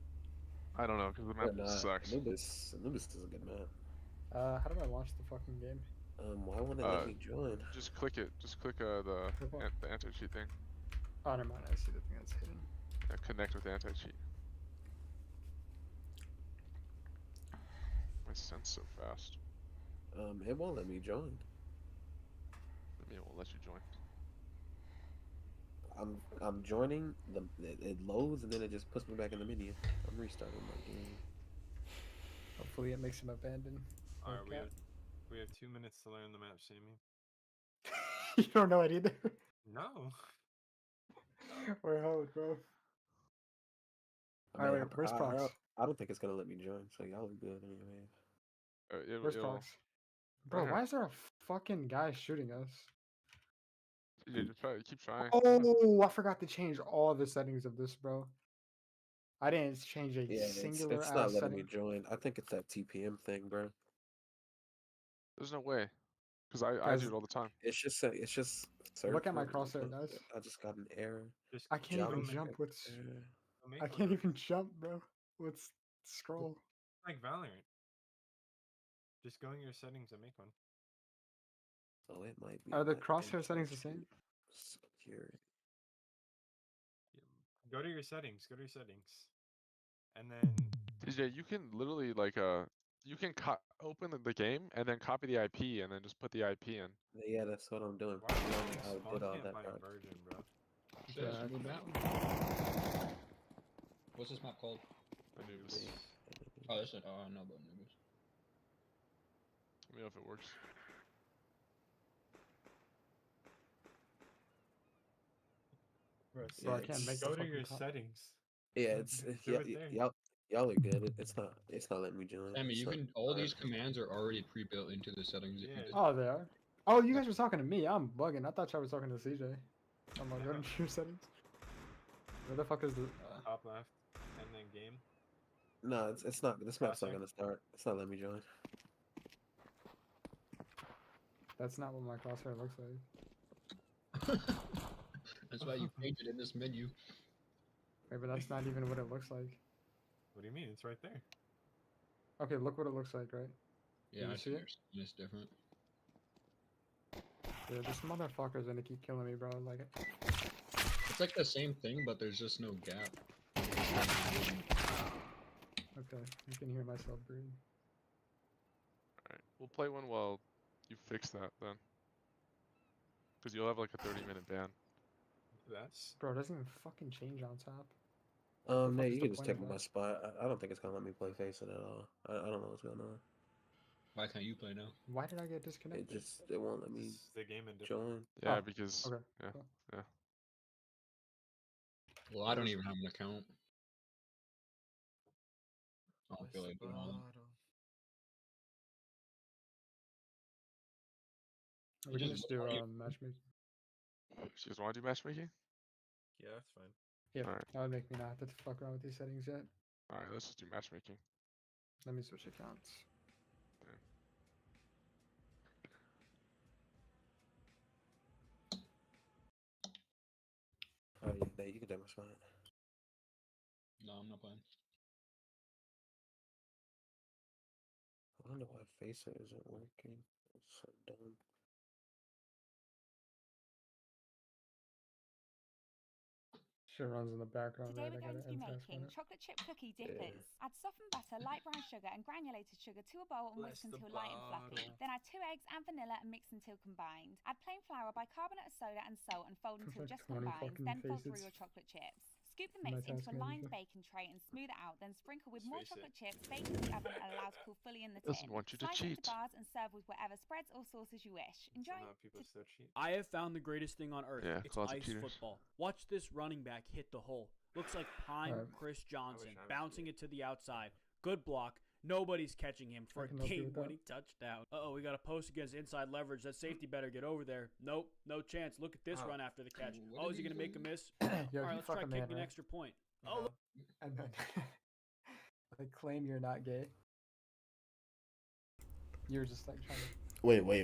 I don't know, because the map sucks. Anubis is a good map. How do I launch the fucking game? Why won't it let me join? Just click it. Just click the anti-cheat thing. Oh, never mind. I see the thing that's hidden. Yeah, connect with anti-cheat. My sense so fast. It won't let me join. I mean, it won't let you join. I'm joining. It loads and then it just puts me back in the menu. I'm restarting my game. Hopefully, it makes him abandon. Alright, we have 2 minutes to learn the map, Sammy. You don't know it either. No. We're out, bro. Alright, wait, where's Prox? I don't think it's gonna let me join, so y'all are good anyway. Where's Prox? Bro, why is there a fucking guy shooting us? Yeah, just try, keep trying. Oh, I forgot to change all the settings of this, bro. I didn't change a singular it's not letting setting. me join. I think it's that TPM thing, bro. There's no way, because I do it all the time. It's just look at my crosshair, guys. I just got an error. I can't even jump with. I can't even jump, bro. Let's scroll. Like Valorant. Just go in your settings and make one. Oh, it might be. Are the crosshair settings the same? Security. Go to your settings. Go to your settings, and then. DJ, you can literally like you can open the game and then copy the IP and then just put the IP in. Yeah, that's what I'm doing. Why I did all can't that. find version, bro. What's this map called? Anubis. Oh, this is. Oh, I know about Anubis. Let me know if it works. So I can't make go to your settings. Yeah, it's y'all are good. It's not letting me join. Sammy, you can. All these commands are already pre-built into the settings. Yeah. Oh, they are. Oh, you guys were talking to me. I'm bugging. I thought y'all was talking to CJ. I'm like, go to your settings. Where the fuck is the top left and then game? No, it's not. This map's not gonna start. It's not letting me join. That's not what my crosshair looks like. That's why you painted in this menu. Wait, but that's not even what it looks like. What do you mean? It's right there. Okay, look what it looks like, right? Yeah, you I see see it? it's different. Dude, this motherfucker's gonna keep killing me, bro. Like, It's like the same thing, but there's just no gap. okay, I can hear myself breathe. Alright, we'll play one while you fix that then. Because you'll have like a 30-minute ban. That's. Bro, it doesn't even fucking change on top. Nate, you the can just point take of my that? spot. I don't think it's gonna let me play face it at all. I don't know what's going on. Why can't you play now? Why did I get disconnected? It won't let me It's the game in join. Yeah, Oh, because okay, yeah, cool. yeah. Well, I don't even have an account. I don't feel like doing all that. We can just do matchmaking. You guys want to do matchmaking? Yeah, that's fine. Yeah, Alright. that would make me not have to fuck around with these settings yet. Alright, let's just do matchmaking. Let me switch accounts. Oh yeah, Nate, you can take my spot. No, I'm not playing. I don't know why face it isn't working. It's so dumb. Sure runs in the background, Today right? we're I going gotta to be end task on making it. chocolate chip cookie dippers. Add softened butter, light brown sugar and granulated sugar to a bowl and whisk until light and fluffy. Then add 2 eggs and vanilla and mix until combined. Add plain flour, bicarbonate of soda and salt and fold until Like just 20 combined. fucking Then fold through faces. your chocolate chips. Scoop the My mix into task a lined manager. baking tray and smooth it out. Then sprinkle with more Face chocolate it. chips, bake in the oven and allow to cool fully in the tin. Doesn't want you to Slice it into cheat. bars and serve with whatever spreads or sauces you wish. Enjoy. Somehow people still cheat. I have found the greatest thing on earth. Yeah, It's closet ice cheaters. football. Watch this running back hit the hole. Looks like prime Alright. Chris Johnson, I was bouncing it to the outside. Good block. Nobody's catching him for I a can help you with that. game-winning touchdown. Uh-oh, we got a post against inside leverage. That safety better get over there. Nope, no chance. Look at this Oh. run after the catch. What Oh, did is he he going to make do? a miss? Yo, All right, you let's try fucking kicking man, an right? extra point. Oh, look. And then like claim you're not gay. You're just like trying to Wait, see what?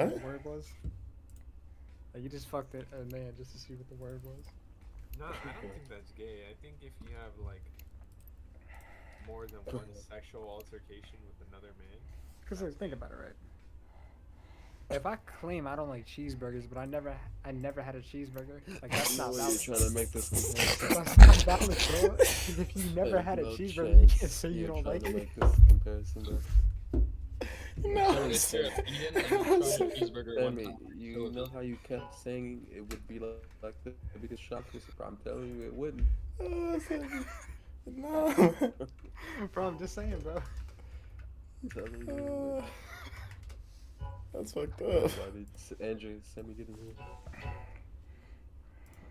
what the word was. Like you just fucked it a man just to see what the word was. No, I don't think that's gay. I think if you have like more than one sexual altercation with another man. Because like, think about it, right? If I claim I don't like cheeseburgers, but I never had a cheeseburger, like that's not You're valid. trying to make this comparison. That's not valid, bro. If you never had a No cheeseburger, you chance can't say you you're don't trying like to it. make this comparison, bro. No, So it's your opinion, and you tried a cheeseburger one Sammy, time. you know how you kept saying it would be like this because chocolate. I'm telling you, it wouldn't. No. Bro, I'm just saying, bro. I'm telling you, it wouldn't. That's fucked up. Everybody, Andrew, Sammy, get in here.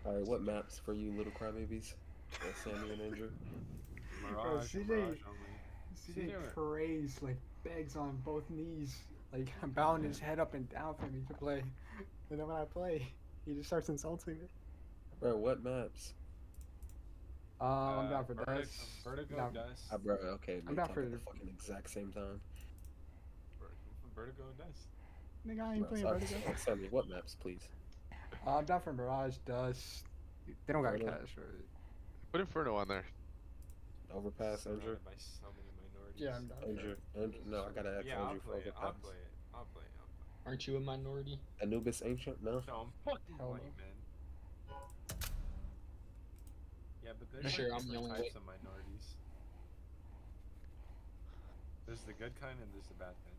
All right, what maps for you, little crybabies? Sammy and Andrew. Mirage, CJ Mirage only. CJ prays, like begs on both knees, like bowing his head up and down for me to play. And then when I play, he just starts insulting me. Bro, what maps? I'm down for Vertigo, Dust. Vertigo Down- Dust. Bro, okay, I'm we down talk for at the fucking exact same time. Vertigo Dust. Nigga, I ain't Bro, playing sorry, Vertigo. Sammy, what maps, please? I'm down for Mirage, Dust. They don't got Inferno. cash, right? Put Inferno on there. Overpass, Andrew. Surrounded by so many minorities. Yeah, I'm down. Andrew, no, I gotta ask Yeah, I'll Andrew for play it. I'll Overpass. play it. I'll play it. I'll play it. Aren't you a minority? Anubis Ancient? No. No, I'm fucking Hell white, no. man. Yeah, but there's Sure, like I'm the different only types of minorities. There's the good kind and there's the bad kind.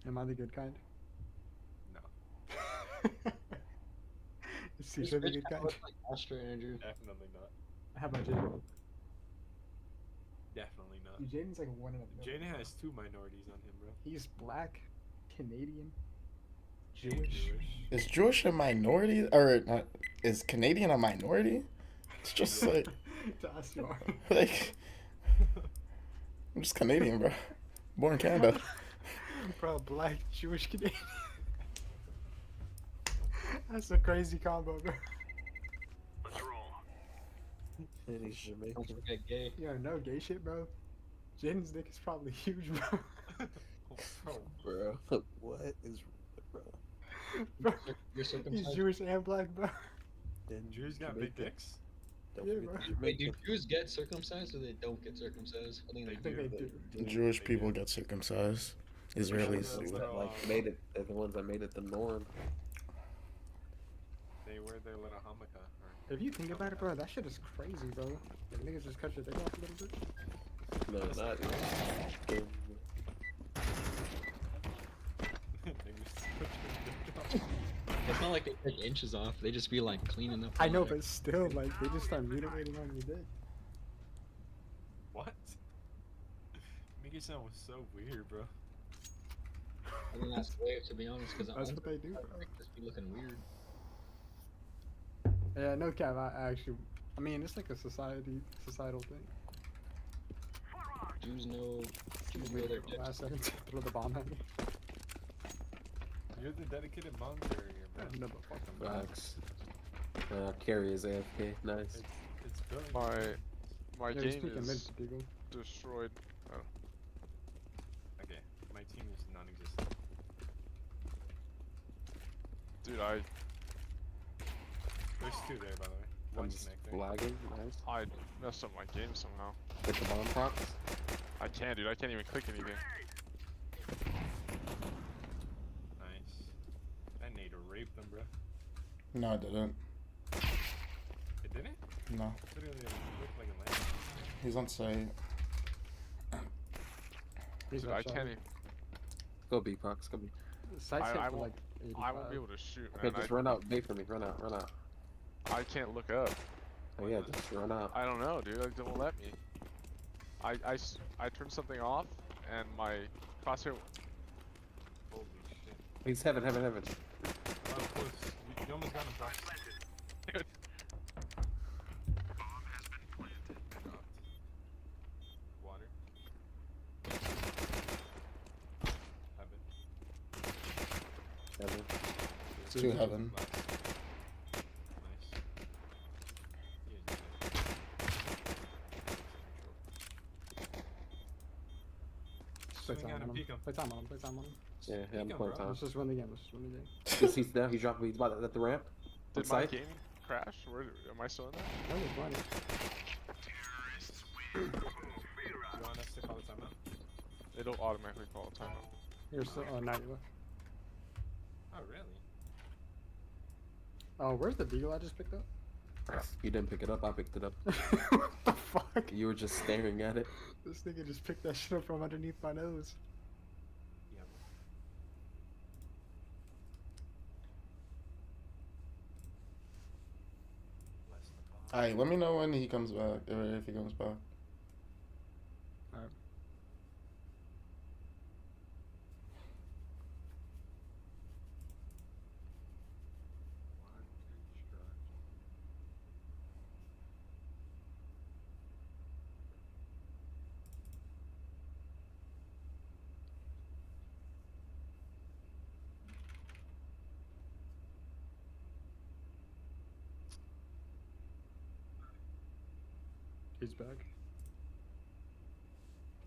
Am I the good kind? No. Is CJ the good kind? Like Astro Andrew. Definitely not. How about Jaden? Definitely not. Jaden's like one of them. Jaden has 2 minorities on him, bro. He's black, Canadian, And Jewish. Is Jewish a minority, or is Canadian a minority? It's just like, To us, you are. like, I'm just Canadian, bro. Born in Canada. Bro, black, Jewish, Canadian. That's a crazy combo, bro. Let's roll. And he's Don't Jamaican. forget gay. Yo, no gay shit, bro. Jaden's dick is probably huge, bro. Bro, what is bro? Bro, You're he's circumcised. Jewish and black, bro. And Jews got big dicks? Wait, do Jews get circumcised or they don't get circumcised? I think they do. Jewish people get circumcised. Israelis. Like made it. They're the ones that made it the norm. They wear their little hamaka. If you think about it, bro, that shit is crazy, bro. Like, niggas just cut your dick off a little bit. No, not. It's not like they take inches off. They just be like cleaning up. I know, but still, like, they just start mutilating on your dick. What? Make it sound so weird, bro. I think that's weird, to be honest, because That's what they do, bro. Just be looking weird. Yeah, no cap. I mean, it's like a societal thing. Jews know. Jews made it last second to throw the bomb at me. You're the dedicated bomb carrier, bro. No, but fucking Facts. Carry is AFK. Nice. It's brilliant. My Yeah, game speaking is minutes, people. destroyed. Oh. Okay, my team is non-existent. Dude, There's two there, by the way. I'm One's just connecting. lagging. Nice. I messed up my game somehow. With the bomb procs. I can't, dude. I can't even click anything. Nice. That nade raped them, bro. No, I didn't. It didn't? No. Literally looked like a land. He's on site. Dude, I can't even. Go B procs. Go B. I won't be able to shoot, man. Okay, just run out. Wait for me. Run out. Run out. I can't look up. Oh yeah, just run out. I don't know, dude. It won't let me. I turned something off, and my crosshair. Holy shit. He's heaven. Oh, close. You almost got him, bro. Dude. Water. Heaven. Two heaven. Play time on him. Play time on him. Yeah, I'm playing time. Let's just run the game. He's down. He's dropping. He's about at the ramp. Did my game crash? Where am I still in there? No, he's running. You want us to call the timeout? It'll automatically call a timeout. You're still 90 left. Oh, really? Oh, where's the deagle I just picked up? You didn't pick it up. I picked it up. What the fuck? You were just staring at it. This nigga just picked that shit up from underneath my nose. Alright, let me know when he comes back, or if he comes back. Alright. He's back.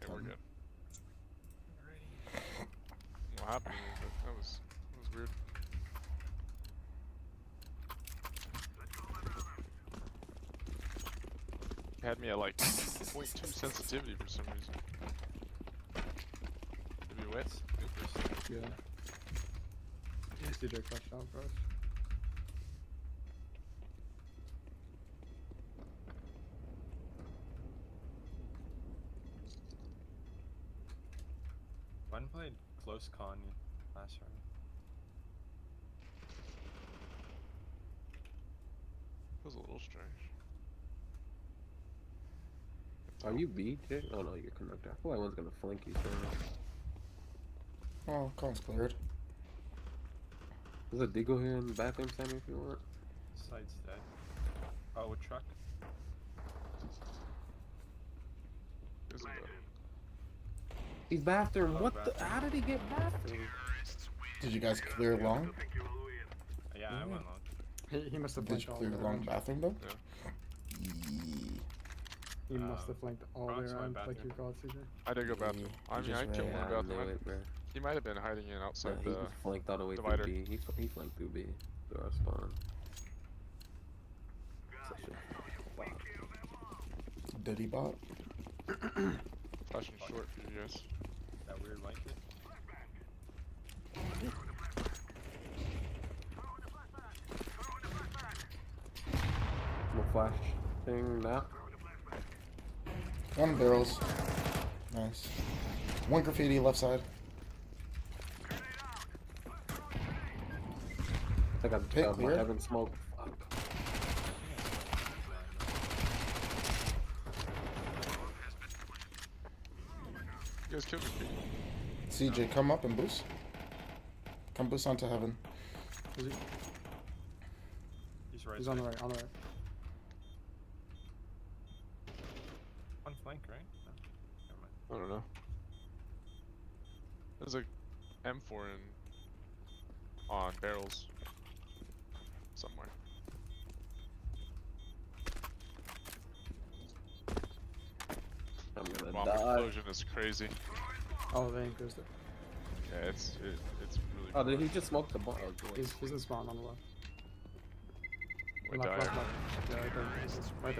Okay, we're good. What happened? That was weird. It had me at like 0.2 sensitivity for some reason. Did you wet? Yeah. Yes, DJ crushed out for us. One played close con last round. It was a little strange. Are you B, Jay? Oh no, you're connected. I feel like one's gonna flank you, so. Oh, con's cleared. There's a deagle here in the bathroom, Sammy, if you want. Side's dead. Oh, a truck. He's bathroom. What the? How did he get bathroom? Did you guys clear long? Yeah, I went long. He must have Did flanked you all clear the the way long around. bathroom though? He must have flanked all the way around like you called, CJ. I did go bathroom. I mean, I killed one bathroom. Bro. He might have been hiding in outside He the flanked all the way divider. through B. He flanked through B. Through our spawn. Such a fuck. Diddy bot. Flashing short for you guys. That weird light kit. No flash thing now. One barrels. Nice. One graffiti left side. I think I Pick my clear. heaven smoke. Fuck. You guys killed me. CJ, come up and boost. Come boost onto heaven. Is he? He's right. He's on the right, on the right. One flank, right? No. Never mind. I don't know. There's a M4 on barrels somewhere. I'm gonna Bomb die. explosion is crazy. Oh, they ain't goes there. Yeah, it's really. Oh, did he just smoke the bomb? He's in spawn on the left. Wait, Left, die. left. Yeah, right there. He's right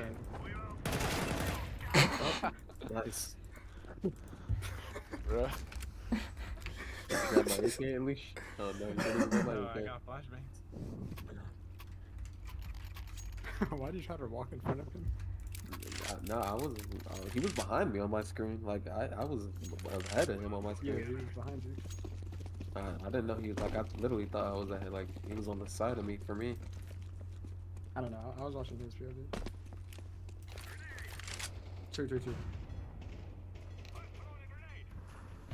there. Nice. Bruh. Grab my AK at least. Oh no, you didn't even grab my No, I AK. got flashbangs. Why did you try to walk in front of him? No, I was. He was behind me on my screen. Like I was ahead of him on my Yeah, screen. he was behind you. I didn't know he was like. I literally thought I was ahead. Like he was on the side of me. For me. I don't know. I was watching his POV. 2.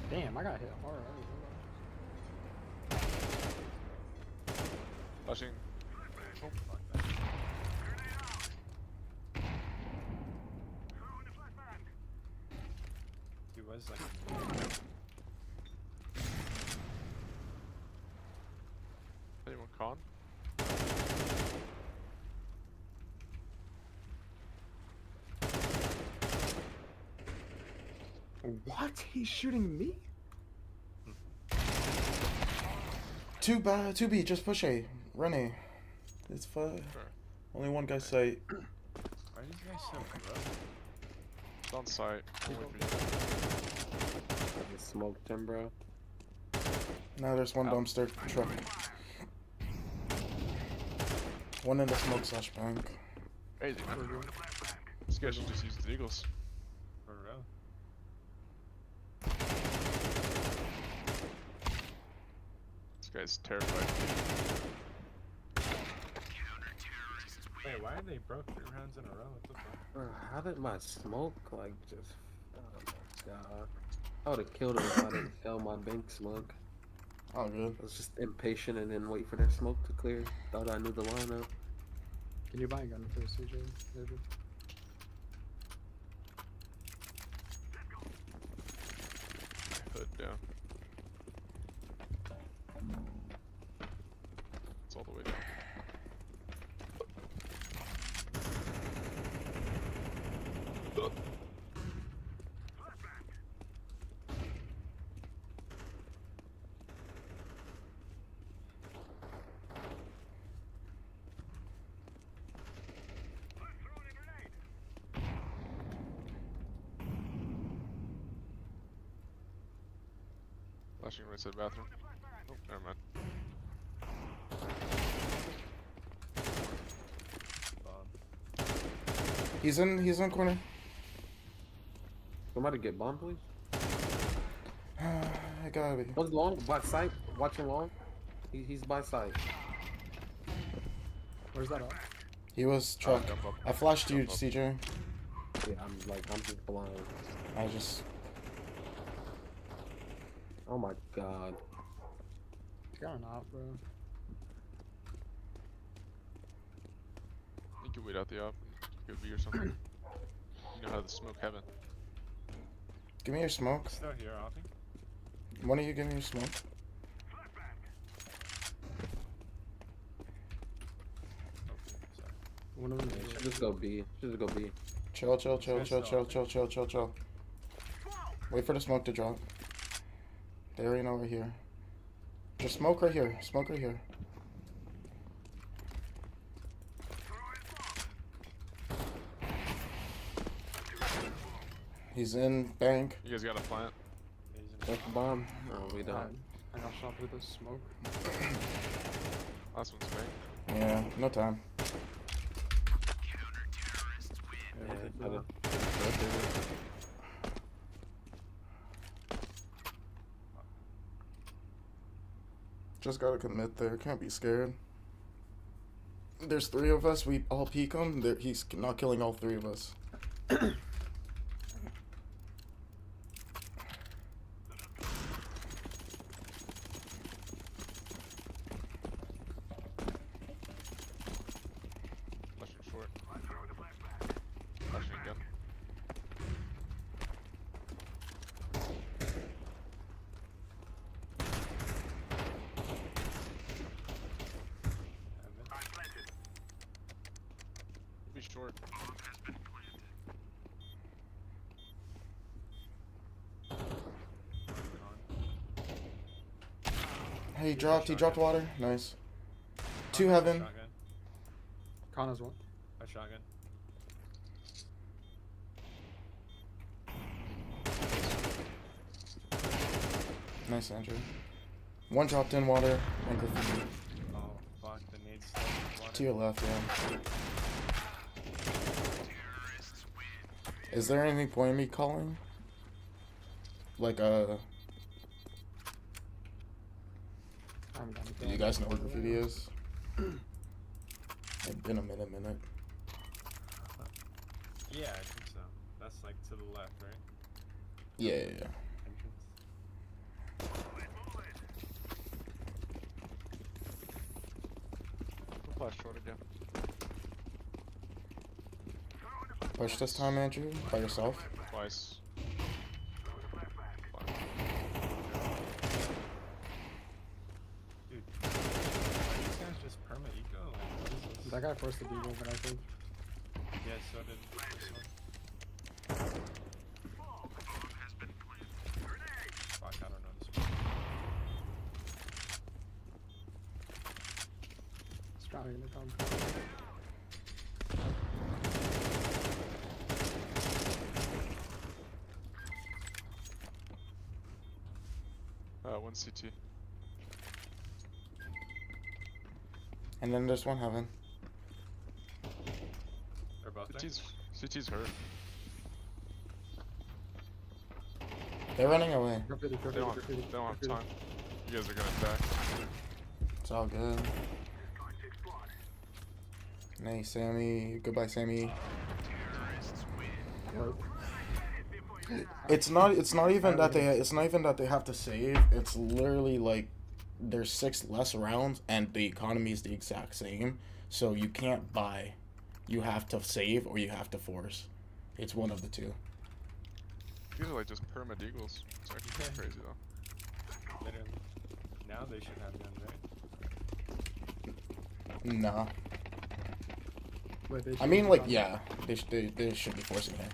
Damn, I got hit hard. Flashing. Oh, He was like. Anyone con? What? He's shooting me? 2B, just push A. Run A. It's fine. Sure. Only one guy sight. Why are these guys so gross? It's on site. I'll wait for you. I just smoked him, bro. Now there's one dumpster truck. One in the smoke slash bank. Crazy, man. This guy should just use the Eagles. For real. This guy's terrified. Wait, why are they broke 3 rounds in a row? What the fuck? How did my smoke like just? Oh my god! I would have killed him if I didn't tell my bank smoke. Oh good. I was just impatient and then wait for that smoke to clear. Thought I knew the lineup. Can you buy a gun for CJ? Maybe. Hood down. It's all the way down. Flashing right side bathroom. Oh, never mind. He's in corner. Somebody get bomb, please. I gotta be. One's long, by sight. Watching long. He's by sight. Where's that at? He was truck. I flashed you, CJ. Yeah, I'm just blind. I just. Oh my god. He's got an op, bro. You could wait out the op and go B or something. You know how to smoke heaven. Give me your smoke. Still here, offing. One of you give me your smoke. One of them. Yeah, should just go B. Should just go B. Chill. Wait for the smoke to drop. There ain't over here. Just smoke right here. Smoke right here. He's in bank. You guys got a plant? Check the bomb. Oh, we don't. I got shot through the smoke. Last one's bank. Yeah, no time. Just gotta commit there. Can't be scared. There's 3 of us. We all peek him. He's not killing all 3 of us. Short. Hey, he dropped water. Nice. 2 heaven. Connor's one. A shotgun. Nice, Andrew. 1 dropped in water. And graffiti. Oh, fuck, the nades. To your left, yeah. Is there any point in me calling? Like, do you guys know where graffiti is? It's been a minute. Yeah, I think so. That's like to the left, right? Yeah. Entrance. We'll flash short again. Push this time, Andrew, by yourself. Twice. Dude, these guys just perma eco? Like, what is this? That guy forced the B movement, I think. Yeah, so did this one. Fuck, I don't know this one. He's drowning in the dump. One CT. And then there's 1 heaven. They're both CT's hurt. They're running away. They don't have time. You guys are gonna die. It's all good. Nice, Sammy. Goodbye, Sammy. It's not even that they have to save. It's literally like there's 6 less rounds and the economy is the exact same. So you can't buy. You have to save or you have to force. It's one of the 2. These are like just perma deagles. It's actually crazy though. Literally. Now they should have guns, right? Nah. Wait, I mean, like, yeah, they should be forcing here.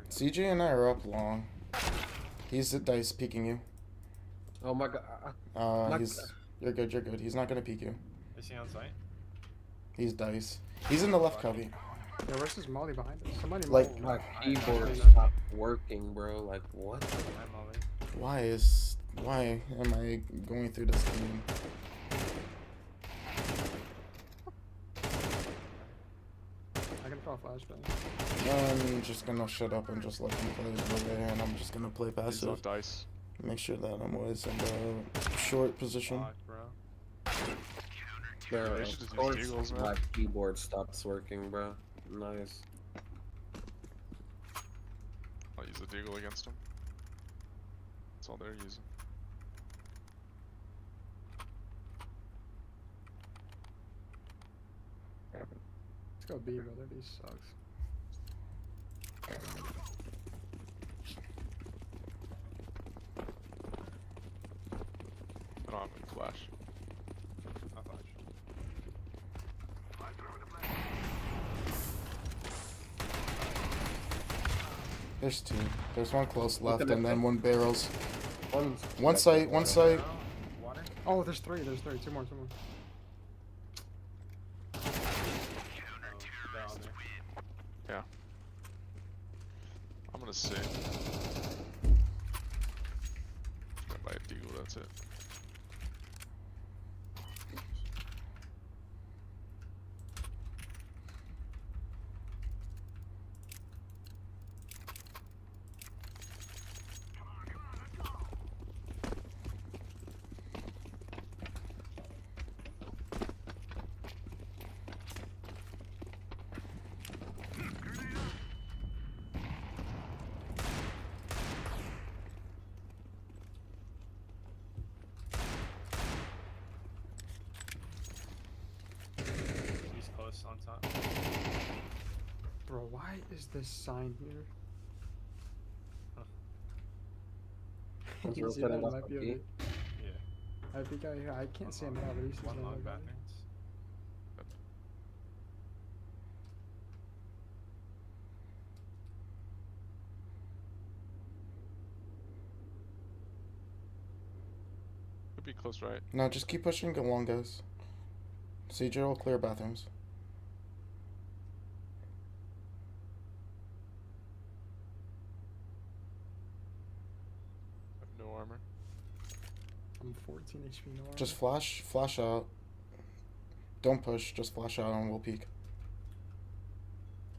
CJ and I are up long. He's the dice peeking you. Oh my god. You're good. He's not gonna peek you. Is he on site? He's dice. He's in the left cubby. Yeah, where's this Molly behind us? Somebody like my keyboard stopped working, bro. Like what? Why am I going through this game? I can throw a flashbang. I'm just gonna shut up and just let him play over there, and I'm just gonna play passive. Dice. Make sure that I'm always in the short position. Bro, of course my keyboard stops working, bro. Nice. I'll use the deagle against him. That's all they're using. Let's go B, brother. B sucks. I don't have any flash. I'll flash. There's two. There's one close left, at and then one barrels. One site, one site. Water? Oh, there's three. There's three. Two more. Two more. They're all there. Yeah. I'm gonna see. Got by a deagle, that's it. He's close on top. Bro, why is this sign here? One's You see rotating that? off Might the be gate. Yeah. I think I can't see him now, but he's One not long like that. bathrooms. Could be close right. No, just keep pushing along, guys. CJ will clear bathrooms. I have no armor. I'm 14 HP no armor. Just flash out. Don't push, just flash out and we'll peek.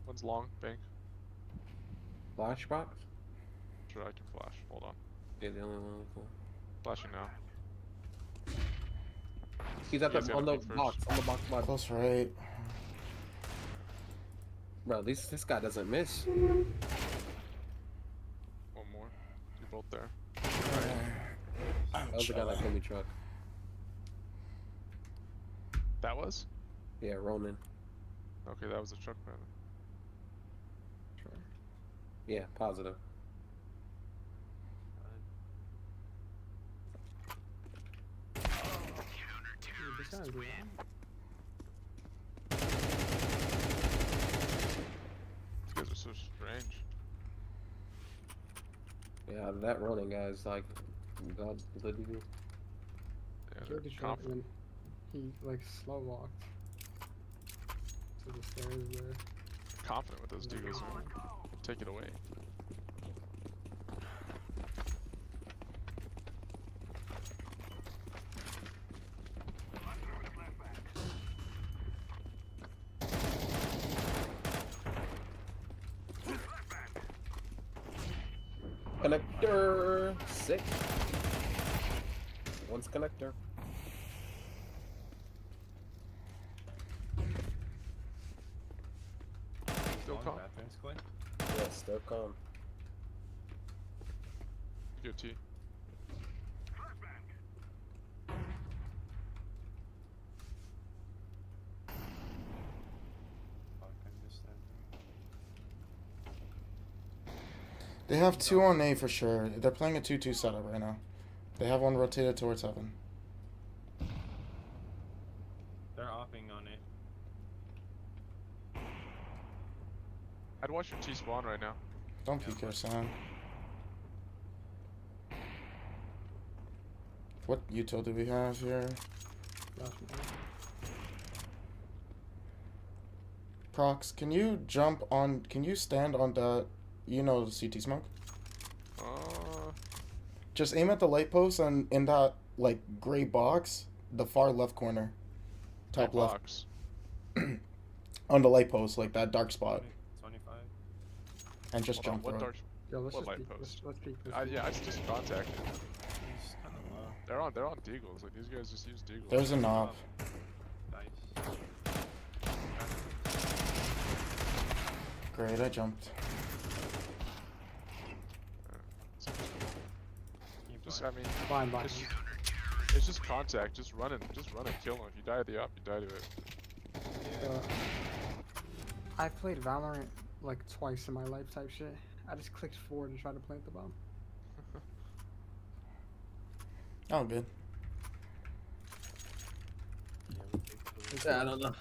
One's long, bank. Flash box? Sure, I can flash. Hold on. Yeah, the only one. Flashing now. He's at You guys the gotta on the peek box. first. On the box. Box. Close right. Bro, this guy doesn't miss. One more. You're both there. That was the guy that killed me truck. That was? Yeah, Ronan. Okay, that was a truck rather. Sure. Yeah, positive. Dude, this guy's weird. These guys are so strange. Yeah, that Ronan guy is like God. Yeah, Killed the they're truck confident. and he like slow walked to the stairs there. Confident with those deagles. Take it away. Connector 6. One's connector. Still Long calm. bathrooms, Clay? Yeah, still calm. Your T. They have two on A for sure. They're playing a 2-2 setup right now. They have one rotated towards heaven. They're opping on it. I'd watch your T spawn right now. Don't peek your son. What util do we have here? Prox, can you jump on, can you stand on the, you know, the CT smoke? Just aim at the light post and in that, like, gray box, the far left corner. Top left. Box. On the light post, like that dark spot. 25. And just Hold on, jump what for it. dark? Yo, let's What just light peek. post? Let's peek. Yeah, I just contacted. He's kind of low. They're on deagles. Like these guys just use deagles. There's a knob. Nice. Great, I jumped. Just, I mean, Fine. it's just contact. Just run and kill them. If you die to the op, you die to it. I played Valorant like twice in my life type shit. I just clicked forward and tried to plant the bomb. Oh, good. Yeah, I don't know.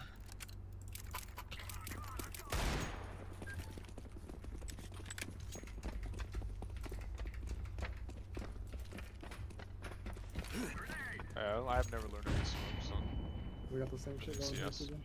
I've never learned any smoke, so. We got the same shit going here CS. today.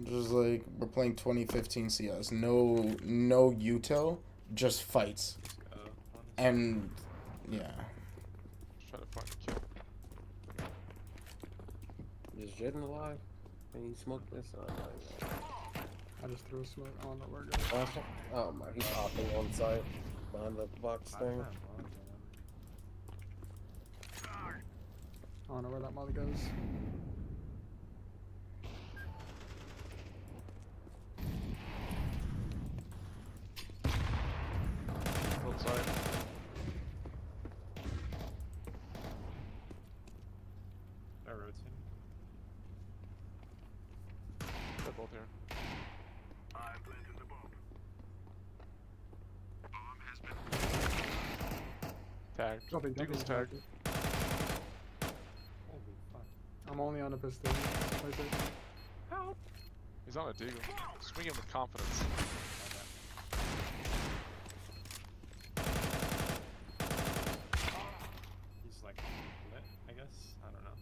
Just like we're playing 2015 CS. No util, just fights. And yeah. Just try to find a kill. Is Jaden alive? Can you smoke this? I just threw a smoke. I don't know where it goes. Oh my, he's hopping on site behind the box thing. I don't know where that mother goes. Outside. They're rotating. They're both here. I planted the bomb. Bomb has been Tagged. Jumping, Deagle's tagged. Holy fuck. I'm only on a pistol. Help! He's on a Deagle. Swing him with confidence. He's like lit, I guess. I don't know.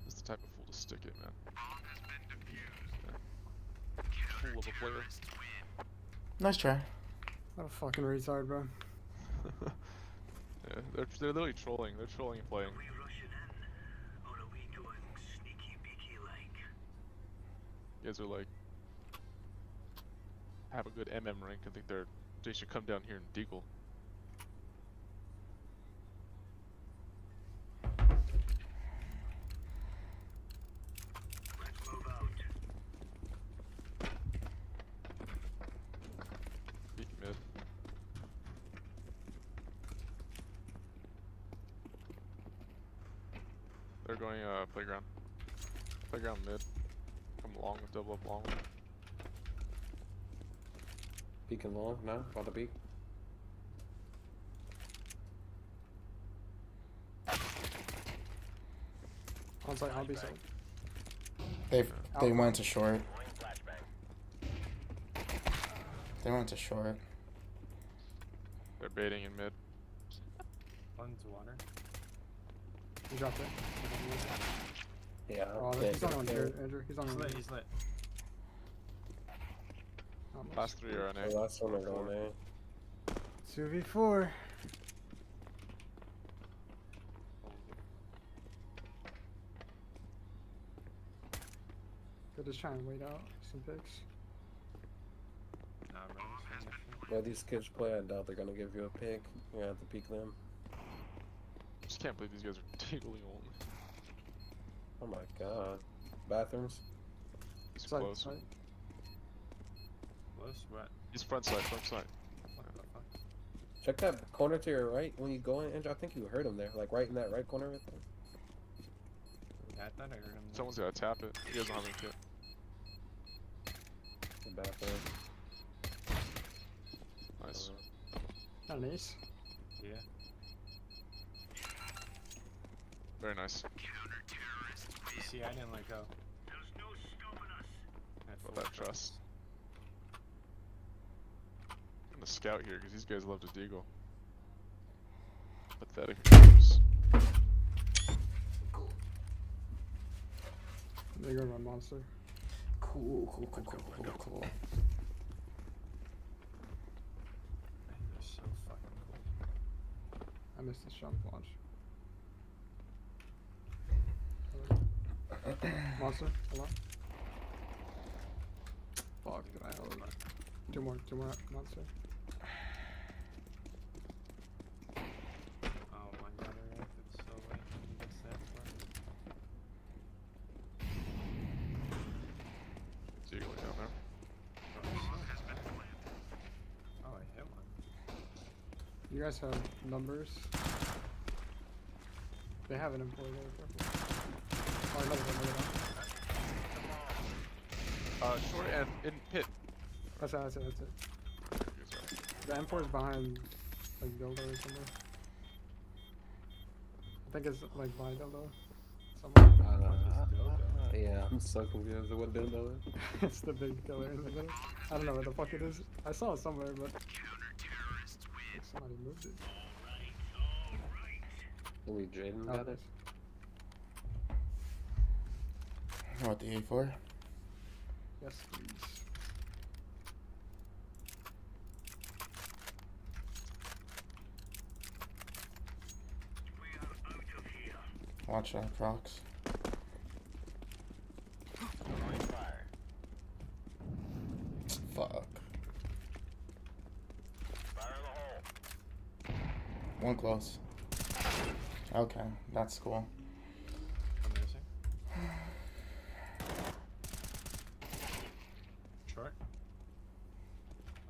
This is the type of fool to stick it, man. Fool of a player. Nice try. What a fucking retard, bro. Yeah, they're literally trolling. They're trolling and playing. You guys are like have a good MM rank and think they should come down here and deagle. Let's move out. Peek mid. They're going playground. Playground mid. Come long with double up long. Peeking long now, about to peek. On site, I'll be so. They went to short. They went to short. They're baiting in mid. One's water. You dropped it. Yeah. Oh, he's on one here, Andrew. He's on one. He's lit. Last three are on A. The last one are on A. 2v4. They're just trying to wait out some picks. Nah, bro. Yeah, these kids play, I doubt they're gonna give you a pick. You have to peek them. Just can't believe these guys are deagling only. Oh my god. Bathrooms? He's Side, close. side. Close? What? He's front side, front side. What the fuck? Check that corner to your right when you go in, Andrew. I think you heard him there. Like right in that right corner right there. Yeah, I thought I heard him. Someone's gotta tap it. He doesn't have any kit. The bathroom. Nice. Not an ace. Yeah. Very nice. You see, I didn't let go. About that trust. I'm gonna scout here because these guys love to deagle. Pathetic crews. There goes my monster. Cool. They're so fucking cool. I missed his jump launch. Monster, hello? Fuck, did I hold it? Two more monster. Oh my god, it's so late when he gets that far. Deagling down there. Oh, I hit one. You guys have numbers? They have an employee there. Careful. Oh, another one. Short and in pit. That's it. That's it. The M4 is behind like dildo or somewhere. I think it's like by dildo. Yeah, I'm so confused with what dildo is. It's the big killer in the middle. I don't know where the fuck it is. I saw it somewhere, but somebody moved it. Only Jaden got it. What, the A4? Yes, please. Watch out, Crocs. Fuck. One close. Okay, that's cool. Short?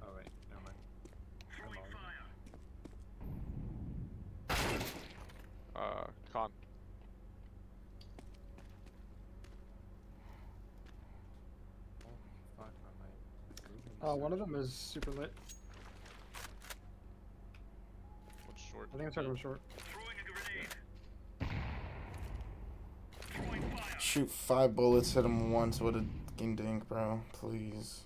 Oh wait, never mind. Con. Fuck, Oh, one of them is super lit. What's short? I think I'm talking about short. Shoot 5 bullets, hit him once with a fucking dink, bro. Please.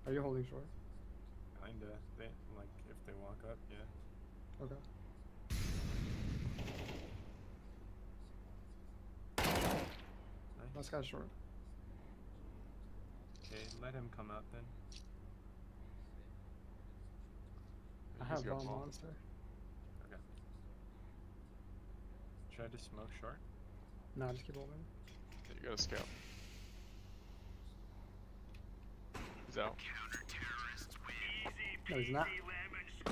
Are you holding short? Kinda. They, like, if they walk up, yeah. Okay. Nice. Last guy's short. Okay, let him come out then. I have bomb monster. Okay. Try to smoke short? Nah, just keep holding. You got a scout. He's out. No, he's not. He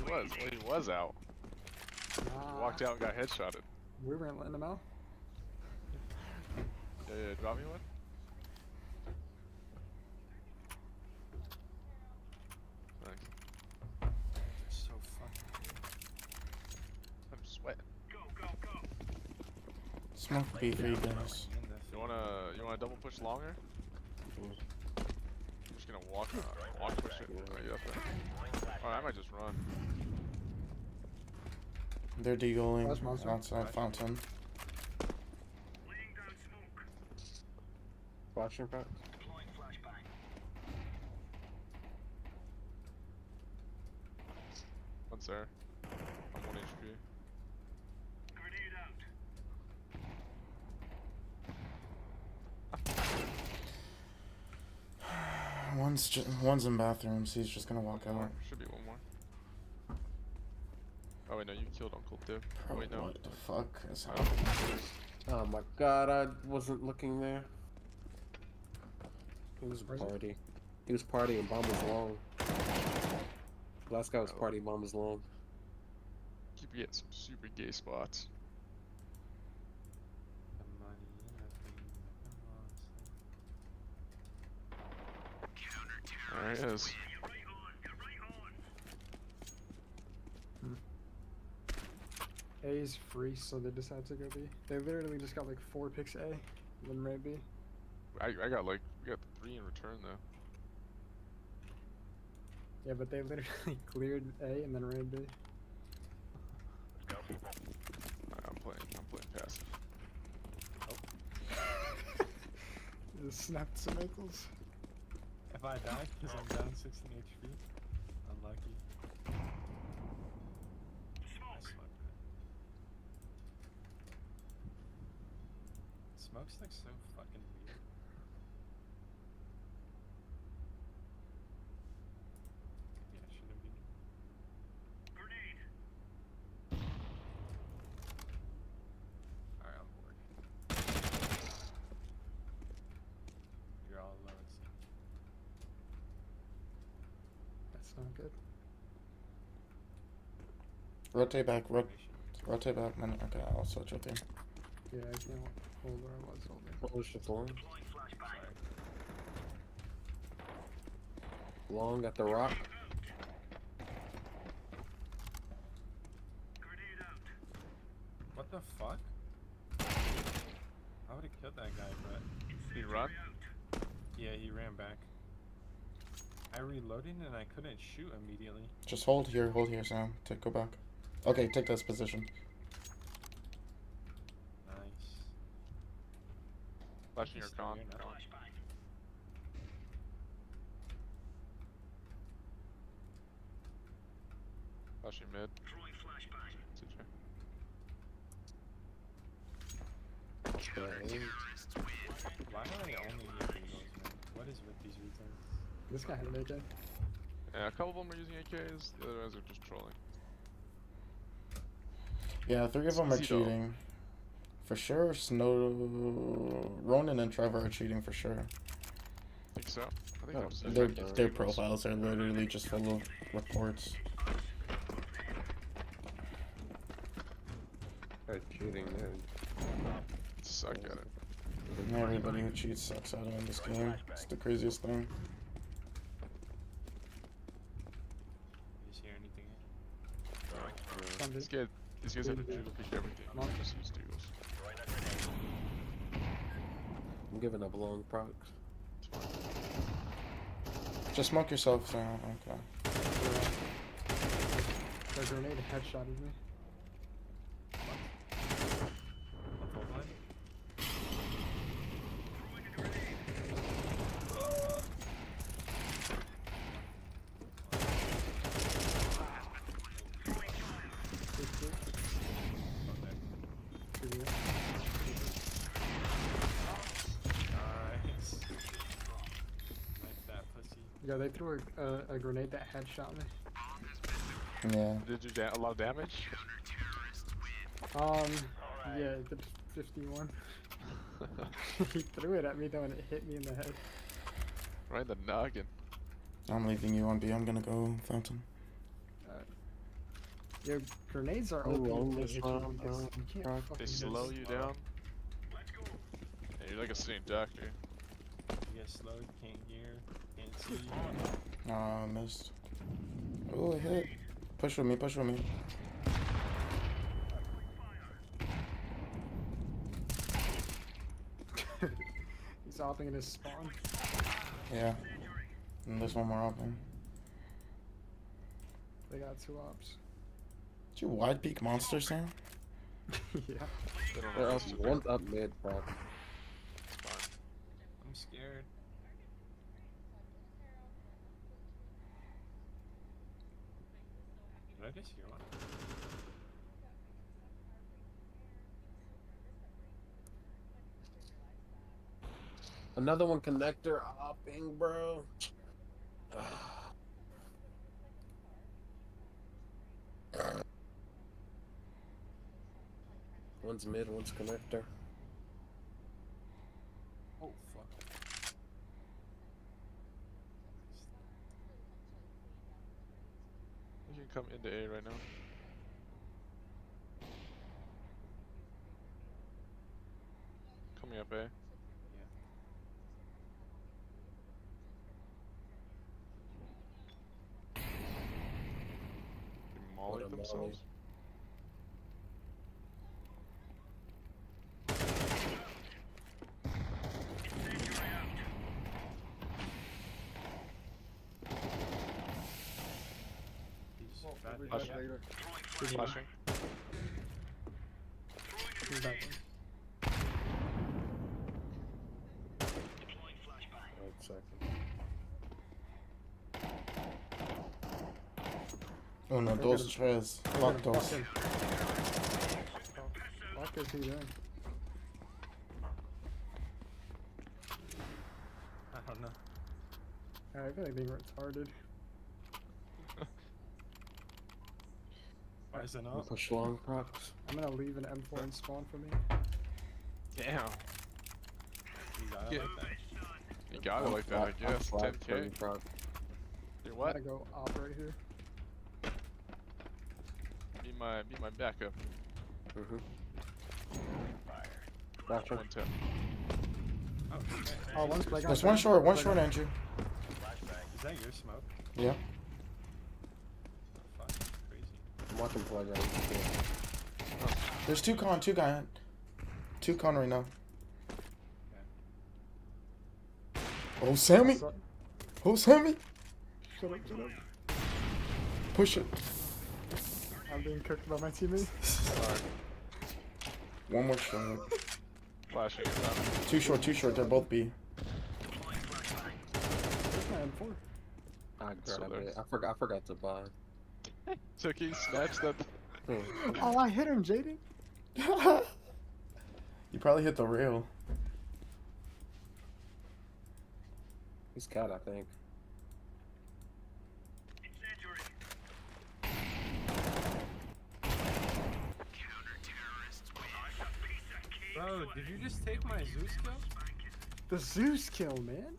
was. Well, he was out. Nah. He walked out and got headshotted. We weren't letting him out. Yeah, drop me one. Thanks. So fucking good. I'm sweating. Smoke B for you guys. You wanna double push longer? I'm just gonna walk push it. Oh, you up there? Oh, I might just run. They're deagling outside fountain. Watching front. One's there. I'm 1 HP. One's in bathrooms. He's just gonna walk out. Should be one more. Oh wait, no, you killed Uncle Dip. Oh wait, no. What the fuck is happening? Oh my god, I wasn't looking there. It was party. He was partying, bomb was long. Last guy was party, bomb was long. Keep getting some super gay spots. There he is. A is free, so they decided to go B. They literally just got like 4 picks A, then ran B. I got like, we got 3 in return though. Yeah, but they literally cleared A and then ran B. I'm playing passive. Just snapped some ankles. If I die because I'm down 16 HP, unlucky. I smoked that. Smoke's like so fucking weird. Yeah, shouldn't be. Alright, I'm bored. You're all low and stuff. That's not good. Rotate back, rotate back, man. Okay, I'll switch with you. Yeah, I can't hold where I was holding. What was just long? Long at the rock. What the fuck? How would it kill killed that guy, but He run? yeah, he ran back. I reloaded and I couldn't shoot immediately. Just hold here, Sam. Go back. Okay, take this position. Nice. Flashing your con. Flashing mid. Why do I only use those, man? What is with these returns? This guy had an AK. Yeah, a couple of them are using AKs, the other ones are just trolling. Yeah, 3 of them are Zito. cheating. For sure, Ronan and Trevor are cheating for sure. Think so? I think they're just Their profiles are literally just full of reports. They're cheating, dude. Suck at it. Everybody who cheats sucks at it in this game. It's the craziest thing. You hear anything? These guys have to jiggle pick everything. Just use deagles. I'm giving up long procs. Just smoke yourself, Sam. Okay. The grenade headshotted me. Yeah, they threw a grenade that headshot me. Yeah. Did you a lot of damage? Yeah, it did 51. He threw it at me though and it hit me in the head. Right in the noggin. I'm leaving you on B. I'm gonna go Fountain. Your grenades are OP. They slow you down. Yeah, you're like a sitting doctor. You get slow, you can't hear, can't see. Aw, I missed. Oh, it hit. Push with me, push with me. He's hopping in his spawn. Yeah. And there's one more open. They got 2 ops. Did you wide peak monster, Sam? Yeah. One's up mid, bro. I'm scared. Did I just hear one? Another one connector hopping, bro. One's mid, one's connector. Oh, fuck. You can come into A right now. Coming up A. They mollied themselves. Flashing. He's back in. Oh no, those trays. Fuck those. What is he doing? I don't know. I feel like being retarded. Why is it not? Push long procs. I'm gonna leave an M4 and spawn for me. Damn. You got it like that. You got it like that, I guess. 10K. You're what? Gotta go op right here. Be my backup. Gotcha. 110. Oh, shit. Oh, one's playground. There's one short, Andrew. Is that your smoke? Yeah. Fuck, crazy. I'm watching playground. There's 2 con right now. Oh, Sammy! Oh, Sammy! Shut up, shut up. Push it. I'm being cooked by my teammate. One more shot. Flashing. Too short. They're both B. Where's my M4? I grabbed it. I forgot to buy. Took he snatched that. Oh, I hit him, Jaden. You probably hit the rail. He's cat, I think. Bro, did you just take my Zeus kill? The Zeus kill, man.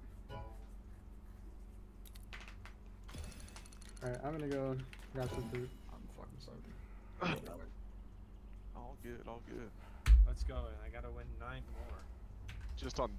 Alright, I'm gonna go grab some food. I'm fucking sorry. All good. Let's go. I gotta win 9 more. Just on